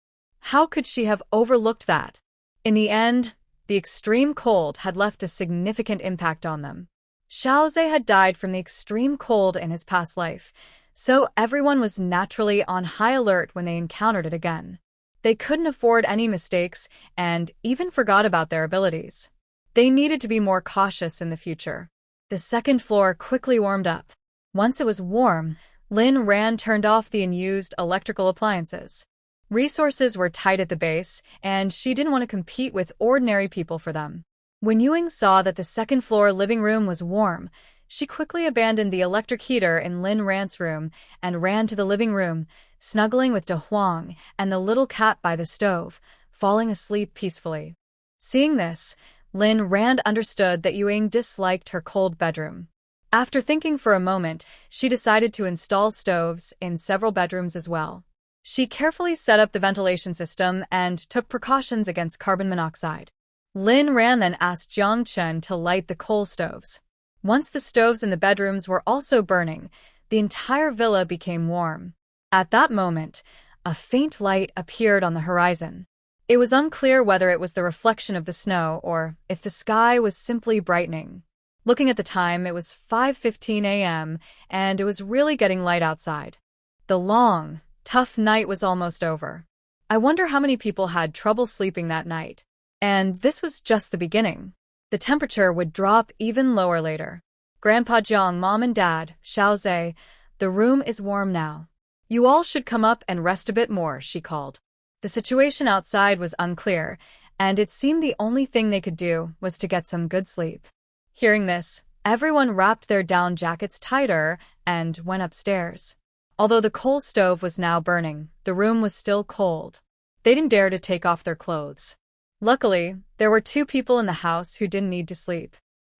How could she have overlooked that? In the end, the extreme cold had left a significant impact on them. Xiaoxue had died from the extreme cold in his past life, so everyone was naturally on high alert when they encountered it again. They couldn't afford any mistakes and even forgot about their abilities. They needed to be more cautious in the future. The second floor quickly warmed up. Once it was warm, Rhan turned off the unused electrical appliances. Resources were tight at the base, and she didn't want to compete with ordinary people for them. When Ewing saw that the second floor living room was warm, she quickly abandoned the electric heater in Rhan's room and ran to the living room, snuggling with De Huang and the little cat by the stove, falling asleep peacefully. Seeing this, Rhan understood that Ewing disliked her cold bedroom. After thinking for a moment, she decided to install stoves in several bedrooms as well. She carefully set up the ventilation system and took precautions against carbon monoxide. Rhan then asked Jiang Chen to light the coal stoves. Once the stoves in the bedrooms were also burning, the entire villa became warm. At that moment, a faint light appeared on the horizon. It was unclear whether it was the reflection of the snow or if the sky was simply brightening. Looking at the time, it was 5:15 a.m., and it was really getting light outside. The long, tough night was almost over. I wonder how many people had trouble sleeping that night. And this was just the beginning. The temperature would drop even lower later. Grandpa Jiang, Mom and Dad, Xiaoxue, the room is warm now. You all should come up and rest a bit more, she called. The situation outside was unclear, and it seemed the only thing they could do was to get some good sleep. Hearing this, everyone wrapped their down jackets tighter and went upstairs. Although the coal stove was now burning, the room was still cold. They didn't dare to take off their clothes. Luckily, there were 2 people in the house who didn't need to sleep.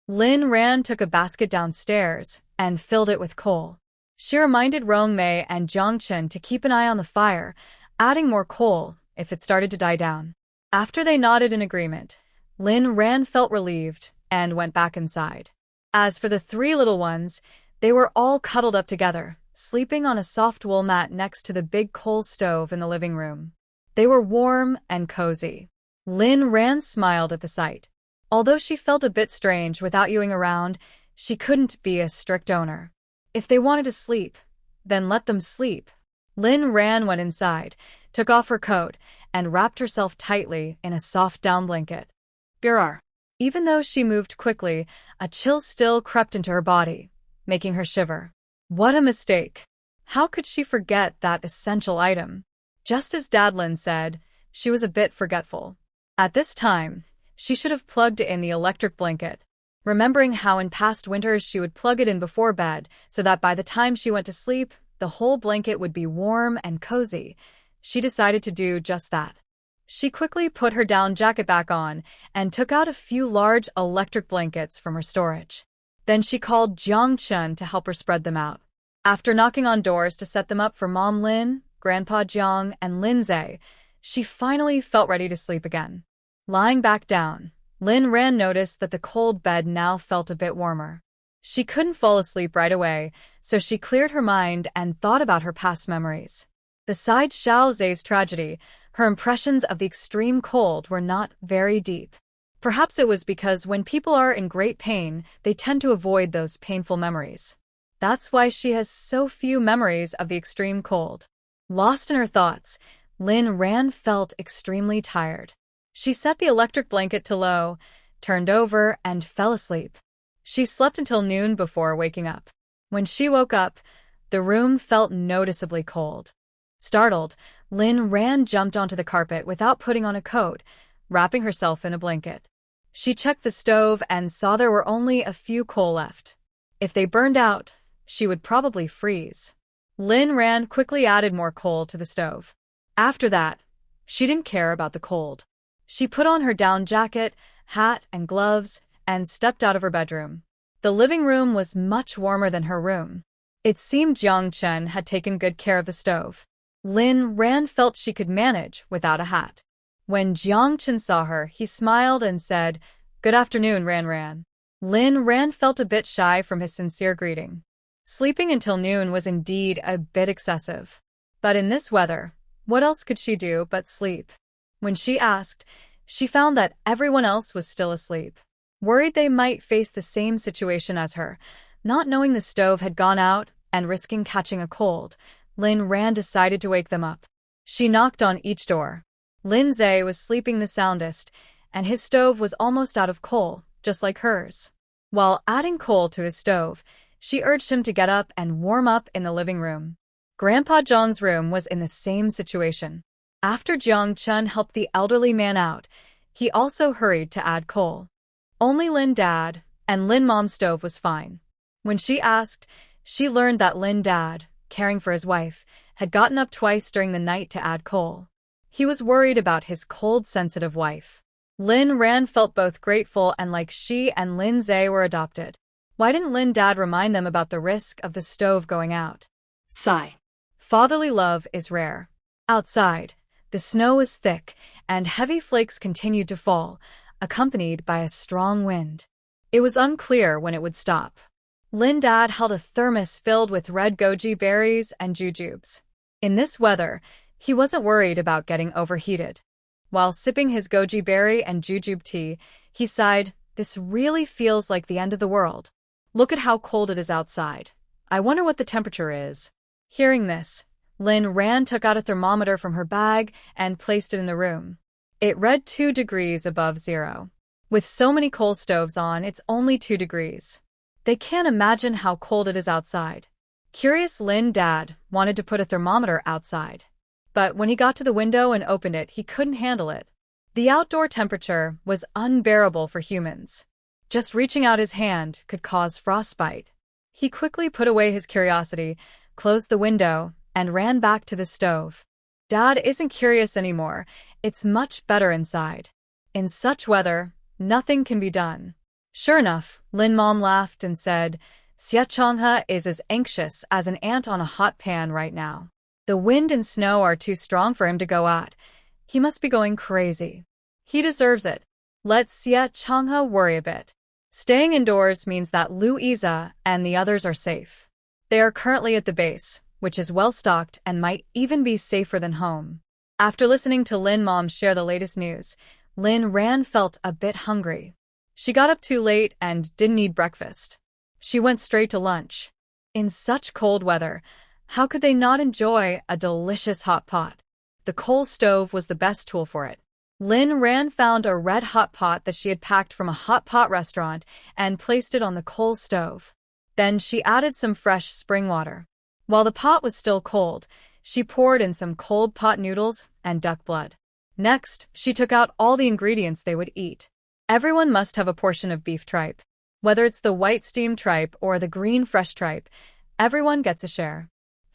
Rhan took a basket downstairs and filled it with coal. She reminded Rong Mei and Jiang Chen to keep an eye on the fire, adding more coal if it started to die down. After they nodded in agreement, Rhan felt relieved and went back inside. As for the 3 little ones, they were all cuddled up together, sleeping on a soft wool mat next to the big coal stove in the living room. They were warm and cozy. Rhan smiled at the sight. Although she felt a bit strange without Ewing around, she couldn't be a strict owner. If they wanted to sleep, then let them sleep. Rhan went inside, took off her coat, and wrapped herself tightly in a soft down blanket. Birar. Even though she moved quickly, a chill still crept into her body, making her shiver. What a mistake! How could she forget that essential item? Just as Dadlin said, she was a bit forgetful. At this time, she should have plugged in the electric blanket. Remembering how in past winters she would plug it in before bed so that by the time she went to sleep, the whole blanket would be warm and cozy, she decided to do just that. She quickly put her down jacket back on and took out a few large electric blankets from her storage. Then she called Jiang Chen to help her spread them out. After knocking on doors to set them up for Mom Lin, Grandpa Jiang, and Lindsay, she finally felt ready to sleep again. Lying back down, Rhan noticed that the cold bed now felt a bit warmer. She couldn't fall asleep right away, so she cleared her mind and thought about her past memories. Besides Xiaoxue's tragedy, her impressions of the extreme cold were not very deep. Perhaps it was because when people are in great pain, they tend to avoid those painful memories. That's why she has so few memories of the extreme cold. Lost in her thoughts, Rhan felt extremely tired. She set the electric blanket to low, turned over, and fell asleep. She slept until noon before waking up. When she woke up, the room felt noticeably cold. Startled, Rhan jumped onto the carpet without putting on a coat, wrapping herself in a blanket. She checked the stove and saw there were only a few coal left. If they burned out, she would probably freeze. Rhan quickly added more coal to the stove. After that, she didn't care about the cold. She put on her down jacket, hat, and gloves, and stepped out of her bedroom. The living room was much warmer than her room. It seemed Jiang Chen had taken good care of the stove. Rhan felt she could manage without a hat. When Jiang Chen saw her, he smiled and said, "Good afternoon, Rhan." Rhan felt a bit shy from his sincere greeting. Sleeping until noon was indeed a bit excessive. But in this weather, what else could she do but sleep? When she asked, she found that everyone else was still asleep. Worried they might face the same situation as her, not knowing the stove had gone out and risking catching a cold, Rhan decided to wake them up. She knocked on each door. Zhe was sleeping the soundest, and his stove was almost out of coal, just like hers. While adding coal to his stove, she urged him to get up and warm up in the living room. Grandpa John's room was in the same situation. After Jiang Chen helped the elderly man out, he also hurried to add coal. Only Dad and Mom's stove was fine. When she asked, she learned that Dad, caring for his wife, had gotten up twice during the night to add coal. He was worried about his cold-sensitive wife. Rhan felt both grateful and like she and Zhe were adopted. Why didn't Dad remind them about the risk of the stove going out? Sigh. Fatherly love is rare. Outside, the snow was thick, and heavy flakes continued to fall, accompanied by a strong wind. It was unclear when it would stop. Dad held a thermos filled with red goji berries and jujubes. In this weather, he wasn't worried about getting overheated. While sipping his goji berry and jujube tea, he sighed, "This really feels like the end of the world. Look at how cold it is outside. I wonder what the temperature is." Hearing this, Rhan took out a thermometer from her bag and placed it in the room. It read 2 degrees above zero. With so many coal stoves on, it's only 2 degrees. They can't imagine how cold it is outside. Curious Dad wanted to put a thermometer outside. But when he got to the window and opened it, he couldn't handle it. The outdoor temperature was unbearable for humans. Just reaching out his hand could cause frostbite. He quickly put away his curiosity, closed the window, and ran back to the stove. Dad isn't curious anymore. It's much better inside. In such weather, nothing can be done. Sure enough, Mom laughed and said, "Sia Chonga is as anxious as an ant on a hot pan right now. The wind and snow are too strong for him to go out. He must be going crazy. He deserves it. Let Sia Chonga worry a bit." Staying indoors means that Louisa and the others are safe. They are currently at the base, which is well-stocked and might even be safer than home. After listening to Mom share the latest news, Rhan felt a bit hungry. She got up too late and didn't eat breakfast. She went straight to lunch. In such cold weather, how could they not enjoy a delicious hot pot? The coal stove was the best tool for it. Rhan found a red hot pot that she had packed from a hot pot restaurant and placed it on the coal stove. Then she added some fresh spring water. While the pot was still cold, she poured in some cold pot noodles and duck blood. Next, she took out all the ingredients they would eat. Everyone must have a portion of beef tripe. Whether it's the white steamed tripe or the green fresh tripe, everyone gets a share.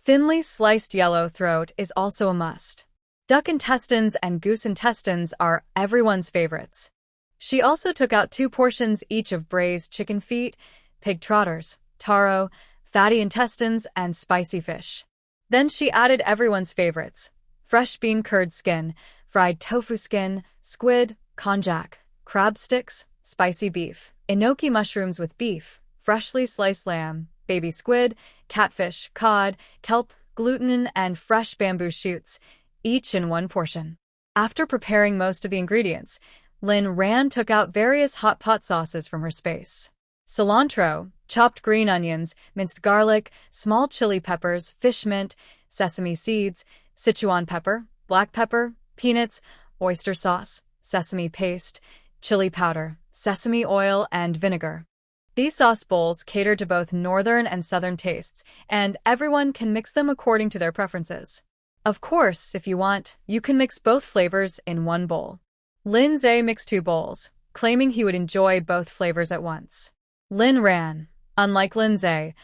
Thinly sliced yellow throat is also a must. Duck intestines and goose intestines are everyone's favorites. She also took out 2 portions each of braised chicken feet, pig trotters, taro, fatty intestines, and spicy fish. Then she added everyone's favorites: fresh bean curd skin, fried tofu skin, squid, konjac, crab sticks, spicy beef, enoki mushrooms with beef, freshly sliced lamb, baby squid, catfish, cod, kelp, gluten, and fresh bamboo shoots, each in 1 portion. After preparing most of the ingredients, Rhan took out various hot pot sauces from her space. Cilantro, chopped green onions, minced garlic, small chili peppers, fish mint, sesame seeds, Sichuan pepper, black pepper, peanuts, oyster sauce, sesame paste, chili powder, sesame oil, and vinegar. These sauce bowls cater to both northern and southern tastes, and everyone can mix them according to their preferences. Of course, if you want, you can mix both flavors in one bowl. Lin Zhe mixed 2 bowls, claiming he would enjoy both flavors at once. Rhan, unlike Lin Zhe,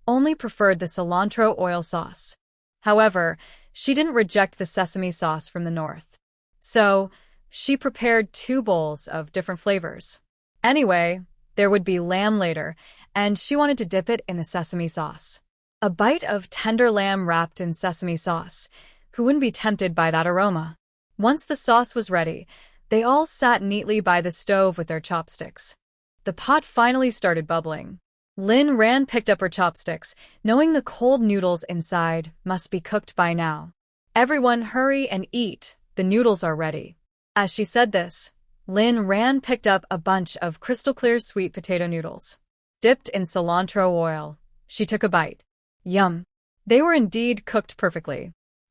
only preferred the cilantro oil sauce. However, she didn't reject the sesame sauce from the north. So, she prepared 2 bowls of different flavors. Anyway, there would be lamb later, and she wanted to dip it in the sesame sauce. A bite of tender lamb wrapped in sesame sauce. Who wouldn't be tempted by that aroma? Once the sauce was ready, they all sat neatly by the stove with their chopsticks. The pot finally started bubbling. Rhan picked up her chopsticks, knowing the cold noodles inside must be cooked by now. Everyone hurry and eat, the noodles are ready. As she said this, Rhan picked up a bunch of crystal-clear sweet potato noodles. Dipped in cilantro oil, she took a bite. Yum! They were indeed cooked perfectly.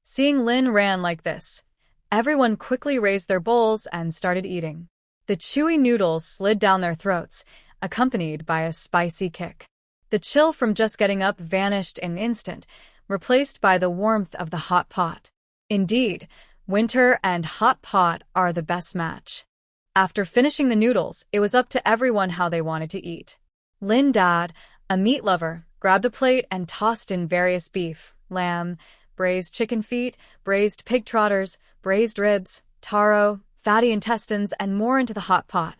Seeing Rhan like this, everyone quickly raised their bowls and started eating. The chewy noodles slid down their throats, accompanied by a spicy kick. The chill from just getting up vanished in an instant, replaced by the warmth of the hot pot. Indeed, winter and hot pot are the best match. After finishing the noodles, it was up to everyone how they wanted to eat. Dad, a meat lover, grabbed a plate and tossed in various beef, lamb, braised chicken feet, braised pig trotters, braised ribs, taro, fatty intestines, and more into the hot pot.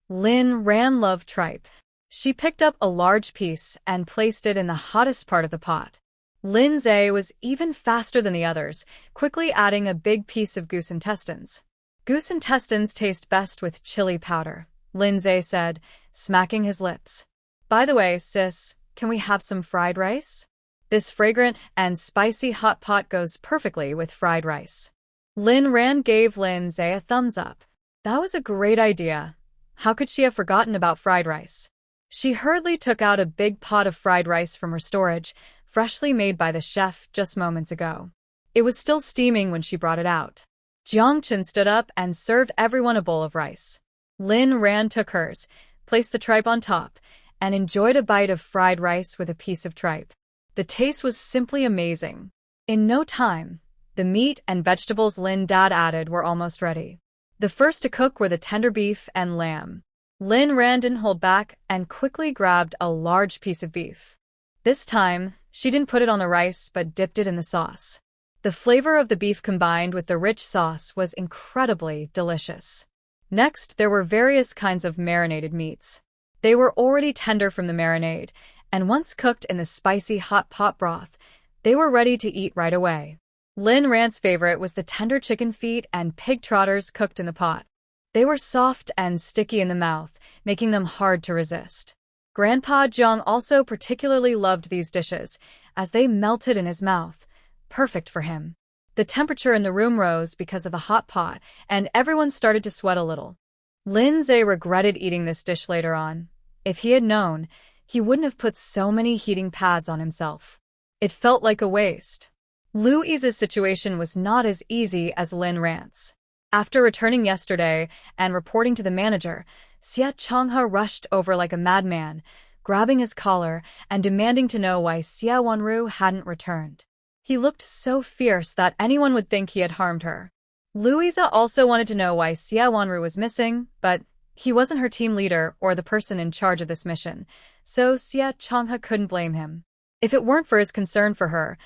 Rhan loved tripe. She picked up a large piece and placed it in the hottest part of the pot. Lin Zhe was even faster than the others, quickly adding a big piece of goose intestines. Goose intestines taste best with chili powder, Lin Zhe said, smacking his lips. By the way, sis, can we have some fried rice? This fragrant and spicy hot pot goes perfectly with fried rice. Rhan gave Lin Zhe a thumbs up. That was a great idea. How could she have forgotten about fried rice? She hurriedly took out a big pot of fried rice from her storage, freshly made by the chef just moments ago. It was still steaming when she brought it out. Jiangchen stood up and served everyone a bowl of rice. Rhan took hers, placed the tripe on top, and enjoyed a bite of fried rice with a piece of tripe. The taste was simply amazing. In no time, the meat and vegetables Dad added were almost ready. The first to cook were the tender beef and lamb. Rhan didn't hold back and quickly grabbed a large piece of beef. This time, she didn't put it on the rice but dipped it in the sauce. The flavor of the beef combined with the rich sauce was incredibly delicious. Next, there were various kinds of marinated meats. They were already tender from the marinade, and once cooked in the spicy hot pot broth, they were ready to eat right away. Rhan's favorite was the tender chicken feet and pig trotters cooked in the pot. They were soft and sticky in the mouth, making them hard to resist. Grandpa Jiang also particularly loved these dishes, as they melted in his mouth, perfect for him. The temperature in the room rose because of the hot pot, and everyone started to sweat a little. Lin Zhe regretted eating this dish later on. If he had known, he wouldn't have put so many heating pads on himself. It felt like a waste. Louisa's situation was not as easy as Rhan's. After returning yesterday and reporting to the manager, Sia Chonga rushed over like a madman, grabbing his collar and demanding to know why Sia Wanu hadn't returned. He looked so fierce that anyone would think he had harmed her. Luisa also wanted to know why Sia Wanu was missing, but he wasn't her team leader or the person in charge of this mission, so Sia Chonga couldn't blame him. If it weren't for his concern for her,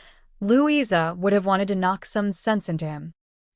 Luisa would have wanted to knock some sense into him.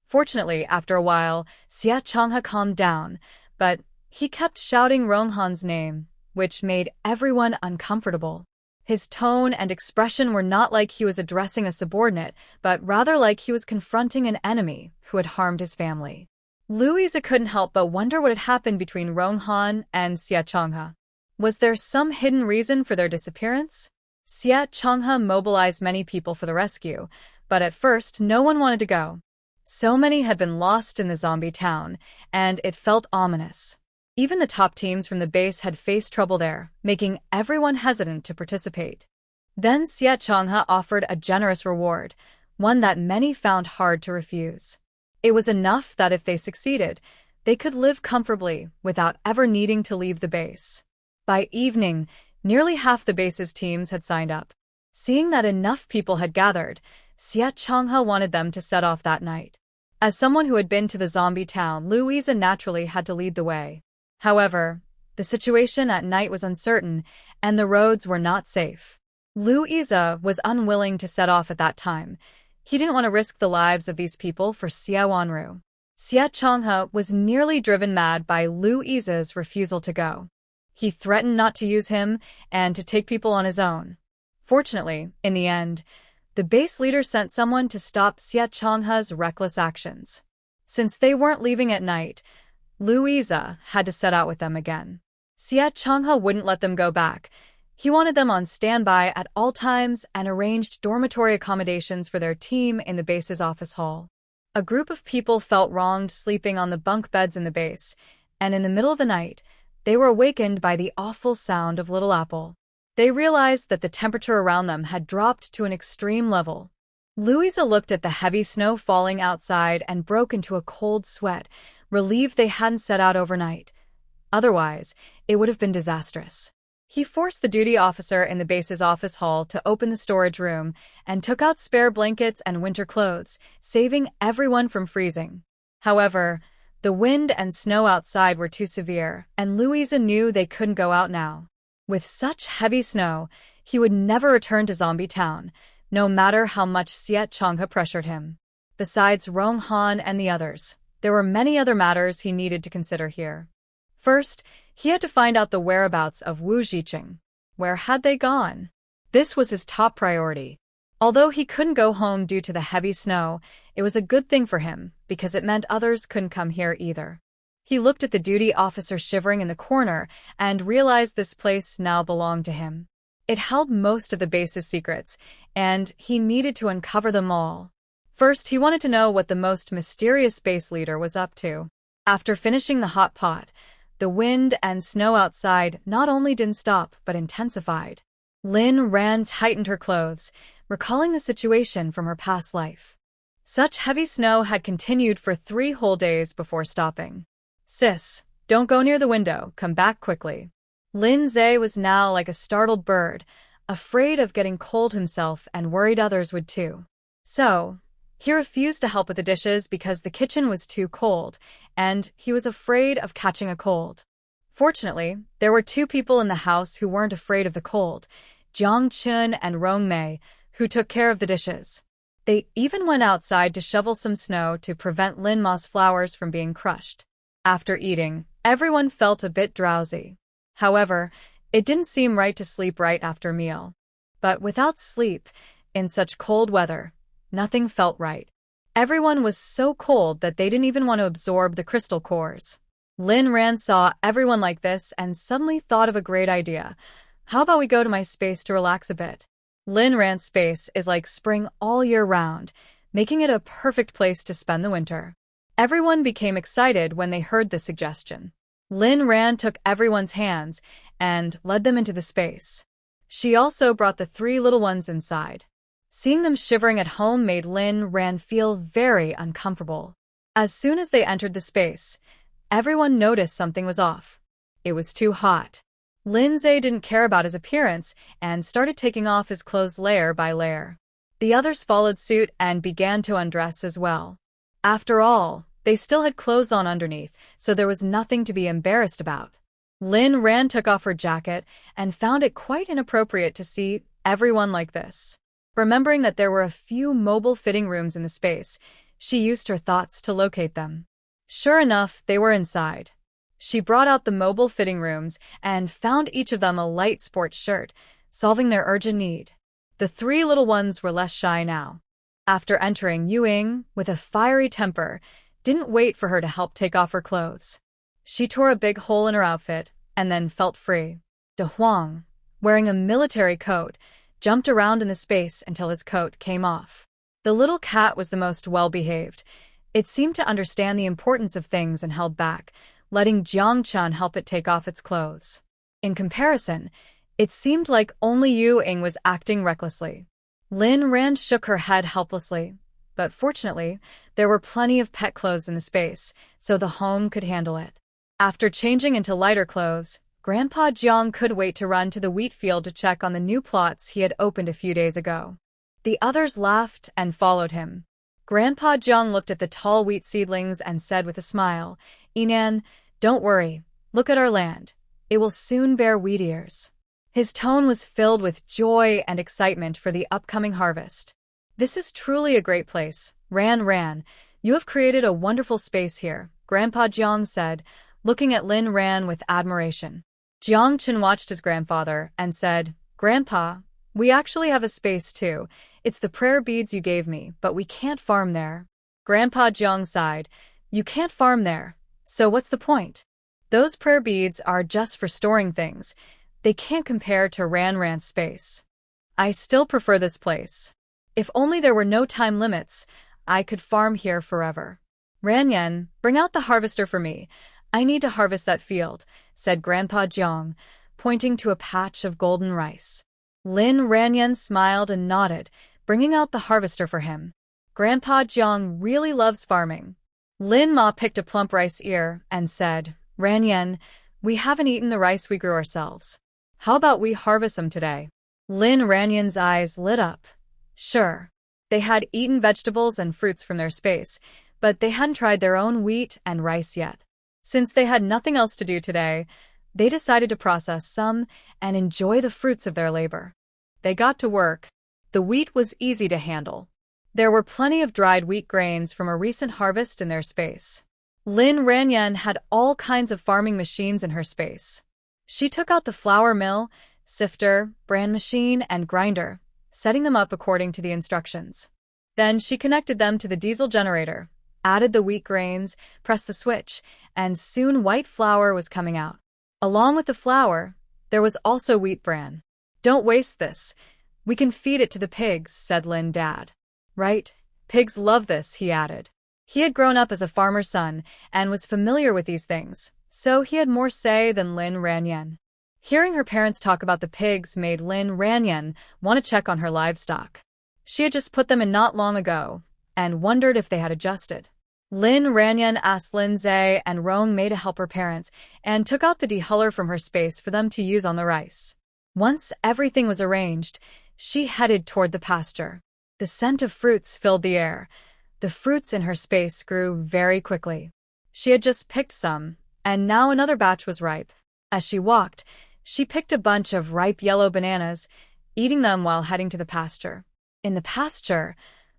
Fortunately, after a while, Sia Chonga calmed down, but he kept shouting Rong Han's name, which made everyone uncomfortable. His tone and expression were not like he was addressing a subordinate, but rather like he was confronting an enemy who had harmed his family. Louisa couldn't help but wonder what had happened between Rong Han and Sia Chonga. Was there some hidden reason for their disappearance? Sia Chonga mobilized many people for the rescue, but at first no one wanted to go. So many had been lost in the zombie town, and it felt ominous. Even the top teams from the base had faced trouble there, making everyone hesitant to participate. Then Sia Chonga offered a generous reward, one that many found hard to refuse. It was enough that if they succeeded, they could live comfortably without ever needing to leave the base. By evening, nearly half the base's teams had signed up. Seeing that enough people had gathered, Sia Chonga wanted them to set off that night. As someone who had been to the zombie town, Louisa naturally had to lead the way. However, the situation at night was uncertain, and the roads were not safe. Louisa was unwilling to set off at that time. He didn't want to risk the lives of these people for Sia Wanu. Sia Chonga was nearly driven mad by Louisa's refusal to go. He threatened not to use him and to take people on his own. Fortunately, in the end, the base leader sent someone to stop Sia Chonga's reckless actions. Since they weren't leaving at night, Louisa had to set out with them again. Sia Chonga wouldn't let them go back. He wanted them on standby at all times and arranged dormitory accommodations for their team in the base's office hall. A group of people felt wronged sleeping on the bunk beds in the base, and in the middle of the night, they were awakened by the awful sound of Little Apple. They realized that the temperature around them had dropped to an extreme level. Louisa looked at the heavy snow falling outside and broke into a cold sweat, relieved they hadn't set out overnight. Otherwise, it would have been disastrous. He forced the duty officer in the base's office hall to open the storage room and took out spare blankets and winter clothes, saving everyone from freezing. However, the wind and snow outside were too severe, and Louisa knew they couldn't go out now. With such heavy snow, he would never return to Zombie Town, no matter how much Sia Chonga pressured him. Besides Rong Han and the others, there were many other matters he needed to consider here. First, he had to find out the whereabouts of Wu Zhiqing. Where had they gone? This was his top priority. Although he couldn't go home due to the heavy snow, it was a good thing for him, because it meant others couldn't come here either. He looked at the duty officer shivering in the corner and realized this place now belonged to him. It held most of the base's secrets, and he needed to uncover them all. First, he wanted to know what the most mysterious base leader was up to. After finishing the hot pot, the wind and snow outside not only didn't stop but intensified. Rhan tightened her clothes, recalling the situation from her past life. Such heavy snow had continued for 3 whole days before stopping. "Sis, don't go near the window, come back quickly." Zhe was now like a startled bird, afraid of getting cold himself and worried others would too. So, he refused to help with the dishes because the kitchen was too cold, and he was afraid of catching a cold. Fortunately, there were 2 people in the house who weren't afraid of the cold, Jiang Chun and Rong Mei, who took care of the dishes. They even went outside to shovel some snow to prevent Lin Ma's flowers from being crushed. After eating, everyone felt a bit drowsy. However, it didn't seem right to sleep right after a meal. But without sleep, in such cold weather, nothing felt right. Everyone was so cold that they didn't even want to absorb the crystal cores. Rhan saw everyone like this and suddenly thought of a great idea. "How about we go to my space to relax a bit?" Rhan's space is like spring all year round, making it a perfect place to spend the winter. Everyone became excited when they heard the suggestion. Rhan took everyone's hands and led them into the space. She also brought the 3 little ones inside. Seeing them shivering at home made Rhan feel very uncomfortable. As soon as they entered the space, everyone noticed something was off. It was too hot. Zhe didn't care about his appearance and started taking off his clothes layer by layer. The others followed suit and began to undress as well. After all, they still had clothes on underneath, so there was nothing to be embarrassed about. Rhan took off her jacket and found it quite inappropriate to see everyone like this. Remembering that there were a few mobile fitting rooms in the space, she used her thoughts to locate them. Sure enough, they were inside. She brought out the mobile fitting rooms and found each of them a light sports shirt, solving their urgent need. The 3 little ones were less shy now. After entering, Ying, with a fiery temper, didn't wait for her to help take off her clothes. She tore a big hole in her outfit and then felt free. De Huang, wearing a military coat, jumped around in the space until his coat came off. The little cat was the most well-behaved. It seemed to understand the importance of things and held back, letting Jiang Chun help it take off its clothes. In comparison, it seemed like only Ying was acting recklessly. Rhan shook her head helplessly, but fortunately, there were plenty of pet clothes in the space, so the home could handle it. After changing into lighter clothes, Grandpa Jiang could wait to run to the wheat field to check on the new plots he had opened a few days ago. The others laughed and followed him. Grandpa Jiang looked at the tall wheat seedlings and said with a smile, "Anin, don't worry. Look at our land. It will soon bear wheat ears." His tone was filled with joy and excitement for the upcoming harvest. "This is truly a great place. Rhan, you have created a wonderful space here," Grandpa Jiang said, looking at Rhan with admiration. Jiang Chen watched his grandfather and said, "Grandpa, we actually have a space too. It's the prayer beads you gave me, but we can't farm there." Grandpa Jiang sighed. "You can't farm there. So what's the point? Those prayer beads are just for storing things. They can't compare to Rhan's space. I still prefer this place. If only there were no time limits, I could farm here forever." "Rhan, bring out the harvester for me. I need to harvest that field," said Grandpa Jiang, pointing to a patch of golden rice. Rhan smiled and nodded, bringing out the harvester for him. Grandpa Jiang really loves farming. Ma picked a plump rice ear and said, "Rhan, we haven't eaten the rice we grew ourselves. How about we harvest them today?" Rhan's eyes lit up. Sure. They had eaten vegetables and fruits from their space, but they hadn't tried their own wheat and rice yet. Since they had nothing else to do today, they decided to process some and enjoy the fruits of their labor. They got to work. The wheat was easy to handle. There were plenty of dried wheat grains from a recent harvest in their space. Rhan had all kinds of farming machines in her space. She took out the flour mill, sifter, bran machine, and grinder, setting them up according to the instructions. Then she connected them to the diesel generator, added the wheat grains, pressed the switch, and soon white flour was coming out. Along with the flour, there was also wheat bran. "Don't waste this. We can feed it to the pigs," said Dad. "Right? Pigs love this," he added. He had grown up as a farmer's son and was familiar with these things, so he had more say than Rhan. Hearing her parents talk about the pigs made Rhan want to check on her livestock. She had just put them in not long ago and wondered if they had adjusted. Rhan asked Lindsay and Rong Mei to help her parents and took out the dehuller from her space for them to use on the rice. Once everything was arranged, she headed toward the pasture. The scent of fruits filled the air. The fruits in her space grew very quickly. She had just picked some, and now another batch was ripe. As she walked, she picked a bunch of ripe yellow bananas, eating them while heading to the pasture. In the pasture,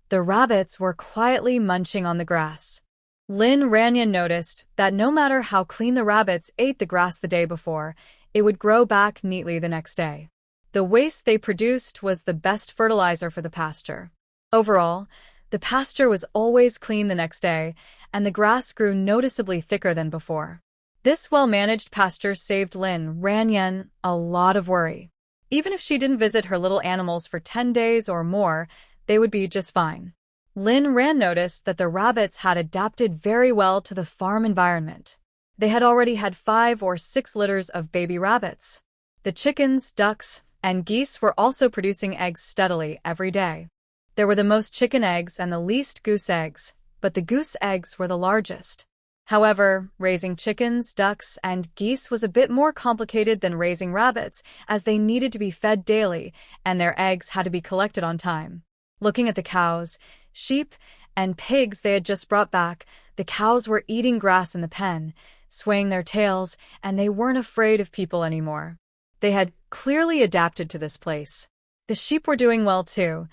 the rabbits were quietly munching on the grass. Rhan noticed that no matter how clean the rabbits ate the grass the day before, it would grow back neatly the next day. The waste they produced was the best fertilizer for the pasture. Overall, the pasture was always clean the next day, and the grass grew noticeably thicker than before. This well-managed pasture saved Rhan a lot of worry. Even if she didn't visit her little animals for 10 days or more, they would be just fine. Rhan noticed that the rabbits had adapted very well to the farm environment. They had already had 5 or 6 litters of baby rabbits. The chickens, ducks, and geese were also producing eggs steadily every day. There were the most chicken eggs and the least goose eggs, but the goose eggs were the largest. However, raising chickens, ducks, and geese was a bit more complicated than raising rabbits, as they needed to be fed daily, and their eggs had to be collected on time. Looking at the cows, sheep, and pigs they had just brought back, the cows were eating grass in the pen, swaying their tails, and they weren't afraid of people anymore. They had clearly adapted to this place. The sheep were doing well too.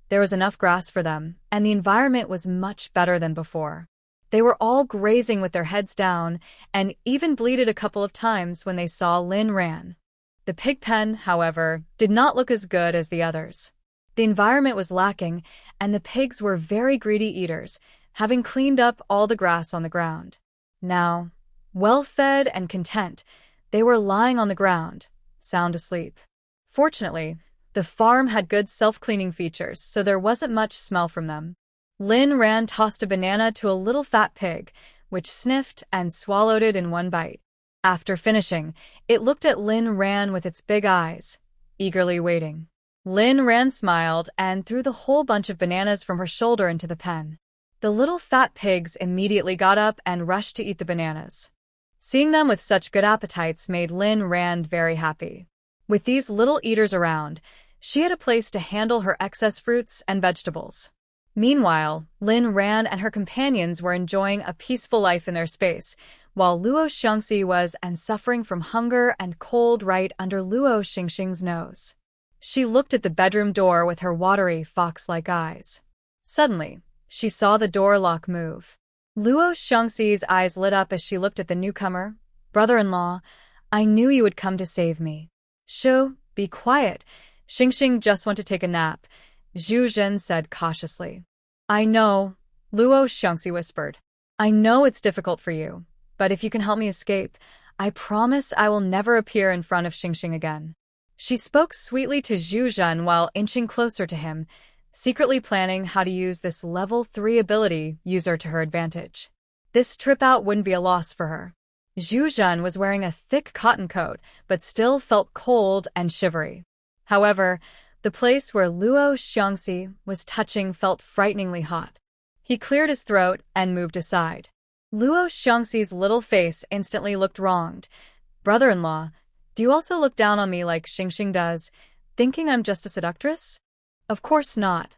There was enough grass for them, and the environment was much better than before. They were all grazing with their heads down, and even bleated a couple of times when they saw Rhan. The pig pen, however, did not look as good as the others. The environment was lacking, and the pigs were very greedy eaters, having cleaned up all the grass on the ground. Now, well-fed and content, they were lying on the ground, sound asleep. Fortunately, the farm had good self-cleaning features, so there wasn't much smell from them. Rhan tossed a banana to a little fat pig, which sniffed and swallowed it in one bite. After finishing, it looked at Rhan with its big eyes, eagerly waiting. Rhan smiled and threw the whole bunch of bananas from her shoulder into the pen. The little fat pigs immediately got up and rushed to eat the bananas. Seeing them with such good appetites made Rhan very happy. With these little eaters around, she had a place to handle her excess fruits and vegetables. Meanwhile, Rhan and her companions were enjoying a peaceful life in their space, while Luo Shing was suffering from hunger and cold right under Luo Shing's nose. She looked at the bedroom door with her watery, fox-like eyes. Suddenly, she saw the door lock move. Luo Shing's eyes lit up as she looked at the newcomer. "Brother-in-law, I knew you would come to save me." "Shoo, be quiet. Xing just went to take a nap," Zhu Zhen said cautiously. "I know," Luo Shing whispered. "I know it's difficult for you, but if you can help me escape, I promise I will never appear in front of Xing again." She spoke sweetly to Zhu Zhen while inching closer to him, secretly planning how to use this level 3 ability user to her advantage. This trip out wouldn't be a loss for her. Zhu Zhen was wearing a thick cotton coat, but still felt cold and shivery. However, the place where Luo Shing was touching felt frighteningly hot. He cleared his throat and moved aside. Luo Shing's little face instantly looked wronged. "Brother-in-law, do you also look down on me like Xing does, thinking I'm just a seductress?" "Of course not.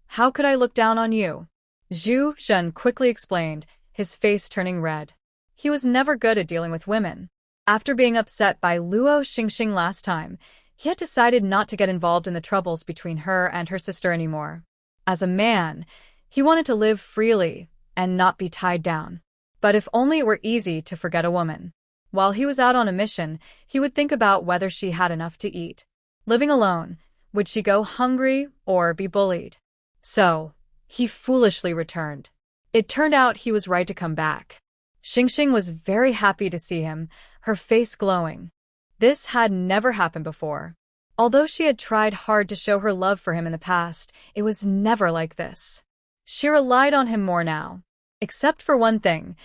How could I look down on you?" Zhu Zhen quickly explained, his face turning red. He was never good at dealing with women. After being upset by Luo Shing last time, he had decided not to get involved in the troubles between her and her sister anymore. As a man, he wanted to live freely and not be tied down. But if only it were easy to forget a woman. While he was out on a mission, he would think about whether she had enough to eat. Living alone, would she go hungry or be bullied? So, he foolishly returned. It turned out he was right to come back. Xing was very happy to see him, her face glowing. This had never happened before. Although she had tried hard to show her love for him in the past, it was never like this. She relied on him more now. Except for one thing,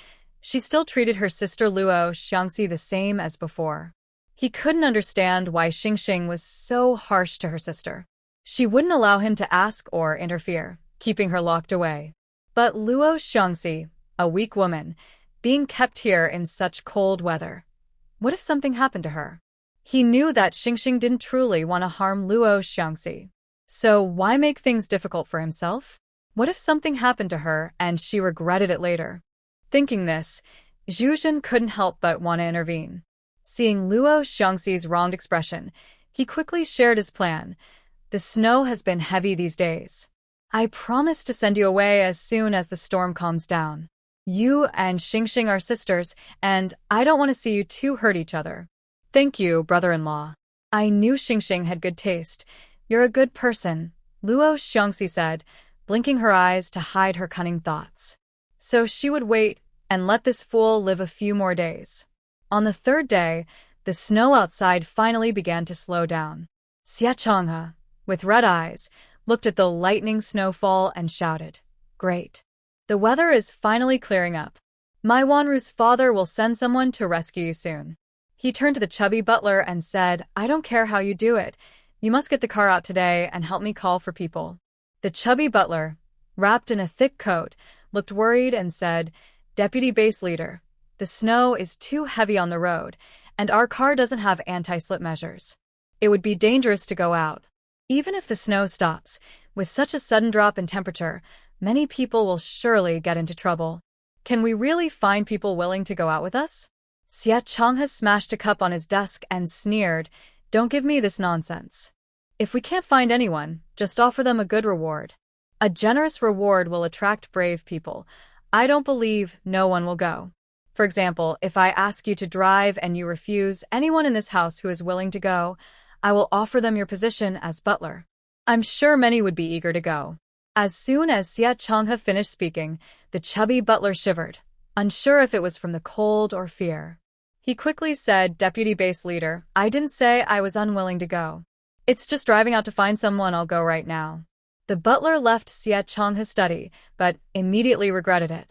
she still treated her sister Luo Shing the same as before. He couldn't understand why Xing was so harsh to her sister. She wouldn't allow him to ask or interfere, keeping her locked away. But Luo Shing, a weak woman, being kept here in such cold weather. What if something happened to her? He knew that Xing didn't truly want to harm Luo Shing. So why make things difficult for himself? What if something happened to her and she regretted it later? Thinking this, Zhu Zhen couldn't help but want to intervene. Seeing Luo Shing's wronged expression, he quickly shared his plan. "The snow has been heavy these days. I promise to send you away as soon as the storm calms down. You and Xing are sisters, and I don't want to see you two hurt each other." "Thank you, brother-in-law. I knew Xing had good taste. You're a good person," Luo Shing said, blinking her eyes to hide her cunning thoughts. So she would wait and let this fool live a few more days. On the third day, the snow outside finally began to slow down. Sia Chonga, with red eyes, looked at the lightning snowfall and shouted, "Great. The weather is finally clearing up. My Wanru's father will send someone to rescue you soon." He turned to the chubby butler and said, "I don't care how you do it. You must get the car out today and help me call for people." The chubby butler, wrapped in a thick coat, looked worried and said, "Deputy base leader, the snow is too heavy on the road, and our car doesn't have anti-slip measures. It would be dangerous to go out. Even if the snow stops, with such a sudden drop in temperature, many people will surely get into trouble. Can we really find people willing to go out with us?" Sia Chonga smashed a cup on his desk and sneered, "Don't give me this nonsense. If we can't find anyone, just offer them a good reward. A generous reward will attract brave people. I don't believe no one will go. For example, if I ask you to drive and you refuse anyone in this house who is willing to go, I will offer them your position as butler. I'm sure many would be eager to go." As soon as Sia Chonga finished speaking, the chubby butler shivered, unsure if it was from the cold or fear. He quickly said, "Deputy base leader, I didn't say I was unwilling to go. It's just driving out to find someone. I'll go right now." The butler left Sia Chonga's study, but immediately regretted it.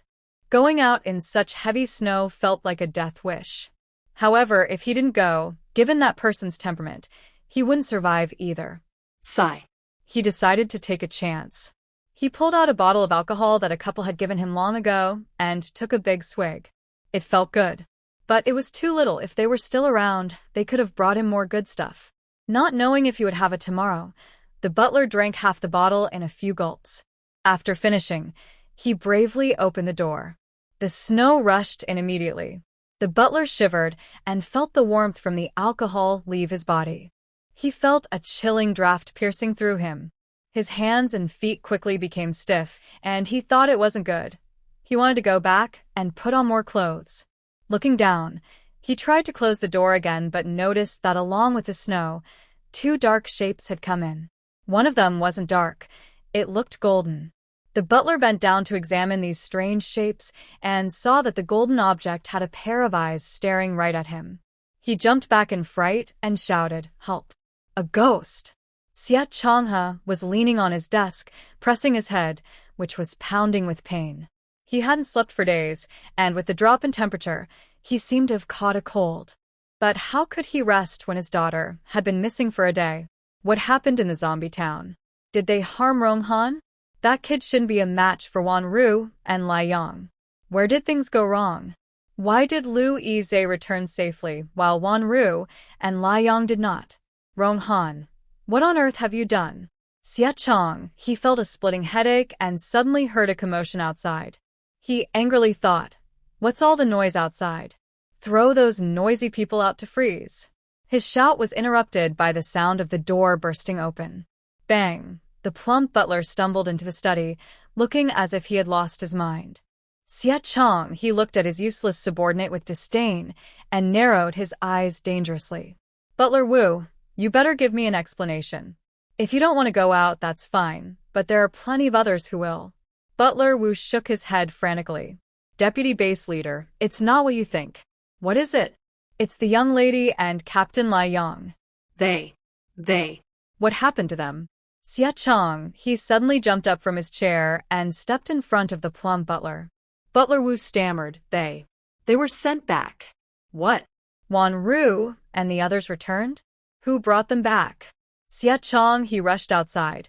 Going out in such heavy snow felt like a death wish. However, if he didn't go, given that person's temperament, he wouldn't survive either. Sigh. He decided to take a chance. He pulled out a bottle of alcohol that a couple had given him long ago and took a big swig. It felt good. But it was too little. If they were still around, they could have brought him more good stuff. Not knowing if he would have it tomorrow, the butler drank half the bottle in a few gulps. After finishing, he bravely opened the door. The snow rushed in immediately. The butler shivered and felt the warmth from the alcohol leave his body. He felt a chilling draft piercing through him. His hands and feet quickly became stiff, and he thought it wasn't good. He wanted to go back and put on more clothes. Looking down, he tried to close the door again but noticed that along with the snow, two dark shapes had come in. One of them wasn't dark. It looked golden. The butler bent down to examine these strange shapes and saw that the golden object had a pair of eyes staring right at him. He jumped back in fright and shouted, "Help! A ghost!" Sia Chonga was leaning on his desk, pressing his head, which was pounding with pain. He hadn't slept for days, and with the drop in temperature, he seemed to have caught a cold. But how could he rest when his daughter had been missing for a day? What happened in the zombie town? Did they harm Rong Han? That kid shouldn't be a match for Wanru and Liang. Where did things go wrong? Why did Louisa return safely while Wanru and Liang did not? Rong Han, what on earth have you done? Sia Chonga, he felt a splitting headache and suddenly heard a commotion outside. He angrily thought, what's all the noise outside? Throw those noisy people out to freeze. His shout was interrupted by the sound of the door bursting open. Bang! The plump butler stumbled into the study, looking as if he had lost his mind. Sia Chonga, he looked at his useless subordinate with disdain and narrowed his eyes dangerously. Butler Wu, you better give me an explanation. If you don't want to go out, that's fine, but there are plenty of others who will. Butler Wu shook his head frantically. Deputy base leader, it's not what you think. What is it? It's the young lady and Captain Liang. They. What happened to them? Sia Chonga, he suddenly jumped up from his chair and stepped in front of the plump butler. Butler Wu stammered, They were sent back. What? Wanru and the others returned? Who brought them back? Sia Chonga, he rushed outside,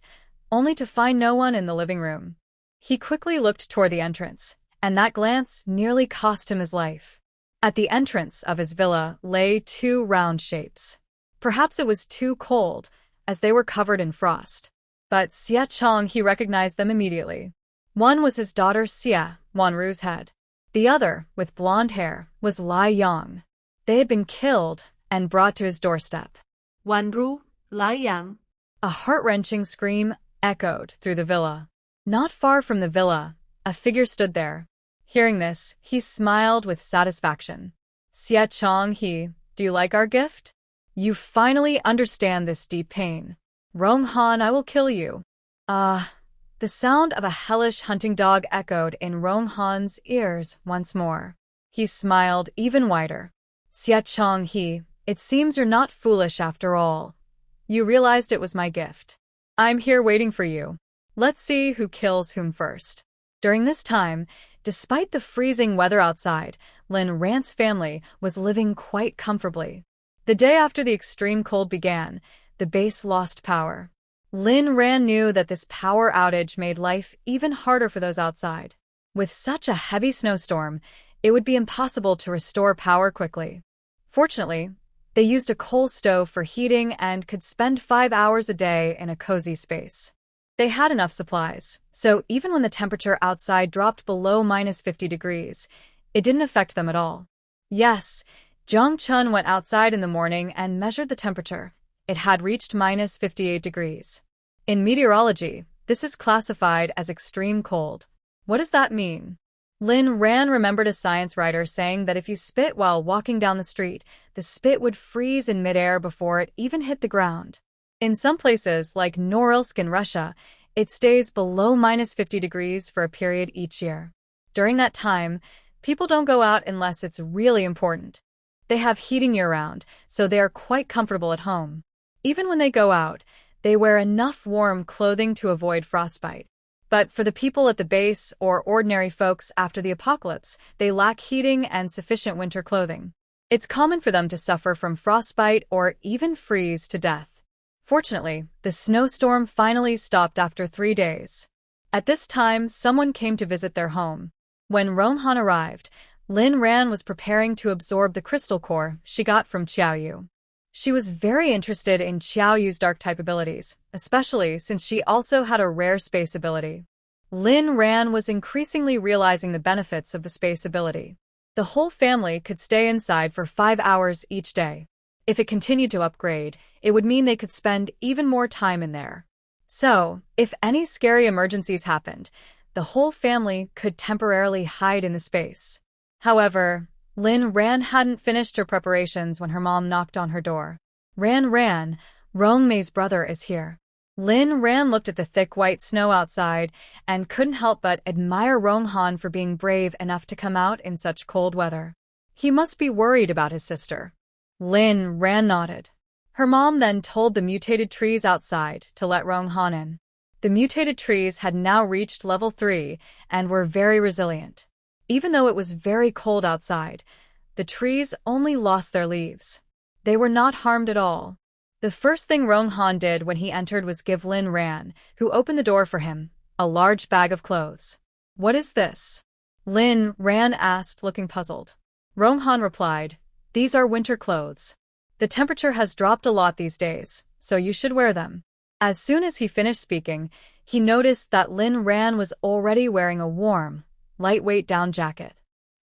only to find no one in the living room. He quickly looked toward the entrance, and that glance nearly cost him his life. At the entrance of his villa lay two round shapes. Perhaps it was too cold, as they were covered in frost. But Sia Chonga, he recognized them immediately. One was his daughter Sia, Wanru's head. The other, with blonde hair, was Liang. They had been killed and brought to his doorstep. Wanru, Liang. A heart-wrenching scream echoed through the villa. Not far from the villa, a figure stood there. Hearing this, he smiled with satisfaction. Sia Chonga, do you like our gift? You finally understand this deep pain. Rong Han, I will kill you. The sound of a hellish hunting dog echoed in Rong Han's ears once more. He smiled even wider. Sia Chonga, it seems you're not foolish after all. You realized it was my gift. I'm here waiting for you. Let's see who kills whom first. During this time, despite the freezing weather outside, Rhan's family was living quite comfortably. The day after the extreme cold began, the base lost power. Rhan knew that this power outage made life even harder for those outside. With such a heavy snowstorm, it would be impossible to restore power quickly. Fortunately, they used a coal stove for heating and could spend 5 hours a day in a cozy space. They had enough supplies, so even when the temperature outside dropped below -50 degrees, it didn't affect them at all. Yes, Zhang Chun went outside in the morning and measured the temperature. It had reached -58 degrees. In meteorology, this is classified as extreme cold. What does that mean? Rhan remembered a science writer saying that if you spit while walking down the street, the spit would freeze in midair before it even hit the ground. In some places, like Norilsk in Russia, it stays below -50 degrees for a period each year. During that time, people don't go out unless it's really important. They have heating year-round, so they are quite comfortable at home. Even when they go out, they wear enough warm clothing to avoid frostbite. But for the people at the base or ordinary folks after the apocalypse, they lack heating and sufficient winter clothing. It's common for them to suffer from frostbite or even freeze to death. Fortunately, the snowstorm finally stopped after 3 days. At this time, someone came to visit their home. When Rong Han arrived, Rhan was preparing to absorb the crystal core she got from Xiaoyu. She was very interested in Xiaoyu's dark-type abilities, especially since she also had a rare space ability. Rhan was increasingly realizing the benefits of the space ability. The whole family could stay inside for 5 hours each day. If it continued to upgrade, it would mean they could spend even more time in there. So, if any scary emergencies happened, the whole family could temporarily hide in the space. However, Rhan hadn't finished her preparations when her mom knocked on her door. Rhan, Rong Mei's brother is here. Rhan looked at the thick white snow outside and couldn't help but admire Rong Han for being brave enough to come out in such cold weather. He must be worried about his sister. Rhan nodded. Her mom then told the mutated trees outside to let Rong Han in. The mutated trees had now reached level 3 and were very resilient. Even though it was very cold outside, the trees only lost their leaves. They were not harmed at all. The first thing Rong Han did when he entered was give Rhan, who opened the door for him, a large bag of clothes. "What is this?" Rhan asked, looking puzzled. Rong Han replied, "These are winter clothes. The temperature has dropped a lot these days, so you should wear them." As soon as he finished speaking, he noticed that Rhan was already wearing a warm, lightweight down jacket.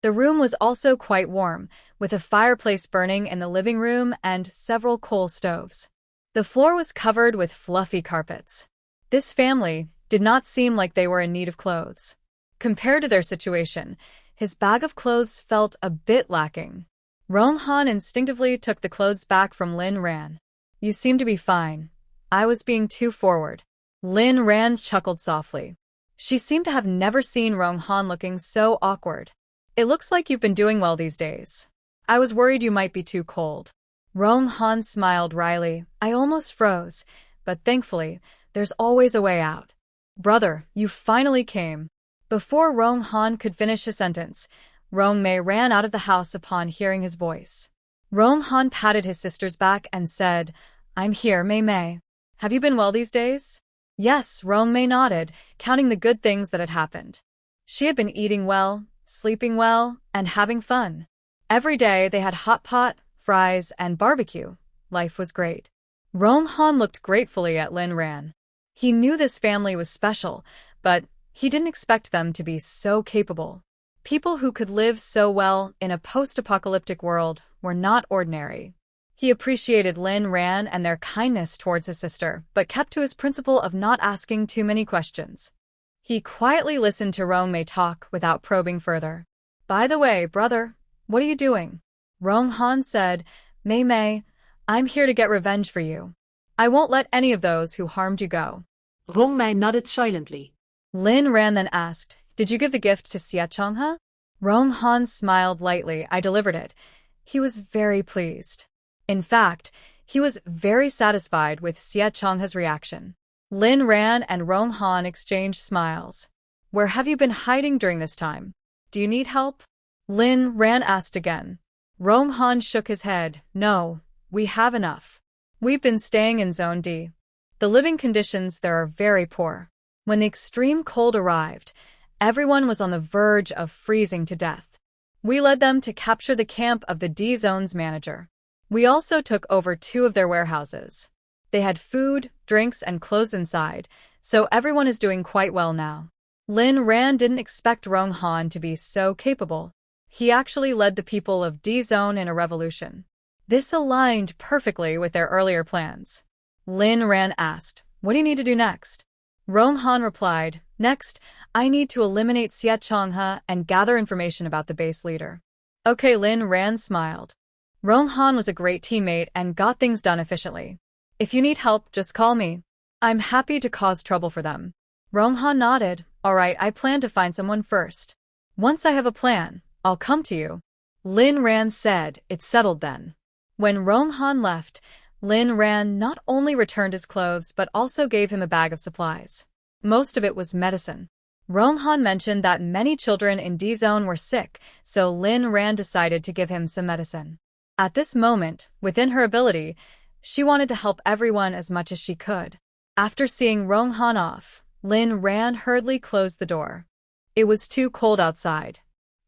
The room was also quite warm, with a fireplace burning in the living room and several coal stoves. The floor was covered with fluffy carpets. This family did not seem like they were in need of clothes. Compared to their situation, his bag of clothes felt a bit lacking. Rong Han instinctively took the clothes back from Rhan. "You seem to be fine. I was being too forward." Rhan chuckled softly. She seemed to have never seen Rong Han looking so awkward. "It looks like you've been doing well these days. I was worried you might be too cold." Rong Han smiled wryly. "I almost froze, but thankfully, there's always a way out." "Brother, you finally came." Before Rong Han could finish his sentence, Rong Mei ran out of the house upon hearing his voice. Rong Han patted his sister's back and said, "I'm here, Mei. Have you been well these days?" Yes, Rong Mei nodded, counting the good things that had happened. She had been eating well, sleeping well, and having fun. Every day they had hot pot, fries, and barbecue. Life was great. Rong Han looked gratefully at Rhan. He knew this family was special, but he didn't expect them to be so capable. People who could live so well in a post-apocalyptic world were not ordinary. He appreciated Rhan and their kindness towards his sister, but kept to his principle of not asking too many questions. He quietly listened to Rong Mei talk without probing further. "By the way, brother, what are you doing?" Rong Han said, Mei, I'm here to get revenge for you. I won't let any of those who harmed you go." Rong Mei nodded silently. Rhan then asked, "Did you give the gift to Sia Chonga?" Rong Han smiled lightly. "I delivered it." He was very pleased. In fact, he was very satisfied with Sia Chonga's reaction. Rhan and Rong Han exchanged smiles. "Where have you been hiding during this time? Do you need help?" Rhan asked again. Rong Han shook his head. "No, we have enough. We've been staying in Zone D. The living conditions there are very poor. When the extreme cold arrived, everyone was on the verge of freezing to death. We led them to capture the camp of the D Zone's manager. We also took over 2 of their warehouses. They had food, drinks, and clothes inside, so everyone is doing quite well now." Rhan didn't expect Rong Han to be so capable. He actually led the people of D Zone in a revolution. This aligned perfectly with their earlier plans. Rhan asked, "What do you need to do next?" Rong Han replied, "Next, I need to eliminate Sia Chonga and gather information about the base leader." "Okay." Rhan smiled. Rong Han was a great teammate and got things done efficiently. "If you need help, just call me. I'm happy to cause trouble for them." Rong Han nodded. "All right, I plan to find someone first. Once I have a plan, I'll come to you." Rhan said, "It's settled then." When Rong Han left, Rhan not only returned his clothes but also gave him a bag of supplies. Most of it was medicine. Rong Han mentioned that many children in D Zone were sick, so Rhan decided to give him some medicine. At this moment, within her ability, she wanted to help everyone as much as she could. After seeing Rong Han off, Rhan hurriedly closed the door. It was too cold outside.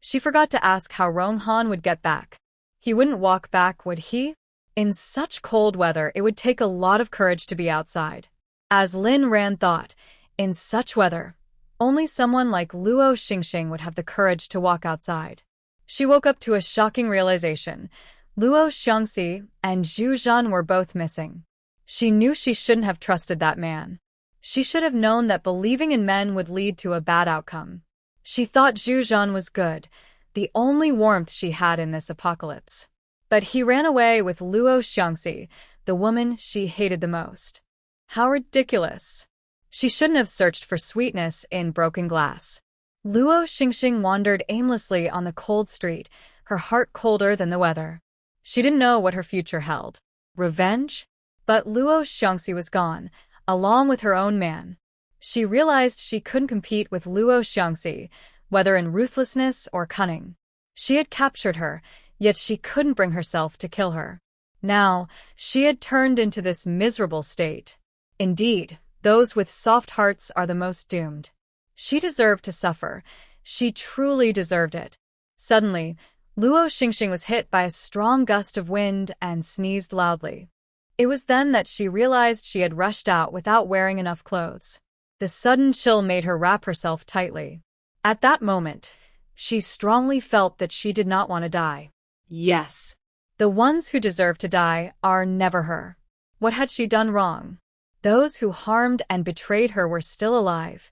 She forgot to ask how Rong Han would get back. He wouldn't walk back, would he? In such cold weather, it would take a lot of courage to be outside. As Lin Ran thought, in such weather, only someone like Luo Shing would have the courage to walk outside. She woke up to a shocking realization. Luo Shing and Zhu Zhan were both missing. She knew she shouldn't have trusted that man. She should have known that believing in men would lead to a bad outcome. She thought Zhu Zhan was good, the only warmth she had in this apocalypse. But he ran away with Luo Shing, the woman she hated the most. How ridiculous. She shouldn't have searched for sweetness in broken glass. Luo Shing wandered aimlessly on the cold street, her heart colder than the weather. She didn't know what her future held. Revenge? But Luo Shing was gone, along with her own man. She realized she couldn't compete with Luo Shing, whether in ruthlessness or cunning. She had captured her, yet she couldn't bring herself to kill her. Now, she had turned into this miserable state. Indeed, those with soft hearts are the most doomed. She deserved to suffer. She truly deserved it. Suddenly, Luo Shing was hit by a strong gust of wind and sneezed loudly. It was then that she realized she had rushed out without wearing enough clothes. The sudden chill made her wrap herself tightly. At that moment, she strongly felt that she did not want to die. Yes. The ones who deserve to die are never her. What had she done wrong? Those who harmed and betrayed her were still alive.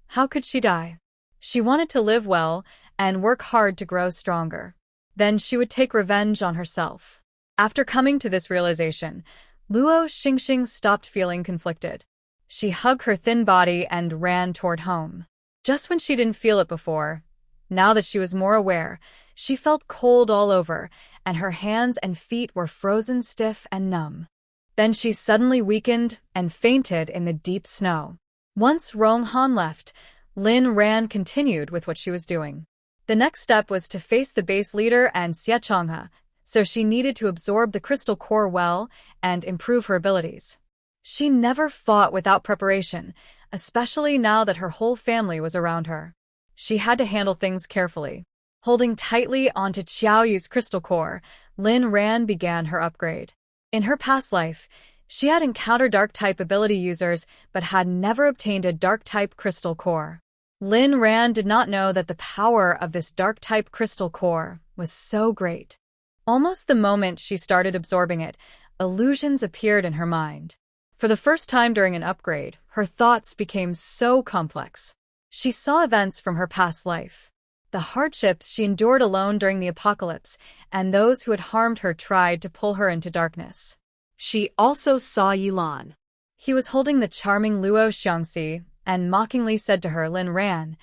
How could she die? She wanted to live well and work hard to grow stronger. Then she would take revenge on herself. After coming to this realization, Luo Shing stopped feeling conflicted. She hugged her thin body and ran toward home. Just when she didn't feel it before, now that she was more aware, she felt cold all over, and her hands and feet were frozen stiff and numb. Then she suddenly weakened and fainted in the deep snow. Once Rong Han left, Lin Ran continued with what she was doing. The next step was to face the base leader and Sia Chonga, so she needed to absorb the crystal core well and improve her abilities. She never fought without preparation, especially now that her whole family was around her. She had to handle things carefully. Holding tightly onto Xiaoyu's crystal core, Lin Ran began her upgrade. In her past life, she had encountered Dark-type ability users but had never obtained a Dark-type crystal core. Lin Ran did not know that the power of this Dark-type crystal core was so great. Almost the moment she started absorbing it, illusions appeared in her mind. For the first time during an upgrade, her thoughts became so complex. She saw events from her past life. The hardships she endured alone during the apocalypse, and those who had harmed her tried to pull her into darkness. She also saw Yilon. He was holding the charming Luo Shing and mockingly said to her, Lin Ran,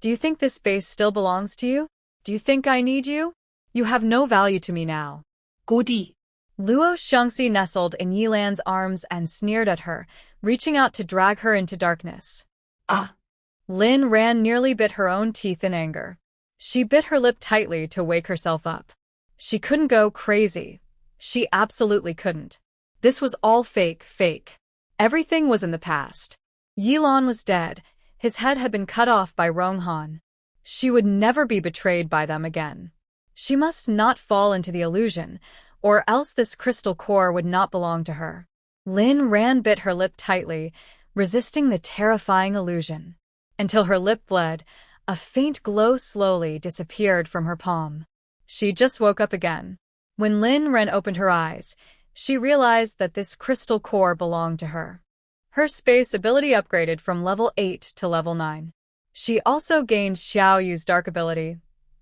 "Do you think this space still belongs to you? Do you think I need you? You have no value to me now." Godi. Luo Shing nestled in Yilan's arms and sneered at her, reaching out to drag her into darkness. Ah! Lin Ran nearly bit her own teeth in anger. She bit her lip tightly to wake herself up. She couldn't go crazy. She absolutely couldn't. This was all fake. Everything was in the past. Yilon was dead. His head had been cut off by Rong Han. She would never be betrayed by them again. She must not fall into the illusion, or else this crystal core would not belong to her. Lin Ran bit her lip tightly, resisting the terrifying illusion. Until her lip bled, a faint glow slowly disappeared from her palm. She just woke up again. When Lin Ran opened her eyes, she realized that this crystal core belonged to her. Her space ability upgraded from level 8 to level 9. She also gained Xiaoyu's dark ability,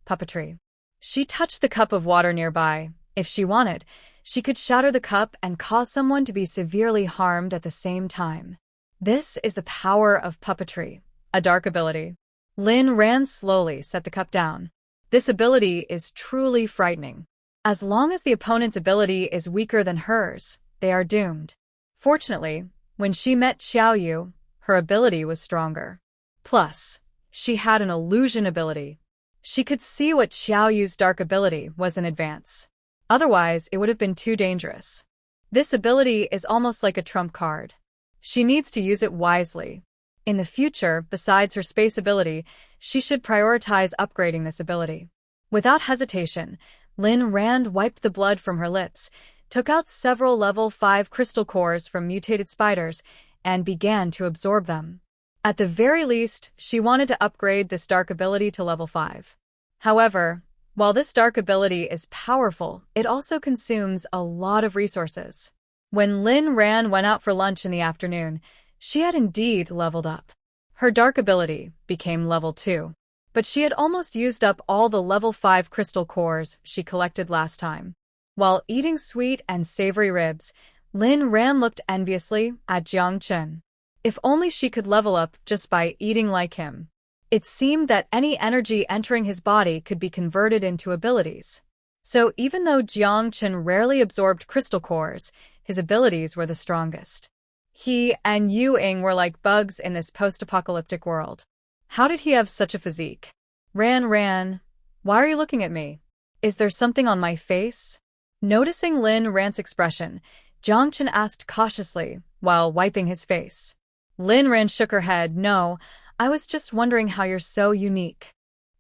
puppetry. She touched the cup of water nearby. If she wanted, she could shatter the cup and cause someone to be severely harmed at the same time. This is the power of puppetry, a dark ability. Lin Ran slowly set the cup down. This ability is truly frightening. As long as the opponent's ability is weaker than hers, they are doomed. Fortunately, when she met Xiaoyu, her ability was stronger. Plus, she had an illusion ability. She could see what Xiaoyu's dark ability was in advance. Otherwise, it would have been too dangerous. This ability is almost like a trump card. She needs to use it wisely. In the future, besides her space ability, she should prioritize upgrading this ability. Without hesitation, Rhan wiped the blood from her lips, took out several level 5 crystal cores from mutated spiders, and began to absorb them. At the very least, she wanted to upgrade this dark ability to level 5. However, while this dark ability is powerful, it also consumes a lot of resources. When Rhan went out for lunch in the afternoon, she had indeed leveled up. Her dark ability became level 2, but she had almost used up all the level 5 crystal cores she collected last time. While eating sweet and savory ribs, Rhan looked enviously at Xiaoxue. If only she could level up just by eating like him. It seemed that any energy entering his body could be converted into abilities. So even though Xiaoxue rarely absorbed crystal cores, his abilities were the strongest. He and Ying were like bugs in this post-apocalyptic world. How did he have such a physique? Rhan, why are you looking at me? Is there something on my face? Noticing Rhan's expression, Xiaoxue asked cautiously while wiping his face. Rhan shook her head. No, I was just wondering how you're so unique.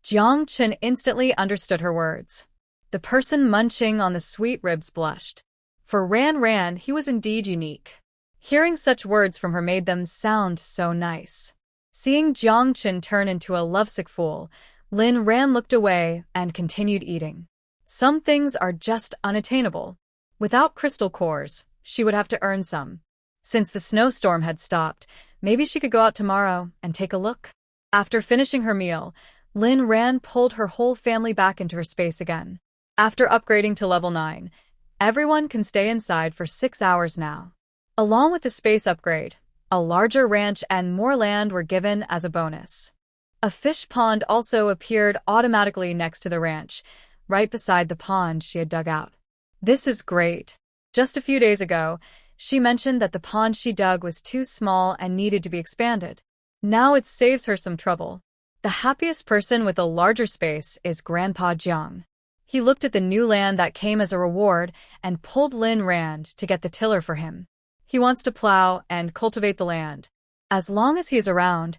Xiaoxue instantly understood her words. The person munching on the sweet ribs blushed. For Rhan, he was indeed unique. Hearing such words from her made them sound so nice. Seeing Xiaoxue turn into a lovesick fool, Rhan looked away and continued eating. Some things are just unattainable. Without crystal cores, she would have to earn some. Since the snowstorm had stopped, maybe she could go out tomorrow and take a look. After finishing her meal, Rhan pulled her whole family back into her space again. After upgrading to level 9, everyone can stay inside for 6 hours now. Along with the space upgrade, a larger ranch and more land were given as a bonus. A fish pond also appeared automatically next to the ranch, right beside the pond she had dug out. This is great. Just a few days ago, she mentioned that the pond she dug was too small and needed to be expanded. Now it saves her some trouble. The happiest person with a larger space is Grandpa Jiang. He looked at the new land that came as a reward and pulled Rhan to get the tiller for him. He wants to plow and cultivate the land. As long as he's around,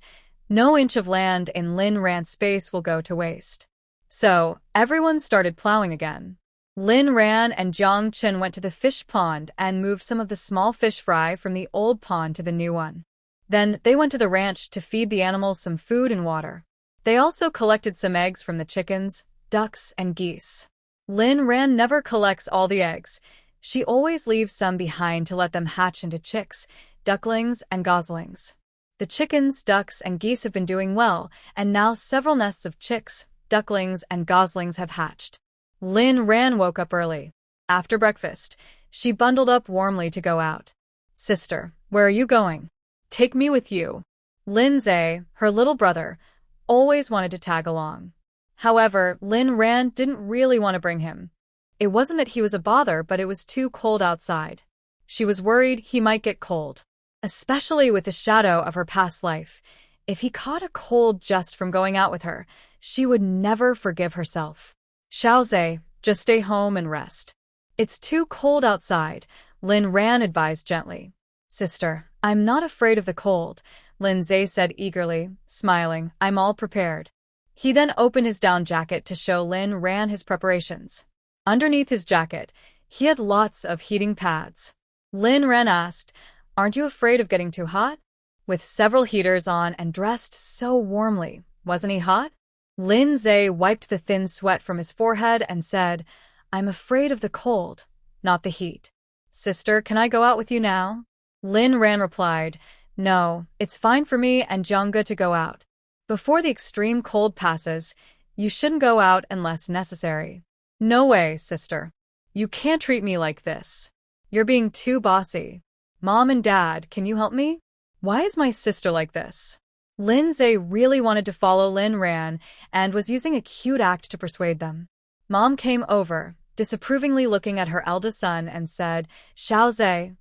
no inch of land in Rhan's space will go to waste. So, everyone started plowing again. Rhan and Xiaoxue went to the fish pond and moved some of the small fish fry from the old pond to the new one. Then they went to the ranch to feed the animals some food and water. They also collected some eggs from the chickens, ducks, and geese. Rhan never collects all the eggs. She always leaves some behind to let them hatch into chicks, ducklings, and goslings. The chickens, ducks, and geese have been doing well, and now several nests of chicks, ducklings, and goslings have hatched. Rhan woke up early. After breakfast, she bundled up warmly to go out. Sister, where are you going? Take me with you. Zhe, her little brother, always wanted to tag along. However, Rhan didn't really want to bring him. It wasn't that he was a bother, but it was too cold outside. She was worried he might get cold, especially with the shadow of her past life. If he caught a cold just from going out with her, she would never forgive herself. Xiaoxue, just stay home and rest. It's too cold outside, Rhan advised gently. Sister, I'm not afraid of the cold, Zhe said eagerly, smiling. I'm all prepared. He then opened his down jacket to show Rhan his preparations. Underneath his jacket, he had lots of heating pads. Rhan asked, aren't you afraid of getting too hot? With several heaters on and dressed so warmly, wasn't he hot? Zhe wiped the thin sweat from his forehead and said, I'm afraid of the cold, not the heat. Sister, can I go out with you now? Rhan replied, no, it's fine for me and Chonga to go out. Before the extreme cold passes, you shouldn't go out unless necessary. No way, sister. You can't treat me like this. You're being too bossy. Mom and Dad, can you help me? Why is my sister like this? Zhe really wanted to follow Rhan and was using a cute act to persuade them. Mom came over, disapprovingly looking at her eldest son and said, Xiaoxue,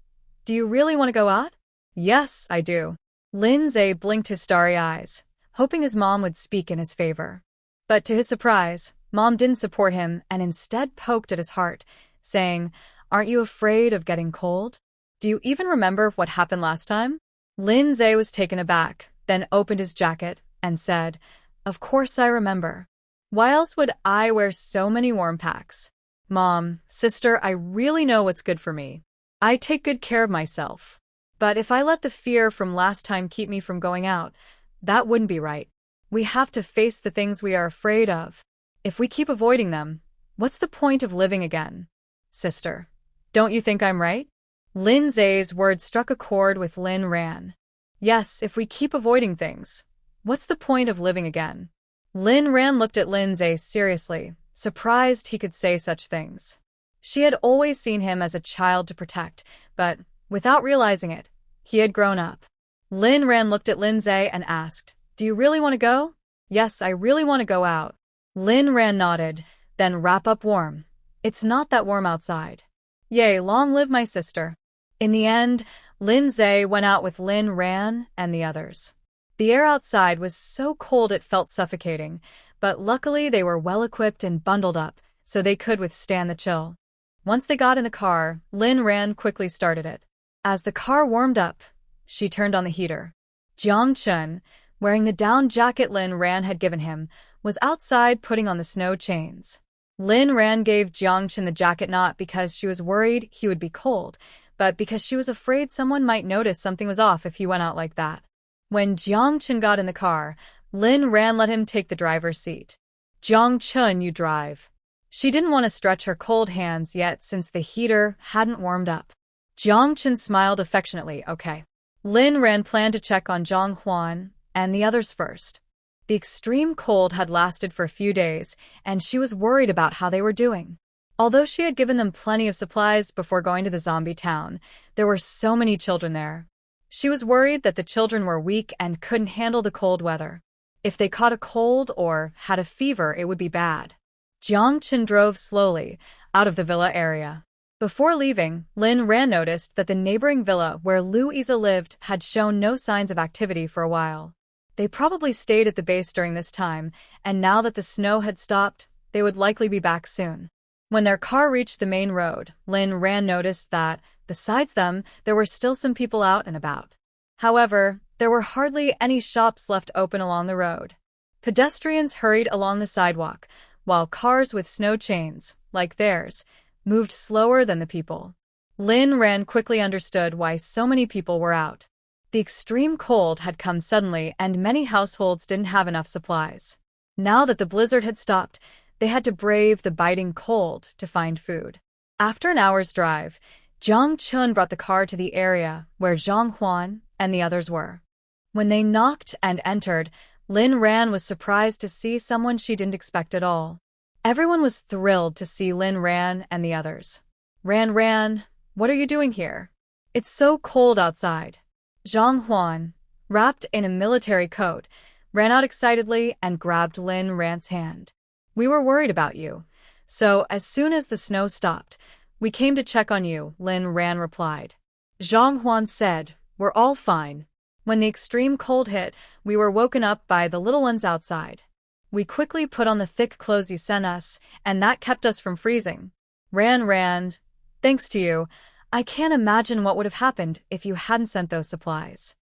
do you really want to go out? Yes, I do. Zhe blinked his starry eyes, hoping his mom would speak in his favor. But to his surprise, Mom didn't support him and instead poked at his heart, saying, aren't you afraid of getting cold? Do you even remember what happened last time? Zhe was taken aback, then opened his jacket and said, of course I remember. Why else would I wear so many warm packs? Mom, sister, I really know what's good for me. I take good care of myself. But if I let the fear from last time keep me from going out, that wouldn't be right. We have to face the things we are afraid of. If we keep avoiding them, what's the point of living again? Sister, don't you think I'm right? Lin Zhe's words struck a chord with Lin Rhan. Yes, if we keep avoiding things, what's the point of living again? Lin Rhan looked at Lin Zhe seriously, surprised he could say such things. She had always seen him as a child to protect, but, without realizing it, he had grown up. Lin Rhan looked at Lin Zhe and asked, "Do you really want to go?" "Yes, I really want to go out." Lin Rhan nodded, "Then wrap up warm. It's not that warm outside." "Yay, long live my sister." In the end, Lin Zhe went out with Lin Rhan and the others. The air outside was so cold it felt suffocating, but luckily they were well-equipped and bundled up, so they could withstand the chill. Once they got in the car, Lin Rhan quickly started it. As the car warmed up, she turned on the heater. Jiang Chun, wearing the down jacket Lin Rhan had given him, was outside putting on the snow chains. Lin Rhan gave Jiang Chun the jacket not because she was worried he would be cold, but because she was afraid someone might notice something was off if he went out like that. When Jiang Chun got in the car, Lin Rhan let him take the driver's seat. "Jiang Chun, you drive." She didn't want to stretch her cold hands yet since the heater hadn't warmed up. Jiang Chun smiled affectionately. "Okay." Lin Rhan planned to check on Zhang Huan and the others first. The extreme cold had lasted for a few days, and she was worried about how they were doing. Although she had given them plenty of supplies before going to the zombie town, there were so many children there. She was worried that the children were weak and couldn't handle the cold weather. If they caught a cold or had a fever, it would be bad. Jiang Chun drove slowly out of the villa area. Before leaving, Lin Rhan noticed that the neighboring villa where Louisa lived had shown no signs of activity for a while. They probably stayed at the base during this time, and now that the snow had stopped, they would likely be back soon. When their car reached the main road, Lin Rhan noticed that, besides them, there were still some people out and about. However, there were hardly any shops left open along the road. Pedestrians hurried along the sidewalk, while cars with snow chains, like theirs, moved slower than the people. Lin Rhan quickly understood why so many people were out. The extreme cold had come suddenly and many households didn't have enough supplies. Now that the blizzard had stopped, they had to brave the biting cold to find food. After an hour's drive, Jiang Chun brought the car to the area where Zhang Huan and the others were. When they knocked and entered, Lin Rhan was surprised to see someone she didn't expect at all. Everyone was thrilled to see Lin Rhan and the others. Rhan, what are you doing here? It's so cold outside." Zhang Huan, wrapped in a military coat, ran out excitedly and grabbed Lin Rhan's hand. "We were worried about you, so as soon as the snow stopped, we came to check on you," Lin Rhan replied. Zhang Huan said, "We're all fine. When the extreme cold hit, we were woken up by the little ones outside. We quickly put on the thick clothes you sent us, and that kept us from freezing." Rhan, thanks to you, I can't imagine what would have happened if you hadn't sent those supplies.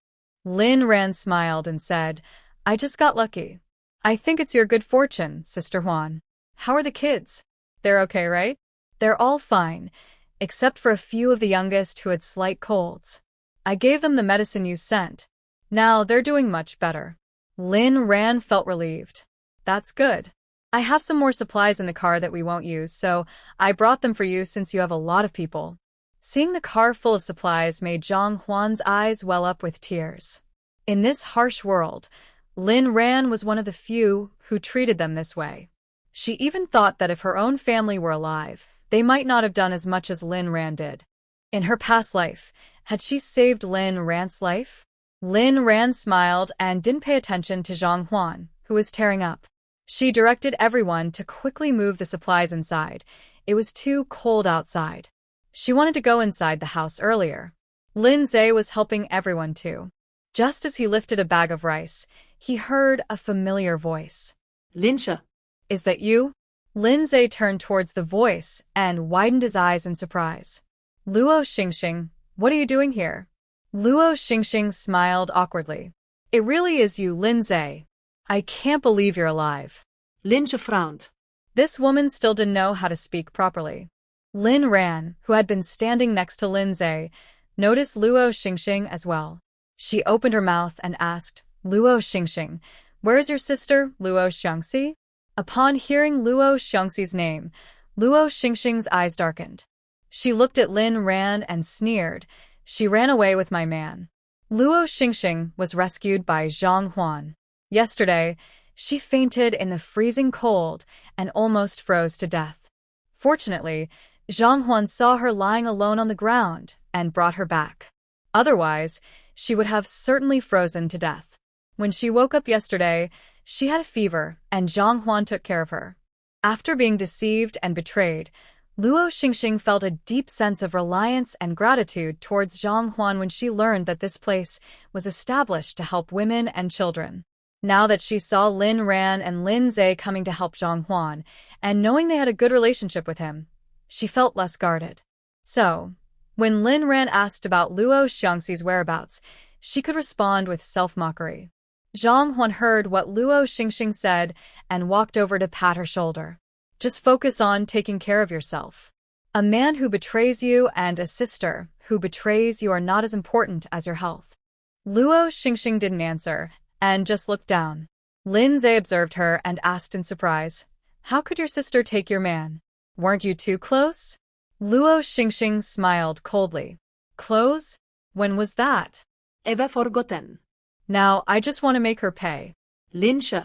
Lin Rhan smiled and said, "I just got lucky." "I think it's your good fortune, Sister Huan. How are the kids? They're okay, right?" "They're all fine, except for a few of the youngest who had slight colds. I gave them the medicine you sent. Now they're doing much better." Lin Rhan felt relieved. "That's good. I have some more supplies in the car that we won't use, so I brought them for you since you have a lot of people." Seeing the car full of supplies made Zhang Huan's eyes well up with tears. In this harsh world, Lin Rhan was one of the few who treated them this way. She even thought that if her own family were alive, they might not have done as much as Lin Rhan did. In her past life, had she saved Lin Rhan's life? Lin Rhan smiled and didn't pay attention to Zhang Huan, who was tearing up. She directed everyone to quickly move the supplies inside. It was too cold outside. She wanted to go inside the house earlier. Lin Zhe was helping everyone too. Just as he lifted a bag of rice, he heard a familiar voice. "Linsha." "Is that you?" Lin Zhe turned towards the voice and widened his eyes in surprise. "Luo Shing, what are you doing here?" Luo Shing smiled awkwardly. "It really is you, Lin Zhe. I can't believe you're alive." Lindsay frowned. This woman still didn't know how to speak properly. Rhan, who had been standing next to Lindsay, noticed Luo Shing as well. She opened her mouth and asked, Luo Shing, where is your sister, Luo Xiaoxue? Upon hearing Luo Xiaoxue's name, Luo Shing's eyes darkened. She looked at Rhan and sneered, she ran away with my man. Luo Shing was rescued by Zhang Huan. Yesterday, she fainted in the freezing cold and almost froze to death. Fortunately, Zhang Huan saw her lying alone on the ground and brought her back. Otherwise, she would have certainly frozen to death. When she woke up yesterday, she had a fever and Zhang Huan took care of her. After being deceived and betrayed, Luo Shing felt a deep sense of reliance and gratitude towards Zhang Huan when she learned that this place was established to help women and children. Now that she saw Rhan and Lindsay coming to help Zhang Huan, and knowing they had a good relationship with him, she felt less guarded. So, when Rhan asked about Luo Xiangxi's whereabouts, she could respond with self-mockery. Zhang Huan heard what Luo Shing said and walked over to pat her shoulder. Just focus on taking care of yourself. A man who betrays you and a sister who betrays you are not as important as your health. Luo Shing didn't answer and just looked down. Lindsay observed her and asked in surprise, how could your sister take your man? Weren't you too close? Luo Shing smiled coldly. Close? When was that? Ever forgotten? Now, I just want to make her pay. Lindsay.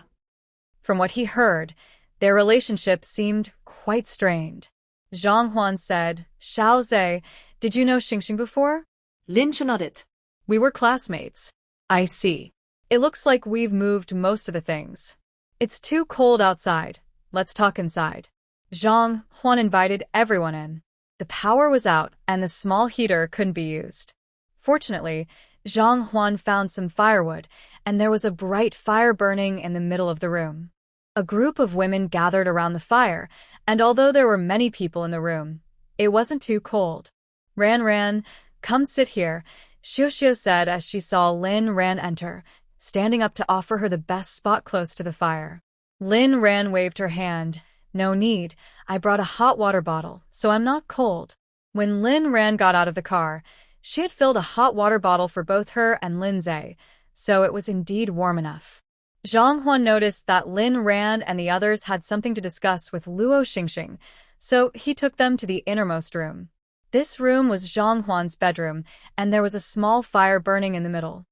From what he heard, their relationship seemed quite strained. Zhang Huan said, Xiaoxue, did you know Xing before? Lindsay nodded. We were classmates. I see. It looks like we've moved most of the things. It's too cold outside. Let's talk inside. Zhang Huan invited everyone in. The power was out and the small heater couldn't be used. Fortunately, Zhang Huan found some firewood and there was a bright fire burning in the middle of the room. A group of women gathered around the fire, and although there were many people in the room, it wasn't too cold. Rhan, come sit here, Xiaoxue said as she saw Rhan enter, standing up to offer her the best spot close to the fire. Rhan waved her hand. No need, I brought a hot water bottle, so I'm not cold. When Rhan got out of the car, she had filled a hot water bottle for both her and Lindsay, so it was indeed warm enough. Zhang Huan noticed that Rhan and the others had something to discuss with Luo Shing, so he took them to the innermost room. This room was Zhang Huan's bedroom, and there was a small fire burning in the middle.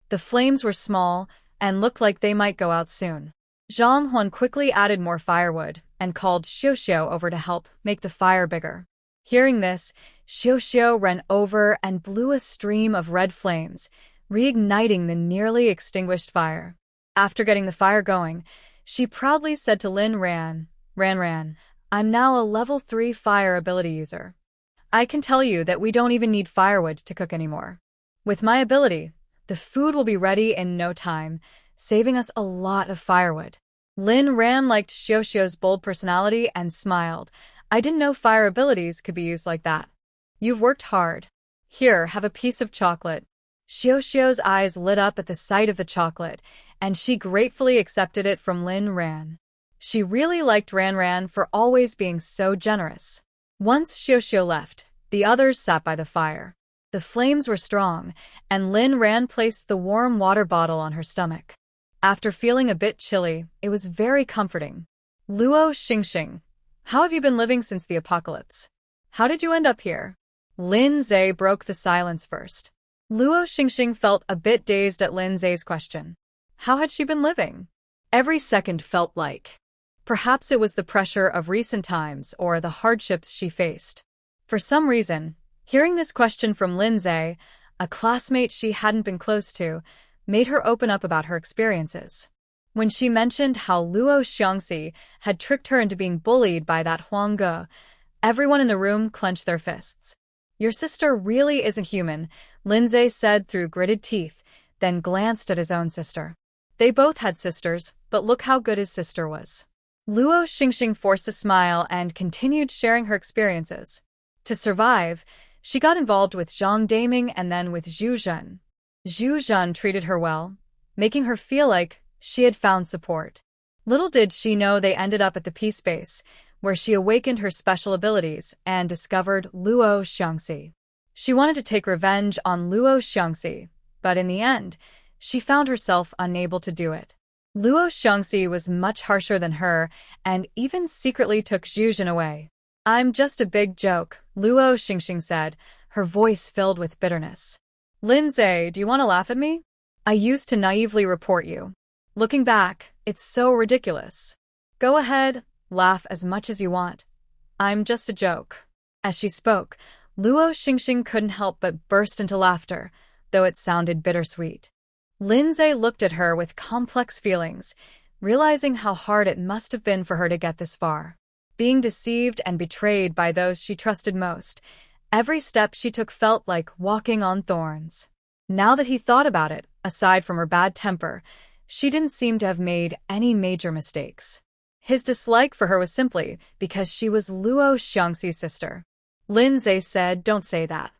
The flames were small and looked like they might go out soon. Zhang Huan quickly added more firewood and called Xiaoxue over to help make the fire bigger. Hearing this, Xiaoxue ran over and blew a stream of red flames, reigniting the nearly extinguished fire. After getting the fire going, she proudly said to Rhan, I'm now a level 3 fire ability user. I can tell you that we don't even need firewood to cook anymore. With my ability, the food will be ready in no time, saving us a lot of firewood. Rhan liked Xiaoxue's bold personality and smiled. I didn't know fire abilities could be used like that. You've worked hard. Here, have a piece of chocolate. Xiaoxue's eyes lit up at the sight of the chocolate, and she gratefully accepted it from Rhan. She really liked Rhan for always being so generous. Once Xiaoxue left, the others sat by the fire. The flames were strong, and Rhan placed the warm water bottle on her stomach. After feeling a bit chilly, it was very comforting. Luo Shing, how have you been living since the apocalypse? How did you end up here? Lindsay broke the silence first. Luo Shing felt a bit dazed at Lindsay's question. How had she been living? Every second felt like. Perhaps it was the pressure of recent times or the hardships she faced. For some reason, hearing this question from Lindsay, a classmate she hadn't been close to, made her open up about her experiences. When she mentioned how Luo Xiangxi had tricked her into being bullied by that Huang Ge, everyone in the room clenched their fists. Your sister really isn't human, Lindsay said through gritted teeth, then glanced at his own sister. They both had sisters, but look how good his sister was. Luo Shing forced a smile and continued sharing her experiences. To survive, she got involved with Zhang Daming and then with Zhu Zhen. Zhu Zhen treated her well, making her feel like she had found support. Little did she know they ended up at the peace base, where she awakened her special abilities and discovered Luo Shing. She wanted to take revenge on Luo Shing, but in the end, she found herself unable to do it. Luo Shing was much harsher than her and even secretly took Zhuzhen away. "I'm just a big joke," Luo Shing said, her voice filled with bitterness. "Lindsay, do you want to laugh at me? I used to naively report you. Looking back, it's so ridiculous. Go ahead, laugh as much as you want. I'm just a joke." As she spoke, Luo Shing couldn't help but burst into laughter, though it sounded bittersweet. Lindsay looked at her with complex feelings, realizing how hard it must have been for her to get this far. Being deceived and betrayed by those she trusted most, every step she took felt like walking on thorns. Now that he thought about it, aside from her bad temper, she didn't seem to have made any major mistakes. His dislike for her was simply because she was Luo Shing's sister. Lindsay said, "Don't say that.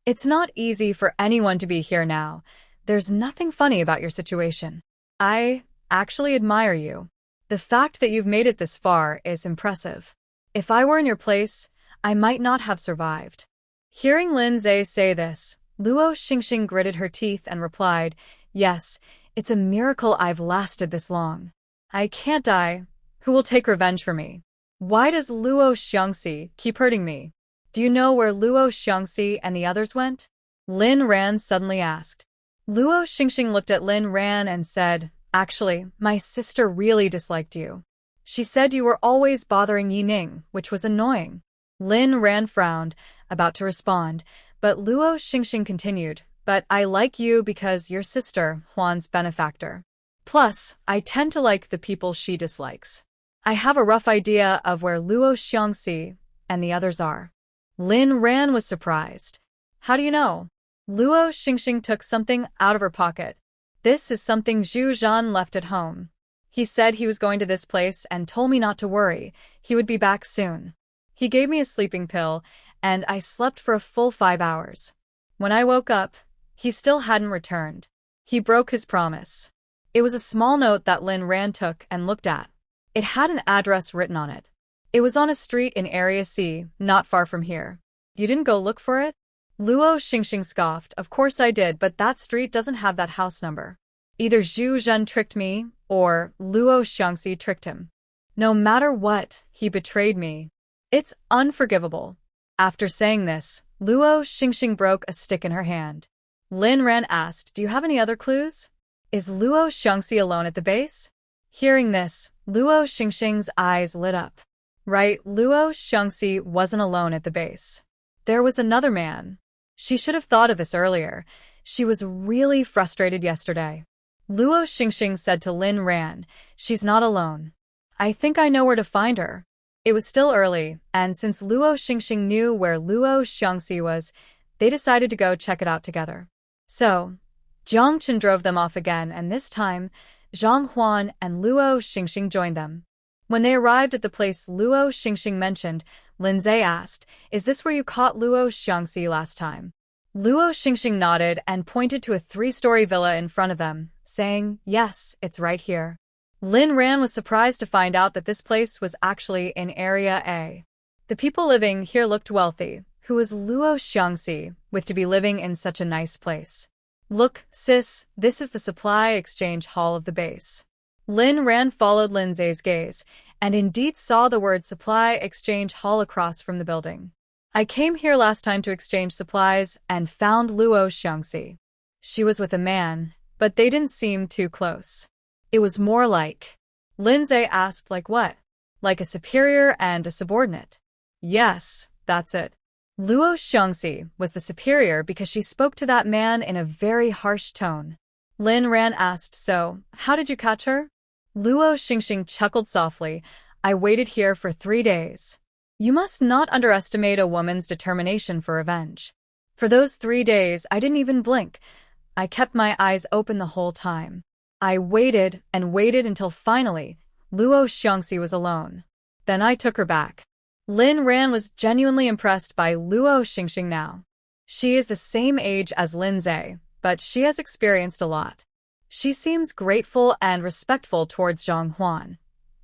It's not easy for anyone to be here now. There's nothing funny about your situation. I actually admire you. The fact that you've made it this far is impressive. If I were in your place, I might not have survived." Hearing Lindsay say this, Luo Shing gritted her teeth and replied, "Yes, it's a miracle I've lasted this long. I can't die. Who will take revenge for me? Why does Luo Shing keep hurting me? Do you know where Luo Shing and the others went?" Rhan suddenly asked. Luo Shing looked at Rhan and said, "Actually, my sister really disliked you. She said you were always bothering Yining, which was annoying." Rhan frowned, about to respond, but Luo Shing continued, "But I like you because you're sister, Huan's benefactor. Plus, I tend to like the people she dislikes. I have a rough idea of where Luo Shing and the others are." Rhan was surprised. "How do you know?" Luo Shing took something out of her pocket. "This is something Zhuzhen left at home. He said he was going to this place and told me not to worry, he would be back soon. He gave me a sleeping pill, and I slept for a full 5 hours. When I woke up, he still hadn't returned. He broke his promise." It was a small note that Rhan took and looked at. It had an address written on it. It was on a street in Area C, not far from here. "You didn't go look for it?" Luo Shing scoffed. "Of course I did, but that street doesn't have that house number. Either Zhuzhen tricked me, or Luo Shing tricked him. No matter what, he betrayed me. It's unforgivable." After saying this, Luo Shing broke a stick in her hand. Rhan asked, "Do you have any other clues? Is Luo Shing alone at the base?" Hearing this, Luo Shing's eyes lit up. Right, Luo Shing wasn't alone at the base. There was another man. She should have thought of this earlier. She was really frustrated yesterday. Luo Shing said to Rhan, "She's not alone. I think I know where to find her." It was still early, and since Luo Shing knew where Luo Shing was, they decided to go check it out together. So, Zhang Chen drove them off again, and this time, Zhang Huan and Luo Shing joined them. When they arrived at the place Luo Shing mentioned, Lindsay asked, "Is this where you caught Luo Shing last time?" Luo Shing nodded and pointed to a 3-story villa in front of them, saying, "Yes, it's right here." Rhan was surprised to find out that this place was actually in Area A. The people living here looked wealthy. Who was Luo Shing with to be living in such a nice place? "Look, sis, this is the supply exchange hall of the base." Rhan followed Lindsay's gaze, and indeed saw the word supply exchange hall across from the building. "I came here last time to exchange supplies and found Luo Shing. She was with a man, but they didn't seem too close. It was more like..." Lindsay asked, "Like what? Like a superior and a subordinate?" "Yes, that's it. Luo Shing was the superior because she spoke to that man in a very harsh tone." Rhan asked, "So, how did you catch her?" Luo Shing chuckled softly. "I waited here for 3 days. You must not underestimate a woman's determination for revenge. For those 3 days, I didn't even blink. I kept my eyes open the whole time. I waited and waited until finally, Luo Shing was alone. Then I took her back." Rhan was genuinely impressed by Luo Shing now. She is the same age as Lindsay, but she has experienced a lot. She seems grateful and respectful towards Zhang Huan.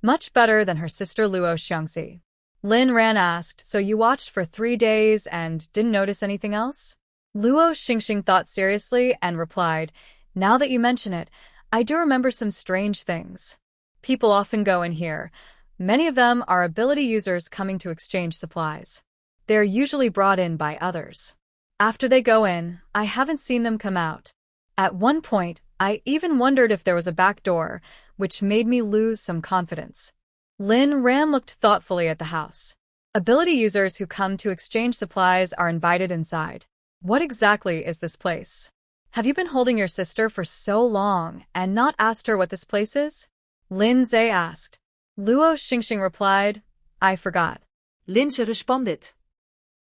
Much better than her sister Luo Shing. Rhan asked, so you watched for 3 days and didn't notice anything else? Luo Shing thought seriously and replied, now that you mention it, I do remember some strange things. People often go in here. Many of them are ability users coming to exchange supplies. They're usually brought in by others. After they go in, I haven't seen them come out. At one point, I even wondered if there was a back door, which made me lose some confidence. Rhan looked thoughtfully at the house. Ability users who come to exchange supplies are invited inside. What exactly is this place? Have you been holding your sister for so long and not asked her what this place is? Zhe asked. Luo Shing replied, I forgot. Linse responded.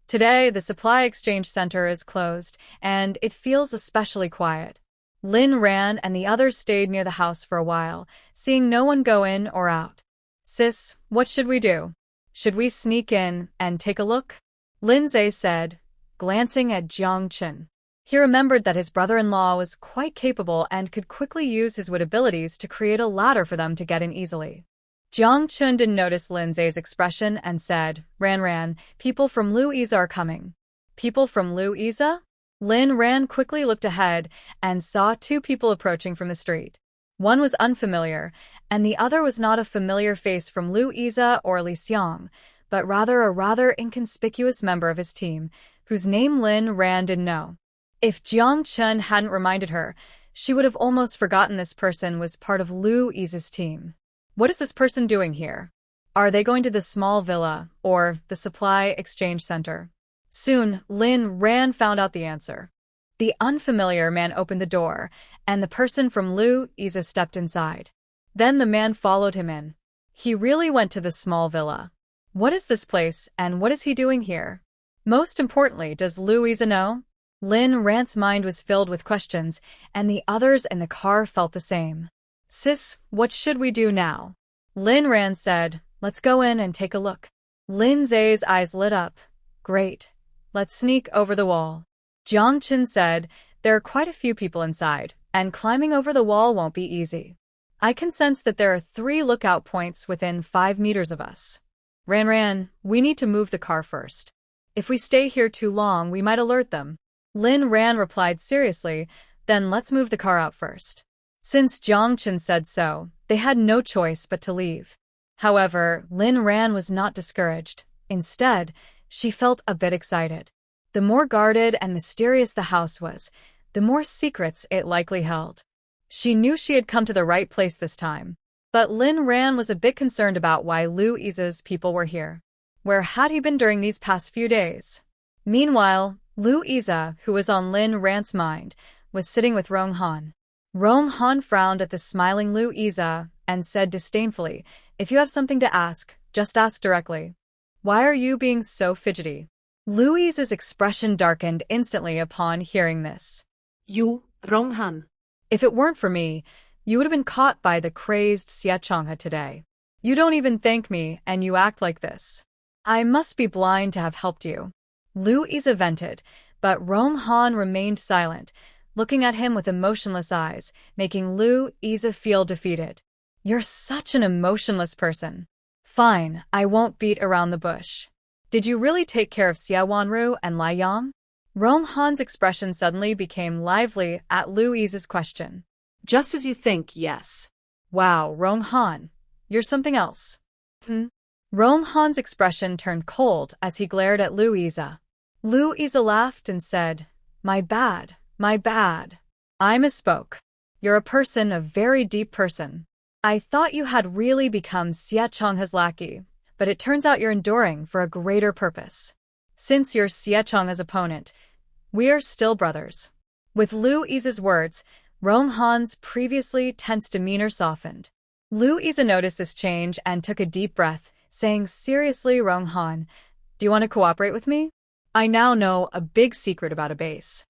Today, the supply exchange center is closed, and it feels especially quiet. Rhan and the others stayed near the house for a while, seeing no one go in or out. Sis, what should we do? Should we sneak in and take a look? Zhe said, glancing at Jiang Chun. He remembered that his brother-in-law was quite capable and could quickly use his wit abilities to create a ladder for them to get in easily. Jiang Chun didn't notice Zhe's expression and said, Rhan, people from Louisa are coming. People from Louisa? Rhan quickly looked ahead and saw 2 people approaching from the street. One was unfamiliar, and the other was not a familiar face from Louisa or Li Xiang, but rather a rather inconspicuous member of his team, whose name Rhan didn't know. If Jiang Chun hadn't reminded her, she would have almost forgotten this person was part of Louisa's team. What is this person doing here? Are they going to the small villa, or the supply exchange center? Soon, Rhan found out the answer. The unfamiliar man opened the door, and the person from Louisa stepped inside. Then the man followed him in. He really went to the small villa. What is this place, and what is he doing here? Most importantly, does Louisa know? Rhan's mind was filled with questions, and the others in the car felt the same. Sis, what should we do now? Rhan said, let's go in and take a look. Zhe's eyes lit up. Great. Let's sneak over the wall. Jiang Chun said, there are quite a few people inside, and climbing over the wall won't be easy. I can sense that there are 3 lookout points within 5 meters of us. Rhan, we need to move the car first. If we stay here too long, we might alert them. Rhan replied seriously, then let's move the car out first. Since Jiang Chun said so, they had no choice but to leave. However, Rhan was not discouraged. Instead, she felt a bit excited. The more guarded and mysterious the house was, the more secrets it likely held. She knew she had come to the right place this time. But Rhan was a bit concerned about why Louisa's people were here. Where had he been during these past few days? Meanwhile, Louisa, who was on Rhan's mind, was sitting with Rong Han. Rong Han frowned at the smiling Louisa and said disdainfully, if you have something to ask, just ask directly. Why are you being so fidgety? Louisa's expression darkened instantly upon hearing this. You, Rong Han. If it weren't for me, you would have been caught by the crazed Sia Chonga today. You don't even thank me, and you act like this. I must be blind to have helped you. Louisa vented, but Rong Han remained silent, looking at him with emotionless eyes, making Louisa feel defeated. You're such an emotionless person. Fine, I won't beat around the bush. Did you really take care of Sia Wanu and Liang? Rong Han's expression suddenly became lively at Louisa's question. Just as you think, yes. Wow, Rong Han, you're something else. Rong Han's expression turned cold as he glared at Louisa. Louisa laughed and said, My bad. I misspoke. You're a very deep person. I thought you had really become Sia Chonga's lackey, but it turns out you're enduring for a greater purpose. Since you're Sia Chonga's opponent, we are still brothers. With Louisa's words, Rong Han's previously tense demeanor softened. Louisa noticed this change and took a deep breath, saying seriously, Rong Han, do you want to cooperate with me? I now know a big secret about a base.